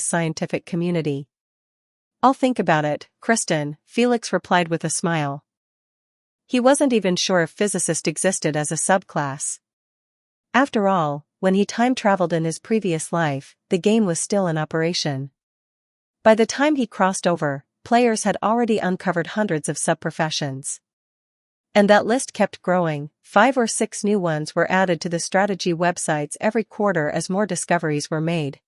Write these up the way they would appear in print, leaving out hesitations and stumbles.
scientific community. "I'll think about it, Kristen," Felix replied with a smile. He wasn't even sure if physicist existed as a subclass. After all, when he time-traveled in his previous life, the game was still in operation. By the time he crossed over, players had already uncovered hundreds of subprofessions. And that list kept growing. 5 or 6 new ones were added to the strategy websites every quarter as more discoveries were made.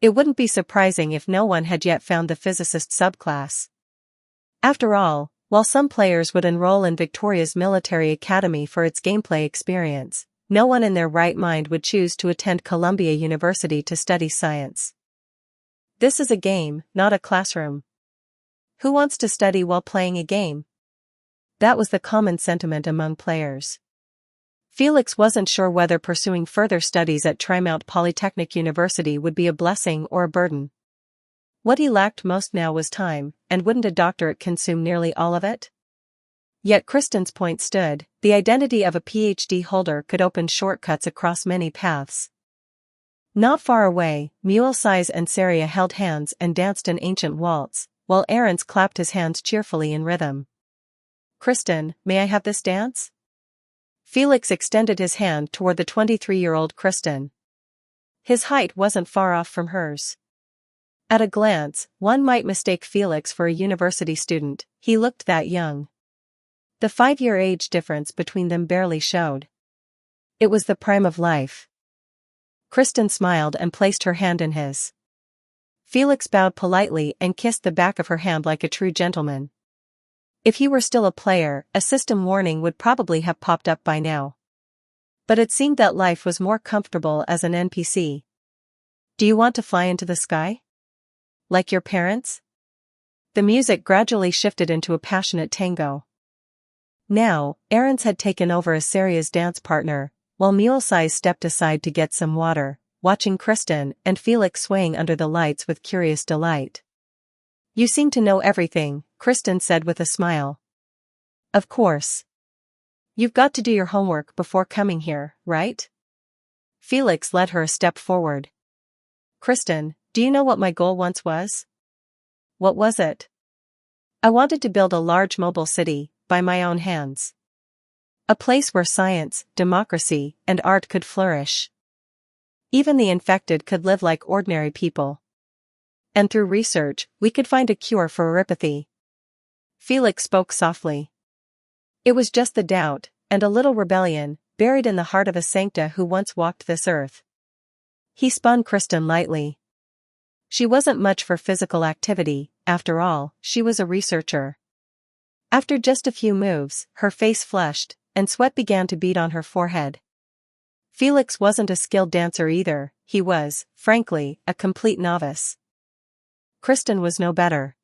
It wouldn't be surprising if no one had yet found the physicist subclass. After all, while some players would enroll in Victoria's military academy for its gameplay experience, no one in their right mind would choose to attend Columbia University to study science. This is a game, not a classroom. Who wants to study while playing a game? That was the common sentiment among players. Felix wasn't sure whether pursuing further studies at Tremont Polytechnic University would be a blessing or a burden. What he lacked most now was time, and wouldn't a doctorate consume nearly all of it? Yet Kristen's point stood: the identity of a PhD holder could open shortcuts across many paths. Not far away, Mulesize and Saria held hands and danced an ancient waltz, while Aarons clapped his hands cheerfully in rhythm. "Kristen, may I have this dance?" Felix extended his hand toward the 23-year-old Kristen. His height wasn't far off from hers. At a glance, one might mistake Felix for a university student. He looked that young. The 5-year age difference between them barely showed. It was the prime of life. Kristen smiled and placed her hand in his. Felix bowed politely and kissed the back of her hand like a true gentleman. If he were still a player, a system warning would probably have popped up by now. But it seemed that life was more comfortable as an NPC. "Do you want to fly into the sky? Like your parents?" The music gradually shifted into a passionate tango. Now, Aarons had taken over as Saria's dance partner, while Mulesize stepped aside to get some water, watching Kristen and Felix swaying under the lights with curious delight. "You seem to know everything," Kristen said with a smile. "Of course. You've got to do your homework before coming here, right?" Felix led her a step forward. "Kristen, do you know what my goal once was?" "What was it?" "I wanted to build a large mobile city, by my own hands. A place where science, democracy, and art could flourish. Even the infected could live like ordinary people. And through research, we could find a cure for erypathy." Felix spoke softly. It was just the doubt, and a little rebellion, buried in the heart of a sancta who once walked this earth. He spun Kristen lightly. She wasn't much for physical activity, after all, she was a researcher. After just a few moves, her face flushed, and sweat began to bead on her forehead. Felix wasn't a skilled dancer either, he was, frankly, a complete novice. Kristen was no better.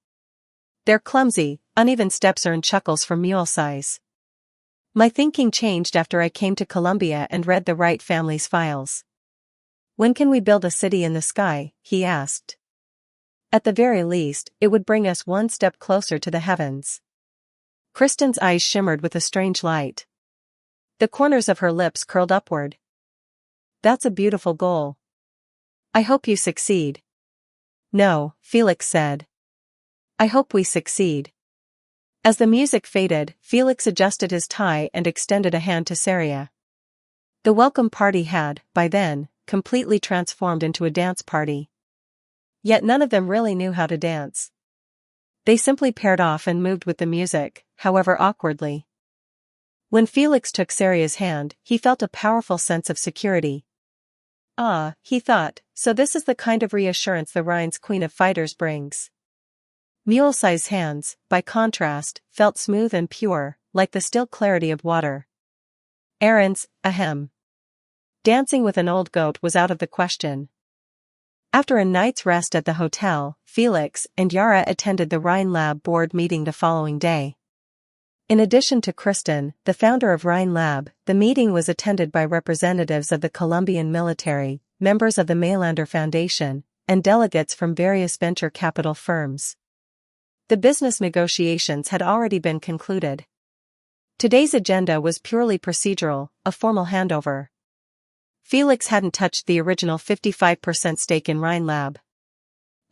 Their clumsy, uneven steps earned chuckles from Mulesize. "My thinking changed after I came to Columbia and read the Wright family's files." "When can we build a city in the sky?" he asked. "At the very least, it would bring us one step closer to the heavens." Kristen's eyes shimmered with a strange light. The corners of her lips curled upward. "That's a beautiful goal. I hope you succeed." "No," Felix said. "I hope we succeed." As the music faded, Felix adjusted his tie and extended a hand to Saria. The welcome party had, by then, completely transformed into a dance party. Yet none of them really knew how to dance. They simply paired off and moved with the music, however awkwardly. When Felix took Saria's hand, he felt a powerful sense of security. "Ah," he thought, "so this is the kind of reassurance the Rhine's Queen of Fighters brings." Mulesize's hands, by contrast, felt smooth and pure, like the still clarity of water. Aarons, ahem. Dancing with an old goat was out of the question. After a night's rest at the hotel, Felix and Yara attended the Rhine Lab board meeting the following day. In addition to Kristen, the founder of Rhine Lab, the meeting was attended by representatives of the Colombian military, members of the Mailander Foundation, and delegates from various venture capital firms. The business negotiations had already been concluded. Today's agenda was purely procedural, a formal handover. Felix hadn't touched the original 55% stake in Rhine Lab.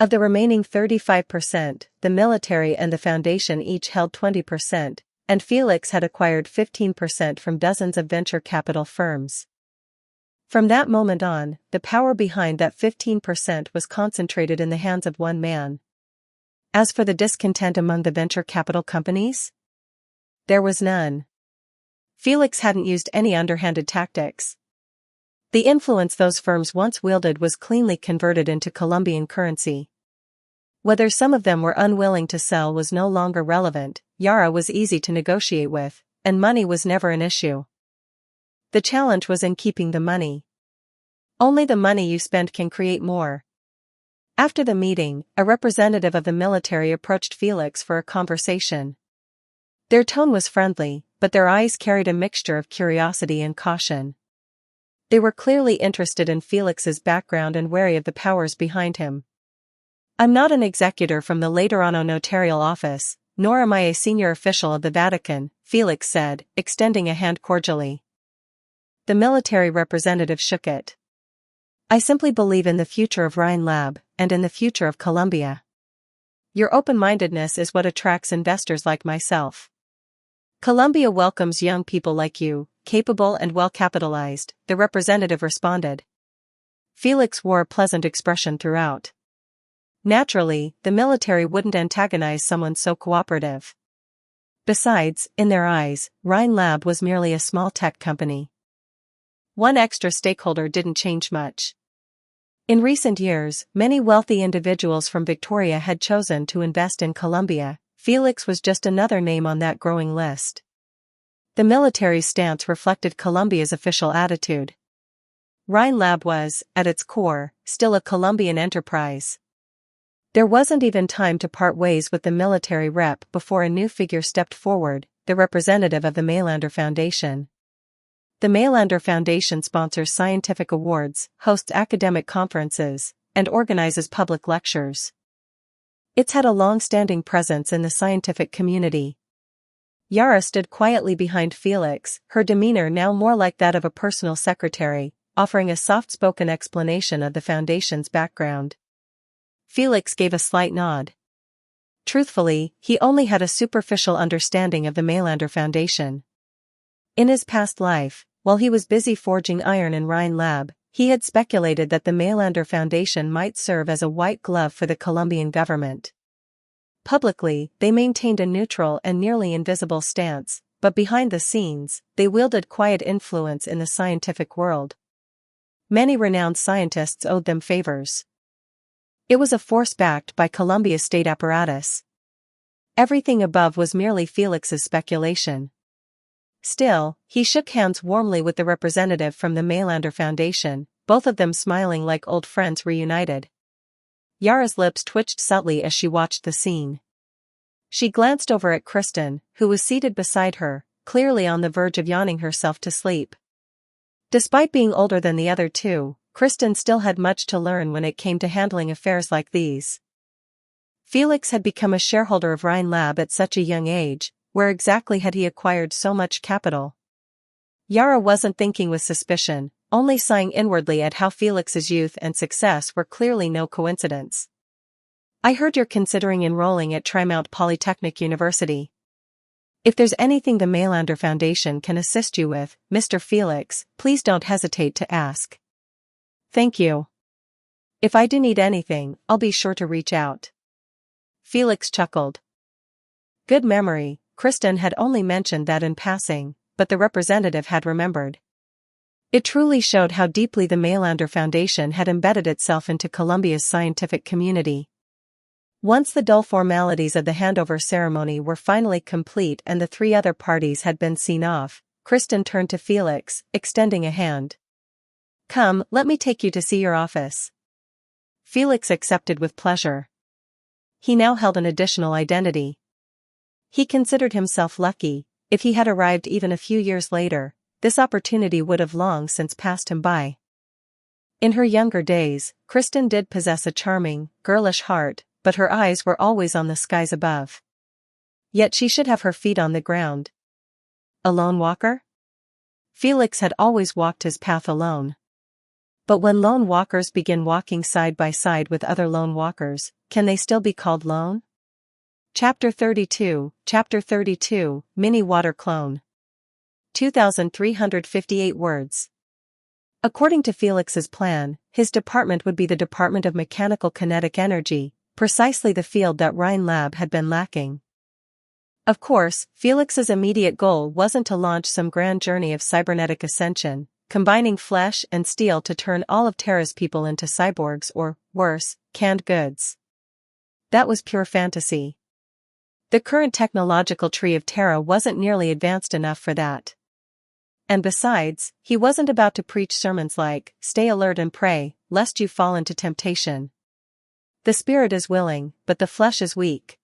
Of the remaining 35%, the military and the Foundation each held 20%, and Felix had acquired 15% from dozens of venture capital firms. From that moment on, the power behind that 15% was concentrated in the hands of one man. As for the discontent among the venture capital companies, there was none. Felix hadn't used any underhanded tactics. The influence those firms once wielded was cleanly converted into Colombian currency. Whether some of them were unwilling to sell was no longer relevant. Yara was easy to negotiate with, and money was never an issue. The challenge was in keeping the money. Only the money you spend can create more. After the meeting, a representative of the military approached Felix for a conversation. Their tone was friendly, but their eyes carried a mixture of curiosity and caution. They were clearly interested in Felix's background and wary of the powers behind him. "I'm not an executor from the Laterano notarial office, nor am I a senior official of the Vatican," Felix said, extending a hand cordially. The military representative shook it. "I simply believe in the future of Rhine Lab, and in the future of Colombia. Your open-mindedness is what attracts investors like myself. Colombia welcomes young people like you, capable and well-capitalized," the representative responded. Felix wore a pleasant expression throughout. Naturally, the military wouldn't antagonize someone so cooperative. Besides, in their eyes, Rhine Lab was merely a small tech company. One extra stakeholder didn't change much. In recent years, many wealthy individuals from Victoria had chosen to invest in Colombia. Felix was just another name on that growing list. The military's stance reflected Colombia's official attitude. Rhine Lab was, at its core, still a Colombian enterprise. There wasn't even time to part ways with the military rep before a new figure stepped forward, the representative of the Mailander Foundation. The Mailander Foundation sponsors scientific awards, hosts academic conferences, and organizes public lectures. It's had a long-standing presence in the scientific community. Yara stood quietly behind Felix, her demeanor now more like that of a personal secretary, offering a soft-spoken explanation of the Foundation's background. Felix gave a slight nod. Truthfully, he only had a superficial understanding of the Mailander Foundation. In his past life, while he was busy forging iron in Rhine Lab, he had speculated that the Mailander Foundation might serve as a white glove for the Colombian government. Publicly, they maintained a neutral and nearly invisible stance, but behind the scenes, they wielded quiet influence in the scientific world. Many renowned scientists owed them favors. It was a force backed by Colombia's state apparatus. Everything above was merely Felix's speculation. Still, he shook hands warmly with the representative from the Mailander Foundation, both of them smiling like old friends reunited. Yara's lips twitched subtly as she watched the scene. She glanced over at Kristen, who was seated beside her, clearly on the verge of yawning herself to sleep. Despite being older than the other two, Kristen still had much to learn when it came to handling affairs like these. Felix had become a shareholder of Rhine Lab at such a young age. Where exactly had he acquired so much capital? Yara wasn't thinking with suspicion, only sighing inwardly at how Felix's youth and success were clearly no coincidence. "I heard you're considering enrolling at Trimount Polytechnic University. If there's anything the Mailander Foundation can assist you with, Mr. Felix, please don't hesitate to ask." "Thank you. If I do need anything, I'll be sure to reach out." Felix chuckled. Good memory. Kristen had only mentioned that in passing, but the representative had remembered. It truly showed how deeply the Mailander Foundation had embedded itself into Colombia's scientific community. Once the dull formalities of the handover ceremony were finally complete and the three other parties had been seen off, Kristen turned to Felix, extending a hand. "Come, let me take you to see your office." Felix accepted with pleasure. He now held an additional identity. He considered himself lucky. If he had arrived even a few years later, this opportunity would have long since passed him by. In her younger days, Kristen did possess a charming, girlish heart, but her eyes were always on the skies above. Yet she should have her feet on the ground. A lone walker? Felix had always walked his path alone. But when lone walkers begin walking side by side with other lone walkers, can they still be called lone? Chapter 32, Mini Water Clone. 2,358 words. According to Felix's plan, his department would be the Department of Mechanical Kinetic Energy, precisely the field that Rhine Lab had been lacking. Of course, Felix's immediate goal wasn't to launch some grand journey of cybernetic ascension, combining flesh and steel to turn all of Terra's people into cyborgs or, worse, canned goods. That was pure fantasy. The current technological tree of Terra wasn't nearly advanced enough for that. And besides, he wasn't about to preach sermons like, "Stay alert and pray, lest you fall into temptation. The spirit is willing, but the flesh is weak."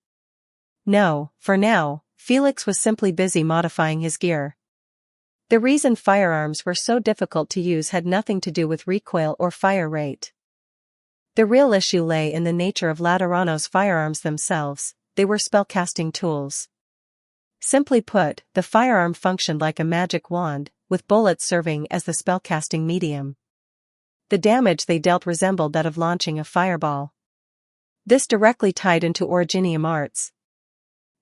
No, for now, Felix was simply busy modifying his gear. The reason firearms were so difficult to use had nothing to do with recoil or fire rate. The real issue lay in the nature of Laterano's firearms themselves. They were spellcasting tools. Simply put, the firearm functioned like a magic wand, with bullets serving as the spellcasting medium. The damage they dealt resembled that of launching a fireball. This directly tied into Originium arts.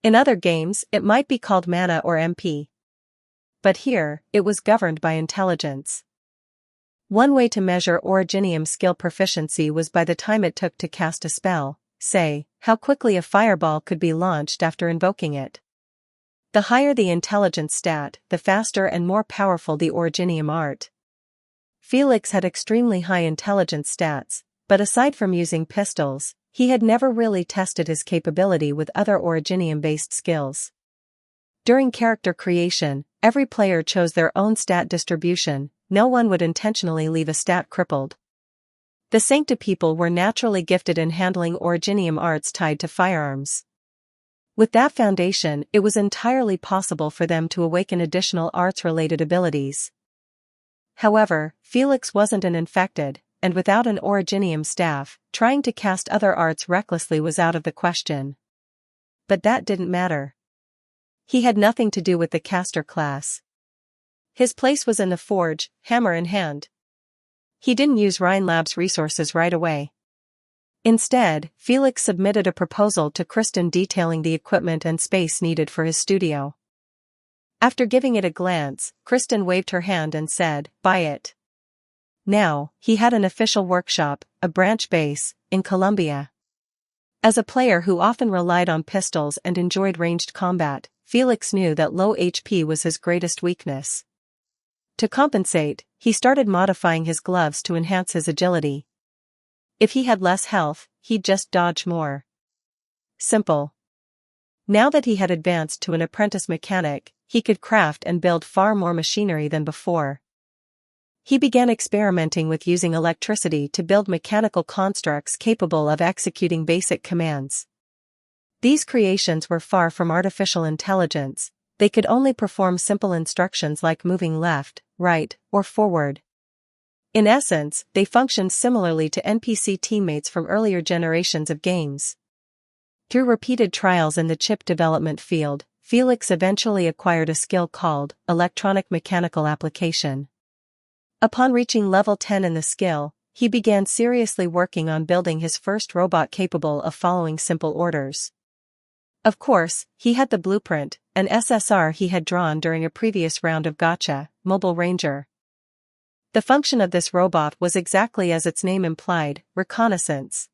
In other games, it might be called mana or MP. But here, it was governed by intelligence. One way to measure Originium skill proficiency was by the time it took to cast a spell, say, how quickly a fireball could be launched after invoking it. The higher the intelligence stat, the faster and more powerful the Originium art. Felix had extremely high intelligence stats, but aside from using pistols, he had never really tested his capability with other Originium-based skills. During character creation, every player chose their own stat distribution. No one would intentionally leave a stat crippled. The Sancta people were naturally gifted in handling Originium arts tied to firearms. With that foundation, it was entirely possible for them to awaken additional arts-related abilities. However, Felix wasn't an infected, and without an Originium staff, trying to cast other arts recklessly was out of the question. But that didn't matter. He had nothing to do with the caster class. His place was in the forge, hammer in hand. He didn't use Rhine Lab's resources right away. Instead, Felix submitted a proposal to Kristen detailing the equipment and space needed for his studio. After giving it a glance, Kristen waved her hand and said, "Buy it." Now, he had an official workshop, a branch base, in Colombia. As a player who often relied on pistols and enjoyed ranged combat, Felix knew that low HP was his greatest weakness. To compensate, he started modifying his gloves to enhance his agility. If he had less health, he'd just dodge more. Simple. Now that he had advanced to an apprentice mechanic, he could craft and build far more machinery than before. He began experimenting with using electricity to build mechanical constructs capable of executing basic commands. These creations were far from artificial intelligence. They could only perform simple instructions like moving left, right, or forward. In essence, they functioned similarly to NPC teammates from earlier generations of games. Through repeated trials in the chip development field, Felix eventually acquired a skill called electronic mechanical application. Upon reaching level 10 in the skill, he began seriously working on building his first robot capable of following simple orders. Of course, he had the blueprint, an SSR he had drawn during a previous round of Gacha, Mobile Ranger. The function of this robot was exactly as its name implied, reconnaissance.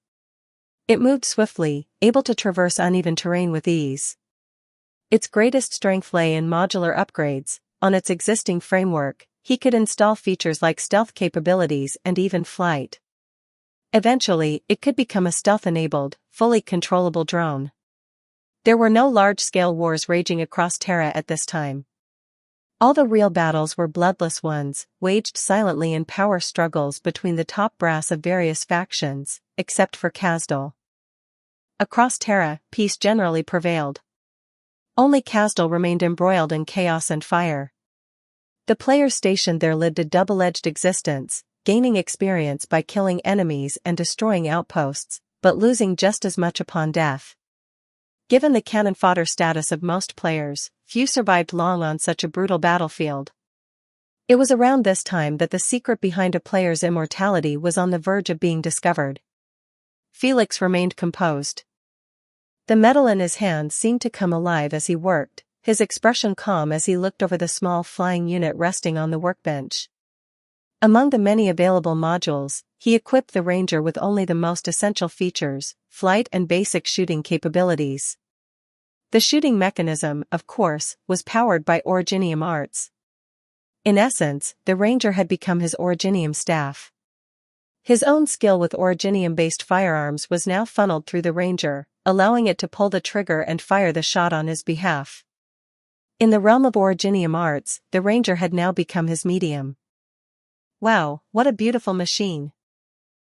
It moved swiftly, able to traverse uneven terrain with ease. Its greatest strength lay in modular upgrades. On its existing framework, he could install features like stealth capabilities and even flight. Eventually, it could become a stealth-enabled, fully controllable drone. There were no large-scale wars raging across Terra at this time. All the real battles were bloodless ones, waged silently in power struggles between the top brass of various factions, except for Kazdal. Across Terra, peace generally prevailed. Only Kazdal remained embroiled in chaos and fire. The players stationed there lived a double-edged existence, gaining experience by killing enemies and destroying outposts, but losing just as much upon death. Given the cannon fodder status of most players, few survived long on such a brutal battlefield. It was around this time that the secret behind a player's immortality was on the verge of being discovered. Felix remained composed. The metal in his hands seemed to come alive as he worked, his expression calm as he looked over the small flying unit resting on the workbench. Among the many available modules, he equipped the Ranger with only the most essential features, flight and basic shooting capabilities. The shooting mechanism, of course, was powered by Originium arts. In essence, the Ranger had become his Originium staff. His own skill with Originium-based firearms was now funneled through the Ranger, allowing it to pull the trigger and fire the shot on his behalf. In the realm of Originium arts, the Ranger had now become his medium. "Wow, what a beautiful machine.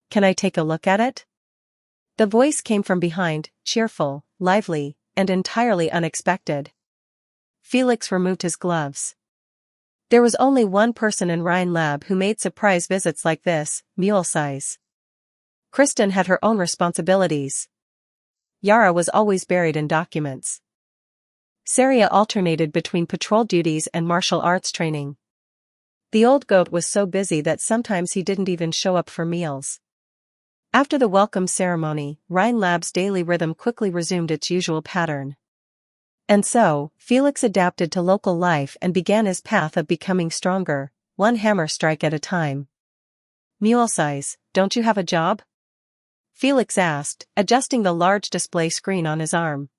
Can I take a look at it?" The voice came from behind, cheerful, lively, and entirely unexpected. Felix removed his gloves. There was only one person in Rhine Lab who made surprise visits like this, mule size. Kristen had her own responsibilities. Yara was always buried in documents. Saria alternated between patrol duties and martial arts training. The old goat was so busy that sometimes he didn't even show up for meals. After the welcome ceremony, Rhine Lab's daily rhythm quickly resumed its usual pattern. And so, Felix adapted to local life and began his path of becoming stronger, one hammer strike at a time. "Mule size, don't you have a job?" Felix asked, adjusting the large display screen on his arm.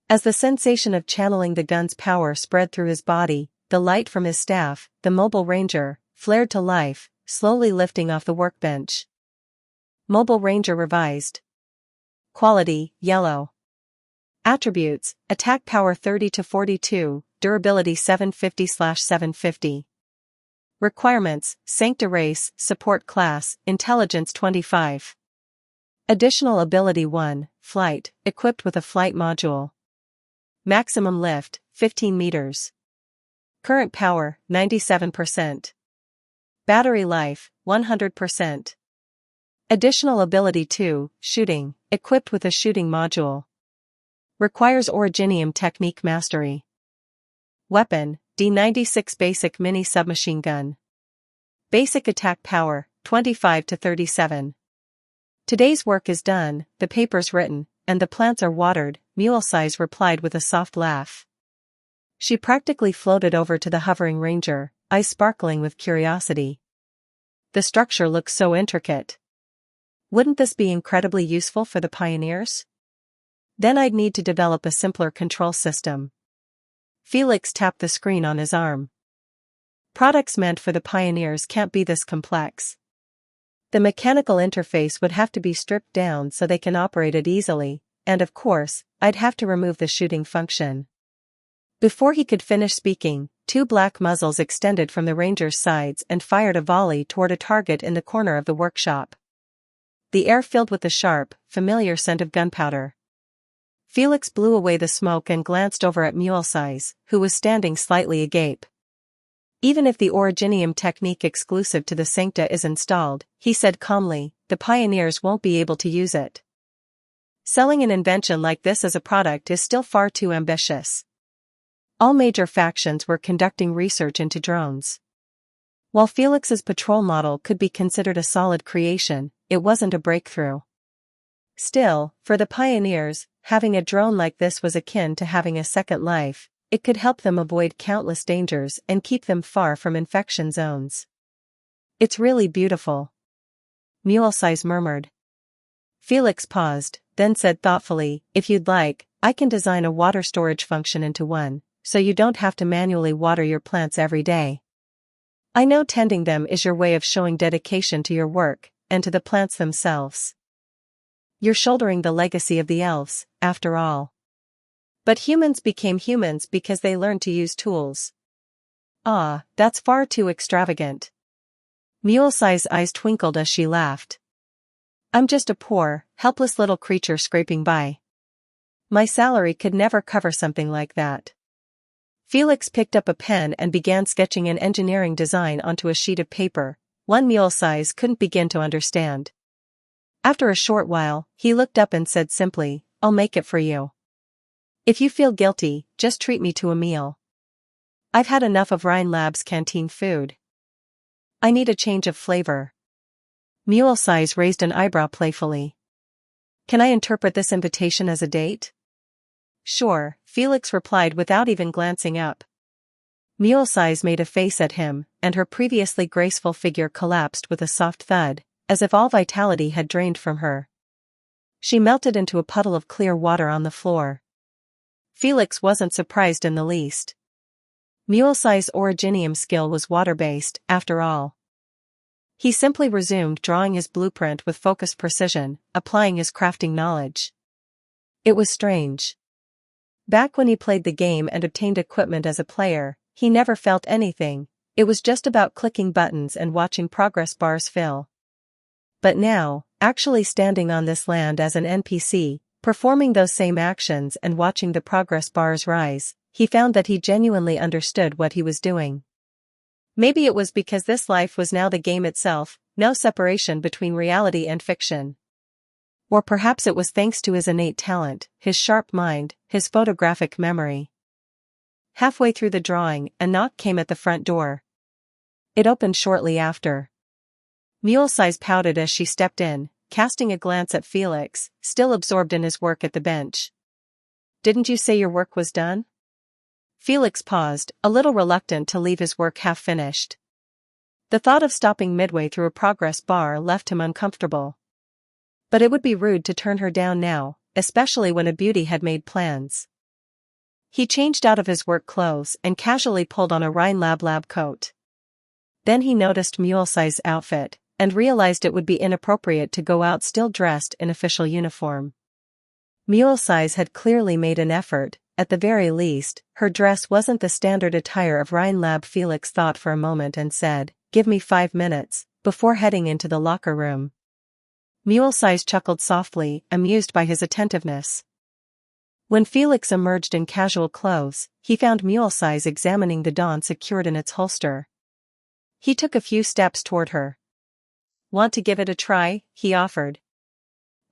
As the sensation of channeling the gun's power spread through his body, the light from his staff, the mobile Ranger, flared to life, slowly lifting off the workbench. Mobile Ranger revised. Quality, yellow. Attributes, attack power 30 to 42, durability 750/750. Requirements, Sancta race, support class, intelligence 25. Additional ability 1, flight, equipped with a flight module. Maximum lift, 15 meters. Current power, 97%. Battery life, 100%. Additional ability 2, shooting, equipped with a shooting module. Requires Originium technique mastery. Weapon, D96 basic mini submachine gun. Basic attack power, 25 to 37. Today's work is done, the paper's written, and the plants are watered, Mule Size replied with a soft laugh. She practically floated over to the hovering Ranger, eyes sparkling with curiosity. The structure looks so intricate. Wouldn't this be incredibly useful for the pioneers? Then I'd need to develop a simpler control system. Felix tapped the screen on his arm. Products meant for the pioneers can't be this complex. The mechanical interface would have to be stripped down so they can operate it easily, and of course, I'd have to remove the shooting function. Before he could finish speaking, two black muzzles extended from the Ranger's sides and fired a volley toward a target in the corner of the workshop. The air filled with the sharp, familiar scent of gunpowder. Felix blew away the smoke and glanced over at Mule Size, who was standing slightly agape. Even if the Originium technique exclusive to the Sancta is installed, he said calmly, the pioneers won't be able to use it. Selling an invention like this as a product is still far too ambitious. All major factions were conducting research into drones. While Felix's patrol model could be considered a solid creation, it wasn't a breakthrough. Still, for the pioneers, having a drone like this was akin to having a second life. It could help them avoid countless dangers and keep them far from infection zones. It's really beautiful. Mule Size murmured. Felix paused, then said thoughtfully, if you'd like, I can design a water storage function into one, so you don't have to manually water your plants every day. I know tending them is your way of showing dedication to your work, and to the plants themselves. You're shouldering the legacy of the elves, after all. But humans became humans because they learned to use tools. Ah, that's far too extravagant. Mule Size's eyes twinkled as she laughed. I'm just a poor, helpless little creature scraping by. My salary could never cover something like that. Felix picked up a pen and began sketching an engineering design onto a sheet of paper, one Mule Size couldn't begin to understand. After a short while, he looked up and said simply, I'll make it for you. If you feel guilty, just treat me to a meal. I've had enough of Rhine Lab's canteen food. I need a change of flavor. Mule Size raised an eyebrow playfully. Can I interpret this invitation as a date? Sure, Felix replied without even glancing up. Mule Size made a face at him, and her previously graceful figure collapsed with a soft thud, as if all vitality had drained from her. She melted into a puddle of clear water on the floor. Felix wasn't surprised in the least. Mule Size's originium skill was water-based, after all. He simply resumed drawing his blueprint with focused precision, applying his crafting knowledge. It was strange. Back when he played the game and obtained equipment as a player, he never felt anything. It was just about clicking buttons and watching progress bars fill. But now, actually standing on this land as an NPC, performing those same actions and watching the progress bars rise, he found that he genuinely understood what he was doing. Maybe it was because this life was now the game itself, no separation between reality and fiction. Or perhaps it was thanks to his innate talent, his sharp mind, his photographic memory. Halfway through the drawing, a knock came at the front door. It opened shortly after. Mule Size pouted as she stepped in, casting a glance at Felix, still absorbed in his work at the bench. Didn't you say your work was done? Felix paused, a little reluctant to leave his work half-finished. The thought of stopping midway through a progress bar left him uncomfortable. But it would be rude to turn her down now, especially when a beauty had made plans. He changed out of his work clothes and casually pulled on a Rhine lab coat. Then he noticed Mule Size's outfit, and realized it would be inappropriate to go out still dressed in official uniform. Mule Size had clearly made an effort. At the very least, her dress wasn't the standard attire of Rhine Lab. Felix thought for a moment and said, "Give me 5 minutes," before heading into the locker room. Mule Size chuckled softly, amused by his attentiveness. When Felix emerged in casual clothes, he found Mule Size examining the dawn secured in its holster. He took a few steps toward her. "Want to give it a try?" he offered.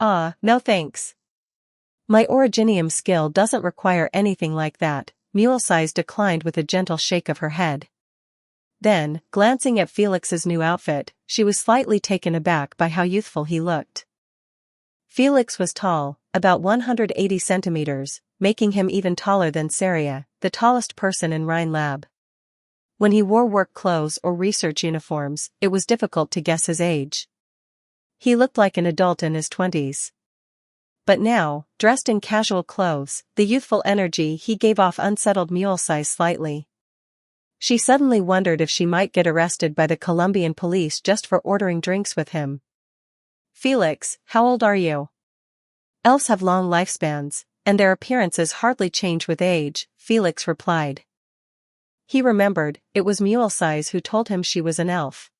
No thanks. My originium skill doesn't require anything like that," Mule Size declined with a gentle shake of her head. Then, glancing at Felix's new outfit, she was slightly taken aback by how youthful he looked. Felix was tall, about 180 centimeters, making him even taller than Saria, the tallest person in Rhine Lab. When he wore work clothes or research uniforms, it was difficult to guess his age. He looked like an adult in his 20s. But now, dressed in casual clothes, the youthful energy he gave off unsettled Mule Size slightly. She suddenly wondered if she might get arrested by the Colombian police just for ordering drinks with him. "Felix, how old are you?" "Elves have long lifespans, and their appearances hardly change with age," Felix replied. He remembered, it was Mule Size who told him she was an elf.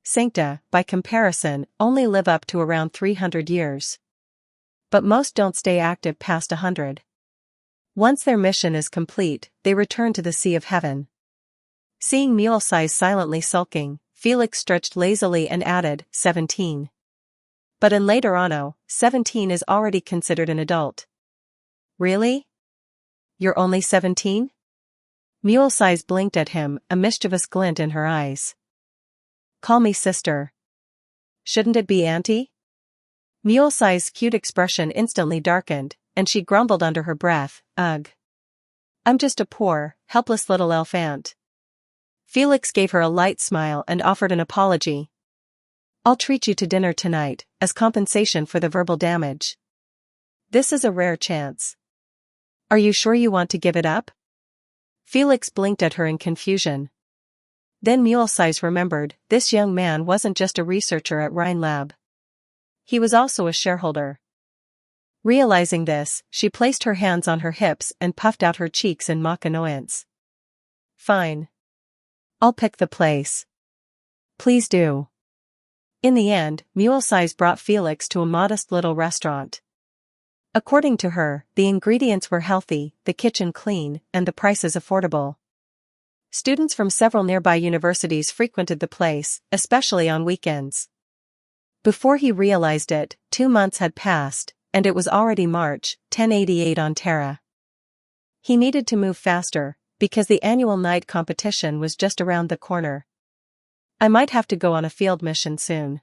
Sancta, by comparison, only live up to around 300 years. But most don't stay active past 100. Once their mission is complete, they return to the Sea of Heaven. Seeing Mule Size silently sulking, Felix stretched lazily and added, 17. But in Laterano, 17 is already considered an adult. "Really? You're only 17? Mule Size blinked at him, a mischievous glint in her eyes. "Call me sister. Shouldn't it be auntie?" Mule Size's cute expression instantly darkened, and she grumbled under her breath, "Ugh. I'm just a poor, helpless little elf aunt." Felix gave her a light smile and offered an apology. "I'll treat you to dinner tonight, as compensation for the verbal damage. This is a rare chance. Are you sure you want to give it up?" Felix blinked at her in confusion. Then Mule Size remembered, this young man wasn't just a researcher at Rhine Lab. He was also a shareholder. Realizing this, she placed her hands on her hips and puffed out her cheeks in mock annoyance. "Fine. I'll pick the place." "Please do." In the end, Mule Size brought Felix to a modest little restaurant. According to her, the ingredients were healthy, the kitchen clean, and the prices affordable. Students from several nearby universities frequented the place, especially on weekends. Before he realized it, 2 months had passed, and it was already March, 1088 on Terra. He needed to move faster, Because the annual night competition was just around the corner. I might have to go on a field mission soon.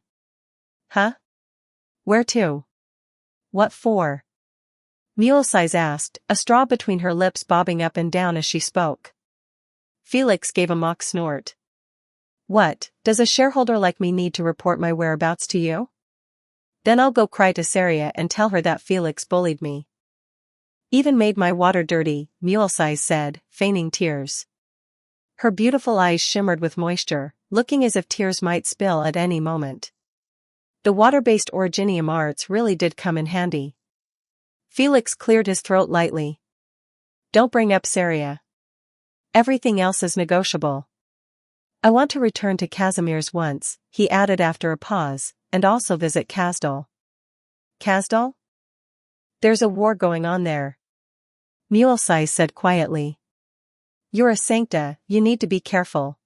Huh? Where to? What for? Mulesize asked, a straw between her lips bobbing up and down as she spoke. Felix gave a mock snort. What, does a shareholder like me need to report my whereabouts to you? Then I'll go cry to Saria and tell her that Felix bullied me. Even made my water dirty, Mulesize said, feigning tears. Her beautiful eyes shimmered with moisture, looking as if tears might spill at any moment. The water-based originium arts really did come in handy. Felix cleared his throat lightly. Don't bring up Saria. Everything else is negotiable. I want to return to Casimir's once, he added after a pause, and also visit Kasdal. Kasdal? There's a war going on there. Mulesize said quietly. You're a sancta, you need to be careful.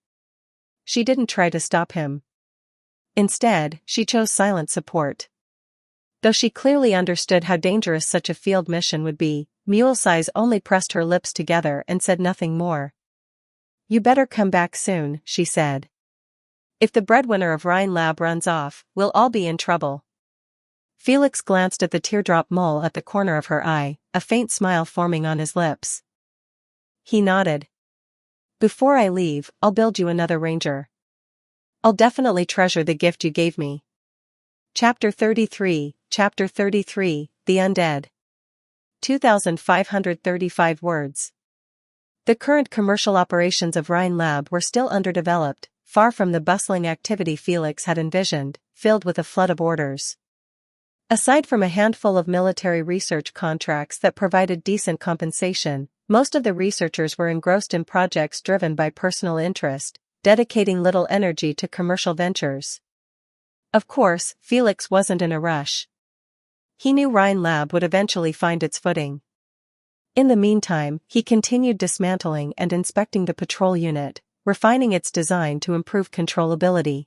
She didn't try to stop him. Instead, she chose silent support. Though she clearly understood how dangerous such a field mission would be, Mulesize only pressed her lips together and said nothing more. You better come back soon, she said. If the breadwinner of Rhine Lab runs off, we'll all be in trouble. Felix glanced at the teardrop mole at the corner of her eye, a faint smile forming on his lips. He nodded. Before I leave, I'll build you another ranger. I'll definitely treasure the gift you gave me. Chapter 33, The Undead. 2,535 words. The current commercial operations of Rhine Lab were still underdeveloped, far from the bustling activity Felix had envisioned, filled with a flood of orders. Aside from a handful of military research contracts that provided decent compensation, most of the researchers were engrossed in projects driven by personal interest, dedicating little energy to commercial ventures. Of course, Felix wasn't in a rush. He knew Rhine Lab would eventually find its footing. In the meantime, he continued dismantling and inspecting the patrol unit, refining its design to improve controllability.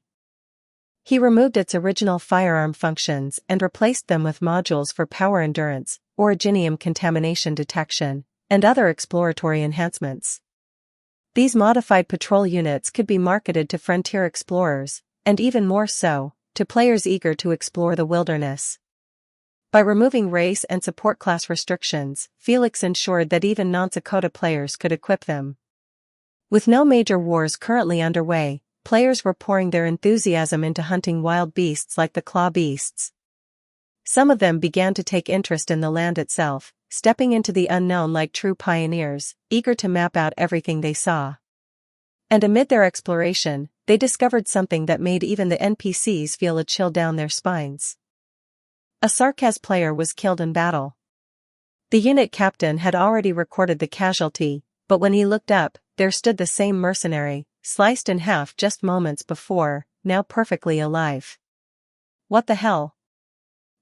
He removed its original firearm functions and replaced them with modules for power endurance, originium contamination detection, and other exploratory enhancements. These modified patrol units could be marketed to frontier explorers, and even more so, to players eager to explore the wilderness. By removing race and support class restrictions, Felix ensured that even non-Sakota players could equip them. With no major wars currently underway, players were pouring their enthusiasm into hunting wild beasts like the claw beasts. Some of them began to take interest in the land itself, stepping into the unknown like true pioneers, eager to map out everything they saw. And amid their exploration, they discovered something that made even the NPCs feel a chill down their spines. A Sarkaz player was killed in battle. The unit captain had already recorded the casualty, but when he looked up, there stood the same mercenary, sliced in half just moments before, now perfectly alive. What the hell?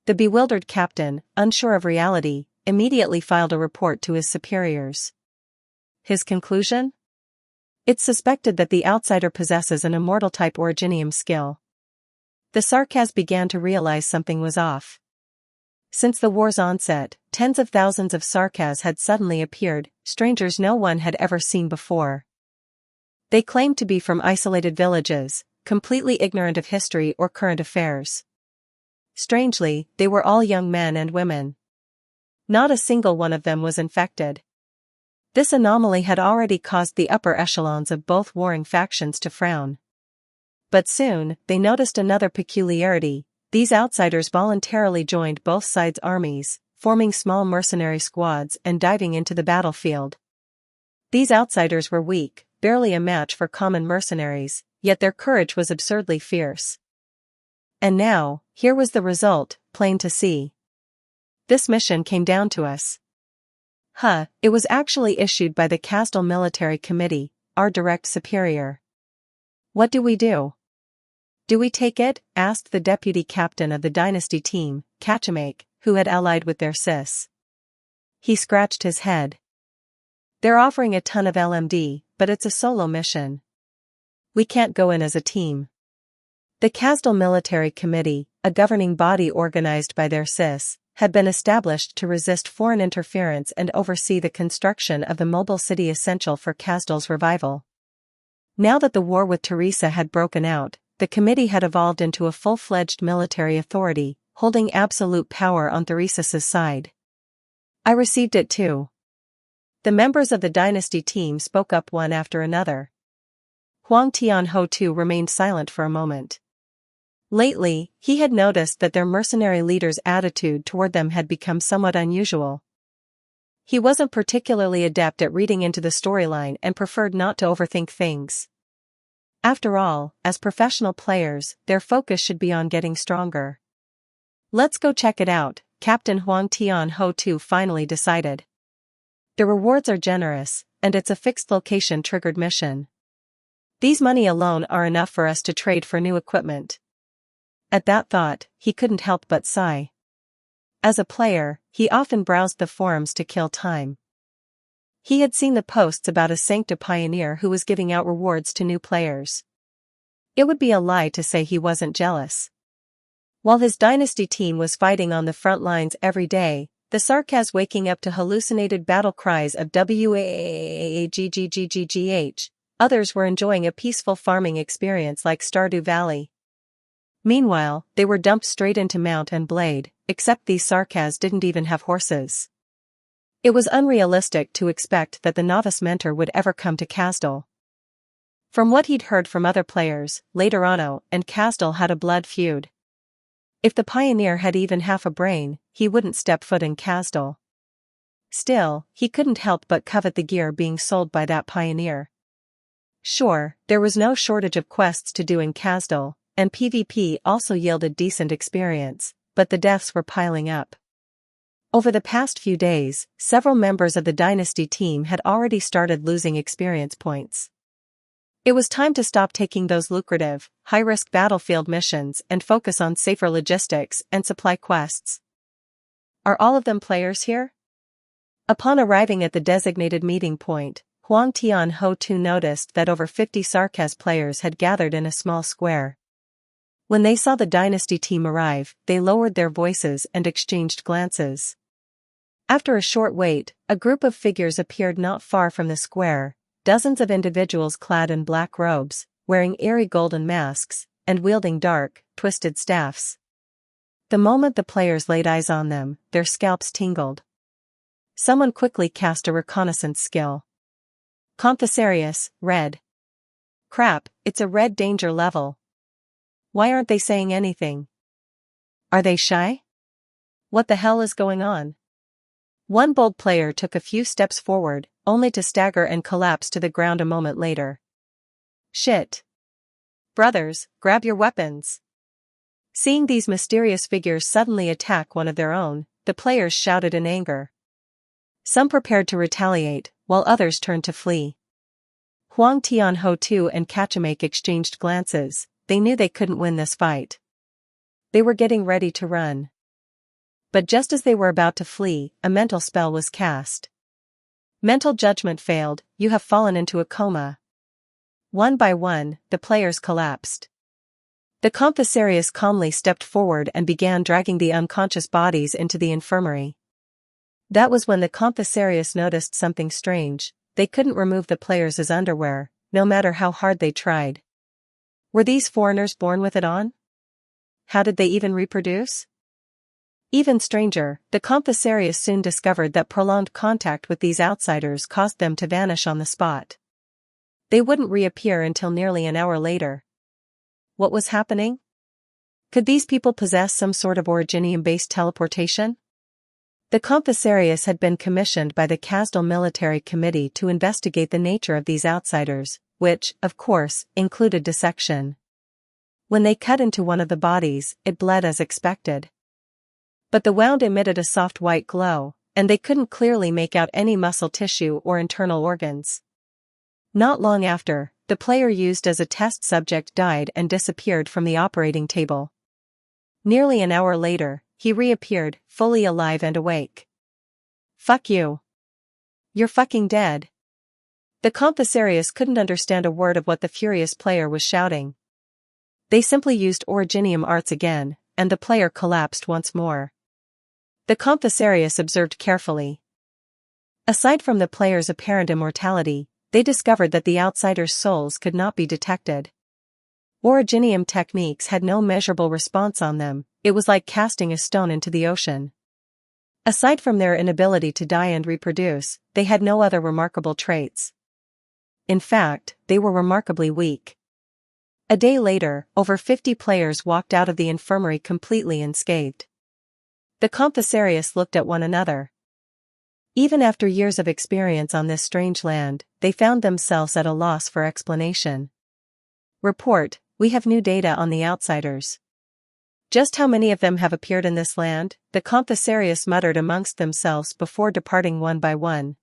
The bewildered captain, unsure of reality, immediately filed a report to his superiors. His conclusion? It's suspected that the outsider possesses an immortal-type originium skill. The Sarkaz began to realize something was off. Since the war's onset, tens of thousands of Sarkaz had suddenly appeared, strangers no one had ever seen before. They claimed to be from isolated villages, completely ignorant of history or current affairs. Strangely, they were all young men and women. Not a single one of them was infected. This anomaly had already caused the upper echelons of both warring factions to frown. But soon, they noticed another peculiarity. These outsiders voluntarily joined both sides' armies, forming small mercenary squads and diving into the battlefield. These outsiders were weak, barely a match for common mercenaries, yet their courage was absurdly fierce. And now, here was the result, plain to see. This mission came down to us. It was actually issued by the Kasdal Military Committee, our direct superior. What do we do? Do we take it? Asked the deputy captain of the dynasty team, Kachamak, who had allied with their sis. He scratched his head. They're offering a ton of LMD, but it's a solo mission. We can't go in as a team. The Kasdal Military Committee, a governing body organized by their sis, had been established to resist foreign interference and oversee the construction of the mobile city essential for Kasdal's revival. Now that the war with Teresa had broken out, the committee had evolved into a full-fledged military authority, holding absolute power on Theresa's side. I received it too. The members of the dynasty team spoke up one after another. Huang Tianho too remained silent for a moment. Lately, he had noticed that their mercenary leader's attitude toward them had become somewhat unusual. He wasn't particularly adept at reading into the storyline and preferred not to overthink things. After all, as professional players, their focus should be on getting stronger. Let's go check it out, Captain Huang Tianho too finally decided. The rewards are generous, and it's a fixed location-triggered mission. These money alone are enough for us to trade for new equipment. At that thought, he couldn't help but sigh. As a player, he often browsed the forums to kill time. He had seen the posts about a Sancta pioneer who was giving out rewards to new players. It would be a lie to say he wasn't jealous. While his dynasty team was fighting on the front lines every day, the Sarkaz waking up to hallucinated battle cries of WAAGGGGGH, others were enjoying a peaceful farming experience like Stardew Valley. Meanwhile, they were dumped straight into Mount and Blade, except these Sarkaz didn't even have horses. It was unrealistic to expect that the novice mentor would ever come to Kasdal. From what he'd heard from other players, Laterano and Kasdal had a blood feud. If the pioneer had even half a brain, he wouldn't step foot in Kasdal. Still, he couldn't help but covet the gear being sold by that pioneer. Sure, there was no shortage of quests to do in Kasdal, and PvP also yielded decent experience, but the deaths were piling up. Over the past few days, several members of the dynasty team had already started losing experience points. It was time to stop taking those lucrative, high-risk battlefield missions and focus on safer logistics and supply quests. Are all of them players here? Upon arriving at the designated meeting point, Huang Tianho too noticed that over 50 Sarkaz players had gathered in a small square. When they saw the dynasty team arrive, they lowered their voices and exchanged glances. After a short wait, a group of figures appeared not far from the square, dozens of individuals clad in black robes, wearing eerie golden masks, and wielding dark, twisted staffs. The moment the players laid eyes on them, their scalps tingled. Someone quickly cast a reconnaissance skill. Conthesarius, red. Crap, it's a red danger level. Why aren't they saying anything? Are they shy? What the hell is going on? One bold player took a few steps forward, only to stagger and collapse to the ground a moment later. Shit. Brothers, grab your weapons. Seeing these mysterious figures suddenly attack one of their own, the players shouted in anger. Some prepared to retaliate, while others turned to flee. Huang Tianho too and Kachamake exchanged glances. They knew they couldn't win this fight. They were getting ready to run. But just as they were about to flee, a mental spell was cast. Mental judgment failed, you have fallen into a coma. One by one, the players collapsed. The Conthesarius calmly stepped forward and began dragging the unconscious bodies into the infirmary. That was when the Conthesarius noticed something strange. They couldn't remove the players' underwear, no matter how hard they tried. Were these foreigners born with it on? How did they even reproduce? Even stranger, the Conthesarius soon discovered that prolonged contact with these outsiders caused them to vanish on the spot. They wouldn't reappear until nearly an hour later. What was happening? Could these people possess some sort of originium-based teleportation? The Conthesarius had been commissioned by the Kasdal Military Committee to investigate the nature of these outsiders, which, of course, included dissection. When they cut into one of the bodies, it bled as expected. But the wound emitted a soft white glow, and they couldn't clearly make out any muscle tissue or internal organs. Not long after, the player used as a test subject died and disappeared from the operating table. Nearly an hour later, he reappeared, fully alive and awake. Fuck you. You're fucking dead. The Conthesarius couldn't understand a word of what the furious player was shouting. They simply used originium arts again, and the player collapsed once more. The Compthasarius observed carefully. Aside from the players' apparent immortality, they discovered that the outsiders' souls could not be detected. Originium techniques had no measurable response on them. It was like casting a stone into the ocean. Aside from their inability to die and reproduce, they had no other remarkable traits. In fact, they were remarkably weak. A day later, over 50 players walked out of the infirmary completely unscathed. The Compthasarius looked at one another. Even after years of experience on this strange land, they found themselves at a loss for explanation. Report, we have new data on the outsiders. Just how many of them have appeared in this land? The Compthasarius muttered amongst themselves before departing one by one.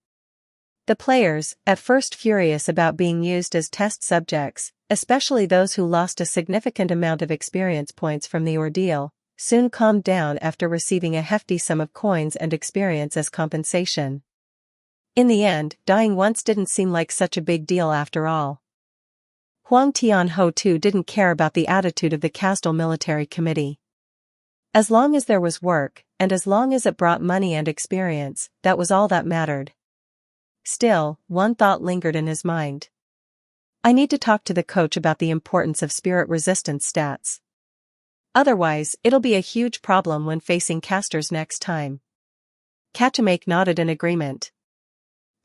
The players, at first furious about being used as test subjects, especially those who lost a significant amount of experience points from the ordeal, soon calmed down after receiving a hefty sum of coins and experience as compensation. In the end, dying once didn't seem like such a big deal after all. Huang Tianho too didn't care about the attitude of the Kasdal military committee. As long as there was work, and as long as it brought money and experience, that was all that mattered. Still, one thought lingered in his mind. I need to talk to the coach about the importance of spirit resistance stats. Otherwise, it'll be a huge problem when facing casters next time. Katamake nodded in agreement.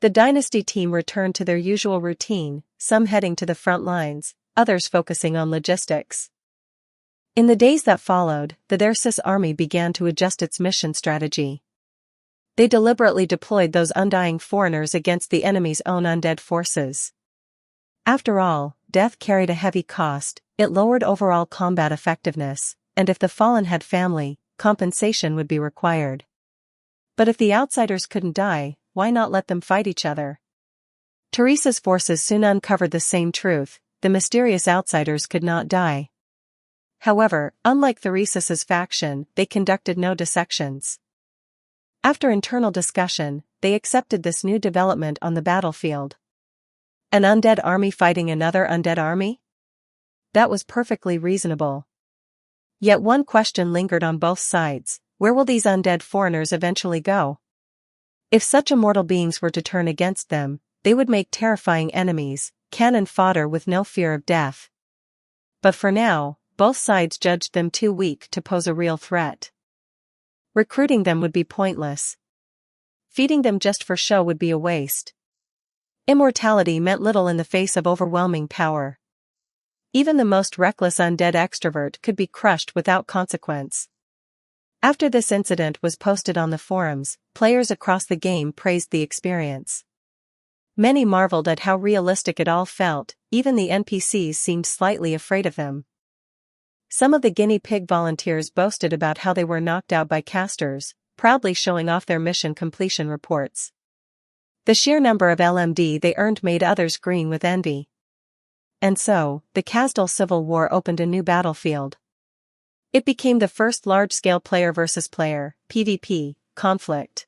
The Dynasty team returned to their usual routine, some heading to the front lines, others focusing on logistics. In the days that followed, the Dersis army began to adjust its mission strategy. They deliberately deployed those undying foreigners against the enemy's own undead forces. After all, death carried a heavy cost, it lowered overall combat effectiveness, and if the fallen had family, compensation would be required. But if the outsiders couldn't die, why not let them fight each other? Teresa's forces soon uncovered the same truth: the mysterious outsiders could not die. However, unlike Theresis's faction, they conducted no dissections. After internal discussion, they accepted this new development on the battlefield. An undead army fighting another undead army? That was perfectly reasonable. Yet one question lingered on both sides: where will these undead foreigners eventually go? If such immortal beings were to turn against them, they would make terrifying enemies, cannon fodder with no fear of death. But for now, both sides judged them too weak to pose a real threat. Recruiting them would be pointless. Feeding them just for show would be a waste. Immortality meant little in the face of overwhelming power. Even the most reckless undead extrovert could be crushed without consequence. After this incident was posted on the forums, players across the game praised the experience. Many marveled at how realistic it all felt, even the NPCs seemed slightly afraid of them. Some of the guinea pig volunteers boasted about how they were knocked out by casters, proudly showing off their mission completion reports. The sheer number of LMD they earned made others green with envy. And so, the Kasdal Civil War opened a new battlefield. It became the first large-scale player versus player, PvP, conflict.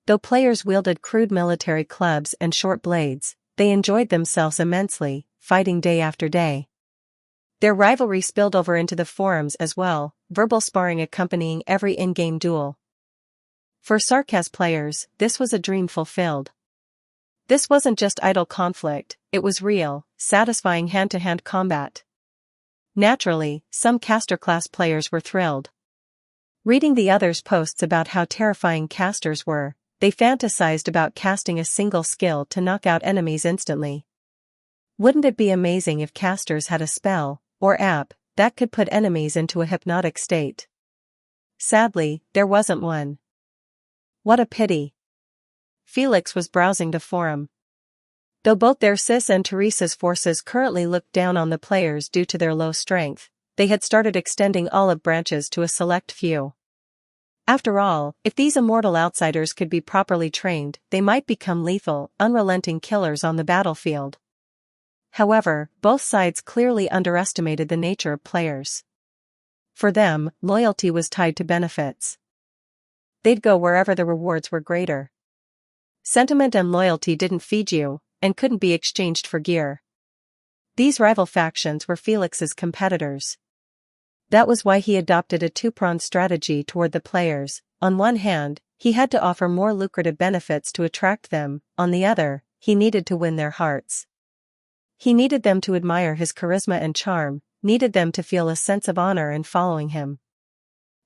Though players wielded crude military clubs and short blades, they enjoyed themselves immensely, fighting day after day. Their rivalry spilled over into the forums as well, verbal sparring accompanying every in-game duel. For Sarkaz players, this was a dream fulfilled. This wasn't just idle conflict, it was real, satisfying hand-to-hand combat. Naturally, some caster-class players were thrilled. Reading the others' posts about how terrifying casters were, they fantasized about casting a single skill to knock out enemies instantly. Wouldn't it be amazing if casters had a spell, or app, that could put enemies into a hypnotic state? Sadly, there wasn't one. What a pity. Felix was browsing the forum. Though both Dersis and Teresa's forces currently looked down on the players due to their low strength, they had started extending olive branches to a select few. After all, if these immortal outsiders could be properly trained, they might become lethal, unrelenting killers on the battlefield. However, both sides clearly underestimated the nature of players. For them, loyalty was tied to benefits. They'd go wherever the rewards were greater. Sentiment and loyalty didn't feed you, and couldn't be exchanged for gear. These rival factions were Felix's competitors. That was why he adopted a two-pronged strategy toward the players, On one hand, he had to offer more lucrative benefits to attract them, on the other, he needed to win their hearts. He needed them to admire his charisma and charm, needed them to feel a sense of honor in following him.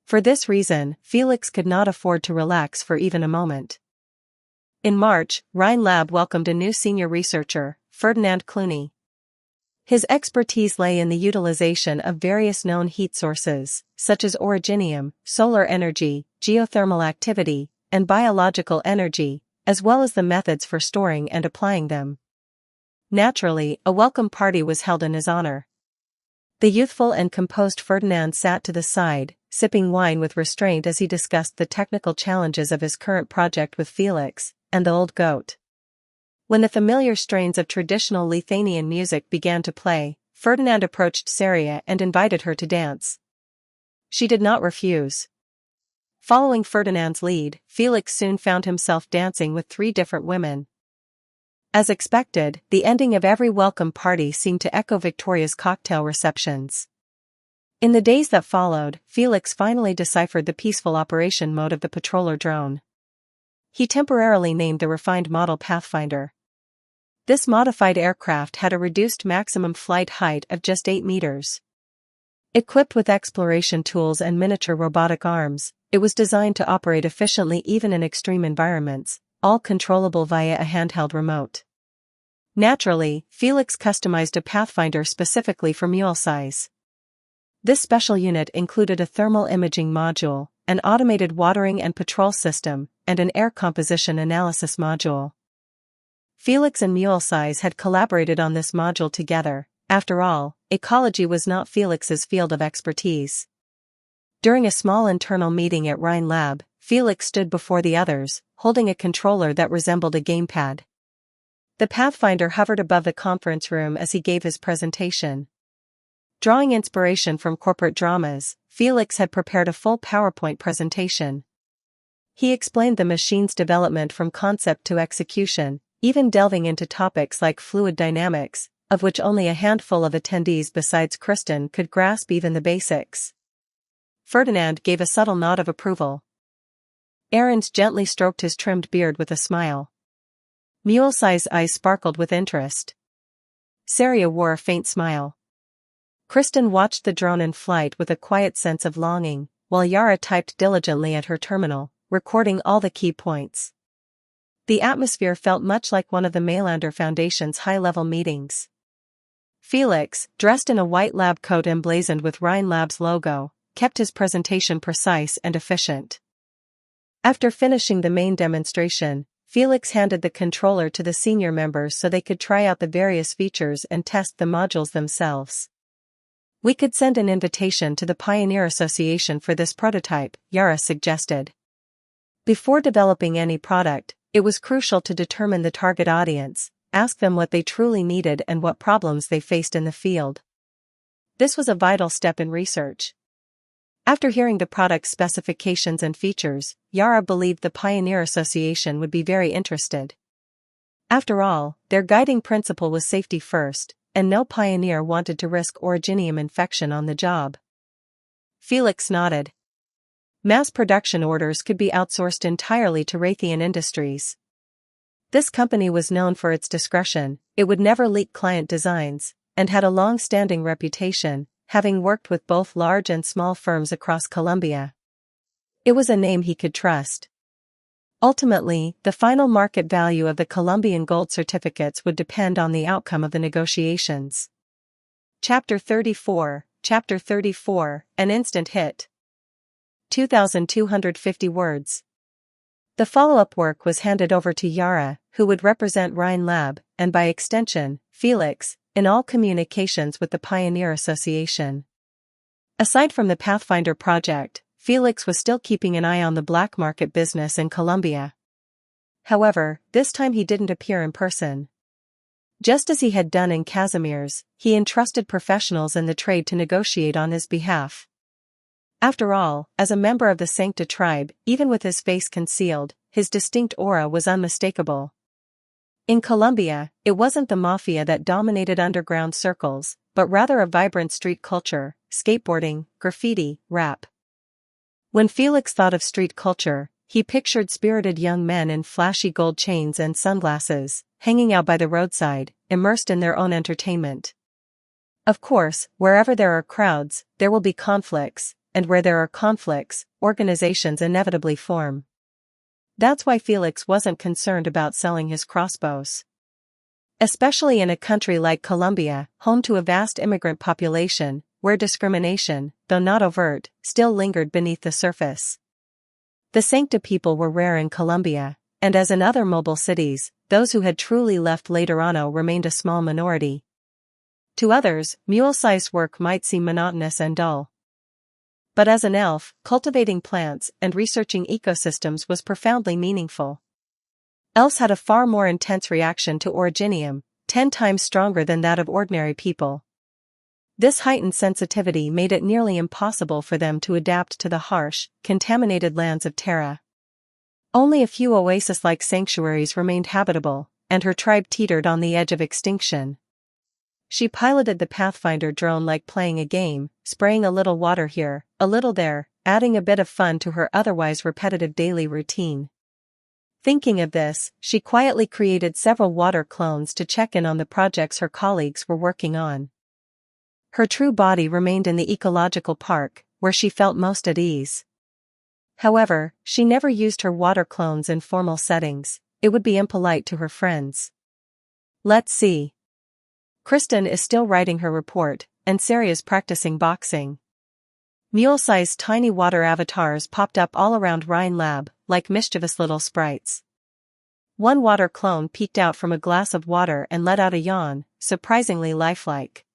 For this reason, Felix could not afford to relax for even a moment. In March, Rhine Lab welcomed a new senior researcher, Ferdinand Clooney. His expertise lay in the utilization of various known heat sources, such as originium, solar energy, geothermal activity, and biological energy, as well as the methods for storing and applying them. Naturally, a welcome party was held in his honor. The youthful and composed Ferdinand sat to the side, sipping wine with restraint as he discussed the technical challenges of his current project with Felix and the old goat. When the familiar strains of traditional Lithuanian music began to play, Ferdinand approached Saria and invited her to dance. She did not refuse. Following Ferdinand's lead, Felix soon found himself dancing with 3 different women. As expected, the ending of every welcome party seemed to echo Victoria's cocktail receptions. In the days that followed, Felix finally deciphered the peaceful operation mode of the patroller drone. He temporarily named the refined model Pathfinder. This modified aircraft had a reduced maximum flight height of just 8 meters. Equipped with exploration tools and miniature robotic arms, it was designed to operate efficiently even in extreme environments, all controllable via a handheld remote. Naturally, Felix customized a Pathfinder specifically for mule size. This special unit included a thermal imaging module, an automated watering and patrol system, and an air composition analysis module. Felix and Mulesize had collaborated on this module together. After all, ecology was not Felix's field of expertise. During a small internal meeting at Rhine Lab, Felix stood before the others, holding a controller that resembled a gamepad. The Pathfinder hovered above the conference room as he gave his presentation. Drawing inspiration from corporate dramas, Felix had prepared a full PowerPoint presentation. He explained the machine's development from concept to execution, even delving into topics like fluid dynamics, of which only a handful of attendees besides Kristen could grasp even the basics. Ferdinand gave a subtle nod of approval. Ahrens gently stroked his trimmed beard with a smile. Mulesize's eyes sparkled with interest. Saria wore a faint smile. Kristen watched the drone in flight with a quiet sense of longing, while Yara typed diligently at her terminal, recording all the key points. The atmosphere felt much like one of the Mailander Foundation's high-level meetings. Felix, dressed in a white lab coat emblazoned with Rhine Lab's logo, kept his presentation precise and efficient. After finishing the main demonstration, Felix handed the controller to the senior members so they could try out the various features and test the modules themselves. "We could send an invitation to the Pioneer Association for this prototype," Yara suggested. Before developing any product, it was crucial to determine the target audience, ask them what they truly needed and what problems they faced in the field. This was a vital step in research. After hearing the product's specifications and features, Yara believed the Pioneer Association would be very interested. After all, their guiding principle was safety first, and no pioneer wanted to risk originium infection on the job. Felix nodded. Mass production orders could be outsourced entirely to Raytheon Industries. This company was known for its discretion, it would never leak client designs, and had a long-standing reputation, having worked with both large and small firms across Colombia. It was a name he could trust. Ultimately, the final market value of the Colombian gold certificates would depend on the outcome of the negotiations. Chapter 34, An Instant Hit. 2,250 words. The follow-up work was handed over to Yara, who would represent Rhine Lab, and by extension, Felix, in all communications with the Pioneer Association. Aside from the Pathfinder project, Felix was still keeping an eye on the black market business in Colombia. However, this time he didn't appear in person. Just as he had done in Casimir's, he entrusted professionals in the trade to negotiate on his behalf. After all, as a member of the Sancta tribe, even with his face concealed, his distinct aura was unmistakable. In Colombia, it wasn't the mafia that dominated underground circles, but rather a vibrant street culture, skateboarding, graffiti, rap. When Felix thought of street culture, he pictured spirited young men in flashy gold chains and sunglasses, hanging out by the roadside, immersed in their own entertainment. Of course, wherever there are crowds, there will be conflicts, and where there are conflicts, organizations inevitably form. That's why Felix wasn't concerned about selling his crossbows. Especially in a country like Colombia, home to a vast immigrant population, where discrimination, though not overt, still lingered beneath the surface. The Sancta people were rare in Colombia, and as in other mobile cities, those who had truly left Laterano remained a small minority. To others, mule-sized work might seem monotonous and dull. But as an elf, cultivating plants and researching ecosystems was profoundly meaningful. Elves had a far more intense reaction to originium, 10 times stronger than that of ordinary people. This heightened sensitivity made it nearly impossible for them to adapt to the harsh, contaminated lands of Terra. Only a few oasis-like sanctuaries remained habitable, and her tribe teetered on the edge of extinction. She piloted the Pathfinder drone like playing a game, spraying a little water here, a little there, adding a bit of fun to her otherwise repetitive daily routine. Thinking of this, she quietly created several water clones to check in on the projects her colleagues were working on. Her true body remained in the ecological park, where she felt most at ease. However, she never used her water clones in formal settings. It would be impolite to her friends. Let's see. Kristen is still writing her report, and Sari is practicing boxing. Mule-sized tiny water avatars popped up all around Rhine Lab, like mischievous little sprites. One water clone peeked out from a glass of water and let out a yawn, surprisingly lifelike.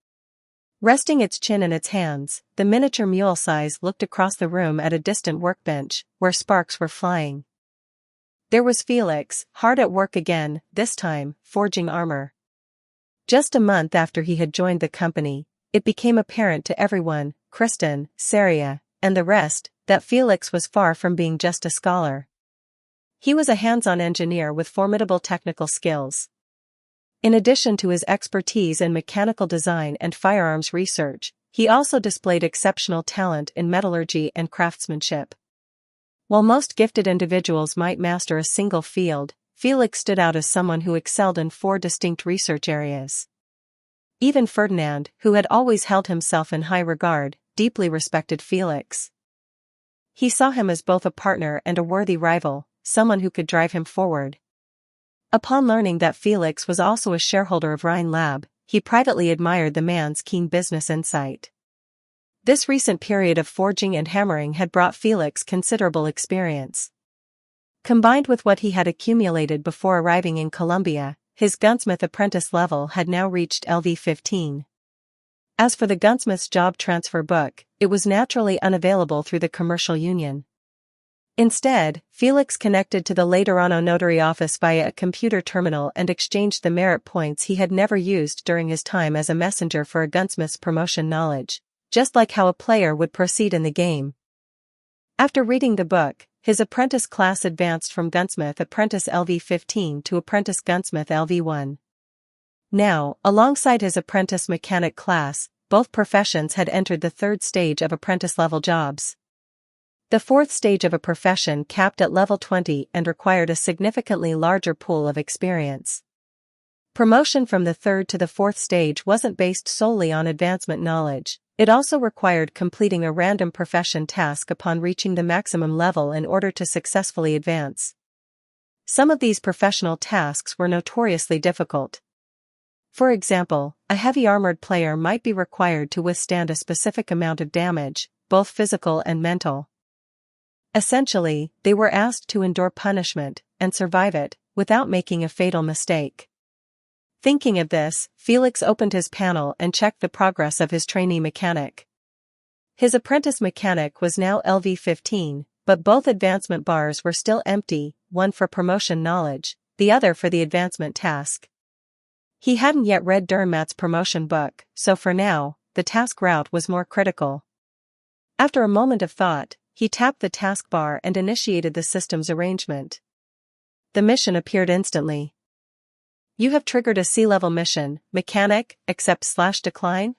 Resting its chin in its hands, the miniature mule-size looked across the room at a distant workbench, where sparks were flying. There was Felix, hard at work again, this time, forging armor. Just a month after he had joined the company, it became apparent to everyone, Kristen, Saria, and the rest, that Felix was far from being just a scholar. He was a hands-on engineer with formidable technical skills. In addition to his expertise in mechanical design and firearms research, he also displayed exceptional talent in metallurgy and craftsmanship. While most gifted individuals might master a single field, Felix stood out as someone who excelled in 4 distinct research areas. Even Ferdinand, who had always held himself in high regard, deeply respected Felix. He saw him as both a partner and a worthy rival, someone who could drive him forward. Upon learning that Felix was also a shareholder of Rhine Lab, he privately admired the man's keen business insight. This recent period of forging and hammering had brought Felix considerable experience. Combined with what he had accumulated before arriving in Colombia, his gunsmith apprentice level had now reached LV-15. As for the gunsmith's job transfer book, it was naturally unavailable through the commercial union. Instead, Felix connected to the Laterano notary office via a computer terminal and exchanged the merit points he had never used during his time as a messenger for a gunsmith's promotion knowledge, just like how a player would proceed in the game. After reading the book, his apprentice class advanced from Gunsmith Apprentice LV-15 to Apprentice Gunsmith LV-1. Now, alongside his apprentice mechanic class, both professions had entered the 3rd stage of apprentice-level jobs. The 4th stage of a profession capped at level 20 and required a significantly larger pool of experience. Promotion from the 3rd to the 4th stage wasn't based solely on advancement knowledge. It also required completing a random profession task upon reaching the maximum level in order to successfully advance. Some of these professional tasks were notoriously difficult. For example, a heavy armored player might be required to withstand a specific amount of damage, both physical and mental. Essentially, they were asked to endure punishment and survive it, without making a fatal mistake. Thinking of this, Felix opened his panel and checked the progress of his trainee mechanic. His apprentice mechanic was now LV-15, but both advancement bars were still empty, one for promotion knowledge, the other for the advancement task. He hadn't yet read Dermat's promotion book, so for now, the task route was more critical. After a moment of thought, he tapped the taskbar and initiated the system's arrangement. The mission appeared instantly. You have triggered a sea-level mission, mechanic, accept/decline?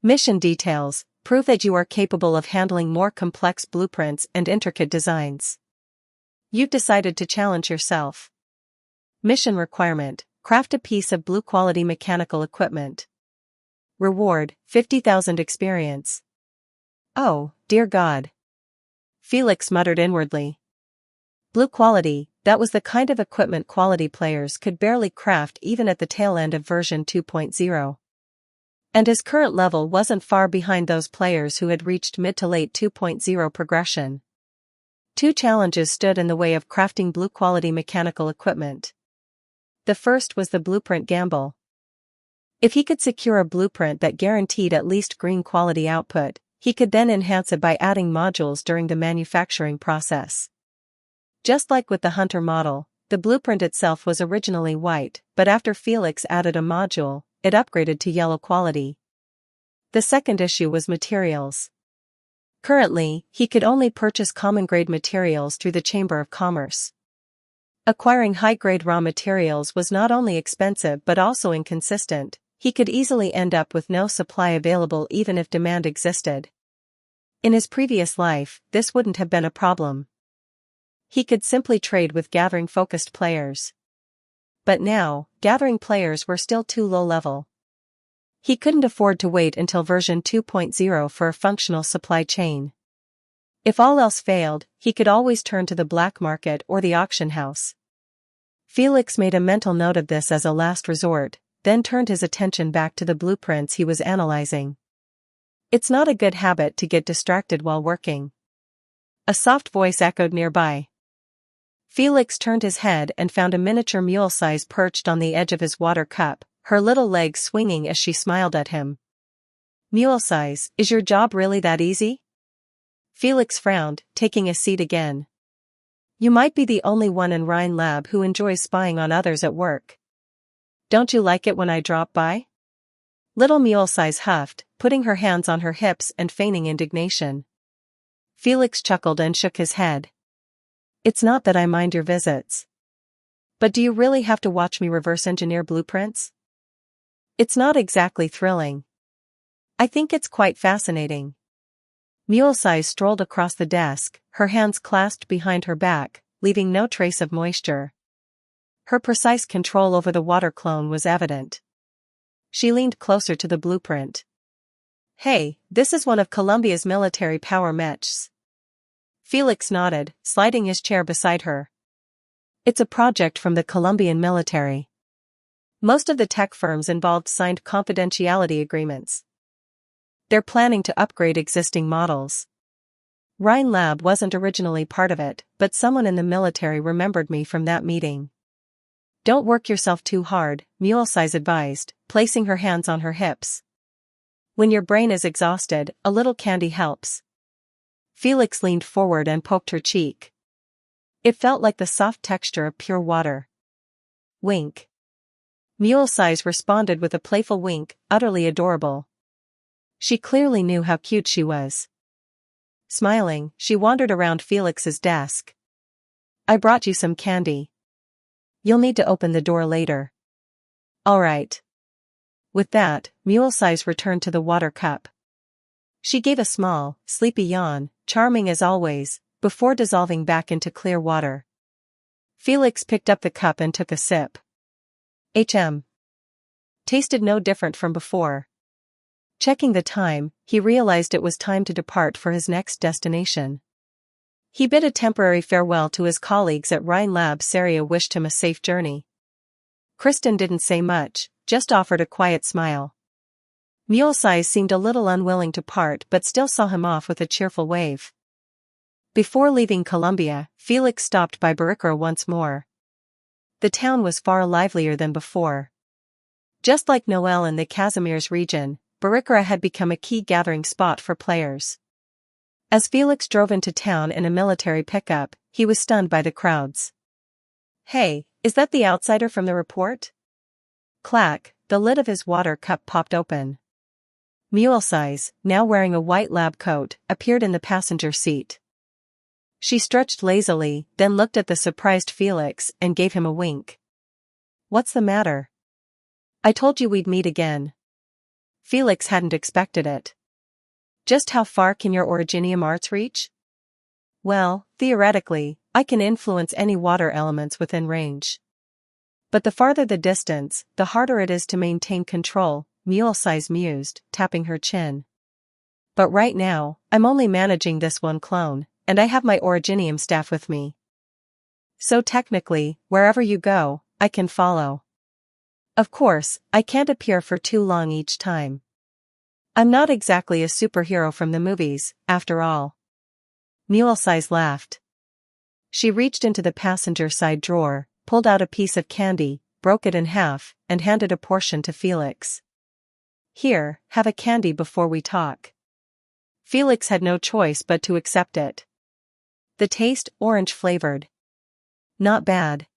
Mission details, Prove that you are capable of handling more complex blueprints and intricate designs. You've decided to challenge yourself. Mission requirement: craft a piece of blue-quality mechanical equipment. Reward: 50,000 experience. Oh, dear God. Felix muttered inwardly. Blue quality, that was the kind of equipment quality players could barely craft even at the tail end of version 2.0. And his current level wasn't far behind those players who had reached mid to late 2.0 progression. Two challenges stood in the way of crafting blue-quality mechanical equipment. The first was the blueprint gamble. If he could secure a blueprint that guaranteed at least green-quality output, he could then enhance it by adding modules during the manufacturing process. Just like with the Hunter model, the blueprint itself was originally white, but after Felix added a module, it upgraded to yellow quality. The second issue was materials. Currently, he could only purchase common-grade materials through the Chamber of Commerce. Acquiring high-grade raw materials was not only expensive but also inconsistent. He could easily end up with no supply available even if demand existed. In his previous life, this wouldn't have been a problem. He could simply trade with gathering-focused players. But now, gathering players were still too low-level. He couldn't afford to wait until version 2.0 for a functional supply chain. If all else failed, he could always turn to the black market or the auction house. Felix made a mental note of this as a last resort, then turned his attention back to the blueprints he was analyzing. It's not a good habit to get distracted while working. A soft voice echoed nearby. Felix turned his head and found a miniature mule-size perched on the edge of his water cup, her little legs swinging as she smiled at him. Mule-size, is your job really that easy? Felix frowned, taking a seat again. You might be the only one in Rhine Lab who enjoys spying on others at work. Don't you like it when I drop by? Little Mule-size huffed, putting her hands on her hips and feigning indignation. Felix chuckled and shook his head. It's not that I mind your visits. But do you really have to watch me reverse engineer blueprints? It's not exactly thrilling. I think it's quite fascinating. Mule-size strolled across the desk, her hands clasped behind her back, leaving no trace of moisture. Her precise control over the water clone was evident. She leaned closer to the blueprint. Hey, this is one of Columbia's military power mechs. Felix nodded, sliding his chair beside her. It's a project from the Colombian military. Most of the tech firms involved signed confidentiality agreements. They're planning to upgrade existing models. Rhine Lab wasn't originally part of it, but someone in the military remembered me from that meeting. Don't work yourself too hard, Mule-size advised, placing her hands on her hips. When your brain is exhausted, a little candy helps. Felix leaned forward and poked her cheek. It felt like the soft texture of pure water. Wink. Mule-size responded with a playful wink, utterly adorable. She clearly knew how cute she was. Smiling, she wandered around Felix's desk. I brought you some candy. You'll need to open the door later. All right. With that, Mule-size returned to the water cup. She gave a small, sleepy yawn, charming as always, before dissolving back into clear water. Felix picked up the cup and took a sip. Tasted no different from before. Checking the time, he realized it was time to depart for his next destination. He bid a temporary farewell to his colleagues at Rhine Lab. Saria wished him a safe journey. Kristen didn't say much, just offered a quiet smile. Mule-size seemed a little unwilling to part but still saw him off with a cheerful wave. Before leaving Columbia, Felix stopped by Barikra once more. The town was far livelier than before. Just like Noel in the Casimir's region, Barikra had become a key gathering spot for players. As Felix drove into town in a military pickup, he was stunned by the crowds. Hey, is that the outsider from the report? Clack, the lid of his water cup popped open. Mule-size, now wearing a white lab coat, appeared in the passenger seat. She stretched lazily, then looked at the surprised Felix and gave him a wink. What's the matter? I told you we'd meet again. Felix hadn't expected it. Just how far can your originium arts reach? Well, theoretically, I can influence any water elements within range. But the farther the distance, the harder it is to maintain control, Mule-Size mused, tapping her chin. But right now, I'm only managing this one clone, and I have my originium staff with me. So technically, wherever you go, I can follow. Of course, I can't appear for too long each time. I'm not exactly a superhero from the movies, after all. Mule-Size laughed. She reached into the passenger side drawer, pulled out a piece of candy, broke it in half, and handed a portion to Felix. Here, have a candy before we talk. Felix had no choice but to accept it. The taste, orange-flavored. Not bad.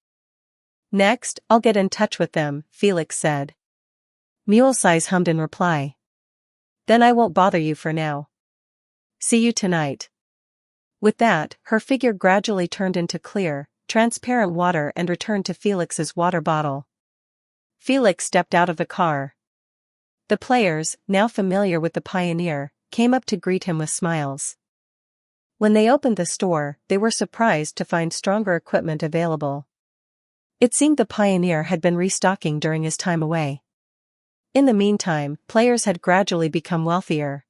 Next, I'll get in touch with them, Felix said. Mule-Size hummed in reply. Then I won't bother you for now. See you tonight. With that, her figure gradually turned into clear, transparent water and returned to Felix's water bottle. Felix stepped out of the car. The players, now familiar with the pioneer, came up to greet him with smiles. When they opened the store, they were surprised to find stronger equipment available. It seemed the pioneer had been restocking during his time away. In the meantime, players had gradually become wealthier.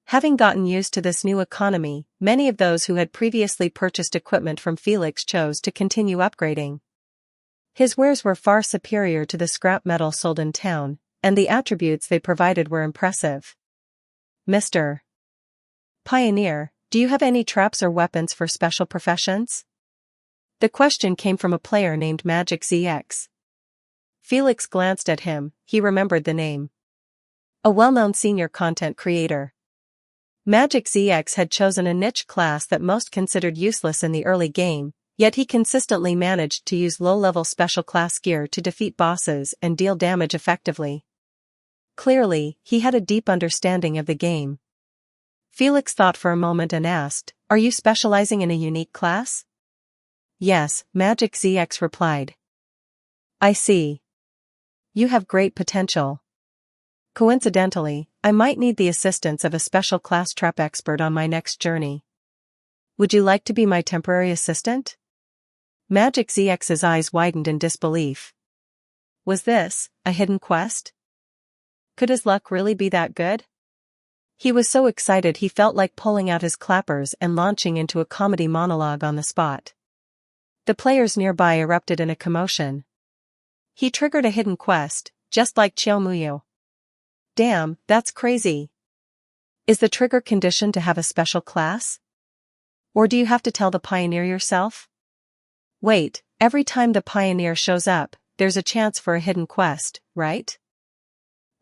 Having gotten used to this new economy, many of those who had previously purchased equipment from Felix chose to continue upgrading. His wares were far superior to the scrap metal sold in town, and the attributes they provided were impressive. Mr. Pioneer, do you have any traps or weapons for special professions? The question came from a player named Magic ZX. Felix glanced at him, he remembered the name. A well-known senior content creator. Magic ZX had chosen a niche class that most considered useless in the early game, yet he consistently managed to use low-level special class gear to defeat bosses and deal damage effectively. Clearly, he had a deep understanding of the game. Felix thought for a moment and asked, "Are you specializing in a unique class?" "Yes," Magic ZX replied. "I see. You have great potential. Coincidentally, I might need the assistance of a special class trap expert on my next journey. Would you like to be my temporary assistant?" Magic ZX's eyes widened in disbelief. Was this a hidden quest? Could his luck really be that good? He was so excited he felt like pulling out his clappers and launching into a comedy monologue on the spot. The players nearby erupted in a commotion. He triggered a hidden quest, just like Chiaomuyo. Damn, that's crazy. Is the trigger conditioned to have a special class? Or do you have to tell the pioneer yourself? Wait, every time the pioneer shows up, there's a chance for a hidden quest, right?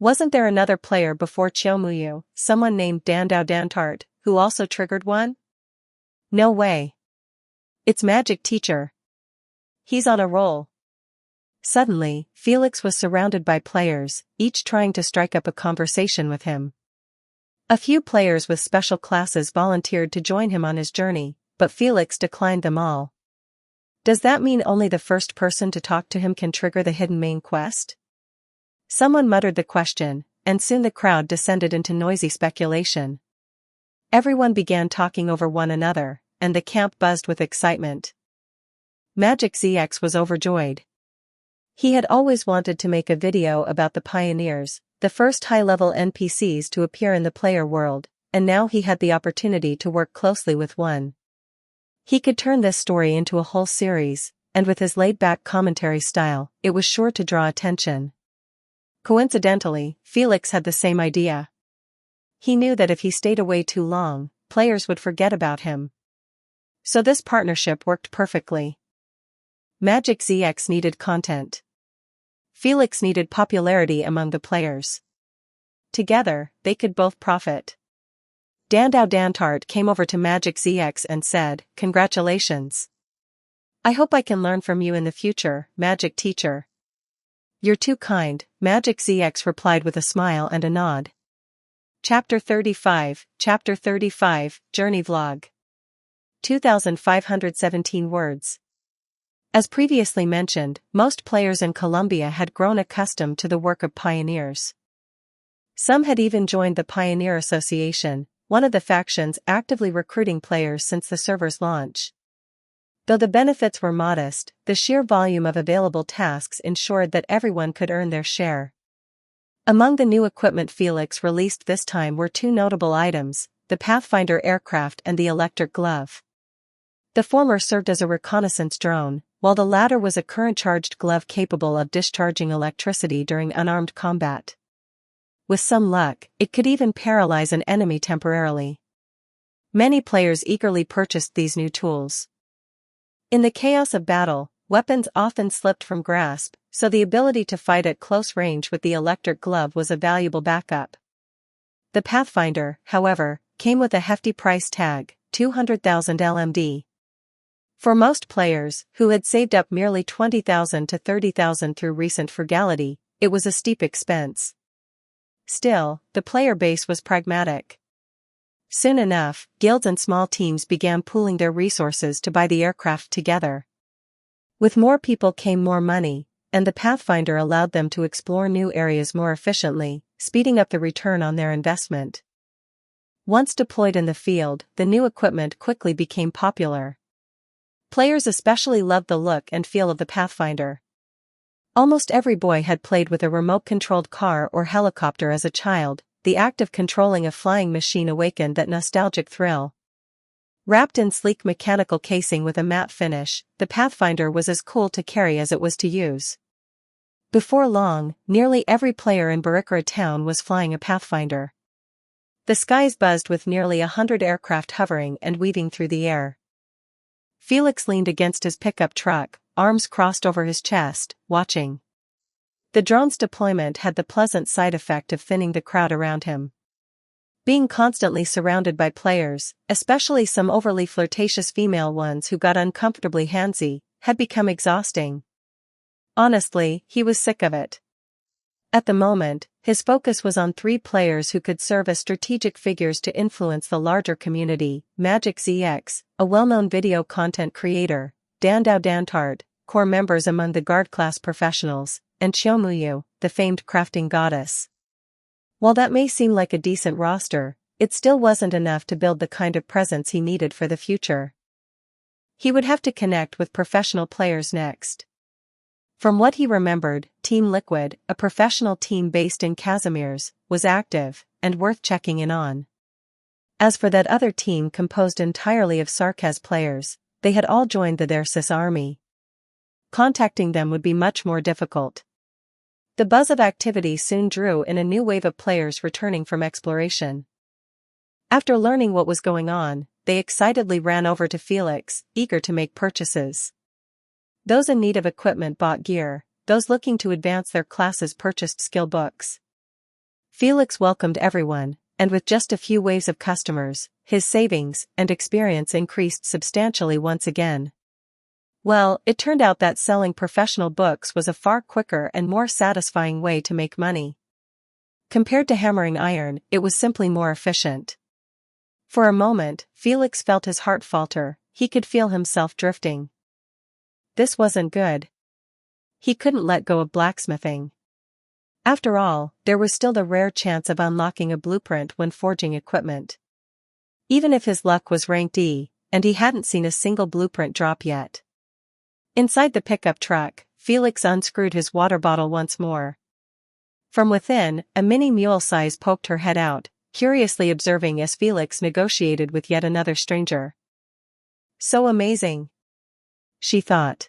Wasn't there another player before Chiaomuyo, someone named Dandao Dantart, who also triggered one? No way. It's Magic Teacher. He's on a roll. Suddenly, Felix was surrounded by players, each trying to strike up a conversation with him. A few players with special classes volunteered to join him on his journey, but Felix declined them all. Does that mean only the first person to talk to him can trigger the hidden main quest? Someone muttered the question, and soon the crowd descended into noisy speculation. Everyone began talking over one another, and the camp buzzed with excitement. Magic ZX was overjoyed. He had always wanted to make a video about the pioneers, the first high-level NPCs to appear in the player world, and now he had the opportunity to work closely with one. He could turn this story into a whole series, and with his laid-back commentary style, it was sure to draw attention. Coincidentally, Felix had the same idea. He knew that if he stayed away too long, players would forget about him. So this partnership worked perfectly. Magic ZX needed content. Felix needed popularity among the players. Together, they could both profit. Dandao Dantart came over to Magic ZX and said, "Congratulations. I hope I can learn from you in the future, Magic Teacher." "You're too kind," Magic ZX replied with a smile and a nod. Chapter 35, Journey Vlog. 2,517 words. As previously mentioned, most players in Colombia had grown accustomed to the work of pioneers. Some had even joined the Pioneer Association, one of the factions actively recruiting players since the server's launch. Though the benefits were modest, the sheer volume of available tasks ensured that everyone could earn their share. Among the new equipment Felix released this time were two notable items, the Pathfinder aircraft and the electric glove. The former served as a reconnaissance drone, while the latter was a current-charged glove capable of discharging electricity during unarmed combat. With some luck, it could even paralyze an enemy temporarily. Many players eagerly purchased these new tools. In the chaos of battle, weapons often slipped from grasp, so the ability to fight at close range with the electric glove was a valuable backup. The Pathfinder, however, came with a hefty price tag, 200,000 LMD. For most players, who had saved up merely 20,000 to 30,000 through recent frugality, it was a steep expense. Still, the player base was pragmatic. Soon enough, guilds and small teams began pooling their resources to buy the aircraft together. With more people came more money, and the Pathfinder allowed them to explore new areas more efficiently, speeding up the return on their investment. Once deployed in the field, the new equipment quickly became popular. Players especially loved the look and feel of the Pathfinder. Almost every boy had played with a remote-controlled car or helicopter as a child. The act of controlling a flying machine awakened that nostalgic thrill. Wrapped in sleek mechanical casing with a matte finish, the Pathfinder was as cool to carry as it was to use. Before long, nearly every player in Barikara town was flying a Pathfinder. The skies buzzed with nearly 100 aircraft hovering and weaving through the air. Felix leaned against his pickup truck, arms crossed over his chest, watching. The drone's deployment had the pleasant side effect of thinning the crowd around him. Being constantly surrounded by players, especially some overly flirtatious female ones who got uncomfortably handsy, had become exhausting. Honestly, he was sick of it. At the moment, his focus was on 3 players who could serve as strategic figures to influence the larger community: Magic ZX, a well-known video content creator, Dandao Dantard, core members among the guard class professionals, and Chiomuyu, the famed crafting goddess. While that may seem like a decent roster, it still wasn't enough to build the kind of presence he needed for the future. He would have to connect with professional players next. From what he remembered, Team Liquid, a professional team based in Casimir's, was active, and worth checking in on. As for that other team composed entirely of Sarkaz players, they had all joined the Dersis army. Contacting them would be much more difficult. The buzz of activity soon drew in a new wave of players returning from exploration. After learning what was going on, they excitedly ran over to Felix, eager to make purchases. Those in need of equipment bought gear, those looking to advance their classes purchased skill books. Felix welcomed everyone, and with just a few waves of customers, his savings and experience increased substantially once again. Well, it turned out that selling professional books was a far quicker and more satisfying way to make money. Compared to hammering iron, it was simply more efficient. For a moment, Felix felt his heart falter. He could feel himself drifting. This wasn't good. He couldn't let go of blacksmithing. After all, there was still the rare chance of unlocking a blueprint when forging equipment. Even if his luck was ranked E, and he hadn't seen a single blueprint drop yet. Inside the pickup truck, Felix unscrewed his water bottle once more. From within, a mini mule-size poked her head out, curiously observing as Felix negotiated with yet another stranger. So amazing, she thought.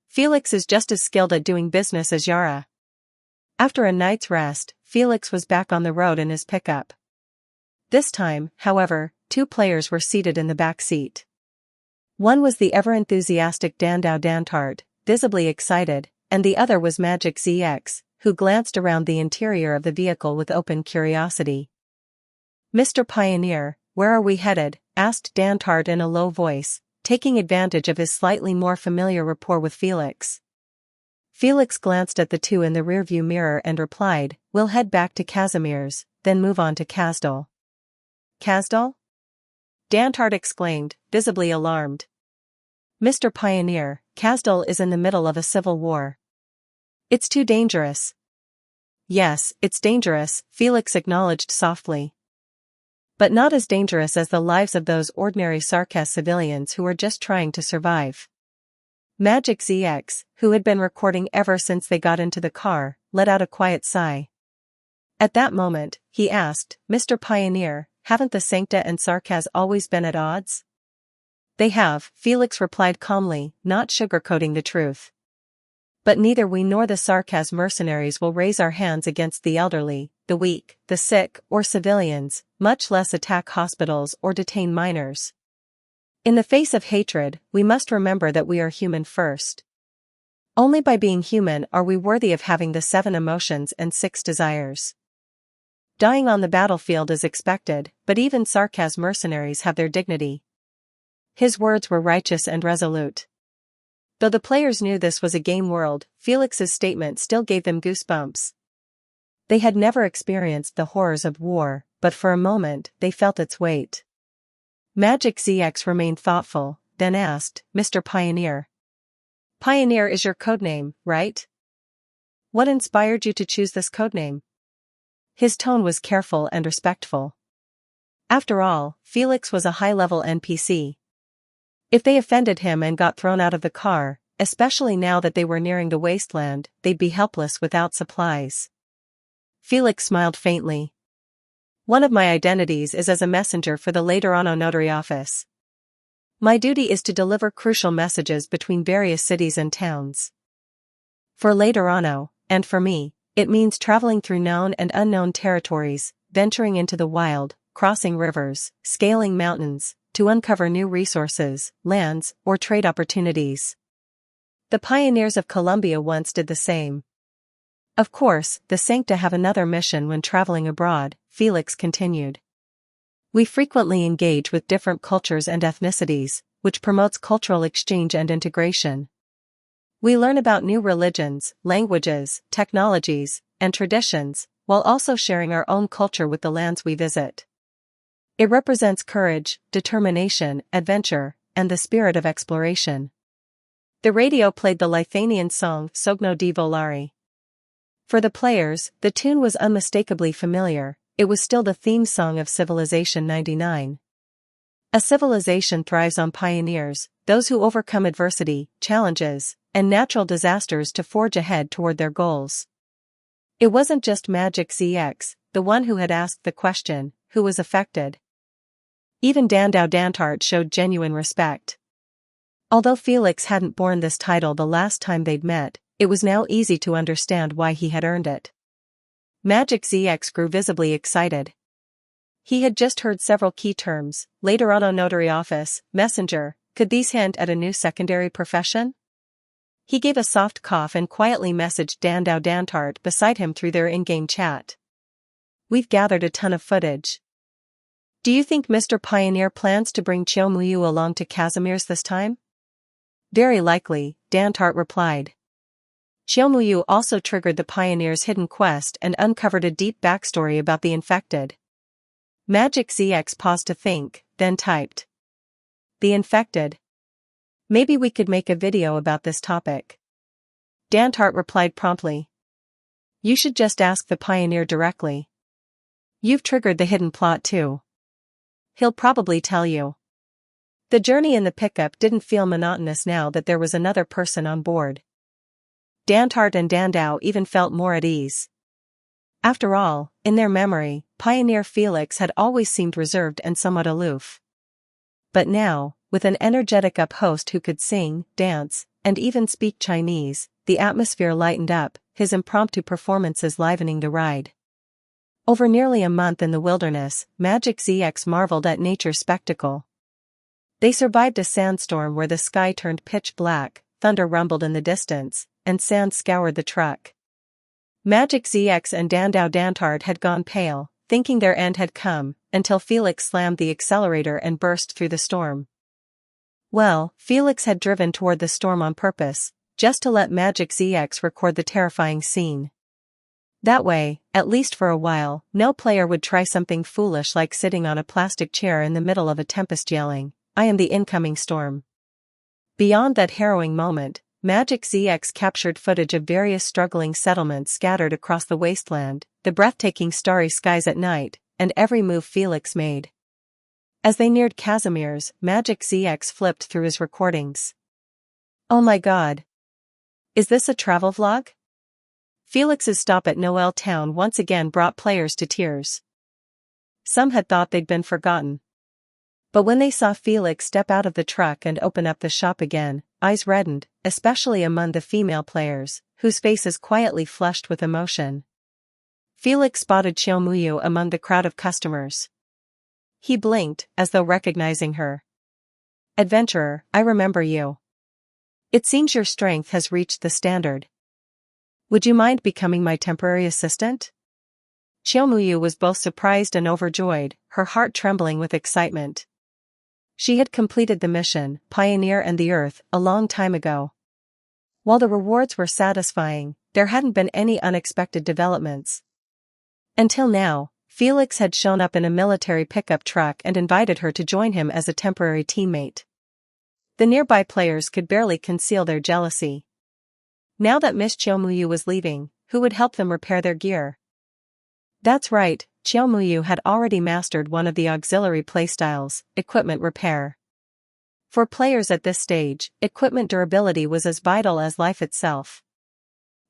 Felix is just as skilled at doing business as Yara. After a night's rest, Felix was back on the road in his pickup. This time, however, 2 players were seated in the back seat. One was the ever-enthusiastic Dandao Dantard, visibly excited, and the other was Magic ZX, who glanced around the interior of the vehicle with open curiosity. "Mr. Pioneer, where are we headed?" asked Dantard in a low voice, taking advantage of his slightly more familiar rapport with Felix. Felix glanced at the two in the rearview mirror and replied, "We'll head back to Casimir's, then move on to Kasdal." "Kasdal?" Dantard exclaimed, visibly alarmed. "Mr. Pioneer, Kasdal is in the middle of a civil war. It's too dangerous." Yes, it's dangerous, Felix acknowledged softly. But not as dangerous as the lives of those ordinary Sarkaz civilians who were just trying to survive. Magic ZX, who had been recording ever since they got into the car, let out a quiet sigh. At that moment, he asked, Mr. Pioneer, haven't the Sancta and Sarkaz always been at odds? They have, Felix replied calmly, not sugarcoating the truth. But neither we nor the Sarkaz mercenaries will raise our hands against the elderly, the weak, the sick, or civilians, much less attack hospitals or detain minors. In the face of hatred, we must remember that we are human first. Only by being human are we worthy of having the 7 emotions and 6 desires. Dying on the battlefield is expected, but even Sarkaz mercenaries have their dignity. His words were righteous and resolute. Though the players knew this was a game world, Felix's statement still gave them goosebumps. They had never experienced the horrors of war, but for a moment they felt its weight. Magic ZX remained thoughtful, then asked, Mr. Pioneer. Pioneer is your codename, right? What inspired you to choose this codename? His tone was careful and respectful. After all, Felix was a high-level NPC. If they offended him and got thrown out of the car, especially now that they were nearing the wasteland, they'd be helpless without supplies. Felix smiled faintly. One of my identities is as a messenger for the Laterano notary office. My duty is to deliver crucial messages between various cities and towns. For Laterano, and for me, it means traveling through known and unknown territories, venturing into the wild, crossing rivers, scaling mountains, to uncover new resources, lands, or trade opportunities. The pioneers of Colombia once did the same. Of course, the Sancta have another mission when traveling abroad, Felix continued. We frequently engage with different cultures and ethnicities, which promotes cultural exchange and integration. We learn about new religions, languages, technologies, and traditions, while also sharing our own culture with the lands we visit. It represents courage, determination, adventure, and the spirit of exploration. The radio played the Lithuanian song Sogno di Volare. For the players, the tune was unmistakably familiar. It was still the theme song of Civilization 99. A civilization thrives on pioneers, those who overcome adversity, challenges, and natural disasters to forge ahead toward their goals. It wasn't just Magic ZX, the one who had asked the question, who was affected. Even Dandau Dantart showed genuine respect. Although Felix hadn't borne this title the last time they'd met, it was now easy to understand why he had earned it. Magic ZX grew visibly excited. He had just heard several key terms, Laterano notary office, messenger. Could these hint at a new secondary profession? He gave a soft cough and quietly messaged Dandau Dantart beside him through their in-game chat. We've gathered a ton of footage. Do you think Mr. Pioneer plans to bring Chiao Muyu along to Casimir's this time? Very likely, Dantart replied. Chiao Muyu also triggered the Pioneer's hidden quest and uncovered a deep backstory about the infected. Magic ZX paused to think, then typed. The infected. Maybe we could make a video about this topic. Dantart replied promptly. You should just ask the Pioneer directly. You've triggered the hidden plot too. He'll probably tell you. The journey in the pickup didn't feel monotonous now that there was another person on board. Dantart and Dandau even felt more at ease. After all, in their memory, Pioneer Felix had always seemed reserved and somewhat aloof. But now, with an energetic up-host who could sing, dance, and even speak Chinese, the atmosphere lightened up, his impromptu performances livening the ride. Over nearly a month in the wilderness, Magic ZX marveled at nature's spectacle. They survived a sandstorm where the sky turned pitch black, thunder rumbled in the distance, and sand scoured the truck. Magic ZX and Dandau Dantart had gone pale, thinking their end had come, until Felix slammed the accelerator and burst through the storm. Well, Felix had driven toward the storm on purpose, just to let Magic ZX record the terrifying scene. That way, at least for a while, no player would try something foolish like sitting on a plastic chair in the middle of a tempest yelling, "I am the incoming storm." Beyond that harrowing moment, Magic ZX captured footage of various struggling settlements scattered across the wasteland, the breathtaking starry skies at night, and every move Felix made. As they neared Casimir's, Magic ZX flipped through his recordings. Oh my god. Is this a travel vlog? Felix's stop at Noel Town once again brought players to tears. Some had thought they'd been forgotten. But when they saw Felix step out of the truck and open up the shop again, eyes reddened, especially among the female players, whose faces quietly flushed with emotion. Felix spotted Xiaomuyu among the crowd of customers. He blinked, as though recognizing her. Adventurer, I remember you. It seems your strength has reached the standard. Would you mind becoming my temporary assistant? Xiaomuyu was both surprised and overjoyed, her heart trembling with excitement. She had completed the mission, Pioneer and the Earth, a long time ago. While the rewards were satisfying, there hadn't been any unexpected developments. Until now, Felix had shown up in a military pickup truck and invited her to join him as a temporary teammate. The nearby players could barely conceal their jealousy. Now that Miss Xiaomuyu was leaving, who would help them repair their gear? That's right, Xiaomuyu had already mastered one of the auxiliary playstyles, equipment repair. For players at this stage, equipment durability was as vital as life itself.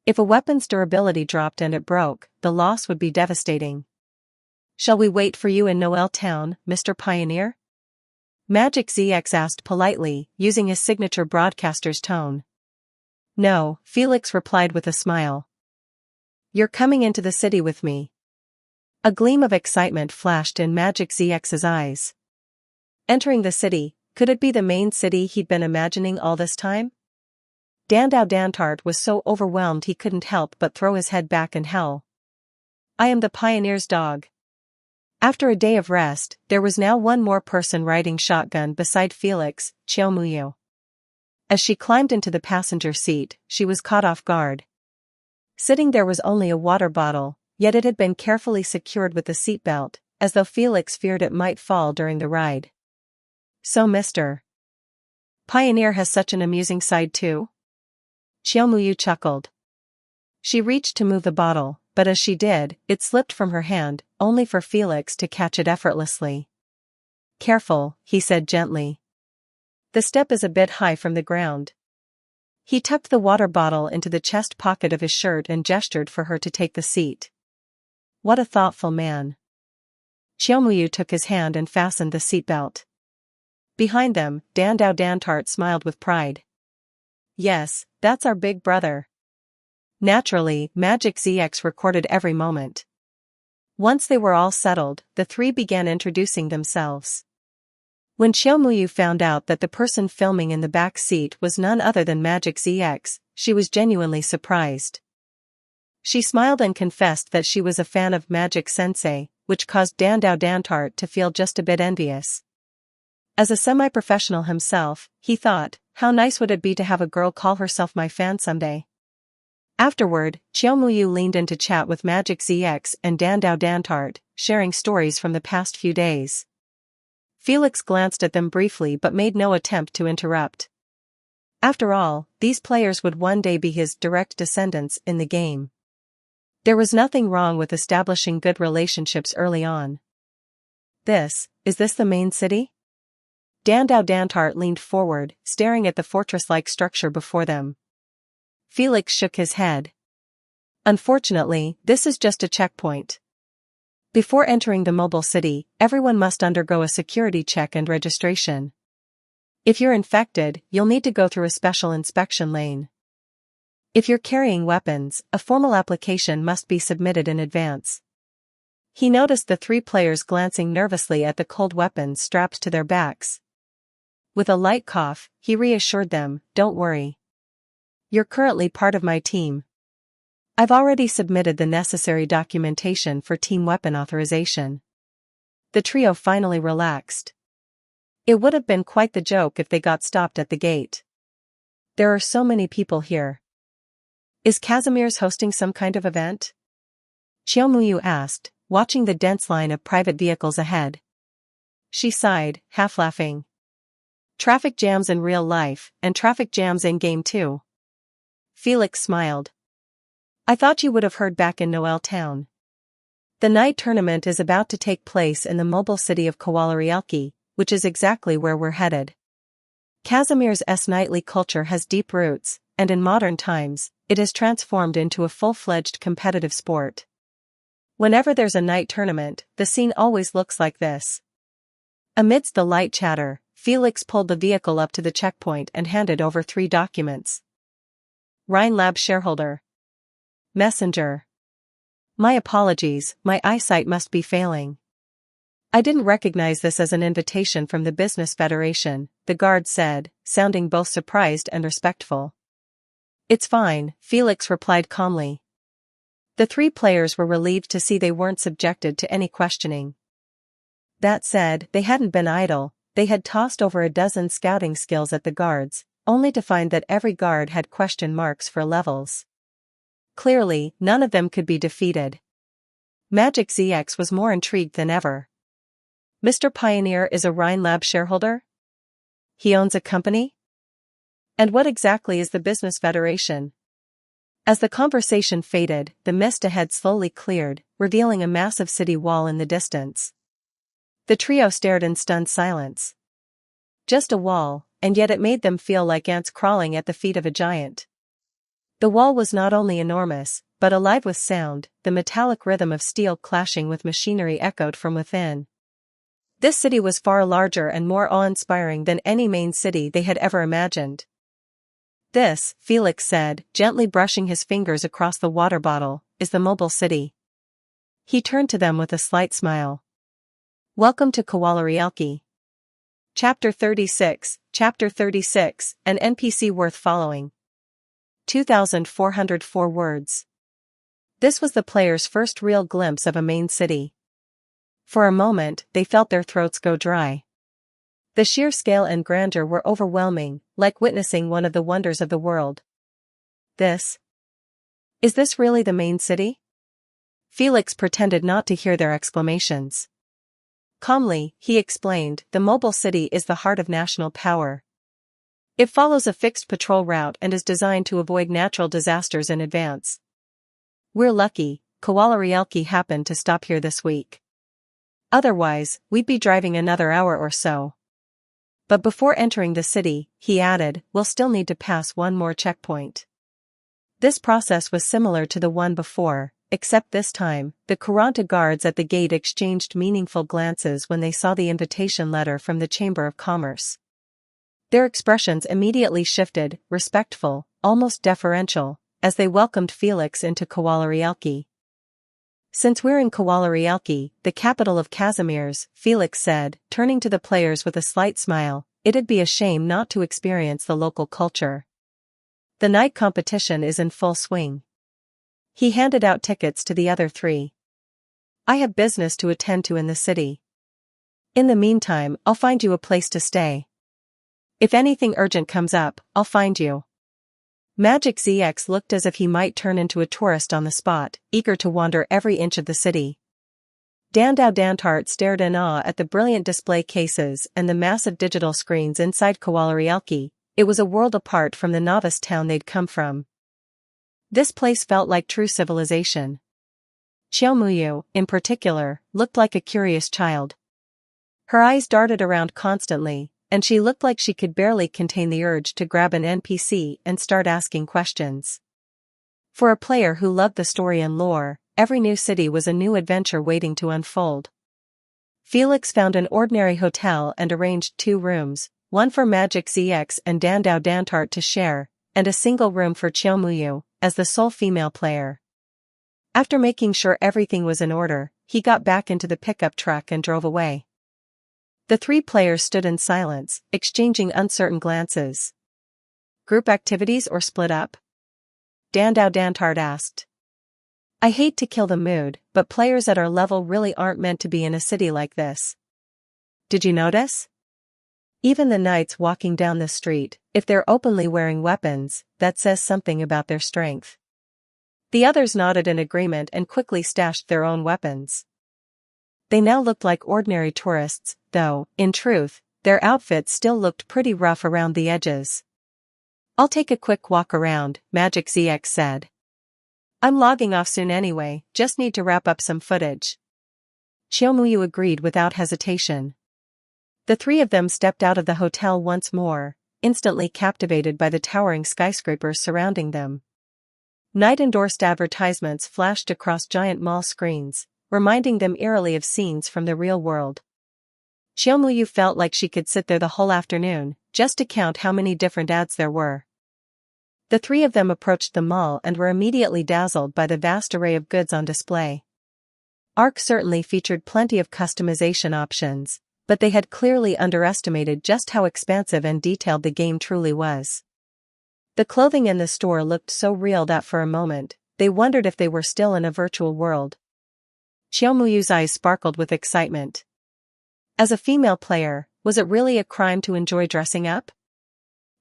If a weapon's durability dropped and it broke, the loss would be devastating. Shall we wait for you in Noel Town, Mr. Pioneer? Magic ZX asked politely, using his signature broadcaster's tone. No, Felix replied with a smile. You're coming into the city with me. A gleam of excitement flashed in Magic ZX's eyes. Entering the city, could it be the main city he'd been imagining all this time? Dandao Dantart was so overwhelmed he couldn't help but throw his head back in hell. I am the Pioneer's dog. After a day of rest, there was now one more person riding shotgun beside Felix, Xiaomuyu. As she climbed into the passenger seat, she was caught off guard. Sitting there was only a water bottle, yet it had been carefully secured with the seatbelt, as though Felix feared it might fall during the ride. So Mr. Pioneer has such an amusing side too? Xiaomuyu chuckled. She reached to move the bottle, but as she did, it slipped from her hand, only for Felix to catch it effortlessly. Careful, he said gently. The step is a bit high from the ground. He tucked the water bottle into the chest pocket of his shirt and gestured for her to take the seat. What a thoughtful man. Xiaomuyu took his hand and fastened the seatbelt. Behind them, Dandao Dantart smiled with pride. Yes, that's our big brother. Naturally, Magic ZX recorded every moment. Once they were all settled, the three began introducing themselves. When Xiaomuyu found out that the person filming in the back seat was none other than Magic ZX, she was genuinely surprised. She smiled and confessed that she was a fan of Magic Sensei, which caused Dandao Dantart to feel just a bit envious. As a semi-professional himself, he thought, how nice would it be to have a girl call herself my fan someday? Afterward, Xiaomuyu leaned in to chat with Magic ZX and Dandao Dantart, sharing stories from the past few days. Felix glanced at them briefly but made no attempt to interrupt. After all, these players would one day be his direct descendants in the game. There was nothing wrong with establishing good relationships early on. Is this the main city? Dandao Dantart leaned forward, staring at the fortress-like structure before them. Felix shook his head. Unfortunately, this is just a checkpoint. Before entering the mobile city, everyone must undergo a security check and registration. If you're infected, you'll need to go through a special inspection lane. If you're carrying weapons, a formal application must be submitted in advance. He noticed the three players glancing nervously at the cold weapons strapped to their backs. With a light cough, he reassured them, "Don't worry. You're currently part of my team. I've already submitted the necessary documentation for team weapon authorization." The trio finally relaxed. It would have been quite the joke if they got stopped at the gate. There are so many people here. Is Casimir's hosting some kind of event? Xiaomuyu asked, watching the dense line of private vehicles ahead. She sighed, half laughing. Traffic jams in real life, and traffic jams in-game too. Felix smiled. I thought you would have heard back in Noel Town. The night tournament is about to take place in the mobile city of Kowalarielki, which is exactly where we're headed. Casimir's knightly culture has deep roots, and in modern times, it has transformed into a full-fledged competitive sport. Whenever there's a night tournament, the scene always looks like this. Amidst the light chatter, Felix pulled the vehicle up to the checkpoint and handed over 3 documents. Rheinlab shareholder. Messenger. My apologies, my eyesight must be failing. I didn't recognize this as an invitation from the Business Federation, the guard said, sounding both surprised and respectful. It's fine, Felix replied calmly. The 3 players were relieved to see they weren't subjected to any questioning. That said, they hadn't been idle. They had tossed over a dozen scouting skills at the guards, only to find that every guard had question marks for levels. Clearly, none of them could be defeated. Magic ZX was more intrigued than ever. Mr. Pioneer is a Rheinlab shareholder? He owns a company? And what exactly is the Business Federation? As the conversation faded, the mist ahead slowly cleared, revealing a massive city wall in the distance. The trio stared in stunned silence. Just a wall, and yet it made them feel like ants crawling at the feet of a giant. The wall was not only enormous, but alive with sound, the metallic rhythm of steel clashing with machinery echoed from within. This city was far larger and more awe-inspiring than any main city they had ever imagined. This, Felix said, gently brushing his fingers across the water bottle, is the mobile city. He turned to them with a slight smile. Welcome to Kowalarielki. Chapter 36, an NPC worth following. 2,404 words. This was the players' first real glimpse of a main city. For a moment, they felt their throats go dry. The sheer scale and grandeur were overwhelming, like witnessing one of the wonders of the world. Is this really the main city? Felix pretended not to hear their exclamations. Calmly, he explained, the mobile city is the heart of national power. It follows a fixed patrol route and is designed to avoid natural disasters in advance. We're lucky, Kowalarielki happened to stop here this week. Otherwise, we'd be driving another hour or so. But before entering the city, he added, we'll still need to pass one more checkpoint. This process was similar to the one before, except this time, the Kuranta guards at the gate exchanged meaningful glances when they saw the invitation letter from the Chamber of Commerce. Their expressions immediately shifted, respectful, almost deferential, as they welcomed Felix into Kowalarielki. Since we're in Kowalarielki, the capital of Casimir's, Felix said, turning to the players with a slight smile, it'd be a shame not to experience the local culture. The night competition is in full swing. He handed out tickets to the other 3. I have business to attend to in the city. In the meantime, I'll find you a place to stay. If anything urgent comes up, I'll find you. Magic ZX looked as if he might turn into a tourist on the spot, eager to wander every inch of the city. Dandao Dantart stared in awe at the brilliant display cases and the massive digital screens inside Kowalarielki. It was a world apart from the novice town they'd come from. This place felt like true civilization. Chiyomuyu, in particular, looked like a curious child. Her eyes darted around constantly, and she looked like she could barely contain the urge to grab an NPC and start asking questions. For a player who loved the story and lore, every new city was a new adventure waiting to unfold. Felix found an ordinary hotel and arranged 2 rooms, one for Magic ZX and Dandao Dantart to share, and a single room for Chiyomuyu, as the sole female player. After making sure everything was in order, he got back into the pickup truck and drove away. The 3 players stood in silence, exchanging uncertain glances. Group activities or split up? Dandao Dantart asked. I hate to kill the mood, but players at our level really aren't meant to be in a city like this. Did you notice? Even the knights walking down the street, if they're openly wearing weapons, that says something about their strength. The others nodded in agreement and quickly stashed their own weapons. They now looked like ordinary tourists, though, in truth, their outfits still looked pretty rough around the edges. I'll take a quick walk around, Magic ZX said. I'm logging off soon anyway, just need to wrap up some footage. Xiaomuyu agreed without hesitation. The three of them stepped out of the hotel once more, instantly captivated by the towering skyscrapers surrounding them. Night-endorsed advertisements flashed across giant mall screens, reminding them eerily of scenes from the real world. Xiaomuyu felt like she could sit there the whole afternoon, just to count how many different ads there were. The three of them approached the mall and were immediately dazzled by the vast array of goods on display. Ark certainly featured plenty of customization options, but they had clearly underestimated just how expansive and detailed the game truly was. The clothing in the store looked so real that for a moment, they wondered if they were still in a virtual world. Xiaomuyu's eyes sparkled with excitement. As a female player, was it really a crime to enjoy dressing up?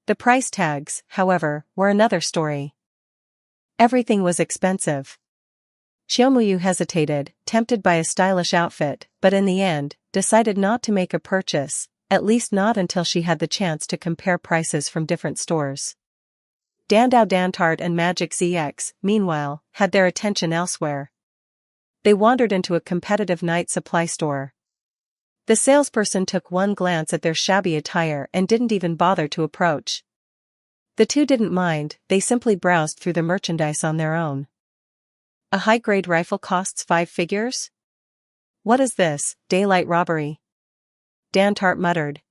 The price tags, however, were another story. Everything was expensive. Xiaomuyu hesitated, tempted by a stylish outfit, but in the end, decided not to make a purchase, at least not until she had the chance to compare prices from different stores. Dandao Dantart and Magic ZX, meanwhile, had their attention elsewhere. They wandered into a competitive night supply store. The salesperson took one glance at their shabby attire and didn't even bother to approach. The two didn't mind, they simply browsed through the merchandise on their own. A high-grade rifle costs 5 figures? What is this, daylight robbery? Dantart muttered.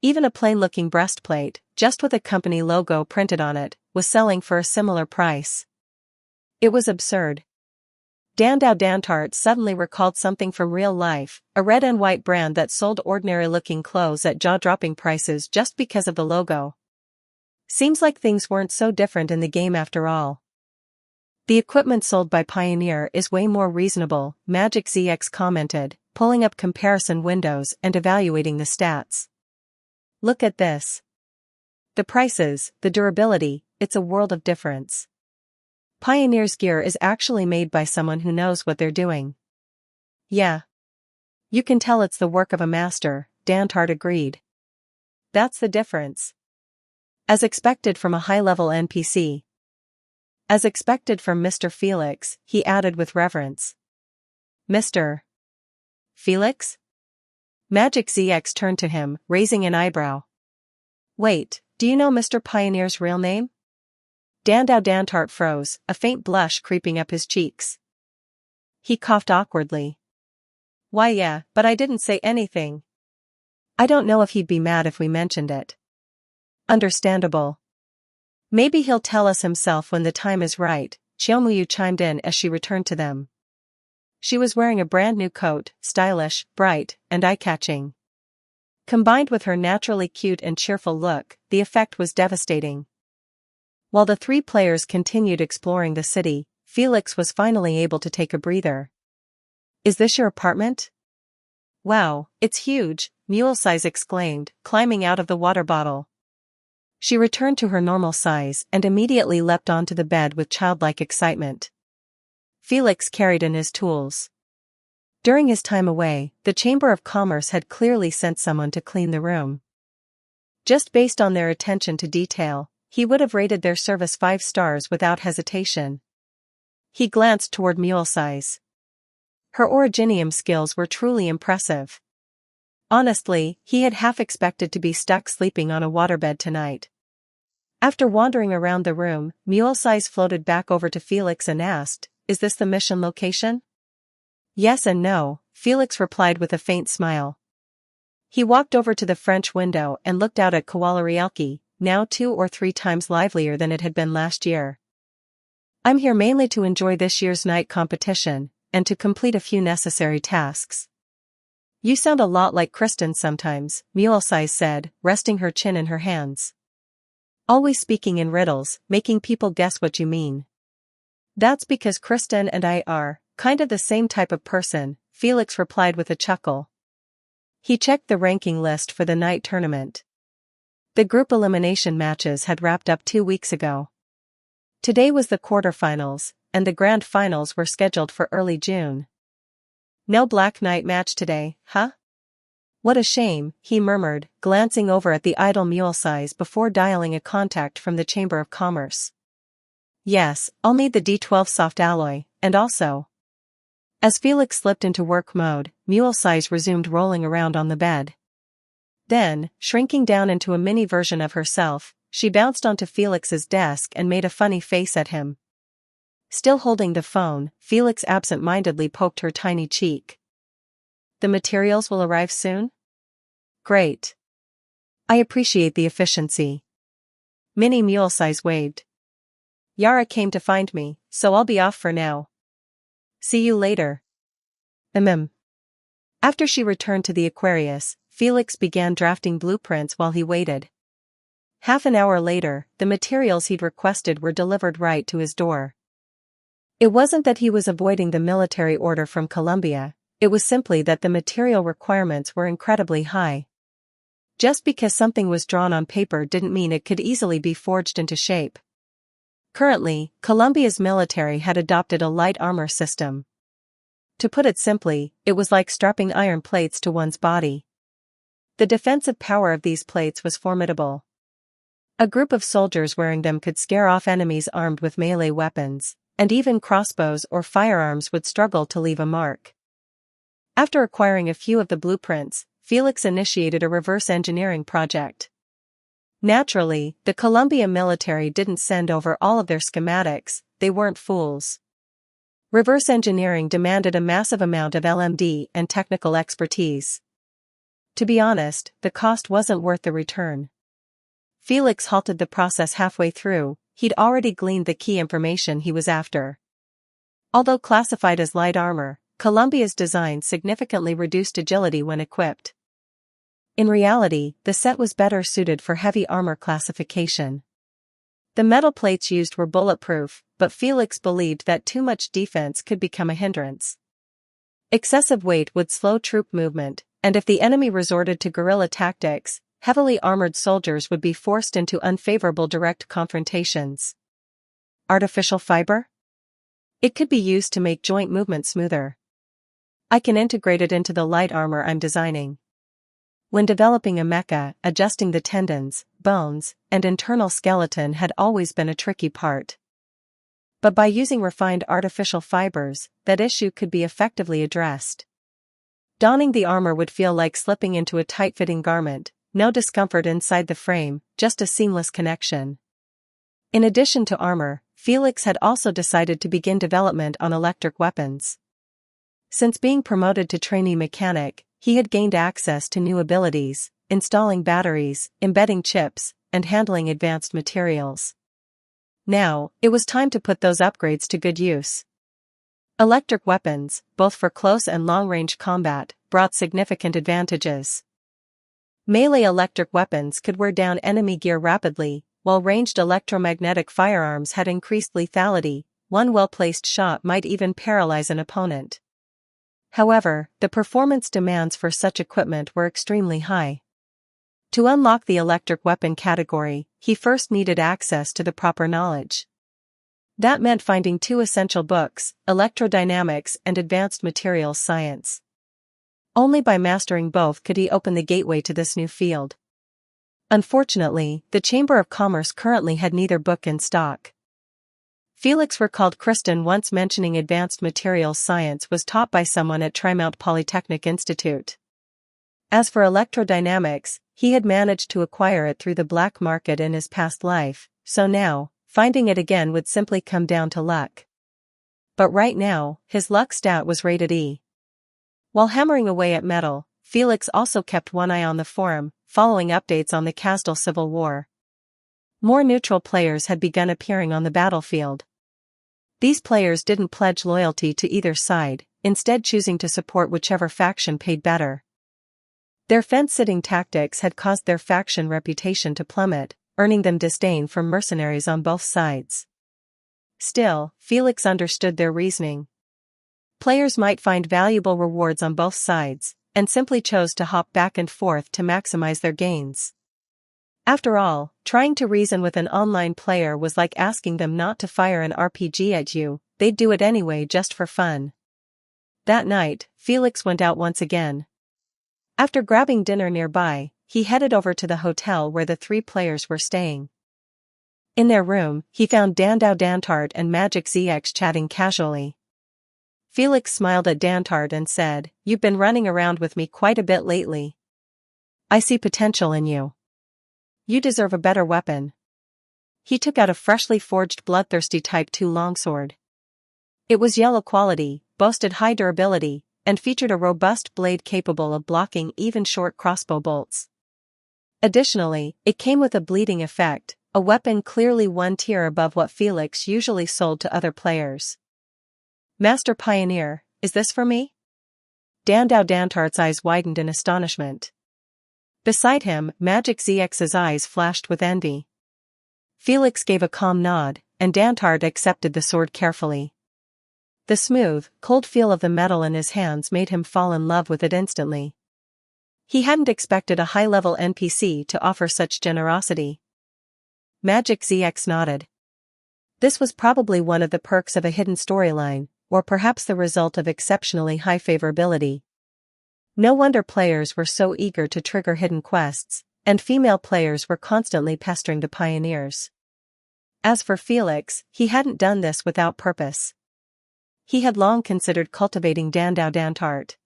Even a plain-looking breastplate, just with a company logo printed on it, was selling for a similar price. It was absurd. Dandao Dantart suddenly recalled something from real life, a red and white brand that sold ordinary-looking clothes at jaw-dropping prices just because of the logo. Seems like things weren't so different in the game after all. The equipment sold by Pioneer is way more reasonable, Magic ZX commented, pulling up comparison windows and evaluating the stats. Look at this. The prices, the durability, it's a world of difference. Pioneer's gear is actually made by someone who knows what they're doing. Yeah. You can tell it's the work of a master, Dantart agreed. That's the difference. As expected from a high-level NPC. As expected from Mr. Felix, he added with reverence. Mr. Felix? Magic ZX turned to him, raising an eyebrow. Wait, do you know Mr. Pioneer's real name? Dandao Dantart froze, a faint blush creeping up his cheeks. He coughed awkwardly. Why yeah, but I didn't say anything. I don't know if he'd be mad if we mentioned it. Understandable. Maybe he'll tell us himself when the time is right, Xiaomuyu chimed in as she returned to them. She was wearing a brand new coat, stylish, bright, and eye-catching. Combined with her naturally cute and cheerful look, the effect was devastating. While the three players continued exploring the city, Felix was finally able to take a breather. Is this your apartment? Wow, it's huge, Mule Size exclaimed, climbing out of the water bottle. She returned to her normal size and immediately leapt onto the bed with childlike excitement. Felix carried in his tools. During his time away, the Chamber of Commerce had clearly sent someone to clean the room. Just based on their attention to detail, he would have rated their service 5 stars without hesitation. He glanced toward Mule Size. Her originium skills were truly impressive. Honestly, he had half expected to be stuck sleeping on a waterbed tonight. After wandering around the room, Mule Size floated back over to Felix and asked, "Is this the mission location?" Yes and no, Felix replied with a faint smile. He walked over to the French window and looked out at Kowalarielki, now 2 or 3 times livelier than it had been last year. I'm here mainly to enjoy this year's night competition, and to complete a few necessary tasks. You sound a lot like Kristen sometimes, Mule Size said, resting her chin in her hands. Always speaking in riddles, making people guess what you mean. That's because Kristen and I are, kind of the same type of person, Felix replied with a chuckle. He checked the ranking list for the night tournament. The group elimination matches had wrapped up 2 weeks ago. Today was the quarterfinals, and the grand finals were scheduled for early June. No Black Knight match today, huh? What a shame, he murmured, glancing over at the idle mule size before dialing a contact from the Chamber of Commerce. Yes, I'll need the D12 soft alloy, and also. As Felix slipped into work mode, mule size resumed rolling around on the bed. Then, shrinking down into a mini version of herself, she bounced onto Felix's desk and made a funny face at him. Still holding the phone, Felix absent-mindedly poked her tiny cheek. The materials will arrive soon? Great. I appreciate the efficiency. Mini mule size waved. Yara came to find me, so I'll be off for now. See you later. After she returned to the Aquarius, Felix began drafting blueprints while he waited. Half an hour later, the materials he'd requested were delivered right to his door. It wasn't that he was avoiding the military order from Colombia, it was simply that the material requirements were incredibly high. Just because something was drawn on paper didn't mean it could easily be forged into shape. Currently, Colombia's military had adopted a light armor system. To put it simply, it was like strapping iron plates to one's body. The defensive power of these plates was formidable. A group of soldiers wearing them could scare off enemies armed with melee weapons, and even crossbows or firearms would struggle to leave a mark. After acquiring a few of the blueprints, Felix initiated a reverse engineering project. Naturally, the Colombia military didn't send over all of their schematics, they weren't fools. Reverse engineering demanded a massive amount of LMD and technical expertise. To be honest, the cost wasn't worth the return. Felix halted the process halfway through, he'd already gleaned the key information he was after. Although classified as light armor, Colombia's design significantly reduced agility when equipped. In reality, the set was better suited for heavy armor classification. The metal plates used were bulletproof, but Felix believed that too much defense could become a hindrance. Excessive weight would slow troop movement, and if the enemy resorted to guerrilla tactics, heavily armored soldiers would be forced into unfavorable direct confrontations. Artificial fiber? It could be used to make joint movement smoother. I can integrate it into the light armor I'm designing. When developing a mecha, adjusting the tendons, bones, and internal skeleton had always been a tricky part. But by using refined artificial fibers, that issue could be effectively addressed. Donning the armor would feel like slipping into a tight-fitting garment, no discomfort inside the frame, just a seamless connection. In addition to armor, Felix had also decided to begin development on electric weapons. Since being promoted to trainee mechanic, he had gained access to new abilities, installing batteries, embedding chips, and handling advanced materials. Now, it was time to put those upgrades to good use. Electric weapons, both for close and long-range combat, brought significant advantages. Melee electric weapons could wear down enemy gear rapidly, while ranged electromagnetic firearms had increased lethality. One well-placed shot might even paralyze an opponent. However, the performance demands for such equipment were extremely high. To unlock the electric weapon category, he first needed access to the proper knowledge. That meant finding two essential books, Electrodynamics and Advanced Materials Science. Only by mastering both could he open the gateway to this new field. Unfortunately, the Chamber of Commerce currently had neither book in stock. Felix recalled Kristen once mentioning advanced materials science was taught by someone at Trimount Polytechnic Institute. As for electrodynamics, he had managed to acquire it through the black market in his past life, so now, finding it again would simply come down to luck. But right now, his luck stat was rated E. While hammering away at metal, Felix also kept one eye on the forum, following updates on the Kasdal Civil War. More neutral players had begun appearing on the battlefield. These players didn't pledge loyalty to either side, instead choosing to support whichever faction paid better. Their fence-sitting tactics had caused their faction reputation to plummet, earning them disdain from mercenaries on both sides. Still, Felix understood their reasoning. Players might find valuable rewards on both sides, and simply chose to hop back and forth to maximize their gains. After all, trying to reason with an online player was like asking them not to fire an RPG at you, they'd do it anyway just for fun. That night, Felix went out once again. After grabbing dinner nearby, he headed over to the hotel where the three players were staying. In their room, he found Dantart and Magic ZX chatting casually. Felix smiled at Dantart and said, "You've been running around with me quite a bit lately. I see potential in you. You deserve a better weapon." He took out a freshly forged bloodthirsty Type 2 longsword. It was yellow quality, boasted high durability, and featured a robust blade capable of blocking even short crossbow bolts. Additionally, it came with a bleeding effect, a weapon clearly one tier above what Felix usually sold to other players. "Master Pioneer, is this for me?" Dantart's eyes widened in astonishment. Beside him, Magic ZX's eyes flashed with envy. Felix gave a calm nod, and Dantart accepted the sword carefully. The smooth, cold feel of the metal in his hands made him fall in love with it instantly. He hadn't expected a high-level NPC to offer such generosity. Magic ZX nodded. This was probably one of the perks of a hidden storyline, or perhaps the result of exceptionally high favorability. No wonder players were so eager to trigger hidden quests, and female players were constantly pestering the pioneers. As for Felix, he hadn't done this without purpose. He had long considered cultivating Dantart.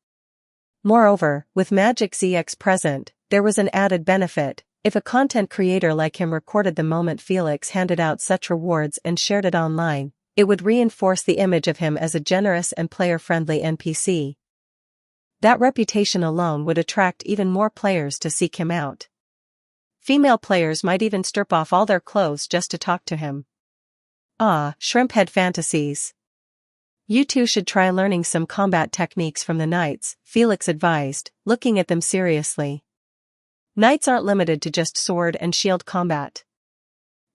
Moreover, with Magic ZX present, there was an added benefit. If a content creator like him recorded the moment Felix handed out such rewards and shared it online, it would reinforce the image of him as a generous and player-friendly NPC. That reputation alone would attract even more players to seek him out. Female players might even strip off all their clothes just to talk to him. Shrimphead fantasies. "You two should try learning some combat techniques from the Knights," Felix advised, looking at them seriously. Knights aren't limited to just sword and shield combat.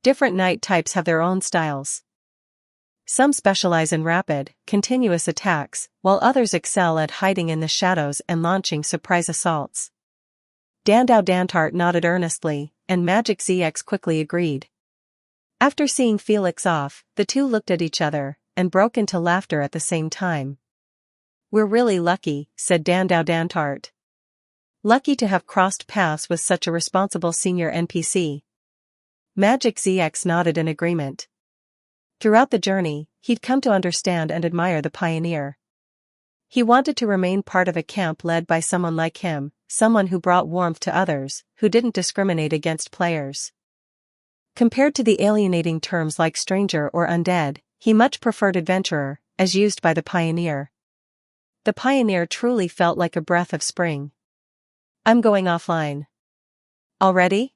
Different Knight types have their own styles. Some specialize in rapid, continuous attacks, while others excel at hiding in the shadows and launching surprise assaults. Dantart nodded earnestly, and Magic ZX quickly agreed. After seeing Felix off, the two looked at each other, and broke into laughter at the same time. "We're really lucky," said Dantart. "Lucky to have crossed paths with such a responsible senior NPC." Magic ZX nodded in agreement. Throughout the journey, he'd come to understand and admire the pioneer. He wanted to remain part of a camp led by someone like him, someone who brought warmth to others, who didn't discriminate against players. Compared to the alienating terms like stranger or undead, he much preferred adventurer, as used by the pioneer. The pioneer truly felt like a breath of spring. "I'm going offline." "Already?"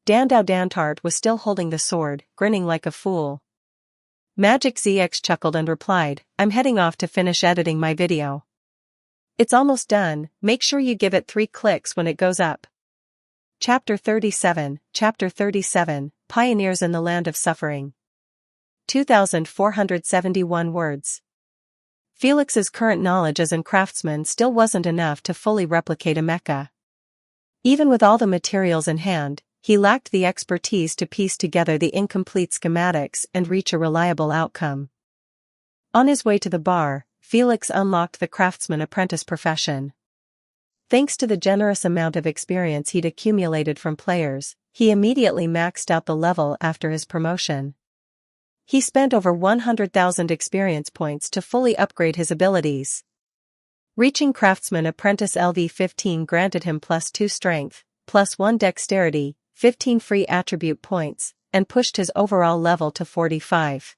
Dantart was still holding the sword, grinning like a fool. Magic ZX chuckled and replied, "I'm heading off to finish editing my video. It's almost done, make sure you give it 3 clicks when it goes up." Chapter 37, Pioneers in the Land of Suffering. 2,471 words. Felix's current knowledge as a craftsman still wasn't enough to fully replicate a mecha. Even with all the materials in hand, he lacked the expertise to piece together the incomplete schematics and reach a reliable outcome. On his way to the bar, Felix unlocked the craftsman apprentice profession. Thanks to the generous amount of experience he'd accumulated from players, he immediately maxed out the level after his promotion. He spent over 100,000 experience points to fully upgrade his abilities. Reaching Craftsman Apprentice LV15 granted him +2 strength, +1 dexterity, 15 free attribute points, and pushed his overall level to 45.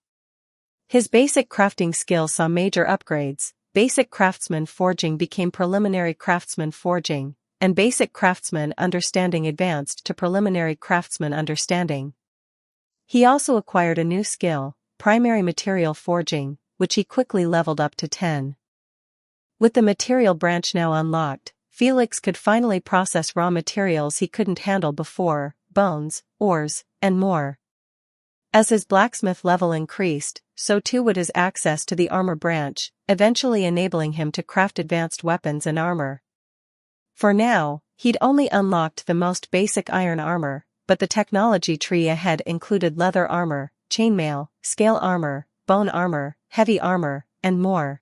His basic crafting skill saw major upgrades. Basic Craftsman Forging became Preliminary Craftsman Forging, and Basic Craftsman Understanding advanced to Preliminary Craftsman Understanding. He also acquired a new skill, Primary Material Forging, which he quickly leveled up to 10. With the material branch now unlocked, Felix could finally process raw materials he couldn't handle before, bones, ores, and more. As his blacksmith level increased, so too would his access to the armor branch, eventually enabling him to craft advanced weapons and armor. For now, he'd only unlocked the most basic iron armor, but the technology tree ahead included leather armor, chainmail, scale armor, bone armor, heavy armor, and more.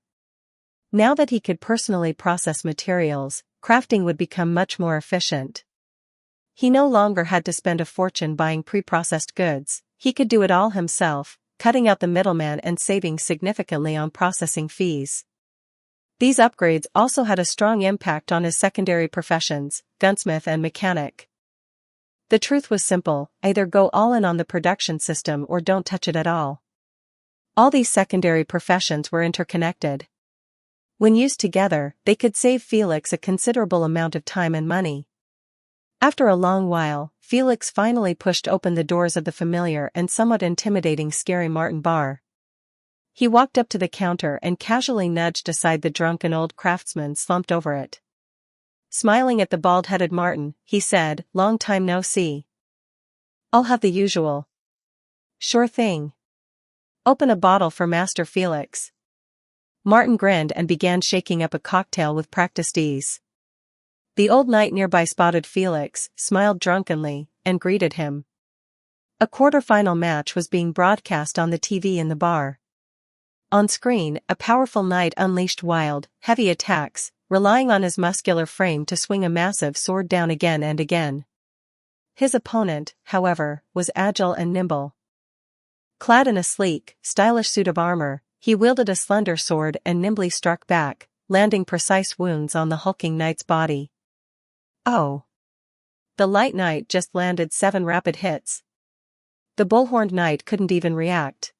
Now that he could personally process materials, crafting would become much more efficient. He no longer had to spend a fortune buying pre-processed goods, he could do it all himself, cutting out the middleman and saving significantly on processing fees. These upgrades also had a strong impact on his secondary professions, gunsmith and mechanic. The truth was simple, either go all in on the production system or don't touch it at all. All these secondary professions were interconnected. When used together, they could save Felix a considerable amount of time and money. After a long while, Felix finally pushed open the doors of the familiar and somewhat intimidating Scary Martin bar. He walked up to the counter and casually nudged aside the drunken old craftsman slumped over it. Smiling at the bald-headed Martin, he said, "Long time no see. I'll have the usual." "Sure thing. Open a bottle for Master Felix." Martin grinned and began shaking up a cocktail with practiced ease. The old knight nearby spotted Felix, smiled drunkenly, and greeted him. A quarter-final match was being broadcast on the TV in the bar. On screen, a powerful knight unleashed wild, heavy attacks, relying on his muscular frame to swing a massive sword down again and again. His opponent, however, was agile and nimble. Clad in a sleek, stylish suit of armor, he wielded a slender sword and nimbly struck back, landing precise wounds on the hulking knight's body. Oh! The light knight just landed 7 rapid hits. The bullhorned knight couldn't even react.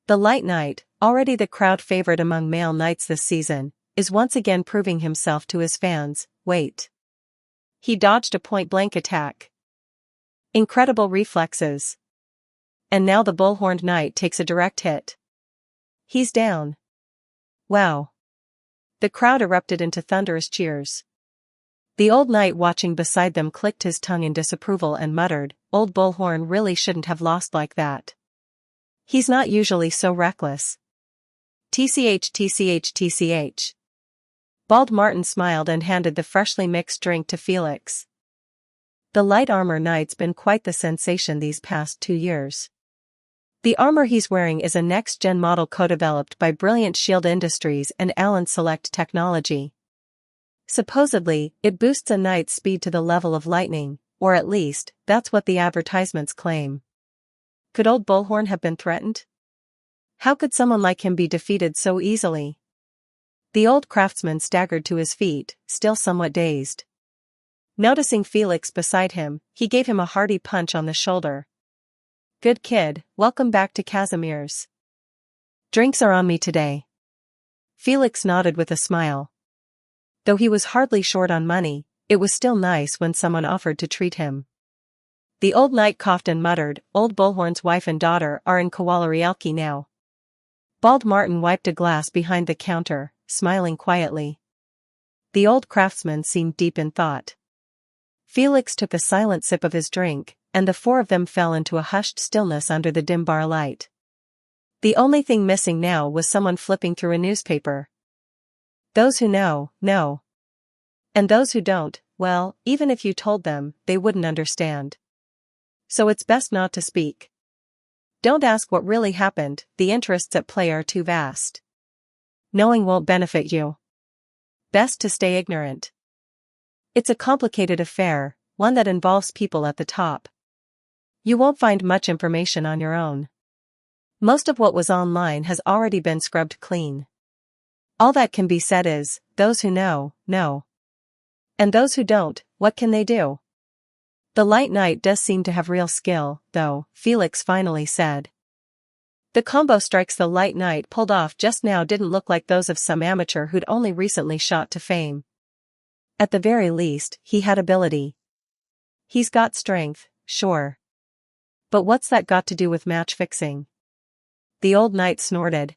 The light knight, already the crowd favorite among male knights this season, is once again proving himself to his fans. Wait. He dodged a point-blank attack. Incredible reflexes. And now the bullhorned knight takes a direct hit. He's down. Wow. The crowd erupted into thunderous cheers. The old knight watching beside them clicked his tongue in disapproval and muttered, "Old Bullhorn really shouldn't have lost like that. He's not usually so reckless." TCH. Bald Martin smiled and handed the freshly mixed drink to Felix. The light armor knight's been quite the sensation these past 2 years. The armor he's wearing is a next-gen model co-developed by Brilliant Shield Industries and Allen Select Technology. Supposedly, it boosts a knight's speed to the level of lightning, or at least, that's what the advertisements claim. Could old Bullhorn have been threatened? How could someone like him be defeated so easily? The old craftsman staggered to his feet, still somewhat dazed. Noticing Felix beside him, he gave him a hearty punch on the shoulder. "Good kid, welcome back to Casimir's. Drinks are on me today." Felix nodded with a smile. Though he was hardly short on money, it was still nice when someone offered to treat him. The old knight coughed and muttered, "Old Bullhorn's wife and daughter are in Kawalarialki now." Bald Martin wiped a glass behind the counter, smiling quietly. The old craftsman seemed deep in thought. Felix took a silent sip of his drink, and the 4 of them fell into a hushed stillness under the dim bar light. The only thing missing now was someone flipping through a newspaper. Those who know, know. And those who don't, well, even if you told them, they wouldn't understand. So it's best not to speak. Don't ask what really happened, the interests at play are too vast. Knowing won't benefit you. Best to stay ignorant. It's a complicated affair, one that involves people at the top. You won't find much information on your own. Most of what was online has already been scrubbed clean. All that can be said is, those who know, know. And those who don't, what can they do? The light knight does seem to have real skill, though, Felix finally said. The combo strikes the light knight pulled off just now didn't look like those of some amateur who'd only recently shot to fame. At the very least, he had ability. He's got strength, sure. But what's that got to do with match fixing? The old knight snorted.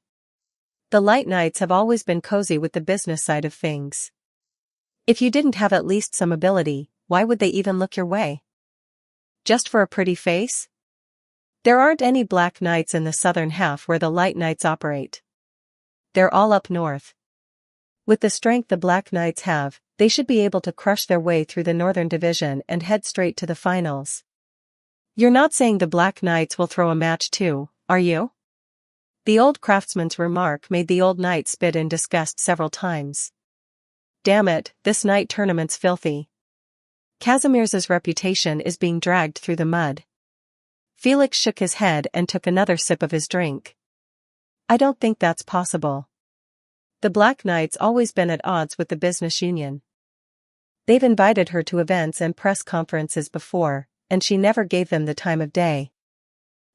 The light knights have always been cozy with the business side of things. If you didn't have at least some ability, why would they even look your way? Just for a pretty face? There aren't any black knights in the southern half where the light knights operate. They're all up north. With the strength the black knights have, they should be able to crush their way through the northern division and head straight to the finals. You're not saying the black knights will throw a match too, are you? The old craftsman's remark made the old knight spit in disgust several times. Damn it, this night tournament's filthy. Casimir's reputation is being dragged through the mud. Felix shook his head and took another sip of his drink. I don't think that's possible. The Black Knight's always been at odds with the business union. They've invited her to events and press conferences before, and she never gave them the time of day.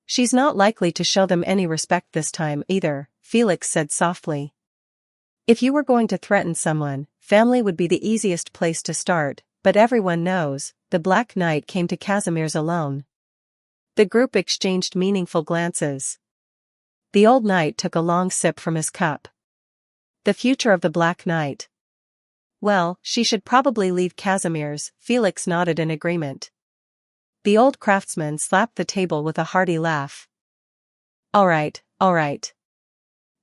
She's not likely to show them any respect this time either, Felix said softly. If you were going to threaten someone, family would be the easiest place to start, but everyone knows, the Black Knight came to Casimir's alone. The group exchanged meaningful glances. The old knight took a long sip from his cup. The future of the Black Knight. Well, she should probably leave Casimir's, Felix nodded in agreement. The old craftsman slapped the table with a hearty laugh. All right.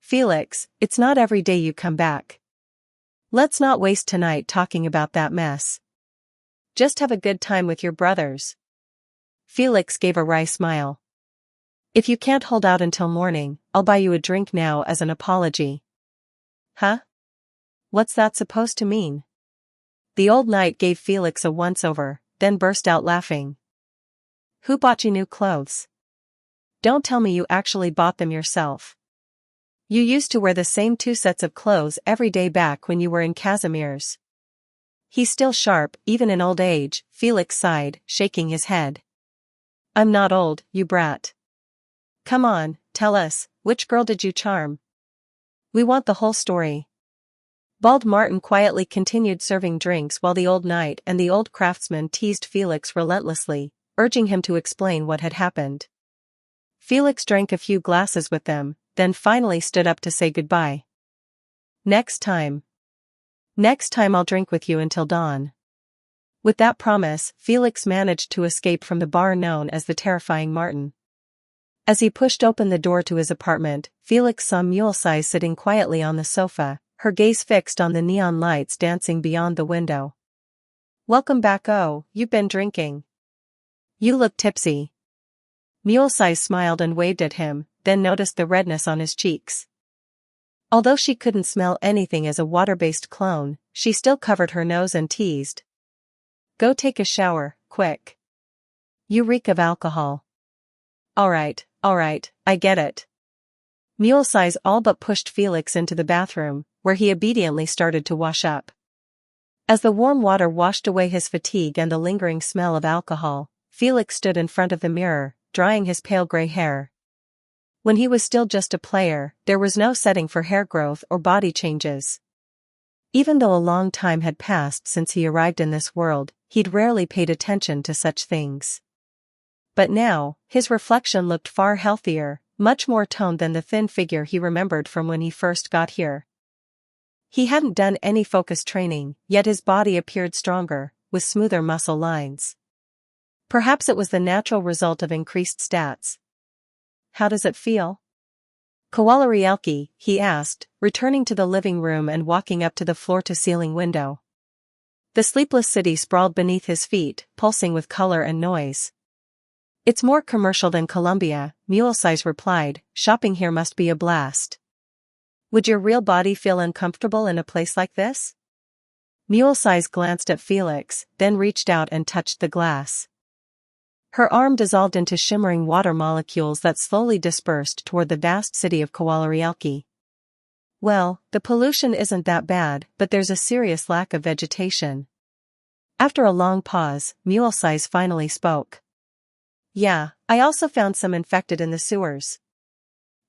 Felix, it's not every day you come back. Let's not waste tonight talking about that mess. Just have a good time with your brothers. Felix gave a wry smile. If you can't hold out until morning, I'll buy you a drink now as an apology. Huh? What's that supposed to mean? The old knight gave Felix a once-over, then burst out laughing. Who bought you new clothes? Don't tell me you actually bought them yourself. You used to wear the same 2 sets of clothes every day back when you were in Casimir's. He's still sharp, even in old age, Felix sighed, shaking his head. I'm not old, you brat. Come on, tell us, which girl did you charm? We want the whole story. Bald Martin quietly continued serving drinks while the old knight and the old craftsman teased Felix relentlessly, urging him to explain what had happened. Felix drank a few glasses with them, then finally stood up to say goodbye. Next time I'll drink with you until dawn. With that promise, Felix managed to escape from the bar known as the Terrifying Martin. As he pushed open the door to his apartment, Felix saw Mule-Size sitting quietly on the sofa, her gaze fixed on the neon lights dancing beyond the window. Welcome back. Oh, you've been drinking. You look tipsy. Mule-Size smiled and waved at him, then noticed the redness on his cheeks. Although she couldn't smell anything as a water-based clone, she still covered her nose and teased. Go take a shower, quick. You reek of alcohol. All right, I get it. Mule-Size all but pushed Felix into the bathroom, where he obediently started to wash up. As the warm water washed away his fatigue and the lingering smell of alcohol, Felix stood in front of the mirror, drying his pale gray hair. When he was still just a player, there was no setting for hair growth or body changes. Even though a long time had passed since he arrived in this world, he'd rarely paid attention to such things. But now, his reflection looked far healthier, much more toned than the thin figure he remembered from when he first got here. He hadn't done any focus training, yet his body appeared stronger, with smoother muscle lines. Perhaps it was the natural result of increased stats. How does it feel? Kowalarielki, he asked, returning to the living room and walking up to the floor-to-ceiling window. The sleepless city sprawled beneath his feet, pulsing with color and noise. It's more commercial than Colombia, Mule-Size replied, shopping here must be a blast. Would your real body feel uncomfortable in a place like this? Mule-Size glanced at Felix, then reached out and touched the glass. Her arm dissolved into shimmering water molecules that slowly dispersed toward the vast city of Kowalarielki. Well, the pollution isn't that bad, but there's a serious lack of vegetation. After a long pause, Mule-Size finally spoke. Yeah, I also found some infected in the sewers.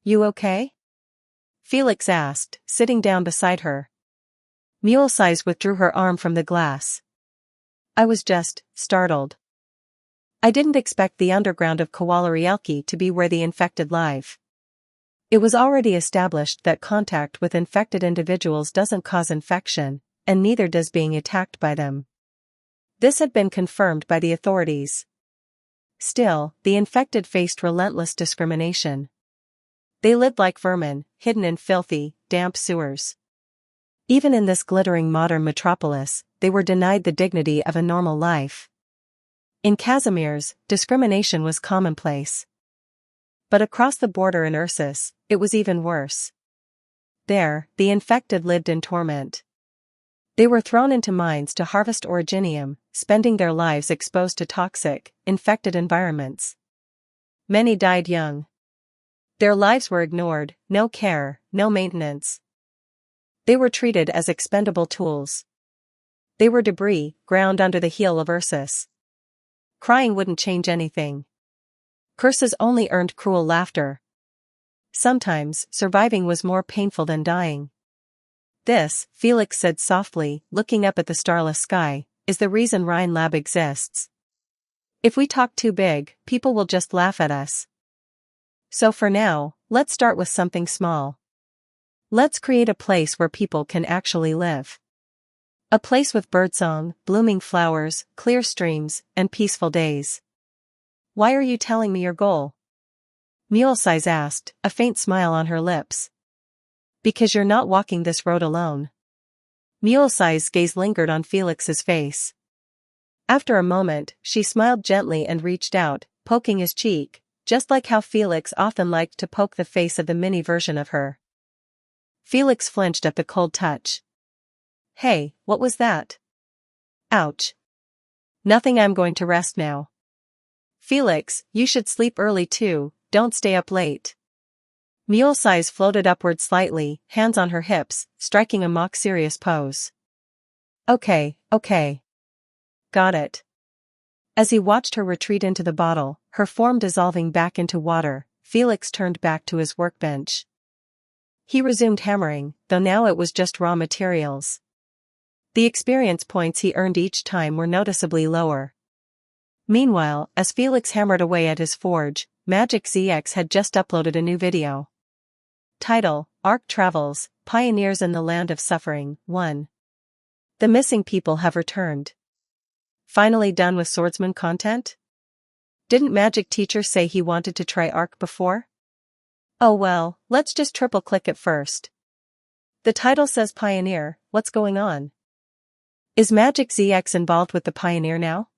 You okay? Felix asked, sitting down beside her. Mule-Size withdrew her arm from the glass. I was just startled. I didn't expect the underground of Kowalarielki to be where the infected live. It was already established that contact with infected individuals doesn't cause infection, and neither does being attacked by them. This had been confirmed by the authorities. Still, the infected faced relentless discrimination. They lived like vermin, hidden in filthy, damp sewers. Even in this glittering modern metropolis, they were denied the dignity of a normal life. In Casimir's, discrimination was commonplace. But across the border in Ursus, it was even worse. There, the infected lived in torment. They were thrown into mines to harvest originium, spending their lives exposed to toxic, infected environments. Many died young. Their lives were ignored, no care, no maintenance. They were treated as expendable tools. They were debris, ground under the heel of Ursus. Crying wouldn't change anything. Curses only earned cruel laughter. Sometimes, surviving was more painful than dying. This, Felix said softly, looking up at the starless sky, is the reason Rhine Lab exists. If we talk too big, people will just laugh at us. So for now, let's start with something small. Let's create a place where people can actually live. A place with birdsong, blooming flowers, clear streams, and peaceful days. Why are you telling me your goal? Mulesize asked, a faint smile on her lips. Because you're not walking this road alone. Mulesize's gaze lingered on Felix's face. After a moment, she smiled gently and reached out, poking his cheek, just like how Felix often liked to poke the face of the mini version of her. Felix flinched at the cold touch. Hey, what was that? Ouch. Nothing, I'm going to rest now. Felix, you should sleep early too, don't stay up late. Mulesize floated upward slightly, hands on her hips, striking a mock-serious pose. Okay. Got it. As he watched her retreat into the bottle, her form dissolving back into water, Felix turned back to his workbench. He resumed hammering, though now it was just raw materials. The experience points he earned each time were noticeably lower. Meanwhile, as Felix hammered away at his forge, Magic ZX had just uploaded a new video. Title: Ark Travels, Pioneers in the Land of Suffering, 1. The missing people have returned. Finally done with swordsman content? Didn't Magic Teacher say he wanted to try Ark before? Oh well, let's just triple-click it first. The title says Pioneer, what's going on? Is Magic ZX involved with the Pioneer now?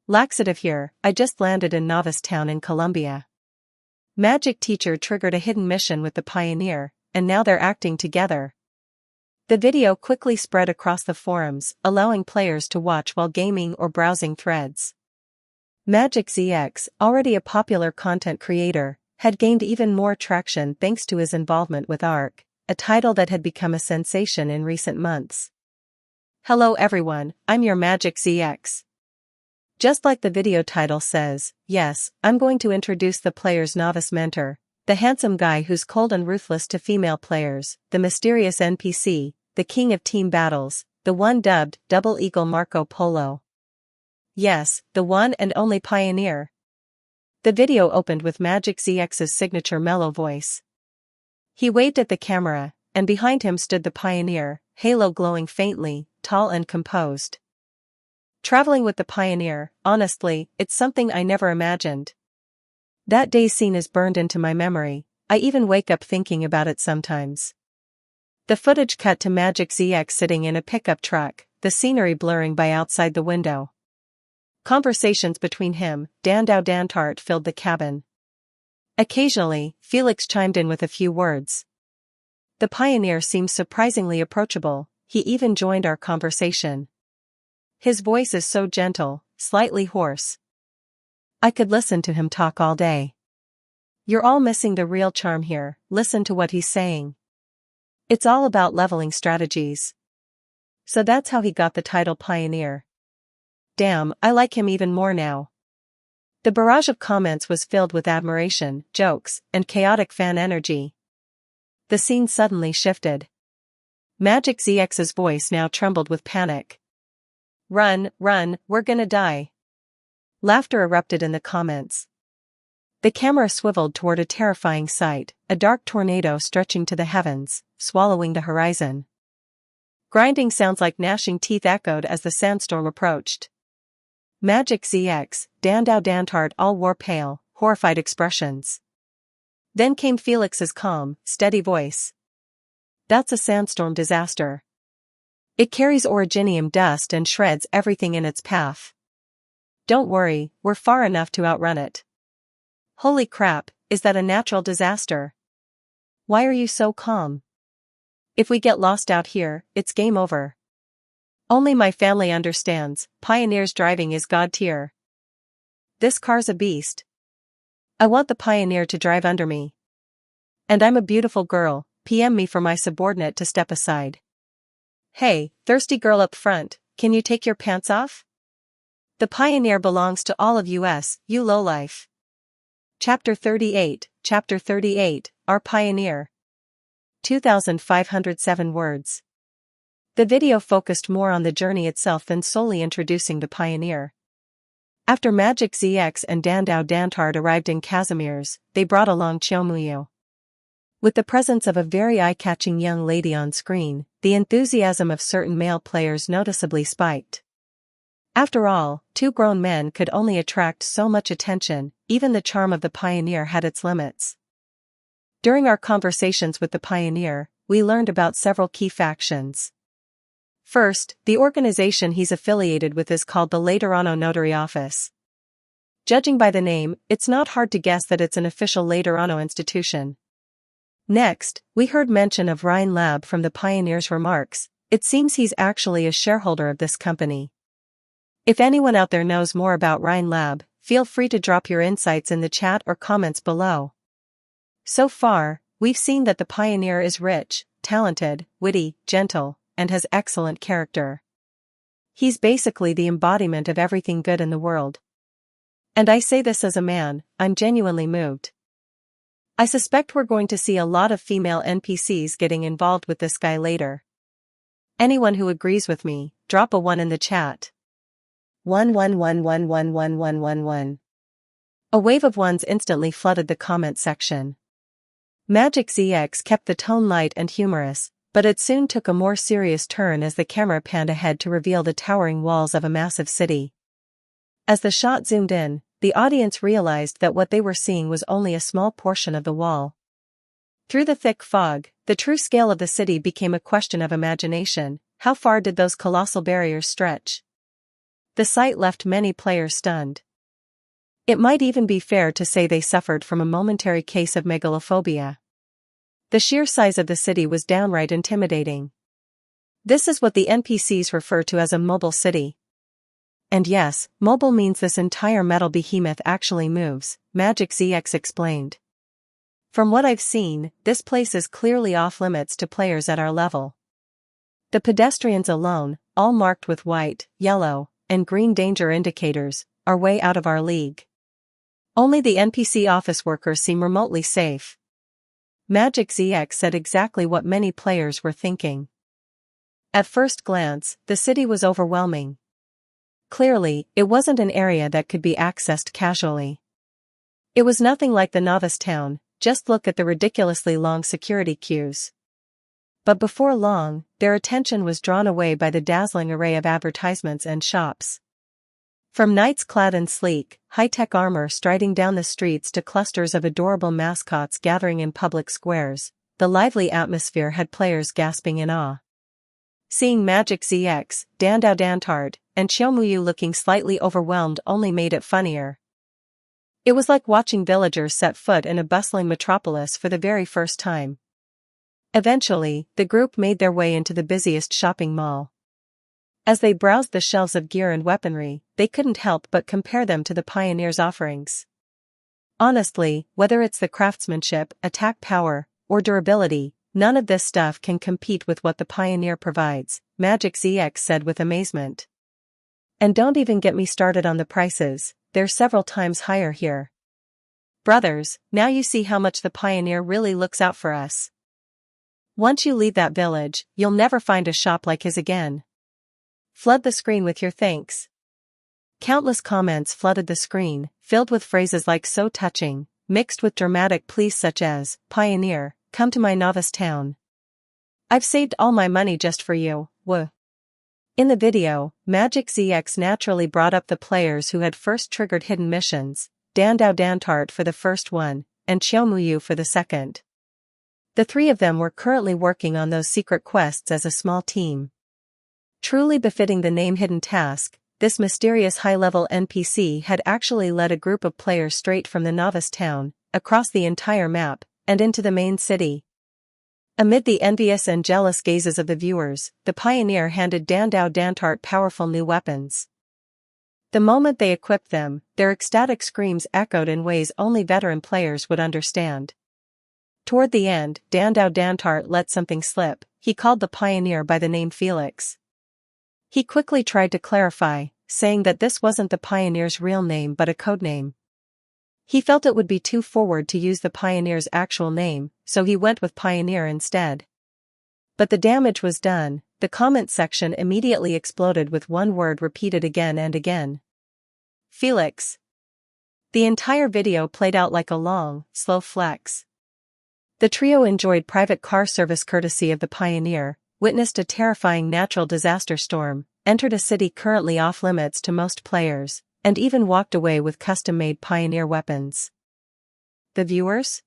Laxative here, I just landed in Novice Town in Colombia. Magic Teacher triggered a hidden mission with the Pioneer, and now they're acting together. The video quickly spread across the forums, allowing players to watch while gaming or browsing threads. Magic ZX, already a popular content creator, had gained even more traction thanks to his involvement with Ark, a title that had become a sensation in recent months. Hello everyone, I'm your Magic ZX. Just like the video title says, yes, I'm going to introduce the player's novice mentor, the handsome guy who's cold and ruthless to female players, the mysterious NPC, the king of team battles, the one dubbed Double Eagle Marco Polo. Yes, the one and only Pioneer. The video opened with Magic ZX's signature mellow voice. He waved at the camera, and behind him stood the Pioneer, halo glowing faintly, tall and composed. Traveling with the Pioneer, honestly, it's something I never imagined. That day's scene is burned into my memory, I even wake up thinking about it sometimes. The footage cut to Magic ZX sitting in a pickup truck, the scenery blurring by outside the window. Conversations between him, Dantart filled the cabin. Occasionally, Felix chimed in with a few words. The Pioneer seems surprisingly approachable, he even joined our conversation. His voice is so gentle, slightly hoarse. I could listen to him talk all day. You're all missing the real charm here, listen to what he's saying. It's all about leveling strategies. So that's how he got the title Pioneer. Damn, I like him even more now. The barrage of comments was filled with admiration, jokes, and chaotic fan energy. The scene suddenly shifted. Magic ZX's voice now trembled with panic. Run, we're gonna die. Laughter erupted in the comments. The camera swiveled toward a terrifying sight, a dark tornado stretching to the heavens, swallowing the horizon. Grinding sounds like gnashing teeth echoed as the sandstorm approached. Magic ZX, Dantart all wore pale, horrified expressions. Then came Felix's calm, steady voice. That's a sandstorm disaster. It carries originium dust and shreds everything in its path. Don't worry, we're far enough to outrun it. Holy crap, is that a natural disaster? Why are you so calm? If we get lost out here, it's game over. Only my family understands, Pioneer's driving is god tier. This car's a beast. I want the Pioneer to drive under me. And I'm a beautiful girl, PM me for my subordinate to step aside. Hey, thirsty girl up front, can you take your pants off? The Pioneer belongs to all of us, you lowlife. Chapter 38, Our Pioneer. 2,507 words. The video focused more on the journey itself than solely introducing the Pioneer. After Magic ZX and Dandao Dantard arrived in Casimir's, they brought along Xiaomuyu. With the presence of a very eye-catching young lady on screen, the enthusiasm of certain male players noticeably spiked. After all, two grown men could only attract so much attention, even the charm of the Pioneer had its limits. During our conversations with the Pioneer, we learned about several key factions. First, the organization he's affiliated with is called the Laterano Notary Office. Judging by the name, it's not hard to guess that it's an official Laterano institution. Next, we heard mention of Rhine Lab from the Pioneer's remarks. It seems he's actually a shareholder of this company. If anyone out there knows more about Rhine Lab, feel free to drop your insights in the chat or comments below. So far, we've seen that the Pioneer is rich, talented, witty, gentle, and has excellent character. He's basically the embodiment of everything good in the world. And I say this as a man, I'm genuinely moved. I suspect we're going to see a lot of female NPCs getting involved with this guy later. Anyone who agrees with me, drop a 1 in the chat. 111111111. A wave of ones instantly flooded the comment section. Magic ZX kept the tone light and humorous, but it soon took a more serious turn as the camera panned ahead to reveal the towering walls of a massive city. As the shot zoomed in, the audience realized that what they were seeing was only a small portion of the wall. Through the thick fog, the true scale of the city became a question of imagination. How far did those colossal barriers stretch? The sight left many players stunned. It might even be fair to say they suffered from a momentary case of megalophobia. The sheer size of the city was downright intimidating. This is what the NPCs refer to as a mobile city. And yes, mobile means this entire metal behemoth actually moves, Magic ZX explained. From what I've seen, this place is clearly off limits to players at our level. The pedestrians alone, all marked with white, yellow, and green danger indicators, are way out of our league. Only the NPC office workers seem remotely safe. Magic ZX said exactly what many players were thinking. At first glance, the city was overwhelming. Clearly, it wasn't an area that could be accessed casually. It was nothing like the novice town, just look at the ridiculously long security queues. But before long, their attention was drawn away by the dazzling array of advertisements and shops. From knights clad in sleek, high-tech armor striding down the streets to clusters of adorable mascots gathering in public squares, the lively atmosphere had players gasping in awe. Seeing Magic ZX, Dandao Dantard, and Xiaomuyu looking slightly overwhelmed only made it funnier. It was like watching villagers set foot in a bustling metropolis for the very first time. Eventually, the group made their way into the busiest shopping mall. As they browsed the shelves of gear and weaponry, they couldn't help but compare them to the Pioneer's offerings. Honestly, whether it's the craftsmanship, attack power, or durability, none of this stuff can compete with what the Pioneer provides, Magic ZX said with amazement. And don't even get me started on the prices, they're several times higher here. Brothers, now you see how much the Pioneer really looks out for us. Once you leave that village, you'll never find a shop like his again. Flood the screen with your thanks. Countless comments flooded the screen, filled with phrases like so touching, mixed with dramatic pleas such as, Pioneer, come to my novice town. I've saved all my money just for you, wuh. In the video, Magic ZX naturally brought up the players who had first triggered hidden missions, Dandao Dantart for the first one, and Xiaomuyu for the second. The three of them were currently working on those secret quests as a small team. Truly befitting the name Hidden Task, this mysterious high-level NPC had actually led a group of players straight from the novice town, across the entire map, and into the main city. Amid the envious and jealous gazes of the viewers, the pioneer handed Dandao Dantart powerful new weapons. The moment they equipped them, their ecstatic screams echoed in ways only veteran players would understand. Toward the end, Dandao Dantart let something slip. He called the pioneer by the name Felix. He quickly tried to clarify, saying that this wasn't the pioneer's real name but a codename. He felt it would be too forward to use the pioneer's actual name, so he went with Pioneer instead. But the damage was done. The comment section immediately exploded with one word repeated again and again. Felix. The entire video played out like a long, slow flex. The trio enjoyed private car service courtesy of the Pioneer, witnessed a terrifying natural disaster storm, entered a city currently off-limits to most players, and even walked away with custom-made Pioneer weapons. The viewers?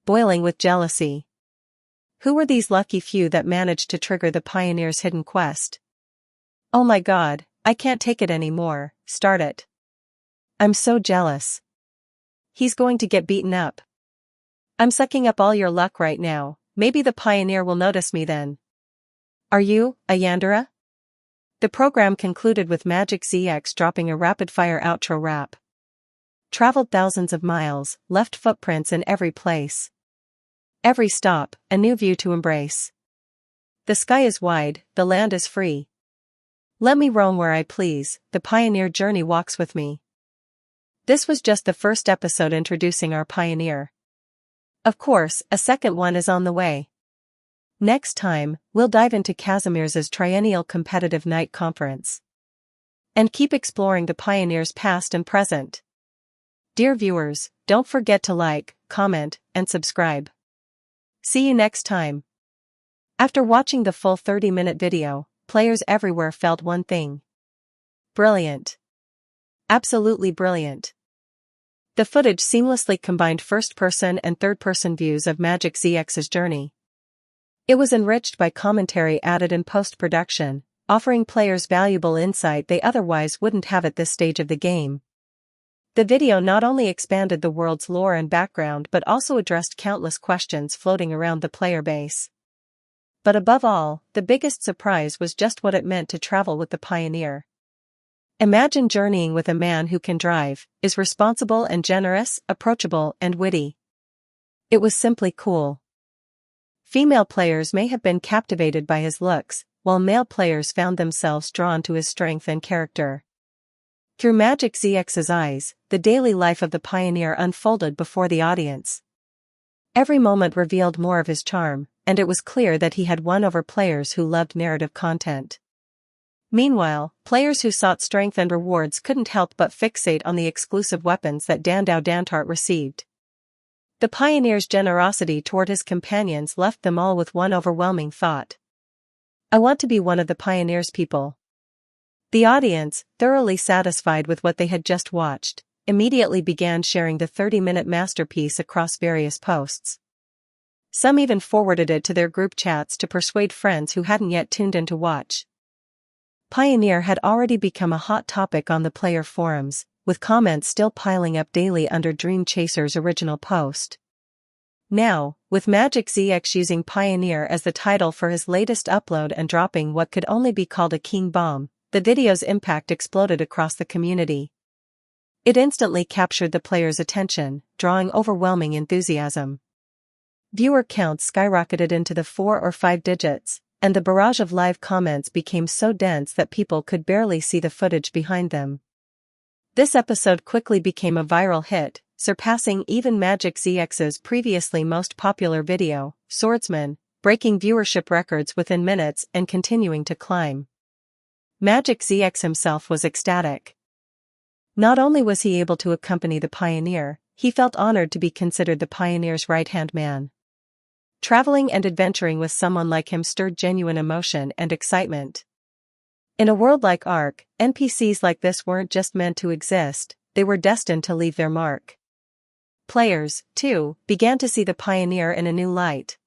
Boiling with jealousy. Who were these lucky few that managed to trigger the Pioneer's hidden quest? Oh my god, I can't take it anymore, start it. I'm so jealous. He's going to get beaten up. I'm sucking up all your luck right now, maybe the Pioneer will notice me then. Are you, a Yandere? The program concluded with Magic ZX dropping a rapid-fire outro rap. Traveled thousands of miles, left footprints in every place. Every stop, a new view to embrace. The sky is wide, the land is free. Let me roam where I please, the Pioneer journey walks with me. This was just the first episode introducing our Pioneer. Of course, a second one is on the way. Next time, we'll dive into Casimir's triennial competitive night conference. And keep exploring the Pioneer's past and present. Dear viewers, don't forget to like, comment, and subscribe. See you next time. After watching the full 30-minute video, players everywhere felt one thing. Brilliant. Absolutely brilliant. The footage seamlessly combined first-person and third-person views of Magic ZX's journey. It was enriched by commentary added in post-production, offering players valuable insight they otherwise wouldn't have at this stage of the game. The video not only expanded the world's lore and background but also addressed countless questions floating around the player base. But above all, the biggest surprise was just what it meant to travel with the Pioneer. Imagine journeying with a man who can drive, is responsible and generous, approachable and witty. It was simply cool. Female players may have been captivated by his looks, while male players found themselves drawn to his strength and character. Through Magic ZX's eyes, the daily life of the Pioneer unfolded before the audience. Every moment revealed more of his charm, and it was clear that he had won over players who loved narrative content. Meanwhile, players who sought strength and rewards couldn't help but fixate on the exclusive weapons that Dandao Dantart received. The Pioneer's generosity toward his companions left them all with one overwhelming thought. I want to be one of the Pioneer's people. The audience, thoroughly satisfied with what they had just watched, immediately began sharing the 30-minute masterpiece across various posts. Some even forwarded it to their group chats to persuade friends who hadn't yet tuned in to watch. Pioneer had already become a hot topic on the player forums, with comments still piling up daily under Dream Chaser's original post. Now, with Magic ZX using Pioneer as the title for his latest upload and dropping what could only be called a king bomb, the video's impact exploded across the community. It instantly captured the players' attention, drawing overwhelming enthusiasm. Viewer counts skyrocketed into the 4 or 5 digits, and the barrage of live comments became so dense that people could barely see the footage behind them. This episode quickly became a viral hit, surpassing even Magic ZX's previously most popular video, Swordsman, breaking viewership records within minutes and continuing to climb. Magic ZX himself was ecstatic. Not only was he able to accompany the Pioneer, he felt honored to be considered the Pioneer's right-hand man. Traveling and adventuring with someone like him stirred genuine emotion and excitement. In a world like Ark, NPCs like this weren't just meant to exist, they were destined to leave their mark. Players, too, began to see the Pioneer in a new light.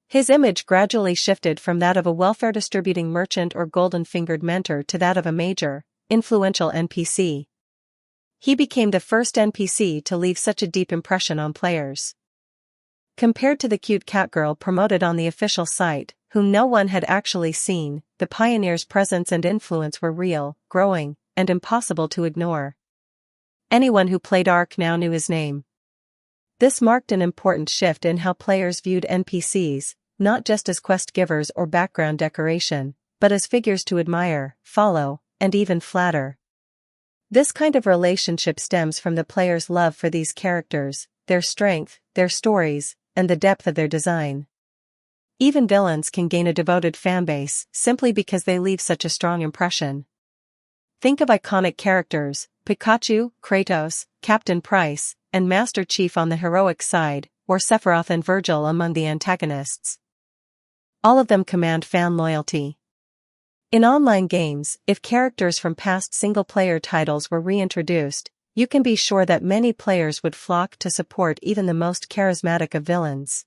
His image gradually shifted from that of a welfare-distributing merchant or golden-fingered mentor to that of a major, influential NPC. He became the first NPC to leave such a deep impression on players. Compared to the cute cat girl promoted on the official site, whom no one had actually seen, the pioneer's presence and influence were real, growing, and impossible to ignore. Anyone who played Ark now knew his name. This marked an important shift in how players viewed NPCs, not just as quest givers or background decoration, but as figures to admire, follow, and even flatter. This kind of relationship stems from the player's love for these characters, their strength, their stories, and the depth of their design. Even villains can gain a devoted fanbase simply because they leave such a strong impression. Think of iconic characters, Pikachu, Kratos, Captain Price, and Master Chief on the heroic side, or Sephiroth and Virgil among the antagonists. All of them command fan loyalty. In online games, if characters from past single-player titles were reintroduced, you can be sure that many players would flock to support even the most charismatic of villains.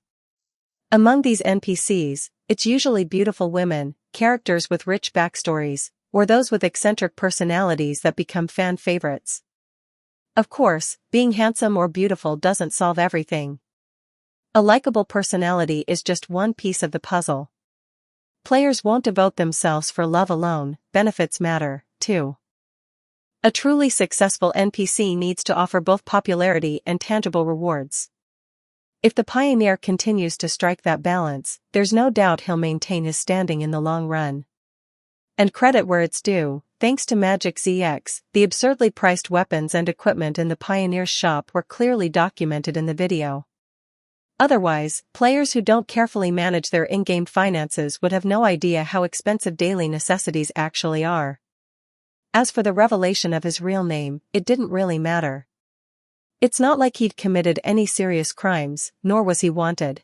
Among these NPCs, it's usually beautiful women, characters with rich backstories, or those with eccentric personalities that become fan favorites. Of course, being handsome or beautiful doesn't solve everything. A likable personality is just one piece of the puzzle. Players won't devote themselves for love alone, benefits matter, too. A truly successful NPC needs to offer both popularity and tangible rewards. If the pioneer continues to strike that balance, there's no doubt he'll maintain his standing in the long run. And credit where it's due, thanks to Magic ZX, the absurdly priced weapons and equipment in the pioneer's shop were clearly documented in the video. Otherwise, players who don't carefully manage their in-game finances would have no idea how expensive daily necessities actually are. As for the revelation of his real name, it didn't really matter. It's not like he'd committed any serious crimes, nor was he wanted.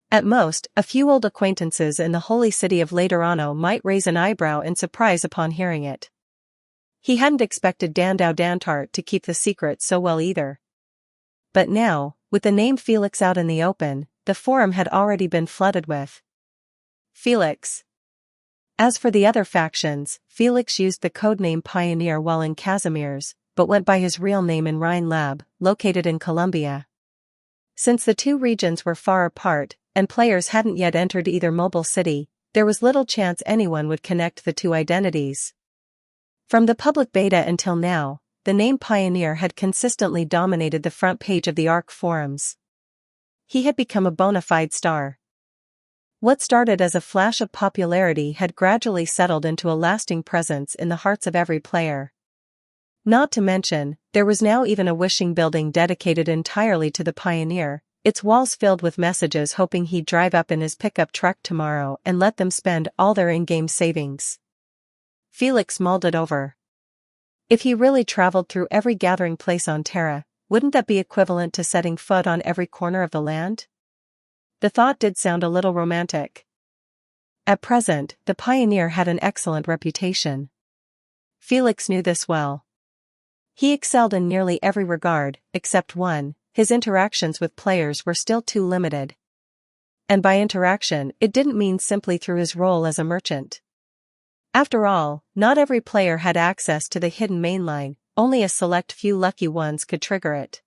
At most, a few old acquaintances in the holy city of Laterano might raise an eyebrow in surprise upon hearing it. He hadn't expected Dandau Dantart to keep the secret so well either. But now, with the name Felix out in the open, the forum had already been flooded with Felix. As for the other factions, Felix used the codename Pioneer while in Casimir's, but went by his real name in Rhine Lab, located in Colombia. Since the two regions were far apart, and players hadn't yet entered either mobile city, there was little chance anyone would connect the two identities. From the public beta until now, the name Pioneer had consistently dominated the front page of the Ark forums. He had become a bona fide star. What started as a flash of popularity had gradually settled into a lasting presence in the hearts of every player. Not to mention, there was now even a wishing building dedicated entirely to the Pioneer, its walls filled with messages hoping he'd drive up in his pickup truck tomorrow and let them spend all their in-game savings. Felix mulled it over. If he really traveled through every gathering place on Terra, wouldn't that be equivalent to setting foot on every corner of the land? The thought did sound a little romantic. At present, the Pioneer had an excellent reputation. Felix knew this well. He excelled in nearly every regard, except one: his interactions with players were still too limited. And by interaction, it didn't mean simply through his role as a merchant. After all, not every player had access to the hidden mainline, only a select few lucky ones could trigger it.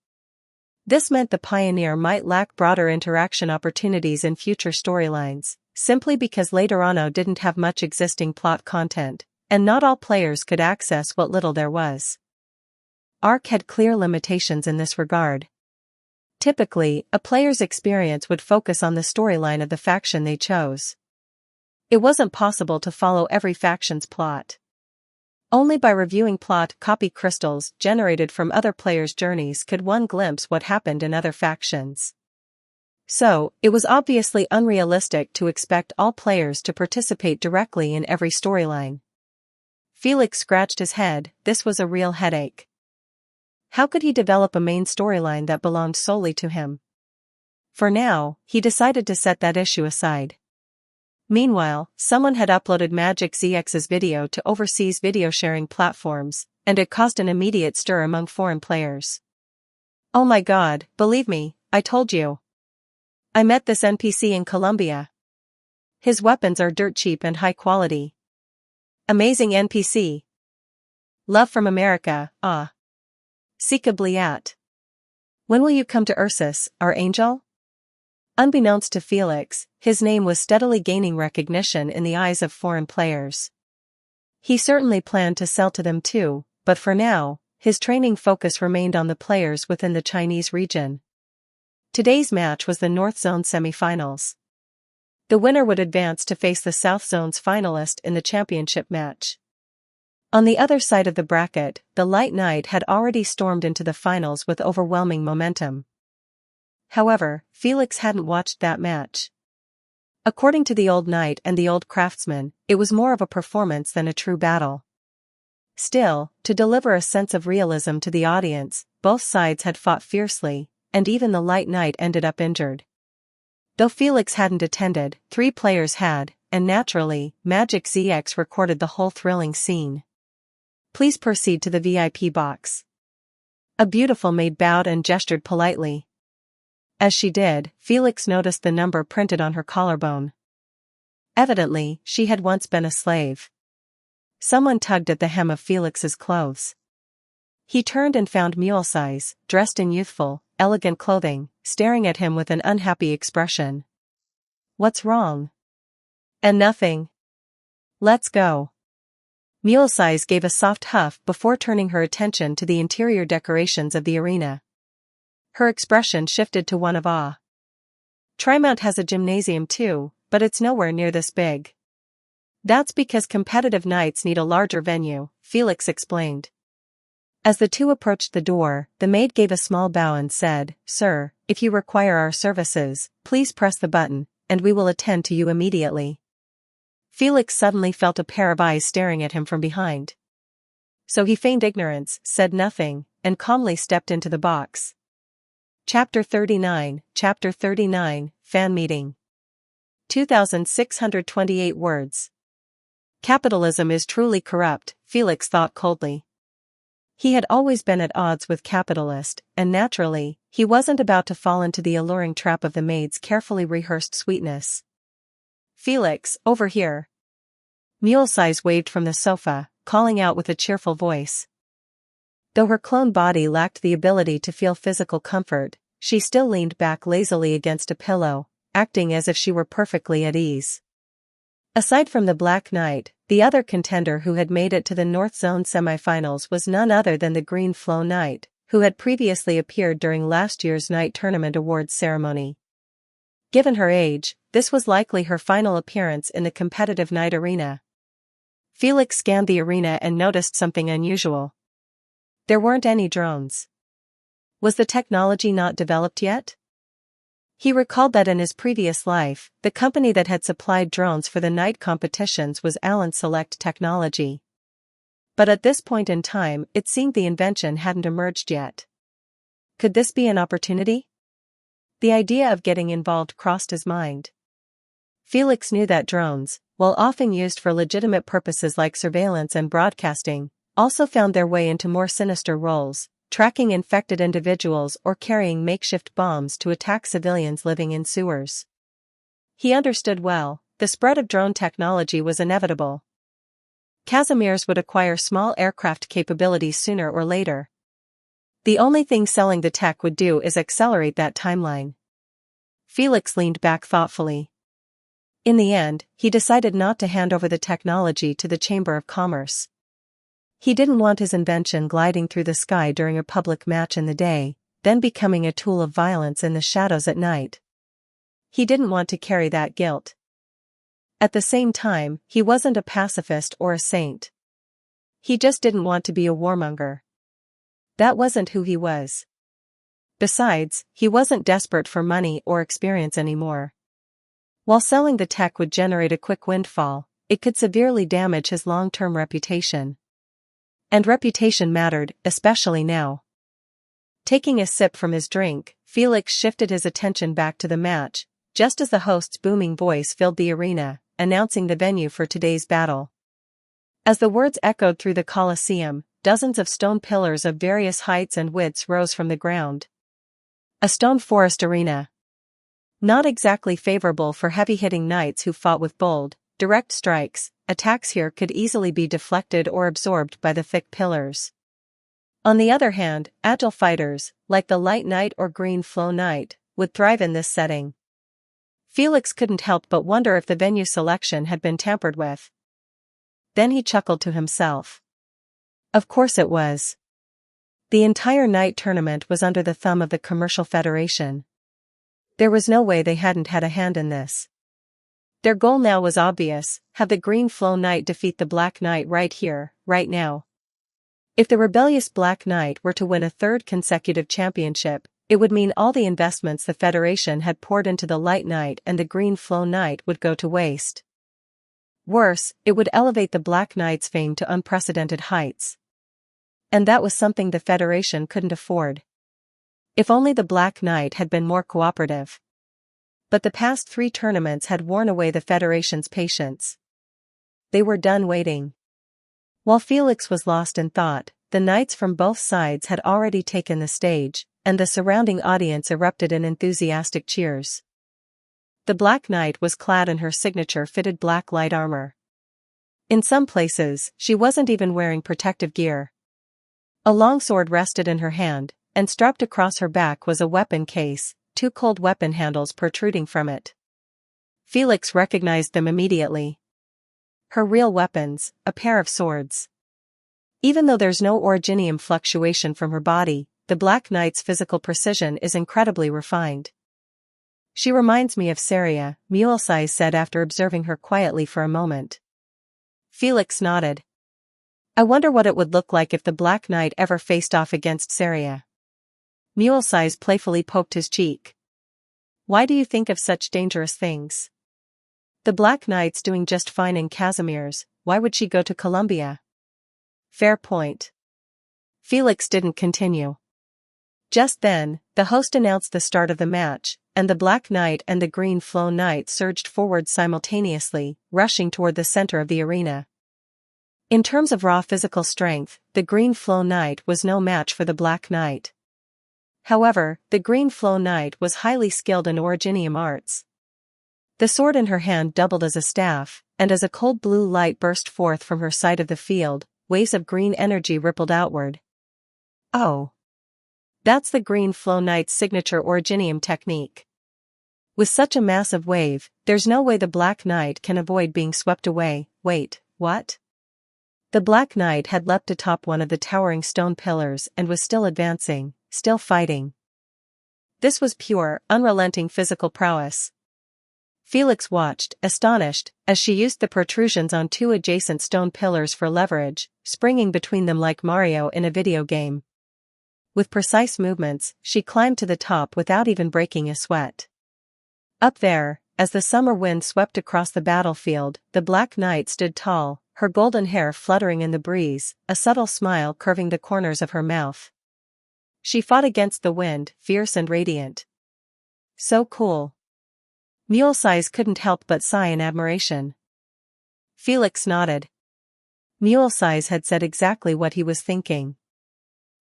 This meant the Pioneer might lack broader interaction opportunities in future storylines, simply because Laterano didn't have much existing plot content, and not all players could access what little there was. Ark had clear limitations in this regard. Typically, a player's experience would focus on the storyline of the faction they chose. It wasn't possible to follow every faction's plot. Only by reviewing plot copy crystals generated from other players' journeys could one glimpse what happened in other factions. So, it was obviously unrealistic to expect all players to participate directly in every storyline. Felix scratched his head. This was a real headache. How could he develop a main storyline that belonged solely to him? For now, he decided to set that issue aside. Meanwhile, someone had uploaded Magic ZX's video to overseas video sharing platforms, and it caused an immediate stir among foreign players. "Oh my god, believe me, I told you. I met this NPC in Colombia. His weapons are dirt cheap and high quality. Amazing NPC. Love from America, ah. Sika Bliat. When will you come to Ursus, our angel?" Unbeknownst to Felix, his name was steadily gaining recognition in the eyes of foreign players. He certainly planned to sell to them too, but for now, his training focus remained on the players within the Chinese region. Today's match was the North Zone semifinals. The winner would advance to face the South Zone's finalist in the championship match. On the other side of the bracket, the Light Knight had already stormed into the finals with overwhelming momentum. However, Felix hadn't watched that match. According to the Old Knight and the Old Craftsman, it was more of a performance than a true battle. Still, to deliver a sense of realism to the audience, both sides had fought fiercely, and even the Light Knight ended up injured. Though Felix hadn't attended, 3 players had, and naturally, Magic ZX recorded the whole thrilling scene. Please proceed to the VIP box. A beautiful maid bowed and gestured politely. As she did, Felix noticed the number printed on her collarbone. Evidently, she had once been a slave. Someone tugged at the hem of Felix's clothes. He turned and found Mulesize, dressed in youthful, elegant clothing, staring at him with an unhappy expression. "What's wrong?" "And nothing. Let's go." Mulesize gave a soft huff before turning her attention to the interior decorations of the arena. Her expression shifted to one of awe. "Trimount has a gymnasium too, but it's nowhere near this big." "That's because competitive nights need a larger venue," Felix explained. As the two approached the door, the maid gave a small bow and said, "Sir, if you require our services, please press the button, and we will attend to you immediately." Felix suddenly felt a pair of eyes staring at him from behind. So he feigned ignorance, said nothing, and calmly stepped into the box. Chapter 39, Fan Meeting. 2,628 words. Capitalism is truly corrupt, Felix thought coldly. He had always been at odds with capitalist, and naturally, he wasn't about to fall into the alluring trap of the maid's carefully rehearsed sweetness. "Felix, over here." Mulesize waved from the sofa, calling out with a cheerful voice. Though her clone body lacked the ability to feel physical comfort, she still leaned back lazily against a pillow, acting as if she were perfectly at ease. Aside from the Black Knight, the other contender who had made it to the North Zone semifinals was none other than the Green Flow Knight, who had previously appeared during last year's night tournament awards ceremony. Given her age, this was likely her final appearance in the competitive night arena. Felix scanned the arena and noticed something unusual. There weren't any drones. Was the technology not developed yet? He recalled that in his previous life, the company that had supplied drones for the night competitions was Allen Select Technology. But at this point in time, it seemed the invention hadn't emerged yet. Could this be an opportunity? The idea of getting involved crossed his mind. Felix knew that drones, while often used for legitimate purposes like surveillance and broadcasting, also found their way into more sinister roles, tracking infected individuals or carrying makeshift bombs to attack civilians living in sewers. He understood well, the spread of drone technology was inevitable. Casimir's would acquire small aircraft capabilities sooner or later. The only thing selling the tech would do is accelerate that timeline. Felix leaned back thoughtfully. In the end, he decided not to hand over the technology to the Chamber of Commerce. He didn't want his invention gliding through the sky during a public match in the day, then becoming a tool of violence in the shadows at night. He didn't want to carry that guilt. At the same time, he wasn't a pacifist or a saint. He just didn't want to be a warmonger. That wasn't who he was. Besides, he wasn't desperate for money or experience anymore. While selling the tech would generate a quick windfall, it could severely damage his long-term reputation. And reputation mattered, especially now. Taking a sip from his drink, Felix shifted his attention back to the match, just as the host's booming voice filled the arena, announcing the venue for today's battle. As the words echoed through the Colosseum, dozens of stone pillars of various heights and widths rose from the ground. A stone forest arena. Not exactly favorable for heavy-hitting knights who fought with bold, direct strikes. Attacks here could easily be deflected or absorbed by the thick pillars. On the other hand, agile fighters, like the Light Knight or Green Flow Knight, would thrive in this setting. Felix couldn't help but wonder if the venue selection had been tampered with. Then he chuckled to himself. Of course it was. The entire night tournament was under the thumb of the Commercial Federation. There was no way they hadn't had a hand in this. Their goal now was obvious: have the Green Flow Knight defeat the Black Knight right here, right now. If the rebellious Black Knight were to win a third consecutive championship, it would mean all the investments the Federation had poured into the Light Knight and the Green Flow Knight would go to waste. Worse, it would elevate the Black Knight's fame to unprecedented heights. And that was something the Federation couldn't afford. If only the Black Knight had been more cooperative. But the past 3 tournaments had worn away the Federation's patience. They were done waiting. While Felix was lost in thought, the knights from both sides had already taken the stage, and the surrounding audience erupted in enthusiastic cheers. The Black Knight was clad in her signature-fitted black light armor. In some places, she wasn't even wearing protective gear. A longsword rested in her hand, and strapped across her back was a weapon case, 2 cold weapon handles protruding from it. Felix recognized them immediately. Her real weapons, a pair of swords. Even though there's no originium fluctuation from her body, the Black Knight's physical precision is incredibly refined. She reminds me of Saria, Mulesize said after observing her quietly for a moment. Felix nodded. I wonder what it would look like if the Black Knight ever faced off against Saria. Mulesize playfully poked his cheek. Why do you think of such dangerous things? The Black Knight's doing just fine in Casimir's, why would she go to Columbia? Fair point. Felix didn't continue. Just then, the host announced the start of the match, and the Black Knight and the Green Flow Knight surged forward simultaneously, rushing toward the center of the arena. In terms of raw physical strength, the Green Flow Knight was no match for the Black Knight. However, the Green Flow Knight was highly skilled in originium arts. The sword in her hand doubled as a staff, and as a cold blue light burst forth from her side of the field, waves of green energy rippled outward. Oh! That's the Green Flow Knight's signature originium technique. With such a massive wave, there's no way the Black Knight can avoid being swept away. Wait, what? The Black Knight had leapt atop one of the towering stone pillars and was still advancing, still fighting. This was pure, unrelenting physical prowess. Felix watched, astonished, as she used the protrusions on 2 adjacent stone pillars for leverage, springing between them like Mario in a video game. With precise movements, she climbed to the top without even breaking a sweat. Up there, as the summer wind swept across the battlefield, the Black Knight stood tall, her golden hair fluttering in the breeze, a subtle smile curving the corners of her mouth. She fought against the wind, fierce and radiant. So cool. Mulesize couldn't help but sigh in admiration. Felix nodded. Mulesize had said exactly what he was thinking.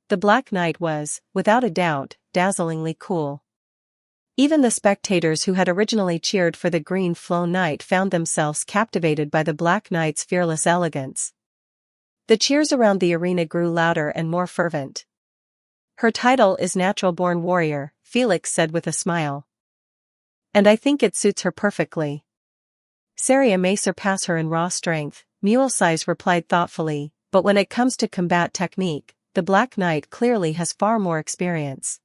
The Black Knight was, without a doubt, dazzlingly cool. Even the spectators who had originally cheered for the Green Flow Knight found themselves captivated by the Black Knight's fearless elegance. The cheers around the arena grew louder and more fervent. Her title is Natural-Born Warrior, Felix said with a smile. And I think it suits her perfectly. Saria may surpass her in raw strength, Mulesize replied thoughtfully, but when it comes to combat technique, the Black Knight clearly has far more experience.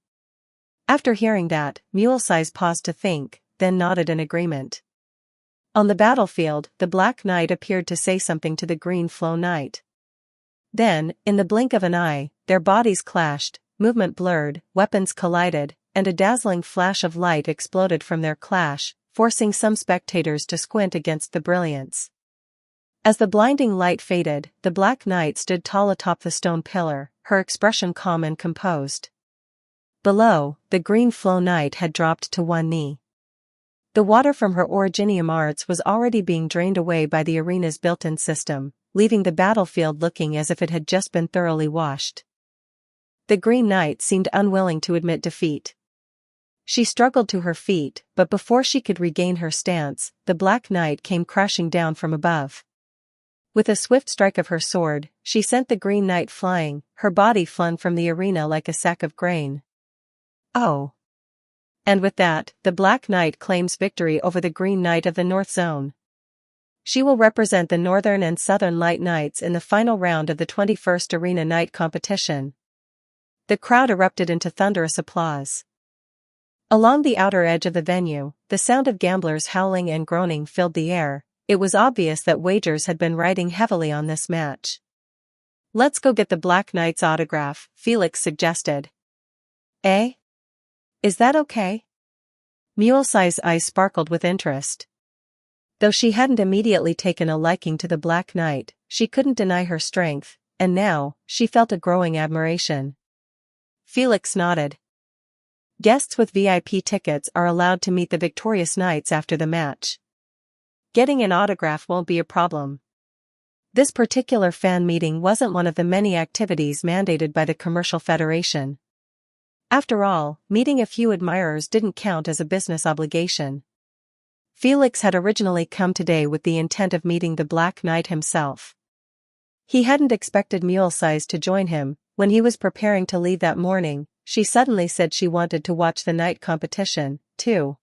After hearing that, Mulesize paused to think, then nodded in agreement. On the battlefield, the Black Knight appeared to say something to the Green Flow Knight. Then, in the blink of an eye, their bodies clashed, movement blurred, weapons collided, and a dazzling flash of light exploded from their clash, forcing some spectators to squint against the brilliance. As the blinding light faded, the Black Knight stood tall atop the stone pillar, her expression calm and composed. Below, the Green Flow Knight had dropped to one knee. The water from her originium arts was already being drained away by the arena's built-in system, leaving the battlefield looking as if it had just been thoroughly washed. The Green Knight seemed unwilling to admit defeat. She struggled to her feet, but before she could regain her stance, the Black Knight came crashing down from above. With a swift strike of her sword, she sent the Green Knight flying, her body flung from the arena like a sack of grain. Oh! And with that, the Black Knight claims victory over the Green Knight of the North Zone. She will represent the Northern and Southern Light Knights in the final round of the 21st Arena Night competition. The crowd erupted into thunderous applause. Along the outer edge of the venue, the sound of gamblers howling and groaning filled the air. It was obvious that wagers had been riding heavily on this match. "Let's go get the Black Knight's autograph," Felix suggested. "Eh? Is that okay?" Mulesi's eyes sparkled with interest. Though she hadn't immediately taken a liking to the Black Knight, she couldn't deny her strength, and now, she felt a growing admiration. Felix nodded. Guests with VIP tickets are allowed to meet the victorious knights after the match. Getting an autograph won't be a problem. This particular fan meeting wasn't one of the many activities mandated by the Commercial Federation. After all, meeting a few admirers didn't count as a business obligation. Felix had originally come today with the intent of meeting the Black Knight himself. He hadn't expected Mulesi's to join him. When he was preparing to leave that morning, she suddenly said she wanted to watch the night competition, too.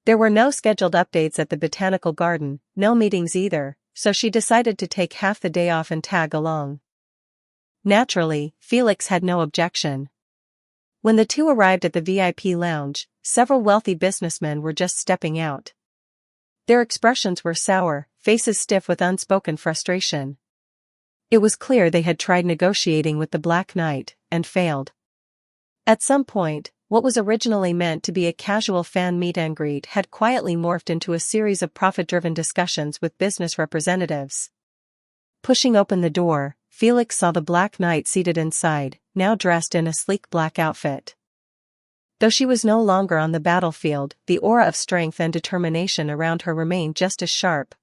There were no scheduled updates at the Botanical Garden, no meetings either, so she decided to take half the day off and tag along. Naturally, Felix had no objection. When the two arrived at the VIP lounge, several wealthy businessmen were just stepping out. Their expressions were sour, faces stiff with unspoken frustration. It was clear they had tried negotiating with the Black Knight, and failed. At some point, what was originally meant to be a casual fan meet and greet had quietly morphed into a series of profit-driven discussions with business representatives. Pushing open the door, Felix saw the Black Knight seated inside, now dressed in a sleek black outfit. Though she was no longer on the battlefield, the aura of strength and determination around her remained just as sharp.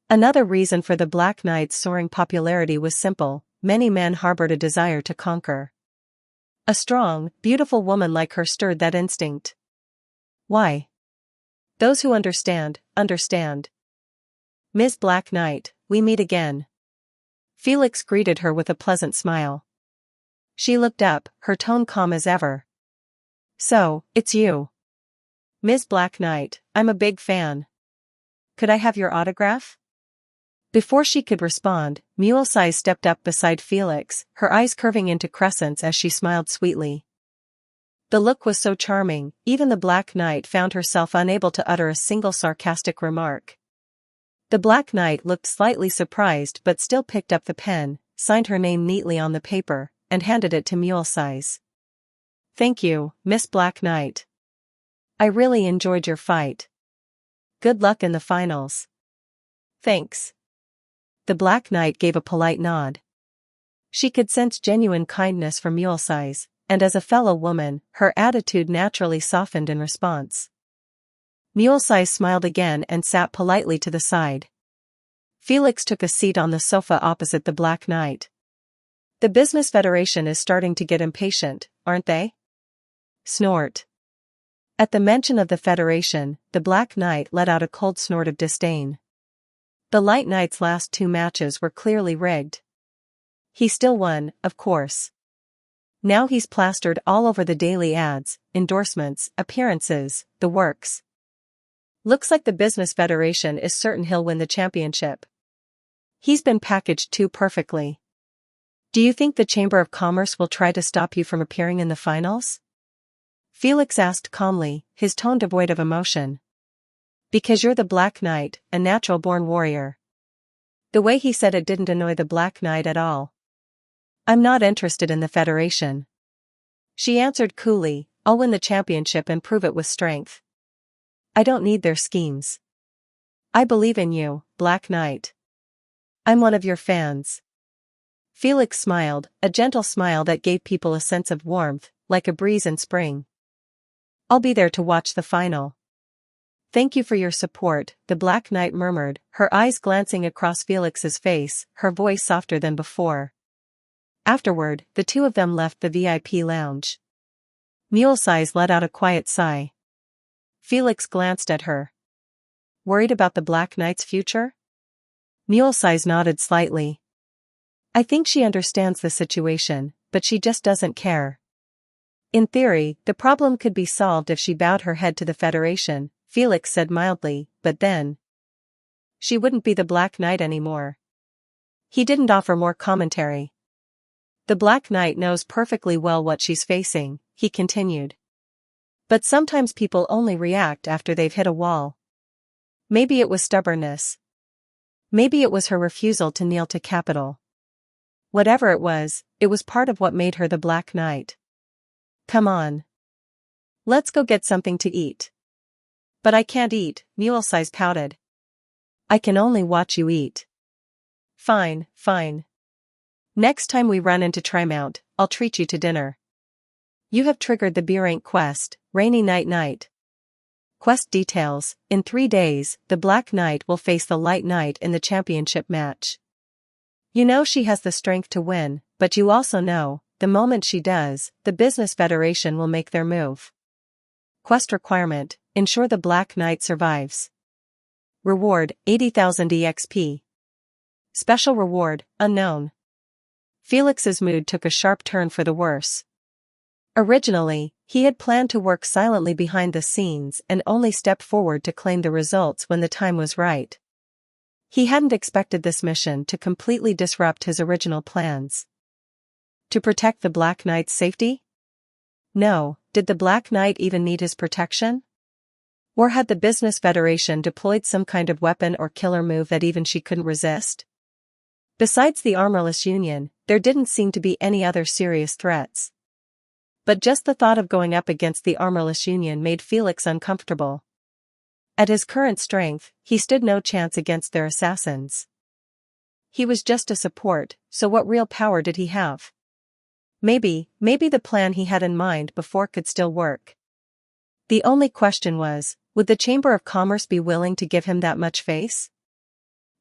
Another reason for the Black Knight's soaring popularity was simple: many men harbored a desire to conquer. A strong, beautiful woman like her stirred that instinct. Why? Those who understand, understand. "Ms. Black Knight, we meet again." Felix greeted her with a pleasant smile. She looked up, her tone calm as ever. "So, it's you. Ms. Black Knight, I'm a big fan. Could I have your autograph?" Before she could respond, Mulesi stepped up beside Felix, her eyes curving into crescents as she smiled sweetly. The look was so charming, even the Black Knight found herself unable to utter a single sarcastic remark. The Black Knight looked slightly surprised but still picked up the pen, signed her name neatly on the paper, and handed it to Mulesi's. "Thank you, Miss Black Knight. I really enjoyed your fight. Good luck in the finals." "Thanks." The Black Knight gave a polite nod. She could sense genuine kindness from Mulesi's, and as a fellow woman, her attitude naturally softened in response. Mulesi smiled again and sat politely to the side. Felix took a seat on the sofa opposite the Black Knight. "The Business Federation is starting to get impatient, aren't they?" Snort. At the mention of the Federation, the Black Knight let out a cold snort of disdain. The Light Knight's last two matches were clearly rigged. He still won, of course. Now he's plastered all over the daily ads, endorsements, appearances, the works. Looks like the Business Federation is certain he'll win the championship. He's been packaged too perfectly. Do you think the Chamber of Commerce will try to stop you from appearing in the finals? Felix asked calmly, his tone devoid of emotion. "Because you're the Black Knight, a natural-born warrior." The way he said it didn't annoy the Black Knight at all. "I'm not interested in the Federation," she answered coolly. "I'll win the championship and prove it with strength. I don't need their schemes. I believe in you, Black Knight. I'm one of your fans." Felix smiled, a gentle smile that gave people a sense of warmth, like a breeze in spring. "I'll be there to watch the final." "Thank you for your support," the Black Knight murmured, her eyes glancing across Felix's face, her voice softer than before. Afterward, the two of them left the VIP lounge. Mulesi's let out a quiet sigh. Felix glanced at her. "Worried about the Black Knight's future?" Mulesi's nodded slightly. "I think she understands the situation, but she just doesn't care." In theory, the problem could be solved if she bowed her head to the Federation, Felix said mildly, but then she wouldn't be the Black Knight anymore. He didn't offer more commentary. The Black Knight knows perfectly well what she's facing, he continued. But sometimes people only react after they've hit a wall. Maybe it was stubbornness. Maybe it was her refusal to kneel to capital. Whatever it was part of what made her the Black Knight. Come on. Let's go get something to eat. But I can't eat, Mulesize pouted. I can only watch you eat. Fine, fine. Next time we run into Trimount, I'll treat you to dinner. You have triggered the B-rank quest, Rainy Night Night. Quest details: in 3 days, the Black Knight will face the Light Knight in the championship match. You know she has the strength to win, but you also know, the moment she does, the Business Federation will make their move. Quest requirement: ensure the Black Knight survives. Reward: 80,000 EXP. Special reward: unknown. Felix's mood took a sharp turn for the worse. Originally, he had planned to work silently behind the scenes and only step forward to claim the results when the time was right. He hadn't expected this mission to completely disrupt his original plans. To protect the Black Knight's safety? No, did the Black Knight even need his protection? Or had the Business Federation deployed some kind of weapon or killer move that even she couldn't resist? Besides the Armorless Union, there didn't seem to be any other serious threats. But just the thought of going up against the Armorless Union made Felix uncomfortable. At his current strength, he stood no chance against their assassins. He was just a support, so what real power did he have? Maybe the plan he had in mind before could still work. The only question was, would the Chamber of Commerce be willing to give him that much face?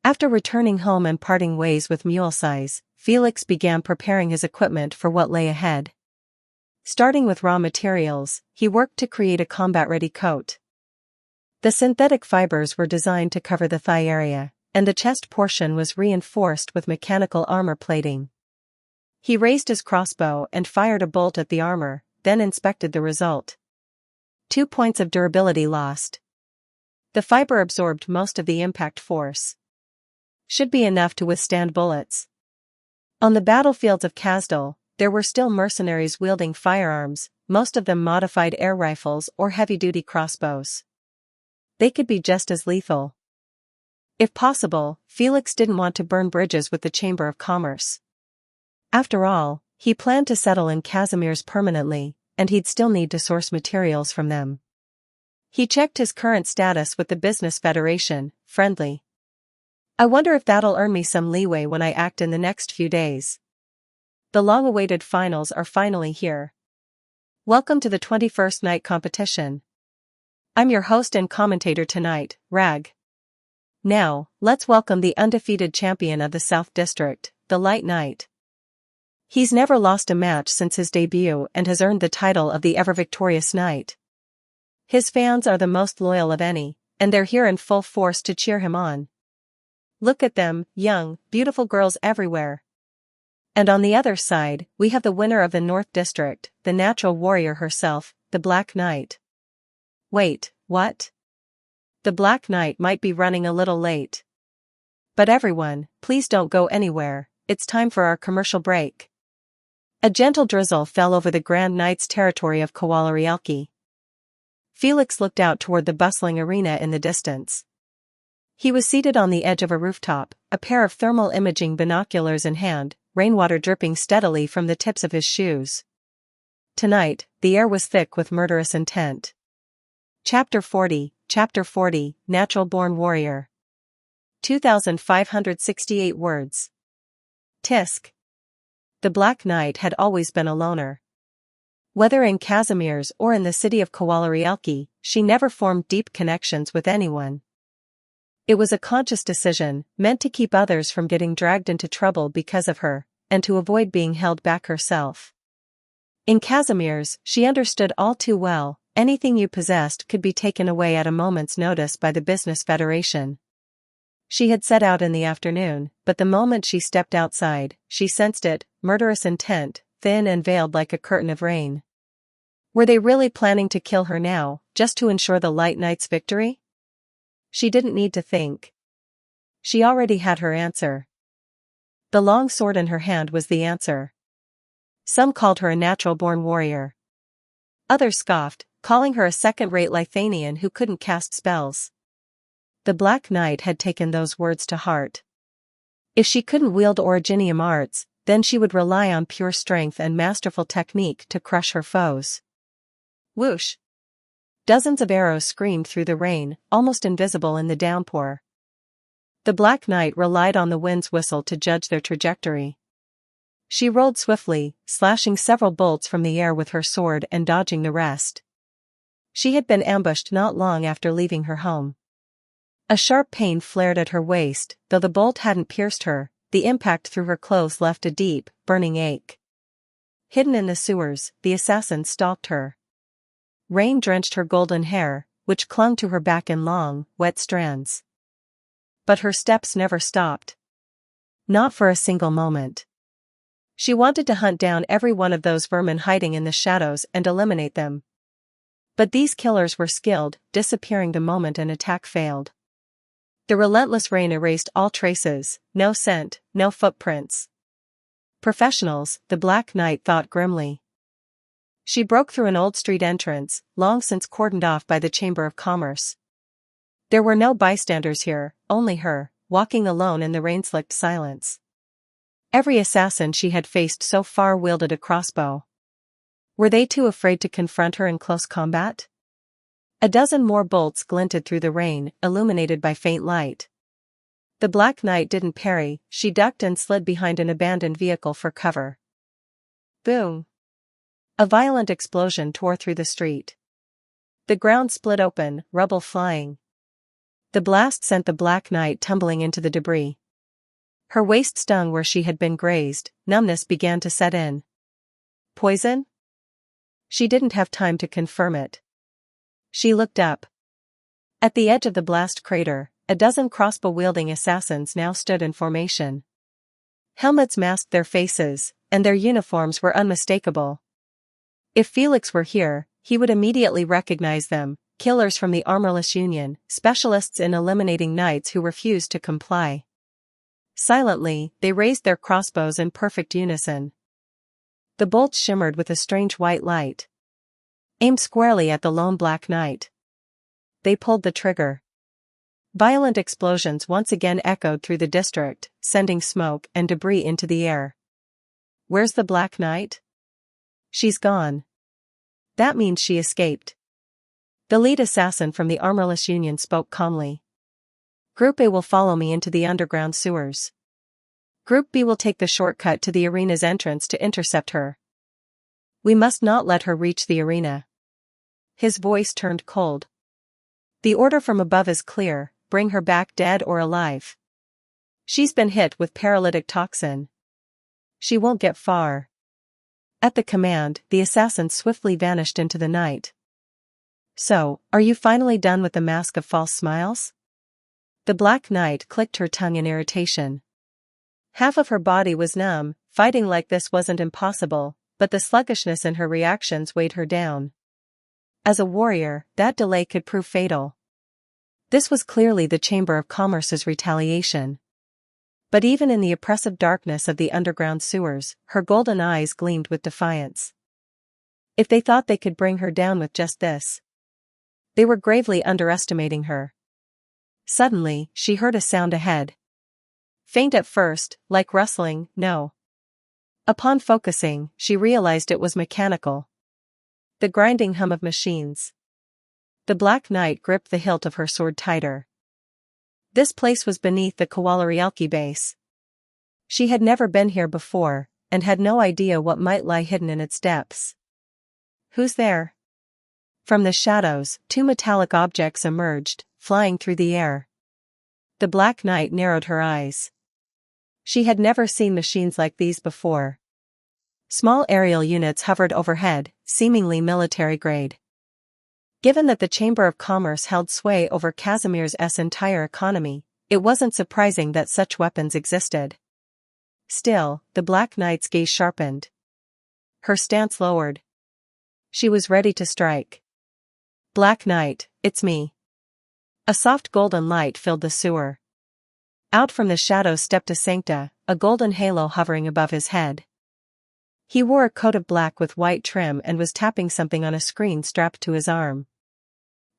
After returning home and parting ways with Mulesize, Felix began preparing his equipment for what lay ahead. Starting with raw materials, he worked to create a combat-ready coat. The synthetic fibers were designed to cover the thigh area, and the chest portion was reinforced with mechanical armor plating. He raised his crossbow and fired a bolt at the armor, then inspected the result. 2 points of durability lost. The fiber absorbed most of the impact force. Should be enough to withstand bullets. On the battlefields of Kazdal, there were still mercenaries wielding firearms, most of them modified air rifles or heavy-duty crossbows. They could be just as lethal. If possible, Felix didn't want to burn bridges with the Chamber of Commerce. After all, he planned to settle in Casimir's permanently, and he'd still need to source materials from them. He checked his current status with the Business Federation, friendly. I wonder if that'll earn me some leeway when I act in the next few days. The long-awaited finals are finally here. Welcome to the 21st night competition. I'm your host and commentator tonight, Rag. Now, let's welcome the undefeated champion of the South District, the Light Knight. He's never lost a match since his debut and has earned the title of the ever-victorious Knight. His fans are the most loyal of any, and they're here in full force to cheer him on. Look at them, young, beautiful girls everywhere. And on the other side, we have the winner of the North District, the natural warrior herself, the Black Knight. Wait, what? The Black Knight might be running a little late. But everyone, please don't go anywhere, it's time for our commercial break. A gentle drizzle fell over the Grand Knight's territory of Kawalarialki. Felix looked out toward the bustling arena in the distance. He was seated on the edge of a rooftop, a pair of thermal imaging binoculars in hand, rainwater dripping steadily from the tips of his shoes. Tonight, the air was thick with murderous intent. Chapter 40, Natural-Born Warrior. 2,568 words. Tisk. The Black Knight had always been a loner. Whether in Casimir's or in the city of Kawalarialki, she never formed deep connections with anyone. It was a conscious decision, meant to keep others from getting dragged into trouble because of her, and to avoid being held back herself. In Casimir's, she understood all too well, anything you possessed could be taken away at a moment's notice by the Business Federation. She had set out in the afternoon, but the moment she stepped outside, she sensed it, murderous intent, thin and veiled like a curtain of rain. Were they really planning to kill her now, just to ensure the Light Knight's victory? She didn't need to think. She already had her answer. The long sword in her hand was the answer. Some called her a natural-born warrior. Others scoffed, calling her a second-rate Lithanian who couldn't cast spells. The Black Knight had taken those words to heart. If she couldn't wield Originium arts, then she would rely on pure strength and masterful technique to crush her foes. Whoosh! Dozens of arrows screamed through the rain, almost invisible in the downpour. The Black Knight relied on the wind's whistle to judge their trajectory. She rolled swiftly, slashing several bolts from the air with her sword and dodging the rest. She had been ambushed not long after leaving her home. A sharp pain flared at her waist, though the bolt hadn't pierced her. The impact through her clothes left a deep, burning ache. Hidden in the sewers, the assassin stalked her. Rain drenched her golden hair, which clung to her back in long, wet strands. But her steps never stopped. Not for a single moment. She wanted to hunt down every one of those vermin hiding in the shadows and eliminate them. But these killers were skilled, disappearing the moment an attack failed. The relentless rain erased all traces, no scent, no footprints. Professionals, the Black Knight thought grimly. She broke through an old street entrance, long since cordoned off by the Chamber of Commerce. There were no bystanders here, only her, walking alone in the rain-slicked silence. Every assassin she had faced so far wielded a crossbow. Were they too afraid to confront her in close combat? A dozen more bolts glinted through the rain, illuminated by faint light. The Black Knight didn't parry, she ducked and slid behind an abandoned vehicle for cover. Boom! A violent explosion tore through the street. The ground split open, rubble flying. The blast sent the Black Knight tumbling into the debris. Her waist stung where she had been grazed, numbness began to set in. Poison? She didn't have time to confirm it. She looked up. At the edge of the blast crater, a dozen crossbow-wielding assassins now stood in formation. Helmets masked their faces, and their uniforms were unmistakable. If Felix were here, he would immediately recognize them, killers from the Armorless Union, specialists in eliminating knights who refused to comply. Silently, they raised their crossbows in perfect unison. The bolts shimmered with a strange white light. Aimed squarely at the lone Black Knight. They pulled the trigger. Violent explosions once again echoed through the district, sending smoke and debris into the air. Where's the Black Knight? She's gone. That means she escaped. The lead assassin from the Armorless Union spoke calmly. Group A will follow me into the underground sewers. Group B will take the shortcut to the arena's entrance to intercept her. We must not let her reach the arena. His voice turned cold. The order from above is clear, bring her back dead or alive. She's been hit with paralytic toxin. She won't get far. At the command, the assassin swiftly vanished into the night. So, are you finally done with the mask of false smiles? The Black Knight clicked her tongue in irritation. Half of her body was numb, fighting like this wasn't impossible, but the sluggishness in her reactions weighed her down. As a warrior, that delay could prove fatal. This was clearly the Chamber of Commerce's retaliation. But even in the oppressive darkness of the underground sewers, her golden eyes gleamed with defiance. If they thought they could bring her down with just this, they were gravely underestimating her. Suddenly, she heard a sound ahead. Faint at first, like rustling, no. Upon focusing, she realized it was mechanical. The grinding hum of machines. The Black Knight gripped the hilt of her sword tighter. This place was beneath the Kawalarialki base. She had never been here before, and had no idea what might lie hidden in its depths. Who's there? From the shadows, two metallic objects emerged, flying through the air. The Black Knight narrowed her eyes. She had never seen machines like these before. Small aerial units hovered overhead, seemingly military-grade. Given that the Chamber of Commerce held sway over Casimir's entire economy, it wasn't surprising that such weapons existed. Still, the Black Knight's gaze sharpened. Her stance lowered. She was ready to strike. "Black Knight, it's me." A soft golden light filled the sewer. Out from the shadows stepped a Sancta, a golden halo hovering above his head. He wore a coat of black with white trim and was tapping something on a screen strapped to his arm.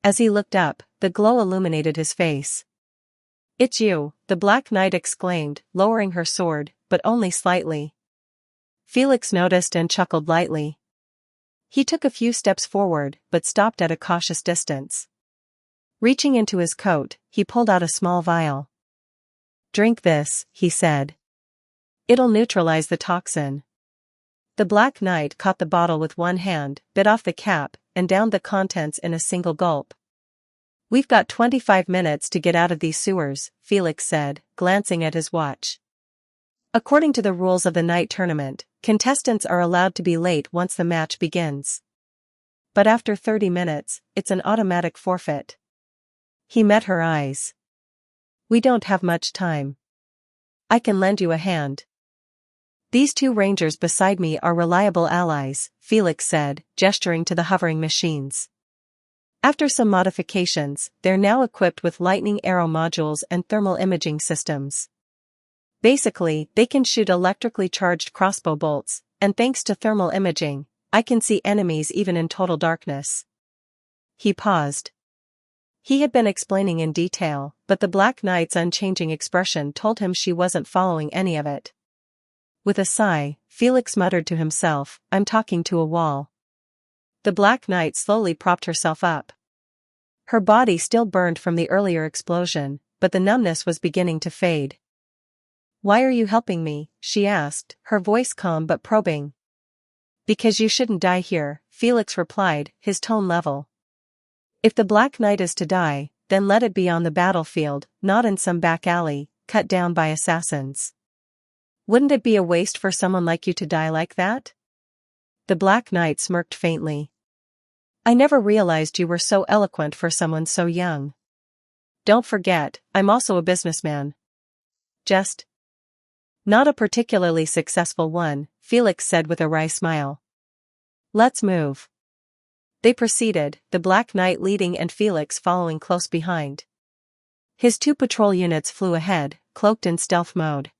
As he looked up, the glow illuminated his face. "It's you," the Black Knight exclaimed, lowering her sword, but only slightly. Felix noticed and chuckled lightly. He took a few steps forward, but stopped at a cautious distance. Reaching into his coat, he pulled out a small vial. "Drink this," he said. "It'll neutralize the toxin." The Black Knight caught the bottle with one hand, bit off the cap, and downed the contents in a single gulp. "We've got 25 minutes to get out of these sewers," Felix said, glancing at his watch. According to the rules of the night tournament, contestants are allowed to be late once the match begins. But after 30 minutes, it's an automatic forfeit. He met her eyes. "We don't have much time. I can lend you a hand." "These two rangers beside me are reliable allies," Felix said, gesturing to the hovering machines. After some modifications, they're now equipped with lightning arrow modules and thermal imaging systems. Basically, they can shoot electrically charged crossbow bolts, and thanks to thermal imaging, I can see enemies even in total darkness. He paused. He had been explaining in detail, but the Black Knight's unchanging expression told him she wasn't following any of it. With a sigh, Felix muttered to himself, "I'm talking to a wall." The Black Knight slowly propped herself up. Her body still burned from the earlier explosion, but the numbness was beginning to fade. "Why are you helping me?" she asked, her voice calm but probing. "Because you shouldn't die here," Felix replied, his tone level. "If the Black Knight is to die, then let it be on the battlefield, not in some back alley, cut down by assassins. Wouldn't it be a waste for someone like you to die like that?" The Black Knight smirked faintly. "I never realized you were so eloquent for someone so young. Don't forget, I'm also a businessman. Just not a particularly successful one," Felix said with a wry smile. "Let's move." They proceeded, the Black Knight leading and Felix following close behind. His two patrol units flew ahead, cloaked in stealth mode.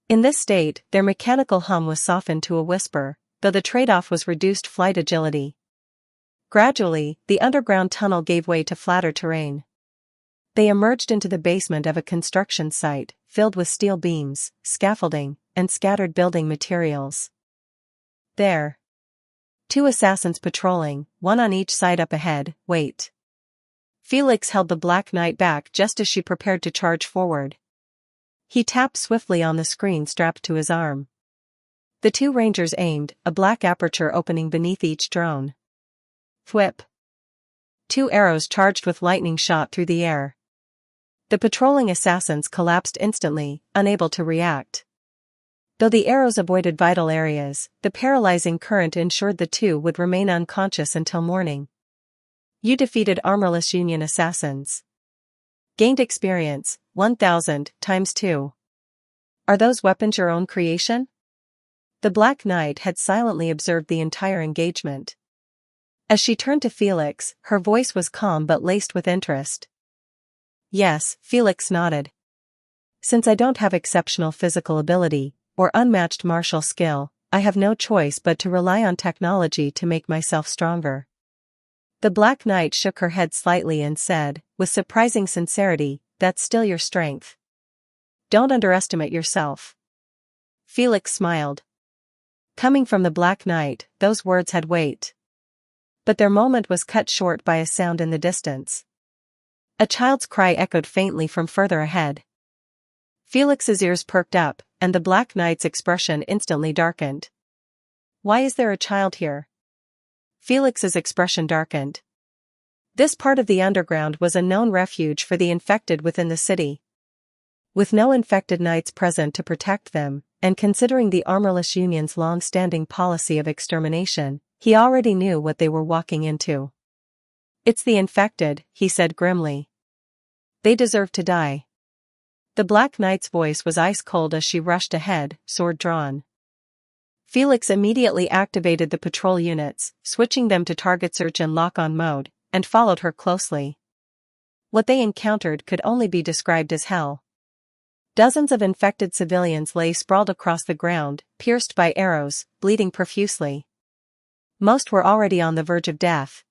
In this state, their mechanical hum was softened to a whisper, though the trade-off was reduced flight agility. Gradually, the underground tunnel gave way to flatter terrain. They emerged into the basement of a construction site, filled with steel beams, scaffolding, and scattered building materials. There. Two assassins patrolling, one on each side up ahead. "Wait." Felix held the Black Knight back just as she prepared to charge forward. He tapped swiftly on the screen strapped to his arm. The two rangers aimed, a black aperture opening beneath each drone. Thwip. Two arrows charged with lightning shot through the air. The patrolling assassins collapsed instantly, unable to react. Though the arrows avoided vital areas, the paralyzing current ensured the two would remain unconscious until morning. "You defeated armorless Union assassins. Gained experience, 1,000 times 2. Are those weapons your own creation?" The Black Knight had silently observed the entire engagement. As she turned to Felix, her voice was calm but laced with interest. "Yes," Felix nodded. "Since I don't have exceptional physical ability, or unmatched martial skill, I have no choice but to rely on technology to make myself stronger." The Black Knight shook her head slightly and said, with surprising sincerity, "That's still your strength. Don't underestimate yourself." Felix smiled. Coming from the Black Knight, those words had weight. But their moment was cut short by a sound in the distance. A child's cry echoed faintly from further ahead. Felix's ears perked up, and the Black Knight's expression instantly darkened. "Why is there a child here?" Felix's expression darkened. This part of the underground was a known refuge for the infected within the city. With no infected knights present to protect them, and considering the Armorless Union's long-standing policy of extermination, he already knew what they were walking into. "It's the infected," he said grimly. "They deserve to die." The Black Knight's voice was ice cold as she rushed ahead, sword drawn. Felix immediately activated the patrol units, switching them to target search and lock-on mode, and followed her closely. What they encountered could only be described as hell. Dozens of infected civilians lay sprawled across the ground, pierced by arrows, bleeding profusely. Most were already on the verge of death.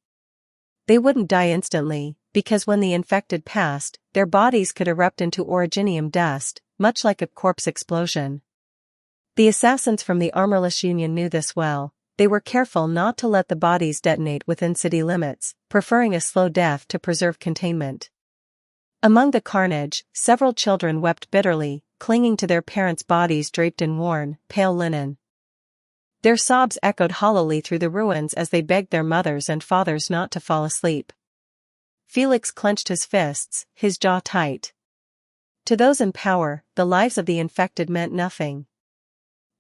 They wouldn't die instantly, because when the infected passed, their bodies could erupt into originium dust, much like a corpse explosion. The assassins from the Armorless Union knew this well. They were careful not to let the bodies detonate within city limits, preferring a slow death to preserve containment. Among the carnage, several children wept bitterly, clinging to their parents' bodies draped in worn, pale linen. Their sobs echoed hollowly through the ruins as they begged their mothers and fathers not to fall asleep. Felix clenched his fists, his jaw tight. To those in power, the lives of the infected meant nothing.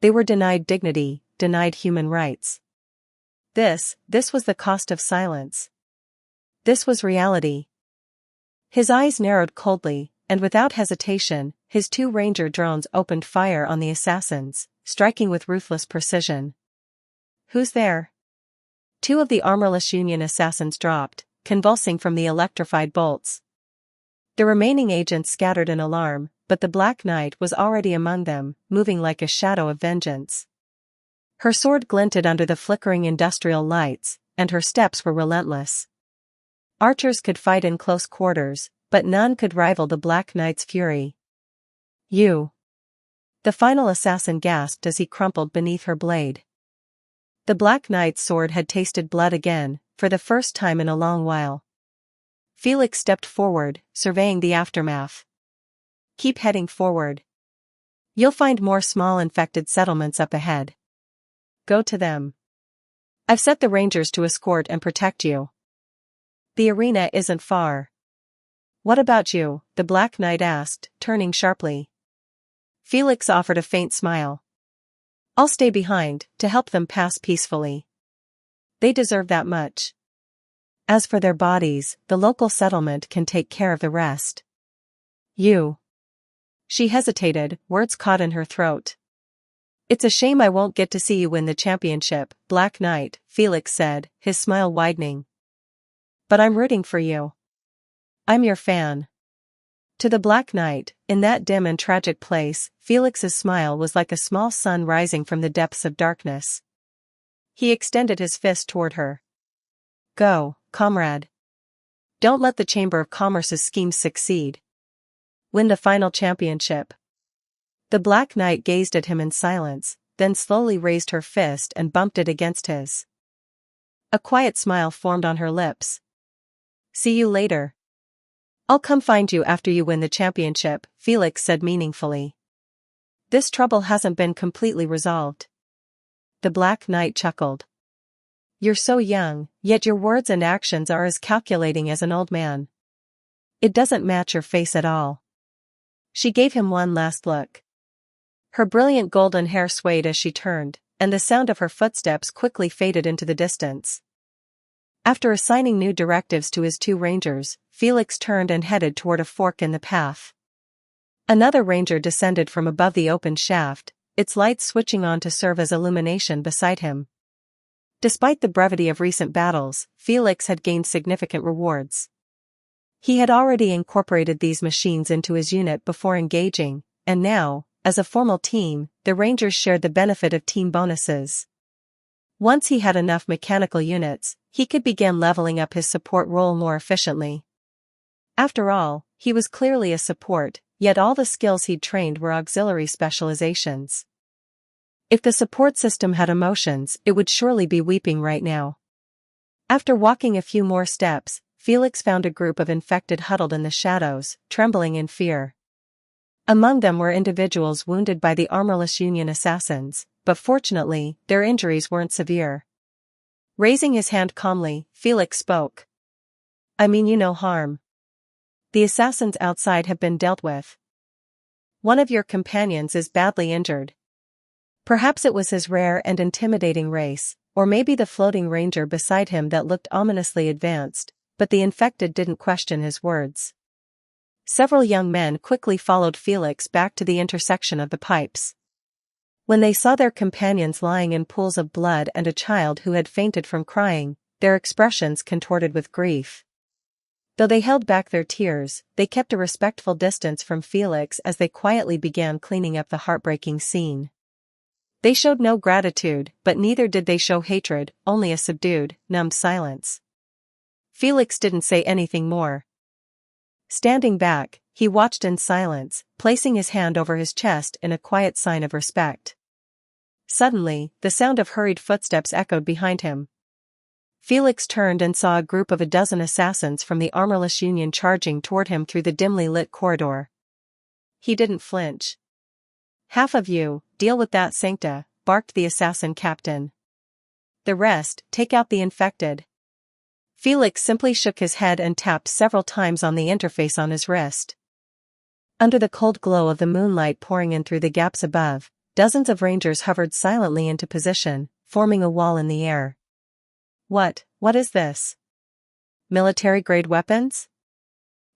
They were denied dignity, denied human rights. This was the cost of silence. This was reality. His eyes narrowed coldly, and without hesitation, his 2 Ranger drones opened fire on the assassins, striking with ruthless precision. "Who's there?" 2 of the Armorless Union assassins dropped, convulsing from the electrified bolts. The remaining agents scattered in alarm, but the Black Knight was already among them, moving like a shadow of vengeance. Her sword glinted under the flickering industrial lights, and her steps were relentless. Archers could fight in close quarters, but none could rival the Black Knight's fury. "You!" the final assassin gasped as he crumpled beneath her blade. The Black Knight's sword had tasted blood again, for the first time in a long while. Felix stepped forward, surveying the aftermath. "Keep heading forward. You'll find more small infected settlements up ahead. Go to them. I've set the Rangers to escort and protect you. The arena isn't far." "What about you?" the Black Knight asked, turning sharply. Felix offered a faint smile. "I'll stay behind, to help them pass peacefully. They deserve that much. As for their bodies, the local settlement can take care of the rest." "You." She hesitated, words caught in her throat. "It's a shame I won't get to see you win the championship, Black Knight," Felix said, his smile widening. "But I'm rooting for you. I'm your fan." To the Black Knight, in that dim and tragic place, Felix's smile was like a small sun rising from the depths of darkness. He extended his fist toward her. "Go, comrade. Don't let the Chamber of Commerce's schemes succeed. Win the final championship." The Black Knight gazed at him in silence, then slowly raised her fist and bumped it against his. A quiet smile formed on her lips. "See you later." "I'll come find you after you win the championship," Felix said meaningfully. "This trouble hasn't been completely resolved." The Black Knight chuckled. "You're so young, yet your words and actions are as calculating as an old man. It doesn't match your face at all." She gave him one last look. Her brilliant golden hair swayed as she turned, and the sound of her footsteps quickly faded into the distance. After assigning new directives to his 2 Rangers, Felix turned and headed toward a fork in the path. Another Ranger descended from above the open shaft, its lights switching on to serve as illumination beside him. Despite the brevity of recent battles, Felix had gained significant rewards. He had already incorporated these machines into his unit before engaging, and now, as a formal team, the Rangers shared the benefit of team bonuses. Once he had enough mechanical units, he could begin leveling up his support role more efficiently. After all, he was clearly a support, yet all the skills he'd trained were auxiliary specializations. If the support system had emotions, it would surely be weeping right now. After walking a few more steps, Felix found a group of infected huddled in the shadows, trembling in fear. Among them were individuals wounded by the Armorless Union assassins, but fortunately, their injuries weren't severe. Raising his hand calmly, Felix spoke. "I mean you no harm. The assassins outside have been dealt with. One of your companions is badly injured. Perhaps it was his rare and intimidating race, or maybe the floating ranger beside him that looked ominously advanced, but the infected didn't question his words." Several young men quickly followed Felix back to the intersection of the pipes. When they saw their companions lying in pools of blood and a child who had fainted from crying, their expressions contorted with grief. Though they held back their tears, they kept a respectful distance from Felix as they quietly began cleaning up the heartbreaking scene. They showed no gratitude, but neither did they show hatred, only a subdued, numbed silence. Felix didn't say anything more. Standing back, he watched in silence, placing his hand over his chest in a quiet sign of respect. Suddenly, the sound of hurried footsteps echoed behind him. Felix turned and saw a group of a dozen assassins from the Armorless Union charging toward him through the dimly lit corridor. He didn't flinch. "Half of you, deal with that Sancta," barked the assassin captain. "The rest, take out the infected." Felix simply shook his head and tapped several times on the interface on his wrist. Under the cold glow of the moonlight pouring in through the gaps above, dozens of rangers hovered silently into position, forming a wall in the air. What is this? Military-grade weapons?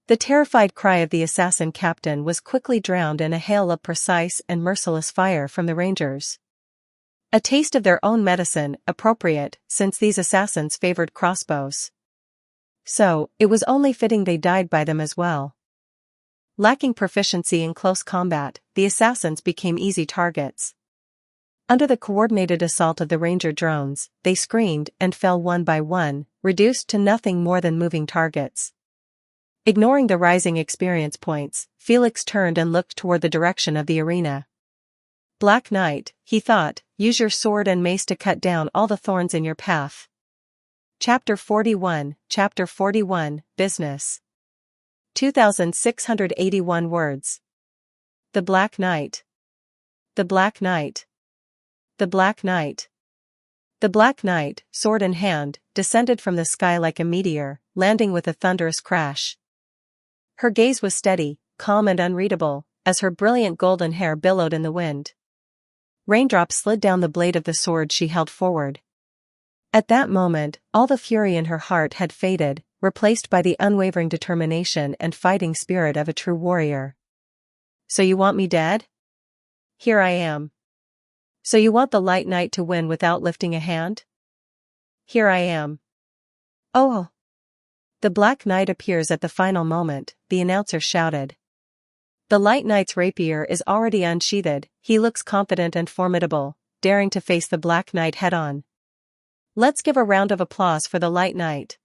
The terrified cry of the assassin captain was quickly drowned in a hail of precise and merciless fire from the rangers. A taste of their own medicine, appropriate, since these assassins favored crossbows. So, it was only fitting they died by them as well. Lacking proficiency in close combat, the assassins became easy targets. Under the coordinated assault of the ranger drones, they screamed and fell one by one, reduced to nothing more than moving targets. Ignoring the rising experience points, Felix turned and looked toward the direction of the arena. "Black Knight," he thought, "use your sword and mace to cut down all the thorns in your path." Chapter 41, Business. 2,681 words. The Black Knight. The Black Knight. The Black Knight. The Black Knight, sword in hand, descended from the sky like a meteor, landing with a thunderous crash. Her gaze was steady, calm and unreadable, as her brilliant golden hair billowed in the wind. Raindrops slid down the blade of the sword she held forward. At that moment, all the fury in her heart had faded, replaced by the unwavering determination and fighting spirit of a true warrior. "So you want me dead? Here I am. So you want the Light Knight to win without lifting a hand? Here I am." "Oh!" The Black Knight appears at the final moment, the announcer shouted. The Light Knight's rapier is already unsheathed, he looks confident and formidable, daring to face the Black Knight head-on. "Let's give a round of applause for the Light Knight."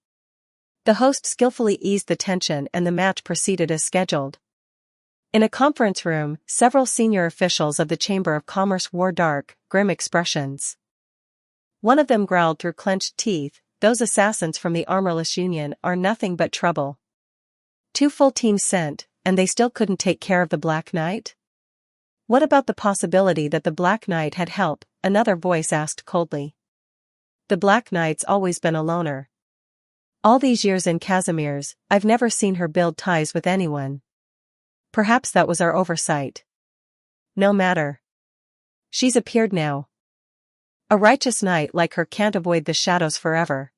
The host skillfully eased the tension and the match proceeded as scheduled. In a conference room, several senior officials of the Chamber of Commerce wore dark, grim expressions. One of them growled through clenched teeth, "Those assassins from the Armorless Union are nothing but trouble. 2 full teams sent, and they still couldn't take care of the Black Knight? What about the possibility that the Black Knight had help?" another voice asked coldly. "The Black Knight's always been a loner. All these years in Casimir's, I've never seen her build ties with anyone. Perhaps that was our oversight. No matter. She's appeared now. A righteous knight like her can't avoid the shadows forever.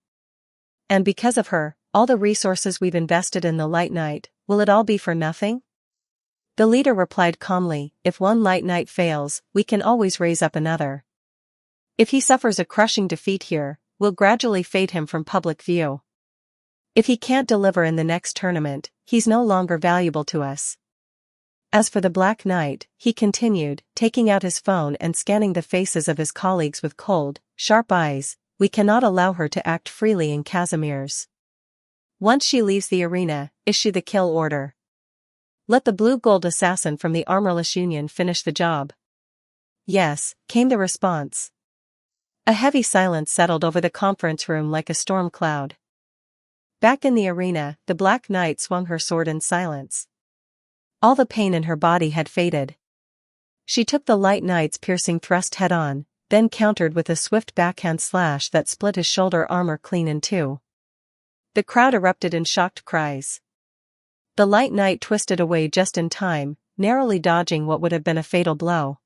And because of her, all the resources we've invested in the Light Knight, will it all be for nothing?" The leader replied calmly, "If one Light Knight fails, we can always raise up another. If he suffers a crushing defeat here, we'll gradually fade him from public view. If he can't deliver in the next tournament, he's no longer valuable to us. As for the Black Knight," he continued, taking out his phone and scanning the faces of his colleagues with cold, sharp eyes, "we cannot allow her to act freely in Casimir's. Once she leaves the arena, issue the kill order. Let the blue-gold assassin from the Armorless Union finish the job." "Yes," came the response. A heavy silence settled over the conference room like a storm cloud. Back in the arena, the Black Knight swung her sword in silence. All the pain in her body had faded. She took the Light Knight's piercing thrust head-on, then countered with a swift backhand slash that split his shoulder armor clean in two. The crowd erupted in shocked cries. The Light Knight twisted away just in time, narrowly dodging what would have been a fatal blow.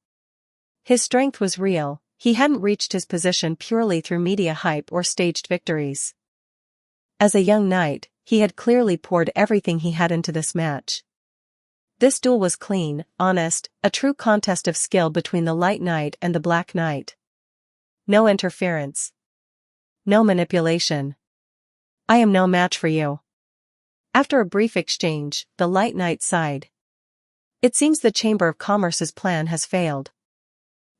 His strength was real, he hadn't reached his position purely through media hype or staged victories. As a young knight, he had clearly poured everything he had into this match. This duel was clean, honest, a true contest of skill between the Light Knight and the Black Knight. No interference. No manipulation. I am no match for you. After a brief exchange, the Light Knight sighed. It seems the Chamber of Commerce's plan has failed.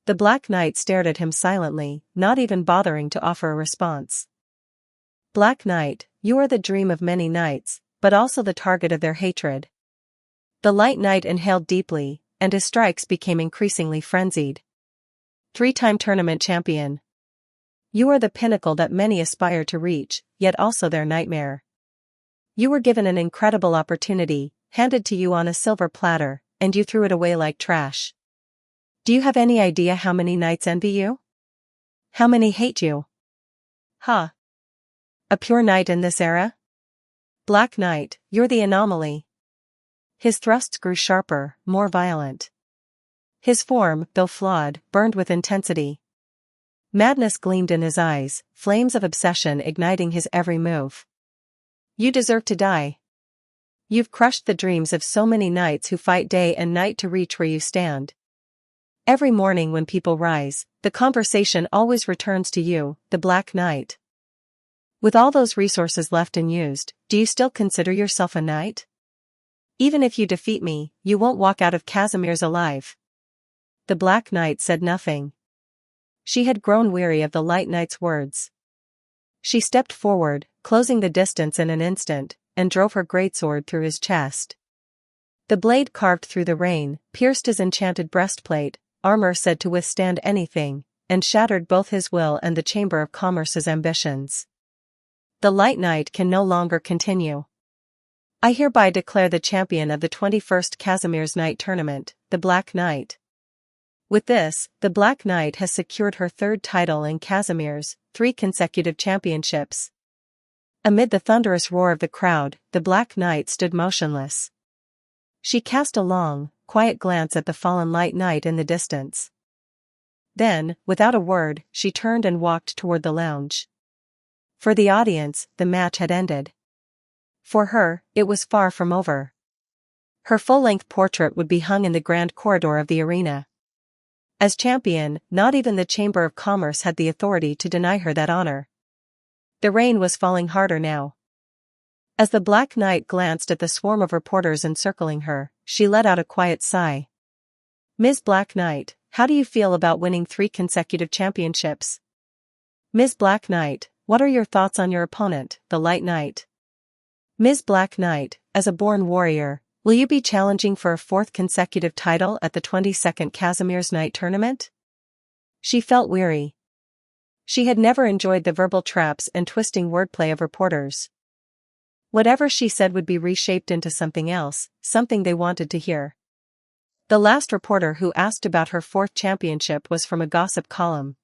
The Black Knight stared at him silently, not even bothering to offer a response. Black Knight, you are the dream of many knights, but also the target of their hatred. The Light Knight inhaled deeply, and his strikes became increasingly frenzied. 3-time tournament champion. You are the pinnacle that many aspire to reach, yet also their nightmare. You were given an incredible opportunity, handed to you on a silver platter, and you threw it away like trash. Do you have any idea how many knights envy you? How many hate you? Ha! A pure knight in this era? Black Knight, you're the anomaly. His thrusts grew sharper, more violent. His form, though flawed, burned with intensity. Madness gleamed in his eyes, flames of obsession igniting his every move. You deserve to die. You've crushed the dreams of so many knights who fight day and night to reach where you stand. Every morning when people rise, the conversation always returns to you, the Black Knight. With all those resources left unused, do you still consider yourself a knight? Even if you defeat me, you won't walk out of Casimir's alive. The Black Knight said nothing. She had grown weary of the Light Knight's words. She stepped forward, closing the distance in an instant, and drove her greatsword through his chest. The blade carved through the rain, pierced his enchanted breastplate, armor said to withstand anything, and shattered both his will and the Chamber of Commerce's ambitions. The Light Knight can no longer continue. I hereby declare the champion of the 21st Casimir's Night Tournament, the Black Knight. With this, the Black Knight has secured her 3rd title in Casimir's 3 consecutive championships. Amid the thunderous roar of the crowd, the Black Knight stood motionless. She cast a long, quiet glance at the fallen Light Knight in the distance. Then, without a word, she turned and walked toward the lounge. For the audience, the match had ended. For her, it was far from over. Her full-length portrait would be hung in the grand corridor of the arena. As champion, not even the Chamber of Commerce had the authority to deny her that honor. The rain was falling harder now. As the Black Knight glanced at the swarm of reporters encircling her, she let out a quiet sigh. Ms. Black Knight, how do you feel about winning 3 consecutive championships? Ms. Black Knight, what are your thoughts on your opponent, the Light Knight? Ms. Black Knight, as a born warrior, will you be challenging for a 4th consecutive title at the 22nd Casimir's Night Tournament? She felt weary. She had never enjoyed the verbal traps and twisting wordplay of reporters. Whatever she said would be reshaped into something else, something they wanted to hear. The last reporter who asked about her 4th championship was from a gossip column.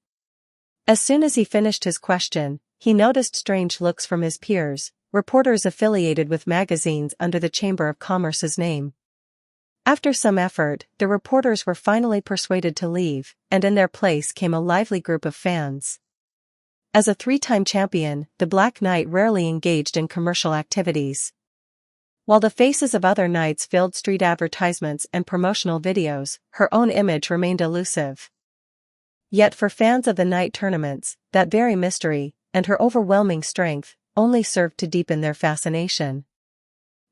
As soon as he finished his question, he noticed strange looks from his peers, reporters affiliated with magazines under the Chamber of Commerce's name. After some effort, the reporters were finally persuaded to leave, and in their place came a lively group of fans. As a 3-time champion, the Black Knight rarely engaged in commercial activities. While the faces of other knights filled street advertisements and promotional videos, her own image remained elusive. Yet for fans of the night tournaments, that very mystery, and her overwhelming strength, only served to deepen their fascination.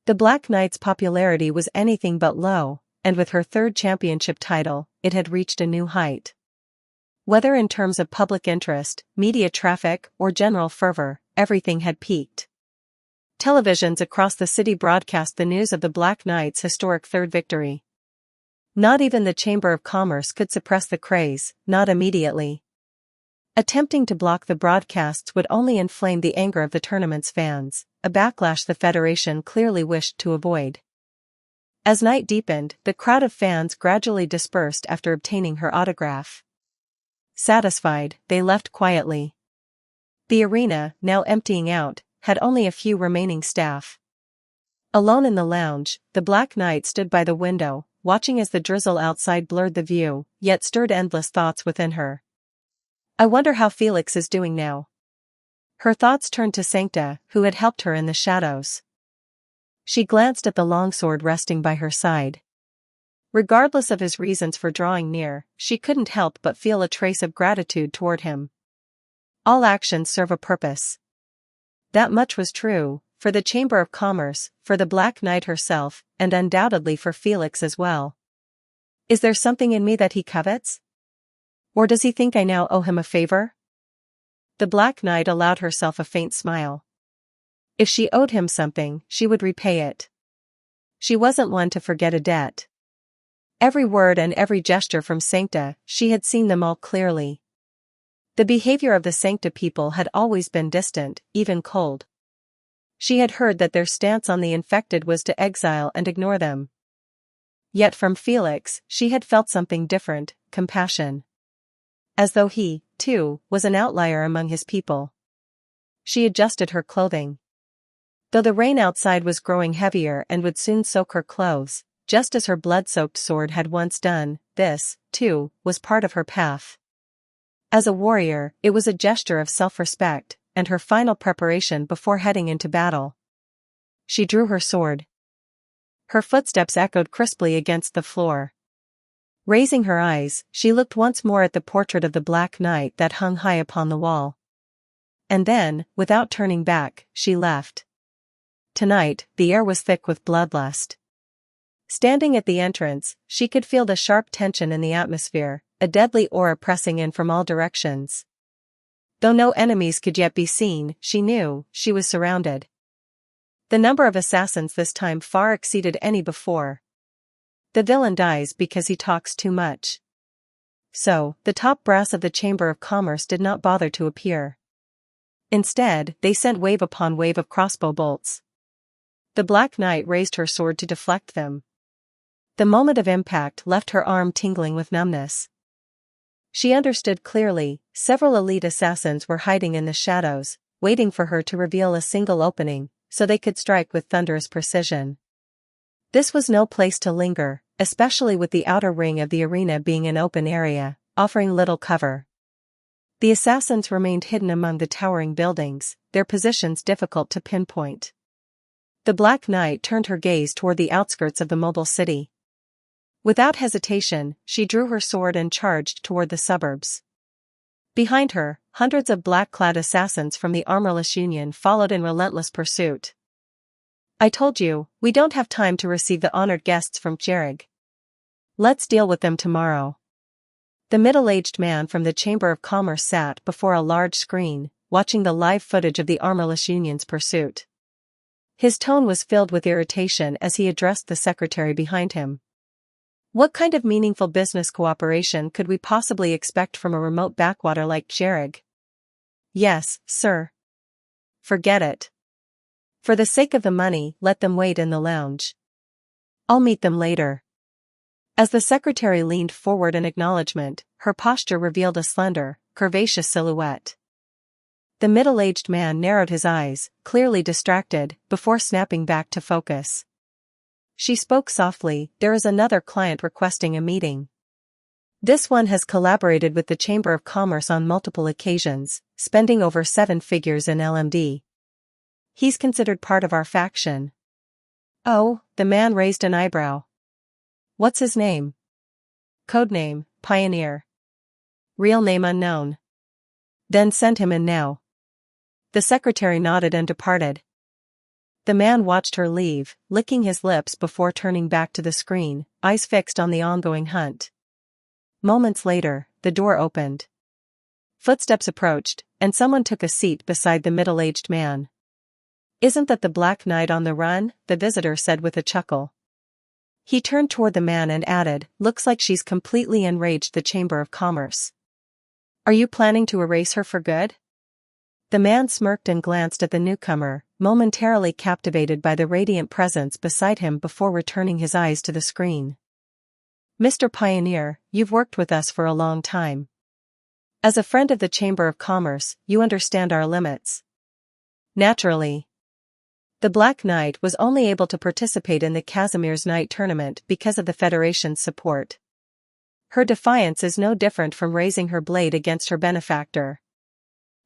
The Black Knight's popularity was anything but low, and with her 3rd championship title, it had reached a new height. Whether in terms of public interest, media traffic, or general fervor, everything had peaked. Televisions across the city broadcast the news of the Black Knight's historic 3rd victory. Not even the Chamber of Commerce could suppress the craze, not immediately. Attempting to block the broadcasts would only inflame the anger of the tournament's fans, a backlash the Federation clearly wished to avoid. As night deepened, the crowd of fans gradually dispersed after obtaining her autograph. Satisfied, they left quietly. The arena, now emptying out, had only a few remaining staff. Alone in the lounge, the Black Knight stood by the window, watching as the drizzle outside blurred the view, yet stirred endless thoughts within her. I wonder how Felix is doing now. Her thoughts turned to Sancta, who had helped her in the shadows. She glanced at the longsword resting by her side. Regardless of his reasons for drawing near, she couldn't help but feel a trace of gratitude toward him. All actions serve a purpose. That much was true, for the Chamber of Commerce, for the Black Knight herself, and undoubtedly for Felix as well. Is there something in me that he covets? Or does he think I now owe him a favor? The Black Knight allowed herself a faint smile. If she owed him something, she would repay it. She wasn't one to forget a debt. Every word and every gesture from Sancta, she had seen them all clearly. The behavior of the Sancta people had always been distant, even cold. She had heard that their stance on the infected was to exile and ignore them. Yet from Felix, she had felt something different, compassion. As though he, too, was an outlier among his people. She adjusted her clothing. Though the rain outside was growing heavier and would soon soak her clothes, just as her blood-soaked sword had once done, this, too, was part of her path. As a warrior, it was a gesture of self-respect, and her final preparation before heading into battle. She drew her sword. Her footsteps echoed crisply against the floor. Raising her eyes, she looked once more at the portrait of the Black Knight that hung high upon the wall. And then, without turning back, she left. Tonight, the air was thick with bloodlust. Standing at the entrance, she could feel the sharp tension in the atmosphere, a deadly aura pressing in from all directions. Though no enemies could yet be seen, she knew she was surrounded. The number of assassins this time far exceeded any before. The villain dies because he talks too much. So, the top brass of the Chamber of Commerce did not bother to appear. Instead, they sent wave upon wave of crossbow bolts. The Black Knight raised her sword to deflect them. The moment of impact left her arm tingling with numbness. She understood clearly, several elite assassins were hiding in the shadows, waiting for her to reveal a single opening, so they could strike with thunderous precision. This was no place to linger, especially with the outer ring of the arena being an open area, offering little cover. The assassins remained hidden among the towering buildings, their positions difficult to pinpoint. The Black Knight turned her gaze toward the outskirts of the mobile city. Without hesitation, she drew her sword and charged toward the suburbs. Behind her, hundreds of black-clad assassins from the Armorless Union followed in relentless pursuit. I told you, we don't have time to receive the honored guests from Jerrig. Let's deal with them tomorrow. The middle-aged man from the Chamber of Commerce sat before a large screen, watching the live footage of the Armorless Union's pursuit. His tone was filled with irritation as he addressed the secretary behind him. What kind of meaningful business cooperation could we possibly expect from a remote backwater like Jerrig? Yes, sir. Forget it. For the sake of the money, let them wait in the lounge. I'll meet them later. As the secretary leaned forward in acknowledgement, her posture revealed a slender, curvaceous silhouette. The middle-aged man narrowed his eyes, clearly distracted, before snapping back to focus. She spoke softly, there is another client requesting a meeting. This one has collaborated with the Chamber of Commerce on multiple occasions, spending over 7 figures in LMD. He's considered part of our faction. Oh, the man raised an eyebrow. What's his name? Codename, Pioneer. Real name unknown. Then send him in now. The secretary nodded and departed. The man watched her leave, licking his lips before turning back to the screen, eyes fixed on the ongoing hunt. Moments later, the door opened. Footsteps approached, and someone took a seat beside the middle-aged man. Isn't that the Black Knight on the run? The visitor said with a chuckle. He turned toward the man and added, looks like she's completely enraged the Chamber of Commerce. Are you planning to erase her for good? The man smirked and glanced at the newcomer, momentarily captivated by the radiant presence beside him before returning his eyes to the screen. Mr. Pioneer, you've worked with us for a long time. As a friend of the Chamber of Commerce, you understand our limits. Naturally. The Black Knight was only able to participate in the Casimir's Night tournament because of the Federation's support. Her defiance is no different from raising her blade against her benefactor.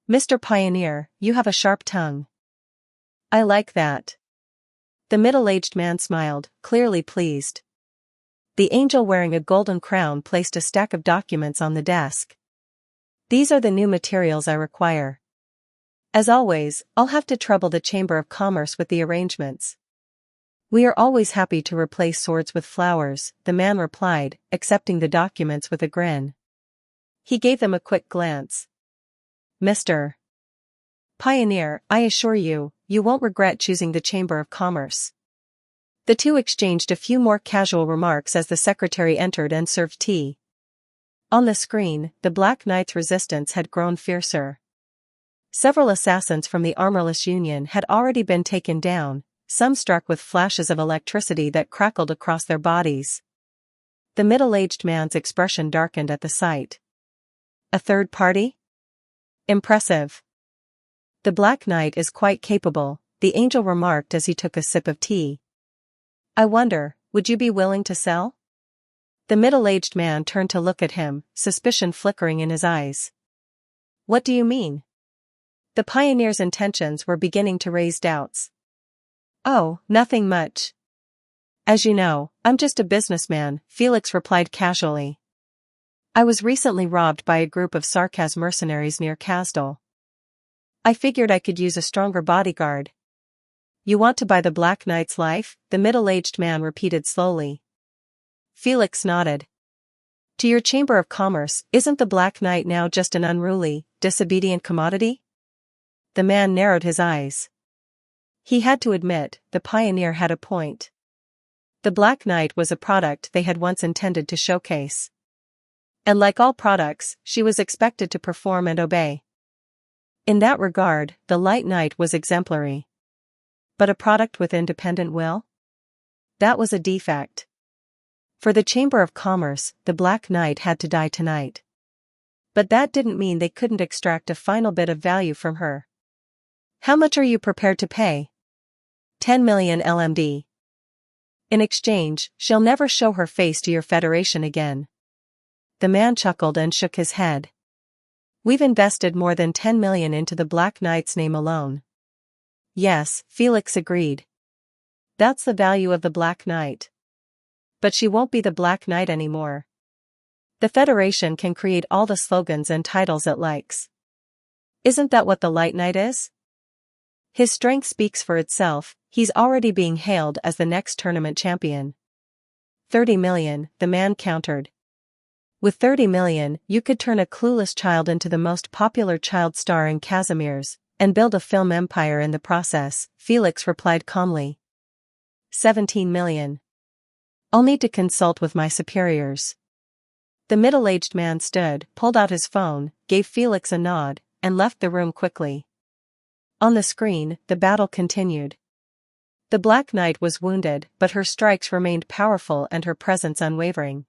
Mr. Pioneer, you have a sharp tongue. I like that. The middle-aged man smiled, clearly pleased. The angel wearing a golden crown placed a stack of documents on the desk. These are the new materials I require. As always, I'll have to trouble the Chamber of Commerce with the arrangements. We are always happy to replace swords with flowers, the man replied, accepting the documents with a grin. He gave them a quick glance. Mr. Pioneer, I assure you, you won't regret choosing the Chamber of Commerce. The two exchanged a few more casual remarks as the secretary entered and served tea. On the screen, the Black Knight's resistance had grown fiercer. Several assassins from the Armorless Union had already been taken down, some struck with flashes of electricity that crackled across their bodies. The middle-aged man's expression darkened at the sight. A third party? Impressive. The Black Knight is quite capable, the angel remarked as he took a sip of tea. I wonder, would you be willing to sell? The middle-aged man turned to look at him, suspicion flickering in his eyes. What do you mean? The pioneer's intentions were beginning to raise doubts. Oh, nothing much. As you know, I'm just a businessman, Felix replied casually. I was recently robbed by a group of Sarkaz mercenaries near Kasdal. I figured I could use a stronger bodyguard. You want to buy the Black Knight's life? The middle-aged man repeated slowly. Felix nodded. To your Chamber of Commerce, isn't the Black Knight now just an unruly, disobedient commodity? The man narrowed his eyes. He had to admit, the pioneer had a point. The Black Knight was a product they had once intended to showcase. And like all products, she was expected to perform and obey. In that regard, the Light Knight was exemplary. But a product with independent will? That was a defect. For the Chamber of Commerce, the Black Knight had to die tonight. But that didn't mean they couldn't extract a final bit of value from her. How much are you prepared to pay? 10 million LMD. In exchange, she'll never show her face to your Federation again. The man chuckled and shook his head. We've invested more than 10 million into the Black Knight's name alone. Yes, Felix agreed. That's the value of the Black Knight. But she won't be the Black Knight anymore. The Federation can create all the slogans and titles it likes. Isn't that what the Light Knight is? His strength speaks for itself, he's already being hailed as the next tournament champion. 30 million, the man countered. With 30 million, you could turn a clueless child into the most popular child star in Casimir's, and build a film empire in the process, Felix replied calmly. 17 million. I'll need to consult with my superiors. The middle-aged man stood, pulled out his phone, gave Felix a nod, and left the room quickly. On the screen, the battle continued. The Black Knight was wounded, but her strikes remained powerful and her presence unwavering.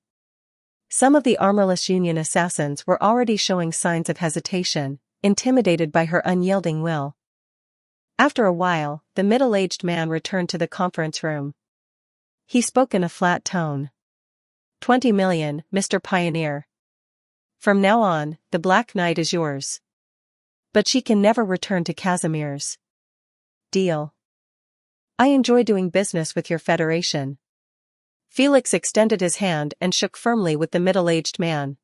Some of the Armorless Union assassins were already showing signs of hesitation, intimidated by her unyielding will. After a while, the middle-aged man returned to the conference room. He spoke in a flat tone. 20 million, Mr. Pioneer. From now on, the Black Knight is yours. But she can never return to Casimir's. Deal. I enjoy doing business with your Federation. Felix extended his hand and shook firmly with the middle-aged man.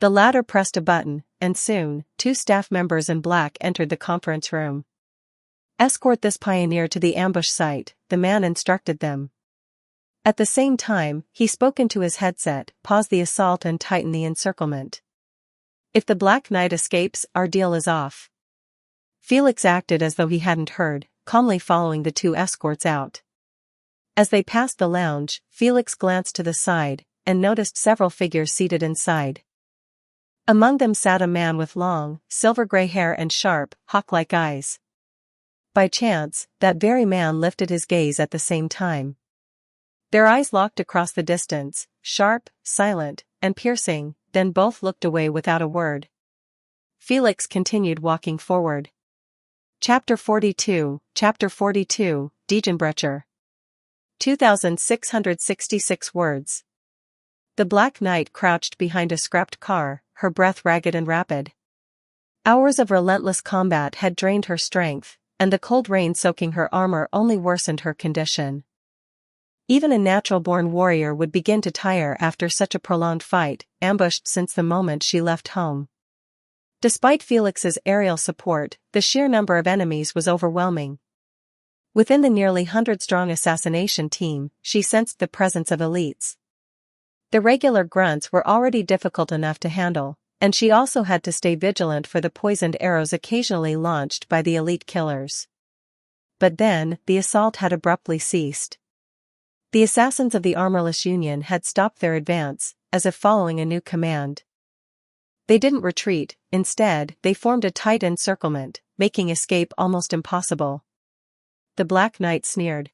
The latter pressed a button, and soon, 2 staff members in black entered the conference room. Escort this pioneer to the ambush site, the man instructed them. At the same time, he spoke into his headset, pause the assault and tighten the encirclement. If the Black Knight escapes, our deal is off. Felix acted as though he hadn't heard, calmly following the 2 escorts out. As they passed the lounge, Felix glanced to the side, and noticed several figures seated inside. Among them sat a man with long, silver-gray hair and sharp, hawk-like eyes. By chance, that very man lifted his gaze at the same time. Their eyes locked across the distance, sharp, silent, and piercing, then both looked away without a word. Felix continued walking forward. Chapter 42, Degenbrecher. 2,666 words. The Black Knight crouched behind a scrapped car, her breath ragged and rapid. Hours of relentless combat had drained her strength, and the cold rain soaking her armor only worsened her condition. Even a natural-born warrior would begin to tire after such a prolonged fight, ambushed since the moment she left home. Despite Felix's aerial support, the sheer number of enemies was overwhelming. Within the nearly 100-strong assassination team, she sensed the presence of elites. The regular grunts were already difficult enough to handle, and she also had to stay vigilant for the poisoned arrows occasionally launched by the elite killers. But then, the assault had abruptly ceased. The assassins of the Armorless Union had stopped their advance, as if following a new command. They didn't retreat, instead, they formed a tight encirclement, making escape almost impossible. The Black Knight sneered.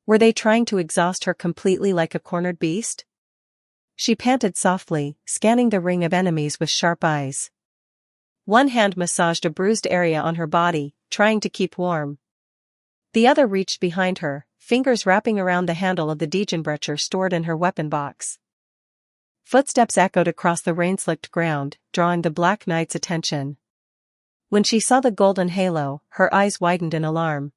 Were they trying to exhaust her completely like a cornered beast? She panted softly, scanning the ring of enemies with sharp eyes. One hand massaged a bruised area on her body, trying to keep warm. The other reached behind her, fingers wrapping around the handle of the Degenbrecher stored in her weapon box. Footsteps echoed across the rain-slicked ground, drawing the Black Knight's attention. When she saw the golden halo, her eyes widened in alarm.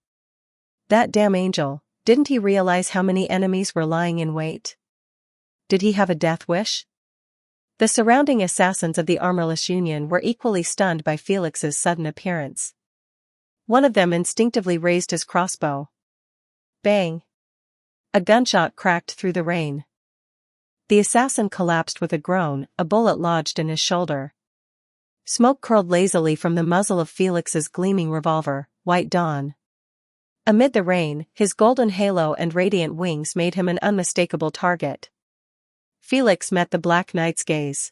That damn angel, didn't he realize how many enemies were lying in wait? Did he have a death wish? The surrounding assassins of the Armorless Union were equally stunned by Felix's sudden appearance. One of them instinctively raised his crossbow. Bang! A gunshot cracked through the rain. The assassin collapsed with a groan, a bullet lodged in his shoulder. Smoke curled lazily from the muzzle of Felix's gleaming revolver, White Dawn. Amid the rain, his golden halo and radiant wings made him an unmistakable target. Felix met the Black Knight's gaze.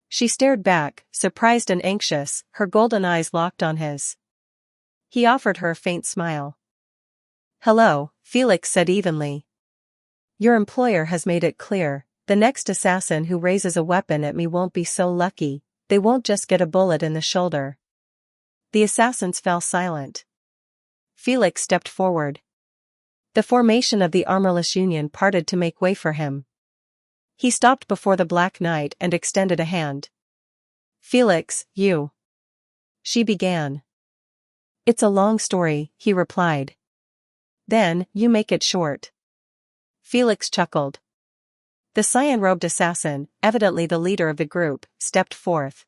She stared back, surprised and anxious, her golden eyes locked on his. He offered her a faint smile. "Hello," Felix said evenly. "Your employer has made it clear, the next assassin who raises a weapon at me won't be so lucky, they won't just get a bullet in the shoulder." The assassins fell silent. Felix stepped forward. The formation of the Armorless Union parted to make way for him. He stopped before the Black Knight and extended a hand. "Felix, you..." she began. "It's a long story," he replied. "Then, you make it short." Felix chuckled. The cyan-robed assassin, evidently the leader of the group, stepped forth.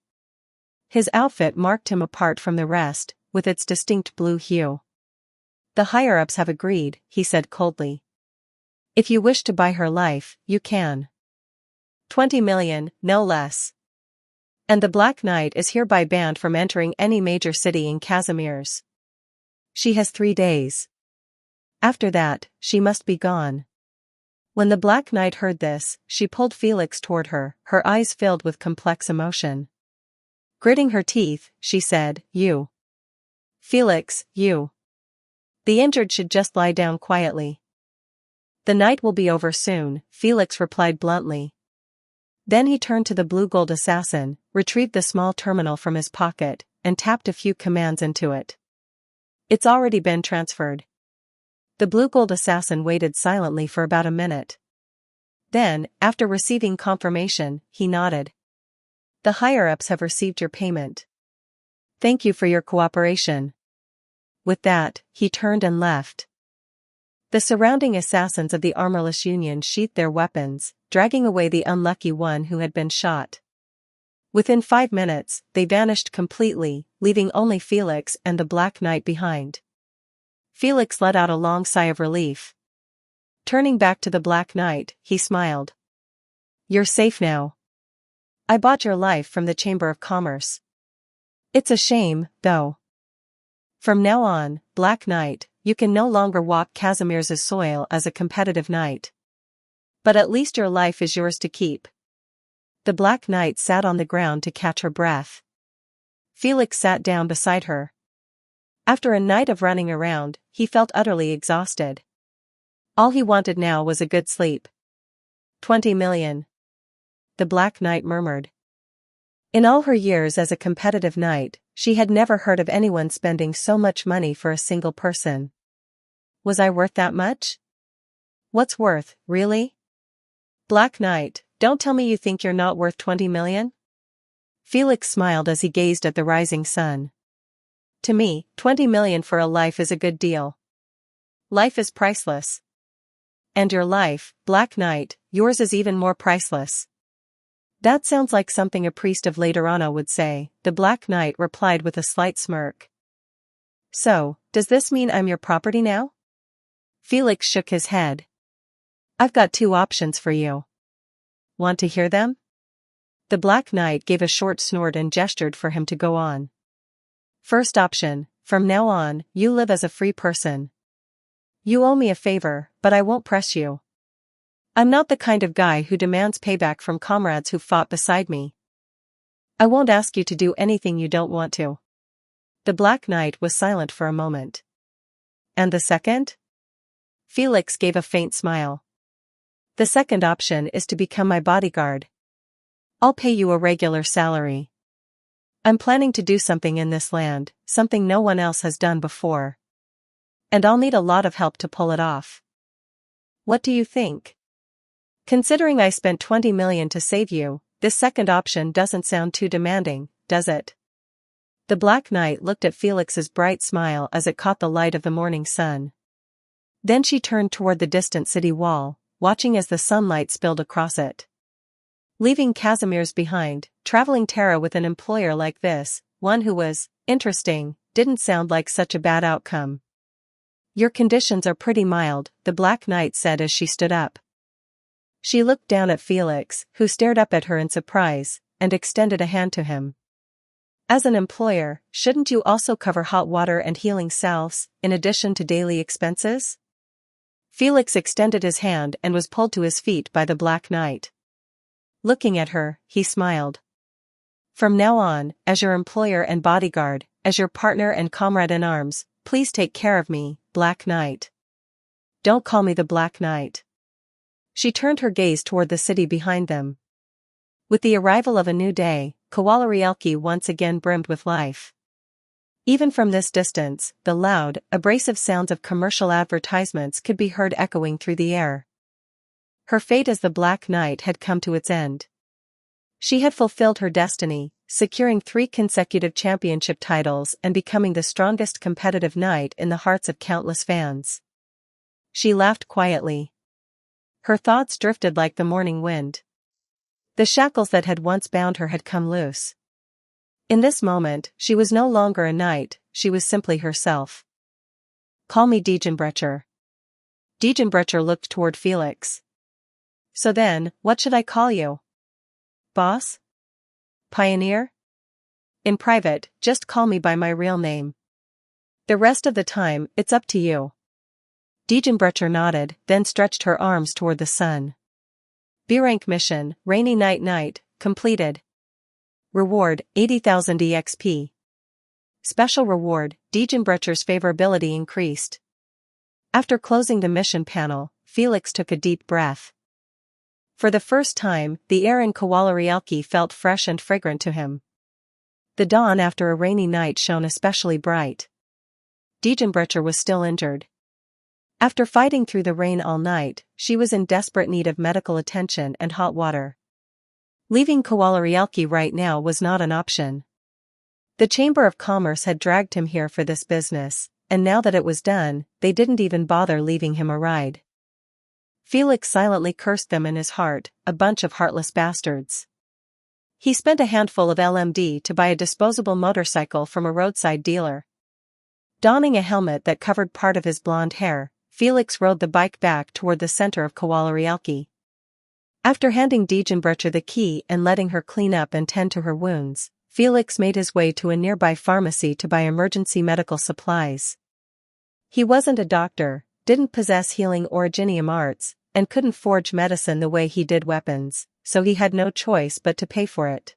His outfit marked him apart from the rest, with its distinct blue hue. "The higher-ups have agreed," he said coldly. "If you wish to buy her life, you can. 20 million, no less. And the Black Knight is hereby banned from entering any major city in Casimir's. She has 3 days. After that, she must be gone." When the Black Knight heard this, she pulled Felix toward her, her eyes filled with complex emotion. Gritting her teeth, she said, "You. Felix, you. The injured should just lie down quietly." "The night will be over soon," Felix replied bluntly. Then he turned to the blue-gold assassin, retrieved the small terminal from his pocket, and tapped a few commands into it. "It's already been transferred." The blue-gold assassin waited silently for about a minute. Then, after receiving confirmation, he nodded. "The higher-ups have received your payment. Thank you for your cooperation." With that, he turned and left. The surrounding assassins of the Armorless Union sheathed their weapons, dragging away the unlucky one who had been shot. Within 5 minutes, they vanished completely, leaving only Felix and the Black Knight behind. Felix let out a long sigh of relief. Turning back to the Black Knight, he smiled. "You're safe now. I bought your life from the Chamber of Commerce. It's a shame, though. From now on, Black Knight, you can no longer walk Casimir's soil as a competitive knight. But at least your life is yours to keep." The Black Knight sat on the ground to catch her breath. Felix sat down beside her. After a night of running around, he felt utterly exhausted. All he wanted now was a good sleep. 20 million. The Black Knight murmured. In all her years as a competitive knight, she had never heard of anyone spending so much money for a single person. Was I worth that much? What's worth, really? Black Knight, don't tell me you think you're not worth 20 million? Felix smiled as he gazed at the rising sun. To me, 20 million for a life is a good deal. Life is priceless. And your life, Black Knight, yours is even more priceless. That sounds like something a priest of Laterano would say, the Black Knight replied with a slight smirk. So, does this mean I'm your property now? Felix shook his head. I've got two options for you. Want to hear them? The Black Knight gave a short snort and gestured for him to go on. First option, from now on, you live as a free person. You owe me a favor, but I won't press you. I'm not the kind of guy who demands payback from comrades who fought beside me. I won't ask you to do anything you don't want to. The Black Knight was silent for a moment. And the second? Felix gave a faint smile. The second option is to become my bodyguard. I'll pay you a regular salary. I'm planning to do something in this land, something no one else has done before. And I'll need a lot of help to pull it off. What do you think? Considering I spent 20 million to save you, this second option doesn't sound too demanding, does it? The Black Knight looked at Felix's bright smile as it caught the light of the morning sun. Then she turned toward the distant city wall, watching as the sunlight spilled across it. Leaving Casimir's behind, traveling Terra with an employer like this, one who was interesting, didn't sound like such a bad outcome. Your conditions are pretty mild, the Black Knight said as she stood up. She looked down at Felix, who stared up at her in surprise, and extended a hand to him. As an employer, shouldn't you also cover hot water and healing salves, in addition to daily expenses? Felix extended his hand and was pulled to his feet by the Black Knight. Looking at her, he smiled. From now on, as your employer and bodyguard, as your partner and comrade in arms, please take care of me, Black Knight. Don't call me the Black Knight. She turned her gaze toward the city behind them. With the arrival of a new day, Kowalarielki once again brimmed with life. Even from this distance, the loud, abrasive sounds of commercial advertisements could be heard echoing through the air. Her fate as the Black Knight had come to its end. She had fulfilled her destiny, securing 3 consecutive championship titles and becoming the strongest competitive knight in the hearts of countless fans. She laughed quietly. Her thoughts drifted like the morning wind. The shackles that had once bound her had come loose. In this moment, she was no longer a knight, she was simply herself. Call me Diegenbrecher. Diegenbrecher looked toward Felix. So then, what should I call you? Boss? Pioneer? In private, just call me by my real name. The rest of the time, it's up to you. Diegenbrecher nodded, then stretched her arms toward the sun. B-rank mission, Rainy Night, completed. Reward, 80,000 EXP. Special reward, Diegenbrecher's favorability increased. After closing the mission panel, Felix took a deep breath. For the first time, the air in Kowalarielki felt fresh and fragrant to him. The dawn after a rainy night shone especially bright. Diegenbrecher was still injured. After fighting through the rain all night, she was in desperate need of medical attention and hot water. Leaving Kowalarielki right now was not an option. The Chamber of Commerce had dragged him here for this business, and now that it was done, they didn't even bother leaving him a ride. Felix silently cursed them in his heart, a bunch of heartless bastards. He spent a handful of LMD to buy a disposable motorcycle from a roadside dealer. Donning a helmet that covered part of his blonde hair, Felix rode the bike back toward the center of Kowalarielki. After handing Diegenbrecher the key and letting her clean up and tend to her wounds, Felix made his way to a nearby pharmacy to buy emergency medical supplies. He wasn't a doctor, didn't possess healing originium arts, and couldn't forge medicine the way he did weapons, so he had no choice but to pay for it.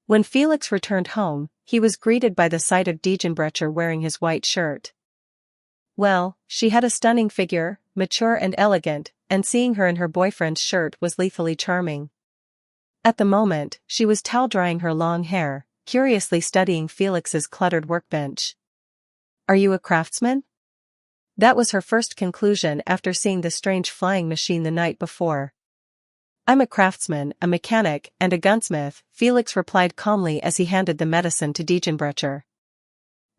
When Felix returned home, he was greeted by the sight of Diegenbrecher wearing his white shirt. Well, she had a stunning figure, mature and elegant, and seeing her in her boyfriend's shirt was lethally charming. At the moment, she was towel-drying her long hair, curiously studying Felix's cluttered workbench. Are you a craftsman? That was her first conclusion after seeing the strange flying machine the night before. I'm a craftsman, a mechanic, and a gunsmith, Felix replied calmly as he handed the medicine to Diegenbrecher.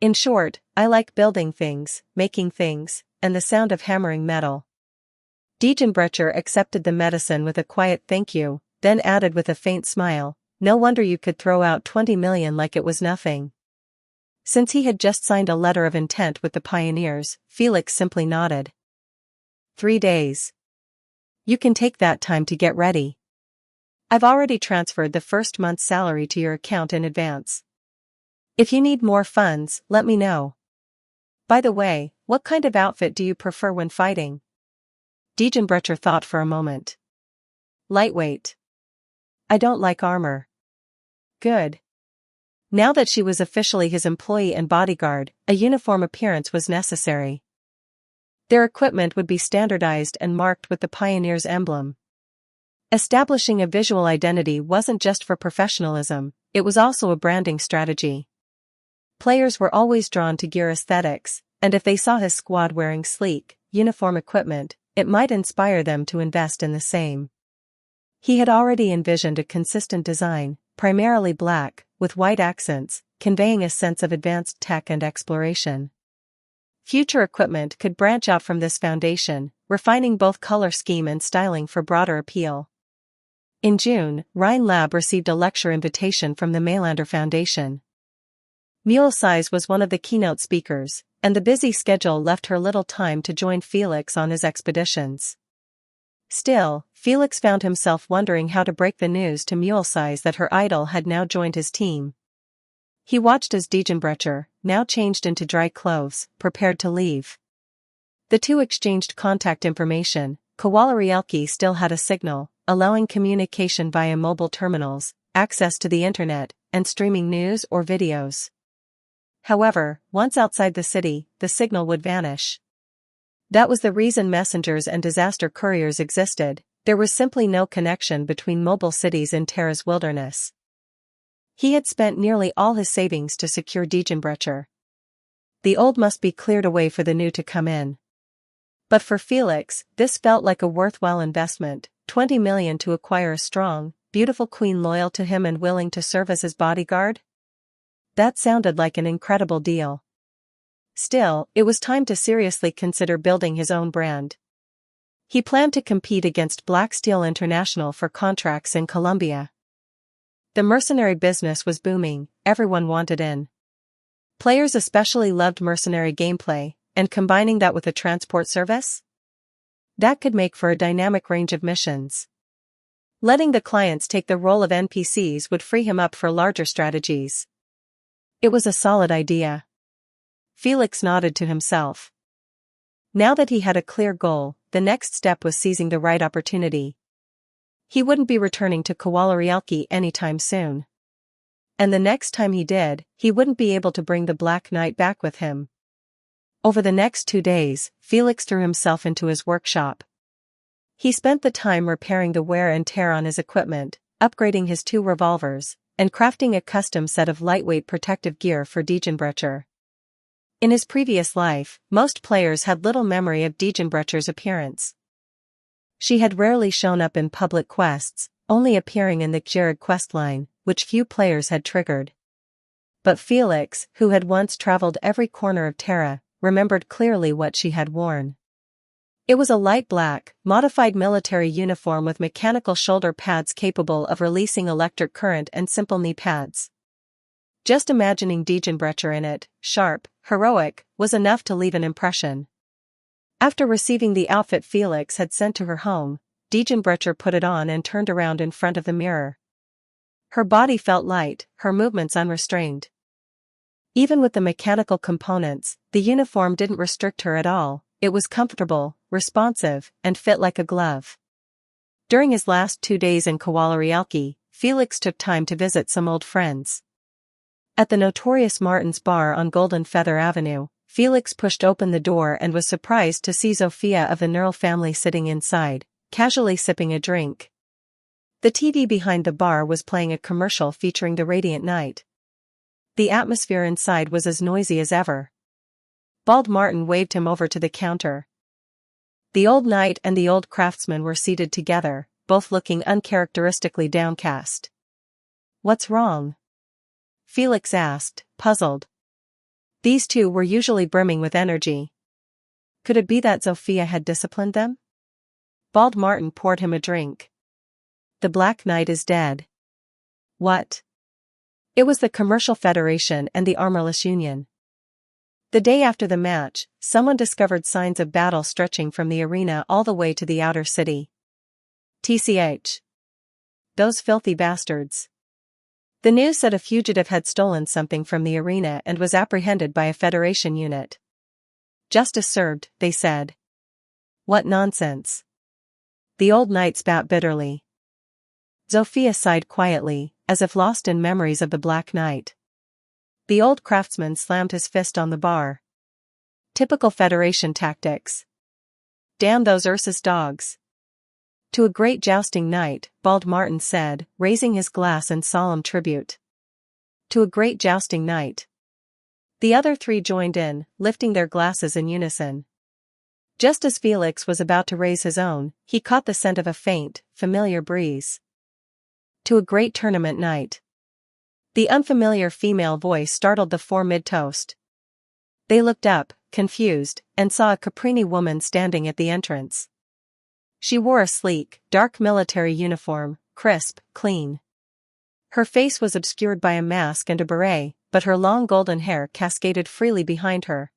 In short, I like building things, making things, and the sound of hammering metal. Diegenbrecher accepted the medicine with a quiet thank you, then added with a faint smile, "No wonder you could throw out 20 million like it was nothing." Since he had just signed a letter of intent with the pioneers, Felix simply nodded. 3 days. You can take that time to get ready. I've already transferred the first month's salary to your account in advance. If you need more funds, let me know. By the way, what kind of outfit do you prefer when fighting? Diegenbrecher thought for a moment. Lightweight. I don't like armor. Good. Now that she was officially his employee and bodyguard, a uniform appearance was necessary. Their equipment would be standardized and marked with the Pioneer's emblem. Establishing a visual identity wasn't just for professionalism, it was also a branding strategy. Players were always drawn to gear aesthetics, and if they saw his squad wearing sleek, uniform equipment, it might inspire them to invest in the same. He had already envisioned a consistent design, primarily black, with white accents, conveying a sense of advanced tech and exploration. Future equipment could branch out from this foundation, refining both color scheme and styling for broader appeal. In June, Rhine Lab received a lecture invitation from the Mailander Foundation. Mulesize was one of the keynote speakers, and the busy schedule left her little time to join Felix on his expeditions. Still, Felix found himself wondering how to break the news to Mulesize that her idol had now joined his team. He watched as Diegenbrecher, now changed into dry clothes, prepared to leave. The two exchanged contact information. Kowalarielki still had a signal, allowing communication via mobile terminals, access to the internet, and streaming news or videos. However, once outside the city, the signal would vanish. That was the reason messengers and disaster couriers existed. There was simply no connection between mobile cities in Terra's wilderness. He had spent nearly all his savings to secure Diegenbrecher. The old must be cleared away for the new to come in. But for Felix, this felt like a worthwhile investment, 20 million to acquire a strong, beautiful queen loyal to him and willing to serve as his bodyguard? That sounded like an incredible deal. Still, it was time to seriously consider building his own brand. He planned to compete against Black Steel International for contracts in Colombia. The mercenary business was booming, everyone wanted in. Players especially loved mercenary gameplay, and combining that with a transport service? That could make for a dynamic range of missions. Letting the clients take the role of NPCs would free him up for larger strategies. It was a solid idea. Felix nodded to himself. Now that he had a clear goal, the next step was seizing the right opportunity. He wouldn't be returning to Kowalarielki anytime soon. And the next time he did, he wouldn't be able to bring the Black Knight back with him. Over the next 2 days, Felix threw himself into his workshop. He spent the time repairing the wear and tear on his equipment, upgrading his 2 revolvers, and crafting a custom set of lightweight protective gear for Diegenbrecher. In his previous life, most players had little memory of Diegenbrecher's appearance. She had rarely shown up in public quests, only appearing in the Gjerrig questline, which few players had triggered. But Felix, who had once traveled every corner of Terra, remembered clearly what she had worn. It was a light black, modified military uniform with mechanical shoulder pads capable of releasing electric current and simple knee pads. Just imagining Diegenbrecher in it, sharp, heroic, was enough to leave an impression. After receiving the outfit Felix had sent to her home, Diegenbrecher put it on and turned around in front of the mirror. Her body felt light, her movements unrestrained. Even with the mechanical components, the uniform didn't restrict her at all. It was comfortable, responsive, and fit like a glove. During his last 2 days in Kowalarielki, Felix took time to visit some old friends. At the notorious Martin's Bar on Golden Feather Avenue, Felix pushed open the door and was surprised to see Zofia of the Neural family sitting inside, casually sipping a drink. The TV behind the bar was playing a commercial featuring the radiant night. The atmosphere inside was as noisy as ever. Bald Martin waved him over to the counter. The old knight and the old craftsman were seated together, both looking uncharacteristically downcast. "What's wrong?" Felix asked, puzzled. These two were usually brimming with energy. Could it be that Zofia had disciplined them? Bald Martin poured him a drink. The Black Knight is dead. What? It was the Commercial Federation and the Armorless Union. The day after the match, someone discovered signs of battle stretching from the arena all the way to the outer city. TCH. Those filthy bastards. The news said a fugitive had stolen something from the arena and was apprehended by a Federation unit. Justice served, they said. What nonsense. The old knight spat bitterly. Zofia sighed quietly, as if lost in memories of the Black Knight. The old craftsman slammed his fist on the bar. Typical Federation tactics. Damn those Ursus dogs. To a great jousting knight, Bald Martin said, raising his glass in solemn tribute. To a great jousting knight. The other three joined in, lifting their glasses in unison. Just as Felix was about to raise his own, he caught the scent of a faint, familiar breeze. To a great tournament knight. The unfamiliar female voice startled the four mid-toast. They looked up, confused, and saw a Caprini woman standing at the entrance. She wore a sleek, dark military uniform, crisp, clean. Her face was obscured by a mask and a beret, but her long golden hair cascaded freely behind her.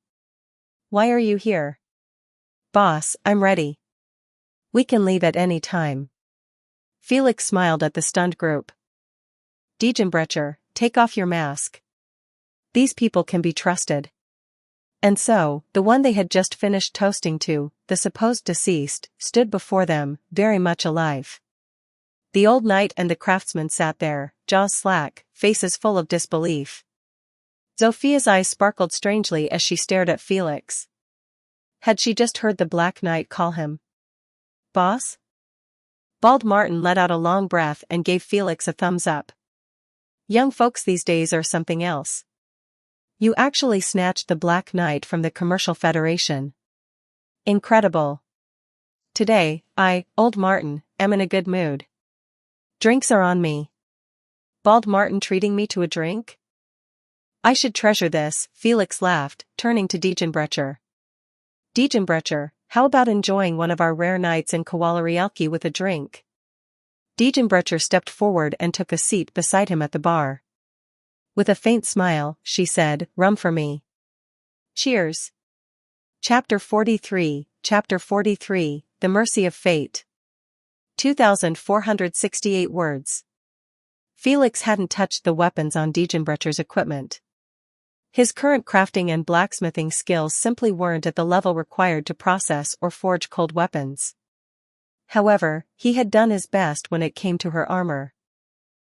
Why are you here? Boss, I'm ready. We can leave at any time. Felix smiled at the stunned group. Diegenbrecher, take off your mask. These people can be trusted. And so, the one they had just finished toasting to, the supposed deceased, stood before them, very much alive. The old knight and the craftsman sat there, jaws slack, faces full of disbelief. Zofia's eyes sparkled strangely as she stared at Felix. Had she just heard the Black Knight call him boss? Bald Martin let out a long breath and gave Felix a thumbs up. Young folks these days are something else. You actually snatched the Black Knight from the Commercial Federation. Incredible. Today, Old Martin, am in a good mood. Drinks are on me. Bald Martin treating me to a drink? I should treasure this, Felix laughed, turning to Diegenbrecher. Diegenbrecher, how about enjoying one of our rare nights in Kowalarielki with a drink? Diegenbrecher stepped forward and took a seat beside him at the bar. With a faint smile, she said, rum for me. Cheers. Chapter 43, The Mercy of Fate. 2,468 words. Felix hadn't touched the weapons on Diegenbrecher's equipment. His current crafting and blacksmithing skills simply weren't at the level required to process or forge cold weapons. However, he had done his best when it came to her armor.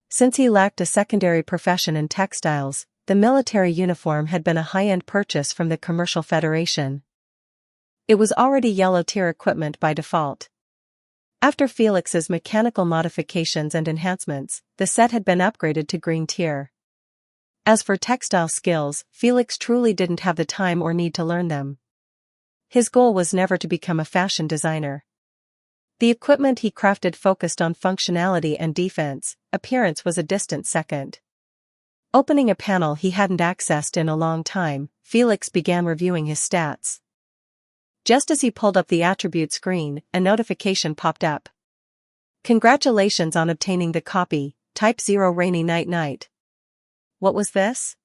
Since he lacked a secondary profession in textiles, the military uniform had been a high-end purchase from the Commercial Federation. It was already yellow-tier equipment by default. After Felix's mechanical modifications and enhancements, the set had been upgraded to green tier. As for textile skills, Felix truly didn't have the time or need to learn them. His goal was never to become a fashion designer. The equipment he crafted focused on functionality and defense, appearance was a distant second. Opening a panel he hadn't accessed in a long time, Felix began reviewing his stats. Just as he pulled up the attribute screen, a notification popped up. Congratulations on obtaining the copy, Type 0 Rainy Night Night. What was this?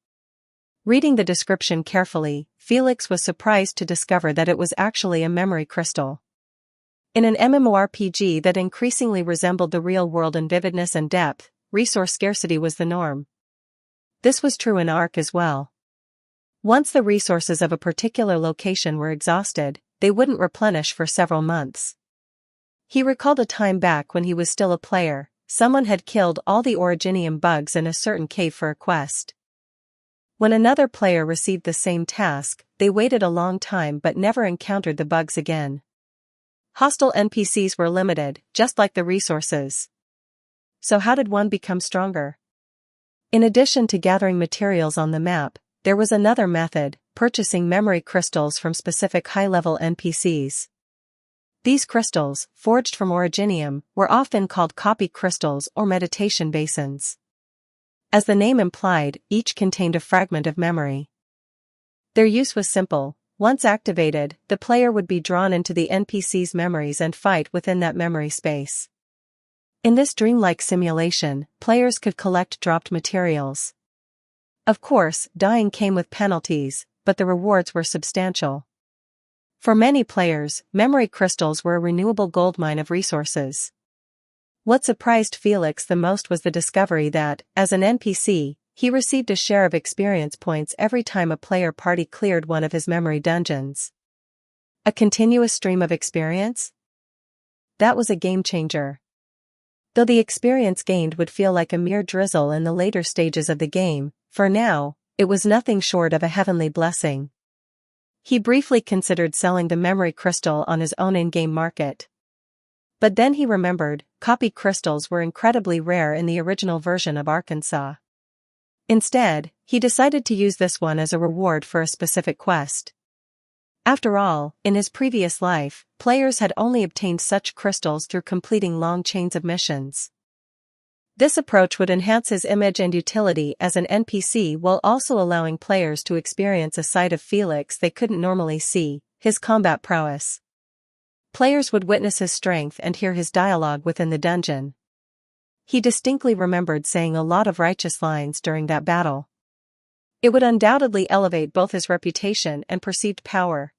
Reading the description carefully, Felix was surprised to discover that it was actually a memory crystal. In an MMORPG that increasingly resembled the real world in vividness and depth, resource scarcity was the norm. This was true in Ark as well. Once the resources of a particular location were exhausted, they wouldn't replenish for several months. He recalled a time back when he was still a player. Someone had killed all the originium bugs in a certain cave for a quest. When another player received the same task, they waited a long time but never encountered the bugs again. Hostile NPCs were limited, just like the resources. So how did one become stronger? In addition to gathering materials on the map, there was another method, purchasing memory crystals from specific high-level NPCs. These crystals, forged from originium, were often called copy crystals or meditation basins. As the name implied, each contained a fragment of memory. Their use was simple: Once activated, the player would be drawn into the NPC's memories and fight within that memory space. In this dreamlike simulation, players could collect dropped materials. Of course, dying came with penalties, but the rewards were substantial. For many players, memory crystals were a renewable goldmine of resources. What surprised Felix the most was the discovery that, as an NPC, he received a share of experience points every time a player party cleared one of his memory dungeons. A continuous stream of experience? That was a game changer. Though the experience gained would feel like a mere drizzle in the later stages of the game, for now, it was nothing short of a heavenly blessing. He briefly considered selling the memory crystal on his own in-game market. But then he remembered, copy crystals were incredibly rare in the original version of Arkansas. Instead, he decided to use this one as a reward for a specific quest. After all, in his previous life, players had only obtained such crystals through completing long chains of missions. This approach would enhance his image and utility as an NPC while also allowing players to experience a side of Felix they couldn't normally see, his combat prowess. Players would witness his strength and hear his dialogue within the dungeon. He distinctly remembered saying a lot of righteous lines during that battle. It would undoubtedly elevate both his reputation and perceived power.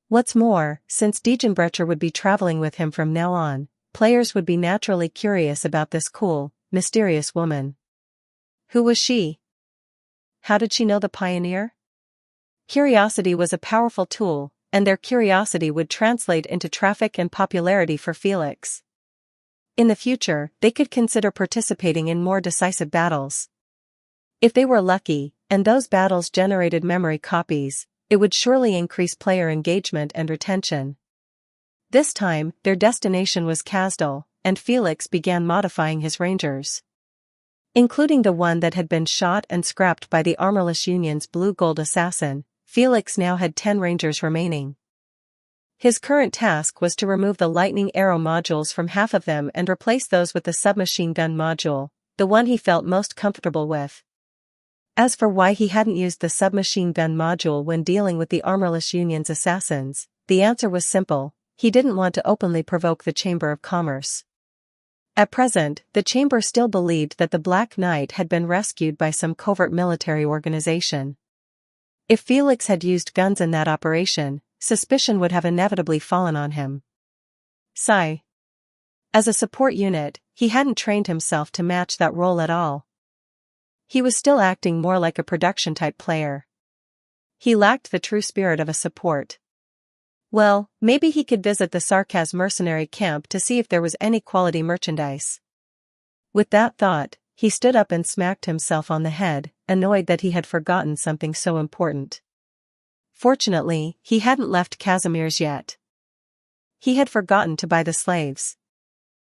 What's more, since Degenbrecher would be traveling with him from now on, players would be naturally curious about this cool, mysterious woman. Who was she? How did she know the pioneer? Curiosity was a powerful tool, and their curiosity would translate into traffic and popularity for Felix. In the future, they could consider participating in more decisive battles. If they were lucky, and those battles generated memory copies, it would surely increase player engagement and retention. This time, their destination was Kasdal, and Felix began modifying his rangers. Including the one that had been shot and scrapped by the Armorless Union's blue-gold assassin, Felix now had 10 rangers remaining. His current task was to remove the lightning arrow modules from half of them and replace those with the submachine gun module, the one he felt most comfortable with. As for why he hadn't used the submachine gun module when dealing with the Armorless Union's assassins, the answer was simple: he didn't want to openly provoke the Chamber of Commerce. At present, the Chamber still believed that the Black Knight had been rescued by some covert military organization. If Felix had used guns in that operation, suspicion would have inevitably fallen on him. Sigh. As a support unit, he hadn't trained himself to match that role at all. He was still acting more like a production-type player. He lacked the true spirit of a support. Well, maybe he could visit the Sarkaz mercenary camp to see if there was any quality merchandise. With that thought, he stood up and smacked himself on the head, annoyed that he had forgotten something so important. Fortunately, he hadn't left Casimir's yet. He had forgotten to buy the slaves.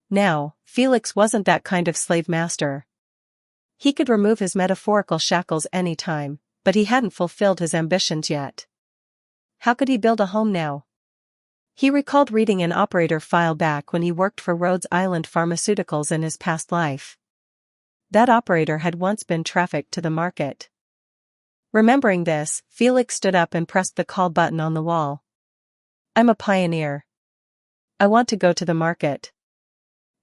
Now, Felix wasn't that kind of slave master. He could remove his metaphorical shackles any time, but he hadn't fulfilled his ambitions yet. How could he build a home now? He recalled reading an operator file back when he worked for Rhodes Island Pharmaceuticals in his past life. That operator had once been trafficked to the market. Remembering this, Felix stood up and pressed the call button on the wall. I'm a pioneer. I want to go to the market.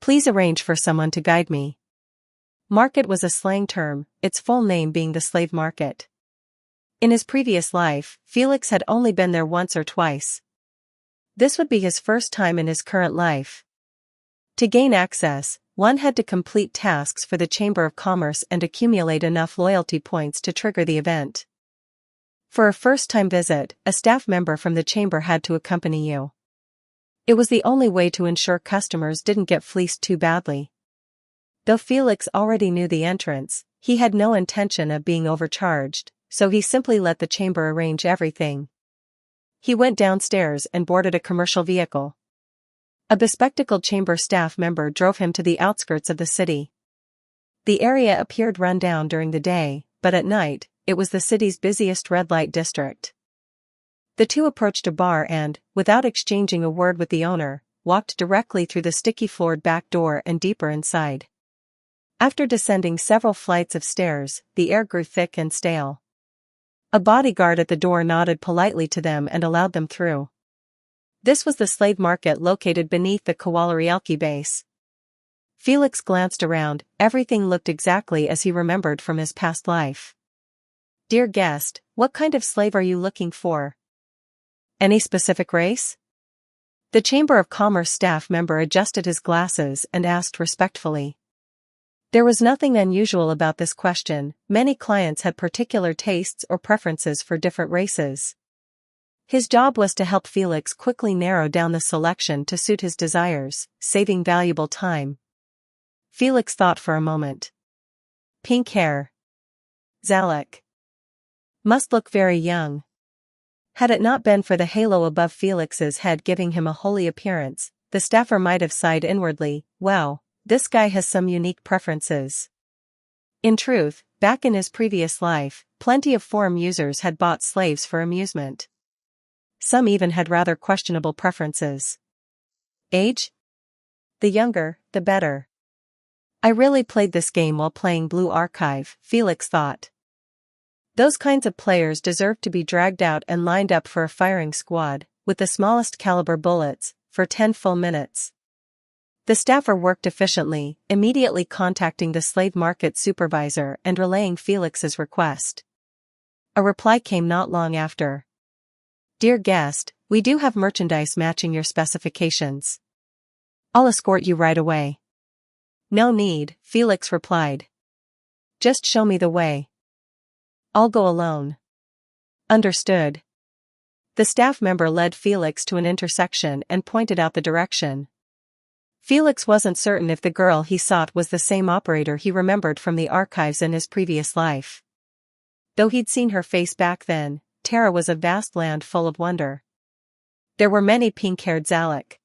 Please arrange for someone to guide me. Market was a slang term, its full name being the slave market. In his previous life, Felix had only been there once or twice. This would be his first time in his current life. To gain access, one had to complete tasks for the Chamber of Commerce and accumulate enough loyalty points to trigger the event. For a first-time visit, a staff member from the chamber had to accompany you. It was the only way to ensure customers didn't get fleeced too badly. Though Felix already knew the entrance, he had no intention of being overcharged, so he simply let the chamber arrange everything. He went downstairs and boarded a commercial vehicle. A bespectacled chamber staff member drove him to the outskirts of the city. The area appeared run down during the day, but at night, it was the city's busiest red light district. The two approached a bar and, without exchanging a word with the owner, walked directly through the sticky-floored back door and deeper inside. After descending several flights of stairs, the air grew thick and stale. A bodyguard at the door nodded politely to them and allowed them through. This was the slave market located beneath the Kowalarielki base. Felix glanced around, everything looked exactly as he remembered from his past life. "Dear guest, what kind of slave are you looking for? Any specific race?" The Chamber of Commerce staff member adjusted his glasses and asked respectfully. There was nothing unusual about this question, many clients had particular tastes or preferences for different races. His job was to help Felix quickly narrow down the selection to suit his desires, saving valuable time. Felix thought for a moment. Pink hair. Zalek. Must look very young. Had it not been for the halo above Felix's head giving him a holy appearance, the staffer might have sighed inwardly, wow, this guy has some unique preferences. In truth, back in his previous life, plenty of forum users had bought slaves for amusement. Some even had rather questionable preferences. Age? The younger, the better. I really played this game while playing Blue Archive, Felix thought. Those kinds of players deserve to be dragged out and lined up for a firing squad, with the smallest caliber bullets, for 10 full minutes. The staffer worked efficiently, immediately contacting the slave market supervisor and relaying Felix's request. A reply came not long after. Dear guest, we do have merchandise matching your specifications. I'll escort you right away. No need, Felix replied. Just show me the way. I'll go alone. Understood. The staff member led Felix to an intersection and pointed out the direction. Felix wasn't certain if the girl he sought was the same operator he remembered from the archives in his previous life. Though he'd seen her face back then, Terra was a vast land full of wonder. There were many pink-haired Zalek.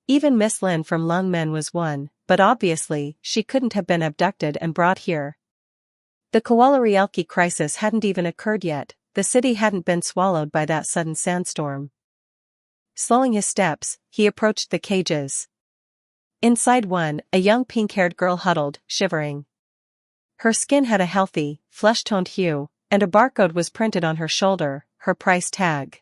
Even Miss Lin from Lungmen was one, but obviously, she couldn't have been abducted and brought here. The Kowalarielki crisis hadn't even occurred yet, the city hadn't been swallowed by that sudden sandstorm. Slowing his steps, he approached the cages. Inside one, a young pink-haired girl huddled, shivering. Her skin had a healthy, flesh-toned hue, and a barcode was printed on her shoulder, her price tag.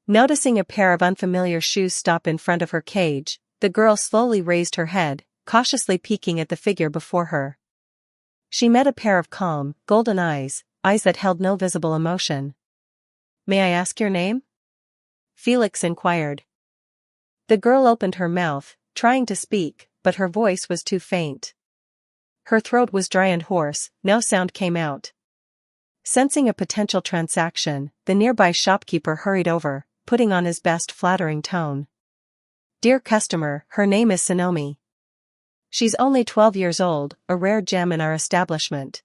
Noticing a pair of unfamiliar shoes stop in front of her cage, the girl slowly raised her head, cautiously peeking at the figure before her. She met a pair of calm, golden eyes that held no visible emotion. May I ask your name? Felix inquired. The girl opened her mouth, trying to speak, but her voice was too faint. Her throat was dry and hoarse, no sound came out. Sensing a potential transaction, the nearby shopkeeper hurried over, putting on his best flattering tone. Dear customer, her name is Sonomi. She's only 12 years old, a rare gem in our establishment.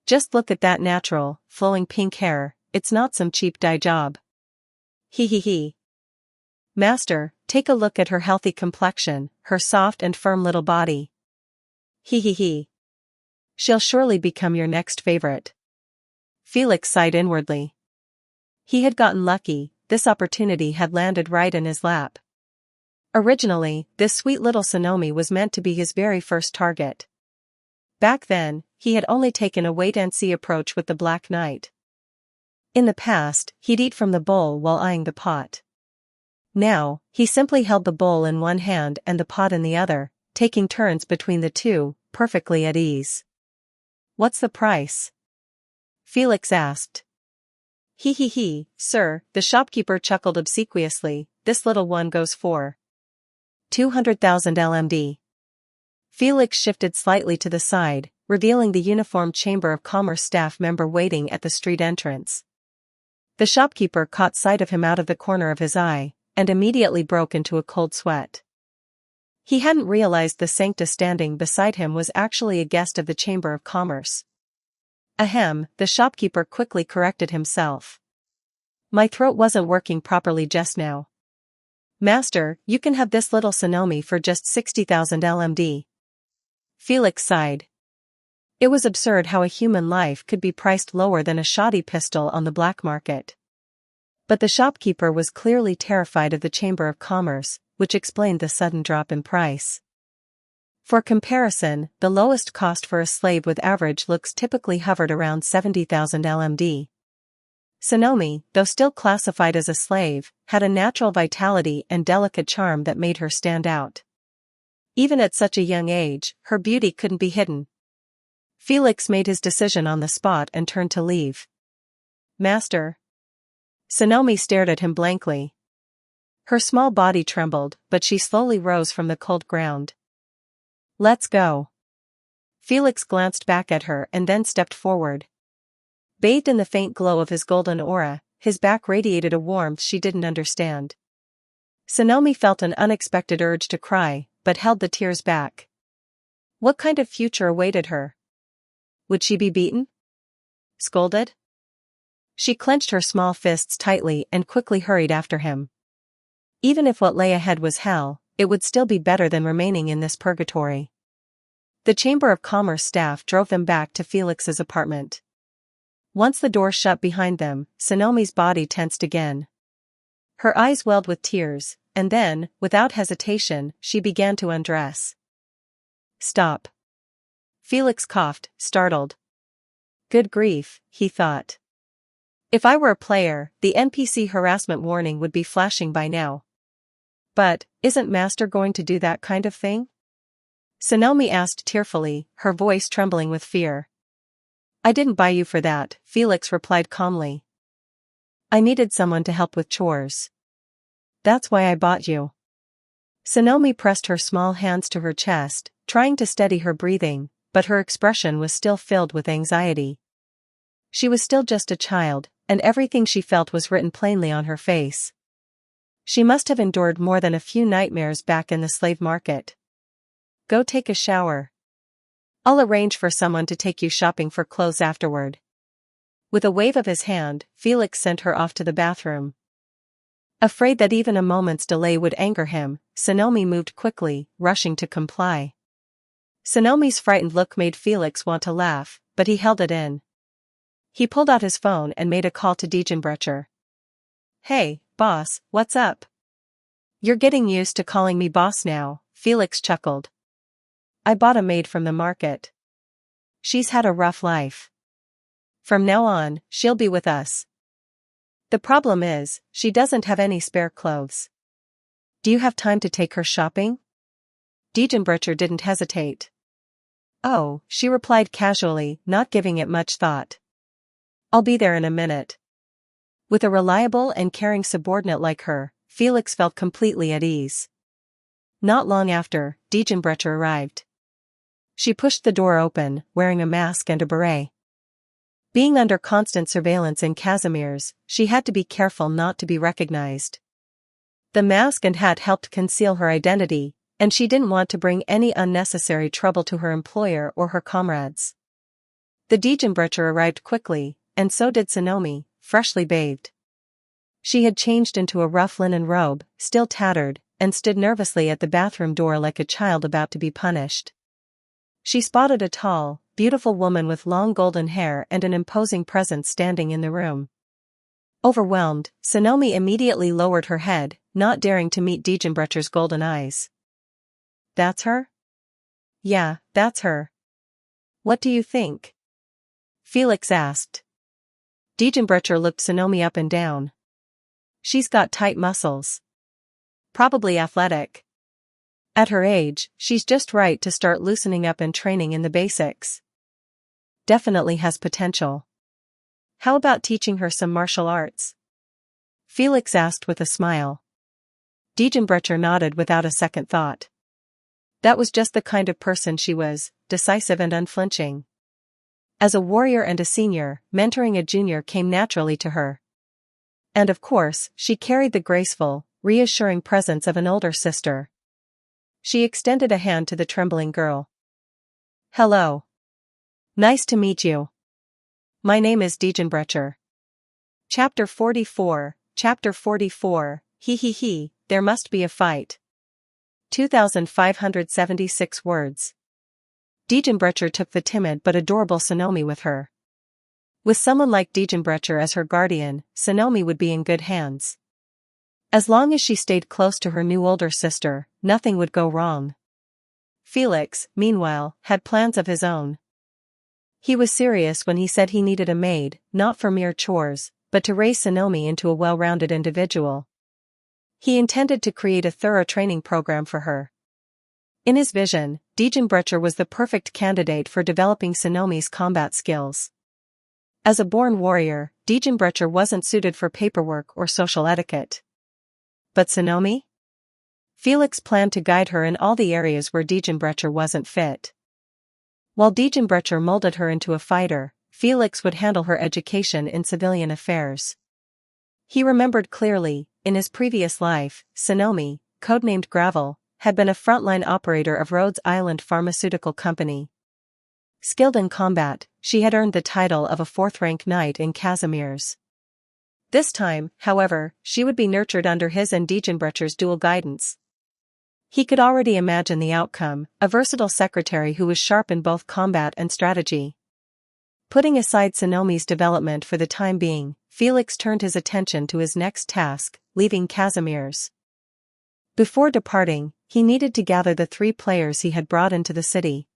Just look at that natural, flowing pink hair, it's not some cheap dye job. He. Master, take a look at her healthy complexion, her soft and firm little body. He. She'll surely become your next favorite. Felix sighed inwardly. He had gotten lucky, this opportunity had landed right in his lap. Originally, this sweet little Sonomi was meant to be his very first target. Back then, he had only taken a wait-and-see approach with the Black Knight. In the past, he'd eat from the bowl while eyeing the pot. Now, he simply held the bowl in one hand and the pot in the other, taking turns between the two, perfectly at ease. What's the price? Felix asked. He, sir, the shopkeeper chuckled obsequiously, this little one goes for 200,000 LMD. Felix shifted slightly to the side, revealing the uniformed Chamber of Commerce staff member waiting at the street entrance. The shopkeeper caught sight of him out of the corner of his eye, and immediately broke into a cold sweat. He hadn't realized the Sancta standing beside him was actually a guest of the Chamber of Commerce. Ahem, the shopkeeper quickly corrected himself. My throat wasn't working properly just now. Master, you can have this little Sonomi for just 60,000 LMD. Felix sighed. It was absurd how a human life could be priced lower than a shoddy pistol on the black market. But the shopkeeper was clearly terrified of the Chamber of Commerce, which explained the sudden drop in price. For comparison, the lowest cost for a slave with average looks typically hovered around 70,000 LMD. Sonomi, though still classified as a slave, had a natural vitality and delicate charm that made her stand out. Even at such a young age, her beauty couldn't be hidden. Felix made his decision on the spot and turned to leave. "Master?" Sonomi stared at him blankly. Her small body trembled, but she slowly rose from the cold ground. "Let's go." Felix glanced back at her and then stepped forward. Bathed in the faint glow of his golden aura, his back radiated a warmth she didn't understand. Sonomi felt an unexpected urge to cry, but held the tears back. What kind of future awaited her? Would she be beaten? Scolded? She clenched her small fists tightly and quickly hurried after him. Even if what lay ahead was hell, it would still be better than remaining in this purgatory. The Chamber of Commerce staff drove them back to Felix's apartment. Once the door shut behind them, Sonomi's body tensed again. Her eyes welled with tears, and then, without hesitation, she began to undress. "Stop." Felix coughed, startled. Good grief, he thought. If I were a player, the NPC harassment warning would be flashing by now. But, isn't Master going to do that kind of thing? Sonomi asked tearfully, her voice trembling with fear. "I didn't buy you for that," Felix replied calmly. "I needed someone to help with chores. That's why I bought you." Sonomi pressed her small hands to her chest, trying to steady her breathing, but her expression was still filled with anxiety. She was still just a child, and everything she felt was written plainly on her face. She must have endured more than a few nightmares back in the slave market. "Go take a shower. I'll arrange for someone to take you shopping for clothes afterward." With a wave of his hand, Felix sent her off to the bathroom. Afraid that even a moment's delay would anger him, Sonomi moved quickly, rushing to comply. Sonomi's frightened look made Felix want to laugh, but he held it in. He pulled out his phone and made a call to Diegenbrecher. "Hey, boss, what's up?" "You're getting used to calling me boss now," Felix chuckled. "I bought a maid from the market. She's had a rough life. From now on, she'll be with us. The problem is, she doesn't have any spare clothes. Do you have time to take her shopping?" Diegenbrecher didn't hesitate. "Oh," she replied casually, not giving it much thought. "I'll be there in a minute." With a reliable and caring subordinate like her, Felix felt completely at ease. Not long after, Diegenbrecher arrived. She pushed the door open, wearing a mask and a beret. Being under constant surveillance in Casimir's, she had to be careful not to be recognized. The mask and hat helped conceal her identity, and she didn't want to bring any unnecessary trouble to her employer or her comrades. The Diegenbrecher arrived quickly, and so did Sonomi, freshly bathed. She had changed into a rough linen robe, still tattered, and stood nervously at the bathroom door like a child about to be punished. She spotted a tall, beautiful woman with long golden hair and an imposing presence standing in the room. Overwhelmed, Sonomi immediately lowered her head, not daring to meet Diegenbrecher's golden eyes. "That's her?" "Yeah, that's her. What do you think?" Felix asked. Diegenbrecher looked Sonomi up and down. "She's got tight muscles. Probably athletic. At her age, she's just right to start loosening up and training in the basics. Definitely has potential. How about teaching her some martial arts?" Felix asked with a smile. Diegenbrecher nodded without a second thought. That was just the kind of person she was, decisive and unflinching. As a warrior and a senior, mentoring a junior came naturally to her. And of course, she carried the graceful, reassuring presence of an older sister. She extended a hand to the trembling girl. "Hello. Nice to meet you. My name is Diegenbrecher." Chapter 44, He, there must be a fight. 2,576 words. Diegenbrecher took the timid but adorable Sonomi with her. With someone like Diegenbrecher as her guardian, Sonomi would be in good hands. As long as she stayed close to her new older sister, nothing would go wrong. Felix, meanwhile, had plans of his own. He was serious when he said he needed a maid, not for mere chores, but to raise Sonomi into a well-rounded individual. He intended to create a thorough training program for her. In his vision, Diegenbrecher was the perfect candidate for developing Sonomi's combat skills. As a born warrior, Diegenbrecher wasn't suited for paperwork or social etiquette. But Sonomi? Felix planned to guide her in all the areas where Diegenbrecher wasn't fit. While Diegenbrecher molded her into a fighter, Felix would handle her education in civilian affairs. He remembered clearly, in his previous life, Sonomi, codenamed Gravel, had been a frontline operator of Rhodes Island Pharmaceutical Company. Skilled in combat, she had earned the title of a fourth-rank knight in Casimir's. This time, however, she would be nurtured under his and Diegenbrecher's dual guidance. He could already imagine the outcome, a versatile secretary who was sharp in both combat and strategy. Putting aside Sonomi's development for the time being, Felix turned his attention to his next task, leaving Casimir's. Before departing, he needed to gather the 3 players he had brought into the city.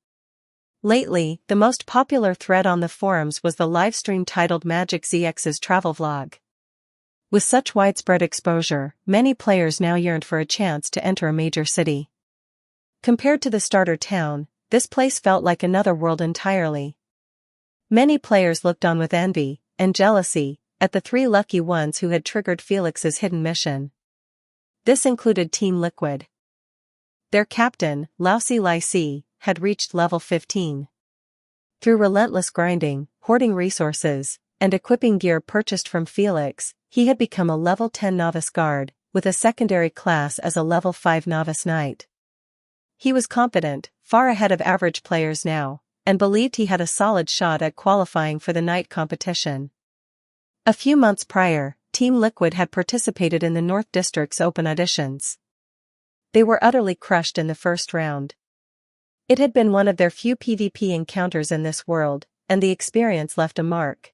Lately, the most popular thread on the forums was the livestream titled Magic ZX's travel vlog. With such widespread exposure, many players now yearned for a chance to enter a major city. Compared to the starter town, this place felt like another world entirely. Many players looked on with envy and jealousy at the 3 lucky ones who had triggered Felix's hidden mission. This included Team Liquid. Their captain, Lousy Lycée, had reached level 15. Through relentless grinding, hoarding resources, and equipping gear purchased from Felix, he had become a level 10 novice guard, with a secondary class as a level 5 novice knight. He was confident, far ahead of average players now, and believed he had a solid shot at qualifying for the knight competition. A few months prior, Team Liquid had participated in the North District's open auditions. They were utterly crushed in the first round. It had been one of their few PvP encounters in this world, and the experience left a mark.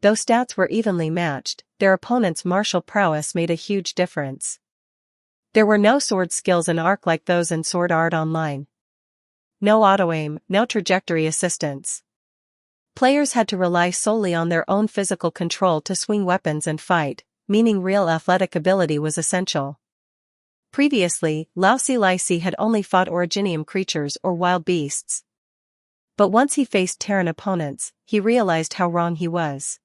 Though stats were evenly matched, their opponents' martial prowess made a huge difference. There were no sword skills in Arc like those in Sword Art Online. No auto-aim, no trajectory assistance. Players had to rely solely on their own physical control to swing weapons and fight, meaning real athletic ability was essential. Previously, Lousy Lycée had only fought originium creatures or wild beasts. But once he faced Terran opponents, he realized how wrong he was.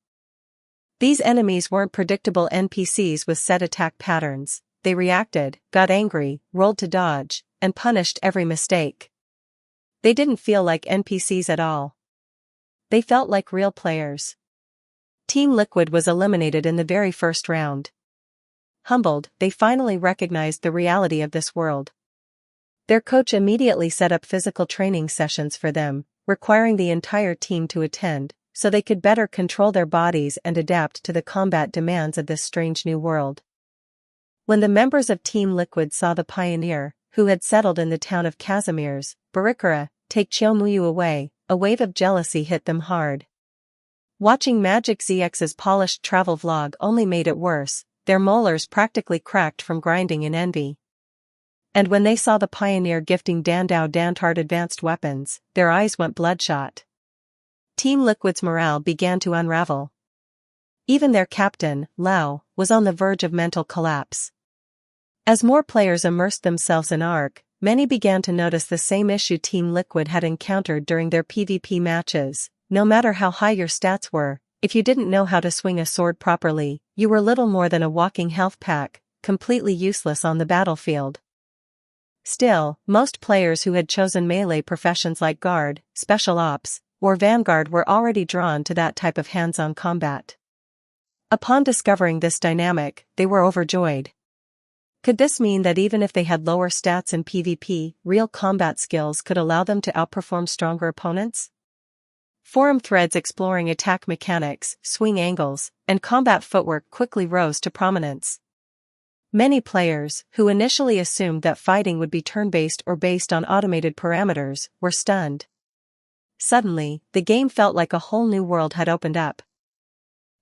These enemies weren't predictable NPCs with set attack patterns. They reacted, got angry, rolled to dodge, and punished every mistake. They didn't feel like NPCs at all. They felt like real players. Team Liquid was eliminated in the very first round. Humbled, they finally recognized the reality of this world. Their coach immediately set up physical training sessions for them, requiring the entire team to attend, so they could better control their bodies and adapt to the combat demands of this strange new world. When the members of Team Liquid saw the pioneer, who had settled in the town of Casimir's, Barikara, take Chiyomuyu away, a wave of jealousy hit them hard. Watching Magic ZX's polished travel vlog only made it worse, their molars practically cracked from grinding in envy. And when they saw the pioneer gifting Dandao Dantard advanced weapons, their eyes went bloodshot. Team Liquid's morale began to unravel. Even their captain, Lao, was on the verge of mental collapse. As more players immersed themselves in Arc, many began to notice the same issue Team Liquid had encountered during their PvP matches. No matter how high your stats were, if you didn't know how to swing a sword properly, you were little more than a walking health pack, completely useless on the battlefield. Still, most players who had chosen melee professions like Guard, Special Ops, or Vanguard were already drawn to that type of hands-on combat. Upon discovering this dynamic, they were overjoyed. Could this mean that even if they had lower stats in PvP, real combat skills could allow them to outperform stronger opponents? Forum threads exploring attack mechanics, swing angles, and combat footwork quickly rose to prominence. Many players, who initially assumed that fighting would be turn-based or based on automated parameters, were stunned. Suddenly, the game felt like a whole new world had opened up.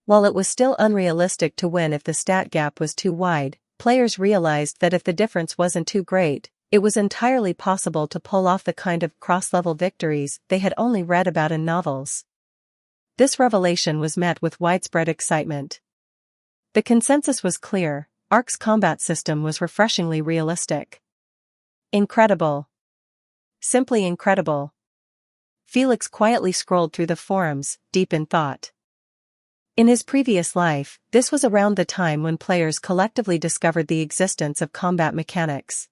While it was still unrealistic to win if the stat gap was too wide, players realized that if the difference wasn't too great, it was entirely possible to pull off the kind of cross-level victories they had only read about in novels. This revelation was met with widespread excitement. The consensus was clear: Ark's combat system was refreshingly realistic. Incredible. Simply incredible. Felix quietly scrolled through the forums, deep in thought. In his previous life, this was around the time when players collectively discovered the existence of combat mechanics.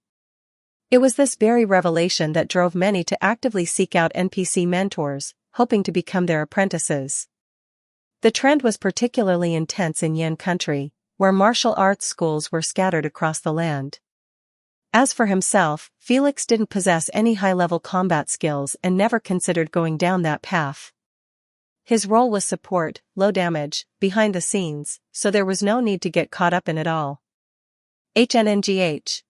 It was this very revelation that drove many to actively seek out NPC mentors, hoping to become their apprentices. The trend was particularly intense in Yan country, where martial arts schools were scattered across the land. As for himself, Felix didn't possess any high-level combat skills and never considered going down that path. His role was support, low damage, behind the scenes, so there was no need to get caught up in it all. HNNGH.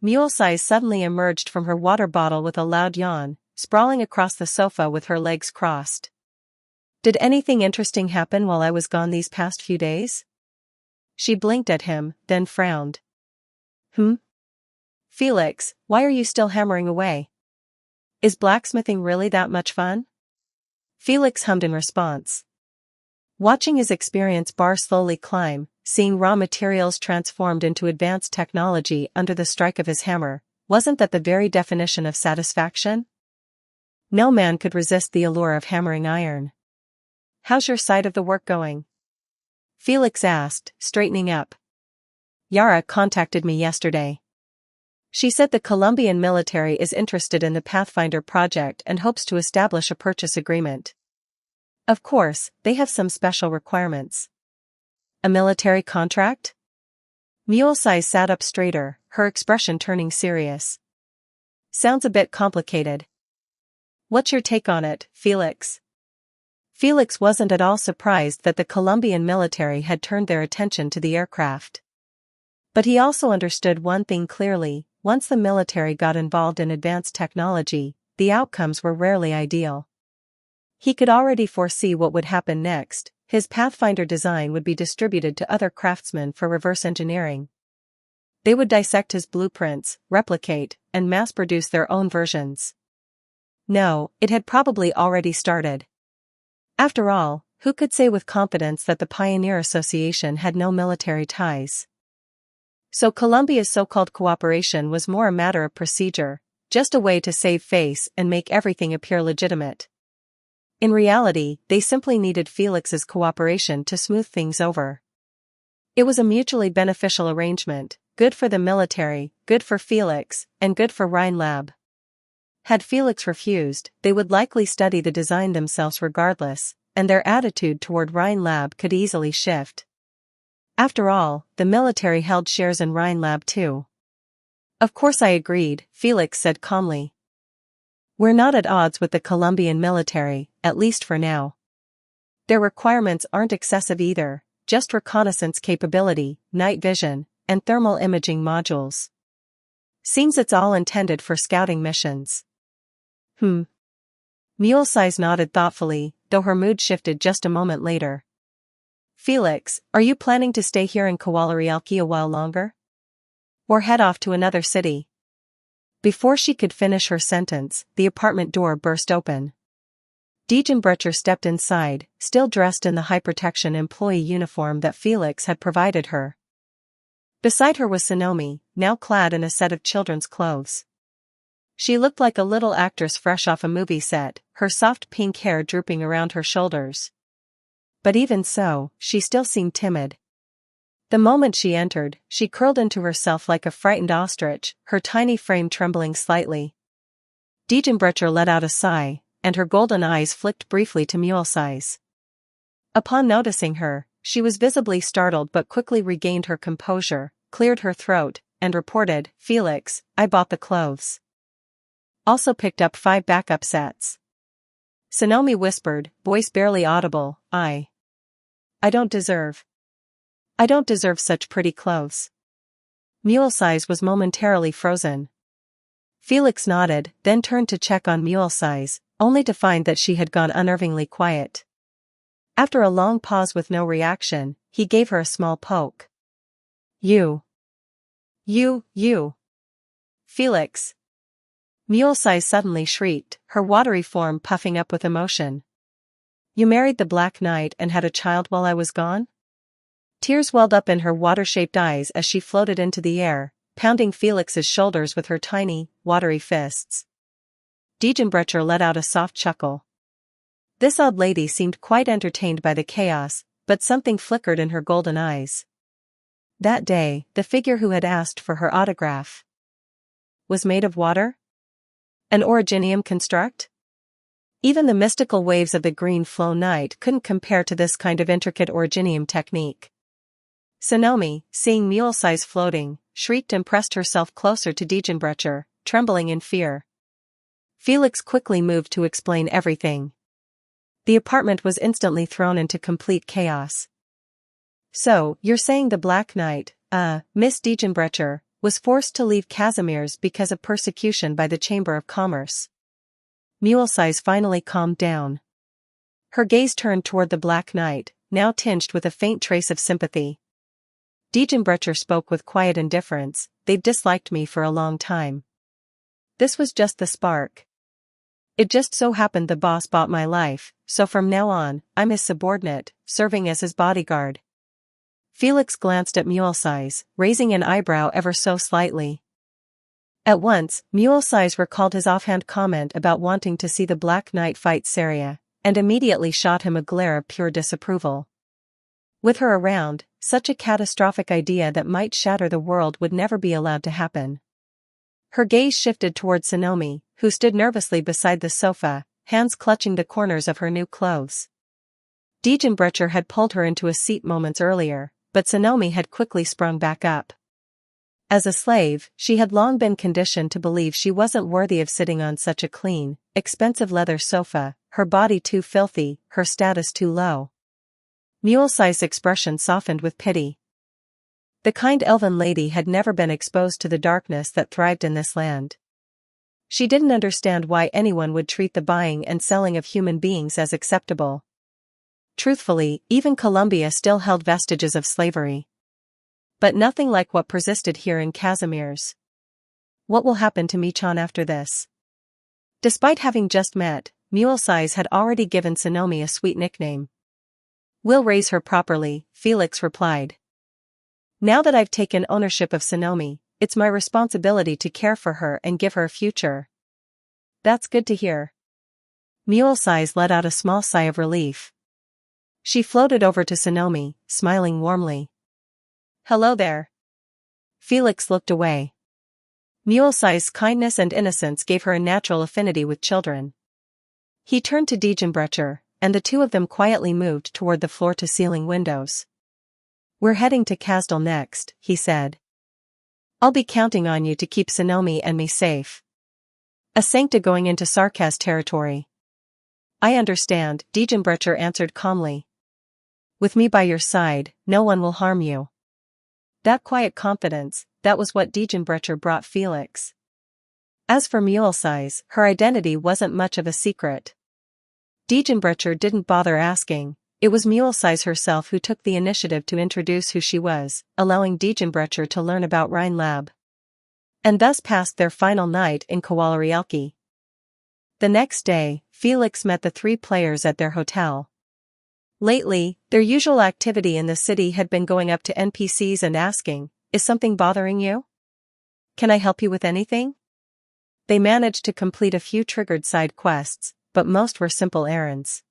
Mule Size suddenly emerged from her water bottle with a loud yawn, sprawling across the sofa with her legs crossed. Did anything interesting happen while I was gone these past few days? She blinked at him, then frowned. Felix, why are you still hammering away? Is blacksmithing really that much fun? Felix hummed in response. Watching his experience bar slowly climb, seeing raw materials transformed into advanced technology under the strike of his hammer, wasn't that the very definition of satisfaction? No man could resist the allure of hammering iron. How's your side of the work going? Felix asked, straightening up. Yara contacted me yesterday. She said the Colombian military is interested in the Pathfinder project and hopes to establish a purchase agreement. Of course, they have some special requirements. A military contract? Mule Size sat up straighter, her expression turning serious. Sounds a bit complicated. What's your take on it, Felix? Felix wasn't at all surprised that the Colombian military had turned their attention to the aircraft. But he also understood one thing clearly: once the military got involved in advanced technology, the outcomes were rarely ideal. He could already foresee what would happen next: his Pathfinder design would be distributed to other craftsmen for reverse engineering. They would dissect his blueprints, replicate, and mass-produce their own versions. No, it had probably already started. After all, who could say with confidence that the Pioneer Association had no military ties? So Colombia's so-called cooperation was more a matter of procedure, just a way to save face and make everything appear legitimate. In reality, they simply needed Felix's cooperation to smooth things over. It was a mutually beneficial arrangement, good for the military, good for Felix, and good for Rhinelab. Had Felix refused, they would likely study the design themselves regardless, and their attitude toward Rhinelab could easily shift. After all, the military held shares in Rhinelab too. Of course I agreed, Felix said calmly. We're not at odds with the Colombian military, at least for now. Their requirements aren't excessive either, just reconnaissance capability, night vision, and thermal imaging modules. Seems it's all intended for scouting missions. Mule Size nodded thoughtfully, though her mood shifted just a moment later. Felix, are you planning to stay here in Kowalarialki a while longer? Or head off to another city? Before she could finish her sentence, the apartment door burst open. Diegenbrecher stepped inside, still dressed in the high-protection employee uniform that Felix had provided her. Beside her was Sonomi, now clad in a set of children's clothes. She looked like a little actress fresh off a movie set, her soft pink hair drooping around her shoulders. But even so, she still seemed timid. The moment she entered, she curled into herself like a frightened ostrich, her tiny frame trembling slightly. Diegenbrecher let out a sigh, and her golden eyes flicked briefly to Mule Size. Upon noticing her, she was visibly startled but quickly regained her composure, cleared her throat, and reported, Felix, I bought the clothes. Also picked up 5 backup sets. Sonomi whispered, voice barely audible, I don't deserve such pretty clothes. Mule Size was momentarily frozen. Felix nodded, then turned to check on Mule Size, only to find that she had gone unnervingly quiet. After a long pause with no reaction, he gave her a small poke. You. Felix. Mule Size suddenly shrieked, her watery form puffing up with emotion. You married the Black Knight and had a child while I was gone? Tears welled up in her water-shaped eyes as she floated into the air, pounding Felix's shoulders with her tiny, watery fists. Diegenbrecher let out a soft chuckle. This old lady seemed quite entertained by the chaos, but something flickered in her golden eyes. That day, the figure who had asked for her autograph was made of water? An originium construct? Even the mystical waves of the green flow night couldn't compare to this kind of intricate originium technique. Sonomi, seeing Mule-Size floating, shrieked and pressed herself closer to Diegenbrecher, trembling in fear. Felix quickly moved to explain everything. The apartment was instantly thrown into complete chaos. So, you're saying the Black Knight, Miss Diegenbrecher, was forced to leave Casimir's because of persecution by the Chamber of Commerce. Mule-Size finally calmed down. Her gaze turned toward the Black Knight, now tinged with a faint trace of sympathy. Diegenbrecher spoke with quiet indifference. They've disliked me for a long time. This was just the spark. It just so happened the boss bought my life, so from now on, I'm his subordinate, serving as his bodyguard. Felix glanced at Mule-Size, raising an eyebrow ever so slightly. At once, Mule-Size recalled his offhand comment about wanting to see the Black Knight fight Saria, and immediately shot him a glare of pure disapproval. With her around, such a catastrophic idea that might shatter the world would never be allowed to happen. Her gaze shifted toward Sonomi, who stood nervously beside the sofa, hands clutching the corners of her new clothes. Diegenbrecher had pulled her into a seat moments earlier, but Sonomi had quickly sprung back up. As a slave, she had long been conditioned to believe she wasn't worthy of sitting on such a clean, expensive leather sofa, her body too filthy, her status too low. Mule-Size's expression softened with pity. The kind elven lady had never been exposed to the darkness that thrived in this land. She didn't understand why anyone would treat the buying and selling of human beings as acceptable. Truthfully, even Columbia still held vestiges of slavery. But nothing like what persisted here in Casimir's. What will happen to Michan after this? Despite having just met, Mule-Size had already given Sonomi a sweet nickname. We'll raise her properly, Felix replied. Now that I've taken ownership of Sonomi, it's my responsibility to care for her and give her a future. That's good to hear. Mule-Size let out a small sigh of relief. She floated over to Sonomi, smiling warmly. Hello there. Felix looked away. Mule-Size's kindness and innocence gave her a natural affinity with children. He turned to Diegenbrecher, and the two of them quietly moved toward the floor-to-ceiling windows. We're heading to Kasdal next, he said. I'll be counting on you to keep Sonomi and me safe. A Sancta going into Sarkaz territory. I understand, Diegenbrecher answered calmly. With me by your side, no one will harm you. That quiet confidence, that was what Diegenbrecher brought Felix. As for Mule-Size, her identity wasn't much of a secret. Diegenbrecher didn't bother asking. It was Mule-Size herself who took the initiative to introduce who she was, allowing Diegenbrecher to learn about Rheinlab. And thus passed their final night in Kowalarialki. The next day, Felix met the three players at their hotel. Lately, their usual activity in the city had been going up to NPCs and asking, "Is something bothering you? Can I help you with anything?" They managed to complete a few triggered side quests, but most were simple errands.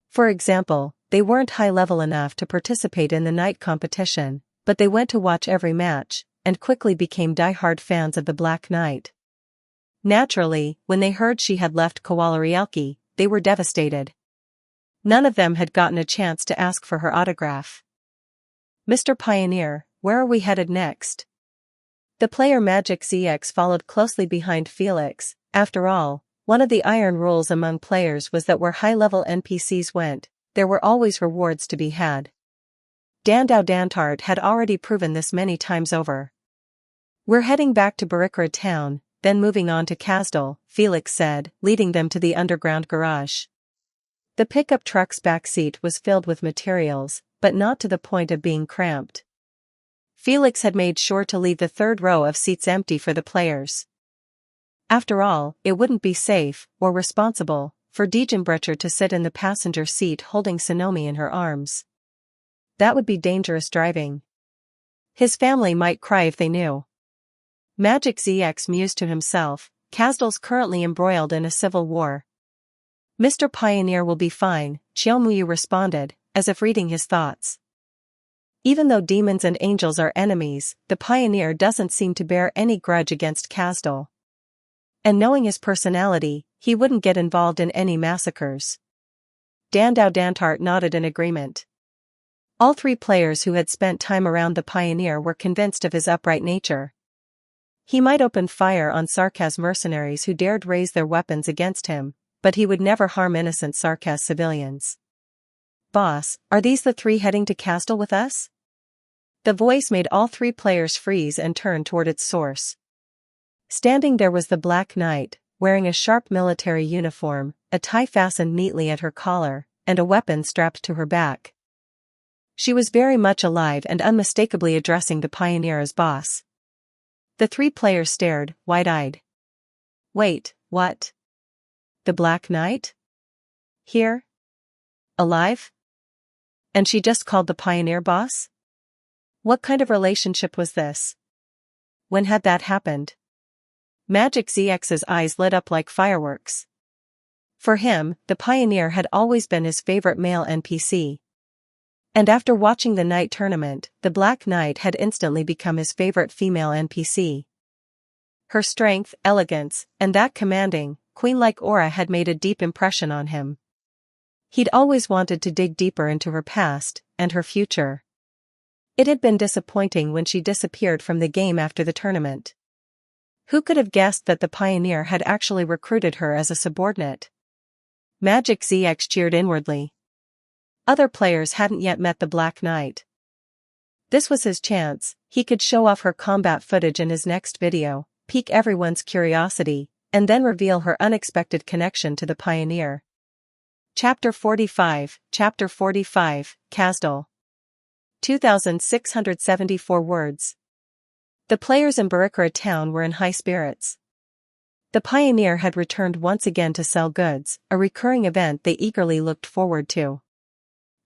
For example, they weren't high-level enough to participate in the night competition, but they went to watch every match, and quickly became die-hard fans of the Black Knight. Naturally, when they heard she had left Kowalarialki, they were devastated. None of them had gotten a chance to ask for her autograph. "Mr. Pioneer, where are we headed next?" The player Magic ZX followed closely behind Felix. After all, one of the iron rules among players was that where high-level NPCs went, there were always rewards to be had. Dandau Dantart had already proven this many times over. "We're heading back to Barikra town, then moving on to Kasdal," Felix said, leading them to the underground garage. The pickup truck's back seat was filled with materials, but not to the point of being cramped. Felix had made sure to leave the third row of seats empty for the players. After all, it wouldn't be safe, or responsible, for Diegenbrecher to sit in the passenger seat holding Sonomi in her arms. That would be dangerous driving. His family might cry if they knew. Magic ZX mused to himself, Kasdal's currently embroiled in a civil war. Mr. Pioneer will be fine, Chiyomuyu responded, as if reading his thoughts. Even though demons and angels are enemies, the Pioneer doesn't seem to bear any grudge against Kasdal. And knowing his personality, he wouldn't get involved in any massacres. Dandao Dantart nodded in agreement. All three players who had spent time around the Pioneer were convinced of his upright nature. He might open fire on Sarkaz mercenaries who dared raise their weapons against him, but he would never harm innocent Sarkaz civilians. Boss, are these the three heading to Kasdal with us? The voice made all three players freeze and turn toward its source. Standing there was the Black Knight, wearing a sharp military uniform, a tie fastened neatly at her collar, and a weapon strapped to her back. She was very much alive and unmistakably addressing the Pioneer as boss. The three players stared, wide-eyed. Wait, what? The Black Knight? Here? Alive? And she just called the Pioneer boss? What kind of relationship was this? When had that happened? Magic ZX's eyes lit up like fireworks. For him, the Pioneer had always been his favorite male NPC. And after watching the night tournament, the Black Knight had instantly become his favorite female NPC. Her strength, elegance, and that commanding, queen-like aura had made a deep impression on him. He'd always wanted to dig deeper into her past, and her future. It had been disappointing when she disappeared from the game after the tournament. Who could have guessed that the Pioneer had actually recruited her as a subordinate? Magic ZX cheered inwardly. Other players hadn't yet met the Black Knight. This was his chance. He could show off her combat footage in his next video, pique everyone's curiosity, and then reveal her unexpected connection to the Pioneer. Chapter 45, Kasdal. 2,674 words. The players in Barikara town were in high spirits. The Pioneer had returned once again to sell goods, a recurring event they eagerly looked forward to.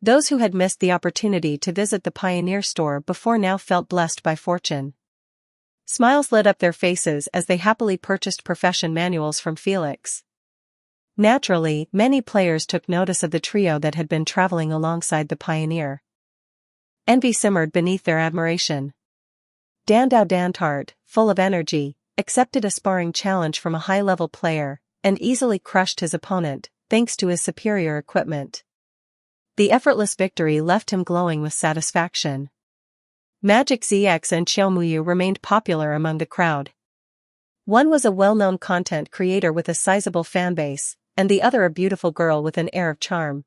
Those who had missed the opportunity to visit the Pioneer store before now felt blessed by fortune. Smiles lit up their faces as they happily purchased profession manuals from Felix. Naturally, many players took notice of the trio that had been traveling alongside the Pioneer. Envy simmered beneath their admiration. Dandao Dantart, full of energy, accepted a sparring challenge from a high-level player, and easily crushed his opponent, thanks to his superior equipment. The effortless victory left him glowing with satisfaction. Magic ZX and Chiyomuyu remained popular among the crowd. One was a well-known content creator with a sizable fanbase, and the other a beautiful girl with an air of charm.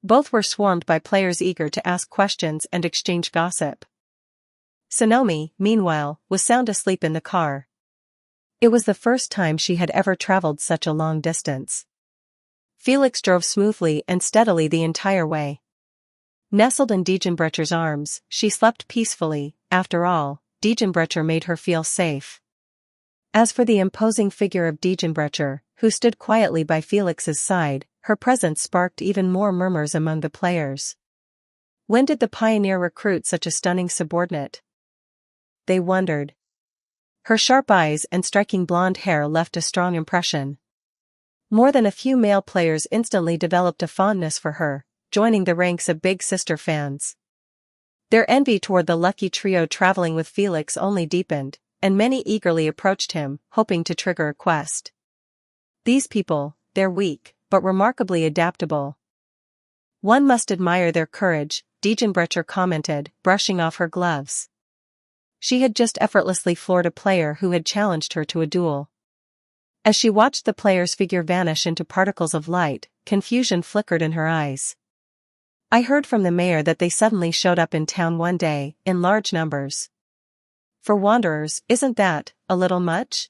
Both were swarmed by players eager to ask questions and exchange gossip. Sonomi, meanwhile, was sound asleep in the car. It was the first time she had ever traveled such a long distance. Felix drove smoothly and steadily the entire way. Nestled in Diegenbrecher's arms, she slept peacefully. After all, Diegenbrecher made her feel safe. As for the imposing figure of Diegenbrecher, who stood quietly by Felix's side, her presence sparked even more murmurs among the players. When did the Pioneer recruit such a stunning subordinate? They wondered. Her sharp eyes and striking blonde hair left a strong impression. More than a few male players instantly developed a fondness for her, joining the ranks of Big Sister fans. Their envy toward the lucky trio traveling with Felix only deepened, and many eagerly approached him, hoping to trigger a quest. These people, they're weak, but remarkably adaptable. One must admire their courage, Diegenbrecher commented, brushing off her gloves. She had just effortlessly floored a player who had challenged her to a duel. As she watched the player's figure vanish into particles of light, confusion flickered in her eyes. I heard from the mayor that they suddenly showed up in town one day, in large numbers. For wanderers, isn't that a little much?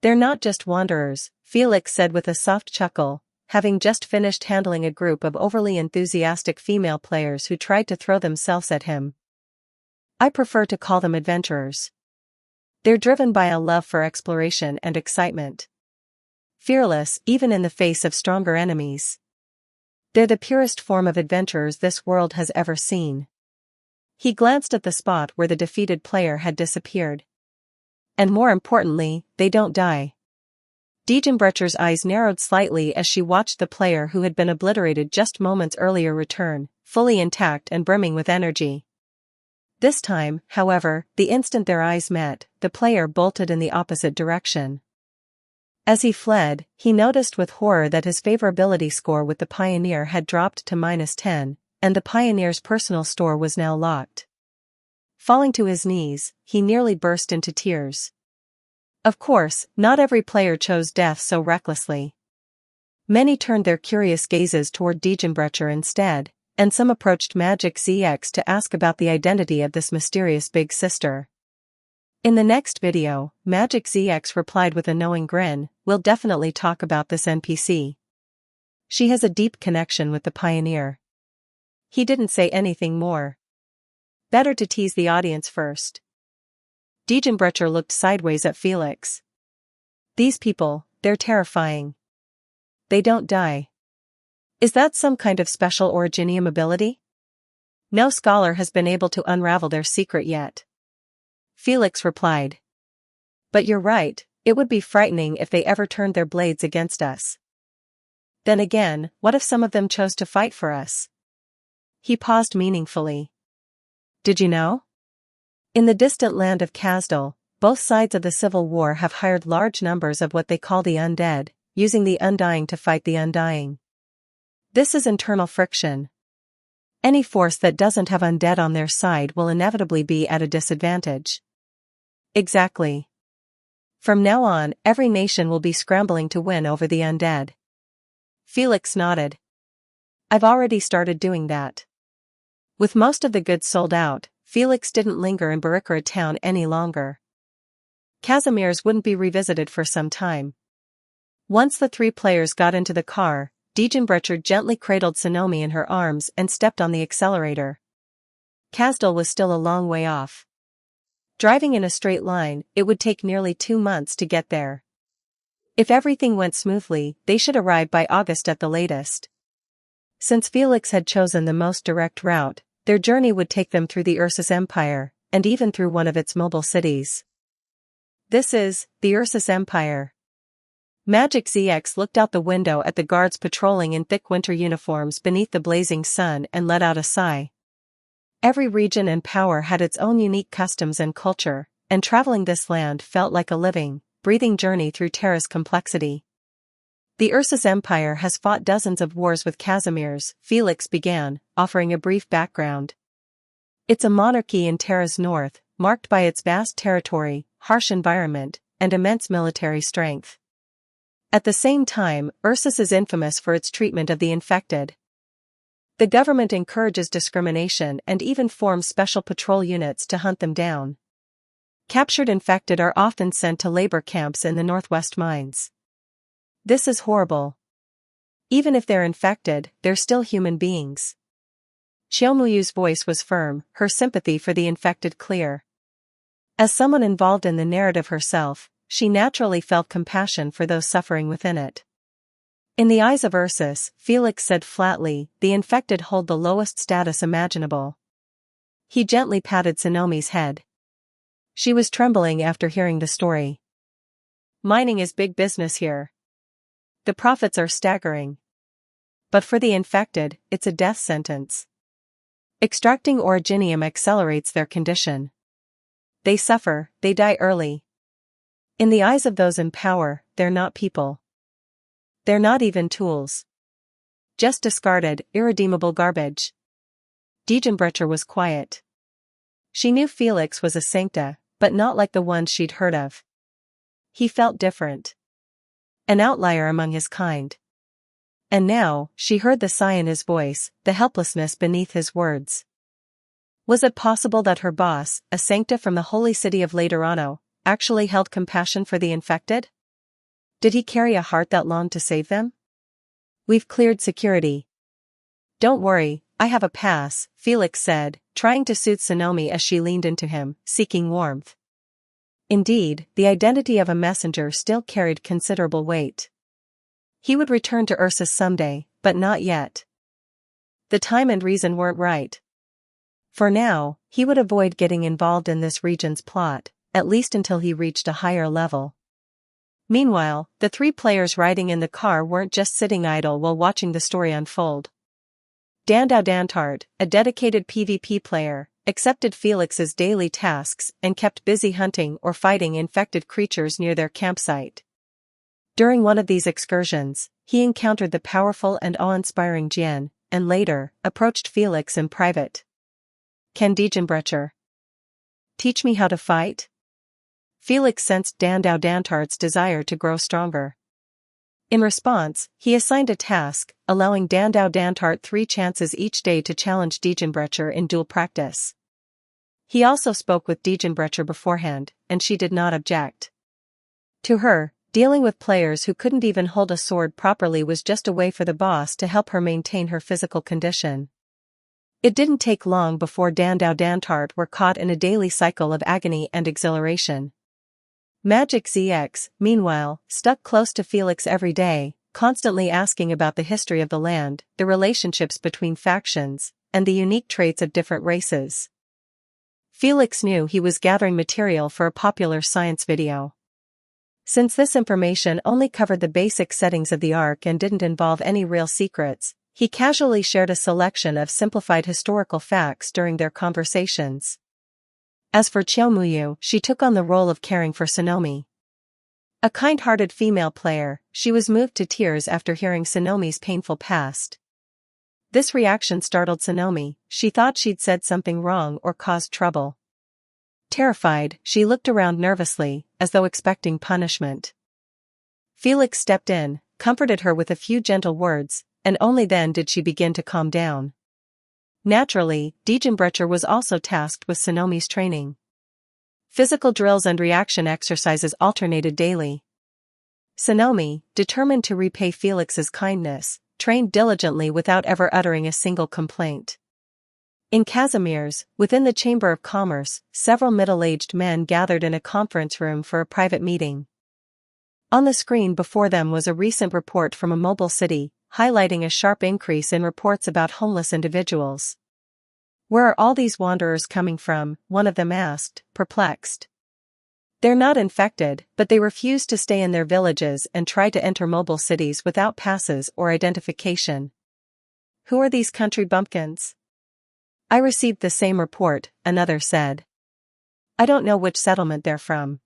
They're not just wanderers, Felix said with a soft chuckle, having just finished handling a group of overly enthusiastic female players who tried to throw themselves at him. I prefer to call them adventurers. They're driven by a love for exploration and excitement. fearless even in the face of stronger enemies. They're the purest form of adventurers this world has ever seen. He glanced at the spot where the defeated player had disappeared. And more importantly, they don't die. Diegenbrecher's eyes narrowed slightly as she watched the player who had been obliterated just moments earlier return, fully intact and brimming with energy. This time, however, the instant their eyes met, the player bolted in the opposite direction. As he fled, he noticed with horror that his favorability score with the Pioneer had dropped to -10, and the Pioneer's personal store was now locked. Falling to his knees, he nearly burst into tears. Of course, not every player chose death so recklessly. Many turned their curious gazes toward Diegenbrecher instead, and some approached Magic ZX to ask about the identity of this mysterious big sister. In the next video, Magic ZX replied with a knowing grin, "We'll definitely talk about this NPC. She has a deep connection with the Pioneer." He didn't say anything more. Better to tease the audience first. Diegenbrecher looked sideways at Felix. "These people, they're terrifying. They don't die. Is that some kind of special Originium ability? No scholar has been able to unravel their secret yet." Felix replied. "But you're right, it would be frightening if they ever turned their blades against us. Then again, what if some of them chose to fight for us?" He paused meaningfully. "Did you know? In the distant land of Kazdal, both sides of the civil war have hired large numbers of what they call the undead, using the undying to fight the undying. This is internal friction. Any force that doesn't have undead on their side will inevitably be at a disadvantage." Exactly. From now on, every nation will be scrambling to win over the undead. Felix nodded. "I've already started doing that." With most of the goods sold out, Felix didn't linger in Barikara town any longer. Casimir's wouldn't be revisited for some time. Once the three players got into the car, Diegenbrecher gently cradled Sonomi in her arms and stepped on the accelerator. Kazdal was still a long way off. Driving in a straight line, it would take nearly 2 months to get there. If everything went smoothly, they should arrive by August at the latest. Since Felix had chosen the most direct route, their journey would take them through the Ursus Empire, and even through one of its mobile cities. This is the Ursus Empire. Magic ZX looked out the window at the guards patrolling in thick winter uniforms beneath the blazing sun and let out a sigh. Every region and power had its own unique customs and culture, and traveling this land felt like a living, breathing journey through Terra's complexity. "The Ursus Empire has fought dozens of wars with Casimir's," Felix began, offering a brief background. "It's a monarchy in Terra's north, marked by its vast territory, harsh environment, and immense military strength. At the same time, Ursus is infamous for its treatment of the infected. The government encourages discrimination and even forms special patrol units to hunt them down. Captured infected are often sent to labor camps in the northwest mines. This is horrible. Even if they're infected, they're still human beings." Xiaomuyu's voice was firm, her sympathy for the infected clear. As someone involved in the narrative herself, she naturally felt compassion for those suffering within it. In the eyes of Ursus, Felix said flatly, "The infected hold the lowest status imaginable." He gently patted Sonomi's head. She was trembling after hearing the story. "Mining is big business here. The profits are staggering. But for the infected, it's a death sentence. Extracting Originium accelerates their condition. They suffer, they die early. In the eyes of those in power, they're not people. They're not even tools. Just discarded, irredeemable garbage." Diegenbrecher was quiet. She knew Felix was a sancta, but not like the ones she'd heard of. He felt different. An outlier among his kind. And now, she heard the sigh in his voice, the helplessness beneath his words. Was it possible that her boss, a sancta from the holy city of Laterano, actually held compassion for the infected? Did he carry a heart that longed to save them? "We've cleared security. Don't worry, I have a pass," Felix said, trying to soothe Sonomi as she leaned into him, seeking warmth. Indeed, the identity of a messenger still carried considerable weight. He would return to Ursus someday, but not yet. The time and reason weren't right. For now, he would avoid getting involved in this region's plot, at least until he reached a higher level. Meanwhile, the three players riding in the car weren't just sitting idle while watching the story unfold. Dandau Dantart, a dedicated PvP player, accepted Felix's daily tasks and kept busy hunting or fighting infected creatures near their campsite. During one of these excursions, he encountered the powerful and awe-inspiring Jian, and later, approached Felix in private. "Can Diegenbrecher teach me how to fight?" Felix sensed Dandau Dantart's desire to grow stronger. In response, he assigned a task, allowing Dandau Dantart 3 chances each day to challenge Diegenbrecher in duel practice. He also spoke with Diegenbrecher beforehand, and she did not object. To her, dealing with players who couldn't even hold a sword properly was just a way for the boss to help her maintain her physical condition. It didn't take long before Dandau Dantart were caught in a daily cycle of agony and exhilaration. Magic ZX, meanwhile, stuck close to Felix every day, constantly asking about the history of the land, the relationships between factions, and the unique traits of different races. Felix knew he was gathering material for a popular science video. Since this information only covered the basic settings of the Ark and didn't involve any real secrets, he casually shared a selection of simplified historical facts during their conversations. As for Qiaomuyu, she took on the role of caring for Sonomi. A kind-hearted female player, she was moved to tears after hearing Sonomi's painful past. This reaction startled Sonomi. She thought she'd said something wrong or caused trouble. Terrified, she looked around nervously, as though expecting punishment. Felix stepped in, comforted her with a few gentle words, and only then did she begin to calm down. Naturally, Diegenbrecher was also tasked with Sonomi's training. Physical drills and reaction exercises alternated daily. Sonomi, determined to repay Felix's kindness, trained diligently without ever uttering a single complaint. In Casimir's, within the Chamber of Commerce, several middle-aged men gathered in a conference room for a private meeting. On the screen before them was a recent report from a mobile city, highlighting a sharp increase in reports about homeless individuals. "Where are all these wanderers coming from?" one of them asked, perplexed. "They're not infected, but they refuse to stay in their villages and try to enter mobile cities without passes or identification." "Who are these country bumpkins?" "I received the same report," another said. "I don't know which settlement they're from.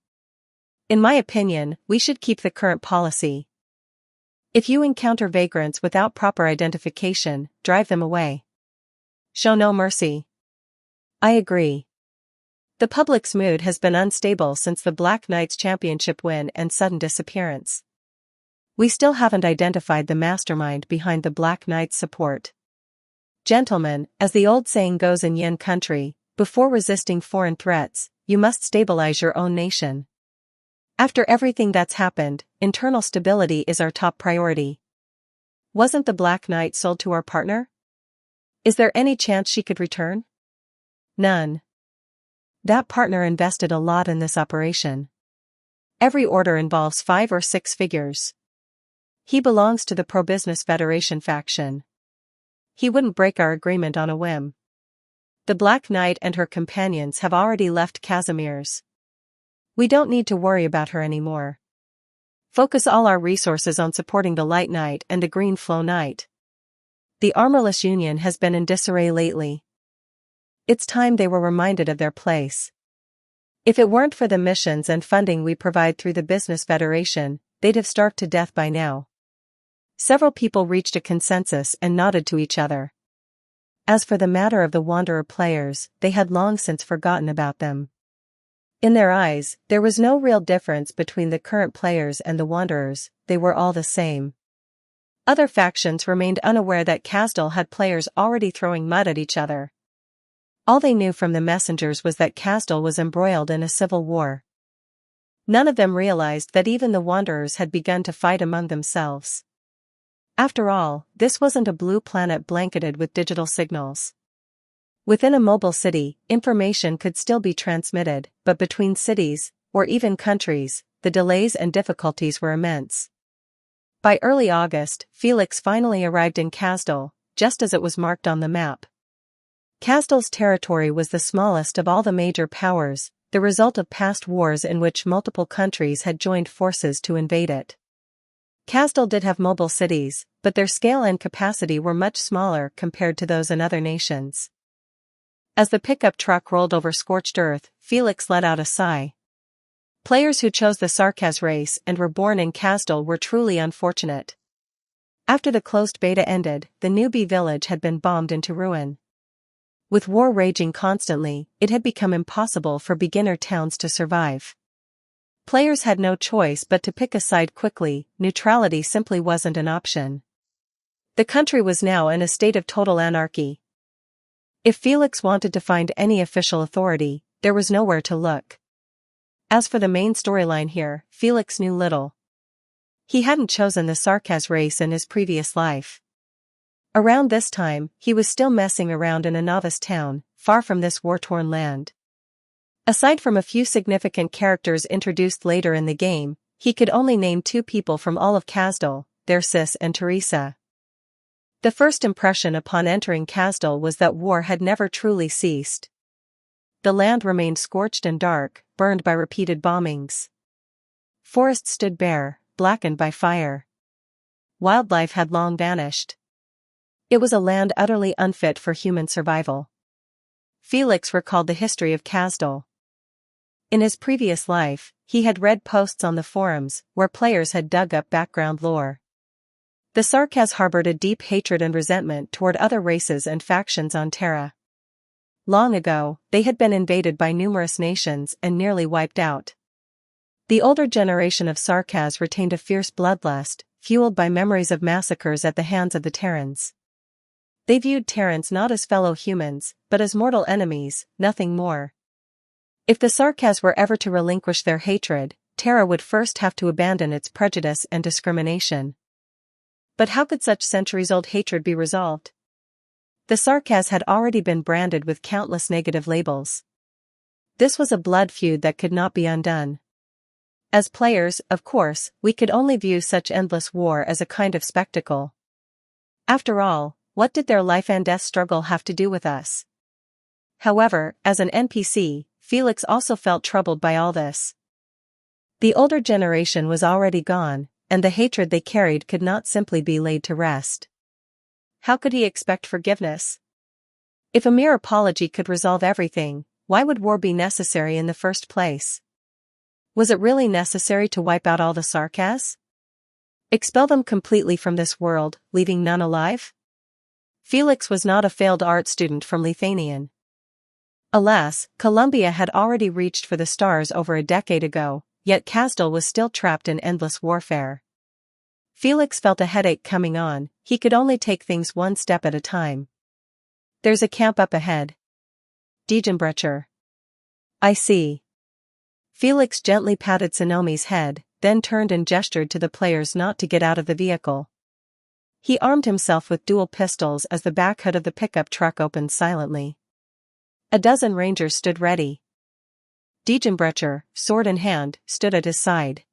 In my opinion, we should keep the current policy. If you encounter vagrants without proper identification, drive them away. Show no mercy." "I agree. The public's mood has been unstable since the Black Knights championship win and sudden disappearance. We still haven't identified the mastermind behind the Black Knights' support. Gentlemen, as the old saying goes in Yin country, before resisting foreign threats, you must stabilize your own nation. After everything that's happened, internal stability is our top priority. Wasn't the Black Knight sold to our partner? Is there any chance she could return?" "None. That partner invested a lot in this operation. Every order involves 5 or 6 figures. He belongs to the Pro-Business Federation faction. He wouldn't break our agreement on a whim. The Black Knight and her companions have already left Casimir's. We don't need to worry about her anymore. Focus all our resources on supporting the Light Knight and the Green Flow Knight. The Armorless Union has been in disarray lately. It's time they were reminded of their place. If it weren't for the missions and funding we provide through the Business Federation, they'd have starved to death by now." Several people reached a consensus and nodded to each other. As for the matter of the Wanderer players, they had long since forgotten about them. In their eyes, there was no real difference between the current players and the Wanderers, they were all the same. Other factions remained unaware that Kasdal had players already throwing mud at each other. All they knew from the messengers was that Kasdal was embroiled in a civil war. None of them realized that even the Wanderers had begun to fight among themselves. After all, this wasn't a blue planet blanketed with digital signals. Within a mobile city, information could still be transmitted, but between cities, or even countries, the delays and difficulties were immense. By early August, Felix finally arrived in Kasdal, just as it was marked on the map. Kasdal's territory was the smallest of all the major powers, the result of past wars in which multiple countries had joined forces to invade it. Kasdal did have mobile cities, but their scale and capacity were much smaller compared to those in other nations. As the pickup truck rolled over scorched earth, Felix let out a sigh. Players who chose the Sarkaz race and were born in Kasdal were truly unfortunate. After the closed beta ended, the newbie village had been bombed into ruin. With war raging constantly, it had become impossible for beginner towns to survive. Players had no choice but to pick a side quickly. Neutrality simply wasn't an option. The country was now in a state of total anarchy. If Felix wanted to find any official authority, there was nowhere to look. As for the main storyline here, Felix knew little. He hadn't chosen the Sarkaz race in his previous life. Around this time, he was still messing around in a novice town, far from this war-torn land. Aside from a few significant characters introduced later in the game, he could only name 2 people from all of Kasdal, their sis and Teresa. The first impression upon entering Kasdal was that war had never truly ceased. The land remained scorched and dark, burned by repeated bombings. Forests stood bare, blackened by fire. Wildlife had long vanished. It was a land utterly unfit for human survival. Felix recalled the history of Kasdal. In his previous life, he had read posts on the forums where players had dug up background lore. The Sarkaz harbored a deep hatred and resentment toward other races and factions on Terra. Long ago, they had been invaded by numerous nations and nearly wiped out. The older generation of Sarkaz retained a fierce bloodlust, fueled by memories of massacres at the hands of the Terrans. They viewed Terrans not as fellow humans, but as mortal enemies, nothing more. If the Sarkaz were ever to relinquish their hatred, Terra would first have to abandon its prejudice and discrimination. But how could such centuries-old hatred be resolved? The Sarkaz had already been branded with countless negative labels. This was a blood feud that could not be undone. As players, of course, we could only view such endless war as a kind of spectacle. After all, what did their life and death struggle have to do with us? However, as an NPC, Felix also felt troubled by all this. The older generation was already gone, and the hatred they carried could not simply be laid to rest. How could he expect forgiveness? If a mere apology could resolve everything, why would war be necessary in the first place? Was it really necessary to wipe out all the Sarkaz? Expel them completely from this world, leaving none alive? Felix was not a failed art student from Lithuanian. Alas, Columbia had already reached for the stars over a decade ago, yet Kasdal was still trapped in endless warfare. Felix felt a headache coming on. He could only take things one step at a time. There's a camp up ahead. Degenbrecher. I see. Felix gently patted Sonomi's head, then turned and gestured to the players not to get out of the vehicle. He armed himself with dual pistols as the back hood of the pickup truck opened silently. A dozen rangers stood ready. Degenbrecher, sword in hand, stood at his side.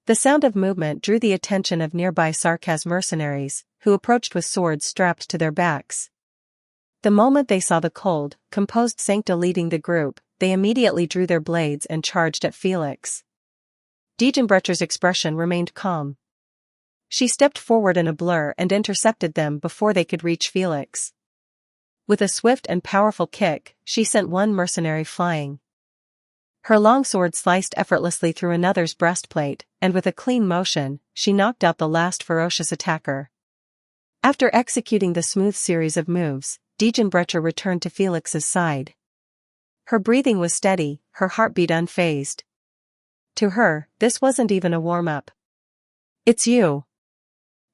The sound of movement drew the attention of nearby Sarkaz mercenaries, who approached with swords strapped to their backs. The moment they saw the cold, composed Sancta leading the group, they immediately drew their blades and charged at Felix. Degenbrecher's expression remained calm. She stepped forward in a blur and intercepted them before they could reach Felix. With a swift and powerful kick, she sent one mercenary flying. Her longsword sliced effortlessly through another's breastplate, and with a clean motion, she knocked out the last ferocious attacker. After executing the smooth series of moves, Degenbrecher returned to Felix's side. Her breathing was steady, her heartbeat unfazed. To her, this wasn't even a warm-up. "It's you.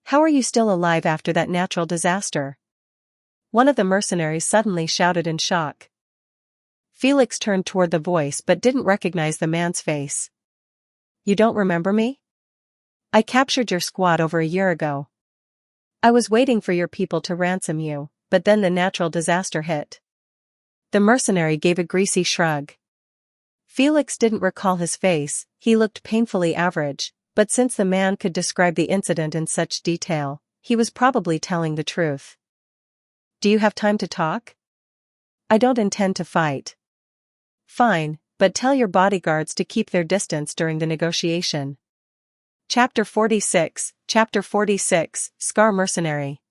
How are you still alive after that natural disaster?" One of the mercenaries suddenly shouted in shock. Felix turned toward the voice but didn't recognize the man's face. "You don't remember me? I captured your squad over a year ago. I was waiting for your people to ransom you, but then the natural disaster hit." The mercenary gave a greasy shrug. Felix didn't recall his face. He looked painfully average, But since the man could describe the incident in such detail, he was probably telling the truth. Do you have time to talk? I don't intend to fight. Fine, but tell your bodyguards to keep their distance during the negotiation. Chapter 46, Scar Mercenary.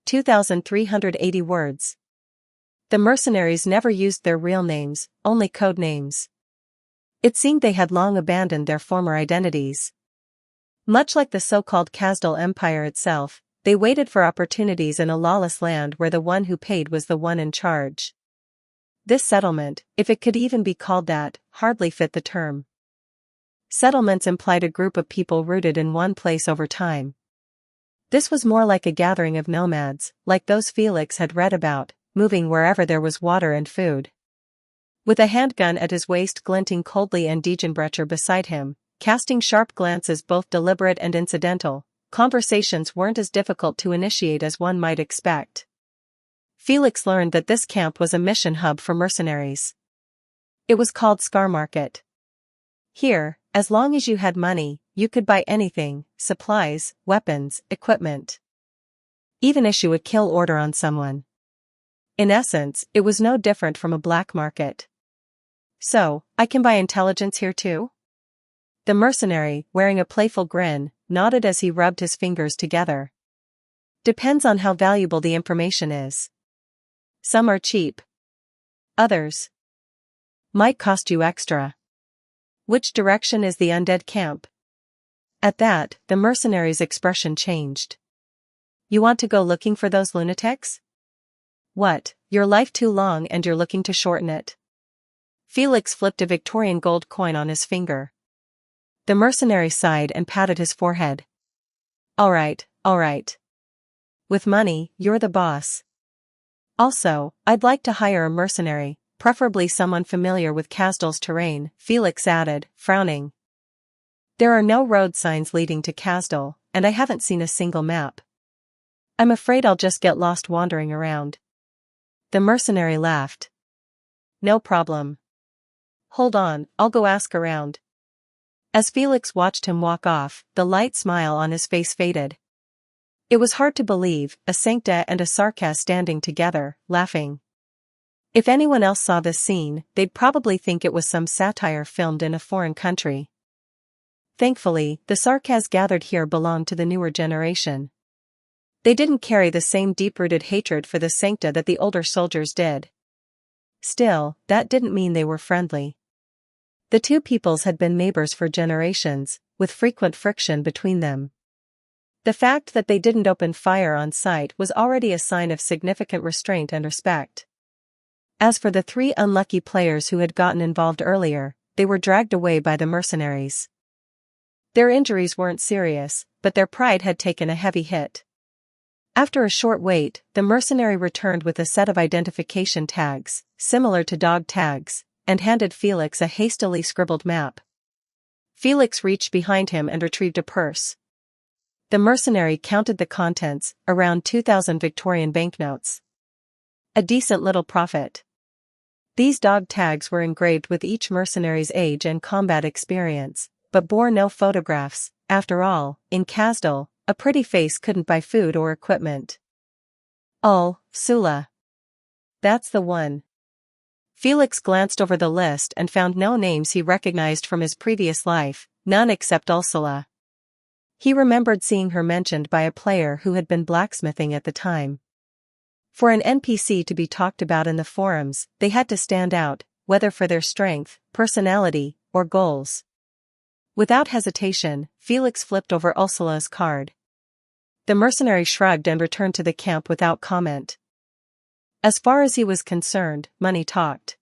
2,380 words. The mercenaries never used their real names, only code names. It seemed they had long abandoned their former identities. Much like the so-called Khazad Empire itself, they waited for opportunities in a lawless land where the one who paid was the one in charge. This settlement, if it could even be called that, hardly fit the term. Settlements implied a group of people rooted in one place over time. This was more like a gathering of nomads, like those Felix had read about, moving wherever there was water and food. With a handgun at his waist glinting coldly and Degenbrecher beside him, casting sharp glances both deliberate and incidental, conversations weren't as difficult to initiate as one might expect. Felix learned that this camp was a mission hub for mercenaries. It was called Scar Market. Here, as long as you had money, you could buy anything: supplies, weapons, equipment. Even issue a kill order on someone. In essence, it was no different from a black market. So, I can buy intelligence here too? The mercenary, wearing a playful grin, nodded as he rubbed his fingers together. Depends on how valuable the information is. Some are cheap. Others might cost you extra. Which direction is the undead camp? At that, the mercenary's expression changed. You want to go looking for those lunatics? What, your life too long and you're looking to shorten it? Felix flipped a Victorian gold coin on his finger. The mercenary sighed and patted his forehead. All right. With money, you're the boss. Also, I'd like to hire a mercenary, preferably someone familiar with Khazad's terrain, Felix added, frowning. There are no road signs leading to Khazad, and I haven't seen a single map. I'm afraid I'll just get lost wandering around. The mercenary laughed. No problem. Hold on, I'll go ask around. As Felix watched him walk off, the light smile on his face faded. It was hard to believe, a Sancta and a Sarkaz standing together, laughing. If anyone else saw this scene, they'd probably think it was some satire filmed in a foreign country. Thankfully, the Sarkaz gathered here belonged to the newer generation. They didn't carry the same deep-rooted hatred for the Sancta that the older soldiers did. Still, that didn't mean they were friendly. The two peoples had been neighbors for generations, with frequent friction between them. The fact that they didn't open fire on sight was already a sign of significant restraint and respect. As for the three unlucky players who had gotten involved earlier, they were dragged away by the mercenaries. Their injuries weren't serious, but their pride had taken a heavy hit. After a short wait, the mercenary returned with a set of identification tags, similar to dog tags, and handed Felix a hastily scribbled map. Felix reached behind him and retrieved a purse. The mercenary counted the contents, around 2,000 Victorian banknotes. A decent little profit. These dog tags were engraved with each mercenary's age and combat experience, but bore no photographs. After all, in Khazad, a pretty face couldn't buy food or equipment. Oh, Sula. That's the one. Felix glanced over the list and found no names he recognized from his previous life, none except Ursula. He remembered seeing her mentioned by a player who had been blacksmithing at the time. For an NPC to be talked about in the forums, they had to stand out, whether for their strength, personality, or goals. Without hesitation, Felix flipped over Ursula's card. The mercenary shrugged and returned to the camp without comment. As far as he was concerned, money talked.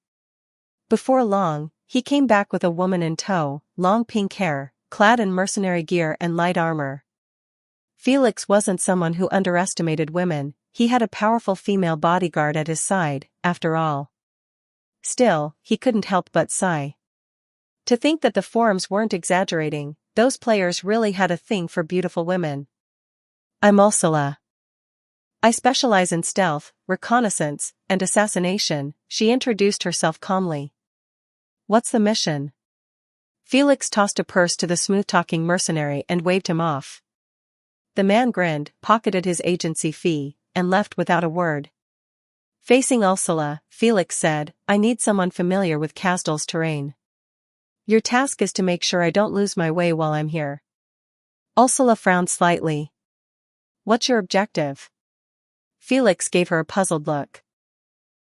Before long, he came back with a woman in tow, long pink hair, clad in mercenary gear and light armor. Felix wasn't someone who underestimated women, he had a powerful female bodyguard at his side, after all. Still, he couldn't help but sigh. To think that the forums weren't exaggerating, those players really had a thing for beautiful women. I'm Ursula. I specialize in stealth, reconnaissance, and assassination, she introduced herself calmly. What's the mission? Felix tossed a purse to the smooth-talking mercenary and waved him off. The man grinned, pocketed his agency fee, and left without a word. Facing Ursula, Felix said, "I need someone familiar with Kasdal's terrain. Your task is to make sure I don't lose my way while I'm here." Ursula frowned slightly. "What's your objective?" Felix gave her a puzzled look.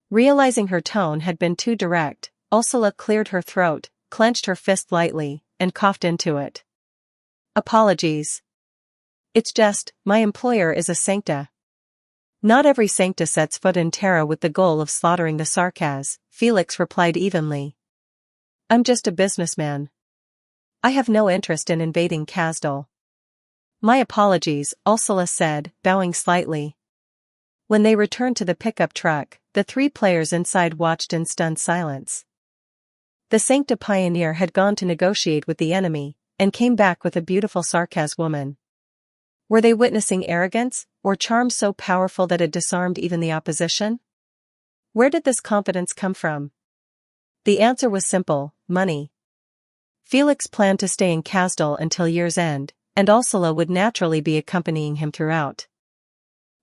Realizing her tone had been too direct, Ursula cleared her throat, clenched her fist lightly, and coughed into it. "Apologies. It's just, my employer is a sancta." "Not every sancta sets foot in Terra with the goal of slaughtering the Sarkaz," Felix replied evenly. "I'm just a businessman. I have no interest in invading Kasdal." "My apologies," Ursula said, bowing slightly. When they returned to the pickup truck, the three players inside watched in stunned silence. The Sancta pioneer had gone to negotiate with the enemy, and came back with a beautiful Sarkaz woman. Were they witnessing arrogance, or charm so powerful that it disarmed even the opposition? Where did this confidence come from? The answer was simple: money. Felix planned to stay in Kasdal until year's end, and Ursula would naturally be accompanying him throughout.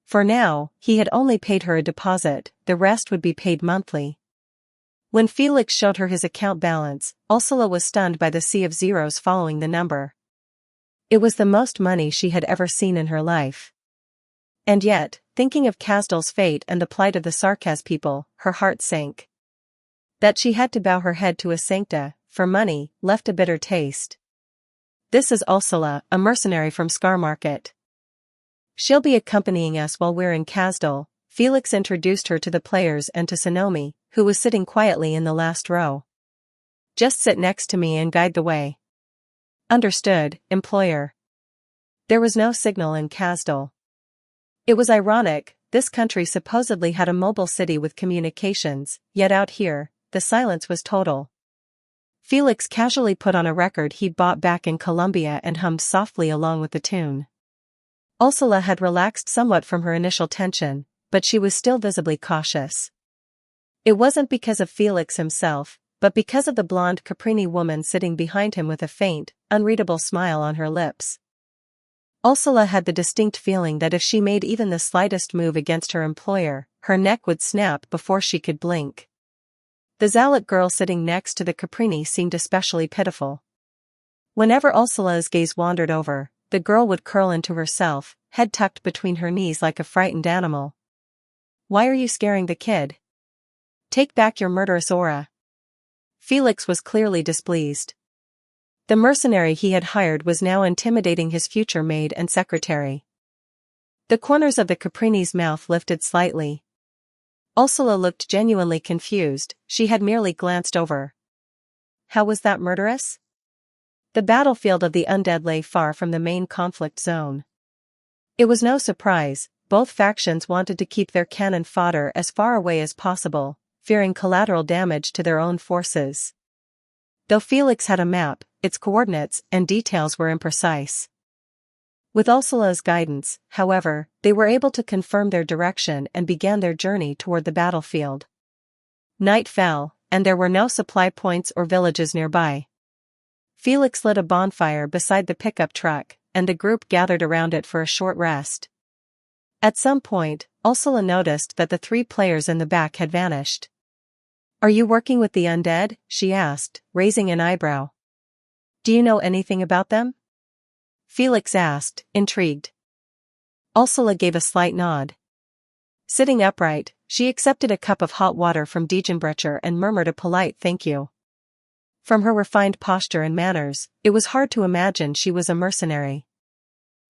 For now, he had only paid her a deposit, the rest would be paid monthly. When Felix showed her his account balance, Ursula was stunned by the sea of zeros following the number. It was the most money she had ever seen in her life. And yet, thinking of Kasdal's fate and the plight of the Sarkaz people, her heart sank. That she had to bow her head to a sancta, for money, left a bitter taste. "This is Ursula, a mercenary from Skarmarket. She'll be accompanying us while we're in Kasdal." Felix introduced her to the players and to Sonomi, who was sitting quietly in the last row. "Just sit next to me and guide the way." "Understood, employer." There was no signal in Kasdal. It was ironic, this country supposedly had a mobile city with communications, yet out here, the silence was total. Felix casually put on a record he'd bought back in Colombia and hummed softly along with the tune. Ursula had relaxed somewhat from her initial tension, but she was still visibly cautious. It wasn't because of Felix himself, but because of the blonde Caprini woman sitting behind him with a faint, unreadable smile on her lips. Ursula had the distinct feeling that if she made even the slightest move against her employer, her neck would snap before she could blink. The zealot girl sitting next to the Caprini seemed especially pitiful. Whenever Ursula's gaze wandered over, the girl would curl into herself, head tucked between her knees like a frightened animal. "Why are you scaring the kid? Take back your murderous aura." Felix was clearly displeased. The mercenary he had hired was now intimidating his future maid and secretary. The corners of the Caprini's mouth lifted slightly. Ursula looked genuinely confused, she had merely glanced over. How was that murderous? The battlefield of the undead lay far from the main conflict zone. It was no surprise, both factions wanted to keep their cannon fodder as far away as possible, fearing collateral damage to their own forces. Though Felix had a map, its coordinates and details were imprecise. With Ursula's guidance, however, they were able to confirm their direction and began their journey toward the battlefield. Night fell, and there were no supply points or villages nearby. Felix lit a bonfire beside the pickup truck, and the group gathered around it for a short rest. At some point, Ursula noticed that the three players in the back had vanished. "Are you working with the undead?" she asked, raising an eyebrow. "Do you know anything about them?" Felix asked, intrigued. Ursula gave a slight nod. Sitting upright, she accepted a cup of hot water from Degenbrecher and murmured a polite thank you. From her refined posture and manners, it was hard to imagine she was a mercenary.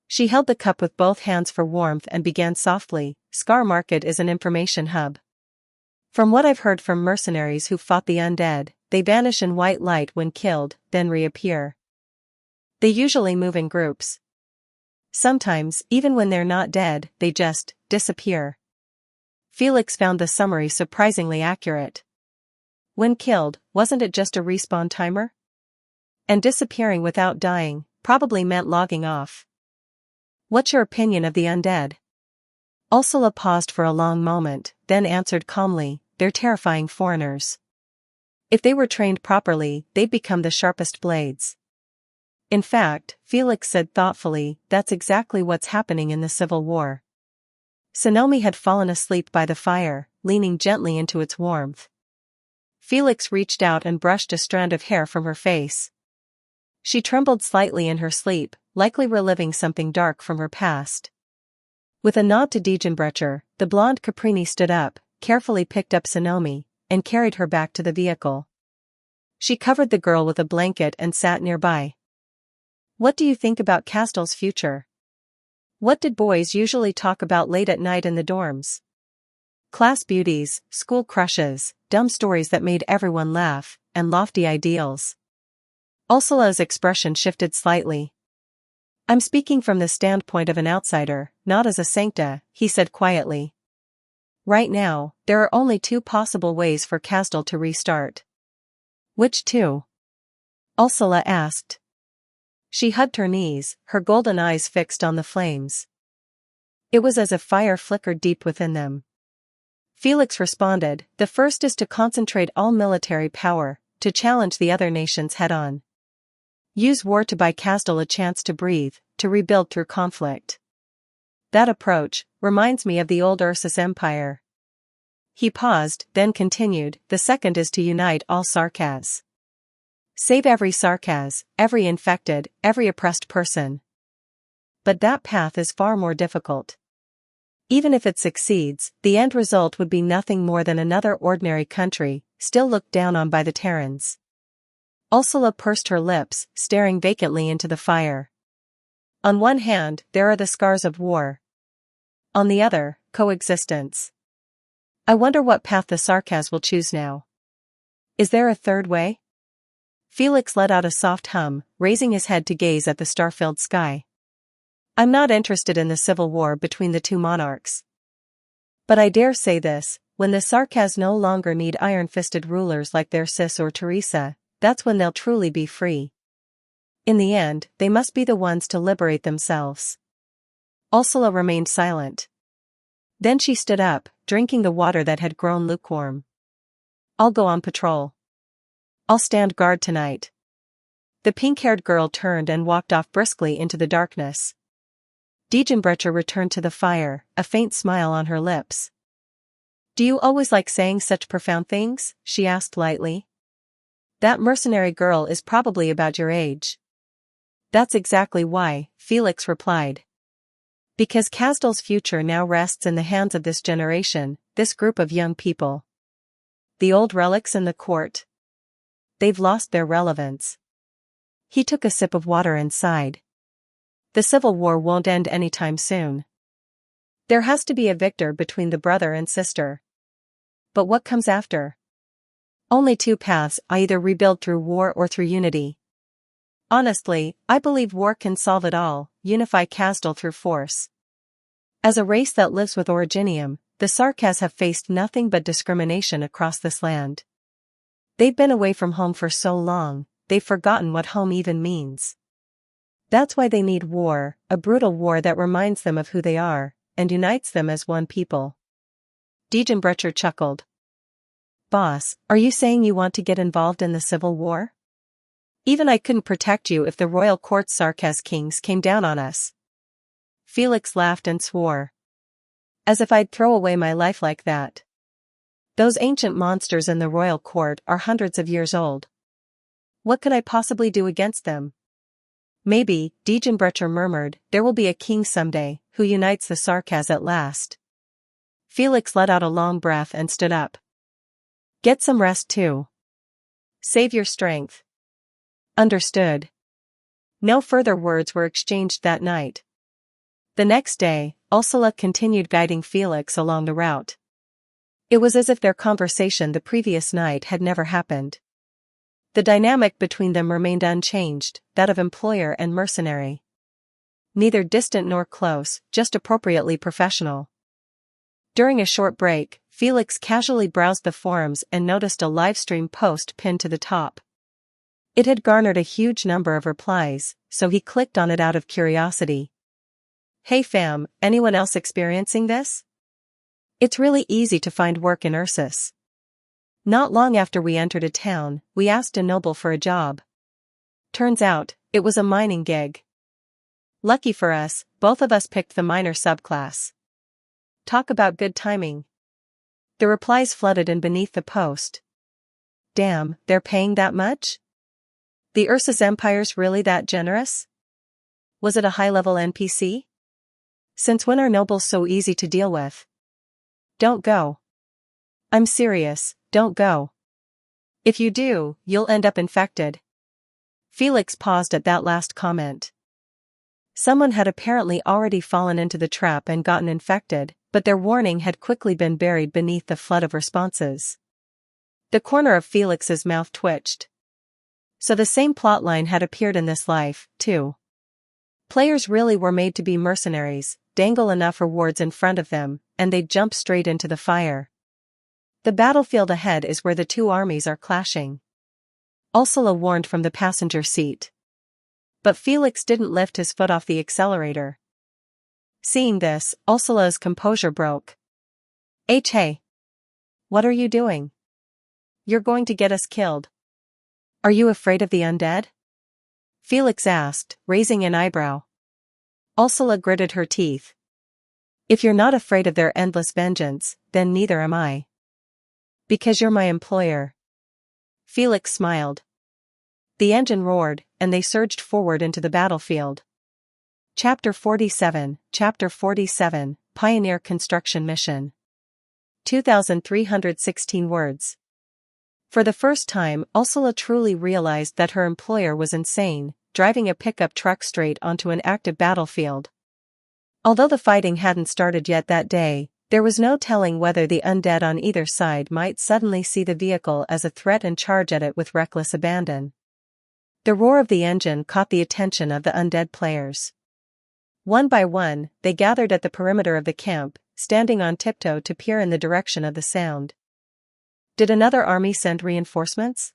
She held the cup with both hands for warmth and began softly, "Skarmarket is an information hub. From what I've heard from mercenaries who fought the undead, they vanish in white light when killed, then reappear. They usually move in groups. Sometimes, even when they're not dead, they just disappear." Felix found the summary surprisingly accurate. When killed, wasn't it just a respawn timer? And disappearing without dying, probably meant logging off. "What's your opinion of the undead?" Ursula paused for a long moment, then answered calmly, "They're terrifying foreigners. If they were trained properly, they'd become the sharpest blades. In fact, Felix said thoughtfully, that's exactly what's happening in the Civil War. Sonomi had fallen asleep by the fire, leaning gently into its warmth. Felix reached out and brushed a strand of hair from her face. She trembled slightly in her sleep, likely reliving something dark from her past. With a nod to Diegenbrecher, the blonde Caprini stood up, carefully picked up Sonomi, and carried her back to the vehicle. She covered the girl with a blanket and sat nearby. What do you think about Castel's future? What did boys usually talk about late at night in the dorms? Class beauties, school crushes, dumb stories that made everyone laugh, and lofty ideals. Ursula's expression shifted slightly. I'm speaking from the standpoint of an outsider, not as a sancta, he said quietly. Right now, there are only two possible ways for Castel to restart. Which two? Ursula asked. She hugged her knees, her golden eyes fixed on the flames. It was as if fire flickered deep within them. Felix responded, the first is to concentrate all military power, to challenge the other nations head-on. Use war to buy Castel a chance to breathe, to rebuild through conflict. That approach reminds me of the old Ursus Empire. He paused, then continued, the second is to unite all Sarkaz. Save every Sarkaz, every infected, every oppressed person. But that path is far more difficult. Even if it succeeds, the end result would be nothing more than another ordinary country, still looked down on by the Terrans. Ursula pursed her lips, staring vacantly into the fire. On one hand, there are the scars of war. On the other, coexistence. I wonder what path the Sarkaz will choose now. Is there a third way? Felix let out a soft hum, raising his head to gaze at the star-filled sky. I'm not interested in the civil war between the two monarchs. But I dare say this, when the Sarkaz no longer need iron-fisted rulers like their Sis or Teresa, that's when they'll truly be free. In the end, they must be the ones to liberate themselves. Ursula remained silent. Then she stood up, drinking the water that had grown lukewarm. I'll go on patrol. I'll stand guard tonight. The pink-haired girl turned and walked off briskly into the darkness. Diegenbrecher returned to the fire, a faint smile on her lips. Do you always like saying such profound things? She asked lightly. That mercenary girl is probably about your age. That's exactly why, Felix replied. Because Castel's future now rests in the hands of this generation, this group of young people. The old relics in the court? They've lost their relevance. He took a sip of water and sighed. The civil war won't end anytime soon. There has to be a victor between the brother and sister. But what comes after? Only two paths, either rebuild through war or through unity. Honestly, I believe war can solve it all, unify Castel through force. As a race that lives with Originium, the Sarkaz have faced nothing but discrimination across this land. They've been away from home for so long, they've forgotten what home even means. That's why they need war, a brutal war that reminds them of who they are, and unites them as one people. Diegenbrecher chuckled. Boss, are you saying you want to get involved in the civil war? Even I couldn't protect you if the royal court Sarkaz kings came down on us. Felix laughed and swore. As if I'd throw away my life like that. Those ancient monsters in the royal court are hundreds of years old. What could I possibly do against them? Maybe, Diegenbrecher murmured, there will be a king someday, who unites the Sarkaz at last. Felix let out a long breath and stood up. Get some rest too. Save your strength. Understood. No further words were exchanged that night. The next day, Ursula continued guiding Felix along the route. It was as if their conversation the previous night had never happened. The dynamic between them remained unchanged, that of employer and mercenary. Neither distant nor close, just appropriately professional. During a short break, Felix casually browsed the forums and noticed a livestream post pinned to the top. It had garnered a huge number of replies, so he clicked on it out of curiosity. Hey fam, anyone else experiencing this? It's really easy to find work in Ursus. Not long after we entered a town, we asked a noble for a job. Turns out, it was a mining gig. Lucky for us, both of us picked the miner subclass. Talk about good timing. The replies flooded in beneath the post. Damn, they're paying that much? The Ursus Empire's really that generous? Was it a high-level NPC? Since when are nobles so easy to deal with? Don't go. I'm serious, don't go. If you do, you'll end up infected. Felix paused at that last comment. Someone had apparently already fallen into the trap and gotten infected, but their warning had quickly been buried beneath the flood of responses. The corner of Felix's mouth twitched. So the same plotline had appeared in this life, too. Players really were made to be mercenaries, dangle enough rewards in front of them, and they'd jump straight into the fire. The battlefield ahead is where the two armies are clashing. Ursula warned from the passenger seat. But Felix didn't lift his foot off the accelerator. Seeing this, Ursula's composure broke. Hey. What are you doing? You're going to get us killed. Are you afraid of the undead? Felix asked, raising an eyebrow. Ursula gritted her teeth. If you're not afraid of their endless vengeance, then neither am I. Because you're my employer. Felix smiled. The engine roared, and they surged forward into the battlefield. Chapter 47, Pioneer Construction Mission. 2,316 words. For the first time, Ursula truly realized that her employer was insane, driving a pickup truck straight onto an active battlefield. Although the fighting hadn't started yet that day, there was no telling whether the undead on either side might suddenly see the vehicle as a threat and charge at it with reckless abandon. The roar of the engine caught the attention of the undead players. One by one, they gathered at the perimeter of the camp, standing on tiptoe to peer in the direction of the sound. Did another army send reinforcements?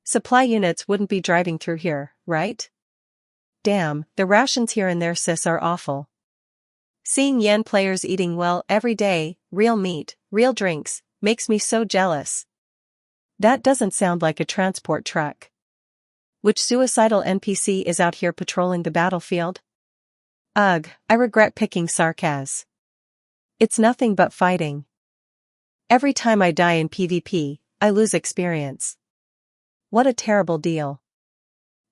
Supply units wouldn't be driving through here, right? Damn, the rations here in their sis are awful. Seeing Yen players eating well every day, real meat, real drinks, makes me so jealous. That doesn't sound like a transport truck. Which suicidal NPC is out here patrolling the battlefield? Ugh, I regret picking Sarkaz. It's nothing but fighting. Every time I die in PvP, I lose experience. What a terrible deal.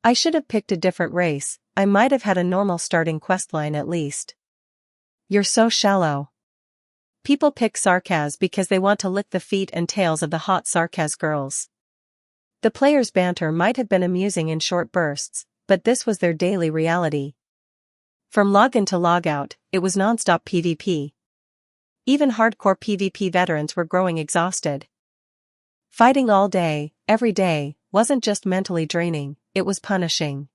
I should have picked a different race, I might have had a normal starting questline at least. You're so shallow. People pick Sarkaz because they want to lick the feet and tails of the hot Sarkaz girls. The players' banter might have been amusing in short bursts, but this was their daily reality. From login to logout, it was non-stop PvP. Even hardcore PvP veterans were growing exhausted. Fighting all day, every day, wasn't just mentally draining, it was punishing.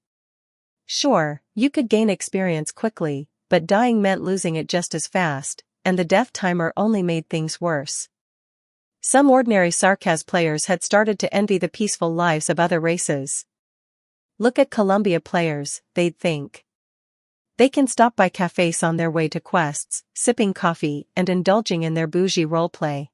Sure, you could gain experience quickly, but dying meant losing it just as fast, and the death timer only made things worse. Some ordinary Sarkaz players had started to envy the peaceful lives of other races. Look at Columbia players, they'd think. They can stop by cafes on their way to quests, sipping coffee and indulging in their bougie roleplay.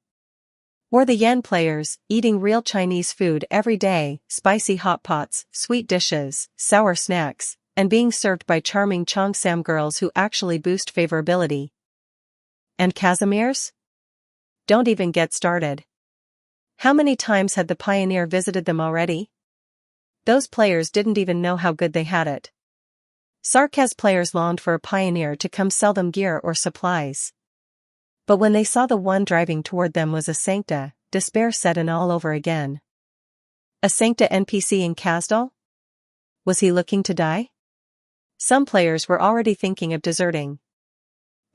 Or the Yen players, eating real Chinese food every day, spicy hot pots, sweet dishes, sour snacks, and being served by charming Cheongsam girls who actually boost favorability. And Casimir's? Don't even get started. How many times had the Pioneer visited them already? Those players didn't even know how good they had it. Sarkaz players longed for a Pioneer to come sell them gear or supplies. But when they saw the one driving toward them was a Sancta, despair set in all over again. A Sancta NPC in Kasdal? Was he looking to die? Some players were already thinking of deserting.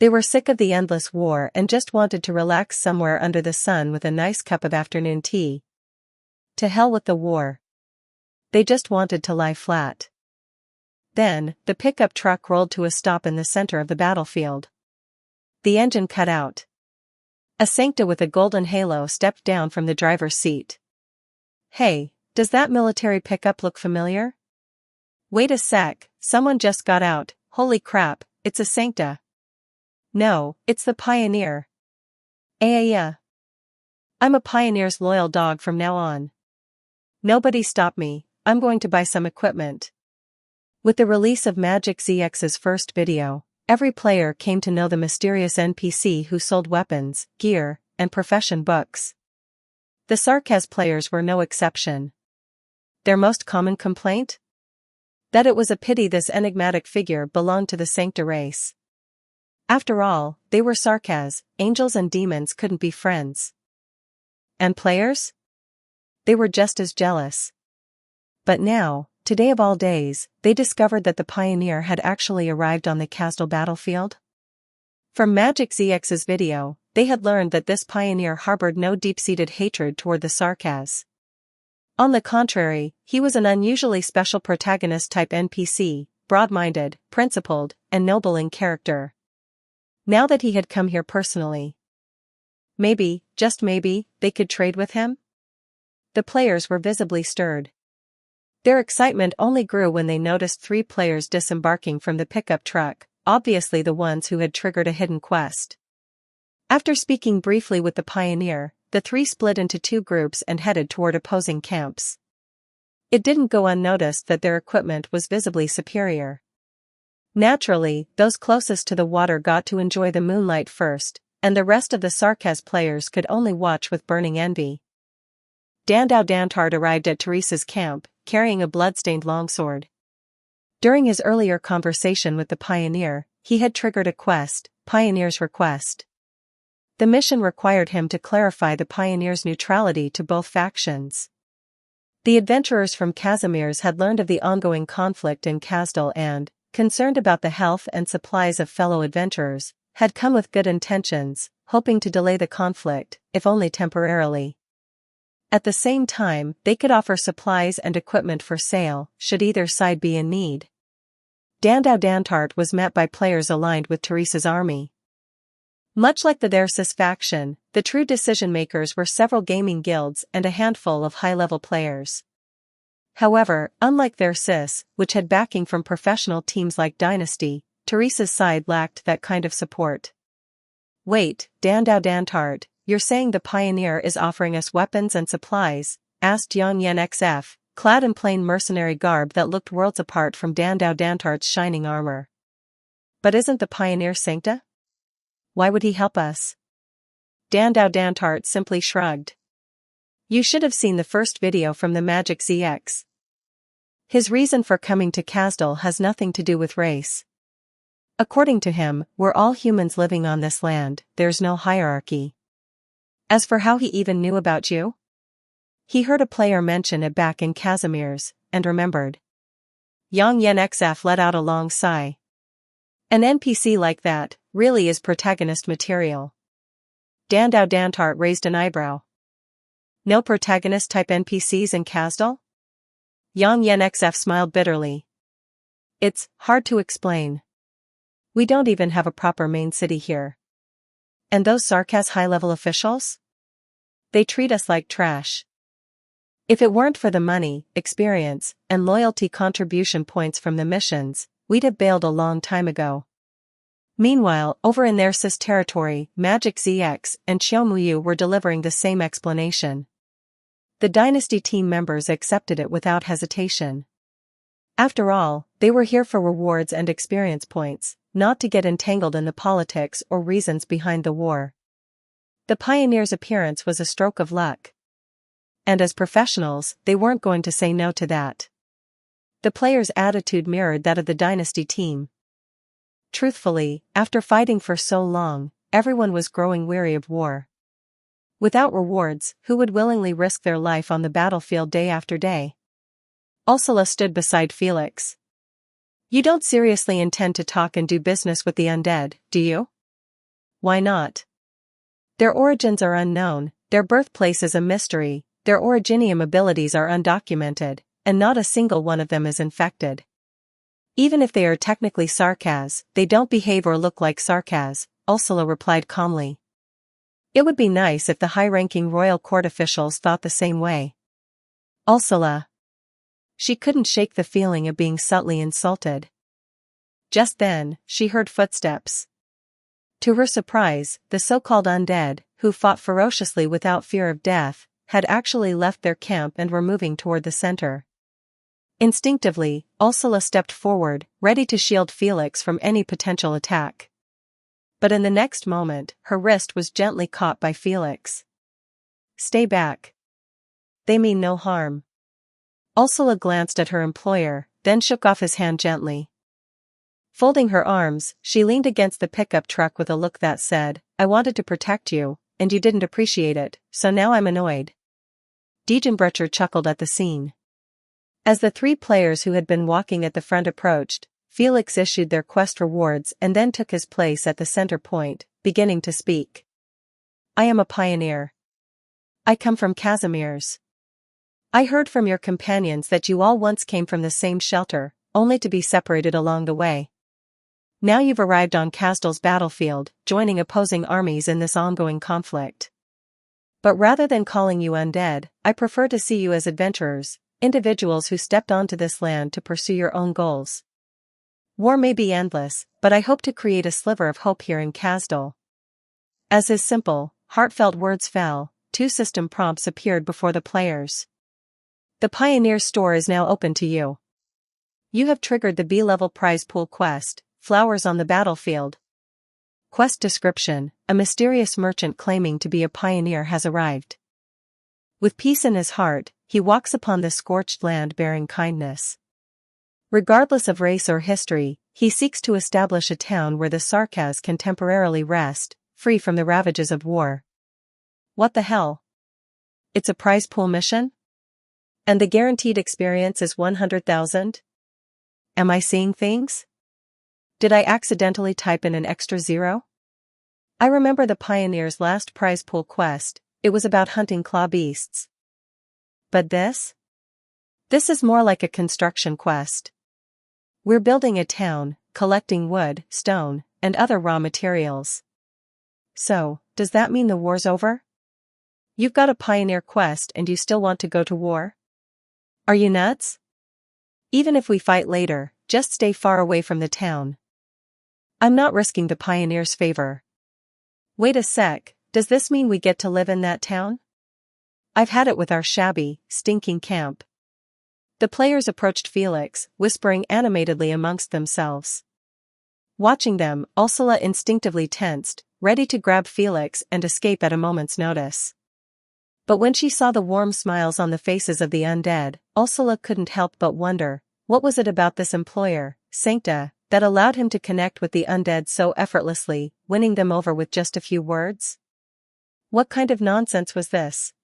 They were sick of the endless war and just wanted to relax somewhere under the sun with a nice cup of afternoon tea. To hell with the war. They just wanted to lie flat. Then, the pickup truck rolled to a stop in the center of the battlefield. The engine cut out. A Sancta with a golden halo stepped down from the driver's seat. Hey, does that military pickup look familiar? Wait a sec, someone just got out, holy crap, it's a Sancta. No, it's the Pioneer. Yeah. I'm a pioneer's loyal dog from now on. Nobody stop me, I'm going to buy some equipment. With the release of Magic ZX's first video, every player came to know the mysterious NPC who sold weapons, gear, and profession books. The Sarkaz players were no exception. Their most common complaint? That it was a pity this enigmatic figure belonged to the Sancta race. After all, they were Sarkaz, angels and demons couldn't be friends. And players? They were just as jealous. But now, today of all days, they discovered that the Pioneer had actually arrived on the Kazdal battlefield. From Magic ZX's video, they had learned that this Pioneer harbored no deep-seated hatred toward the Sarkaz. On the contrary, he was an unusually special protagonist-type NPC, broad-minded, principled, and noble in character. Now that he had come here personally, maybe, just maybe, they could trade with him? The players were visibly stirred. Their excitement only grew when they noticed 3 players disembarking from the pickup truck, obviously the ones who had triggered a hidden quest. After speaking briefly with the Pioneer, the 3 split into 2 groups and headed toward opposing camps. It didn't go unnoticed that their equipment was visibly superior. Naturally, those closest to the water got to enjoy the moonlight first, and the rest of the Sarkaz players could only watch with burning envy. Dandau Dantart arrived at Teresa's camp, carrying a bloodstained longsword. During his earlier conversation with the Pioneer, he had triggered a quest, Pioneer's Request. The mission required him to clarify the Pioneer's neutrality to both factions. The adventurers from Casimir's had learned of the ongoing conflict in Kazdal and, concerned about the health and supplies of fellow adventurers, had come with good intentions, hoping to delay the conflict, if only temporarily. At the same time, they could offer supplies and equipment for sale, should either side be in need. Dandau Dantart was met by players aligned with Teresa's army. Much like the Thersis faction, the true decision-makers were several gaming guilds and a handful of high-level players. However, unlike Thersis, which had backing from professional teams like Dynasty, Teresa's side lacked that kind of support. "Wait, Dandau Dantart, you're saying the Pioneer is offering us weapons and supplies?" asked Yang Yen XF, clad in plain mercenary garb that looked worlds apart from Dandau Dantart's shining armor. "But isn't the Pioneer Sancta? Why would he help us?" Dandau Dantart simply shrugged. "You should have seen the first video from the Magic ZX. His reason for coming to Kazdal has nothing to do with race. According to him, we're all humans living on this land, there's no hierarchy. As for how he even knew about you? He heard a player mention it back in Casimir's, and remembered." Yang Yen XF let out a long sigh. "An NPC like that really is protagonist material." Dandau Dantart raised an eyebrow. "No protagonist-type NPCs in Kazdal?" Yang Yen XF smiled bitterly. "It's hard to explain. We don't even have a proper main city here. And those Sarkaz high-level officials? They treat us like trash. If it weren't for the money, experience, and loyalty contribution points from the missions, we'd have bailed a long time ago." Meanwhile, over in Thersis territory, Magic ZX and Xiaomuyu were delivering the same explanation. The Dynasty team members accepted it without hesitation. After all, they were here for rewards and experience points, not to get entangled in the politics or reasons behind the war. The Pioneer's appearance was a stroke of luck. And as professionals, they weren't going to say no to that. The players' attitude mirrored that of the Dynasty team. Truthfully, after fighting for so long, everyone was growing weary of war. Without rewards, who would willingly risk their life on the battlefield day after day? Ursula stood beside Felix. "You don't seriously intend to talk and do business with the undead, do you?" "Why not? Their origins are unknown, their birthplace is a mystery, their originium abilities are undocumented, and not a single one of them is infected. Even if they are technically Sarkaz, they don't behave or look like Sarkaz," Ursula replied calmly. "It would be nice if the high-ranking royal court officials thought the same way." Ursula. She couldn't shake the feeling of being subtly insulted. Just then, she heard footsteps. To her surprise, the so-called undead, who fought ferociously without fear of death, had actually left their camp and were moving toward the center. Instinctively, Ursula stepped forward, ready to shield Felix from any potential attack. But in the next moment, her wrist was gently caught by Felix. "Stay back. They mean no harm." Ursula glanced at her employer, then shook off his hand gently. Folding her arms, she leaned against the pickup truck with a look that said, "I wanted to protect you, and you didn't appreciate it, so now I'm annoyed." Diegenbrecher chuckled at the scene. As the three players who had been walking at the front approached, Felix issued their quest rewards and then took his place at the center point, beginning to speak. "I am a pioneer. I come from Casimir's. I heard from your companions that you all once came from the same shelter, only to be separated along the way. Now you've arrived on Kasdal's battlefield, joining opposing armies in this ongoing conflict. But rather than calling you undead, I prefer to see you as adventurers, individuals who stepped onto this land to pursue your own goals. War may be endless, but I hope to create a sliver of hope here in Kasdal." As his simple, heartfelt words fell, two system prompts appeared before the players. "The Pioneer Store is now open to you. You have triggered the B-level prize pool quest, Flowers on the Battlefield. Quest description: a mysterious merchant claiming to be a pioneer has arrived. With peace in his heart, he walks upon the scorched land bearing kindness. Regardless of race or history, he seeks to establish a town where the Sarkas can temporarily rest, free from the ravages of war." What the hell? It's a prize pool mission? And the guaranteed experience is 100,000? Am I seeing things? Did I accidentally type in an extra zero? I remember the Pioneer's last prize pool quest, it was about hunting claw beasts. But this? This is more like a construction quest. We're building a town, collecting wood, stone, and other raw materials. So, does that mean the war's over? You've got a pioneer quest and you still want to go to war? Are you nuts? Even if we fight later, just stay far away from the town. I'm not risking the pioneer's favor. Wait a sec, does this mean we get to live in that town? I've had it with our shabby, stinking camp. The players approached Felix, whispering animatedly amongst themselves. Watching them, Ursula instinctively tensed, ready to grab Felix and escape at a moment's notice. But when she saw the warm smiles on the faces of the undead, Ursula couldn't help but wonder, what was it about this employer, Sancta, that allowed him to connect with the undead so effortlessly, winning them over with just a few words? What kind of nonsense was this?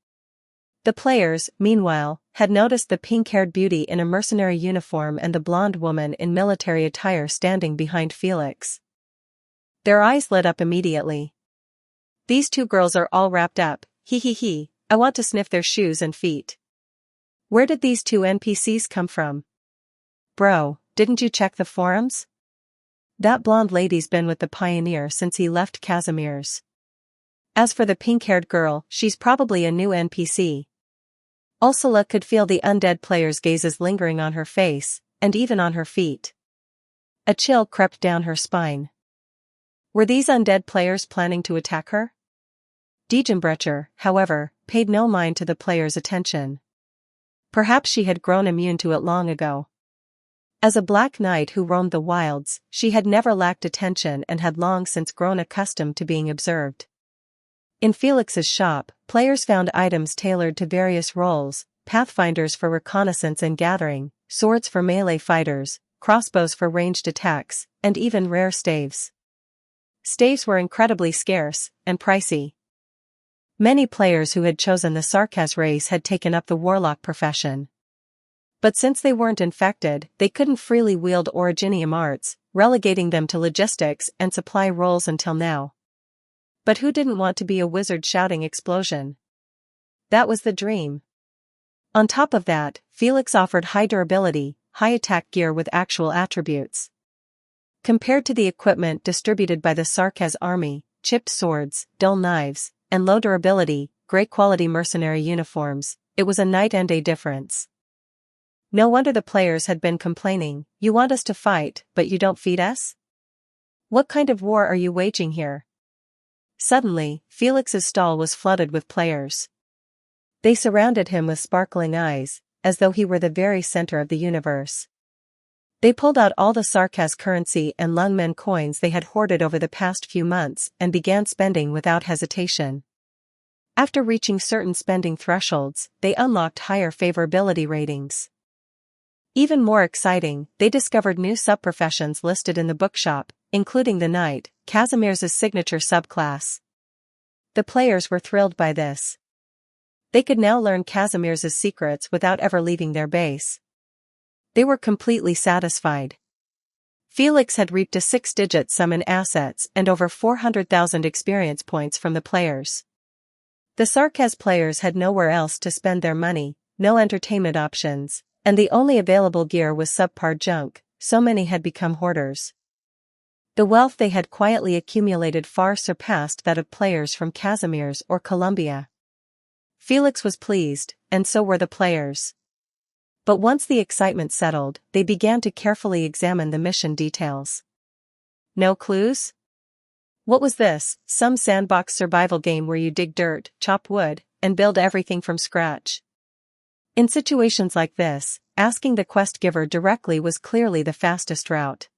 The players, meanwhile, had noticed the pink-haired beauty in a mercenary uniform and the blonde woman in military attire standing behind Felix. Their eyes lit up immediately. These two girls are all wrapped up, he, I want to sniff their shoes and feet. Where did these two NPCs come from? Bro, didn't you check the forums? That blonde lady's been with the Pioneer since he left Casimir's. As for the pink-haired girl, she's probably a new NPC. Ursula could feel the undead player's gazes lingering on her face, and even on her feet. A chill crept down her spine. Were these undead players planning to attack her? Diegenbrecher, however, paid no mind to the player's attention. Perhaps she had grown immune to it long ago. As a black knight who roamed the wilds, she had never lacked attention and had long since grown accustomed to being observed. In Felix's shop, players found items tailored to various roles, pathfinders for reconnaissance and gathering, swords for melee fighters, crossbows for ranged attacks, and even rare staves. Staves were incredibly scarce, and pricey. Many players who had chosen the Sarkas race had taken up the warlock profession. But since they weren't infected, they couldn't freely wield Originium arts, relegating them to logistics and supply roles until now. But who didn't want to be a wizard shouting explosion? That was the dream. On top of that, Felix offered high durability, high attack gear with actual attributes. Compared to the equipment distributed by the Sarkas army, chipped swords, dull knives, and low durability, great quality mercenary uniforms, it was a night and day difference. No wonder the players had been complaining, "You want us to fight, but you don't feed us? What kind of war are you waging here?" Suddenly, Felix's stall was flooded with players. They surrounded him with sparkling eyes, as though he were the very center of the universe. They pulled out all the Sarkaz currency and Lungmen coins they had hoarded over the past few months and began spending without hesitation. After reaching certain spending thresholds, they unlocked higher favorability ratings. Even more exciting, they discovered new subprofessions listed in the bookshop, including the Knight, Casimir's signature subclass. The players were thrilled by this. They could now learn Casimir's secrets without ever leaving their base. They were completely satisfied. Felix had reaped a 6-digit sum in assets and over 400,000 experience points from the players. The Sarkaz players had nowhere else to spend their money, no entertainment options, and the only available gear was subpar junk, so many had become hoarders. The wealth they had quietly accumulated far surpassed that of players from Casimir's or Colombia. Felix was pleased, and so were the players. But once the excitement settled, they began to carefully examine the mission details. No clues? What was this, some sandbox survival game where you dig dirt, chop wood, and build everything from scratch? In situations like this, asking the quest giver directly was clearly the fastest route.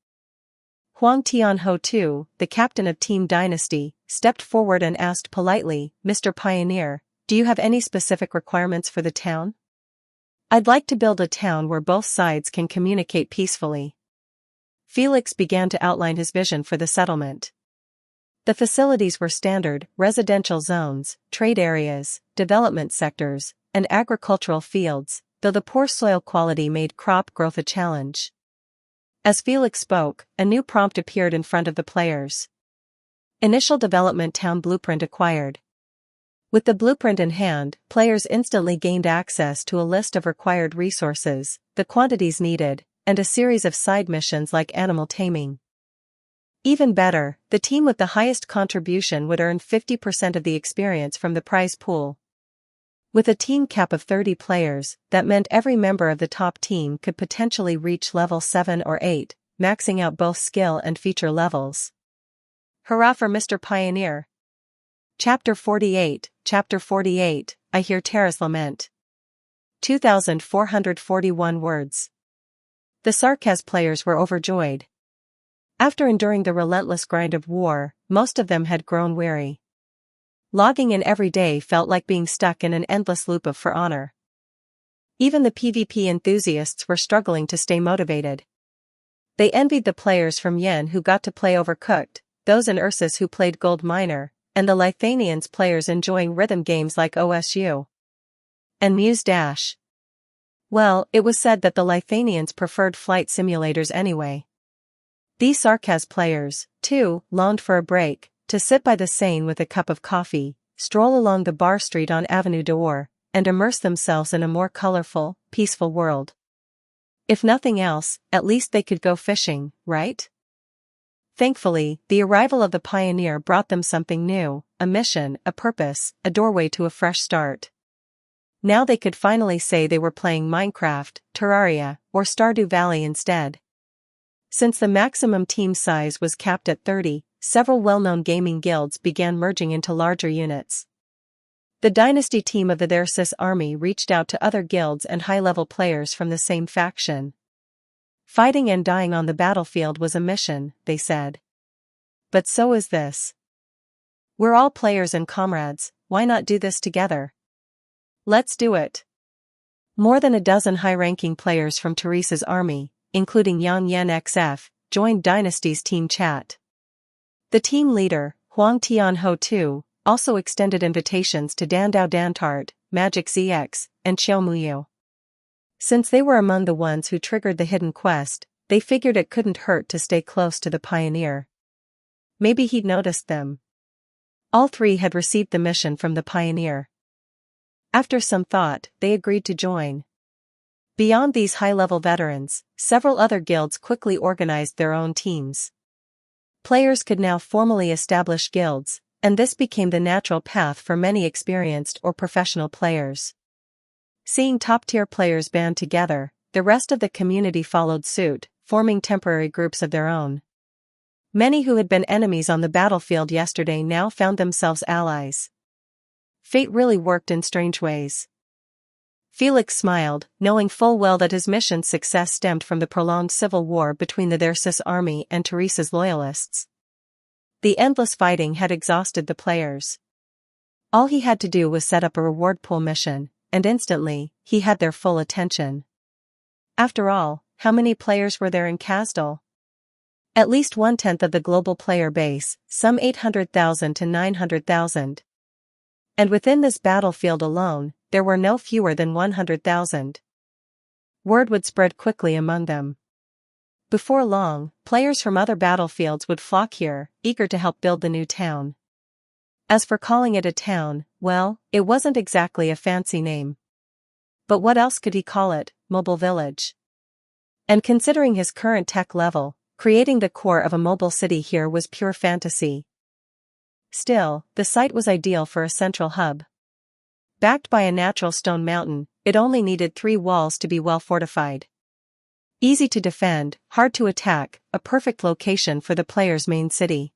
Huang Tianho II, the captain of Team Dynasty, stepped forward and asked politely, "Mr. Pioneer, do you have any specific requirements for the town?" "I'd like to build a town where both sides can communicate peacefully." Felix began to outline his vision for the settlement. The facilities were standard, residential zones, trade areas, development sectors, and agricultural fields, though the poor soil quality made crop growth a challenge. As Felix spoke, a new prompt appeared in front of the players. Initial development town blueprint acquired. With the blueprint in hand, players instantly gained access to a list of required resources, the quantities needed, and a series of side missions like animal taming. Even better, the team with the highest contribution would earn 50% of the experience from the prize pool. With a team cap of 30 players, that meant every member of the top team could potentially reach level 7 or 8, maxing out both skill and feature levels. Hurrah for Mr. Pioneer! Chapter 48, I Hear Terra's Lament. 2,441 words. The Sarkaz players were overjoyed. After enduring the relentless grind of war, most of them had grown weary. Logging in every day felt like being stuck in an endless loop of For Honor. Even the PvP enthusiasts were struggling to stay motivated. They envied the players from Yen who got to play Overcooked, those in Ursus who played Gold Miner, and the Lithuanians players enjoying rhythm games like OSU and Muse Dash. Well, it was said that the Lithuanians preferred flight simulators anyway. These Sarkaz players, too, longed for a break, to sit by the Seine with a cup of coffee, stroll along the bar street on Avenue d'Or, and immerse themselves in a more colorful, peaceful world. If nothing else, at least they could go fishing, right? Thankfully, the arrival of the Pioneer brought them something new, a mission, a purpose, a doorway to a fresh start. Now they could finally say they were playing Minecraft, Terraria, or Stardew Valley instead. Since the maximum team size was capped at 30, several well-known gaming guilds began merging into larger units. The Dynasty team of the Dersis army reached out to other guilds and high-level players from the same faction. Fighting and dying on the battlefield was a mission, they said. But so is this. We're all players and comrades, why not do this together? Let's do it. More than a dozen high-ranking players from Teresa's army, including Yang Yen XF, joined Dynasty's team chat. The team leader, Huang Tianho II, also extended invitations to Dandao Dantart, Magic ZX, and Xiao Muyu. Since they were among the ones who triggered the hidden quest, they figured it couldn't hurt to stay close to the Pioneer. Maybe he'd noticed them. All three had received the mission from the Pioneer. After some thought, they agreed to join. Beyond these high-level veterans, several other guilds quickly organized their own teams. Players could now formally establish guilds, and this became the natural path for many experienced or professional players. Seeing top-tier players band together, the rest of the community followed suit, forming temporary groups of their own. Many who had been enemies on the battlefield yesterday now found themselves allies. Fate really worked in strange ways. Felix smiled, knowing full well that his mission's success stemmed from the prolonged civil war between the Theirsis army and Teresa's loyalists. The endless fighting had exhausted the players. All he had to do was set up a reward pool mission, and instantly, he had their full attention. After all, how many players were there in Kasdal? At least 1/10 of the global player base, some 800,000 to 900,000. And within this battlefield alone, there were no fewer than 100,000. Word would spread quickly among them. Before long, players from other battlefields would flock here, eager to help build the new town. As for calling it a town, well, it wasn't exactly a fancy name. But what else could he call it? Mobile village. And considering his current tech level, creating the core of a mobile city here was pure fantasy. Still, the site was ideal for a central hub. Backed by a natural stone mountain, it only needed 3 walls to be well fortified. Easy to defend, hard to attack, a perfect location for the player's main city.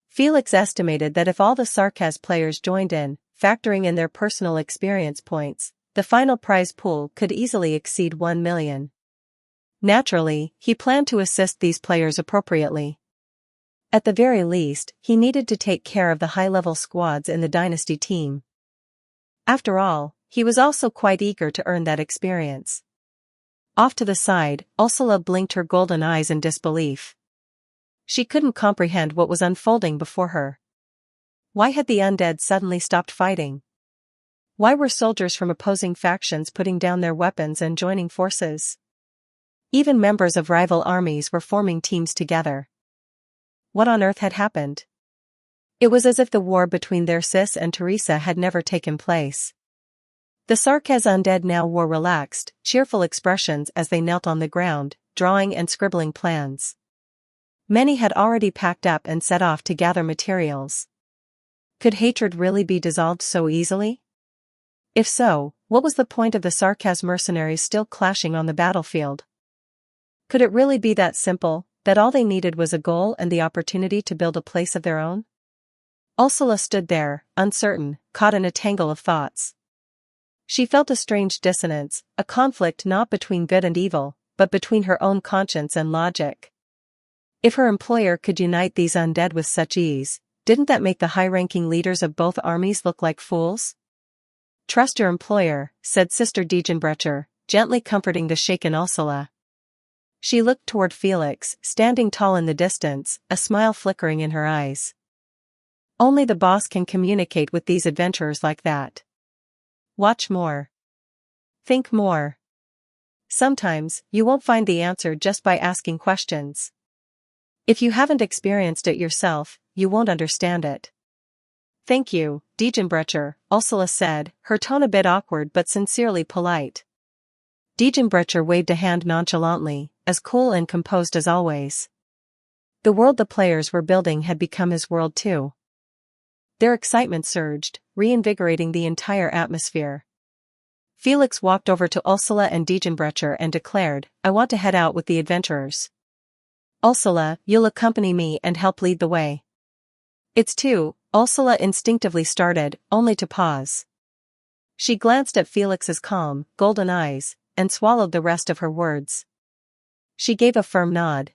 Felix estimated that if all the Sarkaz players joined in, factoring in their personal experience points, the final prize pool could easily exceed 1 million. Naturally, he planned to assist these players appropriately. At the very least, he needed to take care of the high-level squads in the Dynasty team. After all, he was also quite eager to earn that experience. Off to the side, Ursula blinked her golden eyes in disbelief. She couldn't comprehend what was unfolding before her. Why had the undead suddenly stopped fighting? Why were soldiers from opposing factions putting down their weapons and joining forces? Even members of rival armies were forming teams together. What on earth had happened? It was as if the war between Theirsis and Teresa had never taken place. The Sarkaz undead now wore relaxed, cheerful expressions as they knelt on the ground, drawing and scribbling plans. Many had already packed up and set off to gather materials. Could hatred really be dissolved so easily? If so, what was the point of the Sarkaz mercenaries still clashing on the battlefield? Could it really be that simple, that all they needed was a goal and the opportunity to build a place of their own? Ursula stood there, uncertain, caught in a tangle of thoughts. She felt a strange dissonance, a conflict not between good and evil, but between her own conscience and logic. If her employer could unite these undead with such ease, didn't that make the high-ranking leaders of both armies look like fools? "Trust your employer," said Sister Diegenbrecher, gently comforting the shaken Ursula. She looked toward Felix, standing tall in the distance, a smile flickering in her eyes. Only the boss can communicate with these adventurers like that. Watch more. Think more. Sometimes, you won't find the answer just by asking questions. If you haven't experienced it yourself, you won't understand it. "Thank you, Diegenbrecher," Ursula said, her tone a bit awkward but sincerely polite. Diegenbrecher waved a hand nonchalantly, as cool and composed as always. The world the players were building had become his world too. Their excitement surged, reinvigorating the entire atmosphere. Felix walked over to Ursula and Diegenbrecher and declared, "I want to head out with the adventurers. Ursula, you'll accompany me and help lead the way." "It's two," Ursula instinctively started, only to pause. She glanced at Felix's calm, golden eyes, and swallowed the rest of her words. She gave a firm nod.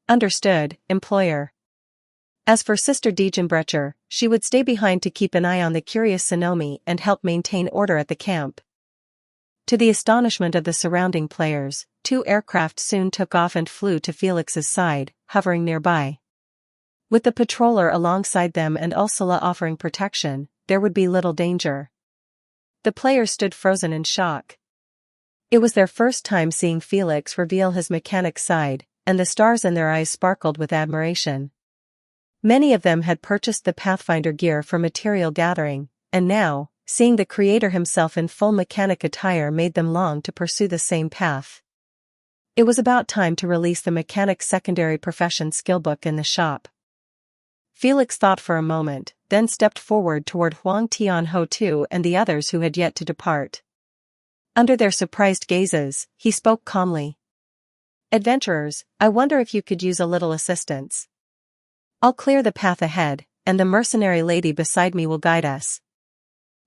"Understood, employer." As for Sister Diegenbrecher, she would stay behind to keep an eye on the curious Sonomi and help maintain order at the camp. To the astonishment of the surrounding players, 2 aircraft soon took off and flew to Felix's side, hovering nearby. With the patroller alongside them and Ursula offering protection, there would be little danger. The players stood frozen in shock. It was their first time seeing Felix reveal his mechanic side, and the stars in their eyes sparkled with admiration. Many of them had purchased the Pathfinder gear for material gathering, and now, seeing the creator himself in full mechanic attire made them long to pursue the same path. It was about time to release the mechanic's secondary profession skillbook in the shop. Felix thought for a moment, then stepped forward toward Huang Tianho Tu and the others who had yet to depart. Under their surprised gazes, he spoke calmly. Adventurers, I wonder if you could use a little assistance. I'll clear the path ahead, and the mercenary lady beside me will guide us.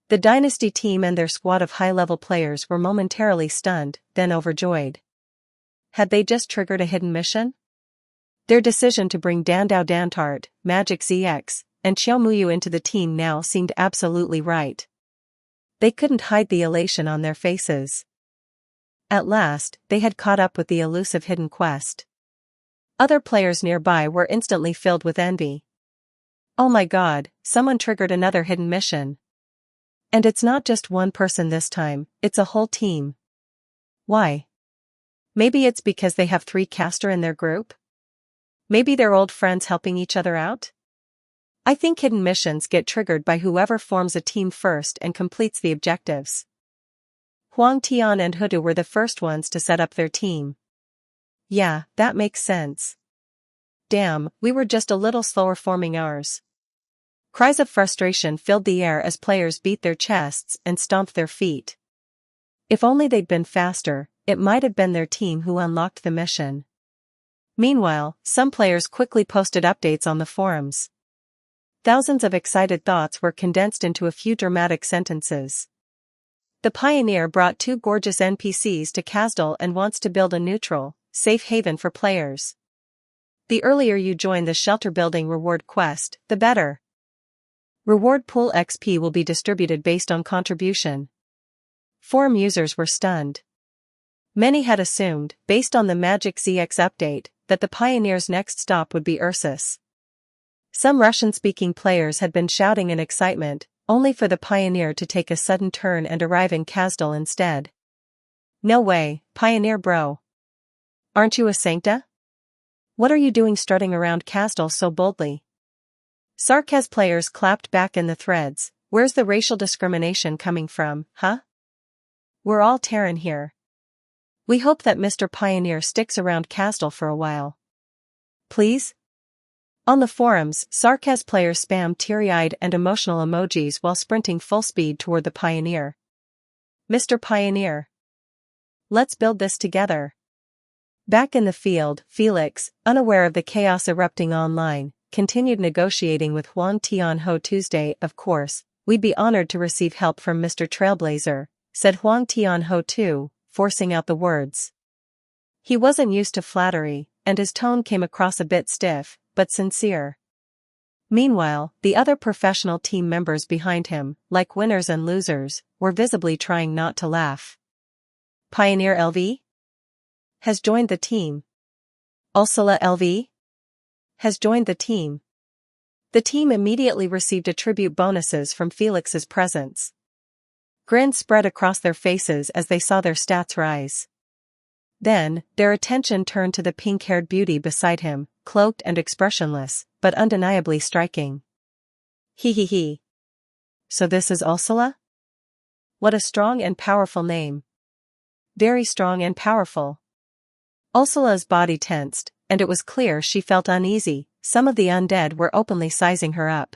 The Dynasty team and their squad of high-level players were momentarily stunned, then overjoyed. Had they just triggered a hidden mission? Their decision to bring Dandao Dantart, Magic ZX, and Xiao Muyu into the team now seemed absolutely right. They couldn't hide the elation on their faces. At last, they had caught up with the elusive hidden quest. Other players nearby were instantly filled with envy. Oh my god, someone triggered another hidden mission. And it's not just one person this time, it's a whole team. Why? Maybe it's because they have 3 caster in their group? Maybe they're old friends helping each other out? I think hidden missions get triggered by whoever forms a team first and completes the objectives. Huang Tian and Hudu were the first ones to set up their team. Yeah, that makes sense. Damn, we were just a little slower forming ours. Cries of frustration filled the air as players beat their chests and stomped their feet. If only they'd been faster, it might have been their team who unlocked the mission. Meanwhile, some players quickly posted updates on the forums. Thousands of excited thoughts were condensed into a few dramatic sentences. The Pioneer brought 2 gorgeous NPCs to Kasdal and wants to build a neutral, safe haven for players. The earlier you join the shelter building reward quest, the better. Reward pool XP will be distributed based on contribution. Forum users were stunned. Many had assumed, based on the Magic ZX update, that the Pioneer's next stop would be Ursus. Some Russian-speaking players had been shouting in excitement, only for the Pioneer to take a sudden turn and arrive in Kasdal instead. No way, Pioneer bro. Aren't you a Sancta? What are you doing strutting around Kasdal so boldly? Sarkaz players clapped back in the threads. Where's the racial discrimination coming from, huh? We're all Terran here. We hope that Mr. Pioneer sticks around Kasdal for a while. Please? On the forums, Sarkaz players spammed teary-eyed and emotional emojis while sprinting full speed toward the Pioneer. Mr. Pioneer. Let's build this together. Back in the field, Felix, unaware of the chaos erupting online, continued negotiating with Huang Tianho. Tuesday, of course, we'd be honored to receive help from Mr. Trailblazer, said Huang Tianho too, forcing out the words. He wasn't used to flattery, and his tone came across a bit stiff, but sincere. Meanwhile, the other professional team members behind him, like winners and losers, were visibly trying not to laugh. Pioneer LV? Has joined the team. Ursula LV? Has joined the team. The team immediately received attribute bonuses from Felix's presence. Grins spread across their faces as they saw their stats rise. Then, their attention turned to the pink-haired beauty beside him, cloaked and expressionless, but undeniably striking. He. So this is Ursula? What a strong and powerful name. Very strong and powerful. Ursula's body tensed, and it was clear she felt uneasy. Some of the undead were openly sizing her up.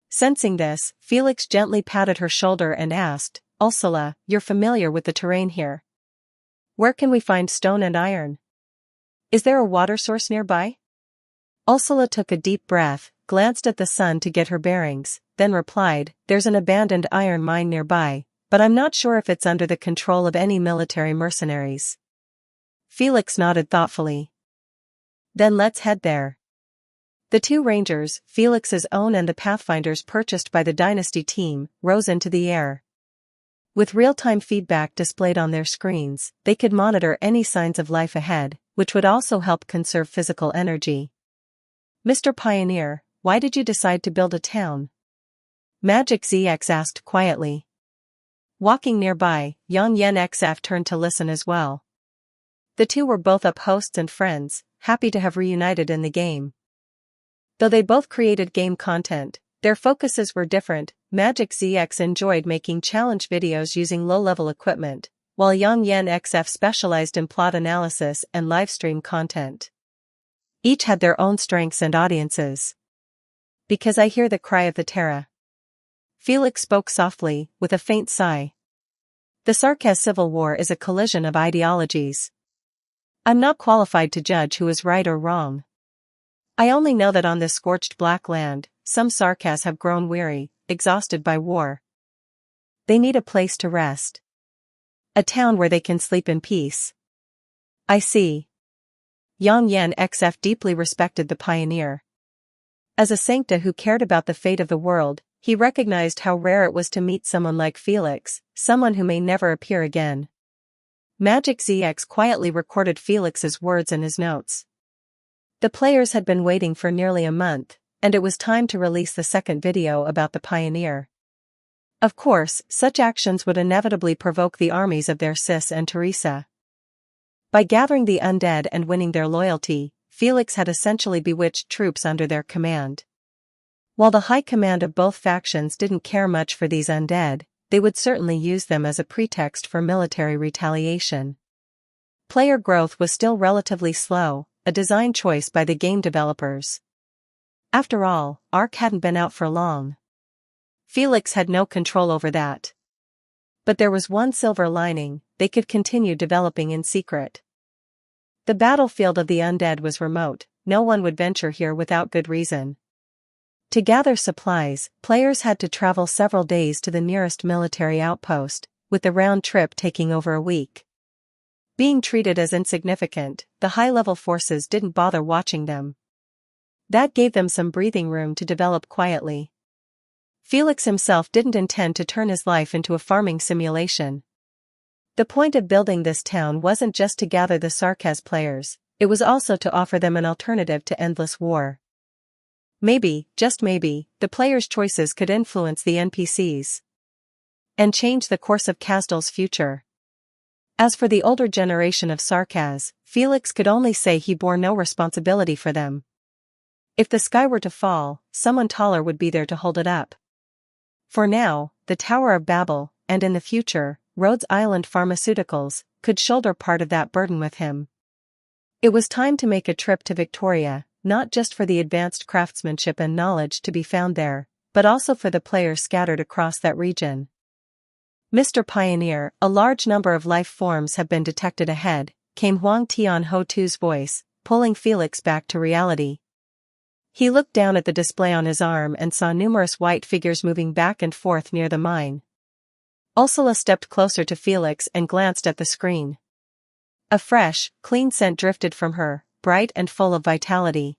Sensing this, Felix gently patted her shoulder and asked, Ursula, you're familiar with the terrain here. Where can we find stone and iron? Is there a water source nearby? Ursula took a deep breath, glanced at the sun to get her bearings, then replied, there's an abandoned iron mine nearby, but I'm not sure if it's under the control of any military mercenaries. Felix nodded thoughtfully. Then let's head there. The 2 rangers, Felix's own and the Pathfinders purchased by the Dynasty team, rose into the air. With real-time feedback displayed on their screens, they could monitor any signs of life ahead, which would also help conserve physical energy. Mr. Pioneer, why did you decide to build a town? Magic ZX asked quietly. Walking nearby, Yang Yen XF turned to listen as well. The 2 were both up hosts and friends, happy to have reunited in the game. Though they both created game content, their focuses were different. Magic ZX enjoyed making challenge videos using low-level equipment, while Yang Yen XF specialized in plot analysis and livestream content. Each had their own strengths and audiences. Because I hear the cry of the Terra. Felix spoke softly, with a faint sigh. The Sarkaz civil war is a collision of ideologies. I'm not qualified to judge who is right or wrong. I only know that on this scorched black land, some Sarkas have grown weary, exhausted by war. They need a place to rest. A town where they can sleep in peace. I see. Yang Yan XF deeply respected the pioneer. As a Sancta who cared about the fate of the world, he recognized how rare it was to meet someone like Felix, someone who may never appear again. Magic ZX quietly recorded Felix's words in his notes. The players had been waiting for nearly a month, and it was time to release the second video about the pioneer. Of course, such actions would inevitably provoke the armies of their Sis and Teresa. By gathering the undead and winning their loyalty, Felix had essentially bewitched troops under their command. While the high command of both factions didn't care much for these undead, they would certainly use them as a pretext for military retaliation. Player growth was still relatively slow, a design choice by the game developers. After all, Ark hadn't been out for long. Felix had no control over that. But there was one silver lining: they could continue developing in secret. The battlefield of the undead was remote, no one would venture here without good reason. To gather supplies, players had to travel several days to the nearest military outpost, with the round trip taking over a week. Being treated as insignificant, the high-level forces didn't bother watching them. That gave them some breathing room to develop quietly. Felix himself didn't intend to turn his life into a farming simulation. The point of building this town wasn't just to gather the Sarkas players, it was also to offer them an alternative to endless war. Maybe, just maybe, the players' choices could influence the NPCs and change the course of Kasdal's future. As for the older generation of Sarkas, Felix could only say he bore no responsibility for them. If the sky were to fall, someone taller would be there to hold it up. For now, the Tower of Babel, and in the future, Rhodes Island Pharmaceuticals, could shoulder part of that burden with him. It was time to make a trip to Victoria, not just for the advanced craftsmanship and knowledge to be found there, but also for the players scattered across that region. Mr. Pioneer, a large number of life forms have been detected ahead, came Huang Tianho-Tu's voice, pulling Felix back to reality. He looked down at the display on his arm and saw numerous white figures moving back and forth near the mine. Ursula stepped closer to Felix and glanced at the screen. A fresh, clean scent drifted from her, bright and full of vitality.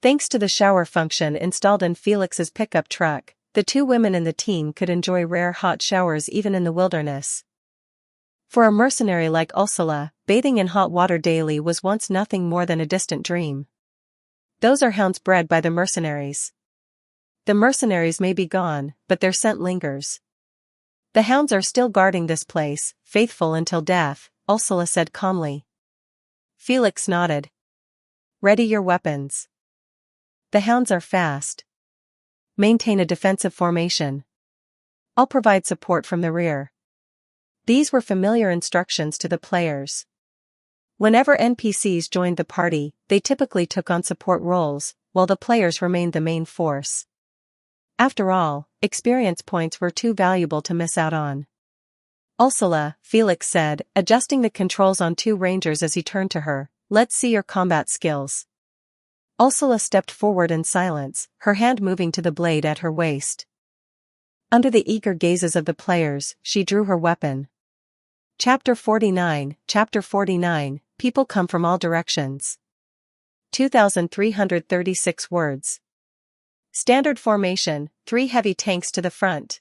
Thanks to the shower function installed in Felix's pickup truck, the two women in the team could enjoy rare hot showers even in the wilderness. For a mercenary like Ursula, bathing in hot water daily was once nothing more than a distant dream. Those are hounds bred by the mercenaries. The mercenaries may be gone, but their scent lingers. The hounds are still guarding this place, faithful until death, Ursula said calmly. Felix nodded. Ready your weapons. The hounds are fast. Maintain a defensive formation. I'll provide support from the rear. These were familiar instructions to the players. Whenever NPCs joined the party, they typically took on support roles, while the players remained the main force. After all, experience points were too valuable to miss out on. Ursula, Felix said, adjusting the controls on two rangers as he turned to her, let's see your combat skills. Ursula stepped forward in silence, her hand moving to the blade at her waist. Under the eager gazes of the players, she drew her weapon. Chapter 49, People come from all directions. 2,336 words. Standard formation, 3 heavy tanks to the front.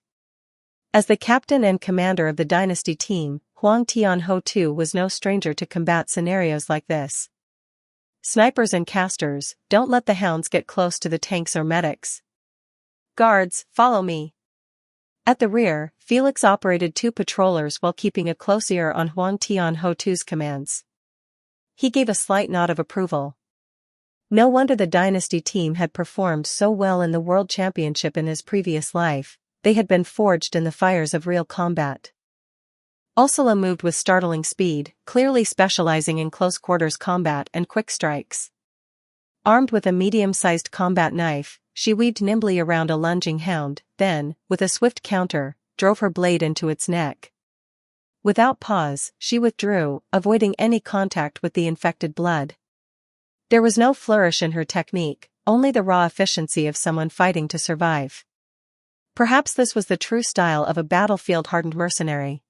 As the captain and commander of the Dynasty team, Huang Tianho-Tu was no stranger to combat scenarios like this. Snipers and casters, don't let the hounds get close to the tanks or medics. Guards, follow me. At the rear, Felix operated 2 patrollers while keeping a close ear on Huang Tianho-Tu's commands. He gave a slight nod of approval. No wonder the Dynasty team had performed so well in the World Championship in his previous life, they had been forged in the fires of real combat. Ursula moved with startling speed, clearly specializing in close-quarters combat and quick strikes. Armed with a medium-sized combat knife, she weaved nimbly around a lunging hound, then, with a swift counter, drove her blade into its neck. Without pause, she withdrew, avoiding any contact with the infected blood. There was no flourish in her technique, only the raw efficiency of someone fighting to survive. Perhaps this was the true style of a battlefield-hardened mercenary.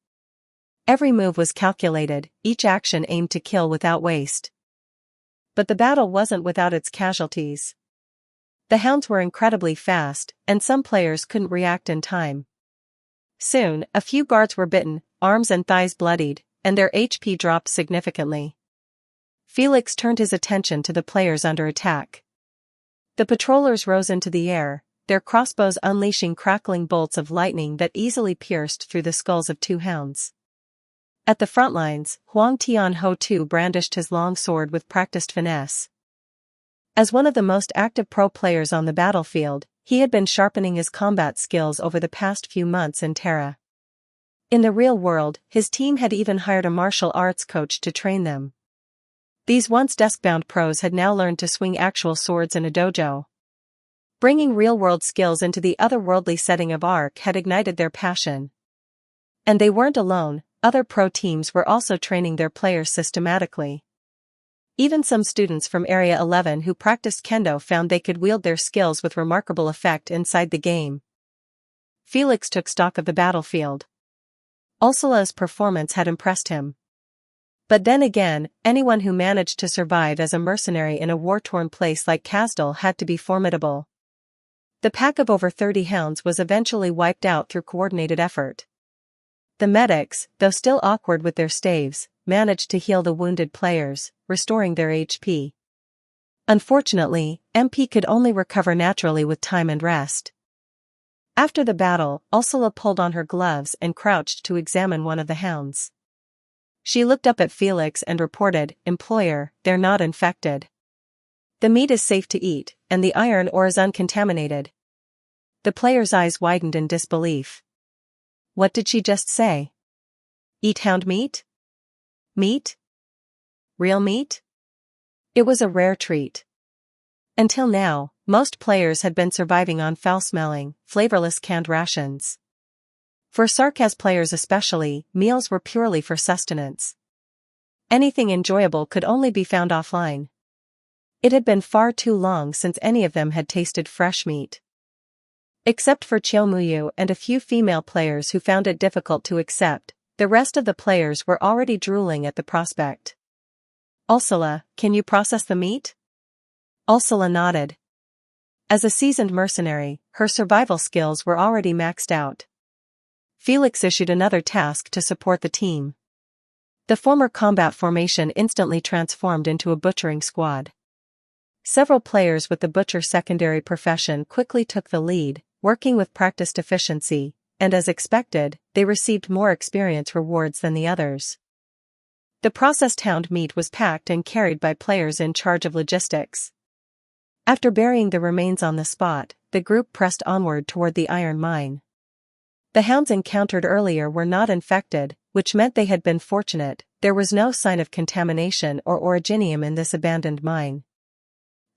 Every move was calculated, each action aimed to kill without waste. But the battle wasn't without its casualties. The hounds were incredibly fast, and some players couldn't react in time. Soon, a few guards were bitten, arms and thighs bloodied, and their HP dropped significantly. Felix turned his attention to the players under attack. The patrollers rose into the air, their crossbows unleashing crackling bolts of lightning that easily pierced through the skulls of two hounds. At the front lines, Huang Tianho too brandished his long sword with practiced finesse. As one of the most active pro players on the battlefield, he had been sharpening his combat skills over the past few months in Terra. In the real world, his team had even hired a martial arts coach to train them. These once desk-bound pros had now learned to swing actual swords in a dojo. Bringing real-world skills into the otherworldly setting of Ark had ignited their passion. And they weren't alone, other pro teams were also training their players systematically. Even some students from Area 11 who practiced kendo found they could wield their skills with remarkable effect inside the game. Felix took stock of the battlefield. Ursula's performance had impressed him. But then again, anyone who managed to survive as a mercenary in a war-torn place like Kazdal had to be formidable. The pack of over 30 hounds was eventually wiped out through coordinated effort. The medics, though still awkward with their staves, managed to heal the wounded players, restoring their HP. Unfortunately, MP could only recover naturally with time and rest. After the battle, Ursula pulled on her gloves and crouched to examine one of the hounds. She looked up at Felix and reported, "Employer, they're not infected. The meat is safe to eat, and the iron ore is uncontaminated." The player's eyes widened in disbelief. What did she just say? Eat hound meat? Meat? Real meat? It was a rare treat. Until now, most players had been surviving on foul-smelling, flavorless canned rations. For Sarkaz players especially, meals were purely for sustenance. Anything enjoyable could only be found offline. It had been far too long since any of them had tasted fresh meat. Except for Chiaomuyu and a few female players who found it difficult to accept, the rest of the players were already drooling at the prospect. Ursula, can you process the meat? Ursula nodded. As a seasoned mercenary, her survival skills were already maxed out. Felix issued another task to support the team. The former combat formation instantly transformed into a butchering squad. Several players with the butcher secondary profession quickly took the lead, working with practiced efficiency, and as expected, they received more experience rewards than the others. The processed hound meat was packed and carried by players in charge of logistics. After burying the remains on the spot, the group pressed onward toward the iron mine. The hounds encountered earlier were not infected, which meant they had been fortunate. There was no sign of contamination or originium in this abandoned mine.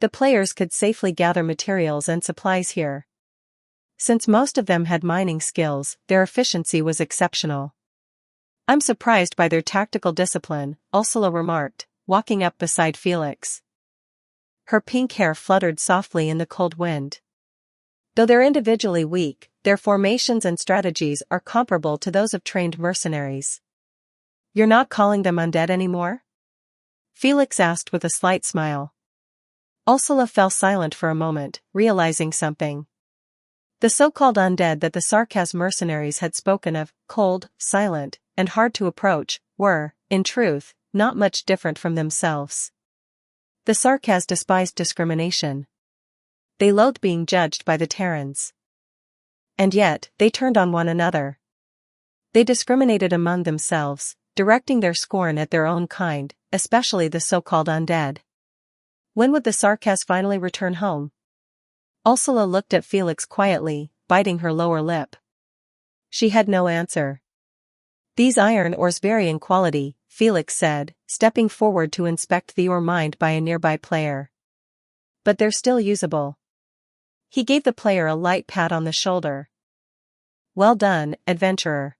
The players could safely gather materials and supplies here. Since most of them had mining skills, their efficiency was exceptional. "I'm surprised by their tactical discipline," Ursula remarked, walking up beside Felix. Her pink hair fluttered softly in the cold wind. Though they're individually weak, their formations and strategies are comparable to those of trained mercenaries. "You're not calling them undead anymore?" Felix asked with a slight smile. Ursula fell silent for a moment, realizing something. The so-called undead that the Sarkaz mercenaries had spoken of, cold, silent, and hard to approach, were, in truth, not much different from themselves. The Sarkaz despised discrimination. They loathed being judged by the Terrans. And yet, they turned on one another. They discriminated among themselves, directing their scorn at their own kind, especially the so-called undead. When would the Sarkaz finally return home? Ursula looked at Felix quietly, biting her lower lip. She had no answer. "These iron ores vary in quality," Felix said, stepping forward to inspect the ore mined by a nearby player. "But they're still usable." He gave the player a light pat on the shoulder. "Well done, adventurer.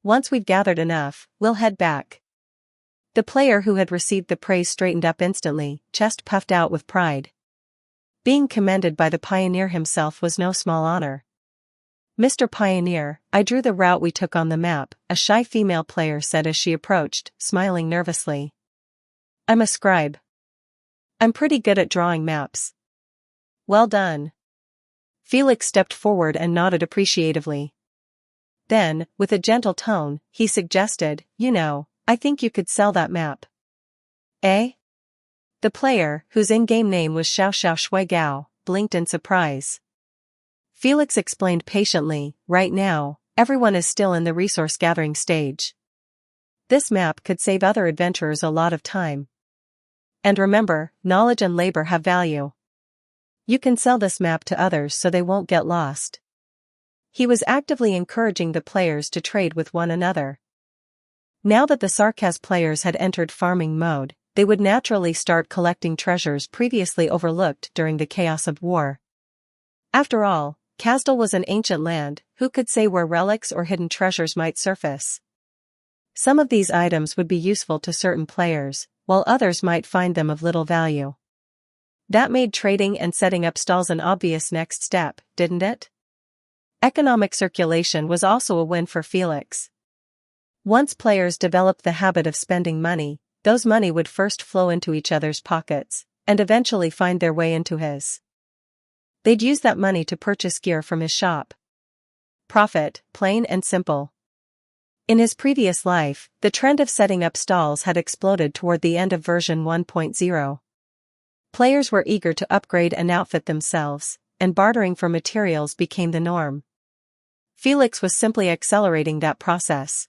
Once we've gathered enough, we'll head back. The player who had received the praise straightened up instantly, chest puffed out with pride. Being commended by the pioneer himself was no small honor. "Mr. Pioneer, I drew the route we took on the map," a shy female player said as she approached, smiling nervously. "I'm a scribe. I'm pretty good at drawing maps." "Well done." Felix stepped forward and nodded appreciatively. Then, with a gentle tone, he suggested, "I think you could sell that map." "Eh?" The player, whose in-game name was Xiao Xiao Shui Gao, blinked in surprise. Felix explained patiently, "Right now, everyone is still in the resource-gathering stage. This map could save other adventurers a lot of time. And remember, knowledge and labor have value. You can sell this map to others so they won't get lost." He was actively encouraging the players to trade with one another. Now that the Sarkaz players had entered farming mode, they would naturally start collecting treasures previously overlooked during the chaos of war. After all, Kazdal was an ancient land, who could say where relics or hidden treasures might surface? Some of these items would be useful to certain players, while others might find them of little value. That made trading and setting up stalls an obvious next step, didn't it? Economic circulation was also a win for Felix. Once players developed the habit of spending money, those money would first flow into each other's pockets, and eventually find their way into his. They'd use that money to purchase gear from his shop. Profit, plain and simple. In his previous life, the trend of setting up stalls had exploded toward the end of version 1.0. Players were eager to upgrade and outfit themselves, and bartering for materials became the norm. Felix was simply accelerating that process.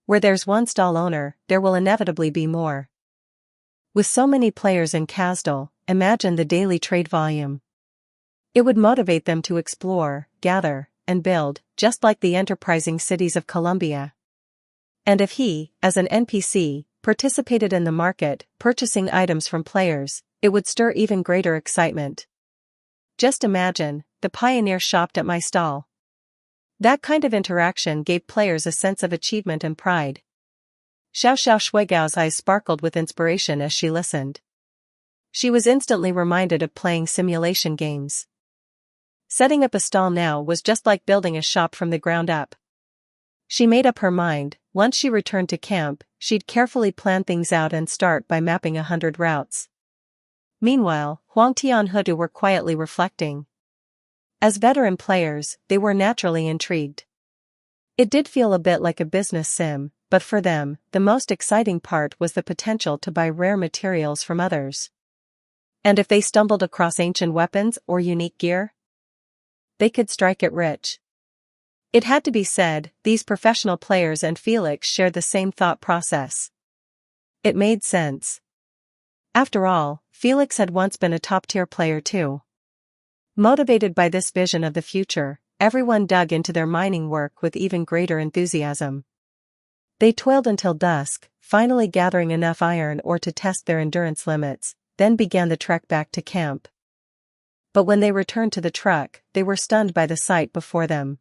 Where there's one stall owner, there will inevitably be more. With so many players in Kazdal, imagine the daily trade volume. It would motivate them to explore, gather, and build, just like the enterprising cities of Columbia. And if he, as an NPC, participated in the market, purchasing items from players, it would stir even greater excitement. Just imagine, "The pioneer shopped at my stall." That kind of interaction gave players a sense of achievement and pride. Xiao Xiao Shuigao's eyes sparkled with inspiration as she listened. She was instantly reminded of playing simulation games. Setting up a stall now was just like building a shop from the ground up. She made up her mind, once she returned to camp, she'd carefully plan things out and start by mapping 100 routes. Meanwhile, Huang Ti and Hudu were quietly reflecting. As veteran players, they were naturally intrigued. It did feel a bit like a business sim, but for them, the most exciting part was the potential to buy rare materials from others. And if they stumbled across ancient weapons or unique gear, they could strike it rich. It had to be said, these professional players and Felix shared the same thought process. It made sense. After all, Felix had once been a top-tier player too. Motivated by this vision of the future, everyone dug into their mining work with even greater enthusiasm. They toiled until dusk, finally gathering enough iron ore to test their endurance limits, then began the trek back to camp. But when they returned to the truck, they were stunned by the sight before them.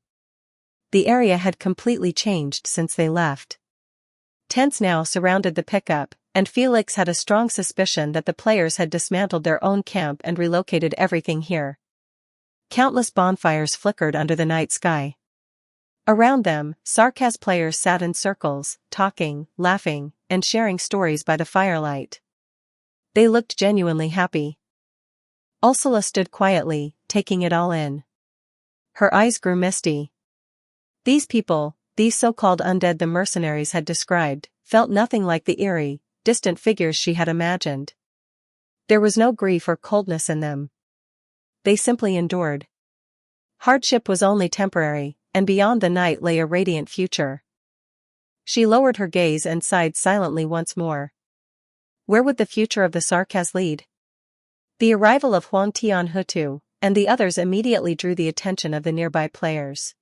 The area had completely changed since they left. Tents now surrounded the pickup, and Felix had a strong suspicion that the players had dismantled their own camp and relocated everything here. Countless bonfires flickered under the night sky. Around them, Sarkaz players sat in circles, talking, laughing, and sharing stories by the firelight. They looked genuinely happy. Ursula stood quietly, taking it all in. Her eyes grew misty. These people, these so-called undead the mercenaries had described, felt nothing like the eerie, distant figures she had imagined. There was no grief or coldness in them. They simply endured. Hardship was only temporary, and beyond the night lay a radiant future. She lowered her gaze and sighed silently once more. Where would the future of the Sarkaz lead? The arrival of Huang Tian Hutu and the others immediately drew the attention of the nearby players.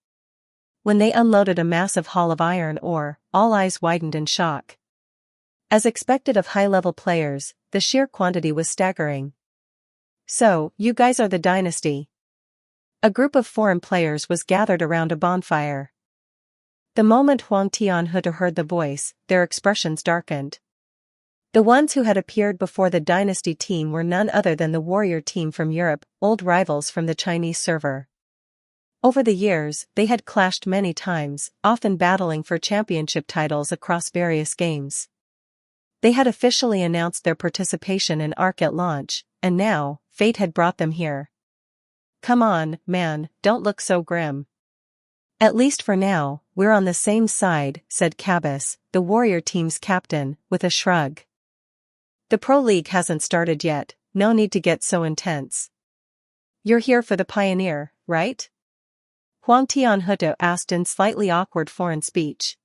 When they unloaded a massive haul of iron ore, all eyes widened in shock. As expected of high-level players, the sheer quantity was staggering. "So, you guys are the dynasty." A group of foreign players was gathered around a bonfire. The moment Huang Tianhe heard the voice, their expressions darkened. The ones who had appeared before the dynasty team were none other than the warrior team from Europe, old rivals from the Chinese server. Over the years, they had clashed many times, often battling for championship titles across various games. They had officially announced their participation in Ark at launch, and now, fate had brought them here. "Come on, man, don't look so grim. At least for now, we're on the same side," said Cabas, the warrior team's captain, with a shrug. "The Pro League hasn't started yet, no need to get so intense." "You're here for the Pioneer, right?" Huang Tianhe asked in slightly awkward foreign speech.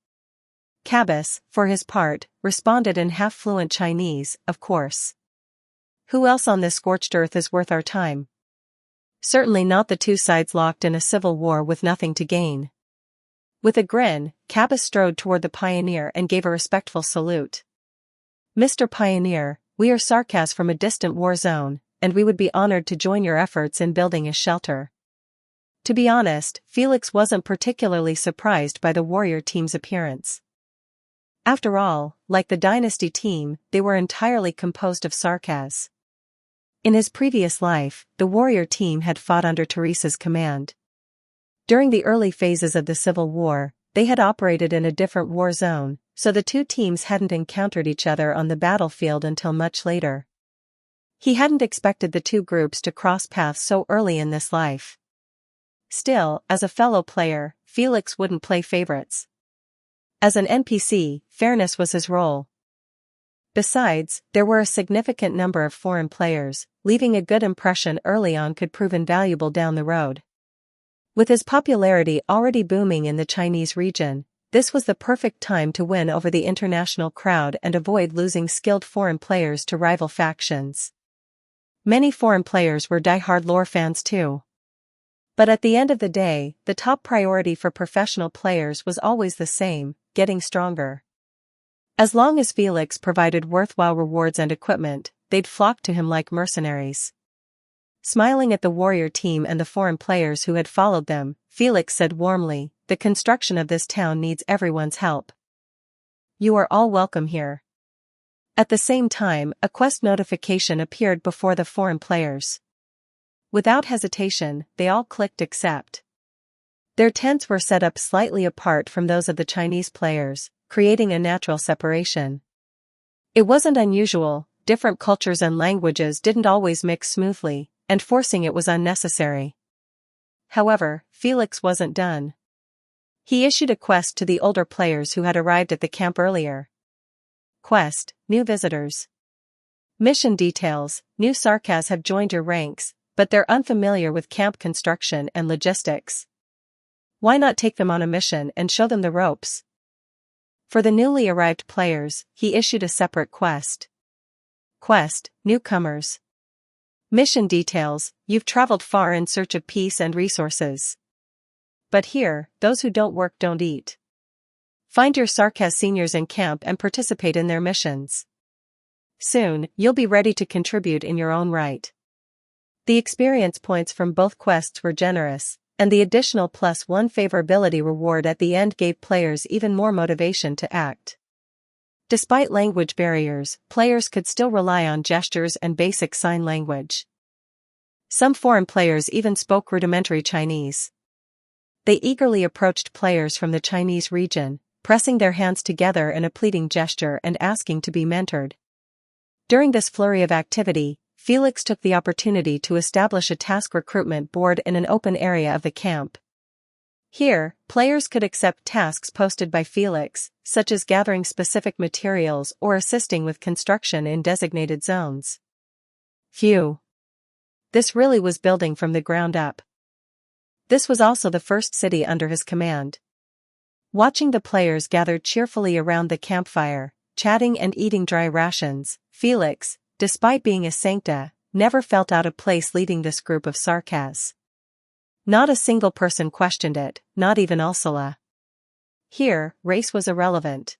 Cabas, for his part, responded in half-fluent Chinese, "Of course. Who else on this scorched earth is worth our time? Certainly not the two sides locked in a civil war with nothing to gain." With a grin, Cabas strode toward the Pioneer and gave a respectful salute. "Mr. Pioneer, we are Sarkas from a distant war zone, and we would be honored to join your efforts in building a shelter." To be honest, Felix wasn't particularly surprised by the warrior team's appearance. After all, like the dynasty team, they were entirely composed of Sarkas. In his previous life, the warrior team had fought under Teresa's command. During the early phases of the Civil War, they had operated in a different war zone, so the two teams hadn't encountered each other on the battlefield until much later. He hadn't expected the two groups to cross paths so early in this life. Still, as a fellow player, Felix wouldn't play favorites. As an NPC, fairness was his role. Besides, there were a significant number of foreign players, leaving a good impression early on could prove invaluable down the road. With his popularity already booming in the Chinese region, this was the perfect time to win over the international crowd and avoid losing skilled foreign players to rival factions. Many foreign players were die-hard lore fans too. But at the end of the day, the top priority for professional players was always the same: getting stronger. As long as Felix provided worthwhile rewards and equipment, they'd flock to him like mercenaries. Smiling at the warrior team and the foreign players who had followed them, Felix said warmly, "The construction of this town needs everyone's help. You are all welcome here." At the same time, a quest notification appeared before the foreign players. Without hesitation, they all clicked accept. Their tents were set up slightly apart from those of the Chinese players, creating a natural separation. It wasn't unusual, different cultures and languages didn't always mix smoothly, and forcing it was unnecessary. However, Felix wasn't done. He issued a quest to the older players who had arrived at the camp earlier. Quest: New visitors. Mission details: New Sarkas have joined your ranks, but they're unfamiliar with camp construction and logistics. Why not take them on a mission and show them the ropes? For the newly arrived players, he issued a separate quest. Quest: Newcomers. Mission details: You've traveled far in search of peace and resources. But here, those who don't work don't eat. Find your Sarkas seniors in camp and participate in their missions. Soon, you'll be ready to contribute in your own right. The experience points from both quests were generous, and the additional +1 favorability reward at the end gave players even more motivation to act. Despite language barriers, players could still rely on gestures and basic sign language. Some foreign players even spoke rudimentary Chinese. They eagerly approached players from the Chinese region, pressing their hands together in a pleading gesture and asking to be mentored. During this flurry of activity, Felix took the opportunity to establish a task recruitment board in an open area of the camp. Here, players could accept tasks posted by Felix, such as gathering specific materials or assisting with construction in designated zones. Phew! This really was building from the ground up. This was also the first city under his command. Watching the players gathered cheerfully around the campfire, chatting and eating dry rations, Felix, despite being a sancta, never felt out of place leading this group of Sarkas. Not a single person questioned it, not even Ursula. Here, race was irrelevant.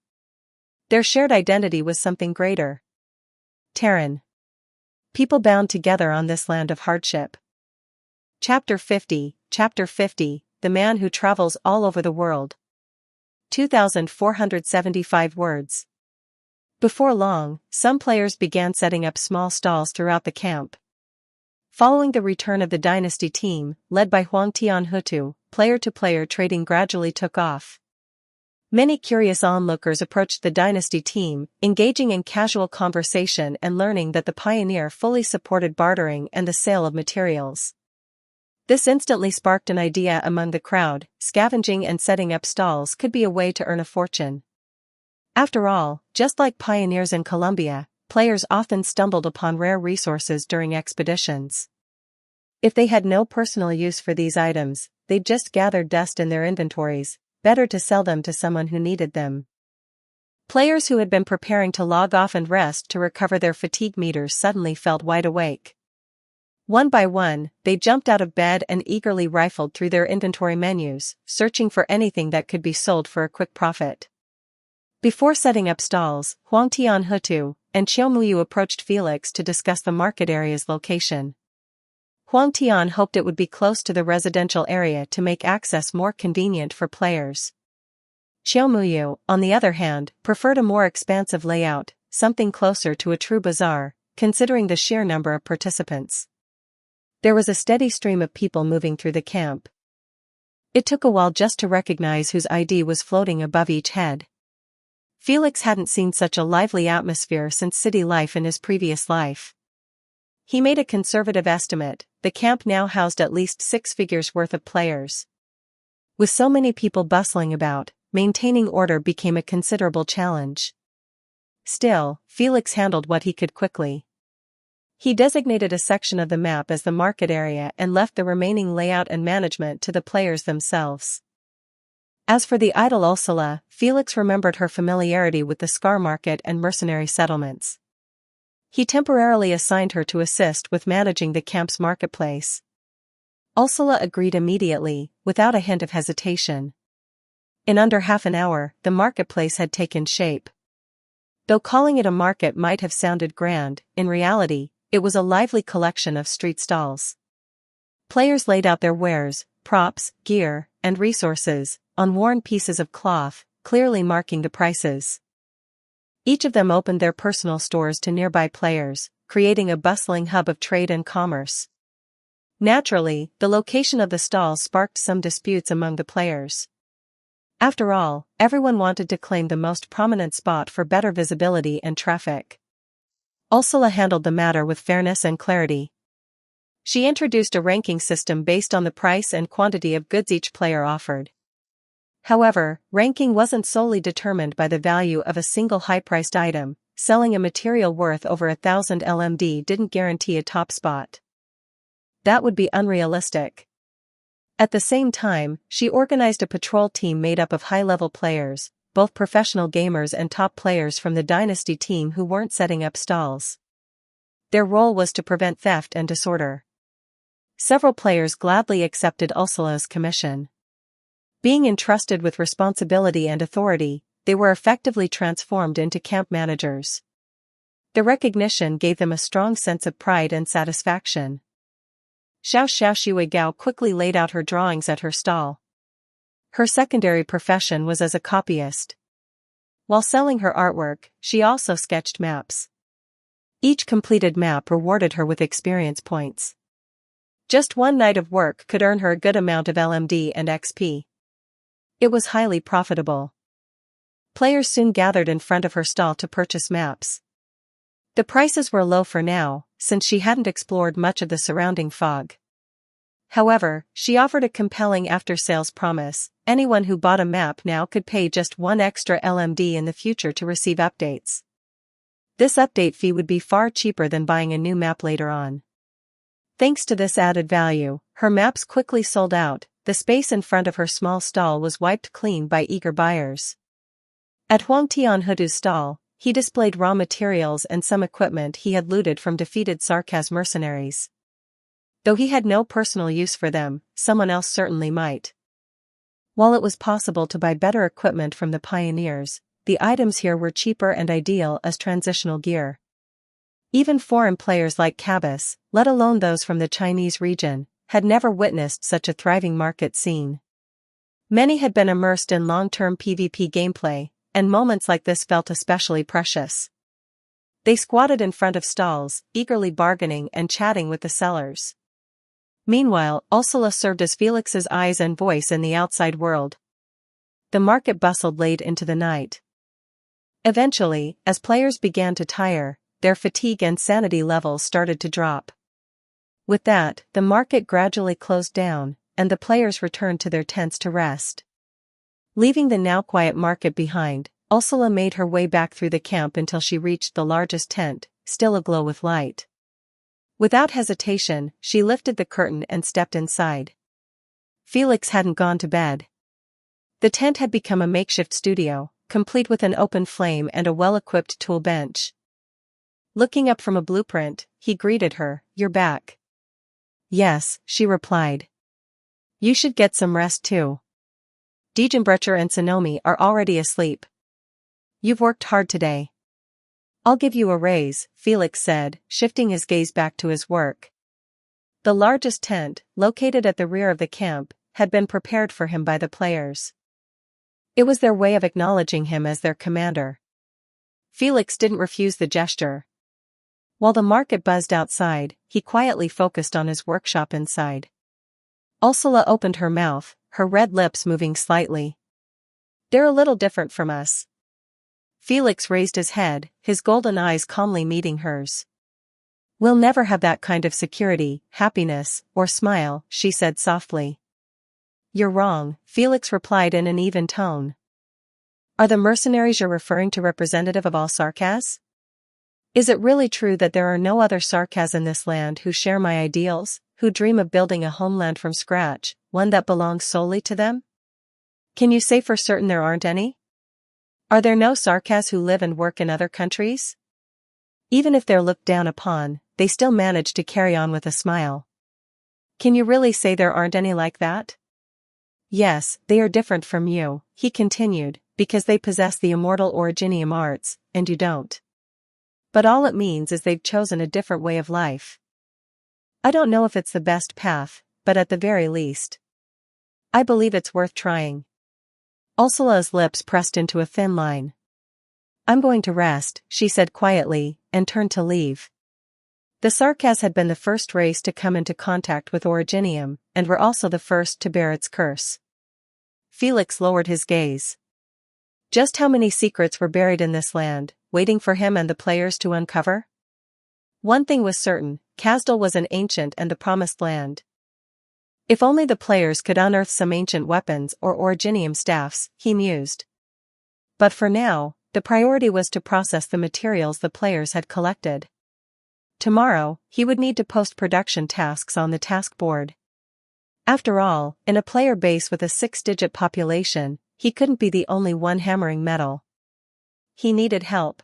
Their shared identity was something greater. Terran. People bound together on this land of hardship. Chapter 50, The Man Who Travels All Over the World. 2,475 words. Before long, some players began setting up small stalls throughout the camp. Following the return of the dynasty team, led by Huang Tianhutu, player-to-player trading gradually took off. Many curious onlookers approached the dynasty team, engaging in casual conversation and learning that the pioneer fully supported bartering and the sale of materials. This instantly sparked an idea among the crowd: scavenging and setting up stalls could be a way to earn a fortune. After all, just like pioneers in Colombia, players often stumbled upon rare resources during expeditions. If they had no personal use for these items, they'd just gathered dust in their inventories. Better to sell them to someone who needed them. Players who had been preparing to log off and rest to recover their fatigue meters suddenly felt wide awake. One by one, they jumped out of bed and eagerly rifled through their inventory menus, searching for anything that could be sold for a quick profit. Before setting up stalls, Huang Tianhutu and Xiaomuyu approached Felix to discuss the market area's location. Huang Tian hoped it would be close to the residential area to make access more convenient for players. Xiaomuyu, on the other hand, preferred a more expansive layout, something closer to a true bazaar, considering the sheer number of participants. There was a steady stream of people moving through the camp. It took a while just to recognize whose ID was floating above each head. Felix hadn't seen such a lively atmosphere since city life in his previous life. He made a conservative estimate: the camp now housed at least 6 figures worth of players. With so many people bustling about, maintaining order became a considerable challenge. Still, Felix handled what he could quickly. He designated a section of the map as the market area and left the remaining layout and management to the players themselves. As for the idol Ursula, Felix remembered her familiarity with the Scar market and mercenary settlements. He temporarily assigned her to assist with managing the camp's marketplace. Ursula agreed immediately, without a hint of hesitation. In under half an hour, the marketplace had taken shape. Though calling it a market might have sounded grand, in reality, it was a lively collection of street stalls. Players laid out their wares, props, gear, and resources on worn pieces of cloth, clearly marking the prices. Each of them opened their personal stores to nearby players, creating a bustling hub of trade and commerce. Naturally, the location of the stalls sparked some disputes among the players. After all, everyone wanted to claim the most prominent spot for better visibility and traffic. Ursula handled the matter with fairness and clarity. She introduced a ranking system based on the price and quantity of goods each player offered. However, ranking wasn't solely determined by the value of a single high-priced item. Selling a material worth over 1,000 LMD didn't guarantee a top spot. That would be unrealistic. At the same time, she organized a patrol team made up of high-level players, both professional gamers and top players from the dynasty team who weren't setting up stalls. Their role was to prevent theft and disorder. Several players gladly accepted Ursula's commission. Being entrusted with responsibility and authority, they were effectively transformed into camp managers. The recognition gave them a strong sense of pride and satisfaction. Xiao Shuigao quickly laid out her drawings at her stall. Her secondary profession was as a copyist. While selling her artwork, she also sketched maps. Each completed map rewarded her with experience points. Just one night of work could earn her a good amount of LMD and XP. It was highly profitable. Players soon gathered in front of her stall to purchase maps. The prices were low for now, since she hadn't explored much of the surrounding fog. However, she offered a compelling after-sales promise: anyone who bought a map now could pay just 1 extra LMD in the future to receive updates. This update fee would be far cheaper than buying a new map later on. Thanks to this added value, her maps quickly sold out. The space in front of her small stall was wiped clean by eager buyers. At Huang Tianhutu's stall, he displayed raw materials and some equipment he had looted from defeated Sarkaz mercenaries. Though he had no personal use for them, someone else certainly might. While it was possible to buy better equipment from the pioneers, the items here were cheaper and ideal as transitional gear. Even foreign players like Cabas, let alone those from the Chinese region, had never witnessed such a thriving market scene. Many had been immersed in long-term PvP gameplay, and moments like this felt especially precious. They squatted in front of stalls, eagerly bargaining and chatting with the sellers. Meanwhile, Ursula served as Felix's eyes and voice in the outside world. The market bustled late into the night. Eventually, as players began to tire, their fatigue and sanity levels started to drop. With that, the market gradually closed down, and the players returned to their tents to rest. Leaving the now quiet market behind, Ursula made her way back through the camp until she reached the largest tent, still aglow with light. Without hesitation, she lifted the curtain and stepped inside. Felix hadn't gone to bed. The tent had become a makeshift studio, complete with an open flame and a well-equipped tool bench. Looking up from a blueprint, he greeted her, "You're back." "Yes," she replied. "You should get some rest too. Diegenbrecher and Sonomi are already asleep. You've worked hard today." "I'll give you a raise," Felix said, shifting his gaze back to his work. The largest tent, located at the rear of the camp, had been prepared for him by the players. It was their way of acknowledging him as their commander. Felix didn't refuse the gesture. While the market buzzed outside, he quietly focused on his workshop inside. Ursula opened her mouth, her red lips moving slightly. "They're a little different from us." Felix raised his head, his golden eyes calmly meeting hers. "We'll never have that kind of security, happiness, or smile," she said softly. "You're wrong," Felix replied in an even tone. "Are the mercenaries you're referring to representative of all Sarkaz? Is it really true that there are no other Sarkaz in this land who share my ideals, who dream of building a homeland from scratch, one that belongs solely to them? Can you say for certain there aren't any? Are there no Sarkaz who live and work in other countries? Even if they're looked down upon, they still manage to carry on with a smile. Can you really say there aren't any like that?" "Yes, they are different from you," he continued, "because they possess the immortal Originium arts, and you don't. But all it means is they've chosen a different way of life. I don't know if it's the best path, but at the very least, I believe it's worth trying." Ursula's lips pressed into a thin line. "I'm going to rest," she said quietly, and turned to leave. The Sarkaz had been the first race to come into contact with Originium, and were also the first to bear its curse. Felix lowered his gaze. Just how many secrets were buried in this land, waiting for him and the players to uncover? One thing was certain, Kazdal was an ancient and the promised land. If only the players could unearth some ancient weapons or Originium staffs, he mused. But for now, the priority was to process the materials the players had collected. Tomorrow, he would need to post production tasks on the task board. After all, in a player base with a 6-digit population, he couldn't be the only one hammering metal. He needed help.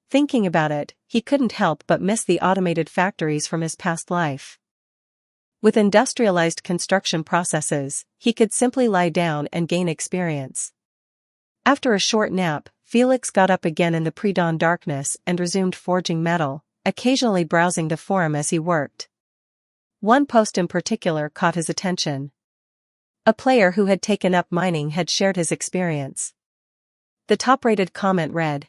Thinking about it, he couldn't help but miss the automated factories from his past life. With industrialized construction processes, he could simply lie down and gain experience. After a short nap, Felix got up again in the pre-dawn darkness and resumed forging metal, occasionally browsing the forum as he worked. One post in particular caught his attention. A player who had taken up mining had shared his experience. The top-rated comment read,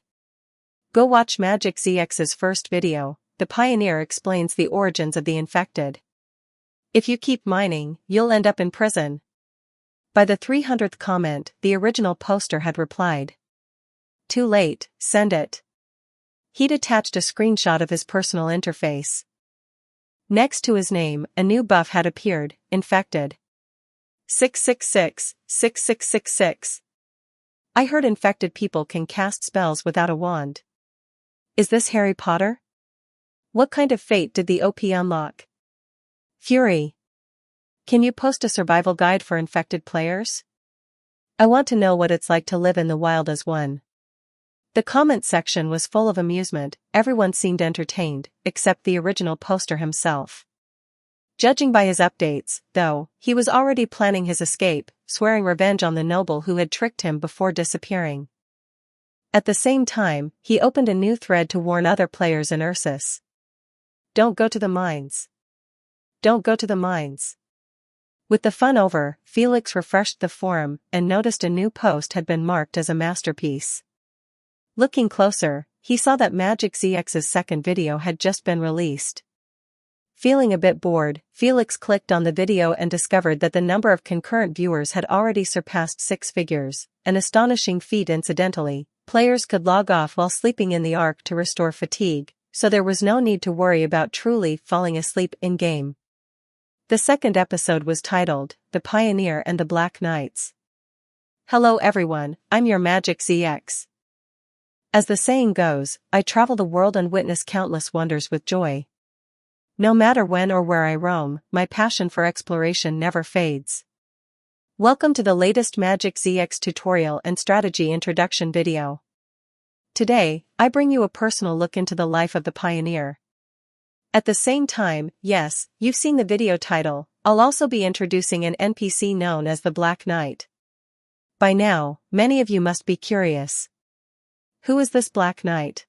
"Go watch Magic ZX's first video, the pioneer explains the origins of the infected. If you keep mining, you'll end up in prison." By the 300th comment, the original poster had replied, "Too late, send it." He'd attached a screenshot of his personal interface. Next to his name, a new buff had appeared, infected. 666, 6666. I heard infected people can cast spells without a wand. Is this Harry Potter? What kind of fate did the OP unlock? Fury. Can you post a survival guide for infected players? I want to know what it's like to live in the wild as one. The comment section was full of amusement, everyone seemed entertained, except the original poster himself. Judging by his updates, though, he was already planning his escape, swearing revenge on the noble who had tricked him before disappearing. At the same time, he opened a new thread to warn other players in Ursus. Don't go to the mines. Don't go to the mines. With the fun over, Felix refreshed the forum and noticed a new post had been marked as a masterpiece. Looking closer, he saw that Magic ZX's second video had just been released. Feeling a bit bored, Felix clicked on the video and discovered that the number of concurrent viewers had already surpassed 6 figures, an astonishing feat. Incidentally, players could log off while sleeping in the Ark to restore fatigue, so there was no need to worry about truly falling asleep in-game. The second episode was titled, The Pioneer and the Black Knights. Hello everyone, I'm your Magic ZX. As the saying goes, I travel the world and witness countless wonders with joy. No matter when or where I roam, my passion for exploration never fades. Welcome to the latest Magic ZX tutorial and strategy introduction video. Today, I bring you a personal look into the life of the Pioneer. At the same time, yes, you've seen the video title, I'll also be introducing an NPC known as the Black Knight. By now, many of you must be curious. Who is this Black Knight?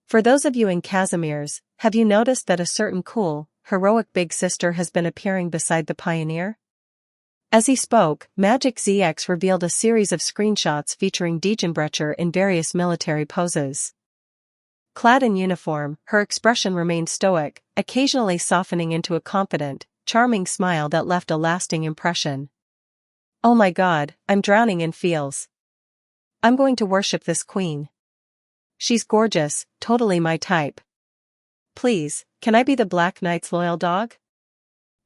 For those of you in Casimir's, have you noticed that a certain cool, heroic big sister has been appearing beside the Pioneer? As he spoke, Magic ZX revealed a series of screenshots featuring Degenbrecher in various military poses. Clad in uniform, her expression remained stoic, occasionally softening into a confident, charming smile that left a lasting impression. Oh my god, I'm drowning in feels. I'm going to worship this queen. She's gorgeous, totally my type. Please, can I be the Black Knight's loyal dog?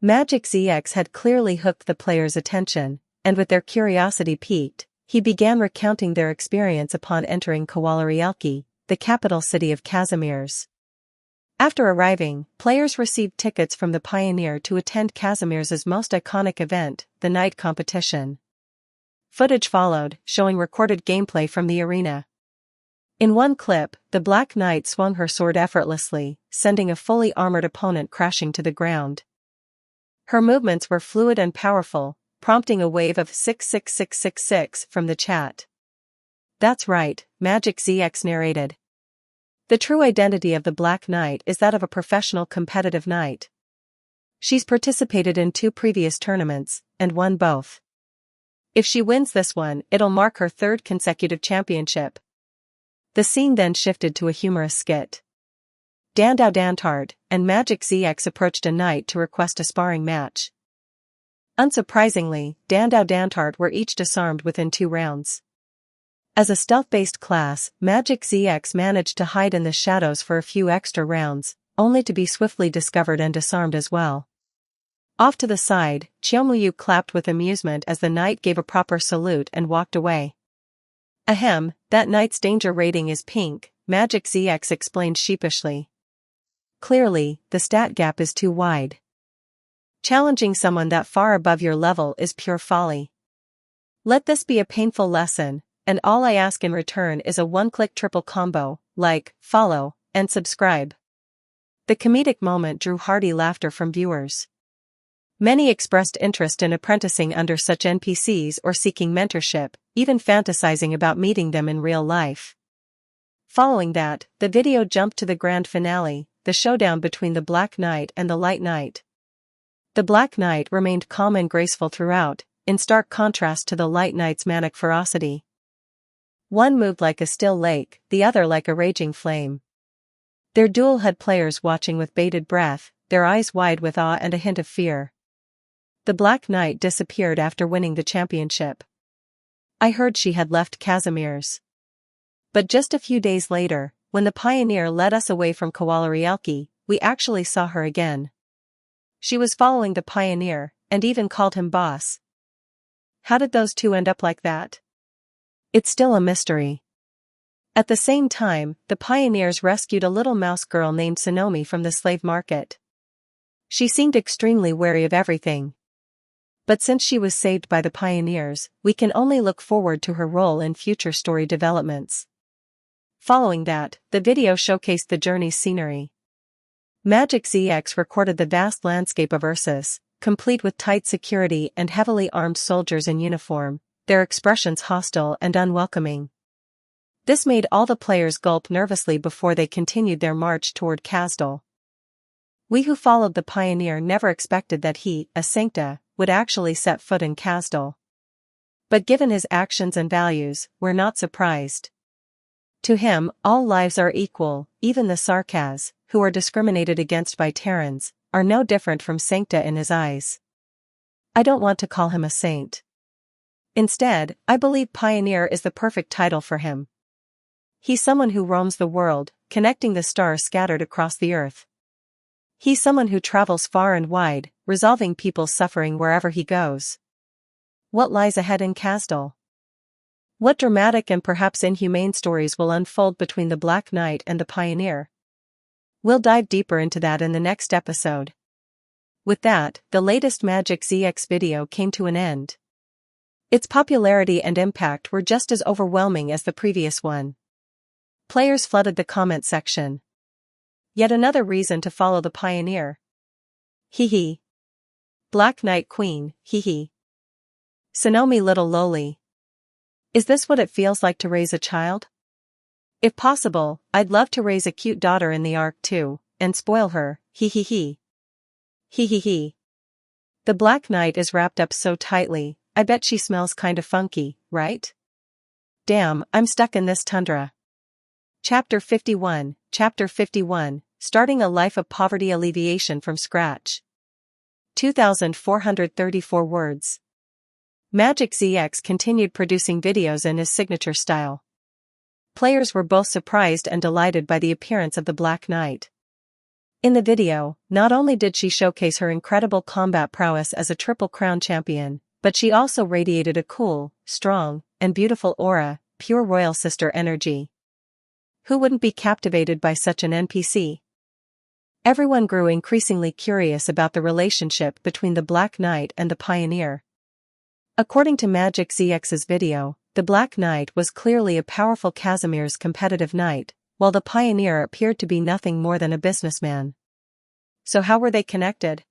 Magic ZX had clearly hooked the players' attention, and with their curiosity piqued, he began recounting their experience upon entering Kawalarielki, the capital city of Casimir's. After arriving, players received tickets from the Pioneer to attend Casimir's most iconic event, the Night Competition. Footage followed, showing recorded gameplay from the arena. In one clip, the Black Knight swung her sword effortlessly, sending a fully armored opponent crashing to the ground. Her movements were fluid and powerful, prompting a wave of 66666 from the chat. That's right, Magic ZX narrated. The true identity of the Black Knight is that of a professional competitive knight. She's participated in 2 previous tournaments, and won both. If she wins this one, it'll mark her 3rd consecutive championship. The scene then shifted to a humorous skit. Dandau Dantart and Magic ZX approached a knight to request a sparring match. Unsurprisingly, Dandau Dantart were each disarmed within 2 rounds. As a stealth-based class, Magic ZX managed to hide in the shadows for a few extra rounds, only to be swiftly discovered and disarmed as well. Off to the side, Chiomuyu clapped with amusement as the knight gave a proper salute and walked away. Ahem, that knight's danger rating is pink, Magic ZX explained sheepishly. Clearly, the stat gap is too wide. Challenging someone that far above your level is pure folly. Let this be a painful lesson, and all I ask in return is a one-click triple combo, like, follow, and subscribe. The comedic moment drew hearty laughter from viewers. Many expressed interest in apprenticing under such NPCs or seeking mentorship, even fantasizing about meeting them in real life. Following that, the video jumped to the grand finale, the showdown between the Black Knight and the Light Knight. The Black Knight remained calm and graceful throughout, in stark contrast to the Light Knight's manic ferocity. One moved like a still lake, the other like a raging flame. Their duel had players watching with bated breath, their eyes wide with awe and a hint of fear. The Black Knight disappeared after winning the championship. I heard she had left Casimir's. But just a few days later, when the Pioneer led us away from Kawalarielki, we actually saw her again. She was following the Pioneer, and even called him boss. How did those two end up like that? It's still a mystery. At the same time, the Pioneers rescued a little mouse girl named Sonomi from the slave market. She seemed extremely wary of everything. But since she was saved by the Pioneers, we can only look forward to her role in future story developments. Following that, the video showcased the journey's scenery. Magic ZX recorded the vast landscape of Ursus, complete with tight security and heavily armed soldiers in uniform, their expressions hostile and unwelcoming. This made all the players gulp nervously before they continued their march toward Kasdal. We who followed the Pioneer never expected that he, a Sancta, would actually set foot in Kasdal. But given his actions and values, we're not surprised. To him, all lives are equal, even the Sarkaz, who are discriminated against by Terrans, are no different from sancta in his eyes. I don't want to call him a saint. Instead, I believe pioneer is the perfect title for him. He's someone who roams the world, connecting the stars scattered across the earth. He's someone who travels far and wide, resolving people's suffering wherever he goes. What lies ahead in Kasdal? What dramatic and perhaps inhumane stories will unfold between the Black Knight and the Pioneer? We'll dive deeper into that in the next episode. With that, the latest Magic ZX video came to an end. Its popularity and impact were just as overwhelming as the previous one. Players flooded the comment section. Yet another reason to follow the Pioneer. Hee. Black Knight Queen, hee. Sonomi Little Loli. Is this what it feels like to raise a child? If possible, I'd love to raise a cute daughter in the Ark too, and spoil her, hee. Hee. The Black Knight is wrapped up so tightly, I bet she smells kinda funky, right? Damn, I'm stuck in this tundra. Chapter 51, Starting a Life of Poverty Alleviation from Scratch. 2,434 words. Magic ZX continued producing videos in his signature style. Players were both surprised and delighted by the appearance of the Black Knight. In the video, not only did she showcase her incredible combat prowess as a Triple Crown champion, but she also radiated a cool, strong, and beautiful aura, pure royal sister energy. Who wouldn't be captivated by such an NPC? Everyone grew increasingly curious about the relationship between the Black Knight and the Pioneer. According to Magic ZX's video, the Black Knight was clearly a powerful Casimir's competitive knight, while the Pioneer appeared to be nothing more than a businessman. So how were they connected?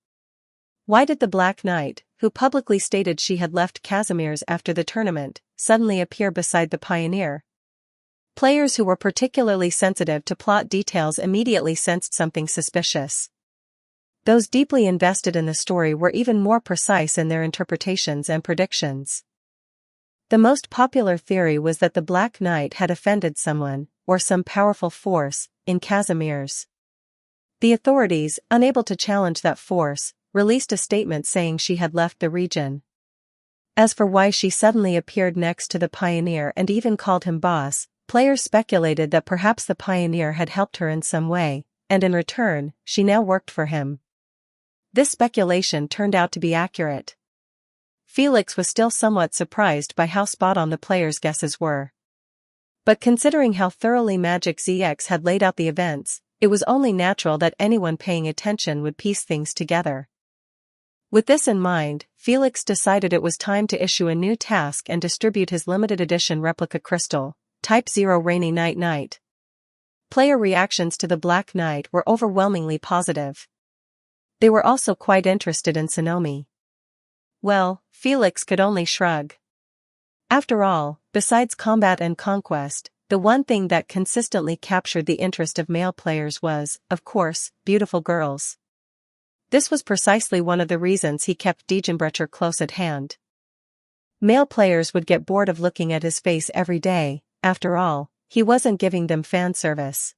Why did the Black Knight, who publicly stated she had left Casimir's after the tournament, suddenly appear beside the Pioneer? Players who were particularly sensitive to plot details immediately sensed something suspicious. Those deeply invested in the story were even more precise in their interpretations and predictions. The most popular theory was that the Black Knight had offended someone, or some powerful force, in Casimir's. The authorities, unable to challenge that force, released a statement saying she had left the region. As for why she suddenly appeared next to the Pioneer and even called him boss, players speculated that perhaps the Pioneer had helped her in some way, and in return, she now worked for him. This speculation turned out to be accurate. Felix was still somewhat surprised by how spot-on the players' guesses were. But considering how thoroughly Magic ZX had laid out the events, it was only natural that anyone paying attention would piece things together. With this in mind, Felix decided it was time to issue a new task and distribute his limited edition replica crystal, Type 0 Rainy Night. Player reactions to the Black Knight were overwhelmingly positive. They were also quite interested in Sonomi. Well, Felix could only shrug. After all, besides combat and conquest, the one thing that consistently captured the interest of male players was, of course, beautiful girls. This was precisely one of the reasons he kept Diegenbrecher close at hand. Male players would get bored of looking at his face every day. After all, he wasn't giving them fan service.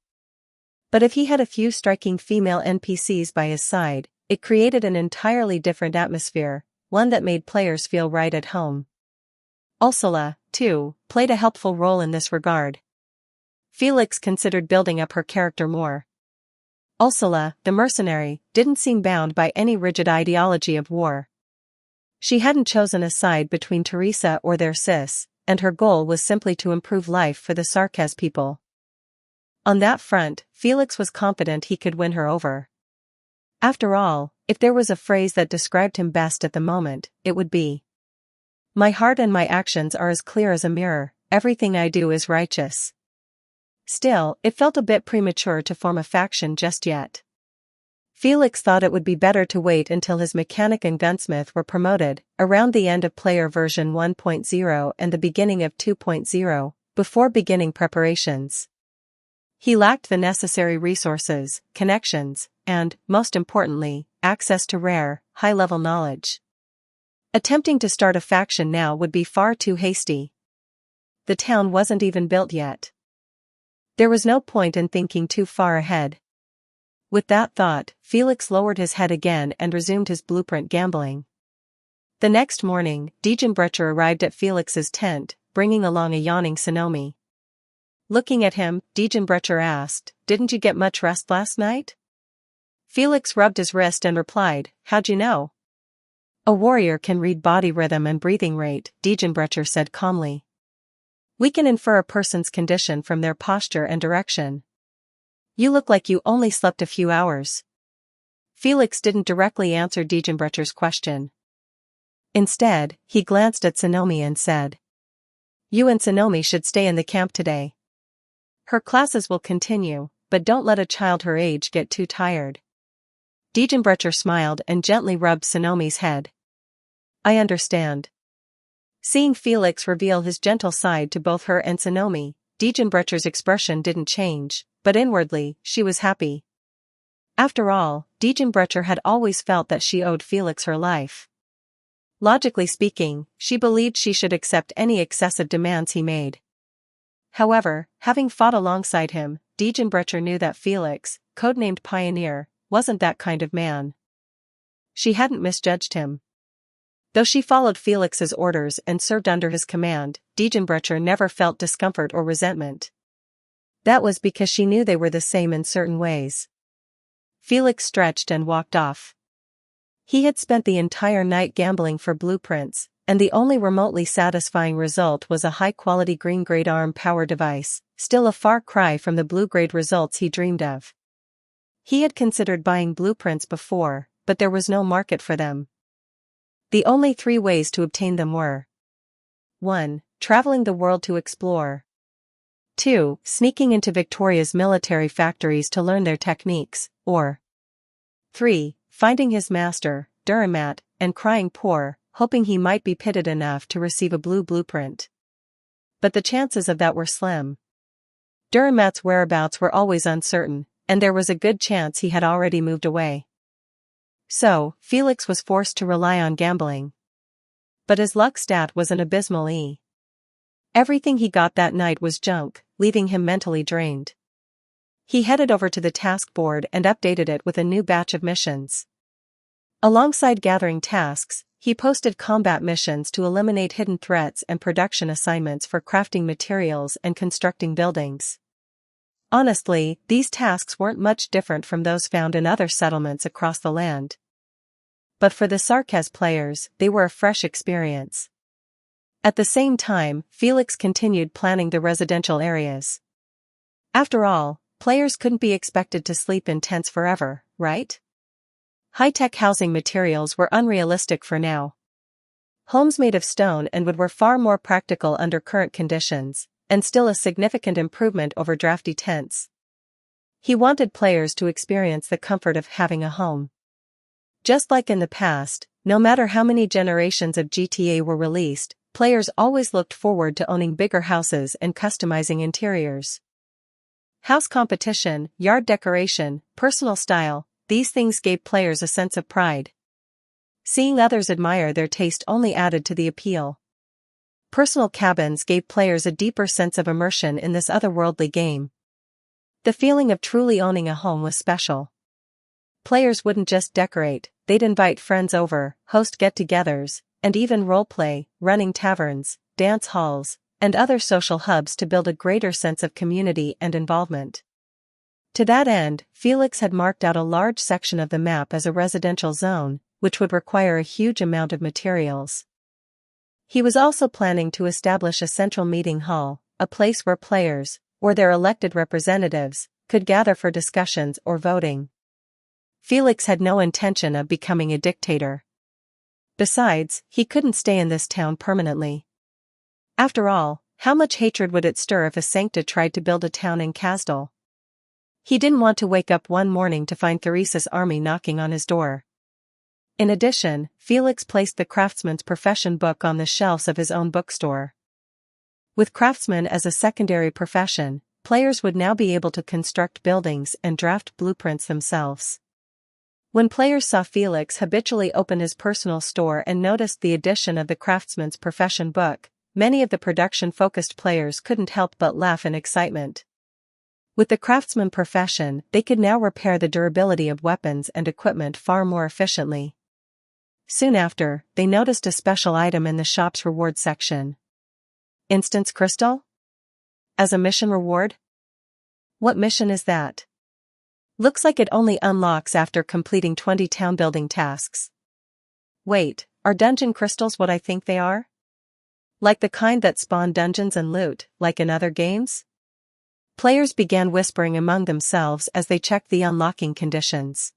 But if he had a few striking female NPCs by his side, it created an entirely different atmosphere, one that made players feel right at home. Ursula, too, played a helpful role in this regard. Felix considered building up her character more. Ursula, the mercenary, didn't seem bound by any rigid ideology of war. She hadn't chosen a side between Teresa or their sis, and her goal was simply to improve life for the Sarkaz people. On that front, Felix was confident he could win her over. After all, if there was a phrase that described him best at the moment, it would be, "My heart and my actions are as clear as a mirror, everything I do is righteous." Still, it felt a bit premature to form a faction just yet. Felix thought it would be better to wait until his mechanic and gunsmith were promoted, around the end of player version 1.0 and the beginning of 2.0, before beginning preparations. He lacked the necessary resources, connections, and, most importantly, access to rare, high-level knowledge. Attempting to start a faction now would be far too hasty. The town wasn't even built yet. There was no point in thinking too far ahead. With that thought, Felix lowered his head again and resumed his blueprint gambling. The next morning, Diegenbrecher arrived at Felix's tent, bringing along a yawning Sonomi. Looking at him, Diegenbrecher asked, "Didn't you get much rest last night?" Felix rubbed his wrist and replied, "How'd you know?" "A warrior can read body rhythm and breathing rate," Diegenbrecher said calmly. "We can infer a person's condition from their posture and direction. You look like you only slept a few hours." Felix didn't directly answer Diegenbrecher's question. Instead, he glanced at Sonomi and said, "You and Sonomi should stay in the camp today. Her classes will continue, but don't let a child her age get too tired." Diegenbrecher smiled and gently rubbed Sonomi's head. "I understand." Seeing Felix reveal his gentle side to both her and Sonomi, Diegenbrecher's expression didn't change, but inwardly, she was happy. After all, Diegenbrecher had always felt that she owed Felix her life. Logically speaking, she believed she should accept any excessive demands he made. However, having fought alongside him, Diegenbrecher knew that Felix, codenamed Pioneer, wasn't that kind of man. She hadn't misjudged him. Though she followed Felix's orders and served under his command, Diegenbrecher never felt discomfort or resentment. That was because she knew they were the same in certain ways. Felix stretched and walked off. He had spent the entire night gambling for blueprints, and the only remotely satisfying result was a high-quality green-grade arm power device, still a far cry from the blue-grade results he dreamed of. He had considered buying blueprints before, but there was no market for them. The only 3 ways to obtain them were: 1. Traveling the world to explore. 2. Sneaking into Victoria's military factories to learn their techniques, or 3. Finding his master, Duramat, and crying poor, hoping he might be pitted enough to receive a blue blueprint. But the chances of that were slim. Duramat's whereabouts were always uncertain, and there was a good chance he had already moved away. So, Felix was forced to rely on gambling. But his luck stat was an abysmal E. Everything he got that night was junk, leaving him mentally drained. He headed over to the task board and updated it with a new batch of missions. Alongside gathering tasks, he posted combat missions to eliminate hidden threats and production assignments for crafting materials and constructing buildings. Honestly, these tasks weren't much different from those found in other settlements across the land. But for the Sarkaz players, they were a fresh experience. At the same time, Felix continued planning the residential areas. After all, players couldn't be expected to sleep in tents forever, right? High-tech housing materials were unrealistic for now. Homes made of stone and wood were far more practical under current conditions, and still a significant improvement over drafty tents. He wanted players to experience the comfort of having a home. Just like in the past, no matter how many generations of GTA were released, players always looked forward to owning bigger houses and customizing interiors. House competition, yard decoration, personal style, these things gave players a sense of pride. Seeing others admire their taste only added to the appeal. Personal cabins gave players a deeper sense of immersion in this otherworldly game. The feeling of truly owning a home was special. Players wouldn't just decorate, they'd invite friends over, host get-togethers, and even roleplay, running taverns, dance halls, and other social hubs to build a greater sense of community and involvement. To that end, Felix had marked out a large section of the map as a residential zone, which would require a huge amount of materials. He was also planning to establish a central meeting hall, a place where players, or their elected representatives, could gather for discussions or voting. Felix had no intention of becoming a dictator. Besides, he couldn't stay in this town permanently. After all, how much hatred would it stir if a Sancta tried to build a town in Kazdal? He didn't want to wake up one morning to find Theresa's army knocking on his door. In addition, Felix placed the craftsman's profession book on the shelves of his own bookstore. With craftsman as a secondary profession, players would now be able to construct buildings and draft blueprints themselves. When players saw Felix habitually open his personal store and noticed the addition of the craftsman's profession book, many of the production-focused players couldn't help but laugh in excitement. With the craftsman profession, they could now repair the durability of weapons and equipment far more efficiently. Soon after, they noticed a special item in the shop's reward section. Instance crystal? As a mission reward? What mission is that? Looks like it only unlocks after completing 20 town-building tasks. Wait, are dungeon crystals what I think they are? Like the kind that spawn dungeons and loot, like in other games? Players began whispering among themselves as they checked the unlocking conditions.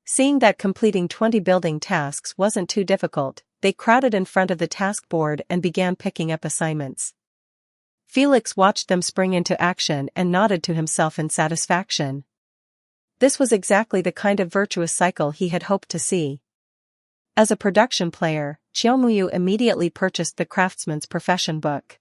Seeing that completing 20 building tasks wasn't too difficult, they crowded in front of the task board and began picking up assignments. Felix watched them spring into action and nodded to himself in satisfaction. This was exactly the kind of virtuous cycle he had hoped to see. As a production player, Qiaomuyu immediately purchased the craftsman's profession book.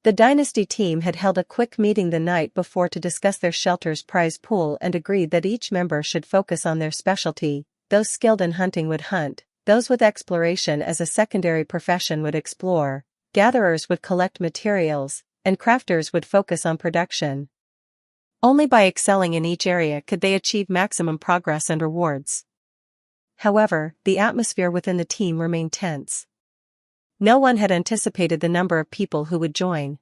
The Dynasty team had held a quick meeting the night before to discuss their shelter's prize pool and agreed that each member should focus on their specialty. Those skilled in hunting would hunt, those with exploration as a secondary profession would explore, gatherers would collect materials, and crafters would focus on production. Only by excelling in each area could they achieve maximum progress and rewards. However, the atmosphere within the team remained tense. No one had anticipated the number of people who would join.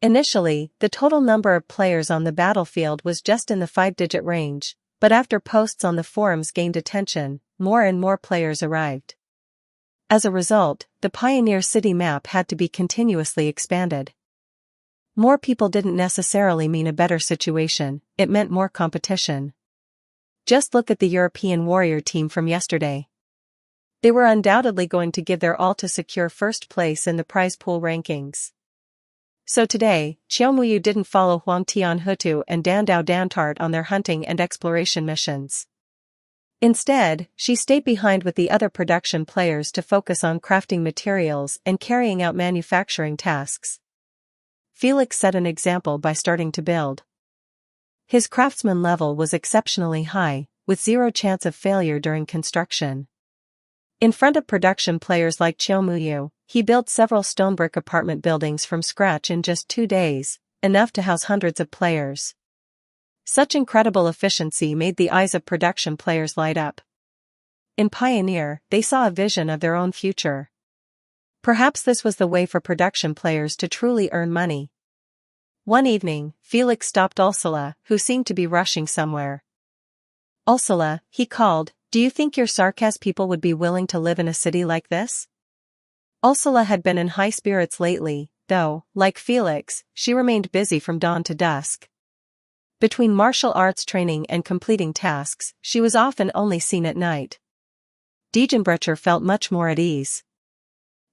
Initially, the total number of players on the battlefield was just in the 5-digit range, but after posts on the forums gained attention, more and more players arrived. As a result, the Pioneer City map had to be continuously expanded. More people didn't necessarily mean a better situation, it meant more competition. Just look at the European warrior team from yesterday. They were undoubtedly going to give their all to secure first place in the prize pool rankings. So today, Qiaomuyu didn't follow Huang Tianhutu and Dan Dao Dantart on their hunting and exploration missions. Instead, she stayed behind with the other production players to focus on crafting materials and carrying out manufacturing tasks. Felix set an example by starting to build. His craftsman level was exceptionally high, with zero chance of failure during construction. In front of production players like Qiaomuyu, he built several stone brick apartment buildings from scratch in just 2 days, enough to house hundreds of players. Such incredible efficiency made the eyes of production players light up. In Pioneer, they saw a vision of their own future. Perhaps this was the way for production players to truly earn money. One evening, Felix stopped Ursula, who seemed to be rushing somewhere. Ursula, he called, do you think your Sarkaz people would be willing to live in a city like this? Ursula had been in high spirits lately, though, like Felix, she remained busy from dawn to dusk. Between martial arts training and completing tasks, she was often only seen at night. Diegenbrecher felt much more at ease.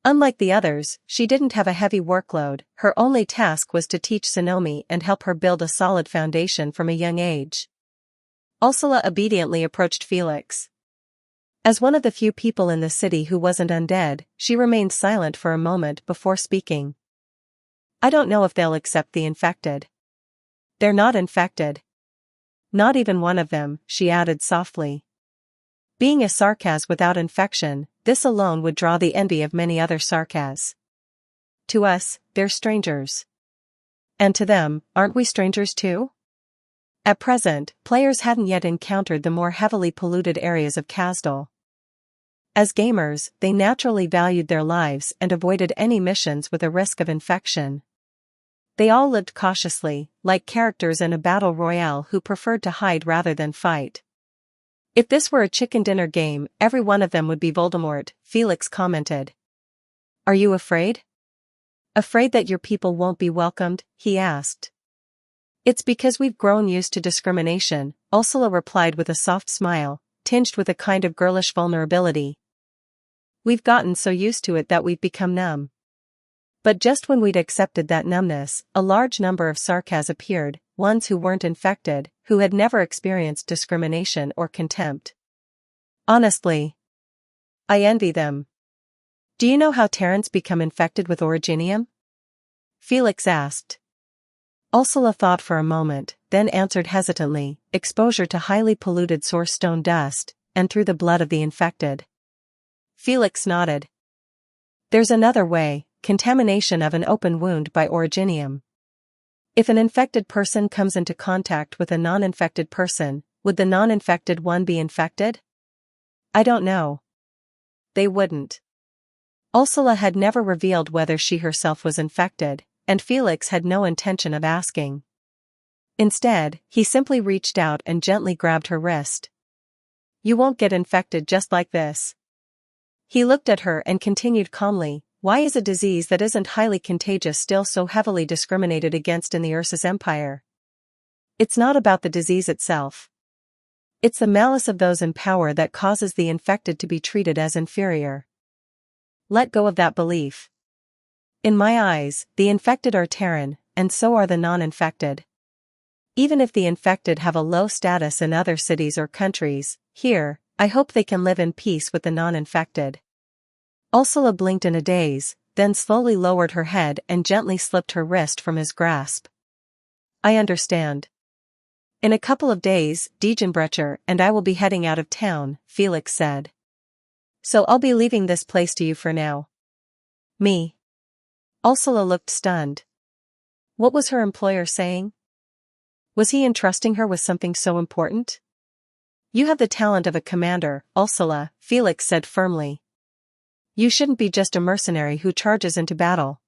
Unlike the others, she didn't have a heavy workload, her only task was to teach Sonomi and help her build a solid foundation from a young age. Ursula obediently approached Felix. As one of the few people in the city who wasn't undead, she remained silent for a moment before speaking. I don't know if they'll accept the infected. They're not infected. Not even one of them, she added softly. Being a Sarkaz without infection, this alone would draw the envy of many other Sarkaz. To us, they're strangers. And to them, aren't we strangers too? At present, players hadn't yet encountered the more heavily polluted areas of Kazdal. As gamers, they naturally valued their lives and avoided any missions with a risk of infection. They all lived cautiously, like characters in a battle royale who preferred to hide rather than fight. If this were a chicken dinner game, every one of them would be Voldemort, Felix commented. Are you afraid? Afraid that your people won't be welcomed? He asked. It's because we've grown used to discrimination, Ursula replied with a soft smile, tinged with a kind of girlish vulnerability. We've gotten so used to it that we've become numb. But just when we'd accepted that numbness, a large number of Sarkaz appeared, ones who weren't infected, who had never experienced discrimination or contempt. Honestly, I envy them. Do you know how Terrans become infected with Originium? Felix asked. Ursula thought for a moment, then answered hesitantly, exposure to highly polluted source stone dust, and through the blood of the infected. Felix nodded. There's another way, contamination of an open wound by originium. If an infected person comes into contact with a non-infected person, would the non-infected one be infected? I don't know. They wouldn't. Ursula had never revealed whether she herself was infected, and Felix had no intention of asking. Instead, he simply reached out and gently grabbed her wrist. You won't get infected just like this. He looked at her and continued calmly, why is a disease that isn't highly contagious still so heavily discriminated against in the Ursus Empire? It's not about the disease itself. It's the malice of those in power that causes the infected to be treated as inferior. Let go of that belief. In my eyes, the infected are Terran, and so are the non-infected. Even if the infected have a low status in other cities or countries, here, I hope they can live in peace with the non-infected. Ursula blinked in a daze, then slowly lowered her head and gently slipped her wrist from his grasp. I understand. In a couple of days, Diegenbrecher and I will be heading out of town, Felix said. So I'll be leaving this place to you for now. Me? Ursula looked stunned. What was her employer saying? Was he entrusting her with something so important? You have the talent of a commander, Ursula, Felix said firmly. You shouldn't be just a mercenary who charges into battle.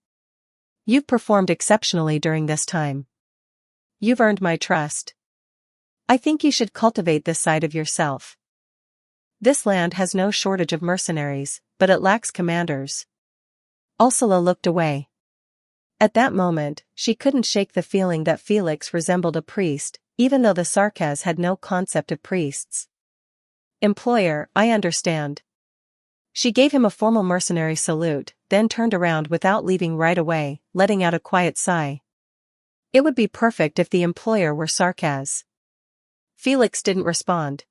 You've performed exceptionally during this time. You've earned my trust. I think you should cultivate this side of yourself. This land has no shortage of mercenaries, but it lacks commanders. Ursula looked away. At that moment, she couldn't shake the feeling that Felix resembled a priest, even though the Sarkaz had no concept of priests. Employer, I understand. She gave him a formal mercenary salute, then turned around without leaving right away, letting out a quiet sigh. It would be perfect if the employer were Sarkaz. Felix didn't respond.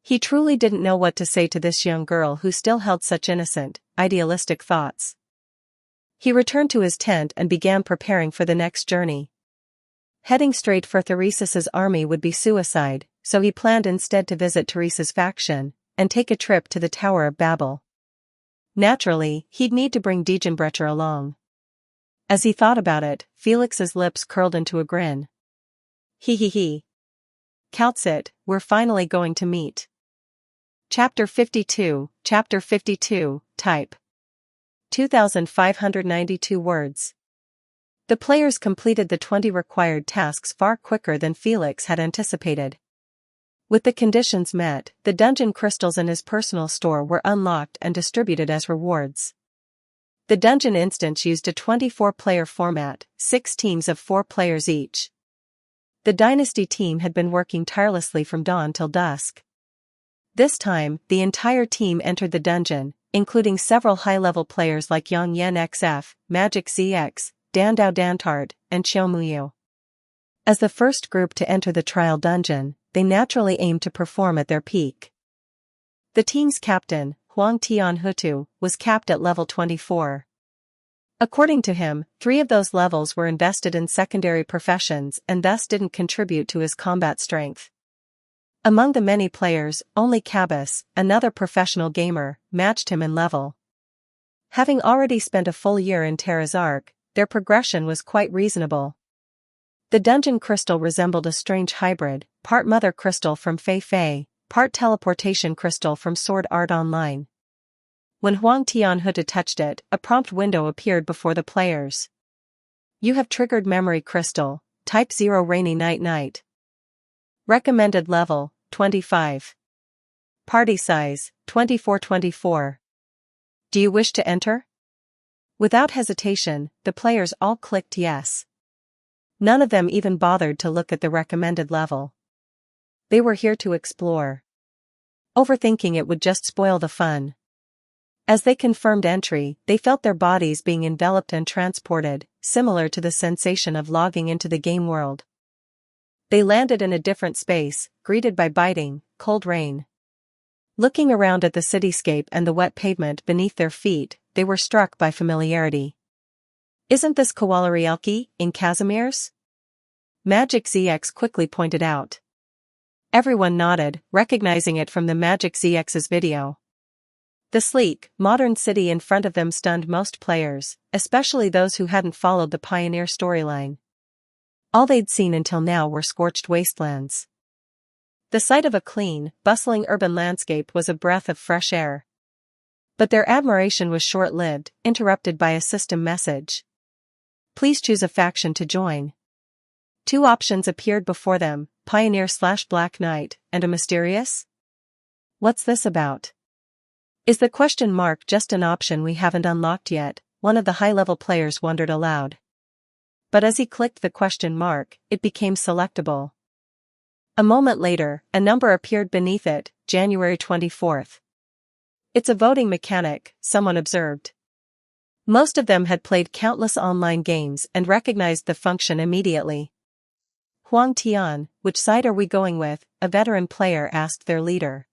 He truly didn't know what to say to this young girl who still held such innocent, idealistic thoughts. He returned to his tent and began preparing for the next journey. Heading straight for Therese's army would be suicide, so he planned instead to visit Therese's faction, and take a trip to the Tower of Babel. Naturally, he'd need to bring Diegenbrecher along. As he thought about it, Felix's lips curled into a grin. He. Kaltsit, we're finally going to meet. Chapter 52, Type. 2,592 words. The players completed the 20 required tasks far quicker than Felix had anticipated. With the conditions met, the dungeon crystals in his personal store were unlocked and distributed as rewards. The dungeon instance used a 24-player format, 6 teams of 4 players each. The Dynasty team had been working tirelessly from dawn till dusk. This time, the entire team entered the dungeon, including several high-level players like Yang Yen XF, Magic ZX, Dandao Dantart, and Xiaomuyu. As the first group to enter the trial dungeon, they naturally aimed to perform at their peak. The team's captain, Huang Tianhutu, was capped at level 24. According to him, 3 of those levels were invested in secondary professions and thus didn't contribute to his combat strength. Among the many players, only Cabas, another professional gamer, matched him in level. Having already spent a full year in Terra's Ark, their progression was quite reasonable. The dungeon crystal resembled a strange hybrid, part mother crystal from Fei Fei, part teleportation crystal from Sword Art Online. When Huang Tianhutu touched it, a prompt window appeared before the players. You have triggered memory crystal, type 0 rainy night. Recommended level, 25. Party size, 24. Do you wish to enter? Without hesitation, the players all clicked yes. None of them even bothered to look at the recommended level. They were here to explore. Overthinking it would just spoil the fun. As they confirmed entry, they felt their bodies being enveloped and transported, similar to the sensation of logging into the game world. They landed in a different space, greeted by biting, cold rain. Looking around at the cityscape and the wet pavement beneath their feet, they were struck by familiarity. Isn't this Kawalari Elki, in Casimir's? Magic ZX quickly pointed out. Everyone nodded, recognizing it from the Magic ZX's video. The sleek, modern city in front of them stunned most players, especially those who hadn't followed the Pioneer storyline. All they'd seen until now were scorched wastelands. The sight of a clean, bustling urban landscape was a breath of fresh air. But their admiration was short-lived, interrupted by a system message. Please choose a faction to join. 2 options appeared before them, Pioneer/Black Knight, and a mysterious? What's this about? Is the question mark just an option we haven't unlocked yet? One of the high-level players wondered aloud. But as he clicked the question mark, it became selectable. A moment later, a number appeared beneath it, January 24th. It's a voting mechanic, someone observed. Most of them had played countless online games and recognized the function immediately. Huang Tian, which side are we going with? A veteran player asked their leader.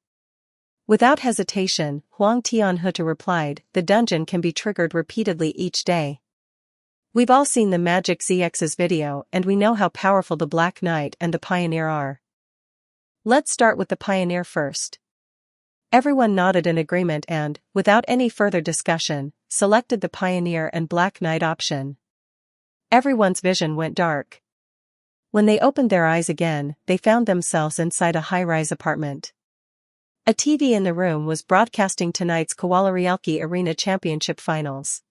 Without hesitation, Huang Tianhe replied, the dungeon can be triggered repeatedly each day. We've all seen the Magic ZX's video and we know how powerful the Black Knight and the Pioneer are. Let's start with the Pioneer first. Everyone nodded in agreement and, without any further discussion, selected the Pioneer and Black Knight option. Everyone's vision went dark. When they opened their eyes again, they found themselves inside a high-rise apartment. A TV in the room was broadcasting tonight's Kowalarielki Arena Championship Finals.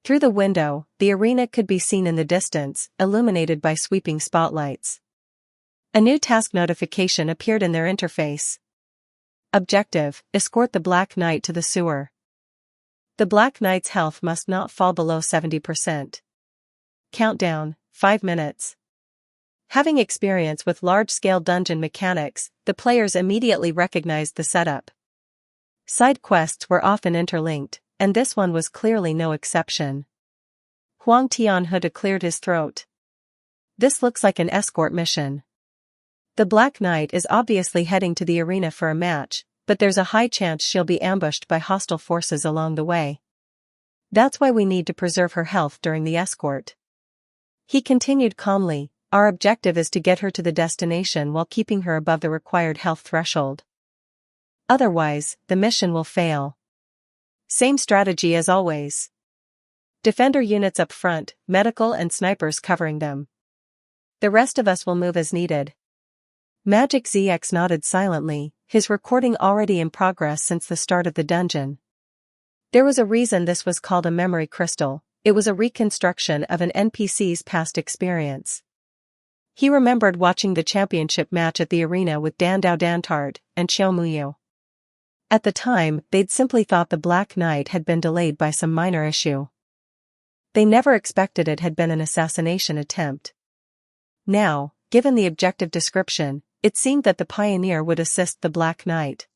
Through the window, the arena could be seen in the distance, illuminated by sweeping spotlights. A new task notification appeared in their interface. Objective: escort the Black Knight to the sewer. The Black Knight's health must not fall below 70%. Countdown: 5 minutes. Having experience with large-scale dungeon mechanics, the players immediately recognized the setup. Side quests were often interlinked, and this one was clearly no exception. Huang Tianhe cleared his throat. This looks like an escort mission. The Black Knight is obviously heading to the arena for a match, but there's a high chance she'll be ambushed by hostile forces along the way. That's why we need to preserve her health during the escort. He continued calmly, our objective is to get her to the destination while keeping her above the required health threshold. Otherwise, the mission will fail. Same strategy as always. Defender units up front, medical and snipers covering them. The rest of us will move as needed. Magic ZX nodded silently, his recording already in progress since the start of the dungeon. There was a reason this was called a memory crystal. It was a reconstruction of an NPC's past experience. He remembered watching the championship match at the arena with Dan Dao Dantart and Xiao Muyo. At the time, they'd simply thought the Black Knight had been delayed by some minor issue. They never expected it had been an assassination attempt. Now, given the objective description, it seemed that the Pioneer would assist the Black Knight.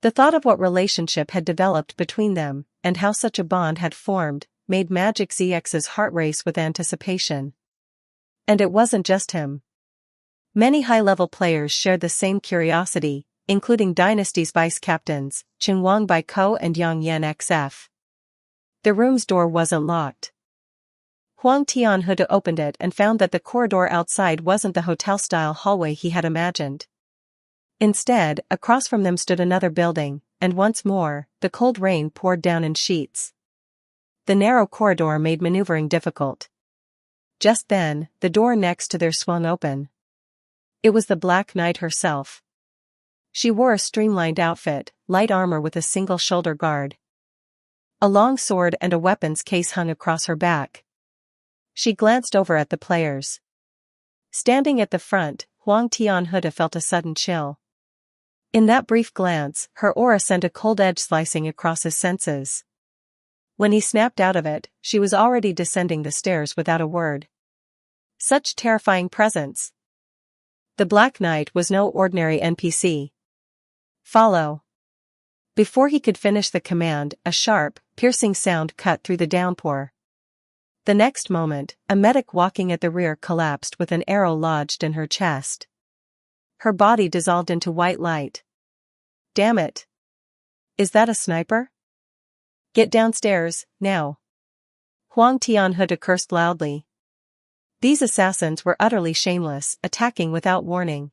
The thought of what relationship had developed between them, and how such a bond had formed, made Magic ZX's heart race with anticipation. And it wasn't just him. Many high-level players shared the same curiosity, including Dynasty's vice-captains, Qingwang Baiko and Yang Yan XF. The room's door wasn't locked. Huang Tianhe opened it and found that the corridor outside wasn't the hotel-style hallway he had imagined. Instead, across from them stood another building, and once more, the cold rain poured down in sheets. The narrow corridor made maneuvering difficult. Just then, the door next to theirs swung open. It was the Black Knight herself. She wore a streamlined outfit, light armor with a single shoulder guard. A long sword and a weapons case hung across her back. She glanced over at the players. Standing at the front, Huang Tianhe felt a sudden chill. In that brief glance, her aura sent a cold edge slicing across his senses. When he snapped out of it, she was already descending the stairs without a word. Such terrifying presence. The Black Knight was no ordinary NPC. Follow. Before he could finish the command, a sharp, piercing sound cut through the downpour. The next moment, a medic walking at the rear collapsed with an arrow lodged in her chest. Her body dissolved into white light. Damn it! Is that a sniper? Get downstairs, now. Huang Tianhe cursed loudly. These assassins were utterly shameless, attacking without warning.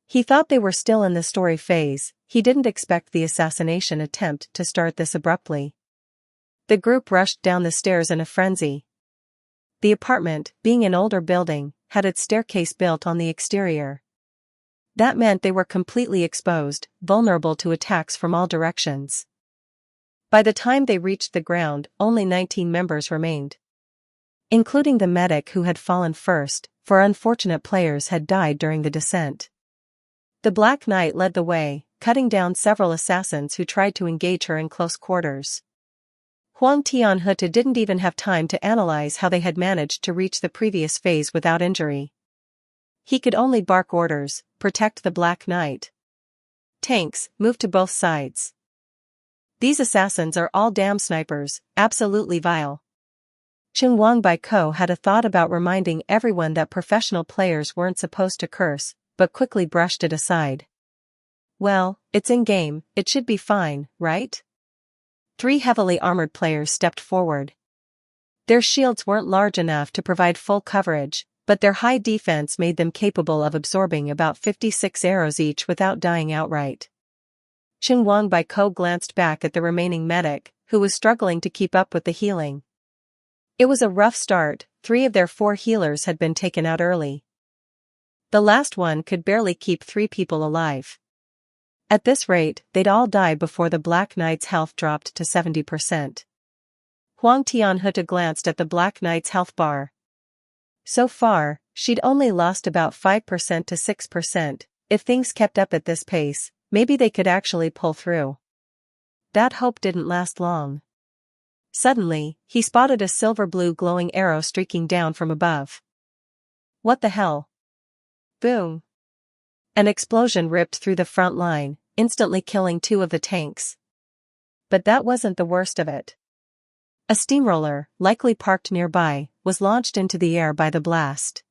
He thought they were still in the story phase. He didn't expect the assassination attempt to start this abruptly. The group rushed down the stairs in a frenzy. The apartment, being an older building, had its staircase built on the exterior. That meant they were completely exposed, vulnerable to attacks from all directions. By the time they reached the ground, only 19 members remained, including the medic who had fallen first. 4 unfortunate players had died during the descent. The Black Knight led the way, cutting down several assassins who tried to engage her in close quarters. Huang Tianhe didn't even have time to analyze how they had managed to reach the previous phase without injury. He could only bark orders: protect the Black Knight. Tanks, move to both sides. These assassins are all damn snipers, absolutely vile. Wang Baikou had a thought about reminding everyone that professional players weren't supposed to curse, but quickly brushed it aside. Well, it's in-game, it should be fine, right? 3 heavily armored players stepped forward. Their shields weren't large enough to provide full coverage, but their high defense made them capable of absorbing about 56 arrows each without dying outright. Wang Baikou glanced back at the remaining medic, who was struggling to keep up with the healing. It was a rough start. 3 of their 4 healers had been taken out early. The last one could barely keep 3 people alive. At this rate, they'd all die before the Black Knight's health dropped to 70%. Huang Tianhe glanced at the Black Knight's health bar. So far, she'd only lost about 5% to 6%. If things kept up at this pace, maybe they could actually pull through. That hope didn't last long. Suddenly, he spotted a silver-blue glowing arrow streaking down from above. What the hell? Boom! An explosion ripped through the front line, instantly killing 2 of the tanks. But that wasn't the worst of it. A steamroller, likely parked nearby, was launched into the air by the blast.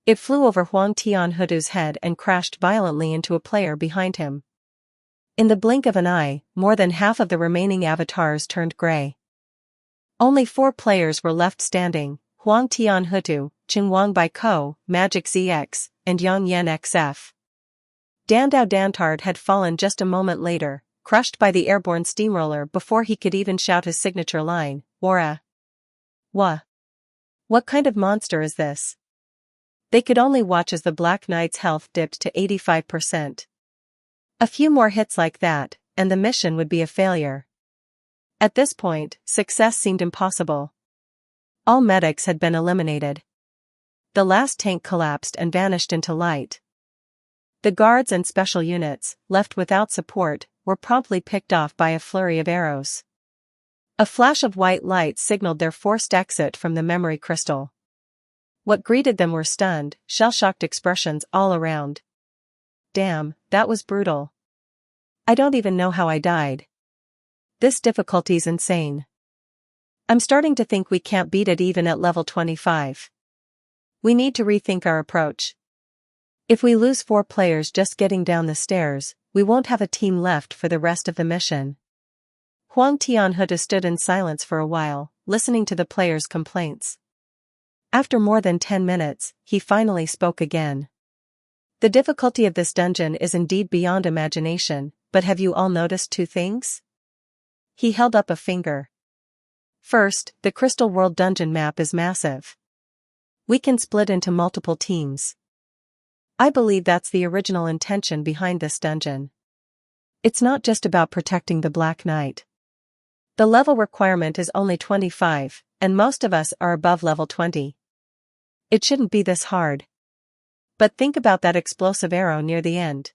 It flew over Huang Tianhe's head and crashed violently into a player behind him. In the blink of an eye, more than half of the remaining avatars turned gray. Only 4 players were left standing: Huang Tianhe, Wang Baikou, Magic ZX, and Yang Yen XF. Dandao Dantard had fallen just a moment later, crushed by the airborne steamroller before he could even shout his signature line, Wara. Wah. What kind of monster is this? They could only watch as the Black Knight's health dipped to 85%. A few more hits like that, and the mission would be a failure. At this point, success seemed impossible. All medics had been eliminated. The last tank collapsed and vanished into light. The guards and special units, left without support, were promptly picked off by a flurry of arrows. A flash of white light signaled their forced exit from the memory crystal. What greeted them were stunned, shell-shocked expressions all around. Damn, that was brutal. I don't even know how I died. This difficulty's insane. I'm starting to think we can't beat it even at level 25. We need to rethink our approach. If we lose 4 players just getting down the stairs, we won't have a team left for the rest of the mission. Huang Tianhe stood in silence for a while, listening to the players' complaints. After more than 10 minutes, he finally spoke again. The difficulty of this dungeon is indeed beyond imagination, but have you all noticed 2 things? He held up a finger. First, the Crystal World dungeon map is massive. We can split into multiple teams. I believe that's the original intention behind this dungeon. It's not just about protecting the Black Knight. The level requirement is only 25, and most of us are above level 20. It shouldn't be this hard. But think about that explosive arrow near the end.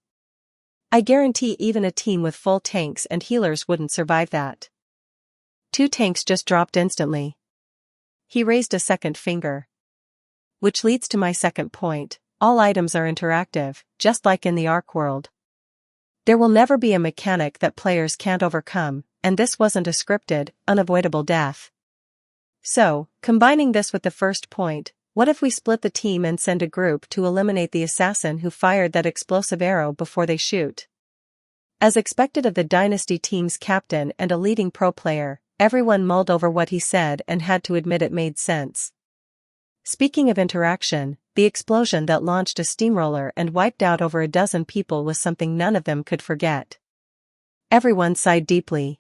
I guarantee even a team with full tanks and healers wouldn't survive that. 2 tanks just dropped instantly. He raised a second finger. Which leads to my second point: all items are interactive, just like in the Ark world. There will never be a mechanic that players can't overcome, and this wasn't a scripted, unavoidable death. So, combining this with the first point, what if we split the team and send a group to eliminate the assassin who fired that explosive arrow before they shoot? As expected of the Dynasty team's captain and a leading pro player, everyone mulled over what he said and had to admit it made sense. Speaking of interaction, the explosion that launched a steamroller and wiped out over a dozen people was something none of them could forget. Everyone sighed deeply.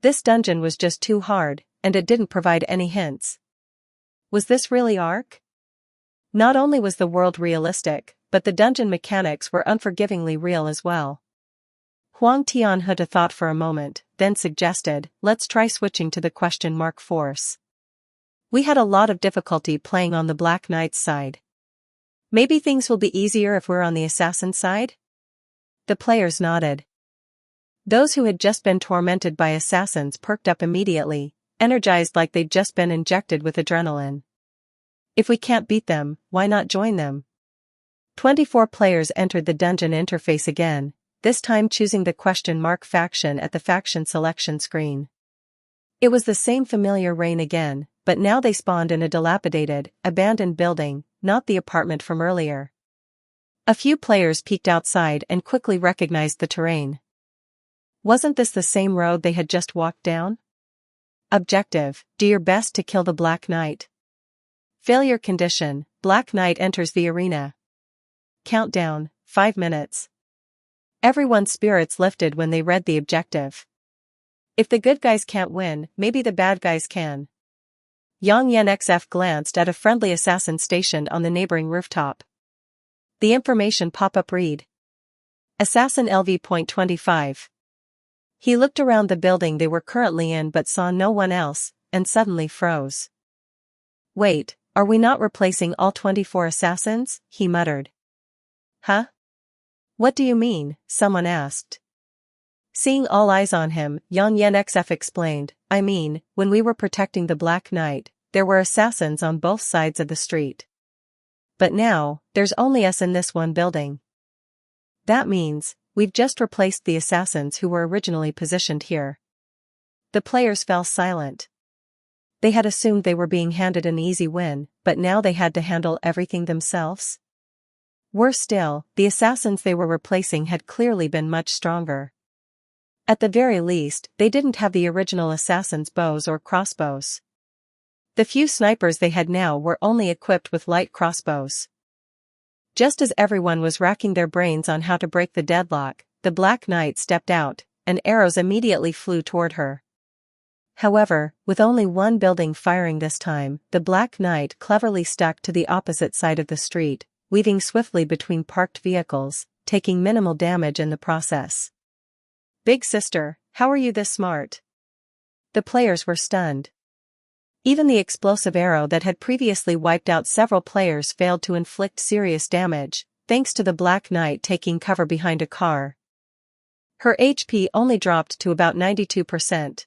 This dungeon was just too hard, and it didn't provide any hints. Was this really Ark? Not only was the world realistic, but the dungeon mechanics were unforgivingly real as well. Huang Tianhe thought for a moment, then suggested, let's try switching to the question mark force. We had a lot of difficulty playing on the Black Knight's side. Maybe things will be easier if we're on the assassin side? The players nodded. Those who had just been tormented by assassins perked up immediately, energized like they'd just been injected with adrenaline. If we can't beat them, why not join them? 24 players entered the dungeon interface again, this time choosing the question mark faction at the faction selection screen. It was the same familiar rain again, but now they spawned in a dilapidated, abandoned building, not the apartment from earlier. A few players peeked outside and quickly recognized the terrain. Wasn't this the same road they had just walked down? Objective: do your best to kill the Black Knight. Failure condition: Black Knight enters the arena. Countdown: 5 minutes. Everyone's spirits lifted when they read the objective. If the good guys can't win, maybe the bad guys can. Yang Yen XF glanced at a friendly assassin stationed on the neighboring rooftop. The information pop-up read: Assassin LV.25. He looked around the building they were currently in but saw no one else, and suddenly froze. Wait, are we not replacing all 24 assassins? He muttered. Huh? What do you mean? Someone asked. Seeing all eyes on him, Yang Yen XF explained, I mean, when we were protecting the Black Knight, there were assassins on both sides of the street. But now, there's only us in this one building. That means, we've just replaced the assassins who were originally positioned here. The players fell silent. They had assumed they were being handed an easy win, but now they had to handle everything themselves. Worse still, the assassins they were replacing had clearly been much stronger. At the very least, they didn't have the original assassins' bows or crossbows. The few snipers they had now were only equipped with light crossbows. Just as everyone was racking their brains on how to break the deadlock, the Black Knight stepped out, and arrows immediately flew toward her. However, with only one building firing this time, the Black Knight cleverly stuck to the opposite side of the street, weaving swiftly between parked vehicles, taking minimal damage in the process. Big sister, how are you this smart? The players were stunned. Even the explosive arrow that had previously wiped out several players failed to inflict serious damage, thanks to the Black Knight taking cover behind a car. Her HP only dropped to about 92%.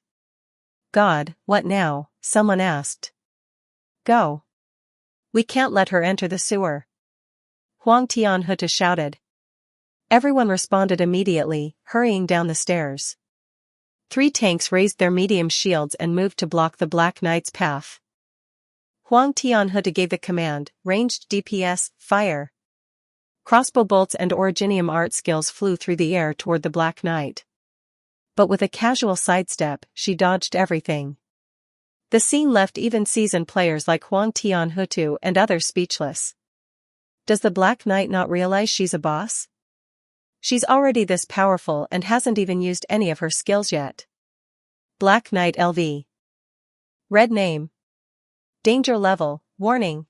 God, what now? Someone asked. Go. We can't let her enter the sewer. Huang Tianhe shouted. Everyone responded immediately, hurrying down the stairs. 3 tanks raised their medium shields and moved to block the Black Knight's path. Huang Tianhe gave the command, ranged DPS, fire. Crossbow bolts and originium art skills flew through the air toward the Black Knight. But with a casual sidestep, she dodged everything. The scene left even seasoned players like Huang Tianhe and others speechless. Does the Black Knight not realize she's a boss? She's already this powerful and hasn't even used any of her skills yet. Black Knight LV. Red name. Danger level, warning.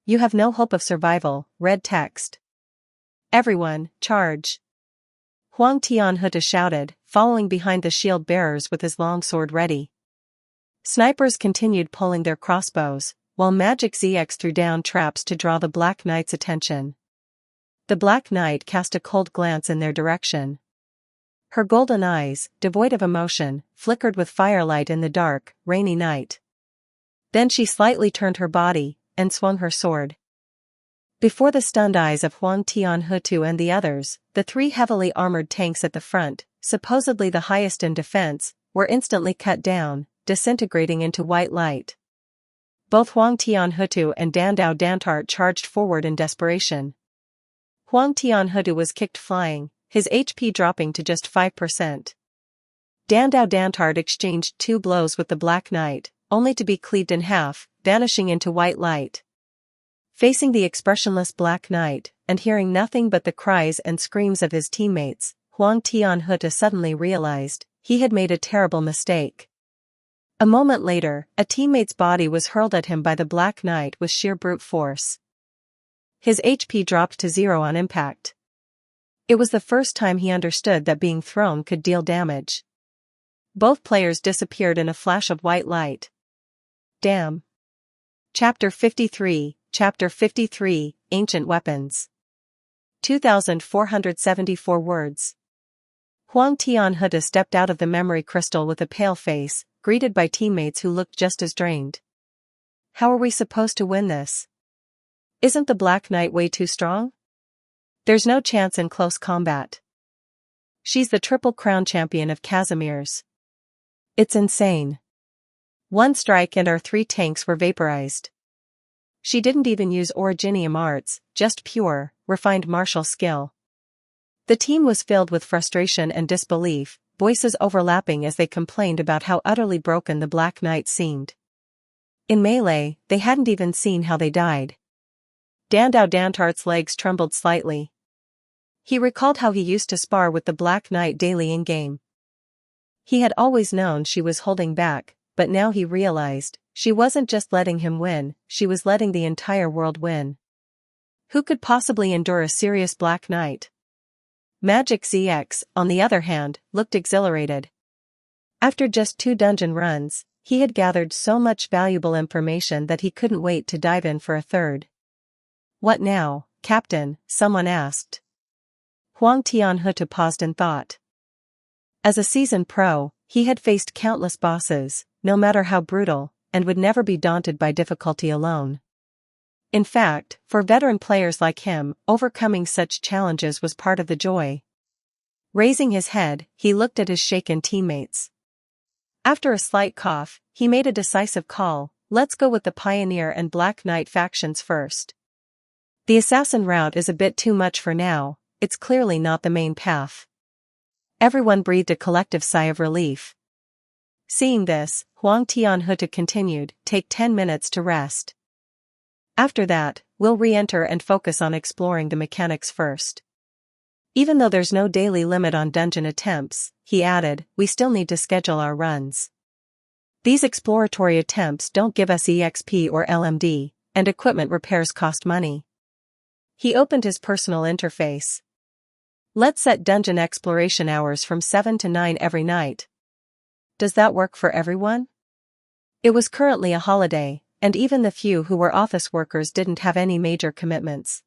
You have no hope of survival, red text. Everyone, charge. Huang Tianhe shouted, following behind the shield bearers with his long sword ready. Snipers continued pulling their crossbows, while Magic ZX threw down traps to draw the Black Knight's attention. The Black Knight cast a cold glance in their direction. Her golden eyes, devoid of emotion, flickered with firelight in the dark, rainy night. Then she slightly turned her body, and swung her sword. Before the stunned eyes of Huang Tianhe and the others, the 3 heavily armored tanks at the front, supposedly the highest in defense, were instantly cut down, disintegrating into white light. Both Huang Tianhe and Dandao Dantart charged forward in desperation. Huang Tianhe was kicked flying, his HP dropping to just 5%. Dandao Dantart exchanged 2 blows with the Black Knight, only to be cleaved in half, vanishing into white light. Facing the expressionless Black Knight, and hearing nothing but the cries and screams of his teammates, Huang Tianhe suddenly realized he had made a terrible mistake. A moment later, a teammate's body was hurled at him by the Black Knight with sheer brute force. His HP dropped to 0 on impact. It was the first time he understood that being thrown could deal damage. Both players disappeared in a flash of white light. Damn. Chapter 53, Ancient Weapons. 2,474 words. Huang Tianhe stepped out of the memory crystal with a pale face, greeted by teammates who looked just as drained. How are we supposed to win this? Isn't the Black Knight way too strong? There's no chance in close combat. She's the Triple Crown champion of Casimir's. It's insane. One strike and our 3 tanks were vaporized. She didn't even use Originium arts, just pure, refined martial skill. The team was filled with frustration and disbelief, voices overlapping as they complained about how utterly broken the Black Knight seemed. In melee, they hadn't even seen how they died. Dandao Dantart's legs trembled slightly. He recalled how he used to spar with the Black Knight daily in-game. He had always known she was holding back, but now he realized, she wasn't just letting him win, she was letting the entire world win. Who could possibly endure a serious Black Knight? Magic ZX, on the other hand, looked exhilarated. After just 2 dungeon runs, he had gathered so much valuable information that he couldn't wait to dive in for a third. What now, Captain? Someone asked. Huang Tianhe paused in thought. As a seasoned pro, he had faced countless bosses, no matter how brutal, and would never be daunted by difficulty alone. In fact, for veteran players like him, overcoming such challenges was part of the joy. Raising his head, he looked at his shaken teammates. After a slight cough, he made a decisive call. Let's go with the Pioneer and Black Knight factions first. The assassin route is a bit too much for now, it's clearly not the main path. Everyone breathed a collective sigh of relief. Seeing this, Huang Tianhe continued, take 10 minutes to rest. After that, we'll re-enter and focus on exploring the mechanics first. Even though there's no daily limit on dungeon attempts, he added, we still need to schedule our runs. These exploratory attempts don't give us EXP or LMD, and equipment repairs cost money. He opened his personal interface. Let's set dungeon exploration hours from 7 to 9 every night. Does that work for everyone? It was currently a holiday, and even the few who were office workers didn't have any major commitments.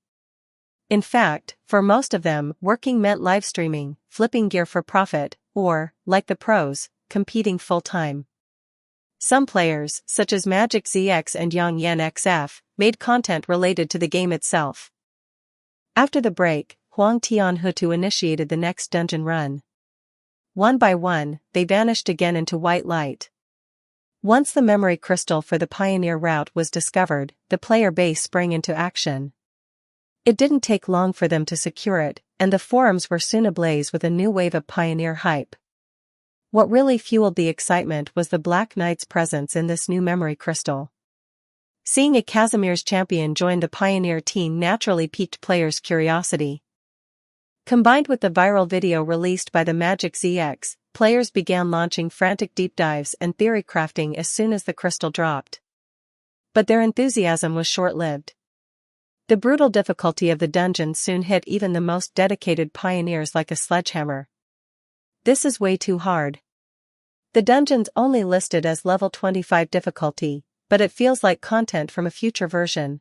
In fact, for most of them, working meant live streaming, flipping gear for profit, or, like the pros, competing full-time. Some players, such as Magic ZX and Yang Yen XF, made content related to the game itself. After the break, Huang Tianhe initiated the next dungeon run. One by one, they vanished again into white light. Once the memory crystal for the Pioneer route was discovered, the player base sprang into action. It didn't take long for them to secure it, and the forums were soon ablaze with a new wave of Pioneer hype. What really fueled the excitement was the Black Knight's presence in this new memory crystal. Seeing a Casimir's champion join the Pioneer team naturally piqued players' curiosity. Combined with the viral video released by the Magic ZX, players began launching frantic deep dives and theory crafting as soon as the crystal dropped. But their enthusiasm was short-lived. The brutal difficulty of the dungeon soon hit even the most dedicated pioneers like a sledgehammer. This is way too hard. The dungeon's only listed as level 25 difficulty, but it feels like content from a future version.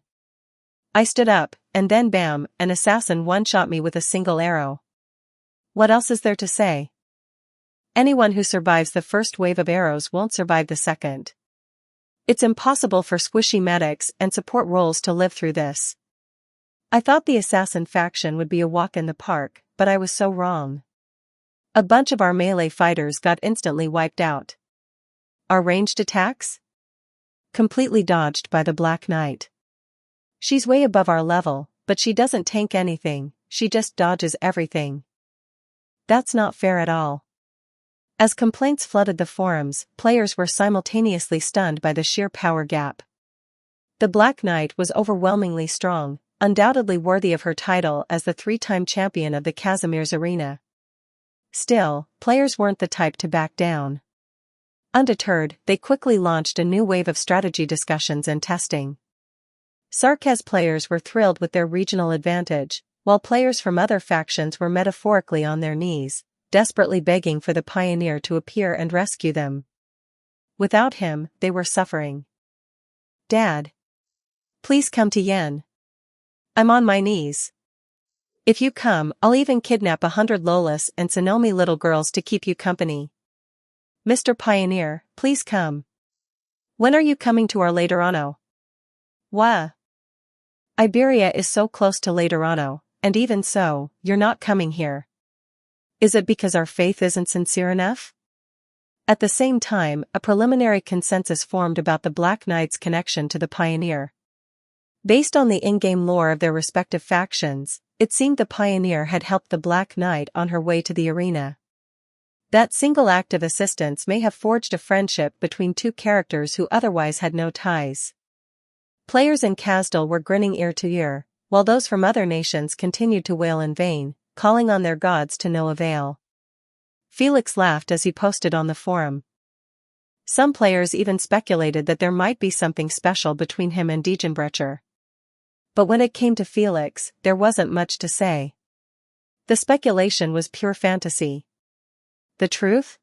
I stood up, and then bam, an assassin one-shot me with a single arrow. What else is there to say? Anyone who survives the first wave of arrows won't survive the second. It's impossible for squishy medics and support roles to live through this. I thought the assassin faction would be a walk in the park, but I was so wrong. A bunch of our melee fighters got instantly wiped out. Our ranged attacks? Completely dodged by the Black Knight. She's way above our level, but she doesn't tank anything, she just dodges everything. That's not fair at all. As complaints flooded the forums, players were simultaneously stunned by the sheer power gap. The Black Knight was overwhelmingly strong, undoubtedly worthy of her title as the three-time champion of the Casimir's arena. Still, players weren't the type to back down. Undeterred, they quickly launched a new wave of strategy discussions and testing. Sarkaz players were thrilled with their regional advantage, while players from other factions were metaphorically on their knees, desperately begging for the pioneer to appear and rescue them. Without him, they were suffering. "Dad. Please come to Yen. I'm on my knees. If you come, I'll even kidnap 100 Lolas and Sonomi little girls to keep you company. Mr. Pioneer, please come. When are you coming to our Laterano?" "Wah. Iberia is so close to Laterano, and even so, you're not coming here. Is it because our faith isn't sincere enough?" At the same time, a preliminary consensus formed about the Black Knight's connection to the Pioneer. Based on the in-game lore of their respective factions, it seemed the Pioneer had helped the Black Knight on her way to the arena. That single act of assistance may have forged a friendship between two characters who otherwise had no ties. Players in Kasdal were grinning ear to ear, while those from other nations continued to wail in vain, calling on their gods to no avail. Felix laughed as he posted on the forum. Some players even speculated that there might be something special between him and Degenbrecher. But when it came to Felix, there wasn't much to say. The speculation was pure fantasy. The truth?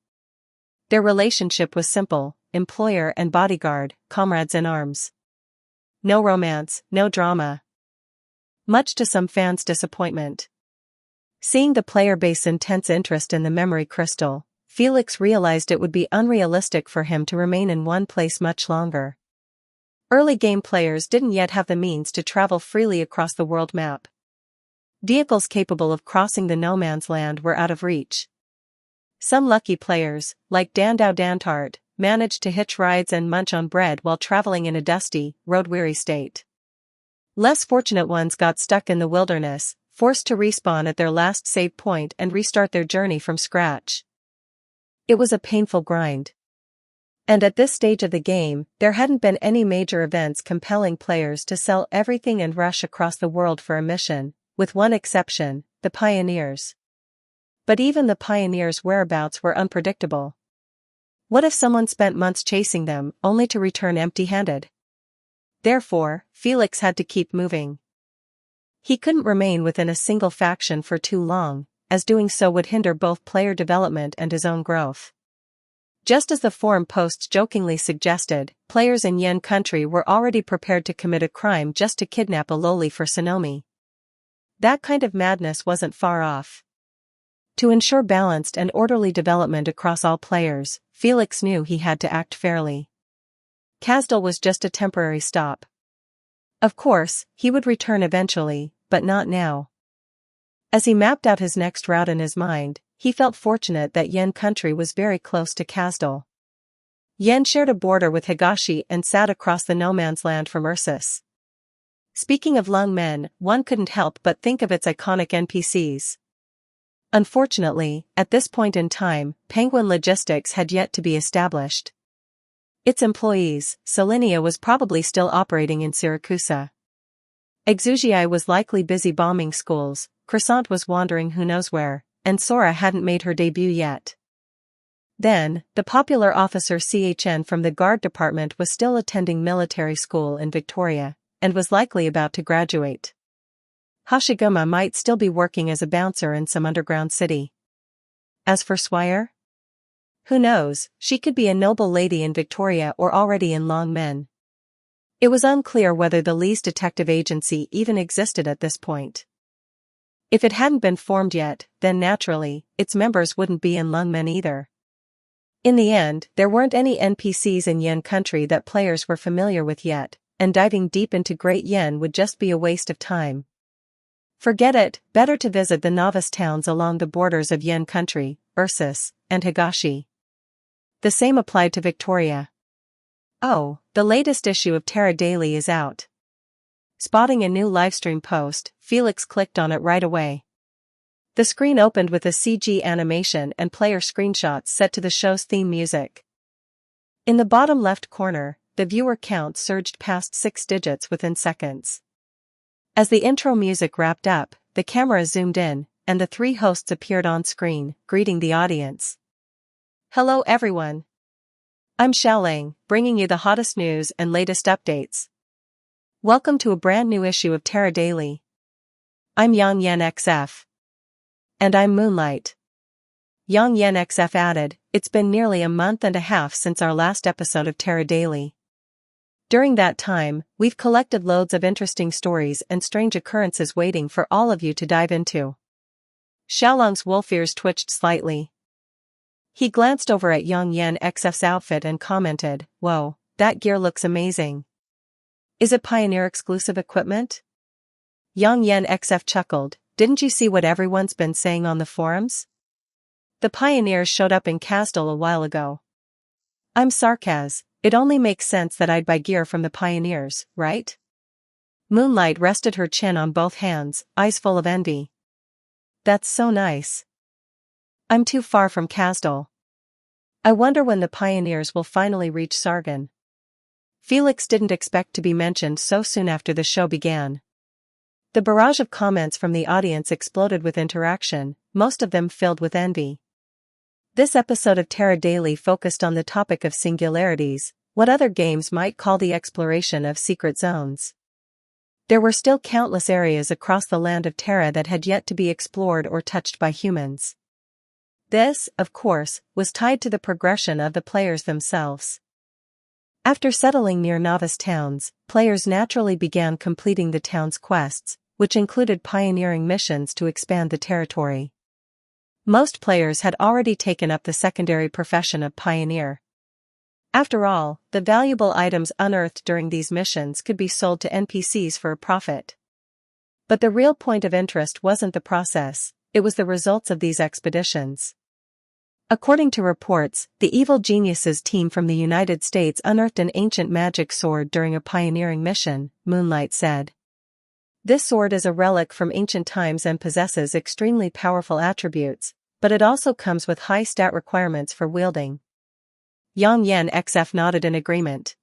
Their relationship was simple: employer and bodyguard, comrades in arms. No romance, no drama. Much to some fans' disappointment. Seeing the player base's intense interest in the memory crystal, Felix realized it would be unrealistic for him to remain in one place much longer. Early game players didn't yet have the means to travel freely across the world map. Vehicles capable of crossing the no man's land were out of reach. Some lucky players, like Dandau Dantart, managed to hitch rides and munch on bread while traveling in a dusty, road-weary state. Less fortunate ones got stuck in the wilderness, forced to respawn at their last save point and restart their journey from scratch. It was a painful grind. And at this stage of the game, there hadn't been any major events compelling players to sell everything and rush across the world for a mission, with one exception: the Pioneers. But even the Pioneers' whereabouts were unpredictable. What if someone spent months chasing them, only to return empty-handed? Therefore, Felix had to keep moving. He couldn't remain within a single faction for too long, as doing so would hinder both player development and his own growth. Just as the forum posts jokingly suggested, players in Yen country were already prepared to commit a crime just to kidnap a loli for Sonomi. That kind of madness wasn't far off. To ensure balanced and orderly development across all players, Felix knew he had to act fairly. Kasdal was just a temporary stop. Of course, he would return eventually, but not now. As he mapped out his next route in his mind, he felt fortunate that Yen country was very close to Kasdal. Yen shared a border with Higashi and sat across the no man's land from Ursus. Speaking of Lung Men, one couldn't help but think of its iconic NPCs. Unfortunately, at this point in time, Penguin Logistics had yet to be established. Its employees, Salinia was probably still operating in Siracusa. Exugii was likely busy bombing schools, Croissant was wandering who knows where, and Sora hadn't made her debut yet. Then, the popular officer CHN from the guard department was still attending military school in Victoria, and was likely about to graduate. Hashiguma might still be working as a bouncer in some underground city. As for Swire? Who knows, she could be a noble lady in Victoria or already in Long Men. It was unclear whether the Lee's detective agency even existed at this point. If it hadn't been formed yet, then naturally, its members wouldn't be in Long Men either. In the end, there weren't any NPCs in Yen country that players were familiar with yet, and diving deep into Great Yen would just be a waste of time. Forget it, better to visit the novice towns along the borders of Yen country, Ursus, and Higashi. The same applied to Victoria. Oh, the latest issue of Terra Daily is out. Spotting a new livestream post, Felix clicked on it right away. The screen opened with a CG animation and player screenshots set to the show's theme music. In the bottom left corner, the viewer count surged past 6 digits within seconds. As the intro music wrapped up, the camera zoomed in, and the 3 hosts appeared on screen, greeting the audience. Hello everyone. I'm Xiaoling, bringing you the hottest news and latest updates. Welcome to a brand new issue of Terra Daily. I'm Yang Yan XF. And I'm Moonlight. Yang Yan XF added, it's been nearly a month and a half since our last episode of Terra Daily. During that time, we've collected loads of interesting stories and strange occurrences waiting for all of you to dive into. Xiaolong's wolf ears twitched slightly. He glanced over at Yang Yan XF's outfit and commented, "Whoa, that gear looks amazing. Is it Pioneer exclusive equipment?" Yang Yan XF chuckled, "Didn't you see what everyone's been saying on the forums? The Pioneers showed up in Castle a while ago." "I'm sarcasm. It only makes sense that I'd buy gear from the Pioneers, right?" Moonlight rested her chin on both hands, eyes full of envy. "That's so nice. I'm too far from Castle. I wonder when the Pioneers will finally reach Sargon." Felix didn't expect to be mentioned so soon after the show began. The barrage of comments from the audience exploded with interaction, most of them filled with envy. This episode of Terra Daily focused on the topic of singularities, what other games might call the exploration of secret zones. There were still countless areas across the land of Terra that had yet to be explored or touched by humans. This, of course, was tied to the progression of the players themselves. After settling near novice towns, players naturally began completing the town's quests, which included pioneering missions to expand the territory. Most players had already taken up the secondary profession of pioneer. After all, the valuable items unearthed during these missions could be sold to NPCs for a profit. But the real point of interest wasn't the process, it was the results of these expeditions. According to reports, the Evil Geniuses team from the United States unearthed an ancient magic sword during a pioneering mission, Moonlight said. This sword is a relic from ancient times and possesses extremely powerful attributes, but it also comes with high stat requirements for wielding. Yang Yan XF nodded in agreement.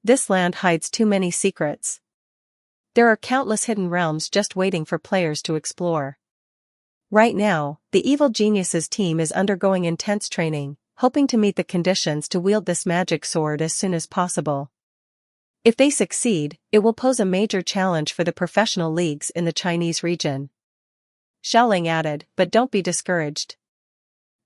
This land hides too many secrets. There are countless hidden realms just waiting for players to explore. Right now, the Evil Geniuses team is undergoing intense training, hoping to meet the conditions to wield this magic sword as soon as possible. If they succeed, it will pose a major challenge for the professional leagues in the Chinese region. Xiaoling added, but don't be discouraged.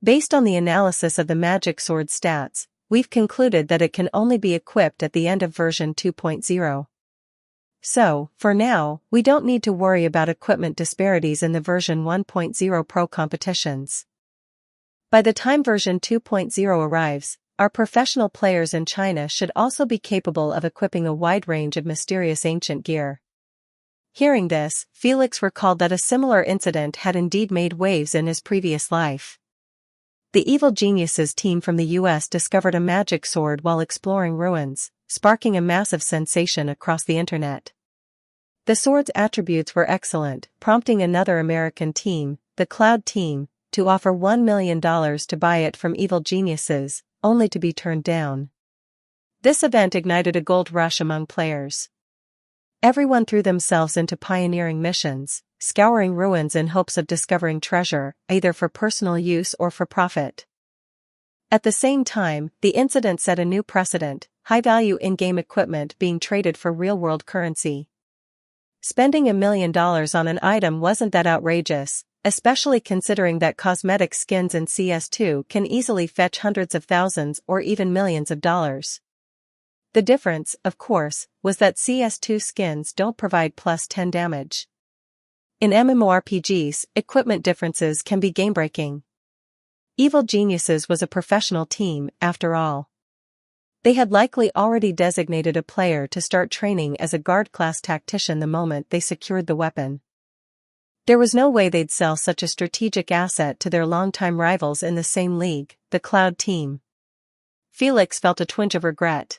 Based on the analysis of the magic sword stats, we've concluded that it can only be equipped at the end of version 2.0. So, for now, we don't need to worry about equipment disparities in the version 1.0 Pro competitions. By the time version 2.0 arrives, our professional players in China should also be capable of equipping a wide range of mysterious ancient gear. Hearing this, Felix recalled that a similar incident had indeed made waves in his previous life. The Evil Geniuses team from the US discovered a magic sword while exploring ruins, sparking a massive sensation across the internet. The sword's attributes were excellent, prompting another American team, the Cloud team, to offer $1 million to buy it from Evil Geniuses, only to be turned down. This event ignited a gold rush among players. Everyone threw themselves into pioneering missions, scouring ruins in hopes of discovering treasure, either for personal use or for profit. At the same time, the incident set a new precedent, high-value in-game equipment being traded for real-world currency. Spending $1 million on an item wasn't that outrageous, especially considering that cosmetic skins in CS2 can easily fetch hundreds of thousands or even millions of dollars. The difference, of course, was that CS2 skins don't provide plus 10 damage. In MMORPGs, equipment differences can be game-breaking. Evil Geniuses was a professional team, after all. They had likely already designated a player to start training as a guard-class tactician the moment they secured the weapon. There was no way they'd sell such a strategic asset to their longtime rivals in the same league, the Cloud team. Felix felt a twinge of regret.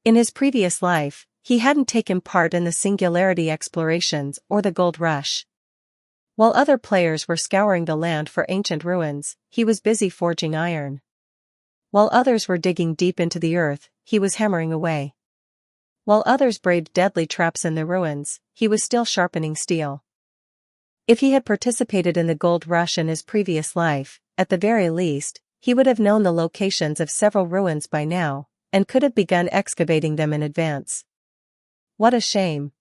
In his previous life, he hadn't taken part in the singularity explorations or the gold rush. While other players were scouring the land for ancient ruins, he was busy forging iron. While others were digging deep into the earth, he was hammering away. While others braved deadly traps in the ruins, he was still sharpening steel. If he had participated in the gold rush in his previous life, at the very least, he would have known the locations of several ruins by now, and could have begun excavating them in advance. What a shame.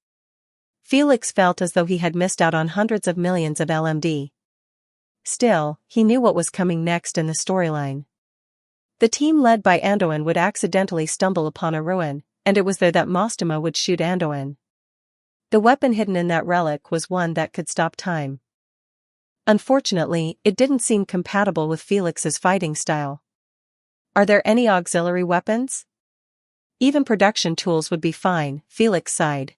Felix felt as though he had missed out on hundreds of millions of LMD. Still, he knew what was coming next in the storyline. The team led by Anduin would accidentally stumble upon a ruin, and it was there that Mostema would shoot Anduin. The weapon hidden in that relic was one that could stop time. Unfortunately, it didn't seem compatible with Felix's fighting style. Are there any auxiliary weapons? Even production tools would be fine, Felix sighed.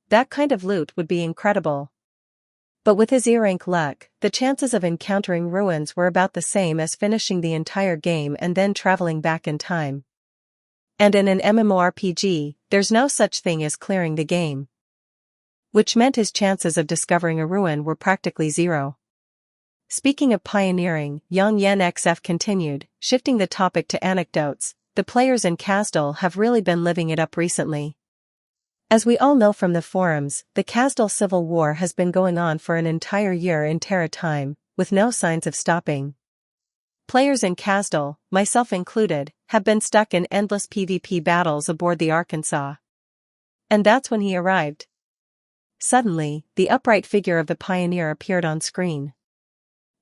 That kind of loot would be incredible. But with his E-rank luck, the chances of encountering ruins were about the same as finishing the entire game and then traveling back in time. And in an MMORPG, there's no such thing as clearing the game. Which meant his chances of discovering a ruin were practically zero. Speaking of pioneering, Yang Yen XF continued, shifting the topic to anecdotes. The players in Kasdal have really been living it up recently. As we all know from the forums, the Kasdal civil war has been going on for an entire year in Terra time, with no signs of stopping. Players in Kasdal, myself included, have been stuck in endless PvP battles aboard the Arkansas. And that's when he arrived. Suddenly, the upright figure of the pioneer appeared on screen.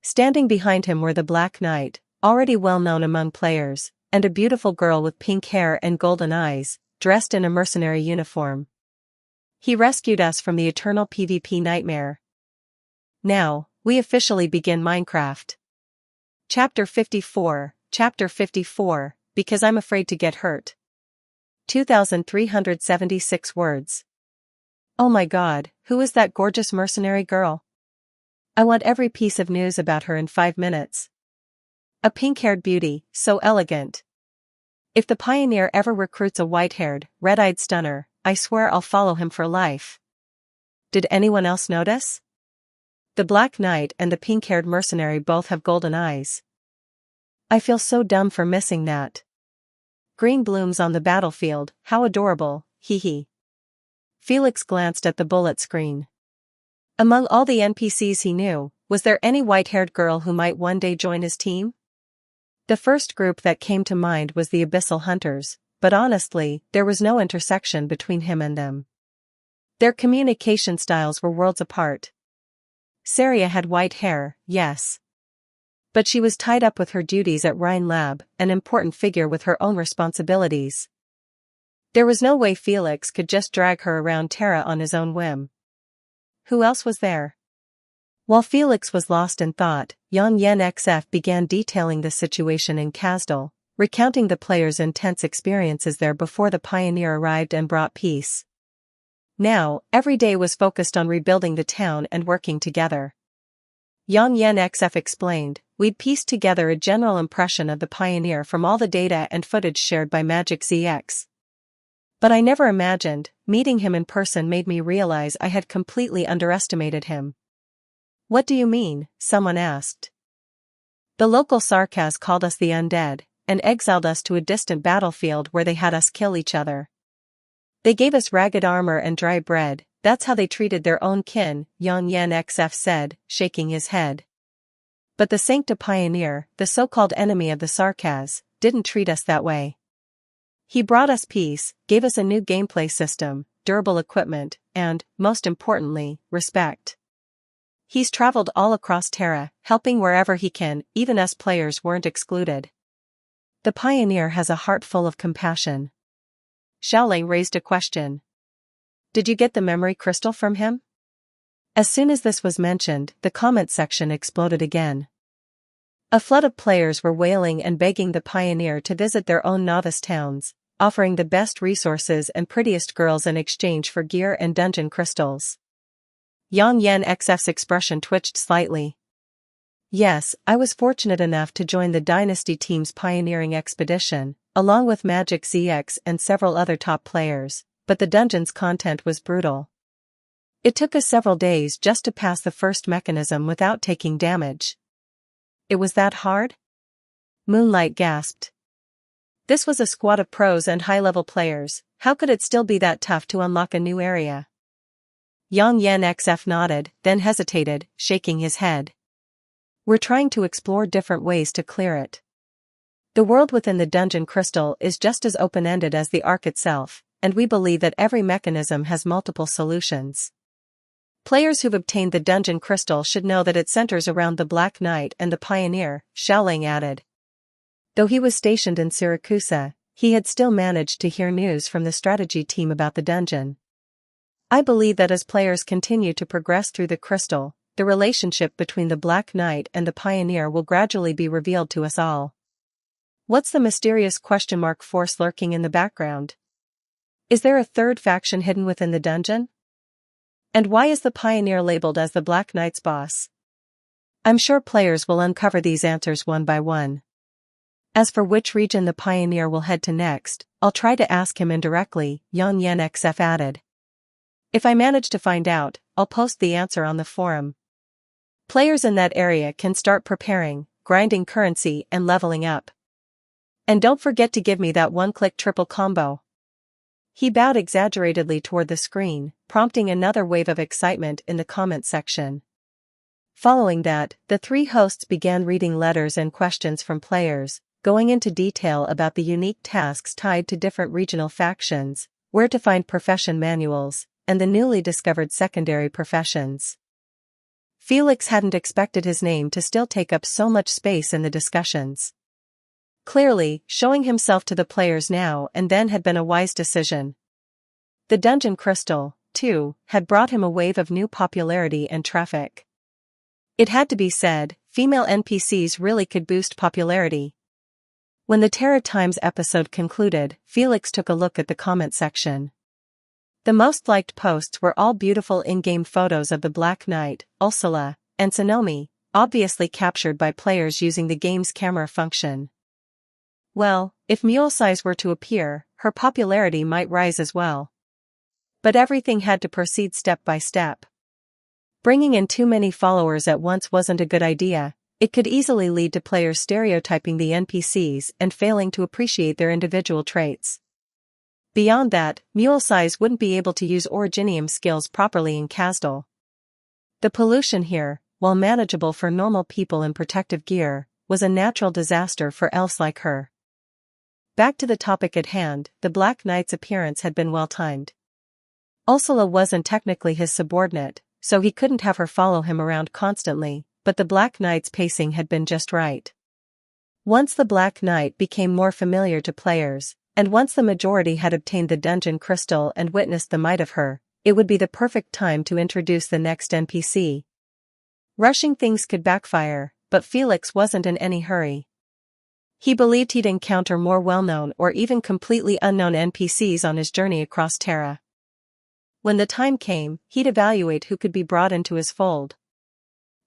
Standing behind him were the Black Knight, already well known among players, and a beautiful girl with pink hair and golden eyes, dressed in a mercenary uniform. He rescued us from the eternal PvP nightmare. Now, we officially begin Minecraft. Chapter 54, because I'm afraid to get hurt. 2,376 words. Oh my god, who is that gorgeous mercenary girl? I want every piece of news about her in 5 minutes. A pink-haired beauty, so elegant. If the pioneer ever recruits a white-haired, red-eyed stunner, I swear I'll follow him for life. Did anyone else notice? The Black Knight and the pink-haired mercenary both have golden eyes. I feel so dumb for missing that. Green blooms on the battlefield, how adorable, hee hee. Felix glanced at the bullet screen. Among all the NPCs he knew, was there any white-haired girl who might one day join his team? The first group that came to mind was the Abyssal Hunters, but honestly, there was no intersection between him and them. Their communication styles were worlds apart. Saria had white hair, yes. But she was tied up with her duties at Rhine Lab, an important figure with her own responsibilities. There was no way Felix could just drag her around Terra on his own whim. Who else was there? While Felix was lost in thought, Yang Yen XF began detailing the situation in Kasdal, recounting the players' intense experiences there before the pioneer arrived and brought peace. Now, every day was focused on rebuilding the town and working together. Yang Yen XF explained, we'd pieced together a general impression of the pioneer from all the data and footage shared by Magic ZX. But I never imagined, meeting him in person made me realize I had completely underestimated him. What do you mean? Someone asked. The local Sarkaz called us the undead, and exiled us to a distant battlefield where they had us kill each other. They gave us ragged armor and dry bread, that's how they treated their own kin, Yang Yen XF said, shaking his head. But the Sancta Pioneer, the so-called enemy of the Sarkaz, didn't treat us that way. He brought us peace, gave us a new gameplay system, durable equipment, and, most importantly, respect. He's traveled all across Terra, helping wherever he can, even us players weren't excluded. The pioneer has a heart full of compassion. Xiaolei raised a question. Did you get the memory crystal from him? As soon as this was mentioned, the comment section exploded again. A flood of players were wailing and begging the pioneer to visit their own novice towns, offering the best resources and prettiest girls in exchange for gear and dungeon crystals. Yang Yen XF's expression twitched slightly. Yes, I was fortunate enough to join the Dynasty team's pioneering expedition, along with Magic ZX and several other top players, but the dungeon's content was brutal. It took us several days just to pass the first mechanism without taking damage. It was that hard? Moonlight gasped. This was a squad of pros and high-level players, how could it still be that tough to unlock a new area? Yang Yen XF nodded, then hesitated, shaking his head. We're trying to explore different ways to clear it. The world within the dungeon crystal is just as open-ended as the Ark itself, and we believe that every mechanism has multiple solutions. Players who've obtained the dungeon crystal should know that it centers around the Black Knight and the Pioneer, Xiaoling added. Though he was stationed in Siracusa, he had still managed to hear news from the strategy team about the dungeon. I believe that as players continue to progress through the crystal, the relationship between the Black Knight and the Pioneer will gradually be revealed to us all. What's the mysterious question mark force lurking in the background? Is there a third faction hidden within the dungeon? And why is the Pioneer labeled as the Black Knight's boss? I'm sure players will uncover these answers one by one. As for which region the Pioneer will head to next, I'll try to ask him indirectly, Yang Yen XF added. If I manage to find out, I'll post the answer on the forum. Players in that area can start preparing, grinding currency and leveling up. And don't forget to give me that one-click triple combo. He bowed exaggeratedly toward the screen, prompting another wave of excitement in the comment section. Following that, the three hosts began reading letters and questions from players, going into detail about the unique tasks tied to different regional factions, where to find profession manuals, and the newly discovered secondary professions. Felix hadn't expected his name to still take up so much space in the discussions. Clearly, showing himself to the players now and then had been a wise decision. The dungeon crystal, too, had brought him a wave of new popularity and traffic. It had to be said, female NPCs really could boost popularity. When the Terra Times episode concluded, Felix took a look at the comment section. The most liked posts were all beautiful in-game photos of the Black Knight, Ursula, and Sonomi, obviously captured by players using the game's camera function. Well, if Mule Size were to appear, her popularity might rise as well. But everything had to proceed step by step. Bringing in too many followers at once wasn't a good idea. It could easily lead to players stereotyping the NPCs and failing to appreciate their individual traits. Beyond that, Mule Size wouldn't be able to use Originium skills properly in Kazdal. The pollution here, while manageable for normal people in protective gear, was a natural disaster for elves like her. Back to the topic at hand, the Black Knight's appearance had been well timed. Ursula wasn't technically his subordinate, so he couldn't have her follow him around constantly, but the Black Knight's pacing had been just right. Once the Black Knight became more familiar to players, and once the majority had obtained the dungeon crystal and witnessed the might of her, it would be the perfect time to introduce the next NPC. Rushing things could backfire, but Felix wasn't in any hurry. He believed he'd encounter more well-known or even completely unknown NPCs on his journey across Terra. When the time came, he'd evaluate who could be brought into his fold.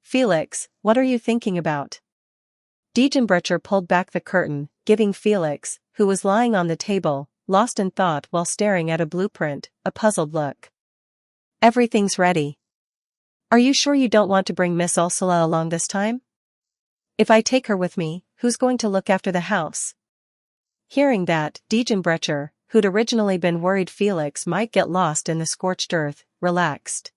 Felix, what are you thinking about? Diegenbrecher pulled back the curtain, giving Felix, who was lying on the table, lost in thought while staring at a blueprint, a puzzled look. Everything's ready. Are you sure you don't want to bring Miss Ursula along this time? If I take her with me, who's going to look after the house? Hearing that, Diegenbrecher, who'd originally been worried Felix might get lost in the scorched earth, relaxed.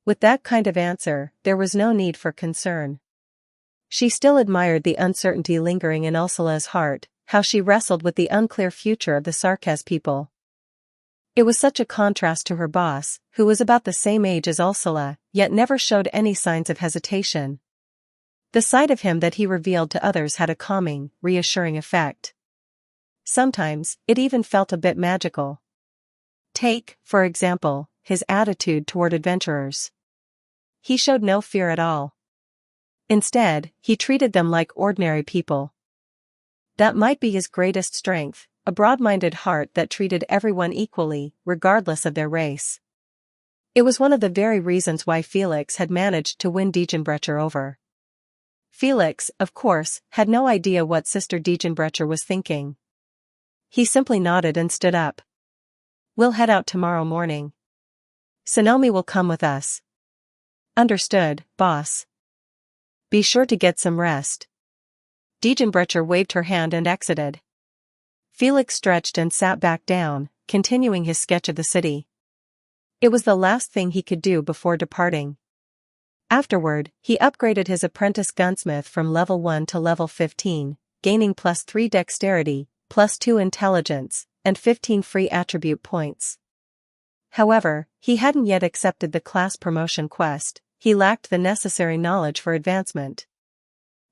With that kind of answer, there was no need for concern. She still admired the uncertainty lingering in Ursula's heart, how she wrestled with the unclear future of the Sarkaz people. It was such a contrast to her boss, who was about the same age as Ursula, yet never showed any signs of hesitation. The sight of him that he revealed to others had a calming, reassuring effect. Sometimes, it even felt a bit magical. Take, for example, his attitude toward adventurers. He showed no fear at all. Instead, he treated them like ordinary people. That might be his greatest strength, a broad-minded heart that treated everyone equally, regardless of their race. It was one of the very reasons why Felix had managed to win Diegenbrecher over. Felix, of course, had no idea what Sister Diegenbrecher was thinking. He simply nodded and stood up. We'll head out tomorrow morning. Sonomi will come with us. Understood, boss. Be sure to get some rest. Diegenbrecher waved her hand and exited. Felix stretched and sat back down, continuing his sketch of the city. It was the last thing he could do before departing. Afterward, he upgraded his apprentice gunsmith from level 1 to level 15, gaining +3 dexterity, +2 intelligence, and 15 free attribute points. However, he hadn't yet accepted the class promotion quest. He lacked the necessary knowledge for advancement.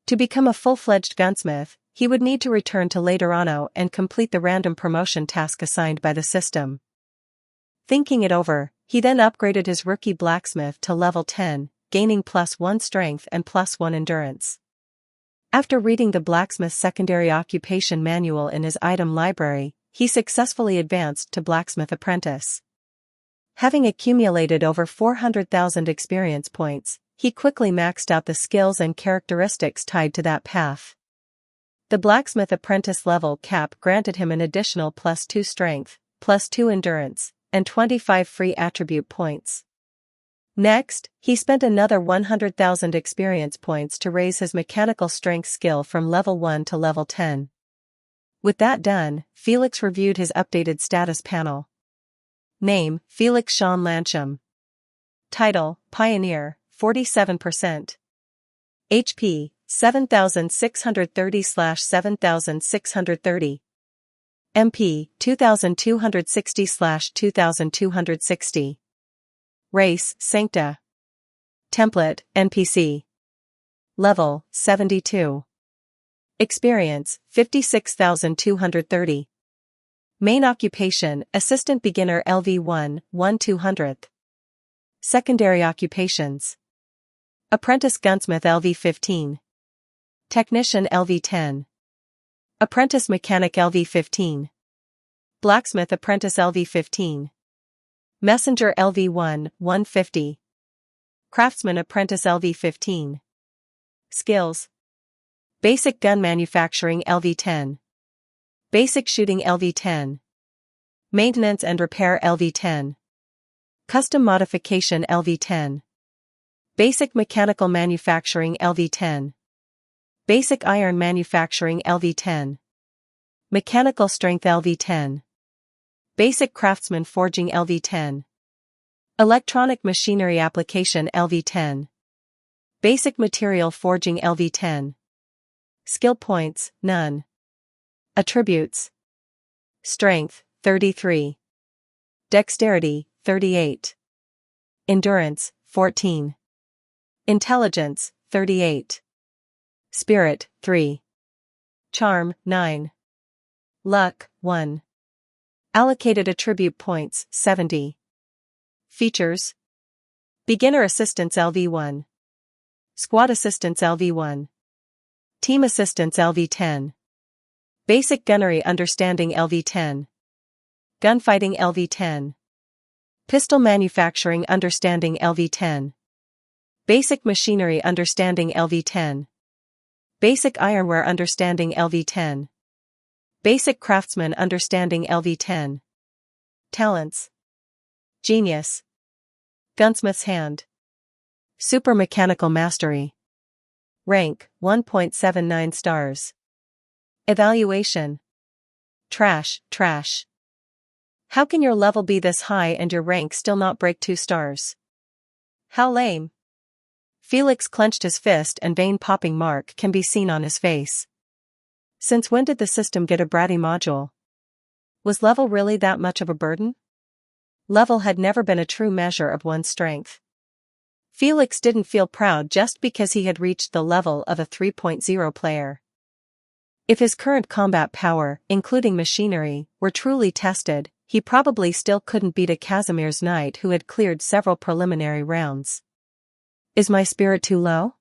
To become a full-fledged gunsmith, he would need to return to Laterano and complete the random promotion task assigned by the system. Thinking it over, he then upgraded his rookie blacksmith to level 10, gaining +1 strength and +1 endurance. After reading the blacksmith's secondary occupation manual in his item library, he successfully advanced to blacksmith apprentice. Having accumulated over 400,000 experience points, he quickly maxed out the skills and characteristics tied to that path. The blacksmith apprentice level cap granted him an additional +2 strength, +2 endurance, and 25 free attribute points. Next, he spent another 100,000 experience points to raise his mechanical strength skill from level 1 to level 10. With that done, Felix reviewed his updated status panel. Name, Felix Sean Lancham. Title, Pioneer, 47%. HP, 7630/7630. MP, 2260/2260. Race, Sancta. Template, NPC. Level, 72. Experience, 56,230. Main occupation, Assistant Beginner LV1, 1/200th. Secondary occupations. Apprentice Gunsmith LV15. Technician LV10. Apprentice Mechanic LV15. Blacksmith Apprentice LV15. Messenger LV1, 150. Craftsman Apprentice LV15. Skills. Basic Gun Manufacturing LV10. Basic Shooting LV10. Maintenance and Repair LV10. Custom Modification LV10. Basic Mechanical Manufacturing LV10. Basic Iron Manufacturing LV10. Mechanical Strength LV10. Basic Craftsman Forging LV10. Electronic Machinery Application LV10. Basic Material Forging LV10. Skill points, none. Attributes. Strength, 33. Dexterity, 38. Endurance, 14. Intelligence, 38. Spirit, 3. Charm, 9. Luck, 1. Allocated attribute points, 70. Features. Beginner Assistance LV1. Squad Assistance LV1. Team Assistance LV10. Basic Gunnery Understanding LV10. Gunfighting LV10. Pistol Manufacturing Understanding LV10. Basic Machinery Understanding LV10. Basic Ironware Understanding LV10. Basic Craftsman Understanding LV10. Talents. Genius. Gunsmith's Hand. Super Mechanical Mastery. Rank, 1.79 stars. Evaluation. Trash, trash. How can your level be this high and your rank still not break 2 stars? How lame. Felix clenched his fist and vein-popping mark can be seen on his face. Since when did the system get a bratty module? Was level really that much of a burden? Level had never been a true measure of one's strength. Felix didn't feel proud just because he had reached the level of a 3.0 player. If his current combat power, including machinery, were truly tested, he probably still couldn't beat a Casimir's knight who had cleared several preliminary rounds. Is my spirit too low?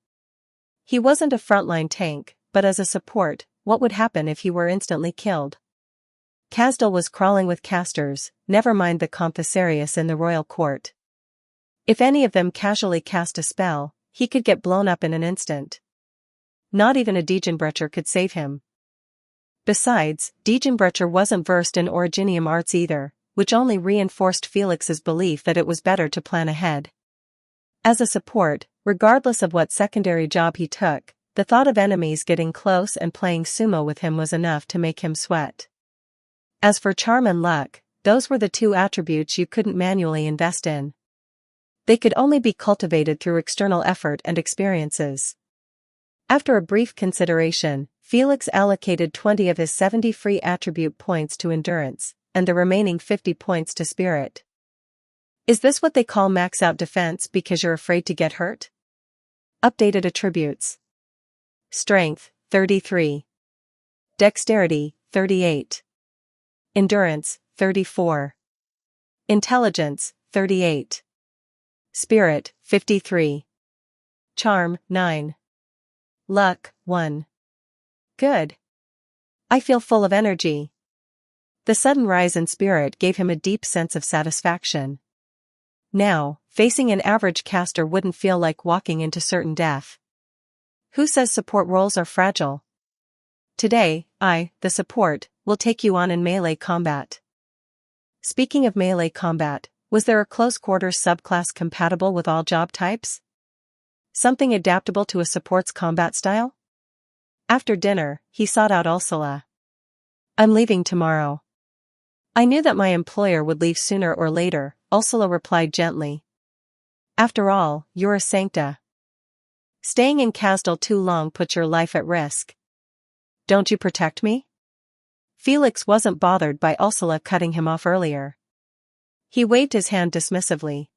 He wasn't a frontline tank, but as a support, what would happen if he were instantly killed? Casdal was crawling with casters, never mind the Compthasarius in the royal court. If any of them casually cast a spell, he could get blown up in an instant. Not even a Diegenbrecher could save him. Besides, Diegenbrecher wasn't versed in Originium arts either, which only reinforced Felix's belief that it was better to plan ahead. As a support, regardless of what secondary job he took, the thought of enemies getting close and playing sumo with him was enough to make him sweat. As for charm and luck, those were the two attributes you couldn't manually invest in. They could only be cultivated through external effort and experiences. After a brief consideration, Felix allocated 20 of his 70 free attribute points to endurance, and the remaining 50 points to spirit. Is this what they call max out defense because you're afraid to get hurt? Updated attributes. Strength, 33. Dexterity, 38. Endurance, 34. Intelligence, 38. Spirit, 53. Charm, 9. Luck, 1. Good. I feel full of energy. The sudden rise in spirit gave him a deep sense of satisfaction. Now, facing an average caster wouldn't feel like walking into certain death. Who says support roles are fragile? Today, I, the support, will take you on in melee combat. Speaking of melee combat, was there a close quarters subclass compatible with all job types? Something adaptable to a support's combat style? After dinner, he sought out Ursula. I'm leaving tomorrow. I knew that my employer would leave sooner or later, Ursula replied gently. After all, you're a sancta. Staying in Castle too long puts your life at risk. Don't you protect me? Felix wasn't bothered by Ursula cutting him off earlier. He waved his hand dismissively.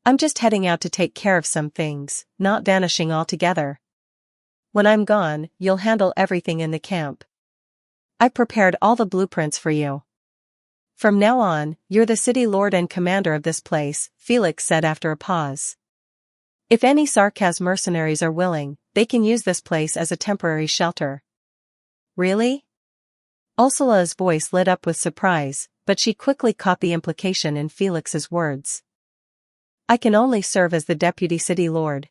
I'm just heading out to take care of some things, not vanishing altogether. When I'm gone, you'll handle everything in the camp. I prepared all the blueprints for you. From now on, you're the city lord and commander of this place, Felix said after a pause. If any Sarkaz mercenaries are willing, they can use this place as a temporary shelter. Really? Ursula's voice lit up with surprise, but she quickly caught the implication in Felix's words. I can only serve as the deputy city lord.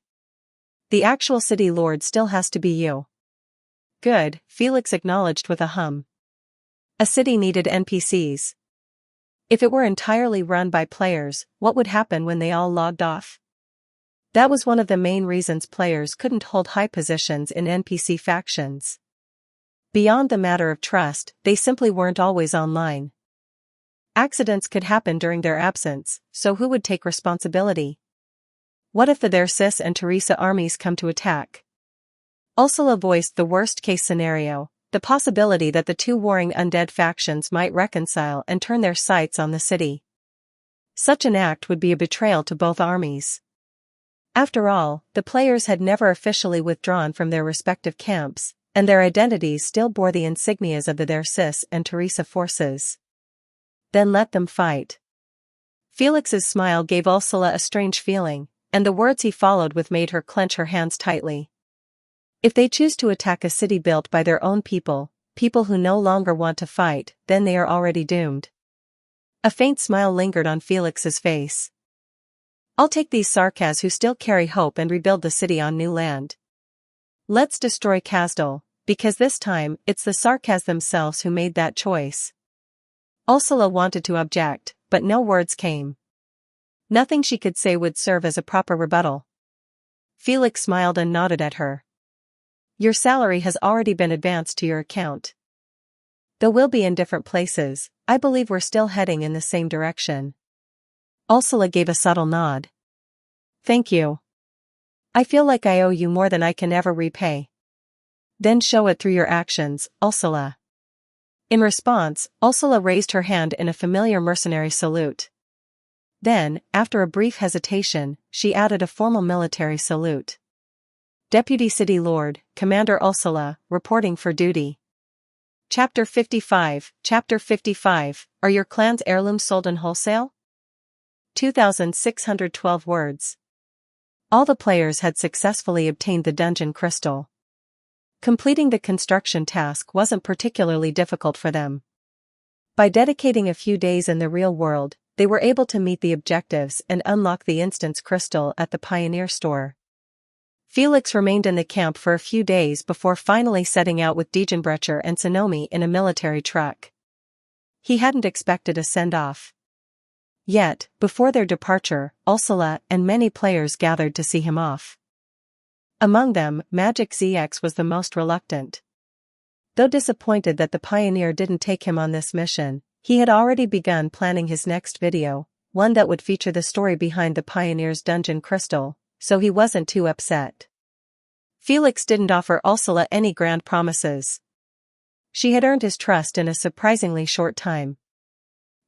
The actual city lord still has to be you. Good, Felix acknowledged with a hum. A city needed NPCs. If it were entirely run by players, what would happen when they all logged off? That was one of the main reasons players couldn't hold high positions in NPC factions. Beyond the matter of trust, they simply weren't always online. Accidents could happen during their absence, so who would take responsibility? What if the Dersis and Teresa armies come to attack? Ursula voiced the worst-case scenario, the possibility that the two warring undead factions might reconcile and turn their sights on the city. Such an act would be a betrayal to both armies. After all, the players had never officially withdrawn from their respective camps, and their identities still bore the insignias of the Dersis and Teresa forces. Then let them fight. Felix's smile gave Ursula a strange feeling, and the words he followed with made her clench her hands tightly. If they choose to attack a city built by their own people, people who no longer want to fight, then they are already doomed. A faint smile lingered on Felix's face. I'll take these Sarkaz who still carry hope and rebuild the city on new land. Let's destroy Kasdal, because this time, it's the Sarkaz themselves who made that choice. Ursula wanted to object, but no words came. Nothing she could say would serve as a proper rebuttal. Felix smiled and nodded at her. Your salary has already been advanced to your account. Though we'll be in different places, I believe we're still heading in the same direction. Ursula gave a subtle nod. Thank you. I feel like I owe you more than I can ever repay. Then show it through your actions, Ursula. In response, Ursula raised her hand in a familiar mercenary salute. Then, after a brief hesitation, she added a formal military salute. Deputy City Lord, Commander Ursula, reporting for duty. Chapter 55, Are your clan's heirlooms sold in wholesale? 2,612 words. All the players had successfully obtained the dungeon crystal. Completing the construction task wasn't particularly difficult for them. By dedicating a few days in the real world, they were able to meet the objectives and unlock the instance crystal at the Pioneer store. Felix remained in the camp for a few days before finally setting out with Degenbrecher and Sonomi in a military truck. He hadn't expected a send-off. Yet, before their departure, Ursula and many players gathered to see him off. Among them, Magic ZX was the most reluctant. Though disappointed that the pioneer didn't take him on this mission, he had already begun planning his next video, one that would feature the story behind the pioneer's dungeon crystal, so he wasn't too upset. Felix didn't offer Ursula any grand promises. She had earned his trust in a surprisingly short time.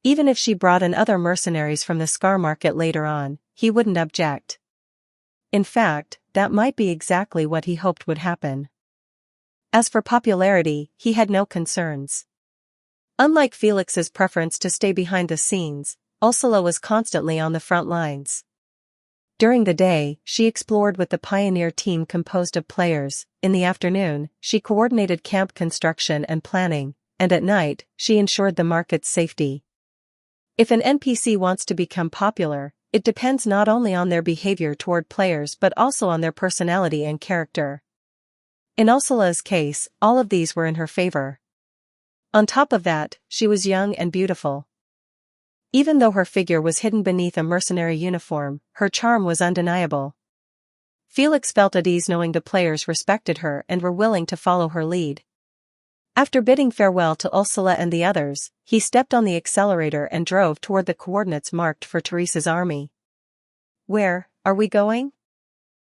Even if she brought in other mercenaries from the Scar Market later on, he wouldn't object. In fact, that might be exactly what he hoped would happen. As for popularity, he had no concerns. Unlike Felix's preference to stay behind the scenes, Ursula was constantly on the front lines. During the day, she explored with the pioneer team composed of players. In the afternoon, she coordinated camp construction and planning, and at night, she ensured the market's safety. If an NPC wants to become popular, it depends not only on their behavior toward players but also on their personality and character. In Ursula's case, all of these were in her favor. On top of that, she was young and beautiful. Even though her figure was hidden beneath a mercenary uniform, her charm was undeniable. Felix felt at ease knowing the players respected her and were willing to follow her lead. After bidding farewell to Ursula and the others, he stepped on the accelerator and drove toward the coordinates marked for Teresa's army. Where are we going?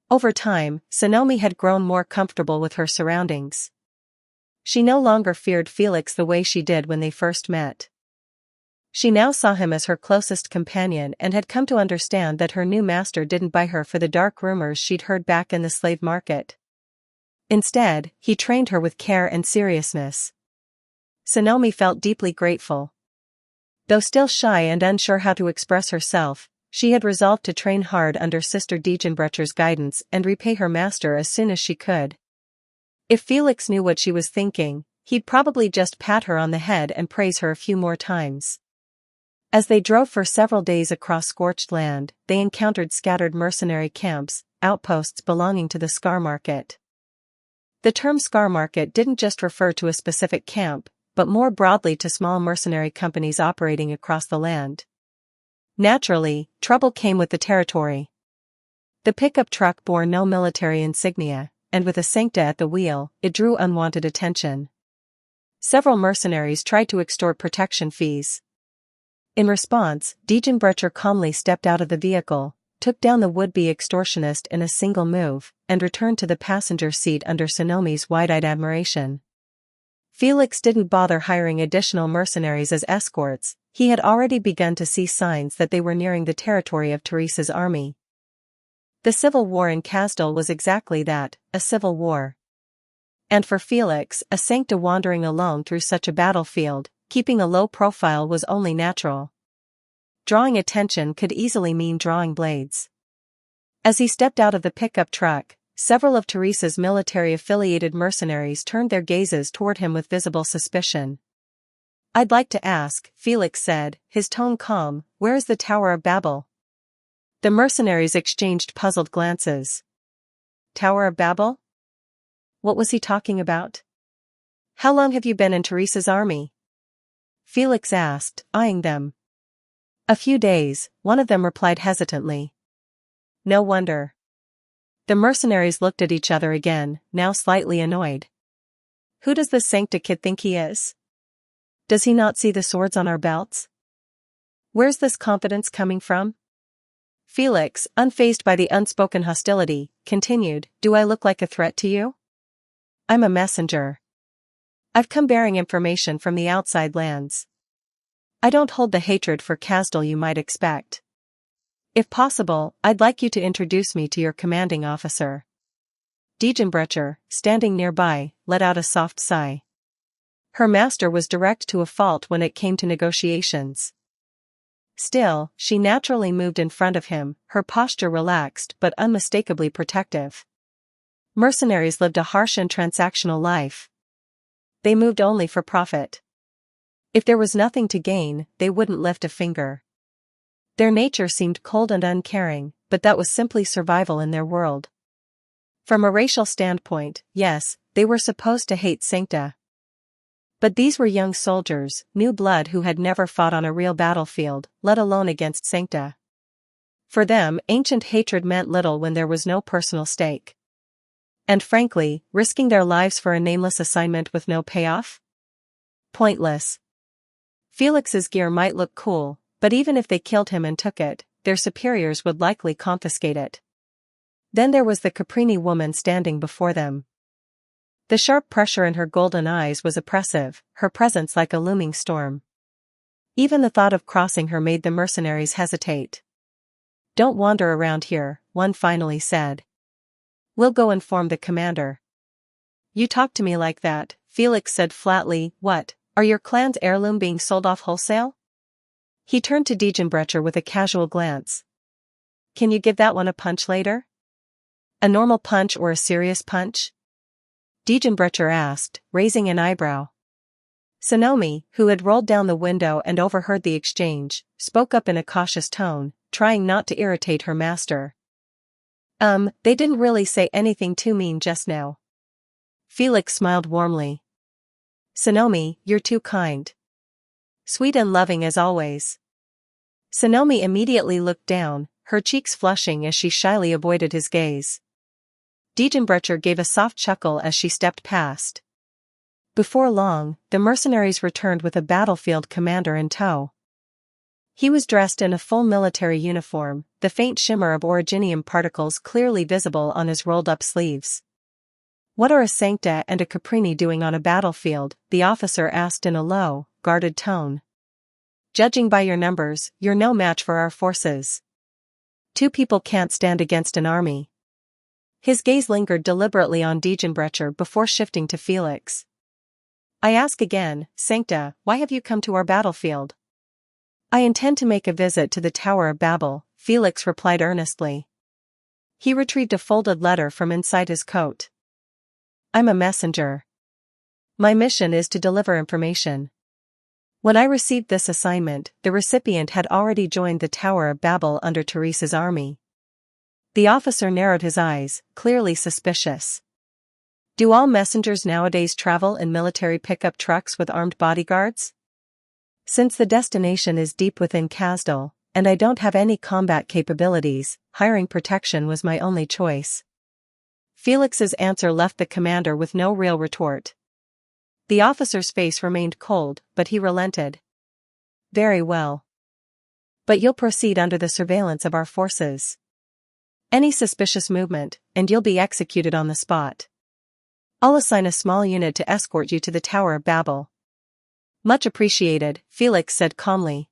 Over time, Sonomi had grown more comfortable with her surroundings. She no longer feared Felix the way she did when they first met. She now saw him as her closest companion and had come to understand that her new master didn't buy her for the dark rumors she'd heard back in the slave market. Instead, he trained her with care and seriousness. Sonomi felt deeply grateful. Though still shy and unsure how to express herself, she had resolved to train hard under Sister Diegenbrecher's guidance and repay her master as soon as she could. If Felix knew what she was thinking, he'd probably just pat her on the head and praise her a few more times. As they drove for several days across scorched land, they encountered scattered mercenary camps, outposts belonging to the Scar Market. The term Scar Market didn't just refer to a specific camp, but more broadly to small mercenary companies operating across the land. Naturally, trouble came with the territory. The pickup truck bore no military insignia, and with a Sancta at the wheel, it drew unwanted attention. Several mercenaries tried to extort protection fees. In response, Diegenbrecher calmly stepped out of the vehicle, took down the would-be extortionist in a single move, and returned to the passenger seat under Sonomi's wide-eyed admiration. Felix didn't bother hiring additional mercenaries as escorts. He had already begun to see signs that they were nearing the territory of Teresa's army. The civil war in Kasdal was exactly that, a civil war. And for Felix, a Sancta wandering alone through such a battlefield, keeping a low profile was only natural. Drawing attention could easily mean drawing blades. As he stepped out of the pickup truck, several of Teresa's military-affiliated mercenaries turned their gazes toward him with visible suspicion. "I'd like to ask," Felix said, his tone calm, "where is the Tower of Babel?" The mercenaries exchanged puzzled glances. Tower of Babel? What was he talking about? "How long have you been in Teresa's army?" Felix asked, eyeing them. "A few days," one of them replied hesitantly. "No wonder." The mercenaries looked at each other again, now slightly annoyed. "Who does this Sancta kid think he is? Does he not see the swords on our belts? Where's this confidence coming from?" Felix, unfazed by the unspoken hostility, continued, "Do I look like a threat to you? I'm a messenger. I've come bearing information from the outside lands. I don't hold the hatred for Kasdal you might expect. If possible, I'd like you to introduce me to your commanding officer." Diegenbrecher, standing nearby, let out a soft sigh. Her master was direct to a fault when it came to negotiations. Still, she naturally moved in front of him, her posture relaxed but unmistakably protective. Mercenaries lived a harsh and transactional life. They moved only for profit. If there was nothing to gain, they wouldn't lift a finger. Their nature seemed cold and uncaring, but that was simply survival in their world. From a racial standpoint, yes, they were supposed to hate Sancta. But these were young soldiers, new blood who had never fought on a real battlefield, let alone against Sancta. For them, ancient hatred meant little when there was no personal stake. And frankly, risking their lives for a nameless assignment with no payoff? Pointless. Felix's gear might look cool, but even if they killed him and took it, their superiors would likely confiscate it. Then there was the Caprini woman standing before them. The sharp pressure in her golden eyes was oppressive, her presence like a looming storm. Even the thought of crossing her made the mercenaries hesitate. "Don't wander around here," one finally said. "We'll go inform the commander." "You talk to me like that," Felix said flatly. "What, are your clan's heirloom being sold off wholesale?" He turned to Diegenbrecher with a casual glance. "Can you give that one a punch later? A normal punch or a serious punch?" Diegenbrecher asked, raising an eyebrow. Sonomi, who had rolled down the window and overheard the exchange, spoke up in a cautious tone, trying not to irritate her master. They didn't really say anything too mean just now." Felix smiled warmly. "Sonomi, you're too kind. Sweet and loving as always." Sonomi immediately looked down, her cheeks flushing as she shyly avoided his gaze. Diegenbrecher gave a soft chuckle as she stepped past. Before long, the mercenaries returned with a battlefield commander in tow. He was dressed in a full military uniform, the faint shimmer of originium particles clearly visible on his rolled-up sleeves. "What are a Sancta and a Caprini doing on a battlefield?" the officer asked in a low, guarded tone. "Judging by your numbers, you're no match for our forces. 2 people can't stand against an army." His gaze lingered deliberately on Diegenbrecher before shifting to Felix. "I ask again, Sancta, why have you come to our battlefield?" "I intend to make a visit to the Tower of Babel," Felix replied earnestly. He retrieved a folded letter from inside his coat. "I'm a messenger. My mission is to deliver information." When I received this assignment, the recipient had already joined the Tower of Babel under Teresa's army. The officer narrowed his eyes, clearly suspicious. "Do all messengers nowadays travel in military pickup trucks with armed bodyguards?" "Since the destination is deep within Kasdal, and I don't have any combat capabilities, hiring protection was my only choice." Felix's answer left the commander with no real retort. The officer's face remained cold, but he relented. "Very well. But you'll proceed under the surveillance of our forces. Any suspicious movement, and you'll be executed on the spot. I'll assign a small unit to escort you to the Tower of Babel." "Much appreciated," Felix said calmly.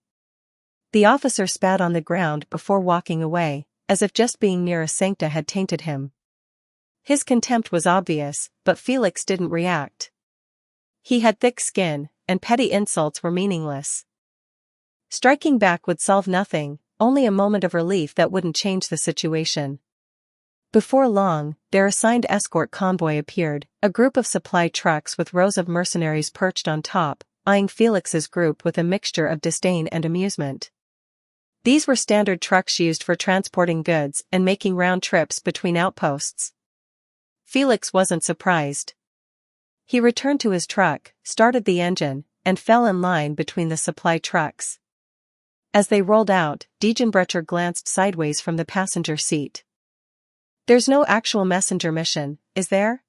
The officer spat on the ground before walking away, as if just being near a Sancta had tainted him. His contempt was obvious, but Felix didn't react. He had thick skin, and petty insults were meaningless. Striking back would solve nothing, only a moment of relief that wouldn't change the situation. Before long, their assigned escort convoy appeared, a group of supply trucks with rows of mercenaries perched on top, eyeing Felix's group with a mixture of disdain and amusement. These were standard trucks used for transporting goods and making round trips between outposts. Felix wasn't surprised. He returned to his truck, started the engine, and fell in line between the supply trucks. As they rolled out, Diegenbrecher glanced sideways from the passenger seat. "There's no actual messenger mission, is there?"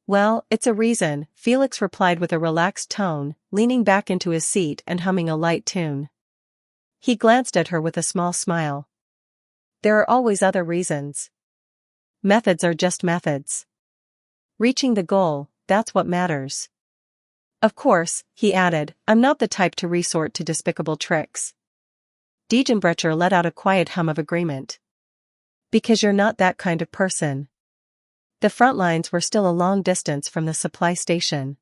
"Well, it's a reason," Felix replied with a relaxed tone, leaning back into his seat and humming a light tune. He glanced at her with a small smile. "There are always other reasons. Methods are just methods. Reaching the goal, that's what matters. Of course," he added, "I'm not the type to resort to despicable tricks." Diegenbrecher let out a quiet hum of agreement. "Because you're not that kind of person." The front lines were still a long distance from the supply station.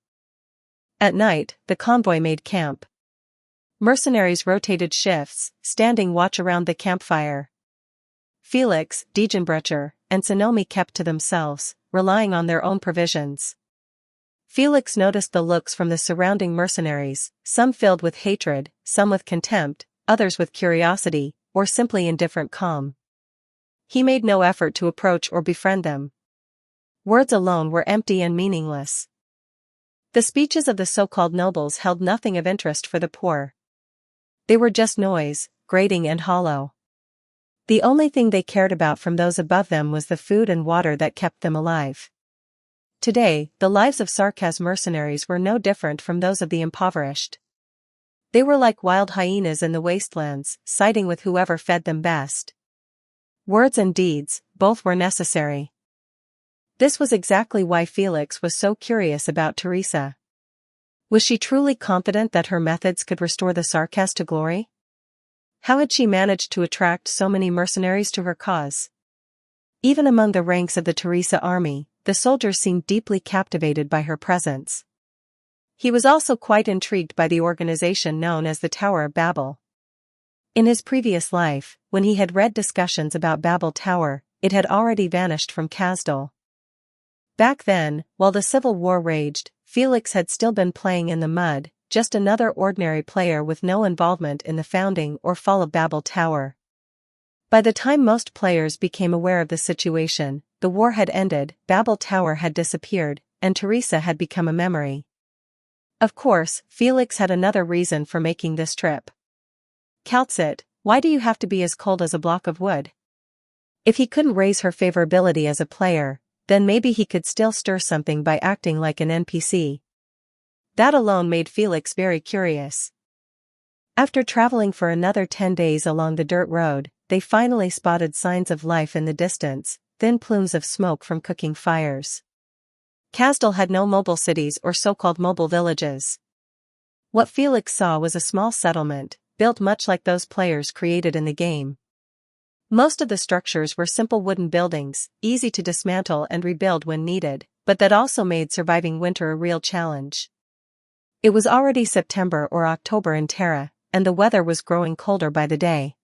At night, the convoy made camp. Mercenaries rotated shifts, standing watch around the campfire. Felix, Diegenbrecher, and Sonomi kept to themselves, relying on their own provisions. Felix noticed the looks from the surrounding mercenaries, some filled with hatred, some with contempt, others with curiosity, or simply indifferent calm. He made no effort to approach or befriend them. Words alone were empty and meaningless. The speeches of the so-called nobles held nothing of interest for the poor. They were just noise, grating and hollow. The only thing they cared about from those above them was the food and water that kept them alive. Today, the lives of Sarkaz mercenaries were no different from those of the impoverished. They were like wild hyenas in the wastelands, siding with whoever fed them best. Words and deeds, both were necessary. This was exactly why Felix was so curious about Teresa. Was she truly confident that her methods could restore the Sarkaz to glory? How had she managed to attract so many mercenaries to her cause? Even among the ranks of the Teresa army, the soldiers seemed deeply captivated by her presence. He was also quite intrigued by the organization known as the Tower of Babel. In his previous life, when he had read discussions about Babel Tower, it had already vanished from Kazdal. Back then, while the civil war raged, Felix had still been playing in the mud, just another ordinary player with no involvement in the founding or fall of Babel Tower. By the time most players became aware of the situation, the war had ended, Babel Tower had disappeared, and Teresa had become a memory. Of course, Felix had another reason for making this trip. Kaltsit, why do you have to be as cold as a block of wood? If he couldn't raise her favorability as a player, then maybe he could still stir something by acting like an NPC. That alone made Felix very curious. After traveling for another 10 days along the dirt road, they finally spotted signs of life in the distance, thin plumes of smoke from cooking fires. Kazdal had no mobile cities or so-called mobile villages. What Felix saw was a small settlement, built much like those players created in the game. Most of the structures were simple wooden buildings, easy to dismantle and rebuild when needed, but that also made surviving winter a real challenge. It was already September or October in Terra, and the weather was growing colder by the day.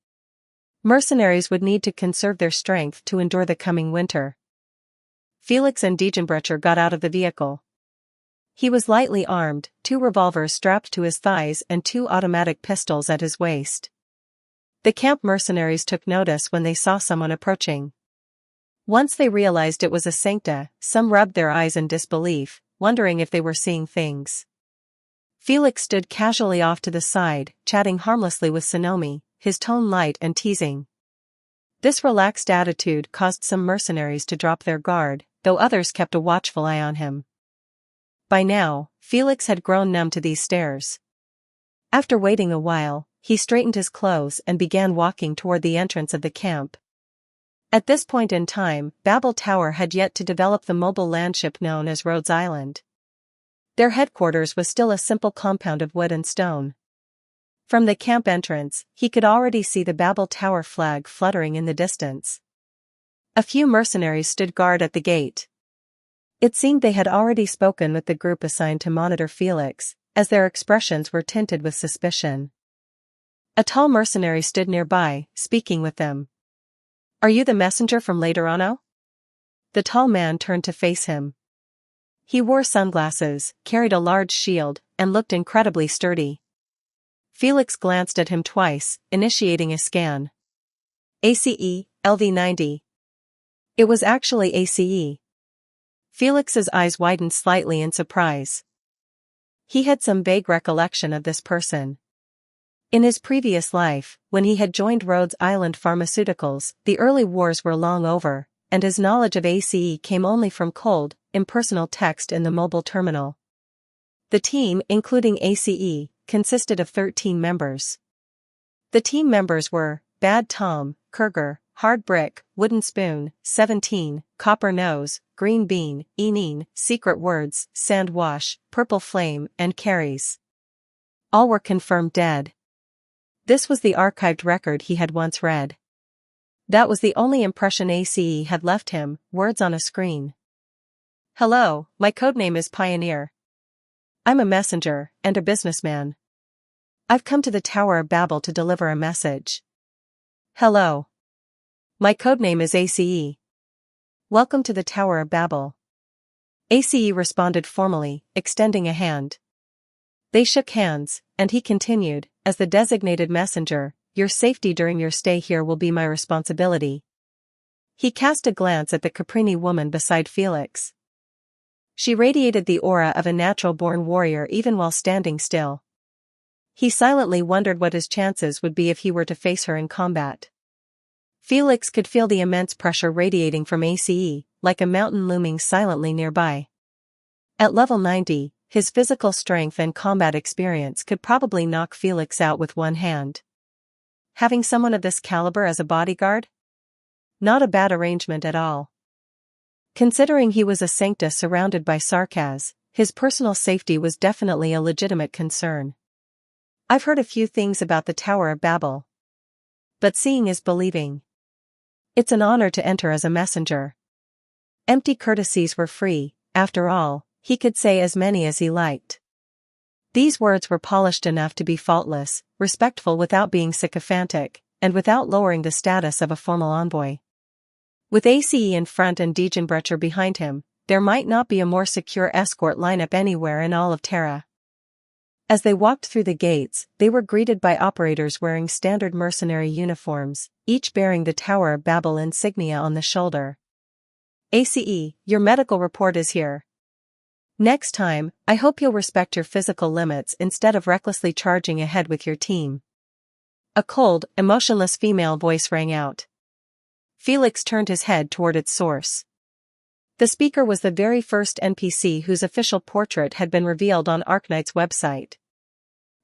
Mercenaries would need to conserve their strength to endure the coming winter. Felix and Degenbrecher got out of the vehicle. He was lightly armed, 2 revolvers strapped to his thighs and 2 automatic pistols at his waist. The camp mercenaries took notice when they saw someone approaching. Once they realized it was a Sancta, some rubbed their eyes in disbelief, wondering if they were seeing things. Felix stood casually off to the side, chatting harmlessly with Sonomi, his tone light and teasing. This relaxed attitude caused some mercenaries to drop their guard, though others kept a watchful eye on him. By now, Felix had grown numb to these stares. After waiting a while, he straightened his clothes and began walking toward the entrance of the camp. At this point in time, Babel Tower had yet to develop the mobile landship known as Rhodes Island. Their headquarters was still a simple compound of wood and stone. From the camp entrance, he could already see the Babel Tower flag fluttering in the distance. A few mercenaries stood guard at the gate. It seemed they had already spoken with the group assigned to monitor Felix, as their expressions were tinted with suspicion. A tall mercenary stood nearby, speaking with them. "Are you the messenger from Laterano?" The tall man turned to face him. He wore sunglasses, carried a large shield, and looked incredibly sturdy. Felix glanced at him twice, initiating a scan. ACE, LV-90. It was actually ACE. Felix's eyes widened slightly in surprise. He had some vague recollection of this person. In his previous life, when he had joined Rhodes Island Pharmaceuticals, the early wars were long over, and his knowledge of ACE came only from cold, impersonal text in the mobile terminal. The team, including ACE, consisted of 13 members. The team members were Bad Tom, Kurger, Hard Brick, Wooden Spoon, 17, Copper Nose, Green Bean, Enine, Secret Words, Sand Wash, Purple Flame, and Carries. All were confirmed dead. This was the archived record he had once read. That was the only impression ACE had left him, words on a screen. "Hello, my codename is Pioneer. I'm a messenger, and a businessman. I've come to the Tower of Babel to deliver a message. Hello. My codename is ACE. Welcome to the Tower of Babel." ACE responded formally, extending a hand. They shook hands, and he continued, "As the designated messenger, your safety during your stay here will be my responsibility." He cast a glance at the Caprini woman beside Felix. She radiated the aura of a natural-born warrior even while standing still. He silently wondered what his chances would be if he were to face her in combat. Felix could feel the immense pressure radiating from ACE, like a mountain looming silently nearby. At level 90, his physical strength and combat experience could probably knock Felix out with one hand. Having someone of this caliber as a bodyguard? Not a bad arrangement at all. Considering he was a sancta surrounded by Sarkaz, his personal safety was definitely a legitimate concern. I've heard a few things about the Tower of Babel. But seeing is believing. It's an honor to enter as a messenger. Empty courtesies were free, after all, he could say as many as he liked. These words were polished enough to be faultless, respectful without being sycophantic, and without lowering the status of a formal envoy. With ACE in front and Degenbrecher behind him, there might not be a more secure escort lineup anywhere in all of Terra. As they walked through the gates, they were greeted by operators wearing standard mercenary uniforms, each bearing the Tower of Babel insignia on the shoulder. ACE, your medical report is here. Next time, I hope you'll respect your physical limits instead of recklessly charging ahead with your team. A cold, emotionless female voice rang out. Felix turned his head toward its source. The speaker was the very first NPC whose official portrait had been revealed on Arknights' website.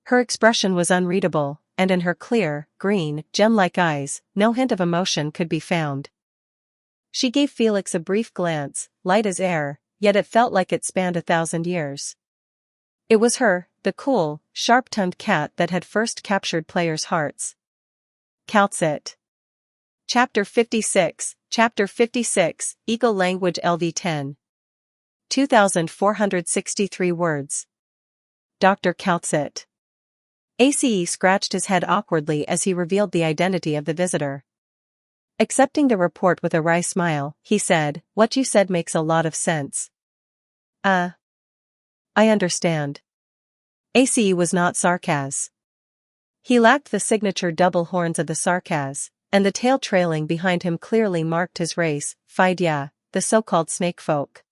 Her expression was unreadable, and in her clear, green, gem-like eyes, no hint of emotion could be found. She gave Felix a brief glance, light as air, yet it felt like it spanned 1,000 years. It was her, the cool, sharp-tongued cat that had first captured players' hearts. Calcit. Chapter 56, Eagle Language LV10. 2,463 words. Dr. Calcit. ACE scratched his head awkwardly as he revealed the identity of the visitor. Accepting the report with a wry smile, he said, "What you said makes a lot of sense." I understand. ACE was not Sarkaz. He lacked the signature double horns of the Sarkaz, and the tail trailing behind him clearly marked his race, Fidya, the so-called snakefolk.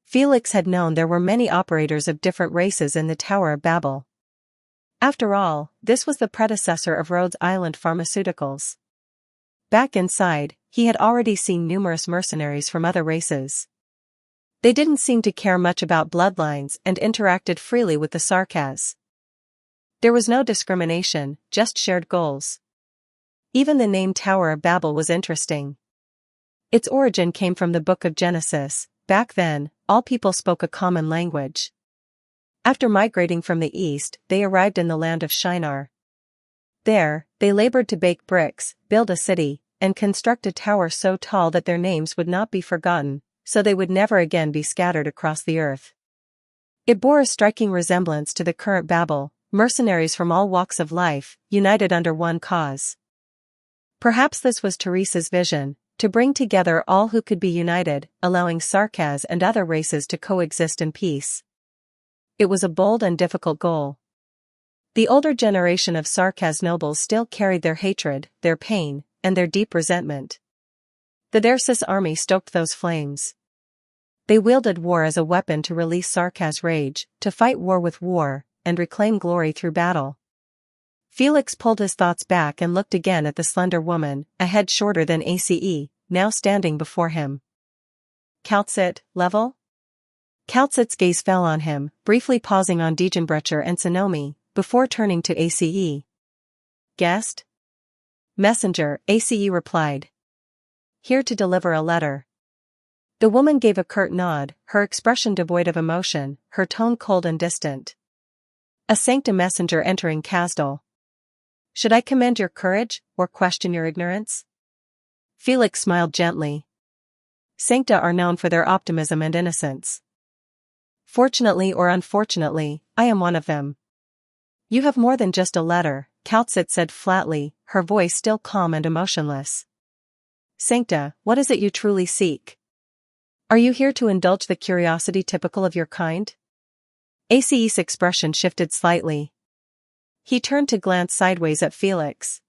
Felix had known there were many operators of different races in the Tower of Babel. After all, this was the predecessor of Rhodes Island Pharmaceuticals. Back inside, he had already seen numerous mercenaries from other races. They didn't seem to care much about bloodlines and interacted freely with the Sarkaz. There was no discrimination, just shared goals. Even the name Tower of Babel was interesting. Its origin came from the Book of Genesis. Back then, all people spoke a common language. After migrating from the east, they arrived in the land of Shinar. There, they labored to bake bricks, build a city, and construct a tower so tall that their names would not be forgotten, so they would never again be scattered across the earth. It bore a striking resemblance to the current Babel, mercenaries from all walks of life, united under one cause. Perhaps this was Teresa's vision, to bring together all who could be united, allowing Sarkaz and other races to coexist in peace. It was a bold and difficult goal. The older generation of Sarkaz nobles still carried their hatred, their pain, and their deep resentment. The Dersis army stoked those flames. They wielded war as a weapon to release Sarkaz rage, to fight war with war, and reclaim glory through battle. Felix pulled his thoughts back and looked again at the slender woman, a head shorter than ACE, now standing before him. Calcit, level? Calcit's gaze fell on him, briefly pausing on Degenbrecher and Sonomi, before turning to ACE. Guest? Messenger, ACE replied. Here to deliver a letter. The woman gave a curt nod, her expression devoid of emotion, her tone cold and distant. A sancta messenger entering Kazdal. Should I commend your courage, or question your ignorance? Felix smiled gently. Sancta are known for their optimism and innocence. Fortunately or unfortunately, I am one of them. You have more than just a letter, Calcit said flatly, her voice still calm and emotionless. Sancta, what is it you truly seek? Are you here to indulge the curiosity typical of your kind? ACE's expression shifted slightly. He turned to glance sideways at Felix.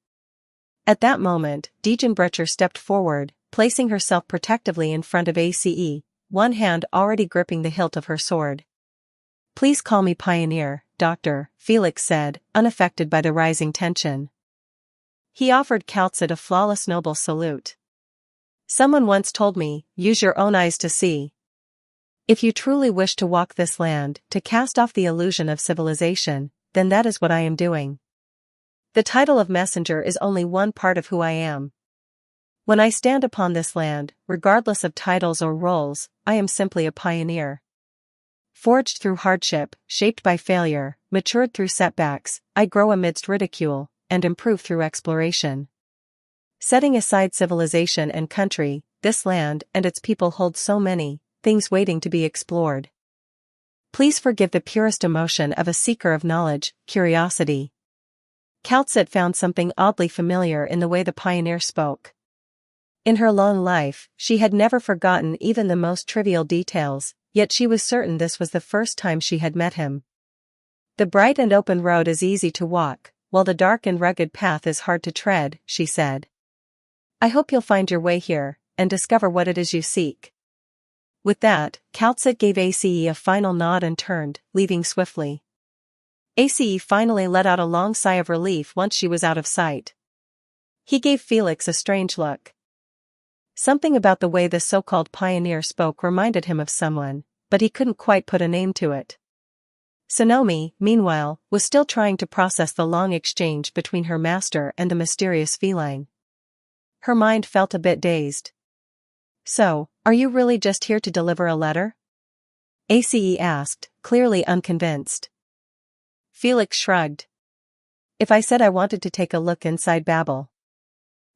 At that moment, Degenbrecher stepped forward, placing herself protectively in front of ACE, one hand already gripping the hilt of her sword. "Please call me Pioneer, Doctor," Felix said, unaffected by the rising tension. He offered Kaltsit a flawless noble salute. "Someone once told me, use your own eyes to see. If you truly wish to walk this land, to cast off the illusion of civilization, then that is what I am doing. The title of messenger is only one part of who I am. When I stand upon this land, regardless of titles or roles, I am simply a pioneer. Forged through hardship, shaped by failure, matured through setbacks, I grow amidst ridicule, and improve through exploration. Setting aside civilization and country, this land and its people hold so many things waiting to be explored. Please forgive the purest emotion of a seeker of knowledge, curiosity." Kaltsit found something oddly familiar in the way the pioneer spoke. In her long life, she had never forgotten even the most trivial details, yet she was certain this was the first time she had met him. "The bright and open road is easy to walk, while the dark and rugged path is hard to tread," she said. "I hope you'll find your way here, and discover what it is you seek." With that, Kaltsit gave Ace a final nod and turned, leaving swiftly. Ace finally let out a long sigh of relief once she was out of sight. He gave Felix a strange look. Something about the way the so-called pioneer spoke reminded him of someone, but he couldn't quite put a name to it. Sonomi, meanwhile, was still trying to process the long exchange between her master and the mysterious feline. Her mind felt a bit dazed. "So, are you really just here to deliver a letter?" Ace asked, clearly unconvinced. Felix shrugged. "If I said I wanted to take a look inside Babel,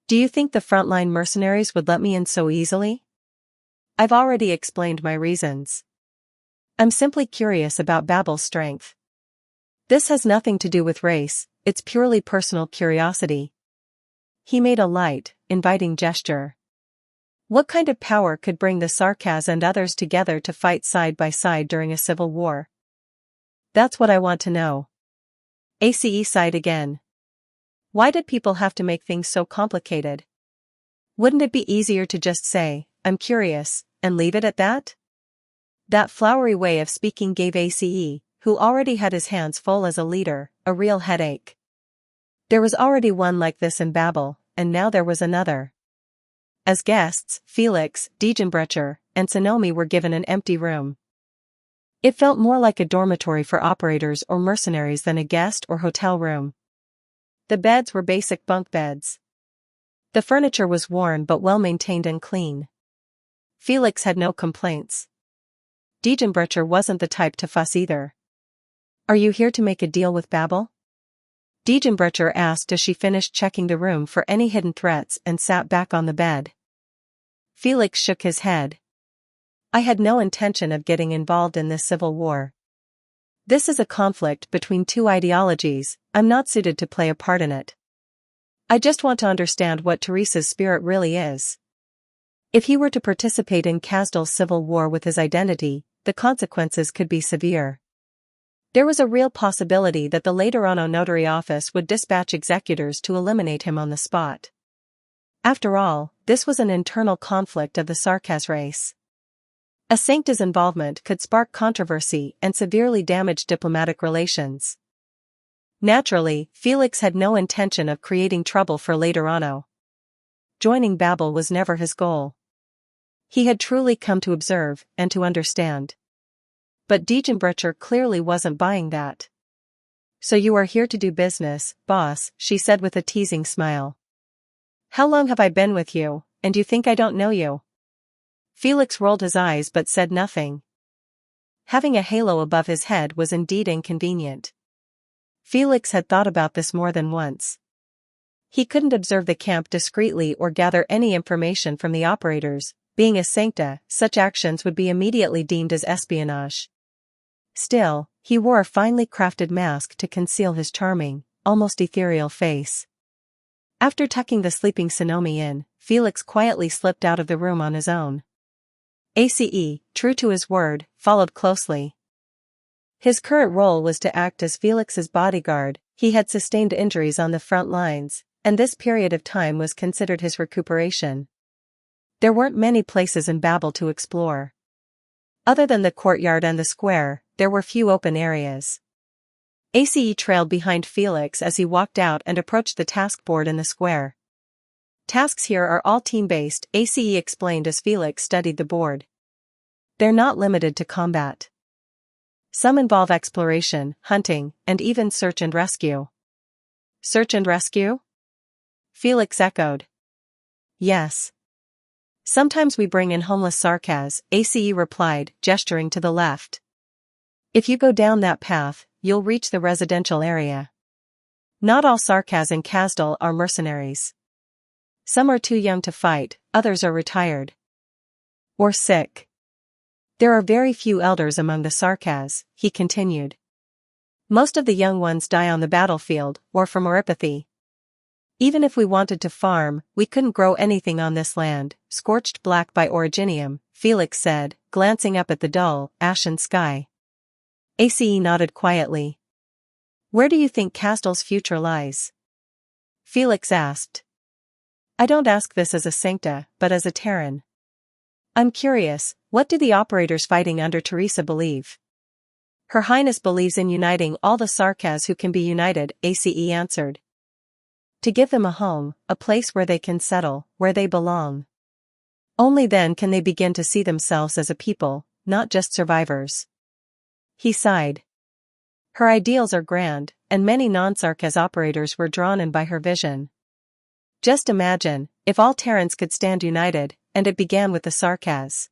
do you think the frontline mercenaries would let me in so easily? I've already explained my reasons. I'm simply curious about Babel's strength. This has nothing to do with race, it's purely personal curiosity." He made a light, inviting gesture. What kind of power could bring the Sarkaz and others together to fight side by side during a civil war? "That's what I want to know." Ace sighed again. "Why did people have to make things so complicated? Wouldn't it be easier to just say, 'I'm curious,' and leave it at that?" That flowery way of speaking gave Ace, who already had his hands full as a leader, a real headache. There was already one like this in Babel, and now there was another. As guests, Felix, Diegenbrecher, and Sonomi were given an empty room. It felt more like a dormitory for operators or mercenaries than a guest or hotel room. The beds were basic bunk beds. The furniture was worn but well maintained and clean. Felix had no complaints. Diegenbrecher wasn't the type to fuss either. "Are you here to make a deal with Babel?" Diegenbrecher asked as she finished checking the room for any hidden threats and sat back on the bed. Felix shook his head. "I had no intention of getting involved in this civil war. This is a conflict between two ideologies, I'm not suited to play a part in it. I just want to understand what Teresa's spirit really is. If he were to participate in Kasdal's civil war with his identity, the consequences could be severe. There was a real possibility that the Laterano notary office would dispatch executors to eliminate him on the spot. After all, this was an internal conflict of the Sarkaz race. A Sancta's involvement could spark controversy and severely damage diplomatic relations. Naturally, Felix had no intention of creating trouble for Laterano. Joining Babel was never his goal. He had truly come to observe and to understand. But Diegenbrecher clearly wasn't buying that. "So you are here to do business, boss," she said with a teasing smile. "How long have I been with you, and you think I don't know you?" Felix rolled his eyes but said nothing. Having a halo above his head was indeed inconvenient. Felix had thought about this more than once. He couldn't observe the camp discreetly or gather any information from the operators. Being a Sancta, such actions would be immediately deemed as espionage. Still, he wore a finely crafted mask to conceal his charming, almost ethereal face. After tucking the sleeping Sonomi in, Felix quietly slipped out of the room on his own. Ace, true to his word, followed closely. His current role was to act as Felix's bodyguard. He had sustained injuries on the front lines, and this period of time was considered his recuperation. There weren't many places in Babel to explore. Other than the courtyard and the square, there were few open areas. ACE trailed behind Felix as he walked out and approached the task board in the square. Tasks here are all team-based, ACE explained as Felix studied the board. They're not limited to combat. Some involve exploration, hunting, and even search and rescue. Search and rescue? Felix echoed. Yes. Sometimes we bring in homeless Sarkaz, ACE replied, gesturing to the left. If you go down that path, you'll reach the residential area. Not all Sarkaz in Kazdal are mercenaries. Some are too young to fight, others are retired. Or sick. There are very few elders among the Sarkaz, he continued. Most of the young ones die on the battlefield, or from oropathy. Even if we wanted to farm, we couldn't grow anything on this land, scorched black by originium, Felix said, glancing up at the dull, ashen sky. ACE nodded quietly. Where do you think Kazdal's future lies? Felix asked. I don't ask this as a Sancta, but as a Terran. I'm curious, what do the operators fighting under Teresa believe? Her Highness believes in uniting all the Sarkaz who can be united, ACE answered. To give them a home, a place where they can settle, where they belong. Only then can they begin to see themselves as a people, not just survivors. He sighed. Her ideals are grand, and many non-Sarkaz operators were drawn in by her vision. Just imagine, if all Terrans could stand united, and it began with the Sarkaz.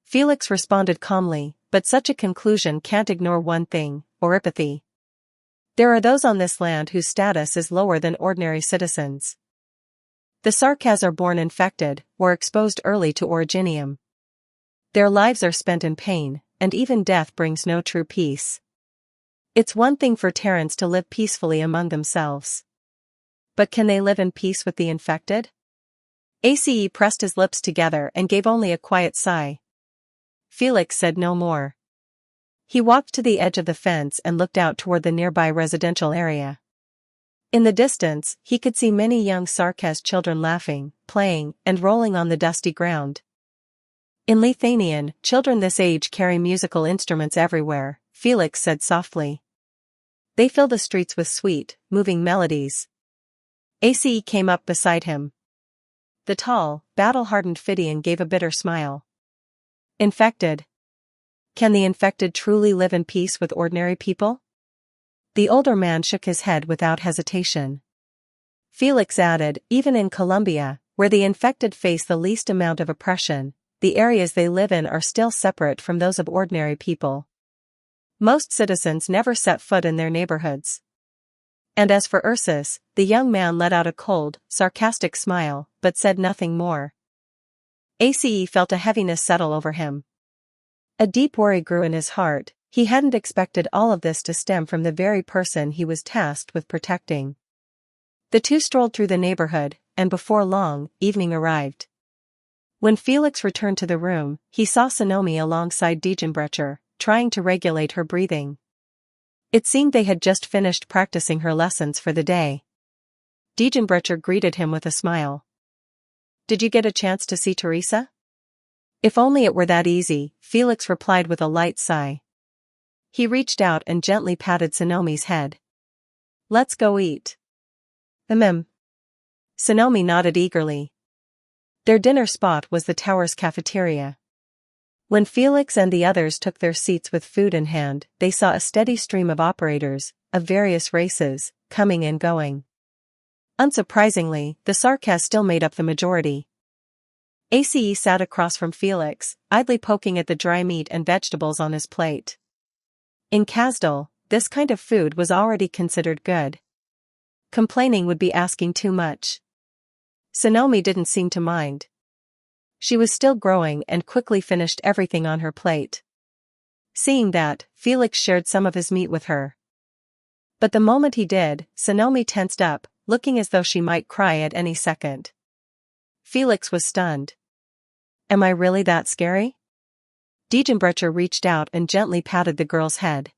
Felix responded calmly, but such a conclusion can't ignore one thing, oropathy. There are those on this land whose status is lower than ordinary citizens. The Sarkaz are born infected, or exposed early to originium. Their lives are spent in pain, and even death brings no true peace. It's one thing for Terrans to live peacefully among themselves. But can they live in peace with the infected? ACE pressed his lips together and gave only a quiet sigh. Felix said no more. He walked to the edge of the fence and looked out toward the nearby residential area. In the distance, he could see many young Sarkaz children laughing, playing, and rolling on the dusty ground. In Lithuanian, children this age carry musical instruments everywhere, Felix said softly. They fill the streets with sweet, moving melodies. ACE came up beside him. The tall, battle-hardened Phidian gave a bitter smile. Infected. Can the infected truly live in peace with ordinary people? The older man shook his head without hesitation. Felix added, even in Colombia, where the infected face the least amount of oppression, the areas they live in are still separate from those of ordinary people. Most citizens never set foot in their neighborhoods. And as for Ursus, the young man let out a cold, sarcastic smile, but said nothing more. ACE felt a heaviness settle over him. A deep worry grew in his heart. He hadn't expected all of this to stem from the very person he was tasked with protecting. The two strolled through the neighborhood, and before long, evening arrived. When Felix returned to the room, he saw Sonomi alongside Diegenbrecher, trying to regulate her breathing. It seemed they had just finished practicing her lessons for the day. Diegenbrecher greeted him with a smile. Did you get a chance to see Teresa? If only it were that easy, Felix replied with a light sigh. He reached out and gently patted Sonomi's head. Let's go eat. Sonomi nodded eagerly. Their dinner spot was the tower's cafeteria. When Felix and the others took their seats with food in hand, they saw a steady stream of operators, of various races, coming and going. Unsurprisingly, the Sarkaz still made up the majority. ACE sat across from Felix, idly poking at the dry meat and vegetables on his plate. In Kazdal, this kind of food was already considered good. Complaining would be asking too much. Sonomi didn't seem to mind. She was still growing and quickly finished everything on her plate. Seeing that, Felix shared some of his meat with her. But the moment he did, Sonomi tensed up, looking as though she might cry at any second. Felix was stunned. Am I really that scary? Diegenbrecher reached out and gently patted the girl's head.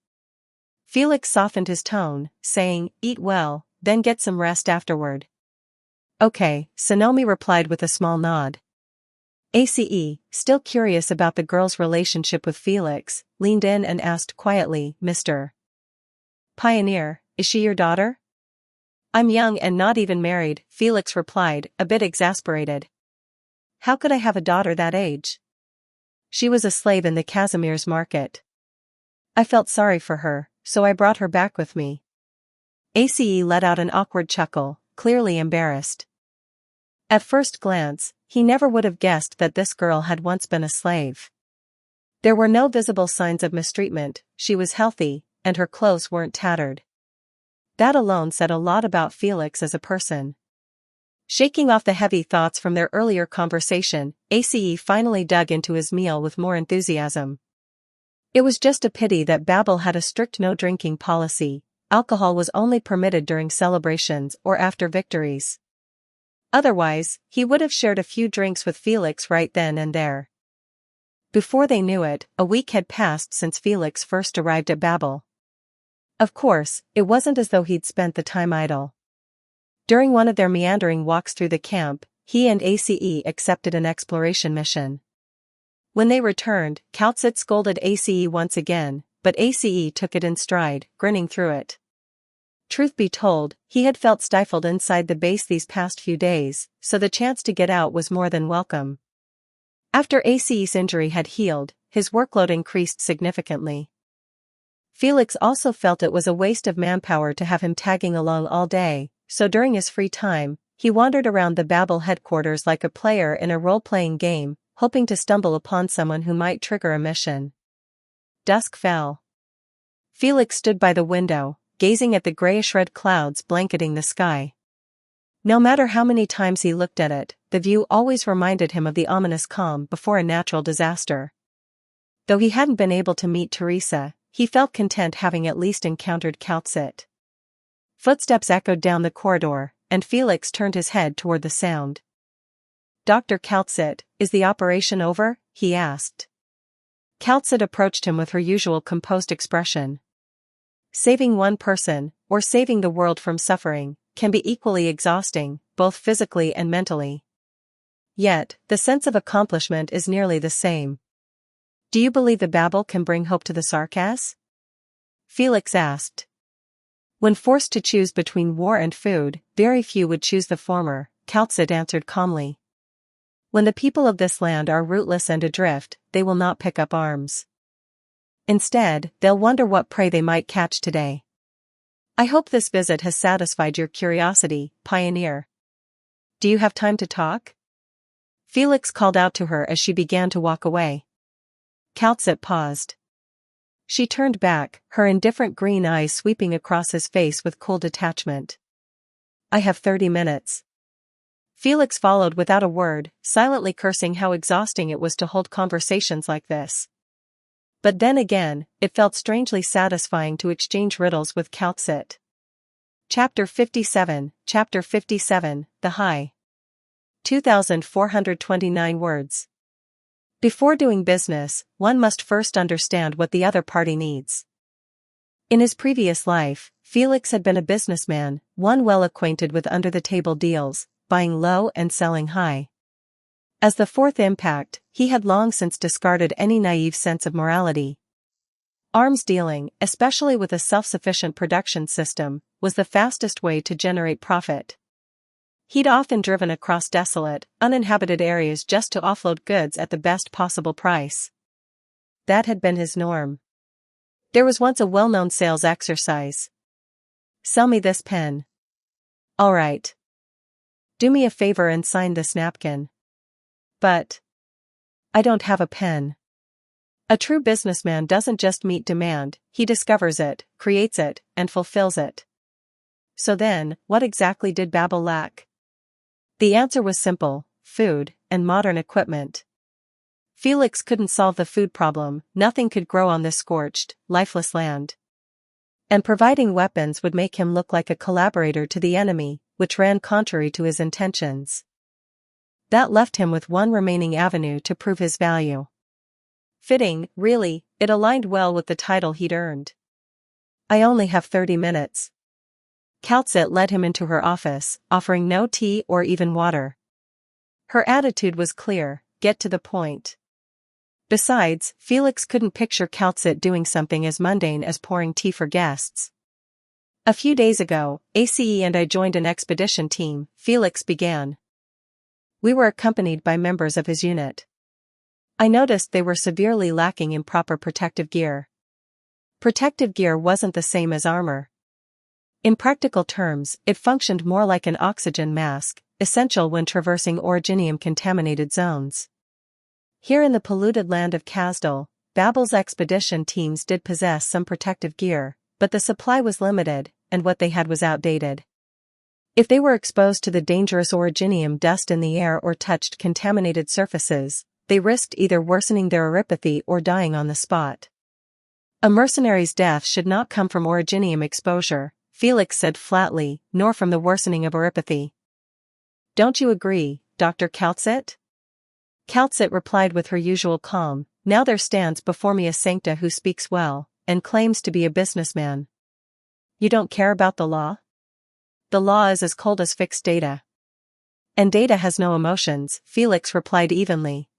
Felix softened his tone, saying, eat well, then get some rest afterward. Okay, Sonomi replied with a small nod. ACE, still curious about the girl's relationship with Felix, leaned in and asked quietly, "Mr. Pioneer, is she your daughter?" "I'm young and not even married," Felix replied, a bit exasperated. "How could I have a daughter that age? She was a slave in the Casimir's market. I felt sorry for her, so I brought her back with me." ACE let out an awkward chuckle, clearly embarrassed. At first glance, he never would have guessed that this girl had once been a slave. There were no visible signs of mistreatment, she was healthy, and her clothes weren't tattered. That alone said a lot about Felix as a person. Shaking off the heavy thoughts from their earlier conversation, ACE finally dug into his meal with more enthusiasm. It was just a pity that Babel had a strict no-drinking policy. Alcohol was only permitted during celebrations or after victories. Otherwise, he would have shared a few drinks with Felix right then and there. Before they knew it, a week had passed since Felix first arrived at Babel. Of course, it wasn't as though he'd spent the time idle. During one of their meandering walks through the camp, he and ACE accepted an exploration mission. When they returned, Kaltsit scolded ACE once again, but ACE took it in stride, grinning through it. Truth be told, he had felt stifled inside the base these past few days, so the chance to get out was more than welcome. After ACE's injury had healed, his workload increased significantly. Felix also felt it was a waste of manpower to have him tagging along all day, so during his free time, he wandered around the Babel headquarters like a player in a role-playing game, hoping to stumble upon someone who might trigger a mission. Dusk fell. Felix stood by the window, gazing at the grayish-red clouds blanketing the sky. No matter how many times he looked at it, the view always reminded him of the ominous calm before a natural disaster. Though he hadn't been able to meet Teresa, he felt content having at least encountered Kaltsit. Footsteps echoed down the corridor, and Felix turned his head toward the sound. "Dr. Kaltsit, is the operation over?" he asked. Kaltsit approached him with her usual composed expression. Saving one person, or saving the world from suffering, can be equally exhausting, both physically and mentally. Yet, the sense of accomplishment is nearly the same. "Do you believe the Babel can bring hope to the Sarkas?" Felix asked. When forced to choose between war and food, very few would choose the former, Kaltsit answered calmly. "When the people of this land are rootless and adrift, they will not pick up arms. Instead, they'll wonder what prey they might catch today. I hope this visit has satisfied your curiosity, Pioneer. Do you have time to talk?" Felix called out to her as she began to walk away. Kaltsit paused. She turned back, her indifferent green eyes sweeping across his face with cool detachment. "I have 30 minutes. Felix followed without a word, silently cursing how exhausting it was to hold conversations like this. But then again, it felt strangely satisfying to exchange riddles with Kaltsit. Chapter 57, The High. 2,429 words. Before doing business, one must first understand what the other party needs. In his previous life, Felix had been a businessman, one well acquainted with under-the-table deals, buying low and selling high. As the fourth impact, he had long since discarded any naive sense of morality. Arms dealing, especially with a self-sufficient production system, was the fastest way to generate profit. He'd often driven across desolate, uninhabited areas just to offload goods at the best possible price. That had been his norm. There was once a well-known sales exercise. "Sell me this pen." "All right. Do me a favor and sign this napkin." "But I don't have a pen." A true businessman doesn't just meet demand, he discovers it, creates it, and fulfills it. So then, what exactly did Babel lack? The answer was simple: food, and modern equipment. Felix couldn't solve the food problem, nothing could grow on this scorched, lifeless land. And providing weapons would make him look like a collaborator to the enemy, which ran contrary to his intentions. That left him with one remaining avenue to prove his value. Fitting, really, it aligned well with the title he'd earned. "I only have 30 minutes. Kaltsit led him into her office, offering no tea or even water. Her attitude was clear: get to the point. Besides, Felix couldn't picture Kaltzit doing something as mundane as pouring tea for guests. A few days ago, ACE and I joined an expedition team, Felix began. We were accompanied by members of his unit. I noticed they were severely lacking in proper protective gear. Protective gear wasn't the same as armor. In practical terms, it functioned more like an oxygen mask, essential when traversing originium-contaminated zones. Here in the polluted land of Kasdal, Babel's expedition teams did possess some protective gear, but the supply was limited, and what they had was outdated. If they were exposed to the dangerous originium dust in the air or touched contaminated surfaces, they risked either worsening their oropathy or dying on the spot. A mercenary's death should not come from originium exposure, Felix said flatly, nor from the worsening of oropathy. Don't you agree, Dr. Kaltzit? Kaltzit replied with her usual calm, now there stands before me a sancta who speaks well, and claims to be a businessman. You don't care about the law? The law is as cold as fixed data. And data has no emotions, Felix replied evenly.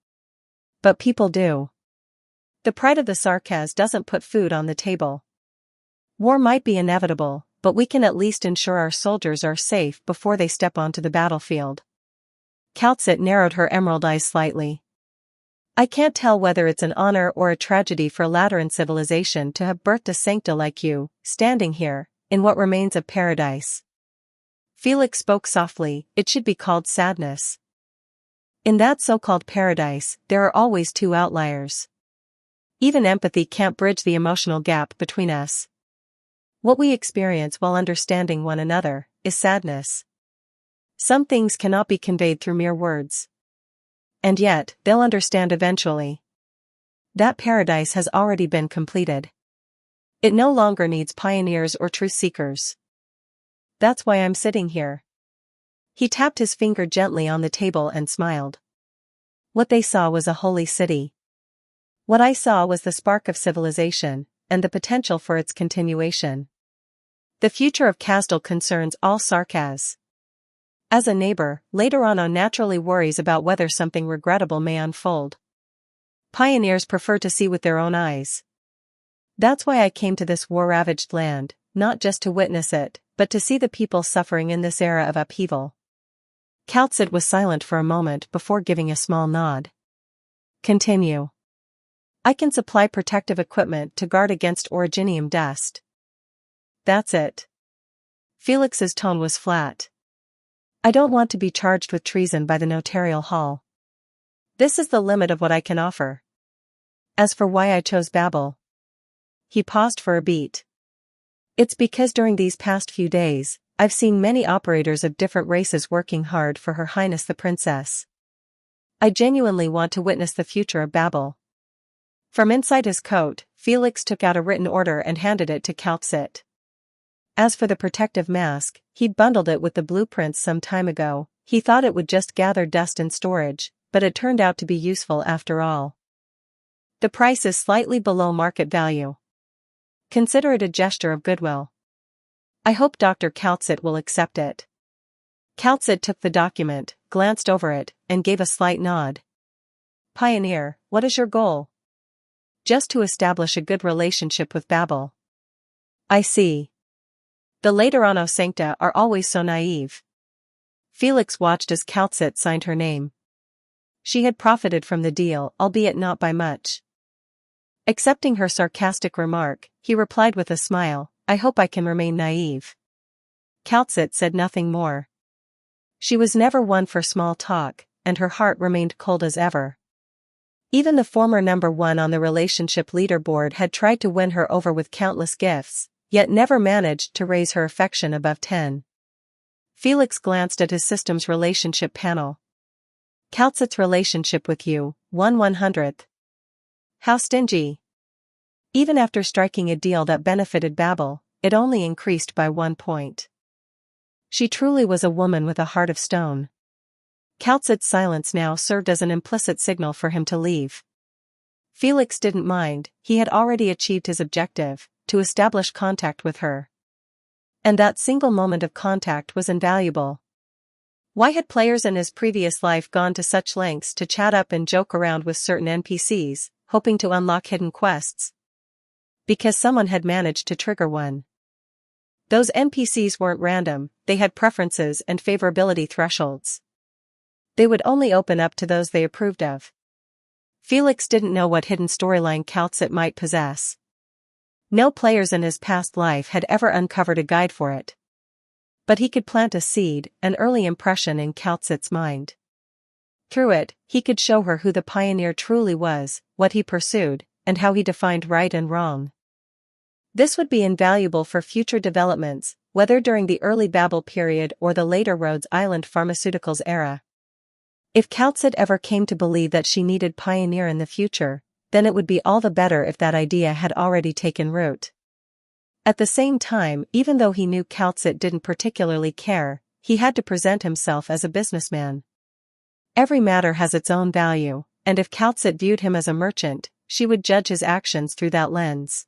But people do. The pride of the Sarkaz doesn't put food on the table. War might be inevitable, but we can at least ensure our soldiers are safe before they step onto the battlefield. Kaltzit narrowed her emerald eyes slightly. I can't tell whether it's an honor or a tragedy for Lateran civilization to have birthed a sancta like you, standing here, in what remains of paradise. Felix spoke softly, it should be called sadness. In that so-called paradise, there are always two outliers. Even empathy can't bridge the emotional gap between us. What we experience while understanding one another is sadness. Some things cannot be conveyed through mere words. And yet, they'll understand eventually. That paradise has already been completed. It no longer needs pioneers or truth seekers. That's why I'm sitting here. He tapped his finger gently on the table and smiled. What they saw was a holy city. What I saw was the spark of civilization, and the potential for its continuation. The future of Kasdal concerns all Sarkaz. As a neighbor, later on naturally worries about whether something regrettable may unfold. Pioneers prefer to see with their own eyes. That's why I came to this war-ravaged land, not just to witness it, but to see the people suffering in this era of upheaval. Kaltzit was silent for a moment before giving a small nod. Continue. I can supply protective equipment to guard against originium dust. That's it. Felix's tone was flat. I don't want to be charged with treason by the notarial hall. This is the limit of what I can offer. As for why I chose Babel. He paused for a beat. It's because during these past few days, I've seen many operators of different races working hard for Her Highness the Princess. I genuinely want to witness the future of Babel. From inside his coat, Felix took out a written order and handed it to Kaltzit. As for the protective mask, he'd bundled it with the blueprints some time ago. He thought it would just gather dust in storage, but it turned out to be useful after all. The price is slightly below market value. Consider it a gesture of goodwill. I hope Dr. Kaltzit will accept it. Kaltzit took the document, glanced over it, and gave a slight nod. Pioneer, what is your goal? Just to establish a good relationship with Babel. I see. The Laterano Sancta are always so naive. Felix watched as Kaltzit signed her name. She had profited from the deal, albeit not by much. Accepting her sarcastic remark, he replied with a smile, I hope I can remain naive. Kaltzit said nothing more. She was never one for small talk, and her heart remained cold as ever. Even the former number one on the relationship leaderboard had tried to win her over with countless gifts, yet never managed to raise her affection above 10. Felix glanced at his system's relationship panel. Kaltzit's relationship with you, 1/100th. How stingy. Even after striking a deal that benefited Babel, it only increased by 1 point. She truly was a woman with a heart of stone. Kaltzit's silence now served as an implicit signal for him to leave. Felix didn't mind, he had already achieved his objective, to establish contact with her. And that single moment of contact was invaluable. Why had players in his previous life gone to such lengths to chat up and joke around with certain NPCs, hoping to unlock hidden quests? Because someone had managed to trigger one. Those NPCs weren't random, they had preferences and favorability thresholds. They would only open up to those they approved of. Felix didn't know what hidden storyline Calcit might possess. No players in his past life had ever uncovered a guide for it. But he could plant a seed, an early impression in Calcit's mind. Through it, he could show her who the pioneer truly was, what he pursued, and how he defined right and wrong. This would be invaluable for future developments, whether during the early Babel period or the later Rhodes Island pharmaceuticals era. If Calcit ever came to believe that she needed Pioneer in the future, then it would be all the better if that idea had already taken root. At the same time, even though he knew Calcit didn't particularly care, he had to present himself as a businessman. Every matter has its own value, and if Calcit viewed him as a merchant, she would judge his actions through that lens.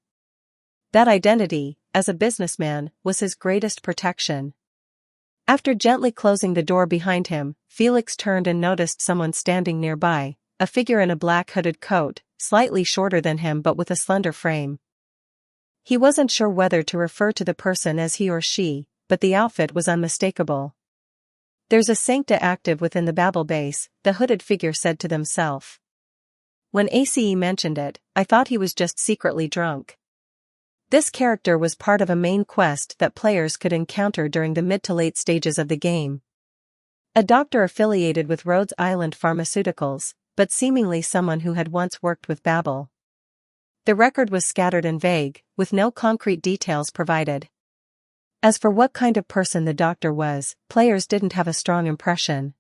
That identity, as a businessman, was his greatest protection. After gently closing the door behind him, Felix turned and noticed someone standing nearby, a figure in a black hooded coat, slightly shorter than him but with a slender frame. He wasn't sure whether to refer to the person as he or she, but the outfit was unmistakable. "There's a Sancta active within the Babel base," the hooded figure said to themselves. "When ACE mentioned it, I thought he was just secretly drunk." This character was part of a main quest that players could encounter during the mid to late stages of the game. A doctor affiliated with Rhodes Island Pharmaceuticals, but seemingly someone who had once worked with Babel. The record was scattered and vague, with no concrete details provided. As for what kind of person the doctor was, players didn't have a strong impression.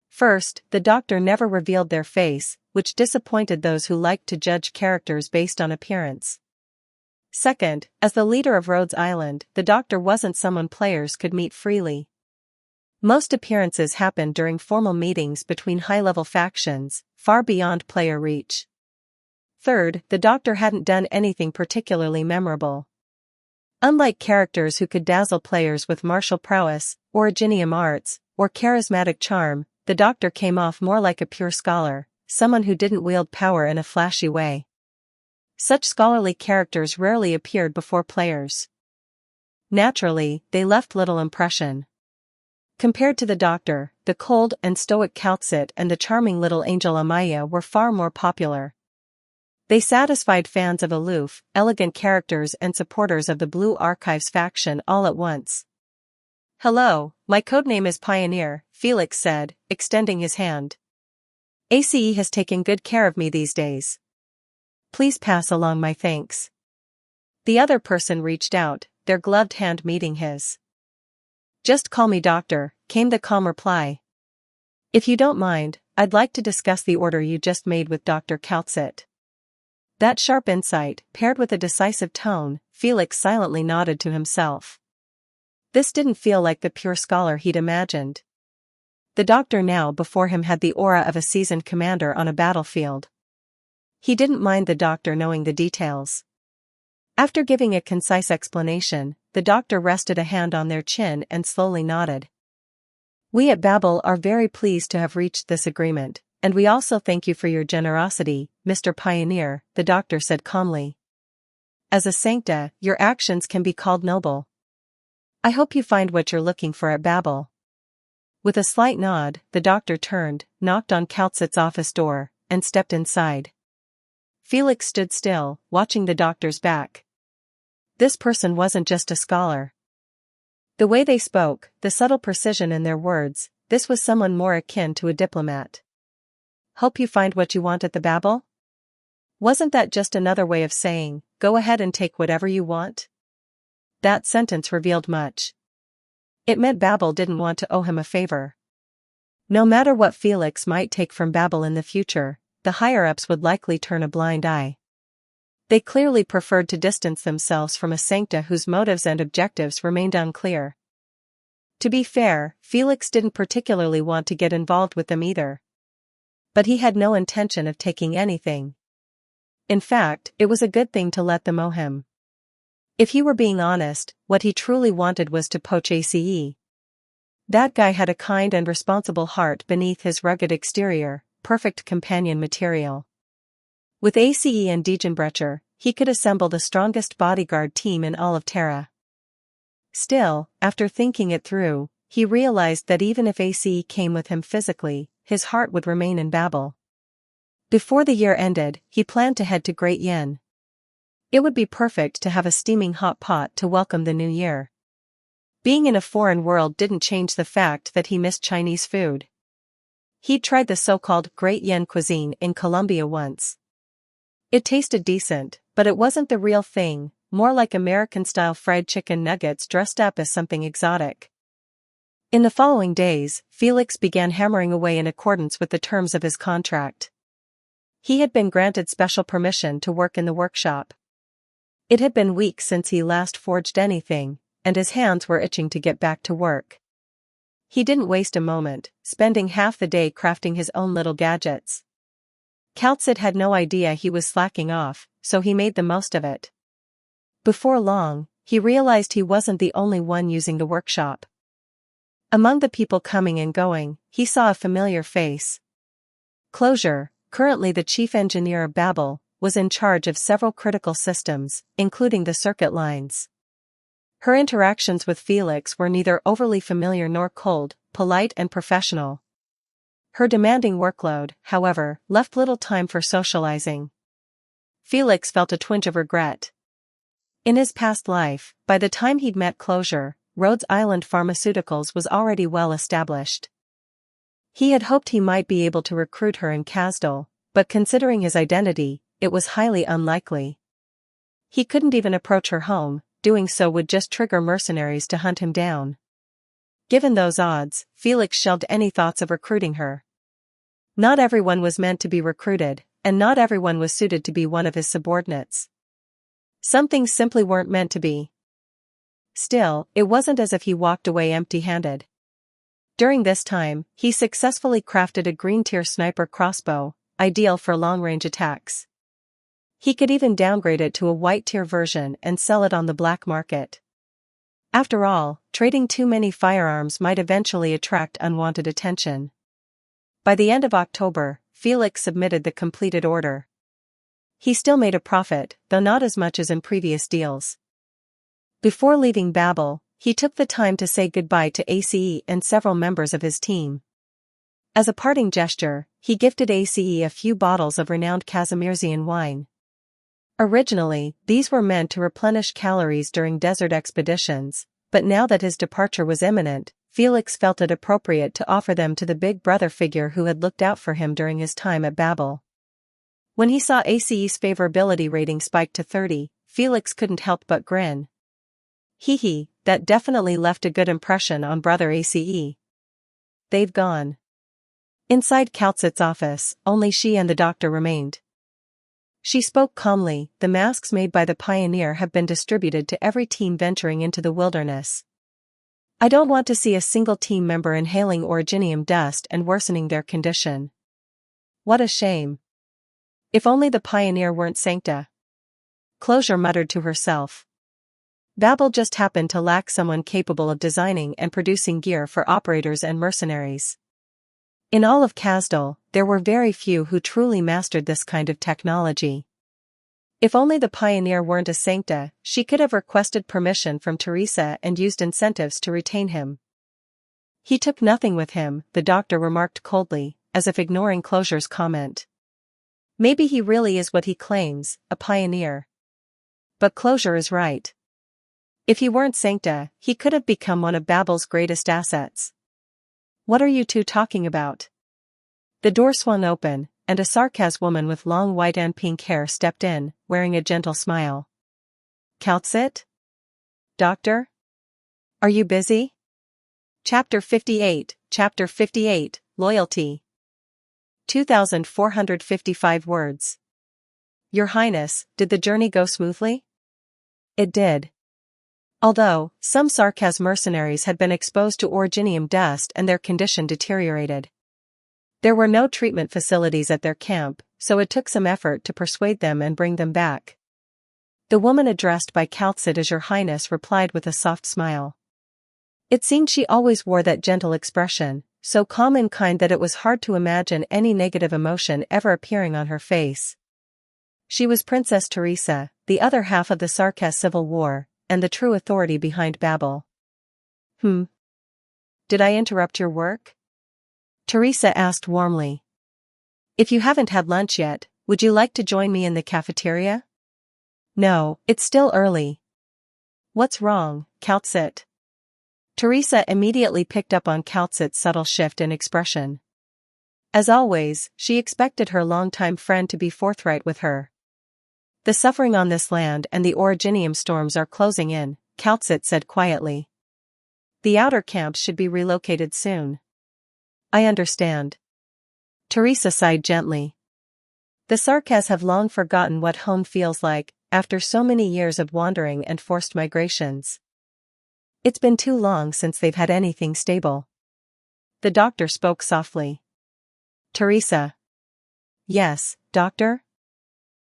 First, the doctor never revealed their face, which disappointed those who liked to judge characters based on appearance. Second, as the leader of Rhodes Island, the doctor wasn't someone players could meet freely. Most appearances happened during formal meetings between high-level factions, far beyond player reach. Third, the doctor hadn't done anything particularly memorable. Unlike characters who could dazzle players with martial prowess, originium arts, or charismatic charm, the doctor came off more like a pure scholar, someone who didn't wield power in a flashy way. Such scholarly characters rarely appeared before players. Naturally, they left little impression. Compared to the doctor, the cold and stoic Calcit and the charming little angel Amaya were far more popular. They satisfied fans of aloof, elegant characters and supporters of the Blue Archives faction all at once. "Hello, my codename is Pioneer," Felix said, extending his hand. "ACE has taken good care of me these days. Please pass along my thanks." The other person reached out, their gloved hand meeting his. "Just call me Doctor," came the calm reply. "If you don't mind, I'd like to discuss the order you just made with Dr. Calcit." That sharp insight, paired with a decisive tone, Felix silently nodded to himself. This didn't feel like the pure scholar he'd imagined. The doctor now before him had the aura of a seasoned commander on a battlefield. He didn't mind the doctor knowing the details. After giving a concise explanation, the doctor rested a hand on their chin and slowly nodded. "We at Babel are very pleased to have reached this agreement, and we also thank you for your generosity, Mr. Pioneer," the doctor said calmly. "As a Sancta, your actions can be called noble. I hope you find what you're looking for at Babel." With a slight nod, the doctor turned, knocked on Calcit's office door, and stepped inside. Felix stood still, watching the doctor's back. This person wasn't just a scholar. The way they spoke, the subtle precision in their words, this was someone more akin to a diplomat. "Hope you find what you want at the Babel?" Wasn't that just another way of saying, "Go ahead and take whatever you want"? That sentence revealed much. It meant Babel didn't want to owe him a favor. No matter what Felix might take from Babel in the future, the higher-ups would likely turn a blind eye. They clearly preferred to distance themselves from a Sancta whose motives and objectives remained unclear. To be fair, Felix didn't particularly want to get involved with them either. But he had no intention of taking anything. In fact, it was a good thing to let them owe him. If he were being honest, what he truly wanted was to poach ACE. That guy had a kind and responsible heart beneath his rugged exterior, perfect companion material. With ACE and Degenbrecher, he could assemble the strongest bodyguard team in all of Terra. Still, after thinking it through, he realized that even if ACE came with him physically, his heart would remain in Babel. Before the year ended, he planned to head to Great Yin. It would be perfect to have a steaming hot pot to welcome the new year. Being in a foreign world didn't change the fact that he missed Chinese food. He'd tried the so-called Great Yin cuisine in Colombia once. It tasted decent, but it wasn't the real thing, more like American-style fried chicken nuggets dressed up as something exotic. In the following days, Felix began hammering away in accordance with the terms of his contract. He had been granted special permission to work in the workshop. It had been weeks since he last forged anything, and his hands were itching to get back to work. He didn't waste a moment, spending half the day crafting his own little gadgets. Kaltsit had no idea he was slacking off, so he made the most of it. Before long, he realized he wasn't the only one using the workshop. Among the people coming and going, he saw a familiar face. Closure, currently the chief engineer of Babel, was in charge of several critical systems, including the circuit lines. Her interactions with Felix were neither overly familiar nor cold, polite and professional. Her demanding workload, however, left little time for socializing. Felix felt a twinge of regret. In his past life, by the time he'd met Closure, Rhodes Island Pharmaceuticals was already well established. He had hoped he might be able to recruit her in Kasdal, but considering his identity, it was highly unlikely. He couldn't even approach her home, doing so would just trigger mercenaries to hunt him down. Given those odds, Felix shelved any thoughts of recruiting her. Not everyone was meant to be recruited, and not everyone was suited to be one of his subordinates. Some things simply weren't meant to be. Still, it wasn't as if he walked away empty-handed. During this time, he successfully crafted a green-tier sniper crossbow, ideal for long-range attacks. He could even downgrade it to a white-tier version and sell it on the black market. After all, trading too many firearms might eventually attract unwanted attention. By the end of October, Felix submitted the completed order. He still made a profit, though not as much as in previous deals. Before leaving Babel, he took the time to say goodbye to ACE and several members of his team. As a parting gesture, he gifted ACE a few bottles of renowned Kazimierzian wine. Originally, these were meant to replenish calories during desert expeditions, but now that his departure was imminent, Felix felt it appropriate to offer them to the big brother figure who had looked out for him during his time at Babel. When he saw ACE's favorability rating spike to 30, Felix couldn't help but grin. Hee, that definitely left a good impression on brother ACE. They've gone. Inside Kaltsit's office, only she and the doctor remained. She spoke calmly, the masks made by the pioneer have been distributed to every team venturing into the wilderness. I don't want to see a single team member inhaling originium dust and worsening their condition. What a shame. If only the pioneer weren't Sancta. Closure muttered to herself. Babel just happened to lack someone capable of designing and producing gear for operators and mercenaries. In all of Kasdal, there were very few who truly mastered this kind of technology. If only the pioneer weren't a Sancta, she could have requested permission from Teresa and used incentives to retain him. He took nothing with him, the doctor remarked coldly, as if ignoring Closure's comment. Maybe he really is what he claims, a pioneer. But Closure is right. If he weren't Sancta, he could have become one of Babel's greatest assets. What are you two talking about? The door swung open, and a Sarkaz woman with long white and pink hair stepped in, wearing a gentle smile. Kaltsit? Doctor? Are you busy? Chapter 58, Loyalty. 2,455 words. Your Highness, did the journey go smoothly? It did. Although, some Sarkaz mercenaries had been exposed to originium dust and their condition deteriorated. There were no treatment facilities at their camp, so it took some effort to persuade them and bring them back. The woman addressed by Kaltsit as Your Highness replied with a soft smile. It seemed she always wore that gentle expression, so calm and kind that it was hard to imagine any negative emotion ever appearing on her face. She was Princess Teresa, the other half of the Sarkaz civil war, and the true authority behind Babel. Did I interrupt your work? Teresa asked warmly. If you haven't had lunch yet, would you like to join me in the cafeteria? No, it's still early. What's wrong, Kaltsit? Teresa immediately picked up on Kaltsit's subtle shift in expression. As always, she expected her longtime friend to be forthright with her. The suffering on this land and the originium storms are closing in, Kaltsit said quietly. The outer camps should be relocated soon. I understand. Teresa sighed gently. The Sarkaz have long forgotten what home feels like, after so many years of wandering and forced migrations. It's been too long since they've had anything stable. The doctor spoke softly. Teresa. Yes, doctor?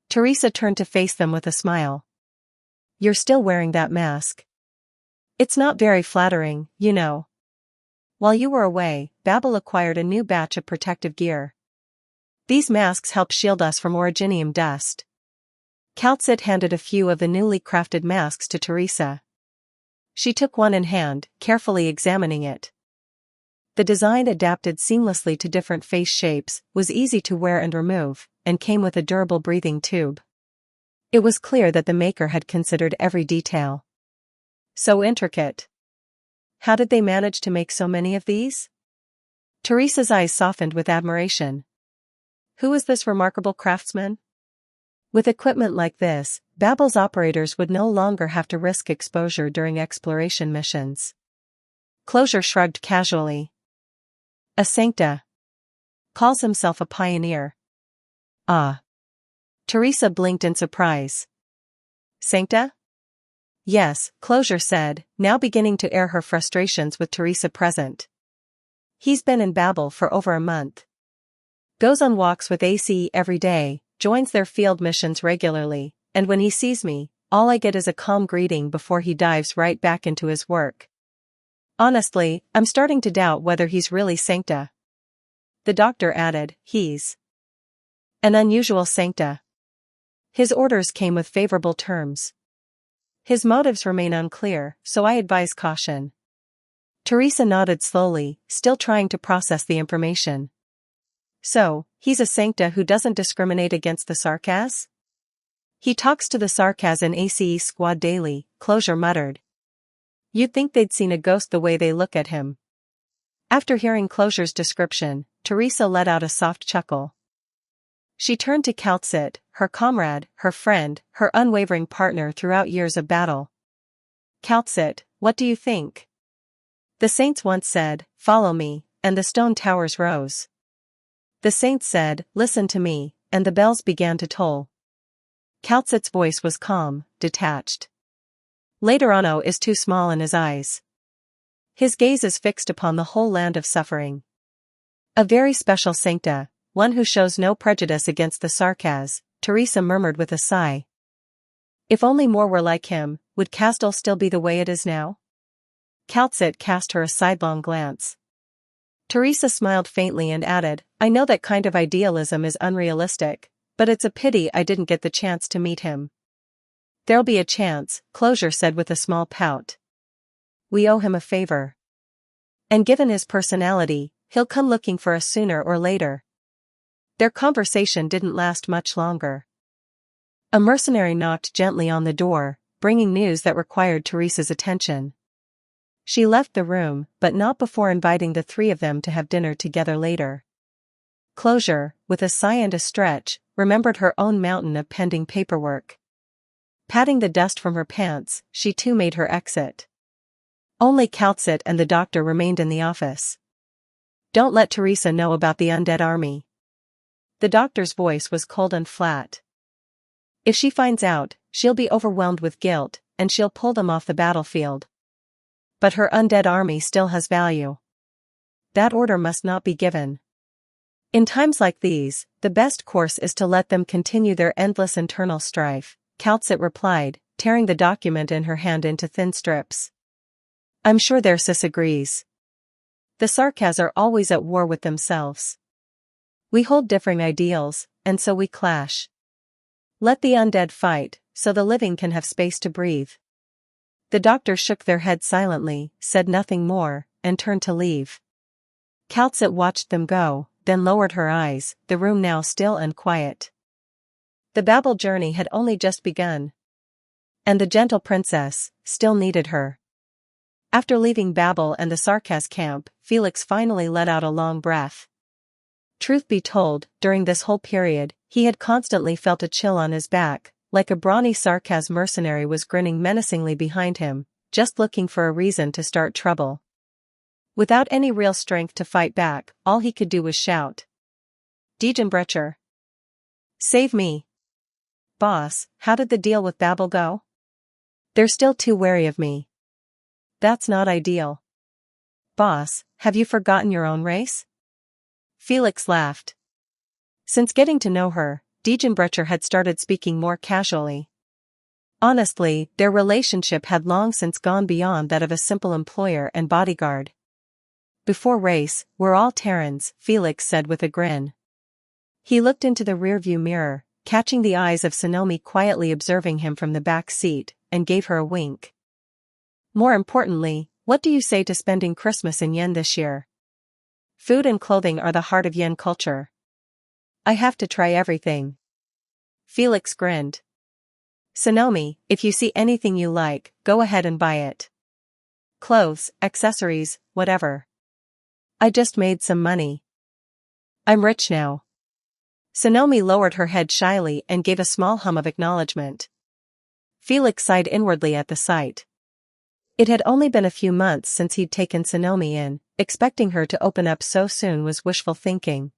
Teresa turned to face them with a smile. You're still wearing that mask. It's not very flattering, you know. While you were away, Babel acquired a new batch of protective gear. These masks help shield us from originium dust. Kaltsit handed a few of the newly crafted masks to Teresa. She took one in hand, carefully examining it. The design adapted seamlessly to different face shapes, was easy to wear and remove, and came with a durable breathing tube. It was clear that the maker had considered every detail. So intricate. How did they manage to make so many of these? Teresa's eyes softened with admiration. Who is this remarkable craftsman? With equipment like this, Babel's operators would no longer have to risk exposure during exploration missions. Closure shrugged casually. A Sancta. Calls himself a pioneer. Ah. Teresa blinked in surprise. Sancta? Yes, Closure said, now beginning to air her frustrations with Teresa present. He's been in Babel for over a month. Goes on walks with ACE every day, joins their field missions regularly, and when he sees me, all I get is a calm greeting before he dives right back into his work. Honestly, I'm starting to doubt whether he's really Sancta. The doctor added, he's an unusual Sancta. His orders came with favorable terms. His motives remain unclear, so I advise caution. Teresa nodded slowly, still trying to process the information. So, he's a Sancta who doesn't discriminate against the Sarkaz? He talks to the Sarkaz and ACE squad daily, Closure muttered. You'd think they'd seen a ghost the way they look at him. After hearing Closure's description, Teresa let out a soft chuckle. She turned to Kaltsit, her comrade, her friend, her unwavering partner throughout years of battle. Kaltsit, what do you think? The saints once said, follow me, and the stone towers rose. The saints said, listen to me, and the bells began to toll. Kaltsit's voice was calm, detached. Later Ono is too small in his eyes. His gaze is fixed upon the whole land of suffering. A very special Sancta, one who shows no prejudice against the Sarkaz, Teresa murmured with a sigh. If only more were like him, would Castle still be the way it is now? Kaltsit cast her a sidelong glance. Teresa smiled faintly and added, I know that kind of idealism is unrealistic, but it's a pity I didn't get the chance to meet him. There'll be a chance, Closure said with a small pout. We owe him a favor. And given his personality, he'll come looking for us sooner or later. Their conversation didn't last much longer. A mercenary knocked gently on the door, bringing news that required Teresa's attention. She left the room, but not before inviting the three of them to have dinner together later. Closure, with a sigh and a stretch, remembered her own mountain of pending paperwork. Patting the dust from her pants, she too made her exit. Only Kaltsit and the doctor remained in the office. Don't let Teresa know about the undead army. The doctor's voice was cold and flat. If she finds out, she'll be overwhelmed with guilt, and she'll pull them off the battlefield. But her undead army still has value. That order must not be given. In times like these, the best course is to let them continue their endless internal strife, Kaltsit replied, tearing the document in her hand into thin strips. I'm sure their sis agrees. The Sarkas are always at war with themselves. We hold differing ideals, and so we clash. Let the undead fight, so the living can have space to breathe. The doctors shook their heads silently, said nothing more, and turned to leave. Kaltsit watched them go, then lowered her eyes, the room now still and quiet. The Babel journey had only just begun. And the gentle princess still needed her. After leaving Babel and the Sarkas camp, Felix finally let out a long breath. Truth be told, during this whole period, he had constantly felt a chill on his back, like a brawny Sarkas mercenary was grinning menacingly behind him, just looking for a reason to start trouble. Without any real strength to fight back, all he could do was shout. Diegenbrecher! Save me! Boss, how did the deal with Babel go? They're still too wary of me. That's not ideal. Boss, have you forgotten your own race? Felix laughed. Since getting to know her, Diegenbrecher had started speaking more casually. Honestly, their relationship had long since gone beyond that of a simple employer and bodyguard. Before race, we're all Terrans, Felix said with a grin. He looked into the rearview mirror, catching the eyes of Sonomi quietly observing him from the back seat, and gave her a wink. More importantly, what do you say to spending Christmas in Yen this year? Food and clothing are the heart of Yen culture. I have to try everything. Felix grinned. Sonomi, if you see anything you like, go ahead and buy it. Clothes, accessories, whatever. I just made some money. I'm rich now. Sonomi lowered her head shyly and gave a small hum of acknowledgement. Felix sighed inwardly at the sight. It had only been a few months since he'd taken Sonomi in, expecting her to open up so soon was wishful thinking.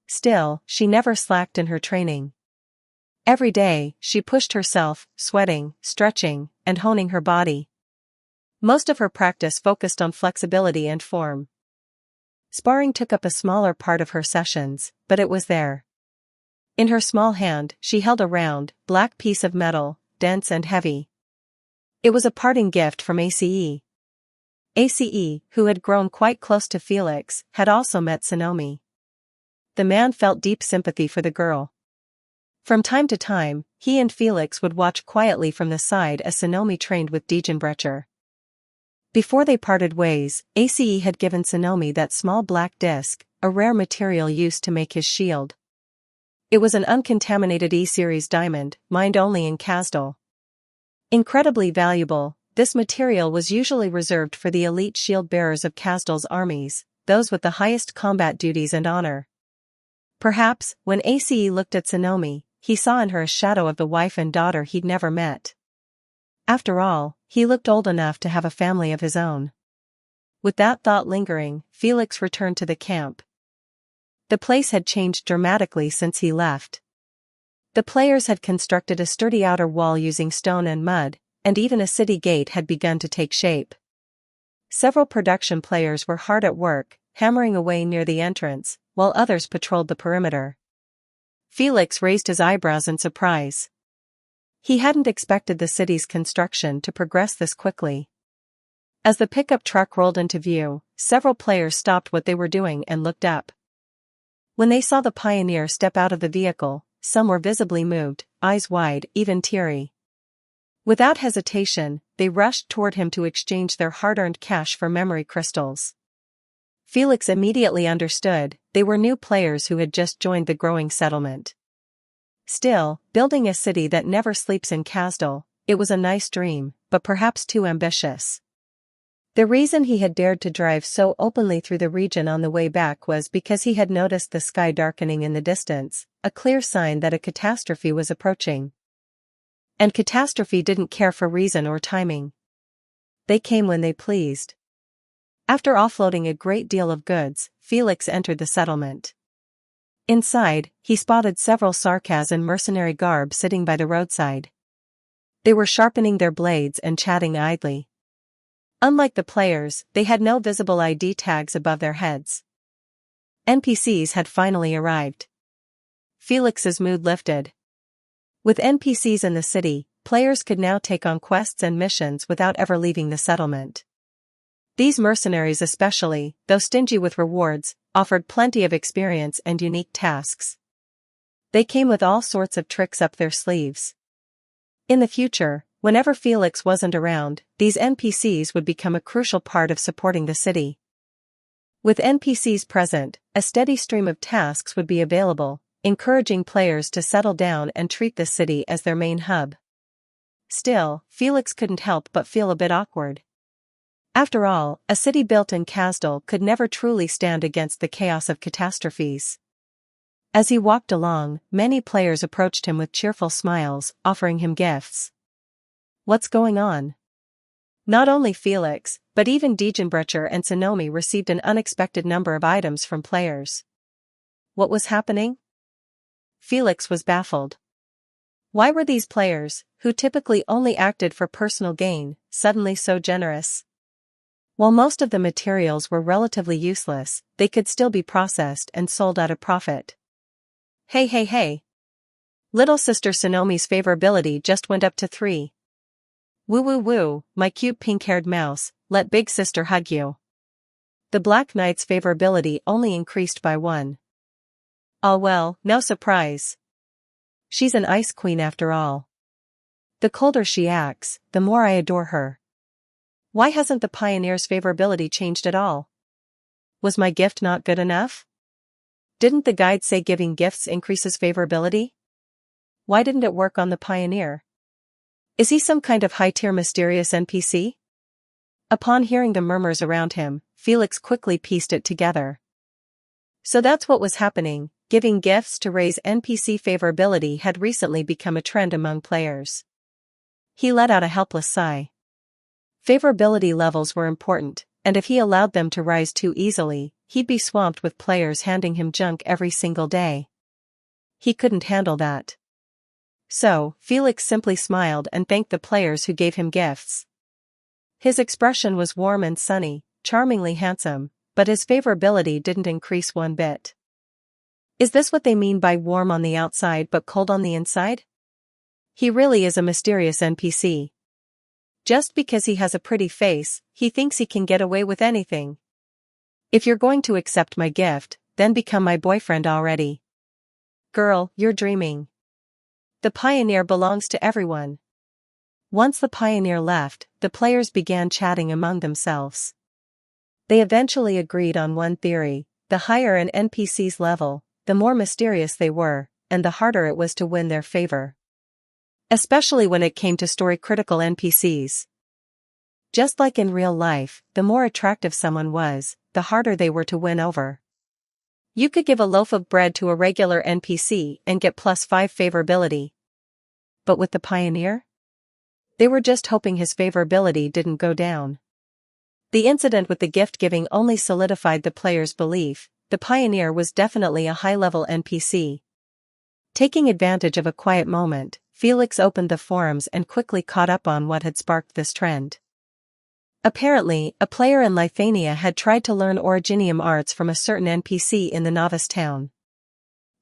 Still, she never slacked in her training. Every day, she pushed herself, sweating, stretching, and honing her body. Most of her practice focused on flexibility and form. Sparring took up a smaller part of her sessions, but it was there. In her small hand, she held a round, black piece of metal, dense and heavy. It was a parting gift from ACE. ACE, who had grown quite close to Felix, had also met Sonomi. The man felt deep sympathy for the girl. From time to time, he and Felix would watch quietly from the side as Sonomi trained with Diegenbrecher. Before they parted ways, ACE had given Sonomi that small black disc, a rare material used to make his shield. It was an uncontaminated E-series diamond, mined only in Kasdal. Incredibly valuable, this material was usually reserved for the elite shield bearers of Kasdal's armies, those with the highest combat duties and honor. Perhaps, when ACE looked at Sonomi, he saw in her a shadow of the wife and daughter he'd never met. After all, he looked old enough to have a family of his own. With that thought lingering, Felix returned to the camp. The place had changed dramatically since he left. The players had constructed a sturdy outer wall using stone and mud, and even a city gate had begun to take shape. Several production players were hard at work, hammering away near the entrance, while others patrolled the perimeter. Felix raised his eyebrows in surprise. He hadn't expected the city's construction to progress this quickly. As the pickup truck rolled into view, several players stopped what they were doing and looked up. When they saw the pioneer step out of the vehicle, some were visibly moved, eyes wide, even teary. Without hesitation, they rushed toward him to exchange their hard-earned cash for memory crystals. Felix immediately understood, they were new players who had just joined the growing settlement. Still, building a city that never sleeps in Kasdal, it was a nice dream, but perhaps too ambitious. The reason he had dared to drive so openly through the region on the way back was because he had noticed the sky darkening in the distance, a clear sign that a catastrophe was approaching. And catastrophe didn't care for reason or timing. They came when they pleased. After offloading a great deal of goods, Felix entered the settlement. Inside, he spotted several Sarkas in mercenary garb sitting by the roadside. They were sharpening their blades and chatting idly. Unlike the players, they had no visible ID tags above their heads. NPCs had finally arrived. Felix's mood lifted. With NPCs in the city, players could now take on quests and missions without ever leaving the settlement. These mercenaries especially, though stingy with rewards, offered plenty of experience and unique tasks. They came with all sorts of tricks up their sleeves. In the future, whenever Felix wasn't around, these NPCs would become a crucial part of supporting the city. With NPCs present, a steady stream of tasks would be available, encouraging players to settle down and treat the city as their main hub. Still, Felix couldn't help but feel a bit awkward. After all, a city built in Kasdal could never truly stand against the chaos of catastrophes. As he walked along, many players approached him with cheerful smiles, offering him gifts. What's going on? Not only Felix, but even Degenbrecher and Sonomi received an unexpected number of items from players. What was happening? Felix was baffled. Why were these players, who typically only acted for personal gain, suddenly so generous? While most of the materials were relatively useless, they could still be processed and sold at a profit. Hey. Little sister Sonomi's favorability just went up to 3. Woo, my cute pink-haired mouse, let big sister hug you. The Black Knight's favorability only increased by 1. Oh well, no surprise. She's an ice queen after all. The colder she acts, the more I adore her. Why hasn't the pioneer's favorability changed at all? Was my gift not good enough? Didn't the guide say giving gifts increases favorability? Why didn't it work on the pioneer? Is he some kind of high-tier mysterious NPC? Upon hearing the murmurs around him, Felix quickly pieced it together. So that's what was happening, giving gifts to raise NPC favorability had recently become a trend among players. He let out a helpless sigh. Favorability levels were important, and if he allowed them to rise too easily, he'd be swamped with players handing him junk every single day. He couldn't handle that. So, Felix simply smiled and thanked the players who gave him gifts. His expression was warm and sunny, charmingly handsome, but his favorability didn't increase one bit. Is this what they mean by warm on the outside but cold on the inside? He really is a mysterious NPC. Just because he has a pretty face, he thinks he can get away with anything. If you're going to accept my gift, then become my boyfriend already. Girl, you're dreaming. The pioneer belongs to everyone. Once the pioneer left, the players began chatting among themselves. They eventually agreed on one theory: the higher an NPC's level, the more mysterious they were, and the harder it was to win their favor. Especially when it came to story-critical NPCs. Just like in real life, the more attractive someone was, the harder they were to win over. You could give a loaf of bread to a regular NPC and get +5 favorability. But with the pioneer? They were just hoping his favorability didn't go down. The incident with the gift-giving only solidified the players' belief: the pioneer was definitely a high-level NPC. Taking advantage of a quiet moment, Felix opened the forums and quickly caught up on what had sparked this trend. Apparently, a player in Lithania had tried to learn Originium arts from a certain NPC in the novice town.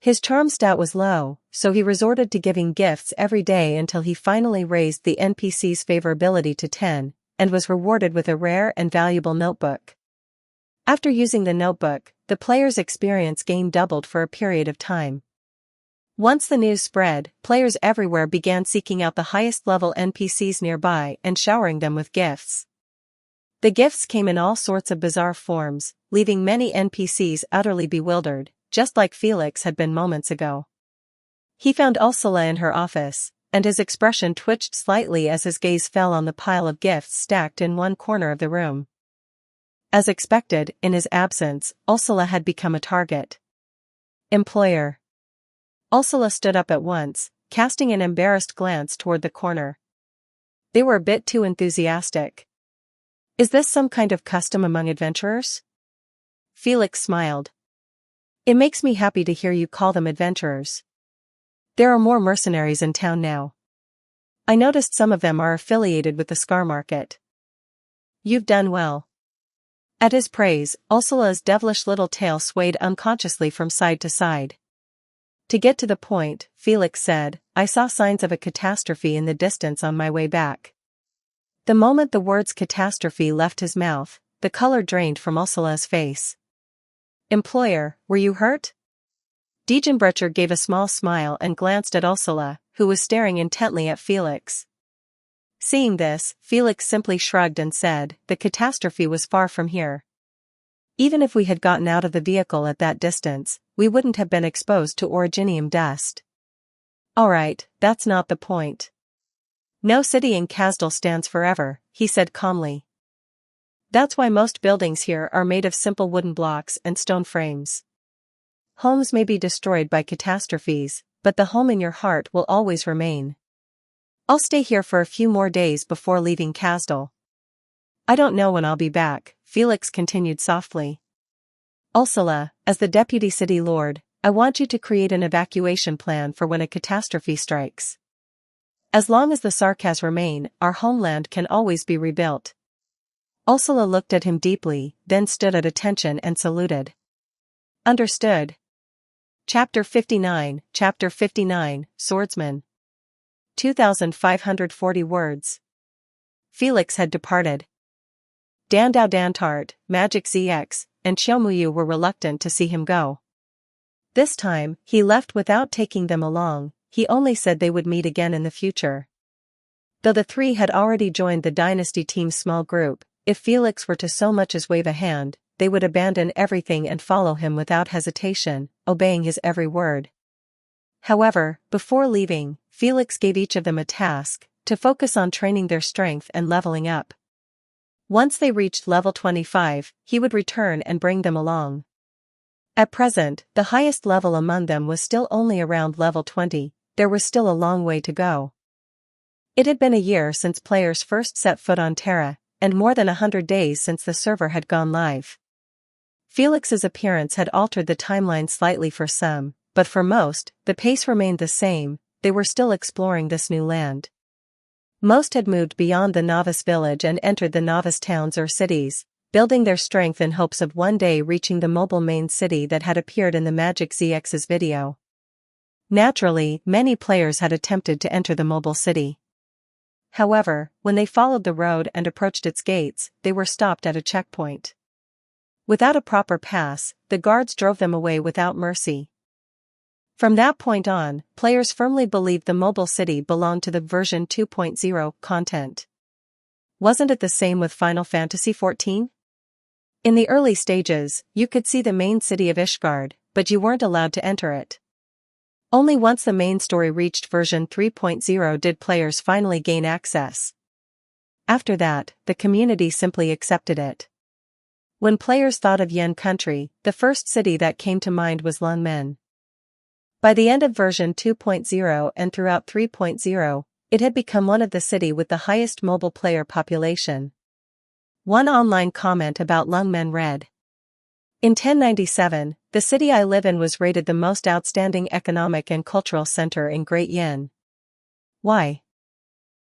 His charm stat was low, so he resorted to giving gifts every day until he finally raised the NPC's favorability to 10, and was rewarded with a rare and valuable notebook. After using the notebook, the player's experience gain doubled for a period of time. Once the news spread, players everywhere began seeking out the highest-level NPCs nearby and showering them with gifts. The gifts came in all sorts of bizarre forms, leaving many NPCs utterly bewildered, just like Felix had been moments ago. He found Ursula in her office, and his expression twitched slightly as his gaze fell on the pile of gifts stacked in one corner of the room. As expected, in his absence, Ursula had become a target. Employer. Ursula stood up at once, casting an embarrassed glance toward the corner. They were a bit too enthusiastic. Is this some kind of custom among adventurers? Felix smiled. It makes me happy to hear you call them adventurers. There are more mercenaries in town now. I noticed some of them are affiliated with the Scar Market. You've done well. At his praise, Ursula's devilish little tail swayed unconsciously from side to side. To get to the point, Felix said, I saw signs of a catastrophe in the distance on my way back. The moment the words catastrophe left his mouth, the color drained from Ursula's face. "Employer, were you hurt?" Diegenbrecher gave a small smile and glanced at Ursula, who was staring intently at Felix. Seeing this, Felix simply shrugged and said, "The catastrophe was far from here. Even if we had gotten out of the vehicle at that distance, we wouldn't have been exposed to originium dust." "Alright, that's not the point. No city in Kasdal stands forever," he said calmly. "That's why most buildings here are made of simple wooden blocks and stone frames. Homes may be destroyed by catastrophes, but the home in your heart will always remain. I'll stay here for a few more days before leaving Kasdal. I don't know when I'll be back," Felix continued softly. "Ursula, as the deputy city lord, I want you to create an evacuation plan for when a catastrophe strikes. As long as the Sarkas remain, our homeland can always be rebuilt." Ursula looked at him deeply, then stood at attention and saluted. "Understood." Chapter 59, Swordsman. 2,540 words. Felix had departed. Dandao Dantart, Magic ZX, and Xiaomuyu were reluctant to see him go. This time, he left without taking them along. He only said they would meet again in the future. Though the three had already joined the Dynasty team's small group, if Felix were to so much as wave a hand, they would abandon everything and follow him without hesitation, obeying his every word. However, before leaving, Felix gave each of them a task, to focus on training their strength and leveling up. Once they reached level 25, he would return and bring them along. At present, the highest level among them was still only around level 20, there was still a long way to go. It had been a year since players first set foot on Terra, and more than 100 days since the server had gone live. Felix's appearance had altered the timeline slightly for some, but for most, the pace remained the same. They were still exploring this new land. Most had moved beyond the novice village and entered the novice towns or cities, building their strength in hopes of one day reaching the mobile main city that had appeared in the Magic ZX's video. Naturally, many players had attempted to enter the mobile city. However, when they followed the road and approached its gates, they were stopped at a checkpoint. Without a proper pass, the guards drove them away without mercy. From that point on, players firmly believed the mobile city belonged to the version 2.0 content. Wasn't it the same with Final Fantasy XIV? In the early stages, you could see the main city of Ishgard, but you weren't allowed to enter it. Only once the main story reached version 3.0 did players finally gain access. After that, the community simply accepted it. When players thought of Yen Country, the first city that came to mind was Lungmen. By the end of version 2.0 and throughout 3.0, it had become one of the city with the highest mobile player population. One online comment about Lungmen read, "In 1097, the city I live in was rated the most outstanding economic and cultural center in Great Yen. Why?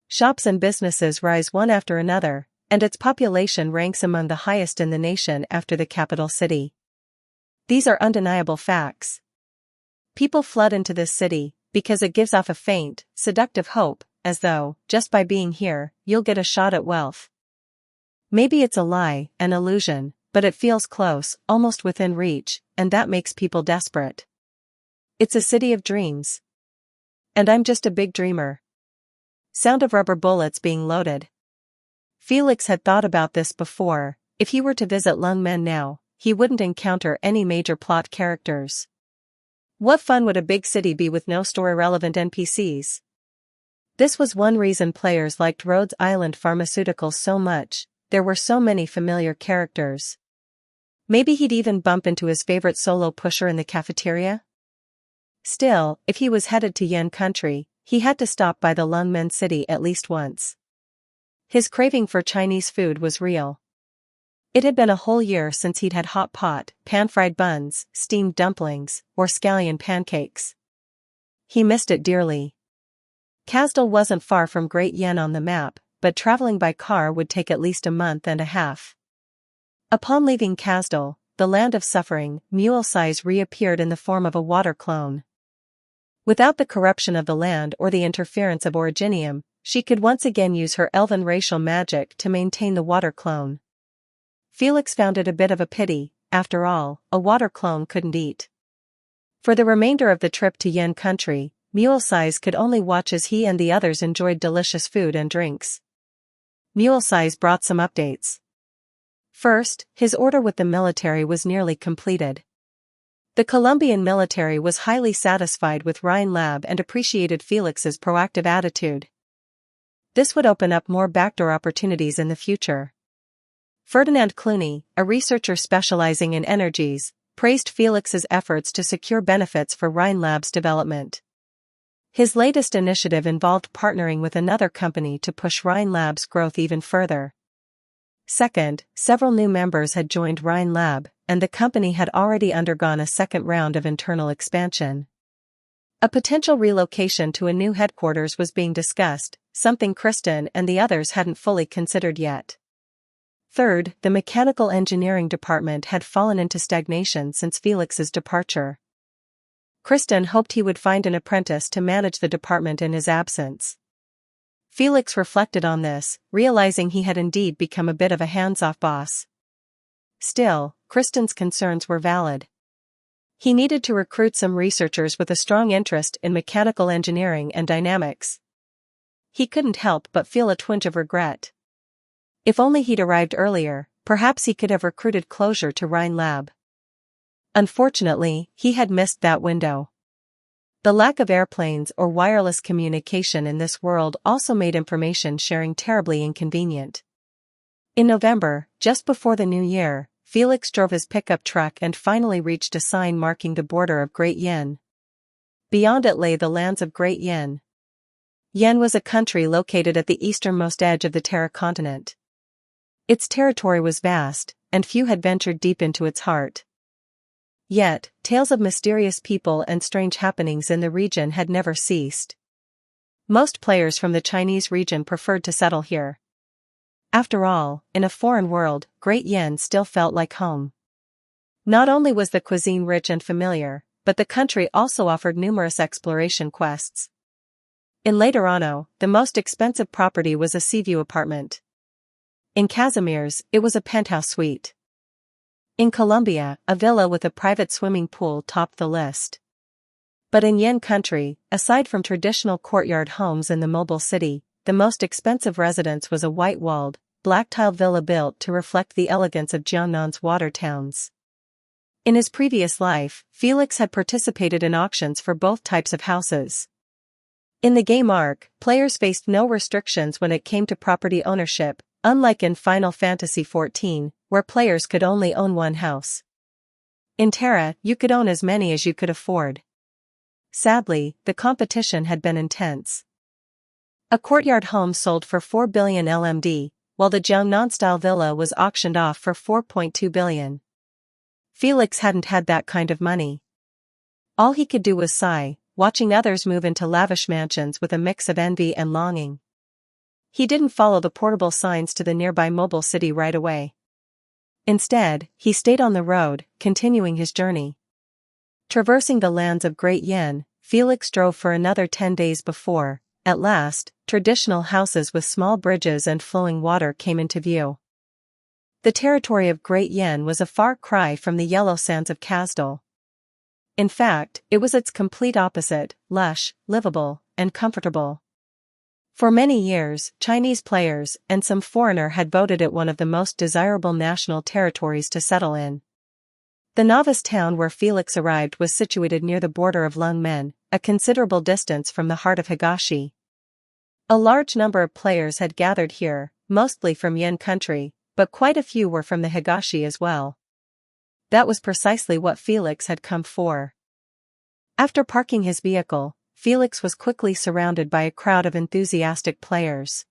Shops and businesses rise one after another, and its population ranks among the highest in the nation after the capital city. These are undeniable facts. People flood into this city, because it gives off a faint, seductive hope, as though, just by being here, you'll get a shot at wealth. Maybe it's a lie, an illusion, but it feels close, almost within reach, and that makes people desperate. It's a city of dreams. And I'm just a big dreamer." Sound of rubber bullets being loaded. Felix had thought about this before. If he were to visit Lungmen now, he wouldn't encounter any major plot characters. What fun would a big city be with no story-relevant NPCs? This was one reason players liked Rhodes Island Pharmaceuticals so much, there were so many familiar characters. Maybe he'd even bump into his favorite solo pusher in the cafeteria? Still, if he was headed to Yen Country, he had to stop by the Lungmen city at least once. His craving for Chinese food was real. It had been a whole year since he'd had hot pot, pan-fried buns, steamed dumplings, or scallion pancakes. He missed it dearly. Kasdal wasn't far from Great Yen on the map, but traveling by car would take at least a month and a half. Upon leaving Kasdal, the land of suffering, Mule Size reappeared in the form of a water clone. Without the corruption of the land or the interference of Originium, she could once again use her elven racial magic to maintain the water clone. Felix found it a bit of a pity. After all, a water clone couldn't eat. For the remainder of the trip to Yen country, Mulesize could only watch as he and the others enjoyed delicious food and drinks. Mulesize brought some updates. First, his order with the military was nearly completed. The Colombian military was highly satisfied with Rhine Lab and appreciated Felix's proactive attitude. This would open up more backdoor opportunities in the future. Ferdinand Clooney, a researcher specializing in energies, praised Felix's efforts to secure benefits for Rhine Lab's development. His latest initiative involved partnering with another company to push Rhine Lab's growth even further. Second, several new members had joined Rhine Lab, and the company had already undergone a second round of internal expansion. A potential relocation to a new headquarters was being discussed, something Kristen and the others hadn't fully considered yet. Third, the mechanical engineering department had fallen into stagnation since Felix's departure. Kristen hoped he would find an apprentice to manage the department in his absence. Felix reflected on this, realizing he had indeed become a bit of a hands-off boss. Still, Kristen's concerns were valid. He needed to recruit some researchers with a strong interest in mechanical engineering and dynamics. He couldn't help but feel a twinge of regret. If only he'd arrived earlier, perhaps he could have recruited closer to Rhine Lab. Unfortunately, he had missed that window. The lack of airplanes or wireless communication in this world also made information sharing terribly inconvenient. In November, just before the new year, Felix drove his pickup truck and finally reached a sign marking the border of Great Yen. Beyond it lay the lands of Great Yen. Yen was a country located at the easternmost edge of the Terra continent. Its territory was vast, and few had ventured deep into its heart. Yet, tales of mysterious people and strange happenings in the region had never ceased. Most players from the Chinese region preferred to settle here. After all, in a foreign world, Great Yen still felt like home. Not only was the cuisine rich and familiar, but the country also offered numerous exploration quests. In Later Anno, the most expensive property was a seaview apartment. In Casimir's, it was a penthouse suite. In Colombia, a villa with a private swimming pool topped the list. But in Yen country, aside from traditional courtyard homes in the mobile city, the most expensive residence was a white-walled, black-tiled villa built to reflect the elegance of Jiangnan's water towns. In his previous life, Felix had participated in auctions for both types of houses. In the game arc, players faced no restrictions when it came to property ownership, unlike in Final Fantasy XIV, where players could only own one house. In Terra, you could own as many as you could afford. Sadly, the competition had been intense. A courtyard home sold for 4 billion LMD, while the Jiangnan-style villa was auctioned off for 4.2 billion. Felix hadn't had that kind of money. All he could do was sigh, watching others move into lavish mansions with a mix of envy and longing. He didn't follow the portable signs to the nearby mobile city right away. Instead, he stayed on the road, continuing his journey. Traversing the lands of Great Yen, Felix drove for another 10 days before, at last, traditional houses with small bridges and flowing water came into view. The territory of Great Yen was a far cry from the yellow sands of Kasdal. In fact, it was its complete opposite, lush, livable, and comfortable. For many years, Chinese players and some foreigner had voted it one of the most desirable national territories to settle in. The novice town where Felix arrived was situated near the border of Lungmen, a considerable distance from the heart of Higashi. A large number of players had gathered here, mostly from Yen country, but quite a few were from the Higashi as well. That was precisely what Felix had come for. After parking his vehicle, Felix was quickly surrounded by a crowd of enthusiastic players.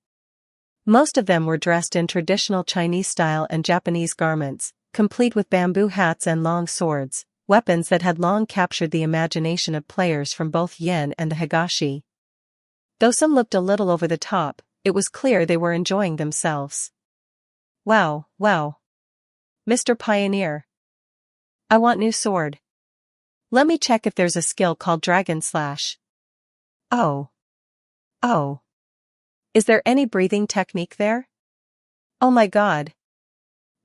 Most of them were dressed in traditional Chinese style and Japanese garments, complete with bamboo hats and long swords, weapons that had long captured the imagination of players from both Yen and the Higashi. Though some looked a little over the top, it was clear they were enjoying themselves. Wow, wow. Mr. Pioneer. I want new sword. Let me check if there's a skill called Dragon Slash. Oh. Oh. Is there any breathing technique there? Oh my god.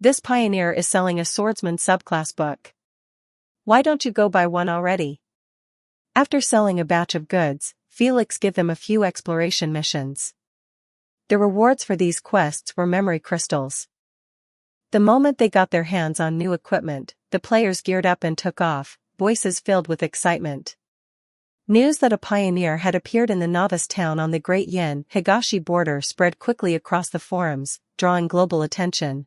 This pioneer is selling a swordsman subclass book. Why don't you go buy one already? After selling a batch of goods, Felix gave them a few exploration missions. The rewards for these quests were memory crystals. The moment they got their hands on new equipment, the players geared up and took off, voices filled with excitement. News that a pioneer had appeared in the novice town on the Great Yin Higashi border spread quickly across the forums, drawing global attention.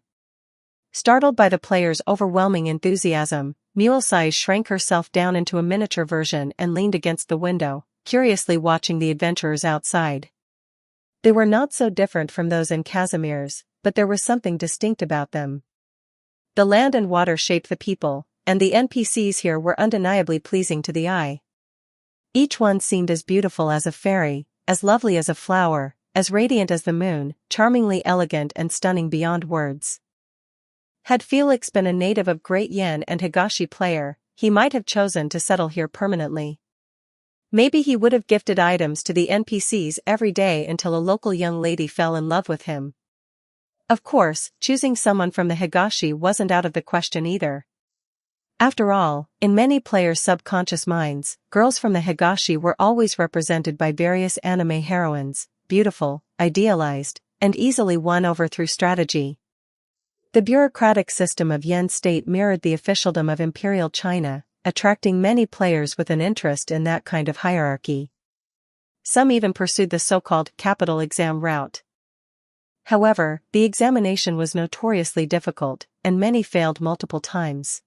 Startled by the players' overwhelming enthusiasm, Mule-Size shrank herself down into a miniature version and leaned against the window, curiously watching the adventurers outside. They were not so different from those in Casimir's, but there was something distinct about them. The land and water shaped the people, and the NPCs here were undeniably pleasing to the eye. Each one seemed as beautiful as a fairy, as lovely as a flower, as radiant as the moon, charmingly elegant and stunning beyond words. Had Felix been a native of Great Yin and Higashi player, he might have chosen to settle here permanently. Maybe he would have gifted items to the NPCs every day until a local young lady fell in love with him. Of course, choosing someone from the Higashi wasn't out of the question either. After all, in many players' subconscious minds, girls from the Higashi were always represented by various anime heroines, beautiful, idealized, and easily won over through strategy. The bureaucratic system of Yen state mirrored the officialdom of Imperial China, attracting many players with an interest in that kind of hierarchy. Some even pursued the so-called capital exam route. However, the examination was notoriously difficult, and many failed multiple times.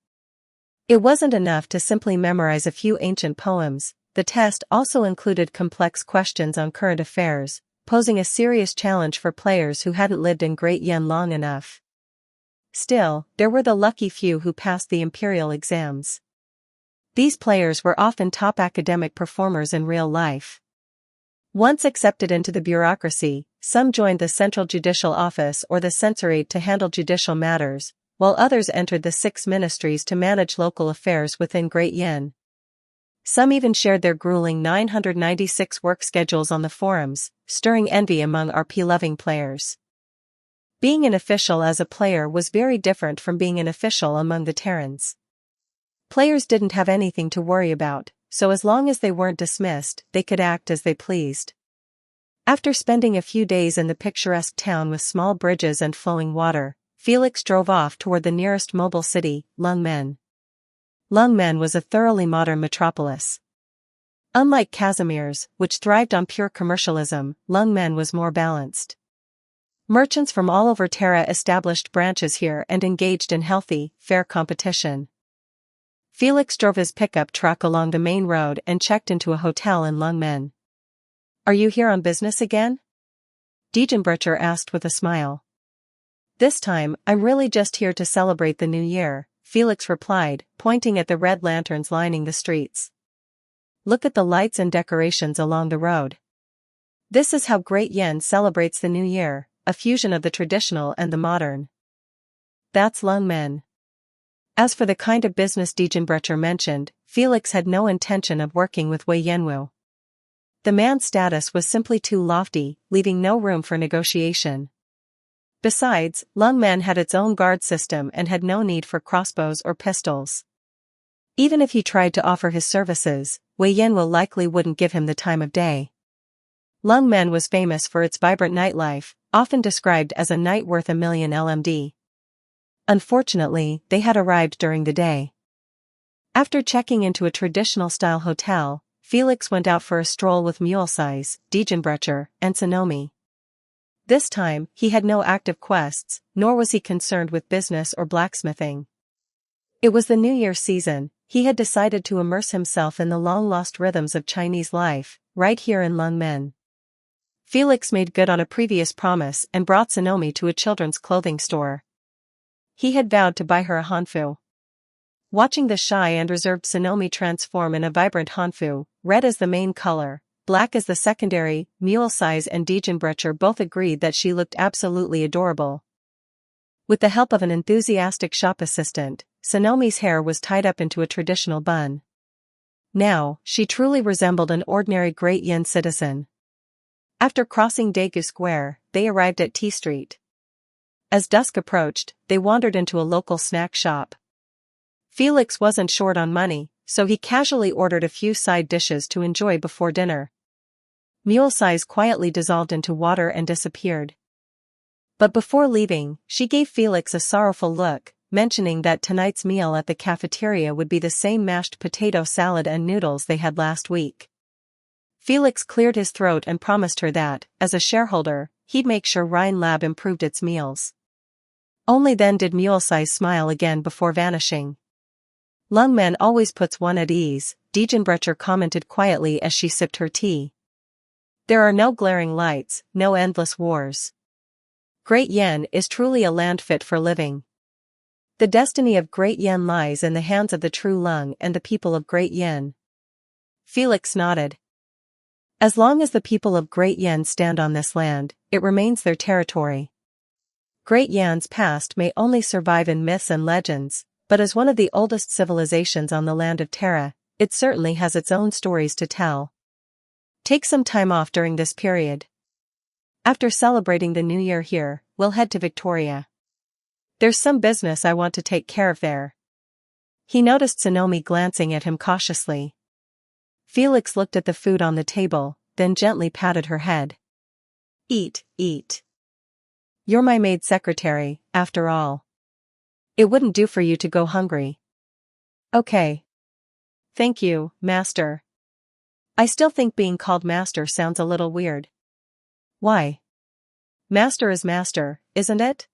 It wasn't enough to simply memorize a few ancient poems. The test also included complex questions on current affairs, posing a serious challenge for players who hadn't lived in Great Yen long enough. Still, there were the lucky few who passed the imperial exams. These players were often top academic performers in real life. Once accepted into the bureaucracy, some joined the Central Judicial Office or the Censorate to handle judicial matters, while others entered the 6 ministries to manage local affairs within Great Yen. Some even shared their grueling 996 work schedules on the forums, stirring envy among RP-loving players. Being an official as a player was very different from being an official among the Terrans. Players didn't have anything to worry about, so as long as they weren't dismissed, they could act as they pleased. After spending a few days in the picturesque town with small bridges and flowing water, Felix drove off toward the nearest mobile city, Lungmen. Lungmen was a thoroughly modern metropolis. Unlike Casimir's, which thrived on pure commercialism, Lungmen was more balanced. Merchants from all over Terra established branches here and engaged in healthy, fair competition. Felix drove his pickup truck along the main road and checked into a hotel in Lungmen. "Are you here on business again?" Diegenbrecher asked with a smile. "This time, I'm really just here to celebrate the new year," Felix replied, pointing at the red lanterns lining the streets. "Look at the lights and decorations along the road. This is how Great Yen celebrates the new year, a fusion of the traditional and the modern." That's Lungmen. As for the kind of business Diegenbrecher mentioned, Felix had no intention of working with Wei Yanwu. The man's status was simply too lofty, leaving no room for negotiation. Besides, Lungmen had its own guard system and had no need for crossbows or pistols. Even if he tried to offer his services, Wei Yanwu likely wouldn't give him the time of day. Lungmen was famous for its vibrant nightlife, often described as a night worth $1 million LMD. Unfortunately, they had arrived during the day. After checking into a traditional-style hotel, Felix went out for a stroll with Mule-Size, Diegenbrecher, and Sonomi. This time, he had no active quests, nor was he concerned with business or blacksmithing. It was the New Year season. He had decided to immerse himself in the long-lost rhythms of Chinese life, right here in Lungmen. Felix made good on a previous promise and brought Sonomi to a children's clothing store. He had vowed to buy her a hanfu. Watching the shy and reserved Sonomi transform in a vibrant hanfu, red as the main color, black as the secondary, Mule-Size and Diegenbrecher both agreed that she looked absolutely adorable. With the help of an enthusiastic shop assistant, Sonomi's hair was tied up into a traditional bun. Now, she truly resembled an ordinary Great Yen citizen. After crossing Daegu Square, they arrived at T Street. As dusk approached, they wandered into a local snack shop. Felix wasn't short on money, so he casually ordered a few side dishes to enjoy before dinner. Mule-Size quietly dissolved into water and disappeared. But before leaving, she gave Felix a sorrowful look, mentioning that tonight's meal at the cafeteria would be the same mashed potato salad and noodles they had last week. Felix cleared his throat and promised her that, as a shareholder, he'd make sure Rhine Lab improved its meals. Only then did Mule-Size smile again before vanishing. Lungmen always puts one at ease, Diegenbrecher commented quietly as she sipped her tea. There are no glaring lights, no endless wars. Great Yen is truly a land fit for living. The destiny of Great Yen lies in the hands of the true Lung and the people of Great Yen. Felix nodded. As long as the people of Great Yen stand on this land, it remains their territory. Great Yan's past may only survive in myths and legends, but as one of the oldest civilizations on the land of Terra, it certainly has its own stories to tell. Take some time off during this period. After celebrating the New Year here, we'll head to Victoria. There's some business I want to take care of there. He noticed Sonomi glancing at him cautiously. Felix looked at the food on the table, then gently patted her head. Eat, eat. You're my maid secretary, after all. It wouldn't do for you to go hungry. Okay. Thank you, Master. I still think being called Master sounds a little weird. Why? Master is master, isn't it?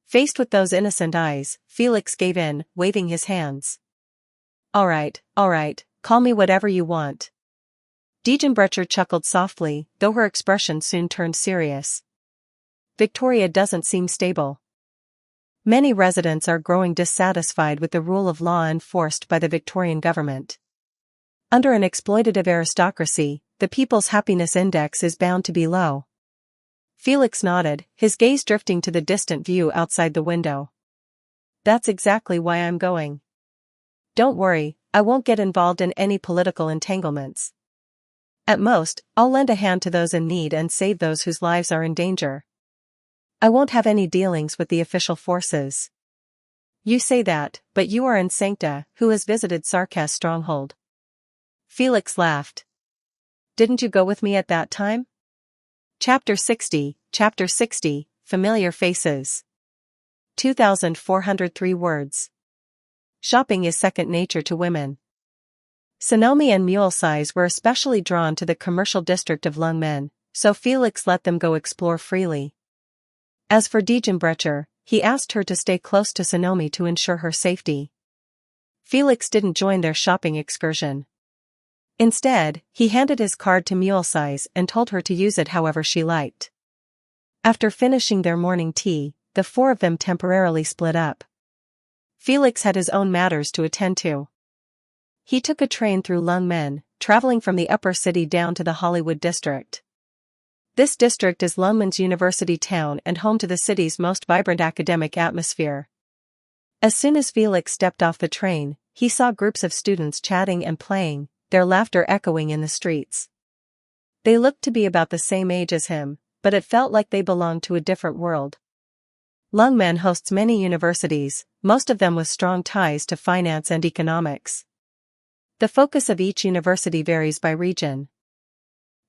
Faced with those innocent eyes, Felix gave in, waving his hands. All right, call me whatever you want. Diegenbrecher chuckled softly, though her expression soon turned serious. Victoria doesn't seem stable. Many residents are growing dissatisfied with the rule of law enforced by the Victorian government. Under an exploitative aristocracy, the people's happiness index is bound to be low. Felix nodded, his gaze drifting to the distant view outside the window. That's exactly why I'm going. Don't worry, I won't get involved in any political entanglements. At most, I'll lend a hand to those in need and save those whose lives are in danger. I won't have any dealings with the official forces. You say that, but you are in Sancta, who has visited Sarkas' stronghold. Felix laughed. Didn't you go with me at that time? Chapter 60, Familiar Faces. 2,403 words. Shopping is second nature to women. Sonomi and Mule-Size were especially drawn to the commercial district of Lungmen, so Felix let them go explore freely. As for Diegenbrecher, he asked her to stay close to Sonomi to ensure her safety. Felix didn't join their shopping excursion. Instead, he handed his card to Mule-Size and told her to use it however she liked. After finishing their morning tea, the four of them temporarily split up. Felix had his own matters to attend to. He took a train through Lungmen, traveling from the upper city down to the Hollywood district. This district is Lungmen's university town and home to the city's most vibrant academic atmosphere. As soon as Felix stepped off the train, he saw groups of students chatting and playing, their laughter echoing in the streets. They looked to be about the same age as him, but it felt like they belonged to a different world. Lungmen hosts many universities, most of them with strong ties to finance and economics. The focus of each university varies by region.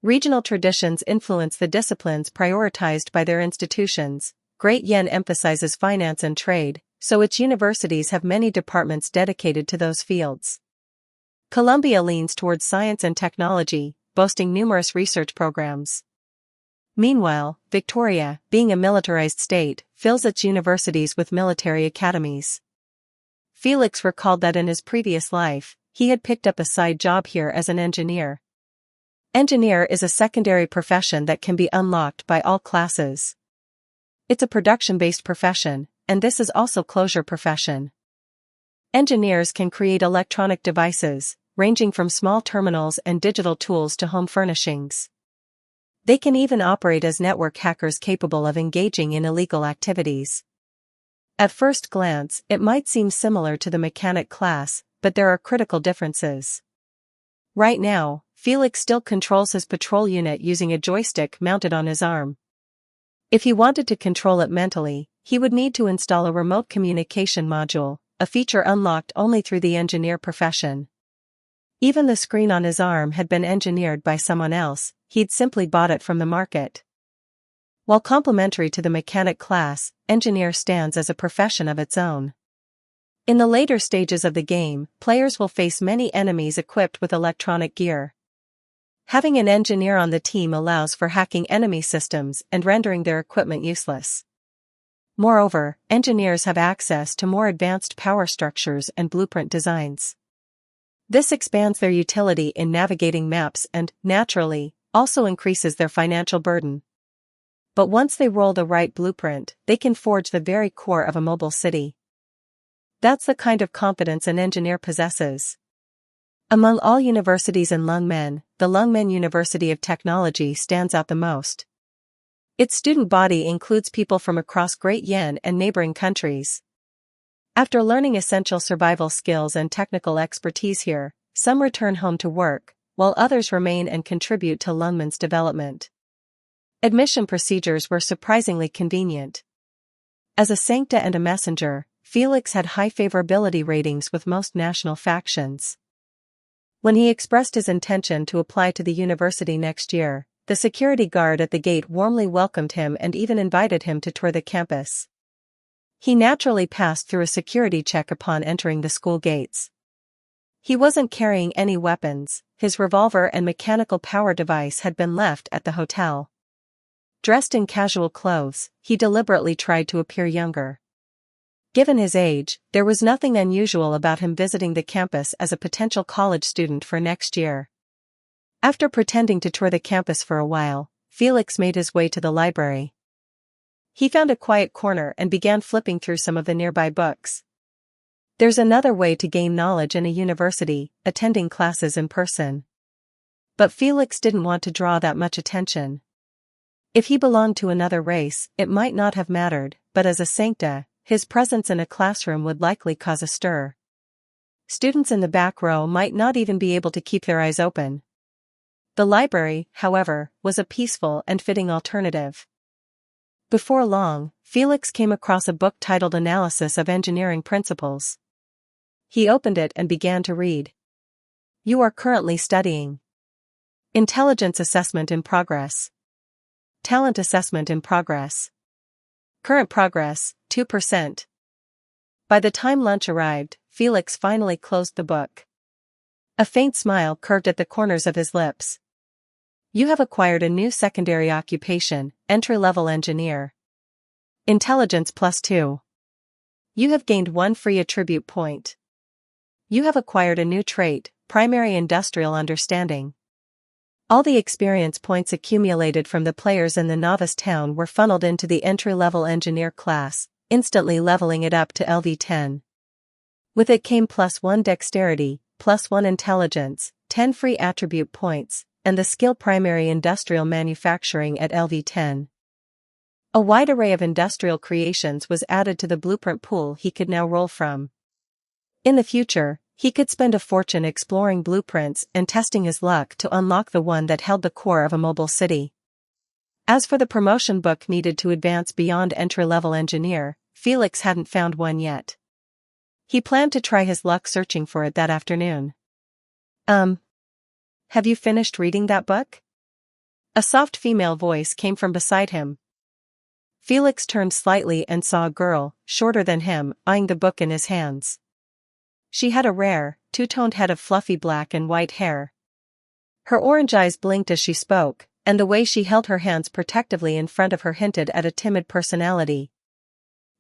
Regional traditions influence the disciplines prioritized by their institutions. Great Yen emphasizes finance and trade, so its universities have many departments dedicated to those fields. Columbia leans towards science and technology, boasting numerous research programs. Meanwhile, Victoria, being a militarized state, fills its universities with military academies. Felix recalled that in his previous life, he had picked up a side job here as an engineer. Engineer is a secondary profession that can be unlocked by all classes. It's a production-based profession, and this is also closure profession. Engineers can create electronic devices, ranging from small terminals and digital tools to home furnishings. They can even operate as network hackers capable of engaging in illegal activities. At first glance, it might seem similar to the mechanic class, but there are critical differences. Right now, Felix still controls his patrol unit using a joystick mounted on his arm. If he wanted to control it mentally, he would need to install a remote communication module, a feature unlocked only through the engineer profession. Even the screen on his arm had been engineered by someone else, he'd simply bought it from the market. While complementary to the mechanic class, engineer stands as a profession of its own. In the later stages of the game, players will face many enemies equipped with electronic gear. Having an engineer on the team allows for hacking enemy systems and rendering their equipment useless. Moreover, engineers have access to more advanced power structures and blueprint designs. This expands their utility in navigating maps and, naturally, also increases their financial burden. But once they roll the right blueprint, they can forge the very core of a mobile city. That's the kind of competence an engineer possesses. Among all universities in Lungmen, the Lungmen University of Technology stands out the most. Its student body includes people from across Great Yan and neighboring countries. After learning essential survival skills and technical expertise here, some return home to work, while others remain and contribute to Lungmen's development. Admission procedures were surprisingly convenient. As a sancta and a messenger, Felix had high favorability ratings with most national factions. When he expressed his intention to apply to the university next year, the security guard at the gate warmly welcomed him and even invited him to tour the campus. He naturally passed through a security check upon entering the school gates. He wasn't carrying any weapons, his revolver and mechanical power device had been left at the hotel. Dressed in casual clothes, he deliberately tried to appear younger. Given his age, there was nothing unusual about him visiting the campus as a potential college student for next year. After pretending to tour the campus for a while, Felix made his way to the library. He found a quiet corner and began flipping through some of the nearby books. There's another way to gain knowledge in a university, attending classes in person. But Felix didn't want to draw that much attention. If he belonged to another race, it might not have mattered, but as a sancta, his presence in a classroom would likely cause a stir. Students in the back row might not even be able to keep their eyes open. The library, however, was a peaceful and fitting alternative. Before long, Felix came across a book titled Analysis of Engineering Principles. He opened it and began to read. You are currently studying Intelligence Assessment in Progress. Talent Assessment in Progress. Current progress, 2%. By the time lunch arrived, Felix finally closed the book. A faint smile curved at the corners of his lips. You have acquired a new secondary occupation, entry-level engineer. Intelligence +2. You have gained 1 free attribute point. You have acquired a new trait, primary industrial understanding. All the experience points accumulated from the players in the novice town were funneled into the entry-level engineer class, instantly leveling it up to LV10. With it came +1 dexterity, +1 intelligence, 10 free attribute points, and the skill primary industrial manufacturing at LV10. A wide array of industrial creations was added to the blueprint pool he could now roll from. In the future, he could spend a fortune exploring blueprints and testing his luck to unlock the one that held the core of a mobile city. As for the promotion book needed to advance beyond entry-level engineer, Felix hadn't found one yet. He planned to try his luck searching for it that afternoon. Have you finished reading that book? A soft female voice came from beside him. Felix turned slightly and saw a girl, shorter than him, eyeing the book in his hands. She had a rare, two-toned head of fluffy black and white hair. Her orange eyes blinked as she spoke, and the way she held her hands protectively in front of her hinted at a timid personality.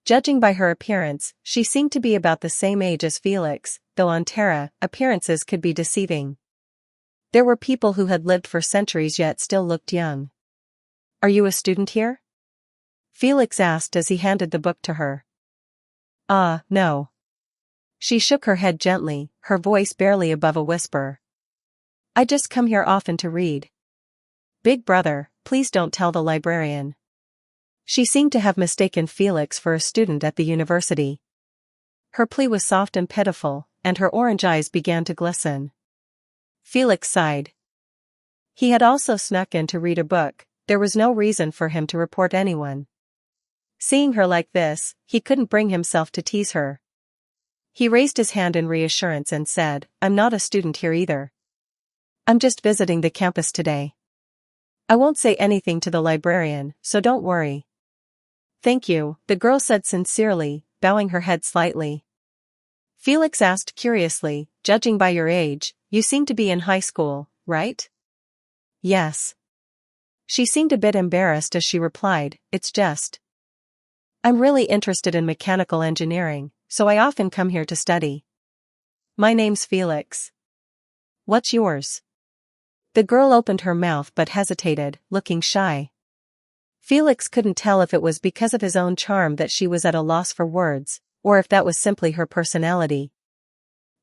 Judging by her appearance, she seemed to be about the same age as Felix, though on Terra, appearances could be deceiving. There were people who had lived for centuries yet still looked young. Are you a student here? Felix asked as he handed the book to her. No. She shook her head gently, her voice barely above a whisper. I just come here often to read. Big brother, please don't tell the librarian. She seemed to have mistaken Felix for a student at the university. Her plea was soft and pitiful, and her orange eyes began to glisten. Felix sighed. He had also snuck in to read a book, there was no reason for him to report anyone. Seeing her like this, he couldn't bring himself to tease her. He raised his hand in reassurance and said, "I'm not a student here either. I'm just visiting the campus today. I won't say anything to the librarian, so don't worry." "Thank you," the girl said sincerely, bowing her head slightly. Felix asked curiously, "Judging by your age, you seem to be in high school, right?" "Yes." She seemed a bit embarrassed as she replied, I'm really interested in mechanical engineering, so I often come here to study. My name's Felix. What's yours?" The girl opened her mouth but hesitated, looking shy. Felix couldn't tell if it was because of his own charm that she was at a loss for words, or if that was simply her personality.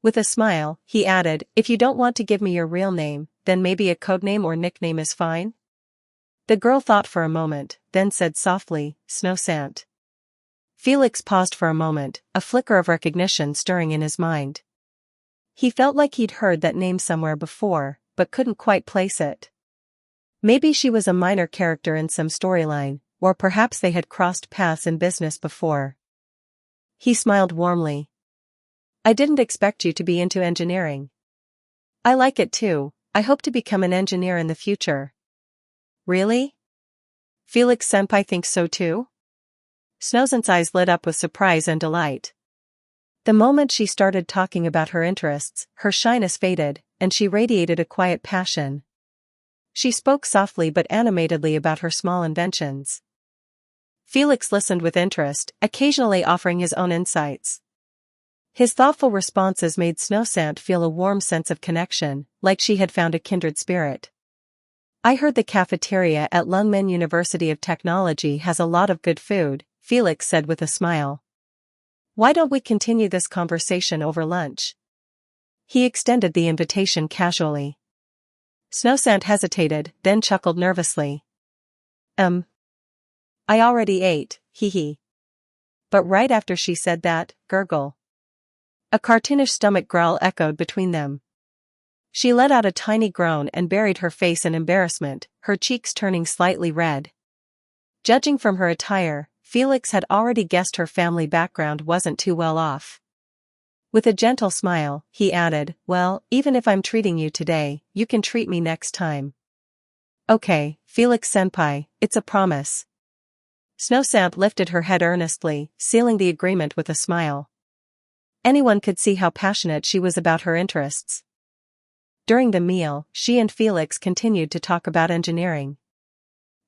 With a smile, he added, "If you don't want to give me your real name, then maybe a codename or nickname is fine?" The girl thought for a moment, then said softly, "Snowsant." Felix paused for a moment, a flicker of recognition stirring in his mind. He felt like he'd heard that name somewhere before, but couldn't quite place it. Maybe she was a minor character in some storyline, or perhaps they had crossed paths in business before. He smiled warmly. "I didn't expect you to be into engineering." "I like it too. I hope to become an engineer in the future." "Really? Felix-senpai thinks so too?" Snowsant's eyes lit up with surprise and delight. The moment she started talking about her interests, her shyness faded, and she radiated a quiet passion. She spoke softly but animatedly about her small inventions. Felix listened with interest, occasionally offering his own insights. His thoughtful responses made Snowsant feel a warm sense of connection, like she had found a kindred spirit. "I heard the cafeteria at Lungmen University of Technology has a lot of good food," Felix said with a smile. "Why don't we continue this conversation over lunch?" He extended the invitation casually. Snowsant hesitated, then chuckled nervously. I already ate, hee." But right after she said that, gurgle. A cartoonish stomach growl echoed between them. She let out a tiny groan and buried her face in embarrassment, her cheeks turning slightly red. Judging from her attire, Felix had already guessed her family background wasn't too well off. With a gentle smile, he added, "Well, even if I'm treating you today, you can treat me next time." "Okay, Felix-senpai, it's a promise." Snowsant lifted her head earnestly, sealing the agreement with a smile. Anyone could see how passionate she was about her interests. During the meal, she and Felix continued to talk about engineering.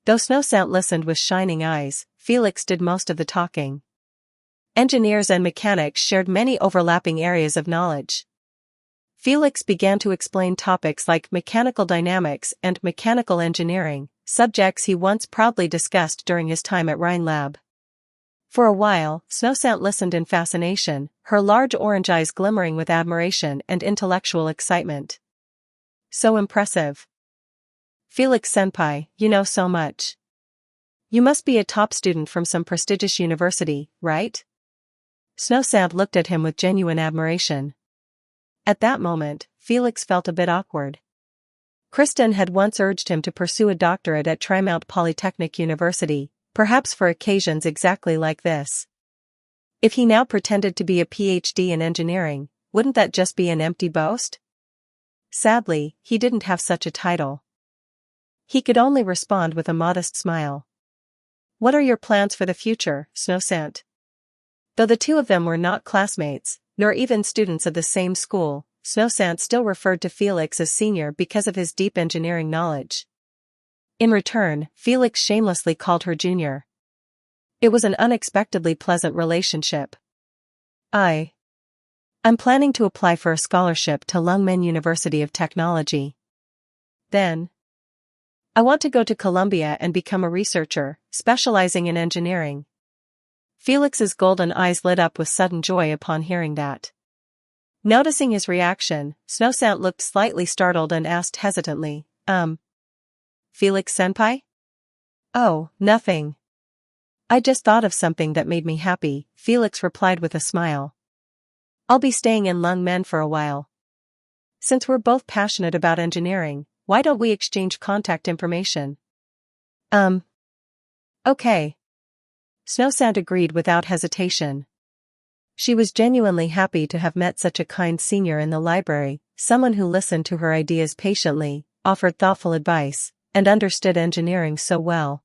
Though Snowsant listened with shining eyes, Felix did most of the talking. Engineers and mechanics shared many overlapping areas of knowledge. Felix began to explain topics like mechanical dynamics and mechanical engineering, subjects he once proudly discussed during his time at Rhinelab. For a while, Snowsant listened in fascination, her large orange eyes glimmering with admiration and intellectual excitement. "So impressive. Felix-senpai, you know so much. You must be a top student from some prestigious university, right?" Snowsant looked at him with genuine admiration. At that moment, Felix felt a bit awkward. Kristen had once urged him to pursue a doctorate at Trimount Polytechnic University, perhaps for occasions exactly like this. If he now pretended to be a PhD in engineering, wouldn't that just be an empty boast? Sadly, he didn't have such a title. He could only respond with a modest smile. "What are your plans for the future, Snowsant?" Though the two of them were not classmates, nor even students of the same school, Snowsant still referred to Felix as senior because of his deep engineering knowledge. In return, Felix shamelessly called her junior. It was an unexpectedly pleasant relationship. I'm planning to apply for a scholarship to Lungmen University of Technology. Then, I want to go to Columbia and become a researcher, specializing in engineering. Felix's golden eyes lit up with sudden joy upon hearing that. Noticing his reaction, Snowsant looked slightly startled and asked hesitantly, Felix-senpai? "Oh, nothing. I just thought of something that made me happy," Felix replied with a smile. "I'll be staying in Lungmen for a while. Since we're both passionate about engineering, why don't we exchange contact information?" Okay. Snowsand agreed without hesitation. She was genuinely happy to have met such a kind senior in the library, someone who listened to her ideas patiently, offered thoughtful advice, and understood engineering so well.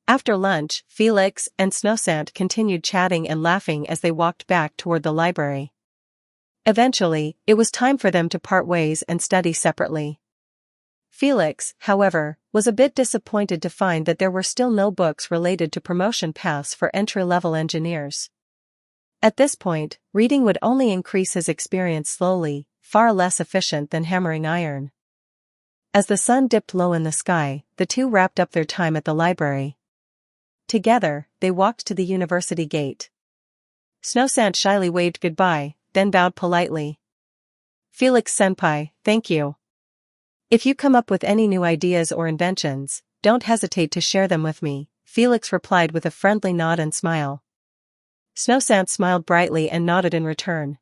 After lunch, Felix and Snowsand continued chatting and laughing as they walked back toward the library. Eventually, it was time for them to part ways and study separately. Felix, however, was a bit disappointed to find that there were still no books related to promotion paths for entry-level engineers. At this point, reading would only increase his experience slowly, far less efficient than hammering iron. As the sun dipped low in the sky, the two wrapped up their time at the library. Together, they walked to the university gate. Snowsand shyly waved goodbye, then bowed politely. "Felix-senpai, thank you. If you come up with any new ideas or inventions, don't hesitate to share them with me," Felix replied with a friendly nod and smile. Snowsand smiled brightly and nodded in return.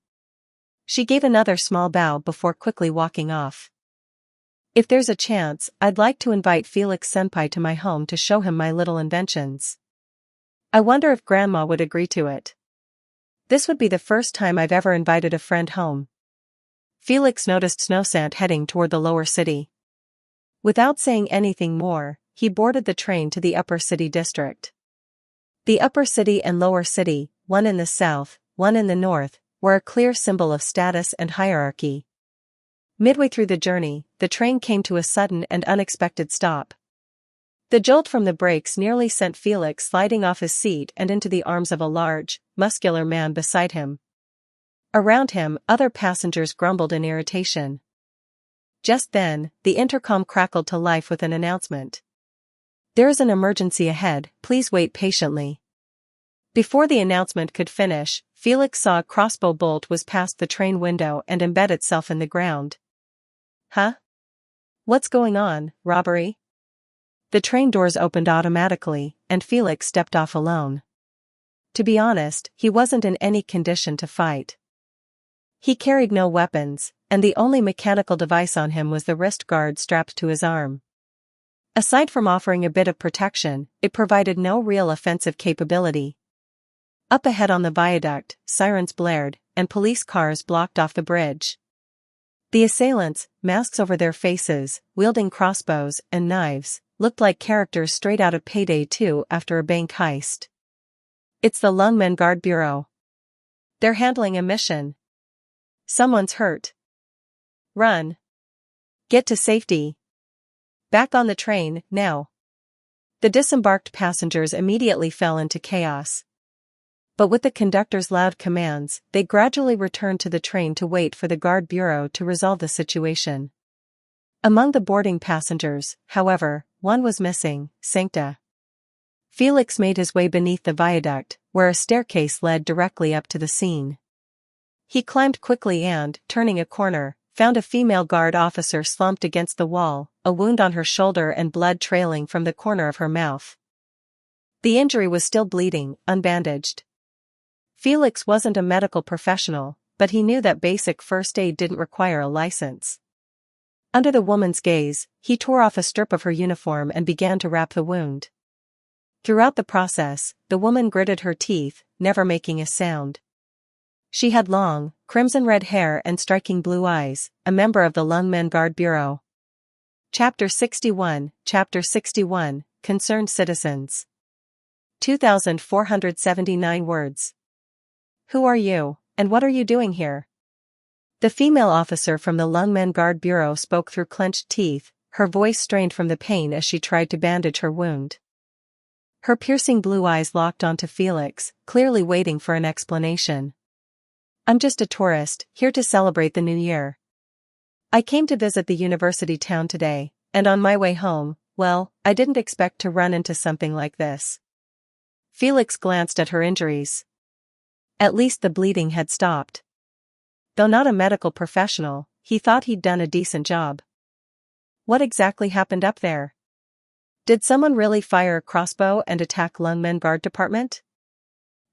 She gave another small bow before quickly walking off. "If there's a chance, I'd like to invite Felix-senpai to my home to show him my little inventions. I wonder if Grandma would agree to it. This would be the first time I've ever invited a friend home." Felix noticed Snowsand heading toward the lower city. Without saying anything more, he boarded the train to the upper city district. The upper city and lower city, one in the south, one in the north, were a clear symbol of status and hierarchy. Midway through the journey, the train came to a sudden and unexpected stop. The jolt from the brakes nearly sent Felix sliding off his seat and into the arms of a large, muscular man beside him. Around him, other passengers grumbled in irritation. Just then, the intercom crackled to life with an announcement. "There is an emergency ahead, please wait patiently." Before the announcement could finish, Felix saw a crossbow bolt whiz past the train window and embed itself in the ground. "Huh? What's going on, robbery?" The train doors opened automatically, and Felix stepped off alone. To be honest, he wasn't in any condition to fight. He carried no weapons, and the only mechanical device on him was the wrist guard strapped to his arm. Aside from offering a bit of protection, it provided no real offensive capability. Up ahead on the viaduct, sirens blared, and police cars blocked off the bridge. The assailants, masks over their faces, wielding crossbows and knives, looked like characters straight out of Payday 2 after a bank heist. "It's the Lungmen Guard Bureau. They're handling a mission. Someone's hurt. Run. Get to safety. Back on the train, now." The disembarked passengers immediately fell into chaos. But with the conductor's loud commands, they gradually returned to the train to wait for the Guard Bureau to resolve the situation. Among the boarding passengers, however, one was missing, Sancta. Felix made his way beneath the viaduct, where a staircase led directly up to the scene. He climbed quickly and, turning a corner, found a female guard officer slumped against the wall, a wound on her shoulder and blood trailing from the corner of her mouth. The injury was still bleeding, unbandaged. Felix wasn't a medical professional, but he knew that basic first aid didn't require a license. Under the woman's gaze, he tore off a strip of her uniform and began to wrap the wound. Throughout the process, the woman gritted her teeth, never making a sound. She had long, crimson-red hair and striking blue eyes, a member of the Lungmen Guard Bureau. Chapter 61, Concerned Citizens. 2,479 words. "Who are you, and what are you doing here?" The female officer from the Lungmen Guard Bureau spoke through clenched teeth, her voice strained from the pain as she tried to bandage her wound. Her piercing blue eyes locked onto Felix, clearly waiting for an explanation. "I'm just a tourist, here to celebrate the new year. I came to visit the university town today, and on my way home, well, I didn't expect to run into something like this." Felix glanced at her injuries. At least the bleeding had stopped. Though not a medical professional, he thought he'd done a decent job. "What exactly happened up there? Did someone really fire a crossbow and attack Lungmen Guard Department?"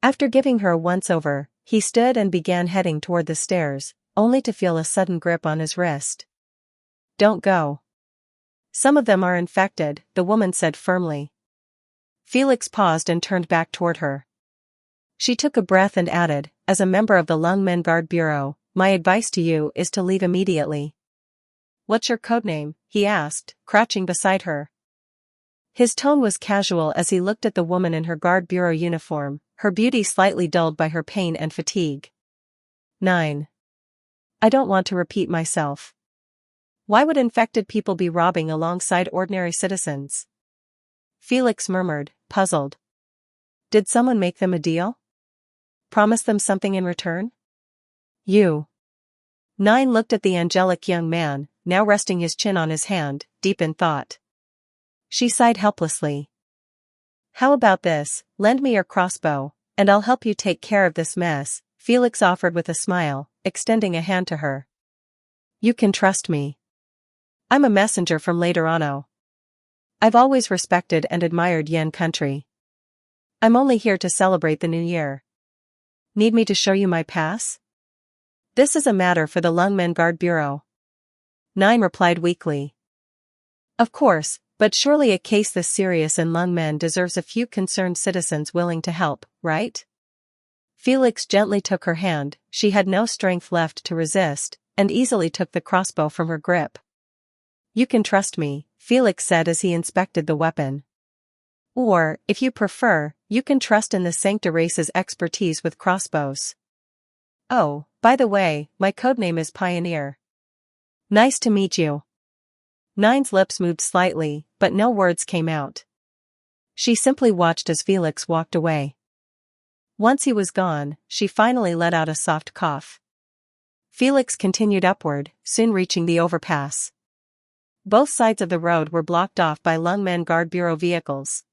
After giving her a once-over, he stood and began heading toward the stairs, only to feel a sudden grip on his wrist. "Don't go. Some of them are infected," the woman said firmly. Felix paused and turned back toward her. She took a breath and added, as a member of the Lungmen Guard Bureau, my advice to you is to leave immediately. What's your codename? He asked, crouching beside her. His tone was casual as he looked at the woman in her Guard Bureau uniform, her beauty slightly dulled by her pain and fatigue. 9. I don't want to repeat myself. Why would infected people be robbing alongside ordinary citizens? Felix murmured, puzzled. Did someone make them a deal? Promise them something in return? You. 9 looked at the angelic young man, now resting his chin on his hand, deep in thought. She sighed helplessly. How about this, lend me your crossbow, and I'll help you take care of this mess, Felix offered with a smile, extending a hand to her. You can trust me. I'm a messenger from Laterano. I've always respected and admired Yen country. I'm only here to celebrate the new year. Need me to show you my pass? This is a matter for the Lungmen Guard Bureau. 9 replied weakly. Of course, but surely a case this serious in Lungmen deserves a few concerned citizens willing to help, right? Felix gently took her hand, she had no strength left to resist, and easily took the crossbow from her grip. You can trust me, Felix said as he inspected the weapon. Or, if you prefer, you can trust in the Sancta race's expertise with crossbows. Oh, by the way, my codename is Pioneer. Nice to meet you. 9's lips moved slightly, but no words came out. She simply watched as Felix walked away. Once he was gone, she finally let out a soft cough. Felix continued upward, soon reaching the overpass. Both sides of the road were blocked off by Lungmen Guard Bureau vehicles.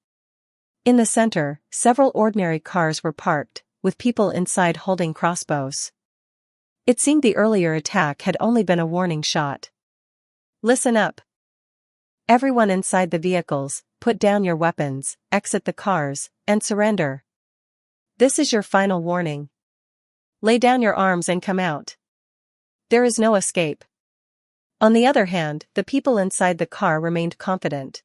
In the center, several ordinary cars were parked, with people inside holding crossbows. It seemed the earlier attack had only been a warning shot. Listen up. Everyone inside the vehicles, put down your weapons, exit the cars, and surrender. This is your final warning. Lay down your arms and come out. There is no escape. On the other hand, the people inside the car remained confident.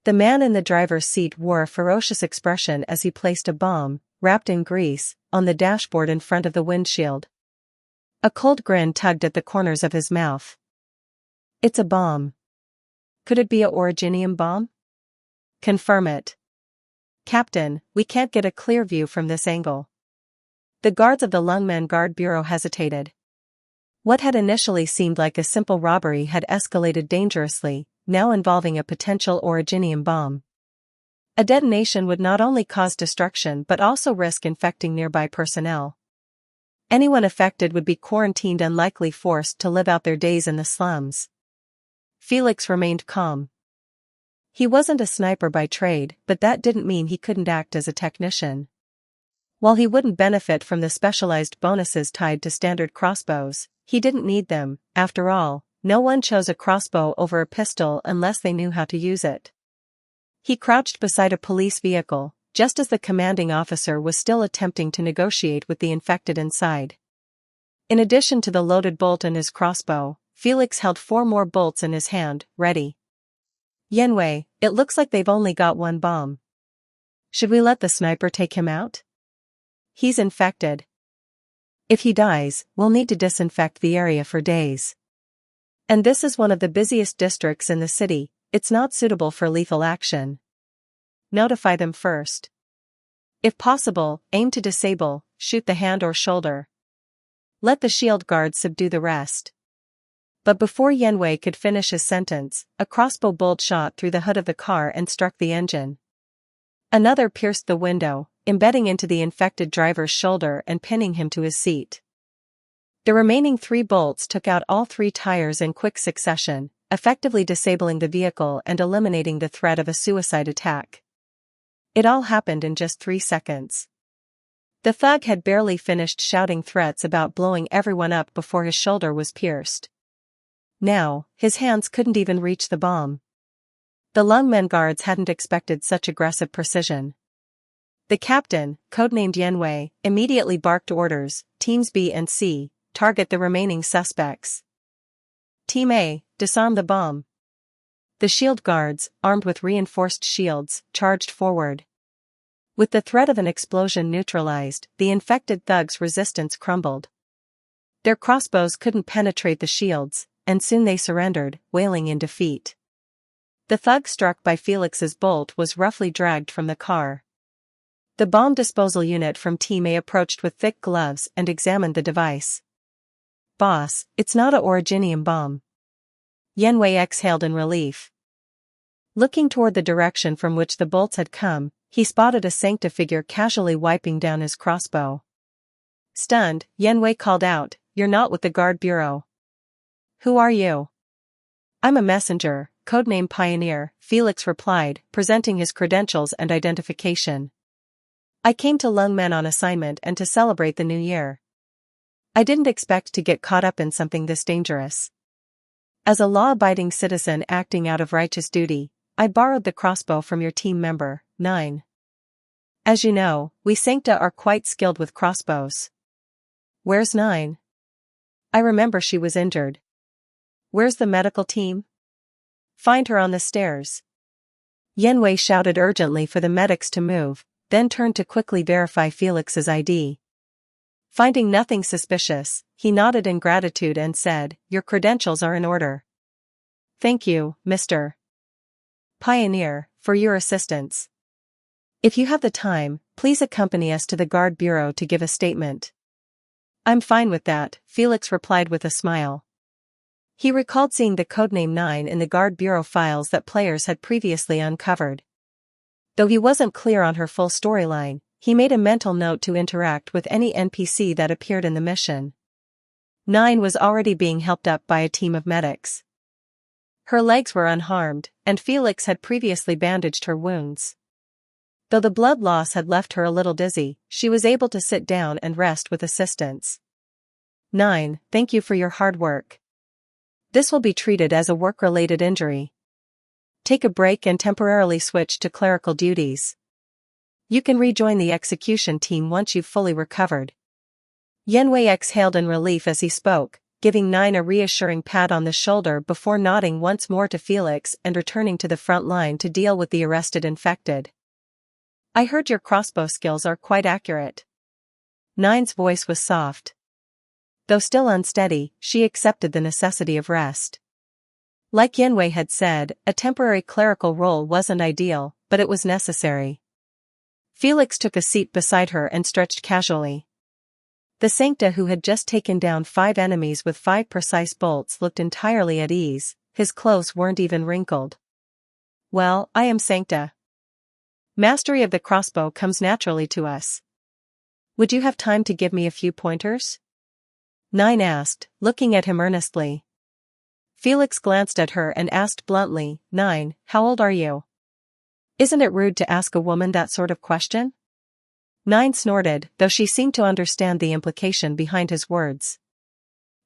The man in the driver's seat wore a ferocious expression as he placed a bomb, wrapped in grease, on the dashboard in front of the windshield. A cold grin tugged at the corners of his mouth. It's a bomb. Could it be a originium bomb? Confirm it. Captain, we can't get a clear view from this angle. The guards of the Lungmen Guard Bureau hesitated. What had initially seemed like a simple robbery had escalated dangerously, now involving a potential originium bomb. A detonation would not only cause destruction but also risk infecting nearby personnel. Anyone affected would be quarantined and likely forced to live out their days in the slums. Felix remained calm. He wasn't a sniper by trade, but that didn't mean he couldn't act as a technician. While he wouldn't benefit from the specialized bonuses tied to standard crossbows, he didn't need them. After all, no one chose a crossbow over a pistol unless they knew how to use it. He crouched beside a police vehicle, just as the commanding officer was still attempting to negotiate with the infected inside. In addition to the loaded bolt in his crossbow, Felix held 4 more bolts in his hand, ready. Yenwei, it looks like they've only got one bomb. Should we let the sniper take him out? He's infected. If he dies, we'll need to disinfect the area for days. And this is one of the busiest districts in the city, it's not suitable for lethal action. Notify them first. If possible, aim to disable, shoot the hand or shoulder. Let the shield guards subdue the rest. But before Yenwei could finish his sentence, a crossbow bolt shot through the hood of the car and struck the engine. Another pierced the window, embedding into the infected driver's shoulder and pinning him to his seat. The remaining 3 bolts took out all 3 tires in quick succession, effectively disabling the vehicle and eliminating the threat of a suicide attack. It all happened in just 3 seconds. The thug had barely finished shouting threats about blowing everyone up before his shoulder was pierced. Now, his hands couldn't even reach the bomb. The Lungmen guards hadn't expected such aggressive precision. The captain, codenamed Yenwei, immediately barked orders, Teams B and C, target the remaining suspects. Team A, disarm the bomb. The shield guards, armed with reinforced shields, charged forward. With the threat of an explosion neutralized, the infected thugs' resistance crumbled. Their crossbows couldn't penetrate the shields, and soon they surrendered, wailing in defeat. The thug struck by Felix's bolt was roughly dragged from the car. The bomb disposal unit from Team A approached with thick gloves and examined the device. "Boss, it's not a originium bomb." Yenwei exhaled in relief. Looking toward the direction from which the bolts had come, he spotted a Sancta figure casually wiping down his crossbow. Stunned, Yenwei called out, "You're not with the Guard Bureau." "Who are you?" "I'm a messenger, codename Pioneer," Felix replied, presenting his credentials and identification. "I came to Lungmen on assignment and to celebrate the new year. I didn't expect to get caught up in something this dangerous. As a law-abiding citizen acting out of righteous duty, I borrowed the crossbow from your team member, 9. As you know, we Sancta are quite skilled with crossbows." "Where's 9? I remember she was injured." "Where's the medical team?" "Find her on the stairs." Yenwei shouted urgently for the medics to move, then turned to quickly verify Felix's ID. Finding nothing suspicious, he nodded in gratitude and said, "Your credentials are in order." "Thank you, Mr. Pioneer, for your assistance. If you have the time, please accompany us to the Guard Bureau to give a statement." "I'm fine with that," Felix replied with a smile. He recalled seeing the codename 9 in the Guard Bureau files that players had previously uncovered. Though he wasn't clear on her full storyline, he made a mental note to interact with any NPC that appeared in the mission. 9 was already being helped up by a team of medics. Her legs were unharmed, and Felix had previously bandaged her wounds. Though the blood loss had left her a little dizzy, she was able to sit down and rest with assistance. 9, thank you for your hard work. This will be treated as a work-related injury. Take a break and temporarily switch to clerical duties. You can rejoin the execution team once you've fully recovered." Yenwei exhaled in relief as he spoke, giving 9 a reassuring pat on the shoulder before nodding once more to Felix and returning to the front line to deal with the arrested infected. "I heard your crossbow skills are quite accurate." 9's voice was soft. Though still unsteady, she accepted the necessity of rest. Like Yenwei had said, a temporary clerical role wasn't ideal, but it was necessary. Felix took a seat beside her and stretched casually. The Sancta who had just taken down 5 enemies with 5 precise bolts looked entirely at ease, his clothes weren't even wrinkled. "Well, I am Sancta. Mastery of the crossbow comes naturally to us. Would you have time to give me a few pointers?" 9 asked, looking at him earnestly. Felix glanced at her and asked bluntly, "9, how old are you? Isn't it rude to ask a woman that sort of question?" 9 snorted, though she seemed to understand the implication behind his words.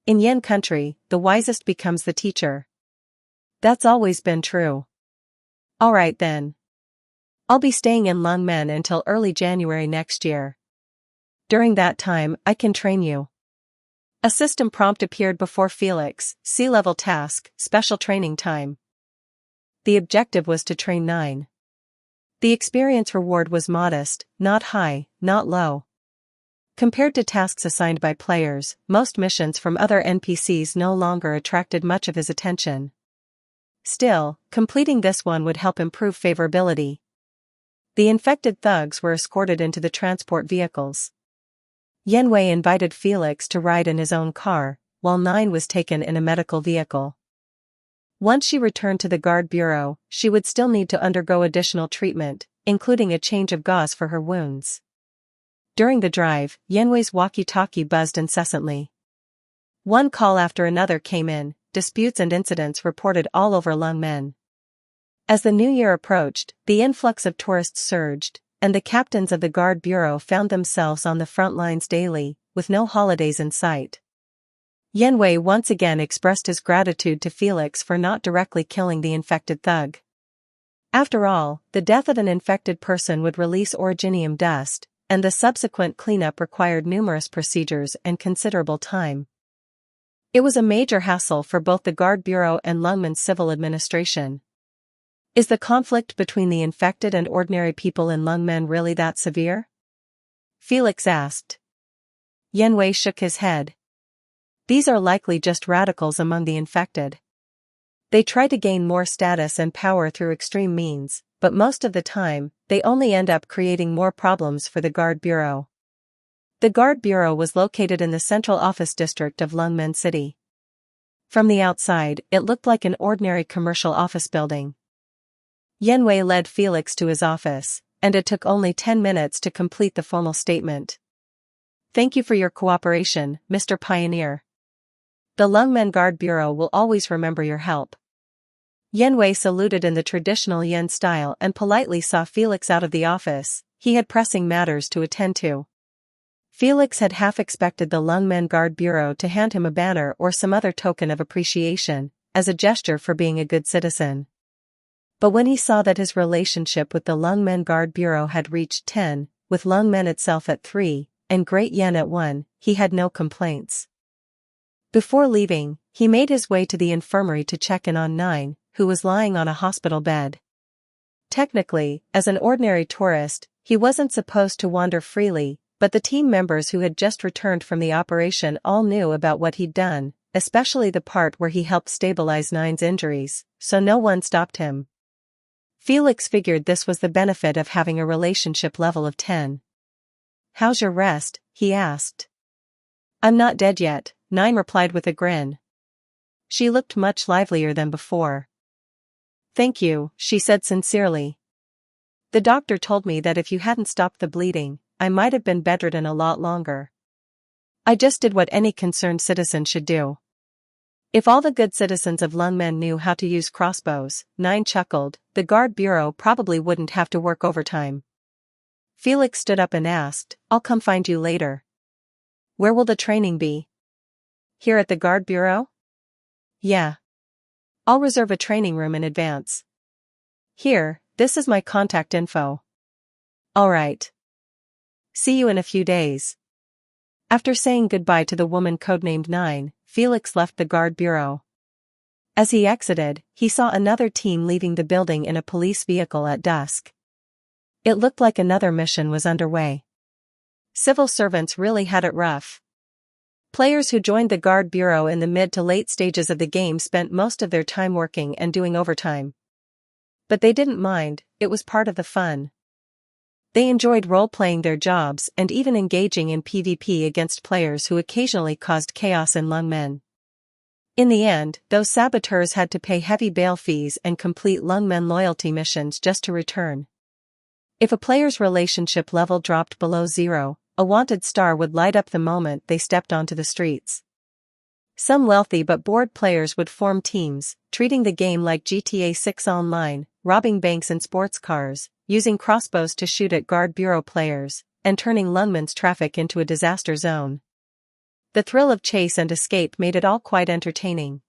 In Yen country, the wisest becomes the teacher. That's always been true. "All right then. I'll be staying in Lungmen until early January next year. During that time, I can train you." A system prompt appeared before Felix, sea-level task, special training time. The objective was to train 9. The experience reward was modest, not high, not low. Compared to tasks assigned by players, most missions from other NPCs no longer attracted much of his attention. Still, completing this one would help improve favorability. The infected thugs were escorted into the transport vehicles. Yenwei invited Felix to ride in his own car, while 9 was taken in a medical vehicle. Once she returned to the Guard Bureau, she would still need to undergo additional treatment, including a change of gauze for her wounds. During the drive, Yenwei's walkie-talkie buzzed incessantly. One call after another came in, disputes and incidents reported all over Lungmen. As the new year approached, the influx of tourists surged, and the captains of the Guard Bureau found themselves on the front lines daily, with no holidays in sight. Yenwei once again expressed his gratitude to Felix for not directly killing the infected thug. After all, the death of an infected person would release originium dust, and the subsequent cleanup required numerous procedures and considerable time. It was a major hassle for both the Guard Bureau and Lungmen's civil administration. Is the conflict between the infected and ordinary people in Lungmen really that severe? Felix asked. Yenwei shook his head. These are likely just radicals among the infected. They try to gain more status and power through extreme means, but most of the time, they only end up creating more problems for the Guard Bureau. The Guard Bureau was located in the central office district of Lungmen City. From the outside, it looked like an ordinary commercial office building. Yenwei led Felix to his office, and it took only 10 minutes to complete the formal statement. Thank you for your cooperation, Mr. Pioneer. The Lungmen Guard Bureau will always remember your help. Yenwei saluted in the traditional Yen style and politely saw Felix out of the office. He had pressing matters to attend to. Felix had half expected the Lungmen Guard Bureau to hand him a banner or some other token of appreciation, as a gesture for being a good citizen. But when he saw that his relationship with the Lungmen Guard Bureau had reached 10, with Lungmen itself at 3, and Great Yen at 1, he had no complaints. Before leaving, he made his way to the infirmary to check in on 9, who was lying on a hospital bed. Technically, as an ordinary tourist, he wasn't supposed to wander freely, but the team members who had just returned from the operation all knew about what he'd done, especially the part where he helped stabilize 9's injuries, so no one stopped him. Felix figured this was the benefit of having a relationship level of 10. How's your rest? He asked. I'm not dead yet, 9 replied with a grin. She looked much livelier than before. Thank you, she said sincerely. The doctor told me that if you hadn't stopped the bleeding, I might have been bedridden a lot longer. I just did what any concerned citizen should do. If all the good citizens of Lungmen knew how to use crossbows, 9 chuckled, the Guard Bureau probably wouldn't have to work overtime. Felix stood up and asked, I'll come find you later. Where will the training be? Here at the Guard Bureau? Yeah. I'll reserve a training room in advance. Here, this is my contact info. Alright. See you in a few days. After saying goodbye to the woman codenamed 9, Felix left the Guard Bureau. As he exited, he saw another team leaving the building in a police vehicle at dusk. It looked like another mission was underway. Civil servants really had it rough. Players who joined the Guard Bureau in the mid to late stages of the game spent most of their time working and doing overtime. But they didn't mind, it was part of the fun. They enjoyed role-playing their jobs and even engaging in PvP against players who occasionally caused chaos in Lungmen. In the end, those saboteurs had to pay heavy bail fees and complete Lungmen loyalty missions just to return. If a player's relationship level dropped below 0, a wanted star would light up the moment they stepped onto the streets. Some wealthy but bored players would form teams, treating the game like GTA 6 Online, robbing banks and sports cars, using crossbows to shoot at Guard Bureau players, and turning Lungmen's traffic into a disaster zone. The thrill of chase and escape made it all quite entertaining.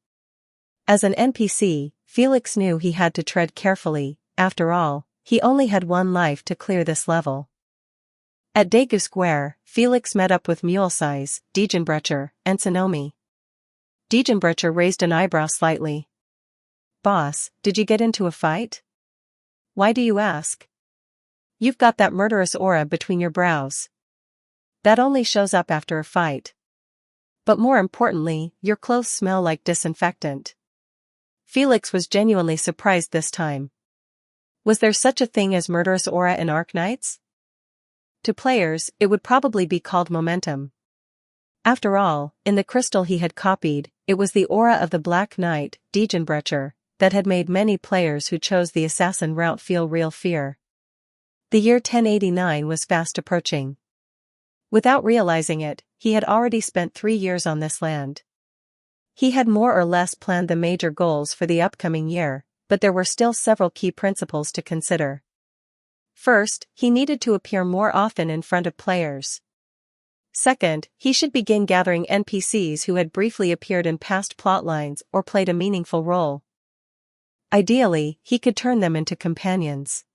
As an NPC, Felix knew he had to tread carefully. After all, he only had one life to clear this level. At Daegu Square, Felix met up with Mulesize, Degenbrecher, and Sonomi. Degenbrecher raised an eyebrow slightly. Boss, did you get into a fight? Why do you ask? You've got that murderous aura between your brows. That only shows up after a fight. But more importantly, your clothes smell like disinfectant. Felix was genuinely surprised this time. Was there such a thing as murderous aura in Arknights? To players, it would probably be called momentum. After all, in the crystal he had copied, it was the aura of the Black Knight, Degenbrecher, that had made many players who chose the assassin route feel real fear. The year 1089 was fast approaching. Without realizing it, he had already spent 3 years on this land. He had more or less planned the major goals for the upcoming year, but there were still several key principles to consider. First, he needed to appear more often in front of players. Second, he should begin gathering NPCs who had briefly appeared in past plotlines or played a meaningful role. Ideally, he could turn them into companions.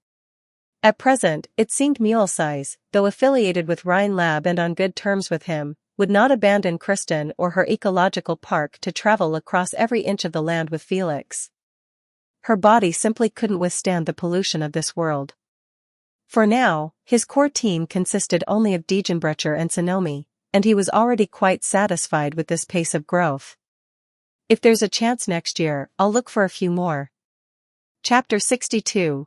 At present, it seemed Mulesize, though affiliated with Rhine Lab and on good terms with him, would not abandon Kristen or her ecological park to travel across every inch of the land with Felix. Her body simply couldn't withstand the pollution of this world. For now, his core team consisted only of Degenbrecher and Sonomi, and he was already quite satisfied with this pace of growth. If there's a chance next year, I'll look for a few more. Chapter 62,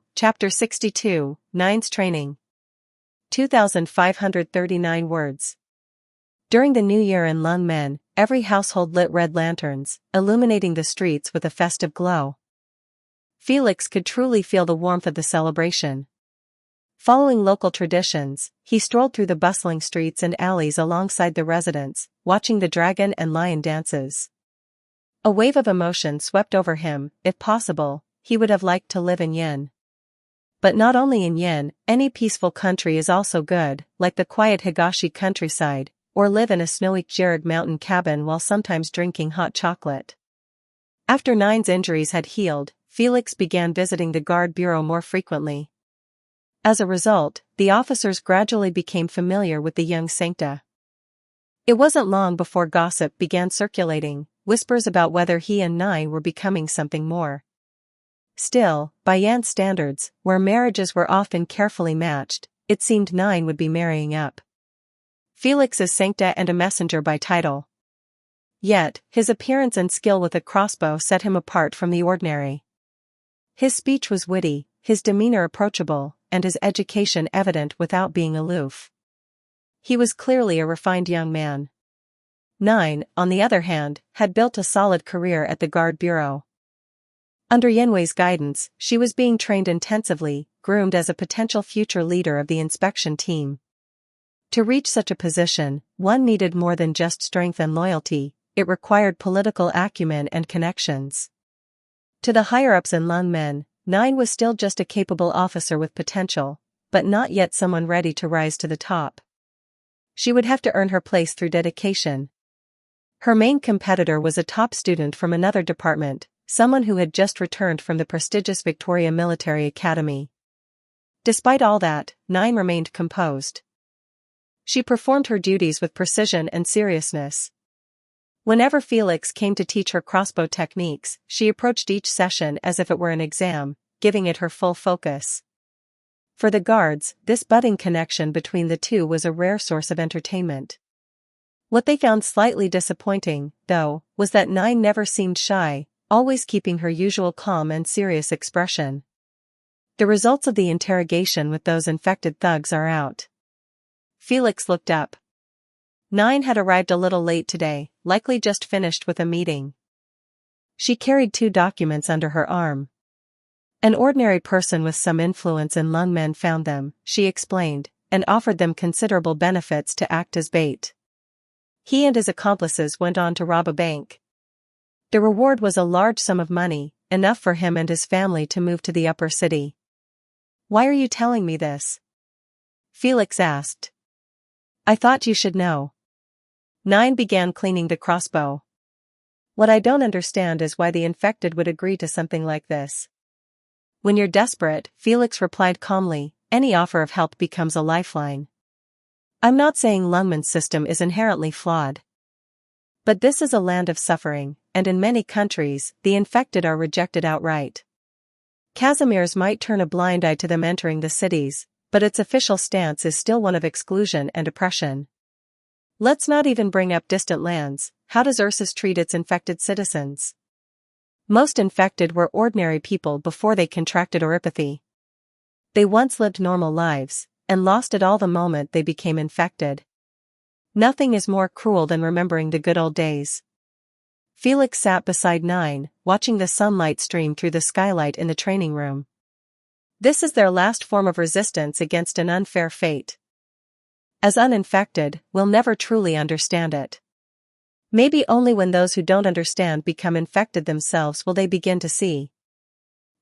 Nine's Training. 2,539 words. During the New Year in Lungmen, every household lit red lanterns, illuminating the streets with a festive glow. Felix could truly feel the warmth of the celebration. Following local traditions, he strolled through the bustling streets and alleys alongside the residents, watching the dragon and lion dances. A wave of emotion swept over him. If possible, he would have liked to live in Yin. But not only in Yin, any peaceful country is also good, like the quiet Higashi countryside, or live in a snowy Jirg mountain cabin while sometimes drinking hot chocolate. After Nine's injuries had healed, Felix began visiting the guard bureau more frequently. As a result, the officers gradually became familiar with the young Sancta. It wasn't long before gossip began circulating, whispers about whether he and Nine were becoming something more. Still, by Yan standards, where marriages were often carefully matched, it seemed Nine would be marrying up. Felix is Sancta and a messenger by title. Yet, his appearance and skill with a crossbow set him apart from the ordinary. His speech was witty, his demeanor approachable, and his education evident without being aloof. He was clearly a refined young man. Nine, on the other hand, had built a solid career at the Guard Bureau. Under Yenwei's guidance, she was being trained intensively, groomed as a potential future leader of the inspection team. To reach such a position, one needed more than just strength and loyalty, it required political acumen and connections. To the higher-ups in Lungmen, Nine was still just a capable officer with potential, but not yet someone ready to rise to the top. She would have to earn her place through dedication. Her main competitor was a top student from another department, someone who had just returned from the prestigious Victoria Military Academy. Despite all that, Nine remained composed. She performed her duties with precision and seriousness. Whenever Felix came to teach her crossbow techniques, she approached each session as if it were an exam, giving it her full focus. For the guards, this budding connection between the two was a rare source of entertainment. What they found slightly disappointing, though, was that Nine never seemed shy, always keeping her usual calm and serious expression. The results of the interrogation with those infected thugs are out. Felix looked up. Nine had arrived a little late today, likely just finished with a meeting. She carried 2 documents under her arm. An ordinary person with some influence in Lungmen found them, she explained, and offered them considerable benefits to act as bait. He and his accomplices went on to rob a bank. The reward was a large sum of money, enough for him and his family to move to the upper city. "Why are you telling me this?" Felix asked. "I thought you should know." Nine began cleaning the crossbow. "What I don't understand is why the infected would agree to something like this." "When you're desperate," Felix replied calmly, "any offer of help becomes a lifeline. I'm not saying Lungmen's system is inherently flawed. But this is a land of suffering, and in many countries, the infected are rejected outright. Casimir's might turn a blind eye to them entering the cities, but its official stance is still one of exclusion and oppression. Let's not even bring up distant lands. How does Ursus treat its infected citizens? Most infected were ordinary people before they contracted oropathy. They once lived normal lives, and lost it all the moment they became infected. Nothing is more cruel than remembering the good old days." Felix sat beside Nine, watching the sunlight stream through the skylight in the training room. This is their last form of resistance against an unfair fate. As uninfected, we'll never truly understand it. Maybe only when those who don't understand become infected themselves will they begin to see.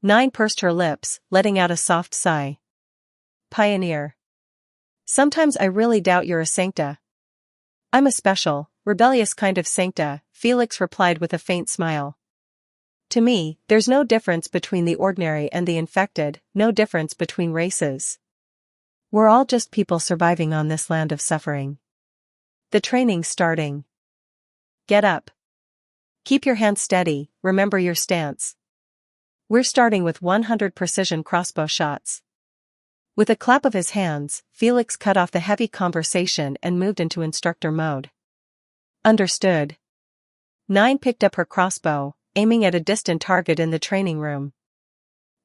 Nine pursed her lips, letting out a soft sigh. "Pioneer. Sometimes I really doubt you're a Sancta." "I'm a special, rebellious kind of Sancta," Felix replied with a faint smile. "To me, there's no difference between the ordinary and the infected, no difference between races. We're all just people surviving on this land of suffering. The training's starting. Get up. Keep your hands steady, remember your stance." We're starting with 100 precision crossbow shots. With a clap of his hands, Felix cut off the heavy conversation and moved into instructor mode. Understood. 9 picked up her crossbow, aiming at a distant target in the training room.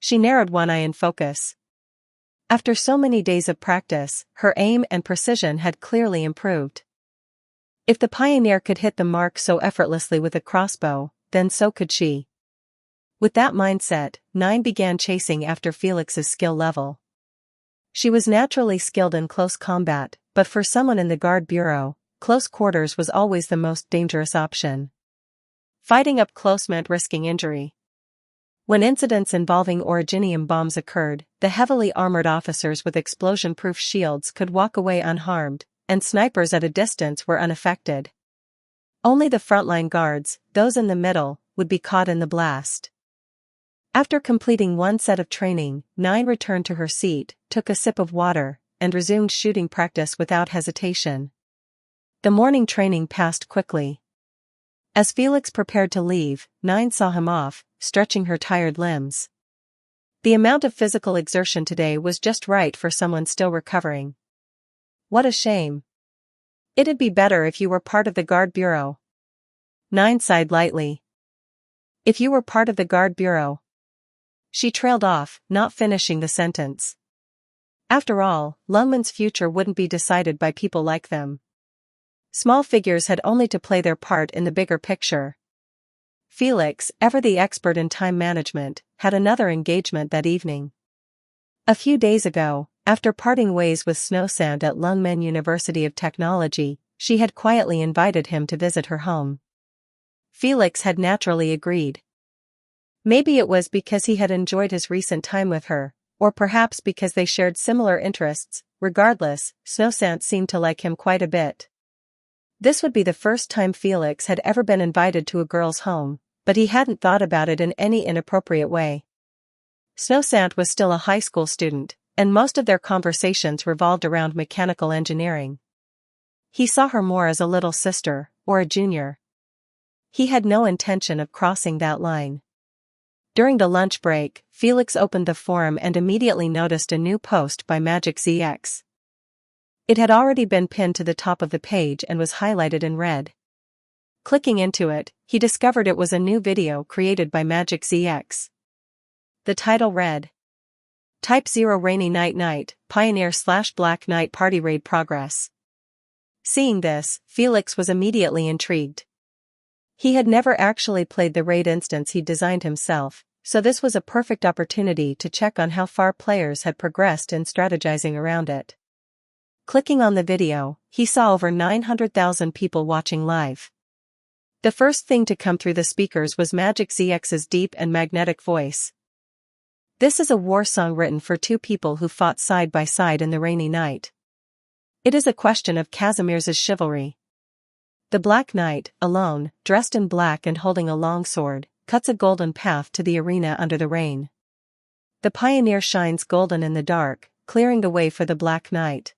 She narrowed one eye in focus. After so many days of practice, her aim and precision had clearly improved. If the pioneer could hit the mark so effortlessly with a crossbow, then so could she. With that mindset, 9 began chasing after Felix's skill level. She was naturally skilled in close combat, but for someone in the Guard Bureau, close quarters was always the most dangerous option. Fighting up close meant risking injury. When incidents involving originium bombs occurred, the heavily armored officers with explosion-proof shields could walk away unharmed, and snipers at a distance were unaffected. Only the frontline guards, those in the middle, would be caught in the blast. After completing one set of training, 9 returned to her seat, took a sip of water, and resumed shooting practice without hesitation. The morning training passed quickly. As Felix prepared to leave, 9 saw him off, stretching her tired limbs. The amount of physical exertion today was just right for someone still recovering. What a shame. It'd be better if you were part of the Guard Bureau. 9 sighed lightly. If you were part of the Guard Bureau. She trailed off, not finishing the sentence. After all, Lungmen's future wouldn't be decided by people like them. Small figures had only to play their part in the bigger picture. Felix, ever the expert in time management, had another engagement that evening. A few days ago, after parting ways with Snowsand at Lungmen University of Technology, she had quietly invited him to visit her home. Felix had naturally agreed. Maybe it was because he had enjoyed his recent time with her, or perhaps because they shared similar interests. Regardless, Snowsand seemed to like him quite a bit. This would be the first time Felix had ever been invited to a girl's home, but he hadn't thought about it in any inappropriate way. Snowsand was still a high school student, and most of their conversations revolved around mechanical engineering. He saw her more as a little sister, or a junior. He had no intention of crossing that line. During the lunch break, Felix opened the forum and immediately noticed a new post by Magic ZX. It had already been pinned to the top of the page and was highlighted in red. Clicking into it, he discovered it was a new video created by Magic ZX. The title read, Type 0 Rainy Night Pioneer/Black Knight Party Raid Progress. Seeing this, Felix was immediately intrigued. He had never actually played the raid instance he designed himself, so this was a perfect opportunity to check on how far players had progressed in strategizing around it. Clicking on the video, he saw over 900,000 people watching live. The first thing to come through the speakers was Magic ZX's deep and magnetic voice. This is a war song written for 2 people who fought side by side in the rainy night. It is a question of Casimir's chivalry. The Black Knight, alone, dressed in black and holding a long sword, cuts a golden path to the arena under the rain. The Pioneer shines golden in the dark, clearing the way for the Black Knight.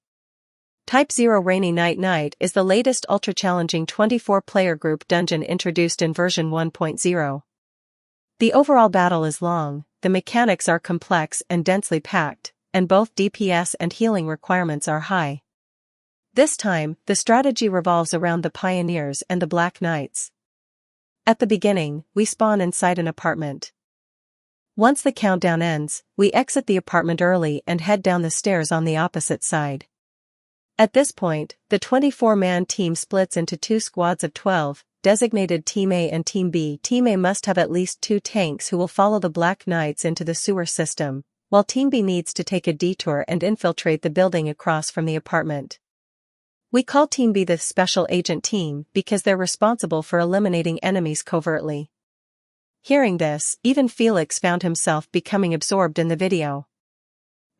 Type 0 Rainy Night is the latest ultra-challenging 24-player group dungeon introduced in version 1.0. The overall battle is long, the mechanics are complex and densely packed, and both DPS and healing requirements are high. This time, the strategy revolves around the Pioneers and the Black Knights. At the beginning, we spawn inside an apartment. Once the countdown ends, we exit the apartment early and head down the stairs on the opposite side. At this point, the 24-man team splits into 2 squads of 12, designated Team A and Team B. Team A must have at least 2 tanks who will follow the Black Knights into the sewer system, while Team B needs to take a detour and infiltrate the building across from the apartment. We call Team B the Special Agent Team because they're responsible for eliminating enemies covertly. Hearing this, even Felix found himself becoming absorbed in the video.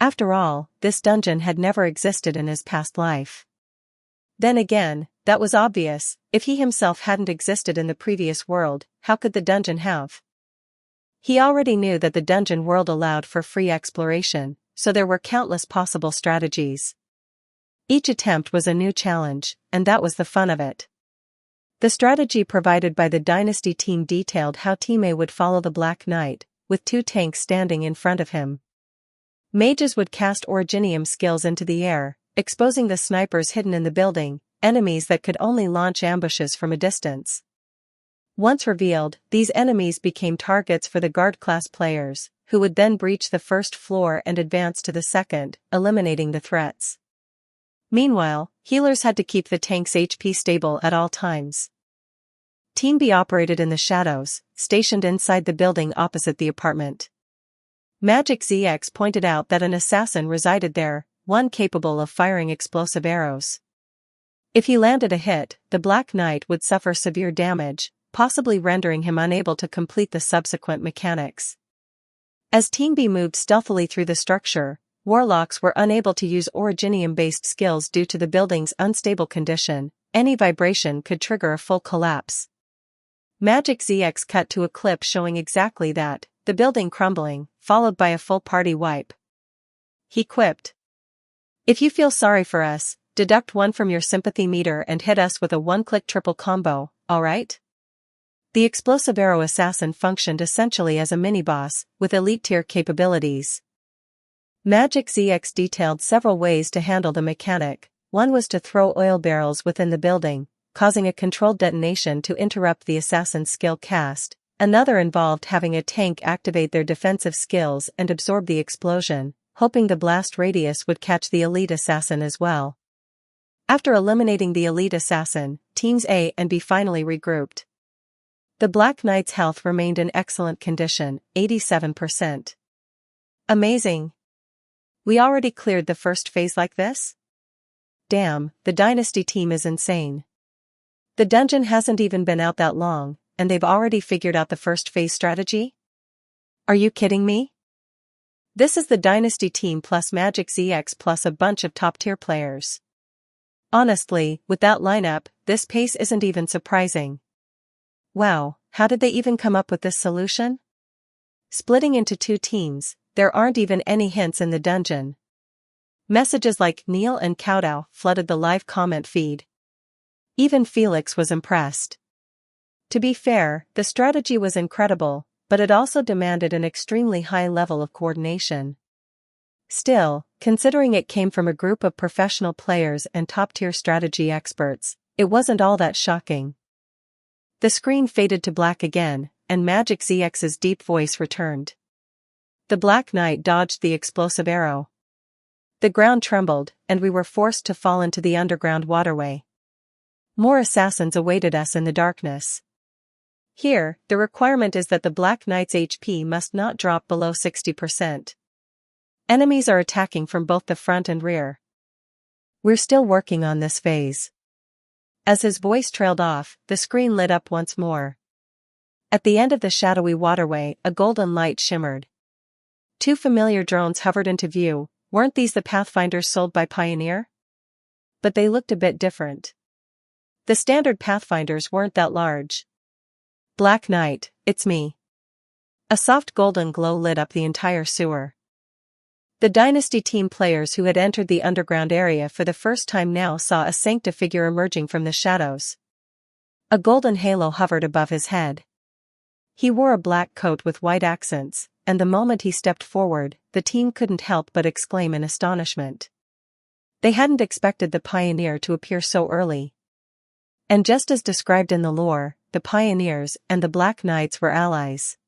After all, this dungeon had never existed in his past life. Then again, that was obvious. If he himself hadn't existed in the previous world, how could the dungeon have? He already knew that the dungeon world allowed for free exploration, so there were countless possible strategies. Each attempt was a new challenge, and that was the fun of it. The strategy provided by the Dynasty team detailed how Team A would follow the Black Knight, with 2 tanks standing in front of him. Mages would cast originium skills into the air, exposing the snipers hidden in the building, enemies that could only launch ambushes from a distance. Once revealed, these enemies became targets for the guard-class players, who would then breach the first floor and advance to the second, eliminating the threats. Meanwhile, healers had to keep the tank's HP stable at all times. Team B operated in the shadows, stationed inside the building opposite the apartment. Magic ZX pointed out that an assassin resided there, one capable of firing explosive arrows. If he landed a hit, the Black Knight would suffer severe damage, possibly rendering him unable to complete the subsequent mechanics. As Team B moved stealthily through the structure, warlocks were unable to use originium-based skills due to the building's unstable condition. Any vibration could trigger a full collapse. Magic ZX cut to a clip showing exactly that, the building crumbling, followed by a full party wipe. He quipped, "If you feel sorry for us, deduct 1 from your sympathy meter and hit us with a 1-click triple combo, alright?" The explosive arrow assassin functioned essentially as a mini-boss, with elite-tier capabilities. Magic ZX detailed several ways to handle the mechanic. One was to throw oil barrels within the building, causing a controlled detonation to interrupt the assassin's skill cast. Another involved having a tank activate their defensive skills and absorb the explosion, hoping the blast radius would catch the elite assassin as well. After eliminating the elite assassin, Teams A and B finally regrouped. The Black Knight's health remained in excellent condition, 87%. Amazing. We already cleared the first phase like this? Damn, the Dynasty team is insane. The dungeon hasn't even been out that long, and they've already figured out the first phase strategy? Are you kidding me? This is the Dynasty team plus Magic ZX plus a bunch of top-tier players. Honestly, with that lineup, this pace isn't even surprising. Wow, how did they even come up with this solution? Splitting into 2 teams, there aren't even any hints in the dungeon. Messages like Neil and Kowtow flooded the live comment feed. Even Felix was impressed. To be fair, the strategy was incredible, but it also demanded an extremely high level of coordination. Still, considering it came from a group of professional players and top-tier strategy experts, it wasn't all that shocking. The screen faded to black again, and Magic ZX's deep voice returned. The Black Knight dodged the explosive arrow. The ground trembled, and we were forced to fall into the underground waterway. More assassins awaited us in the darkness. Here, the requirement is that the Black Knight's HP must not drop below 60%. Enemies are attacking from both the front and rear. We're still working on this phase. As his voice trailed off, the screen lit up once more. At the end of the shadowy waterway, a golden light shimmered. 2 familiar drones hovered into view. Weren't these the Pathfinders sold by Pioneer? But they looked a bit different. The standard Pathfinders weren't that large. Black Knight, it's me. A soft golden glow lit up the entire sewer. The Dynasty team players who had entered the underground area for the first time now saw a Sancta figure emerging from the shadows. A golden halo hovered above his head. He wore a black coat with white accents, and the moment he stepped forward, the team couldn't help but exclaim in astonishment. They hadn't expected the Pioneer to appear so early. And just as described in the lore, the Pioneers and the Black Knights were allies.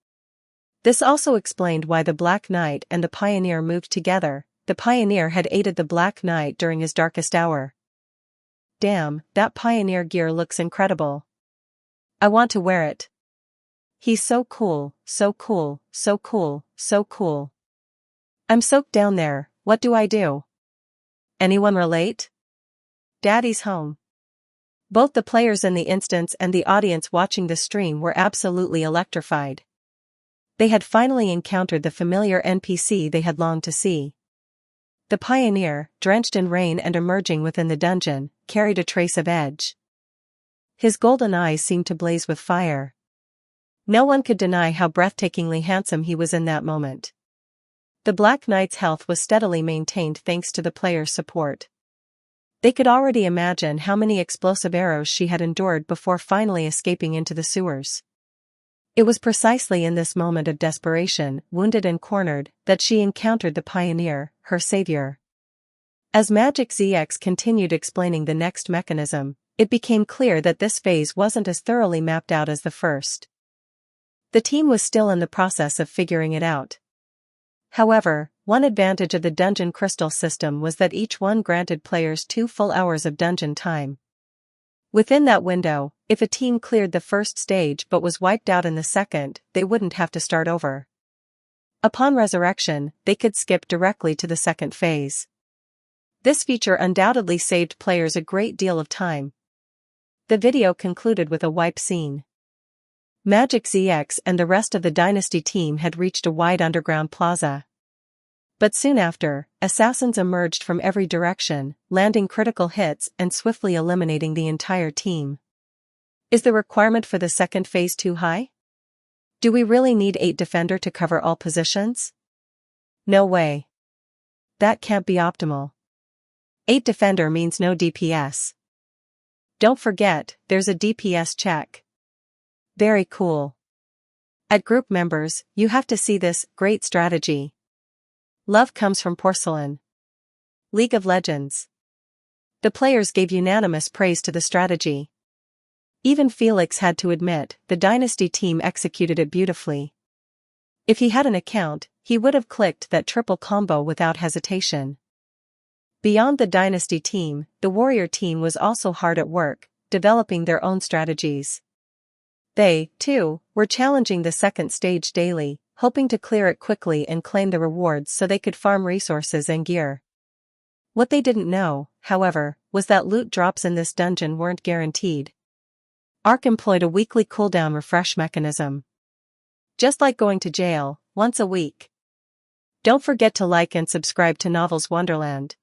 This also explained why the Black Knight and the Pioneer moved together. The Pioneer had aided the Black Knight during his darkest hour. Damn, that Pioneer gear looks incredible. I want to wear it. He's so cool, so cool, so cool, so cool. I'm soaked down there, what do I do? Anyone relate? Daddy's home. Both the players in the instance and the audience watching the stream were absolutely electrified. They had finally encountered the familiar NPC they had longed to see. The Pioneer, drenched in rain and emerging within the dungeon, carried a trace of edge. His golden eyes seemed to blaze with fire. No one could deny how breathtakingly handsome he was in that moment. The Black Knight's health was steadily maintained thanks to the players' support. They could already imagine how many explosive arrows she had endured before finally escaping into the sewers. It was precisely in this moment of desperation, wounded and cornered, that she encountered the pioneer, her savior. As Magic ZX continued explaining the next mechanism, it became clear that this phase wasn't as thoroughly mapped out as the first. The team was still in the process of figuring it out. However, one advantage of the dungeon crystal system was that each one granted players 2 full hours of dungeon time. Within that window, if a team cleared the first stage but was wiped out in the second, they wouldn't have to start over. Upon resurrection, they could skip directly to the second phase. This feature undoubtedly saved players a great deal of time. The video concluded with a wipe scene. Magic ZX and the rest of the Dynasty team had reached a wide underground plaza. But soon after, assassins emerged from every direction, landing critical hits and swiftly eliminating the entire team. Is the requirement for the second phase too high? Do we really need 8 defender to cover all positions? No way. That can't be optimal. 8 defender means no DPS. Don't forget, there's a DPS check. Very cool. At group members, you have to see this great strategy. Love comes from porcelain. League of Legends. The players gave unanimous praise to the strategy. Even Felix had to admit, the Dynasty team executed it beautifully. If he had an account, he would have clicked that triple combo without hesitation. Beyond the Dynasty team, the Warrior team was also hard at work, developing their own strategies. They, too, were challenging the second stage daily, hoping to clear it quickly and claim the rewards so they could farm resources and gear. What they didn't know, however, was that loot drops in this dungeon weren't guaranteed. Ark employed a weekly cooldown refresh mechanism. Just like going to jail, once a week. Don't forget to like and subscribe to Novels Wonderland.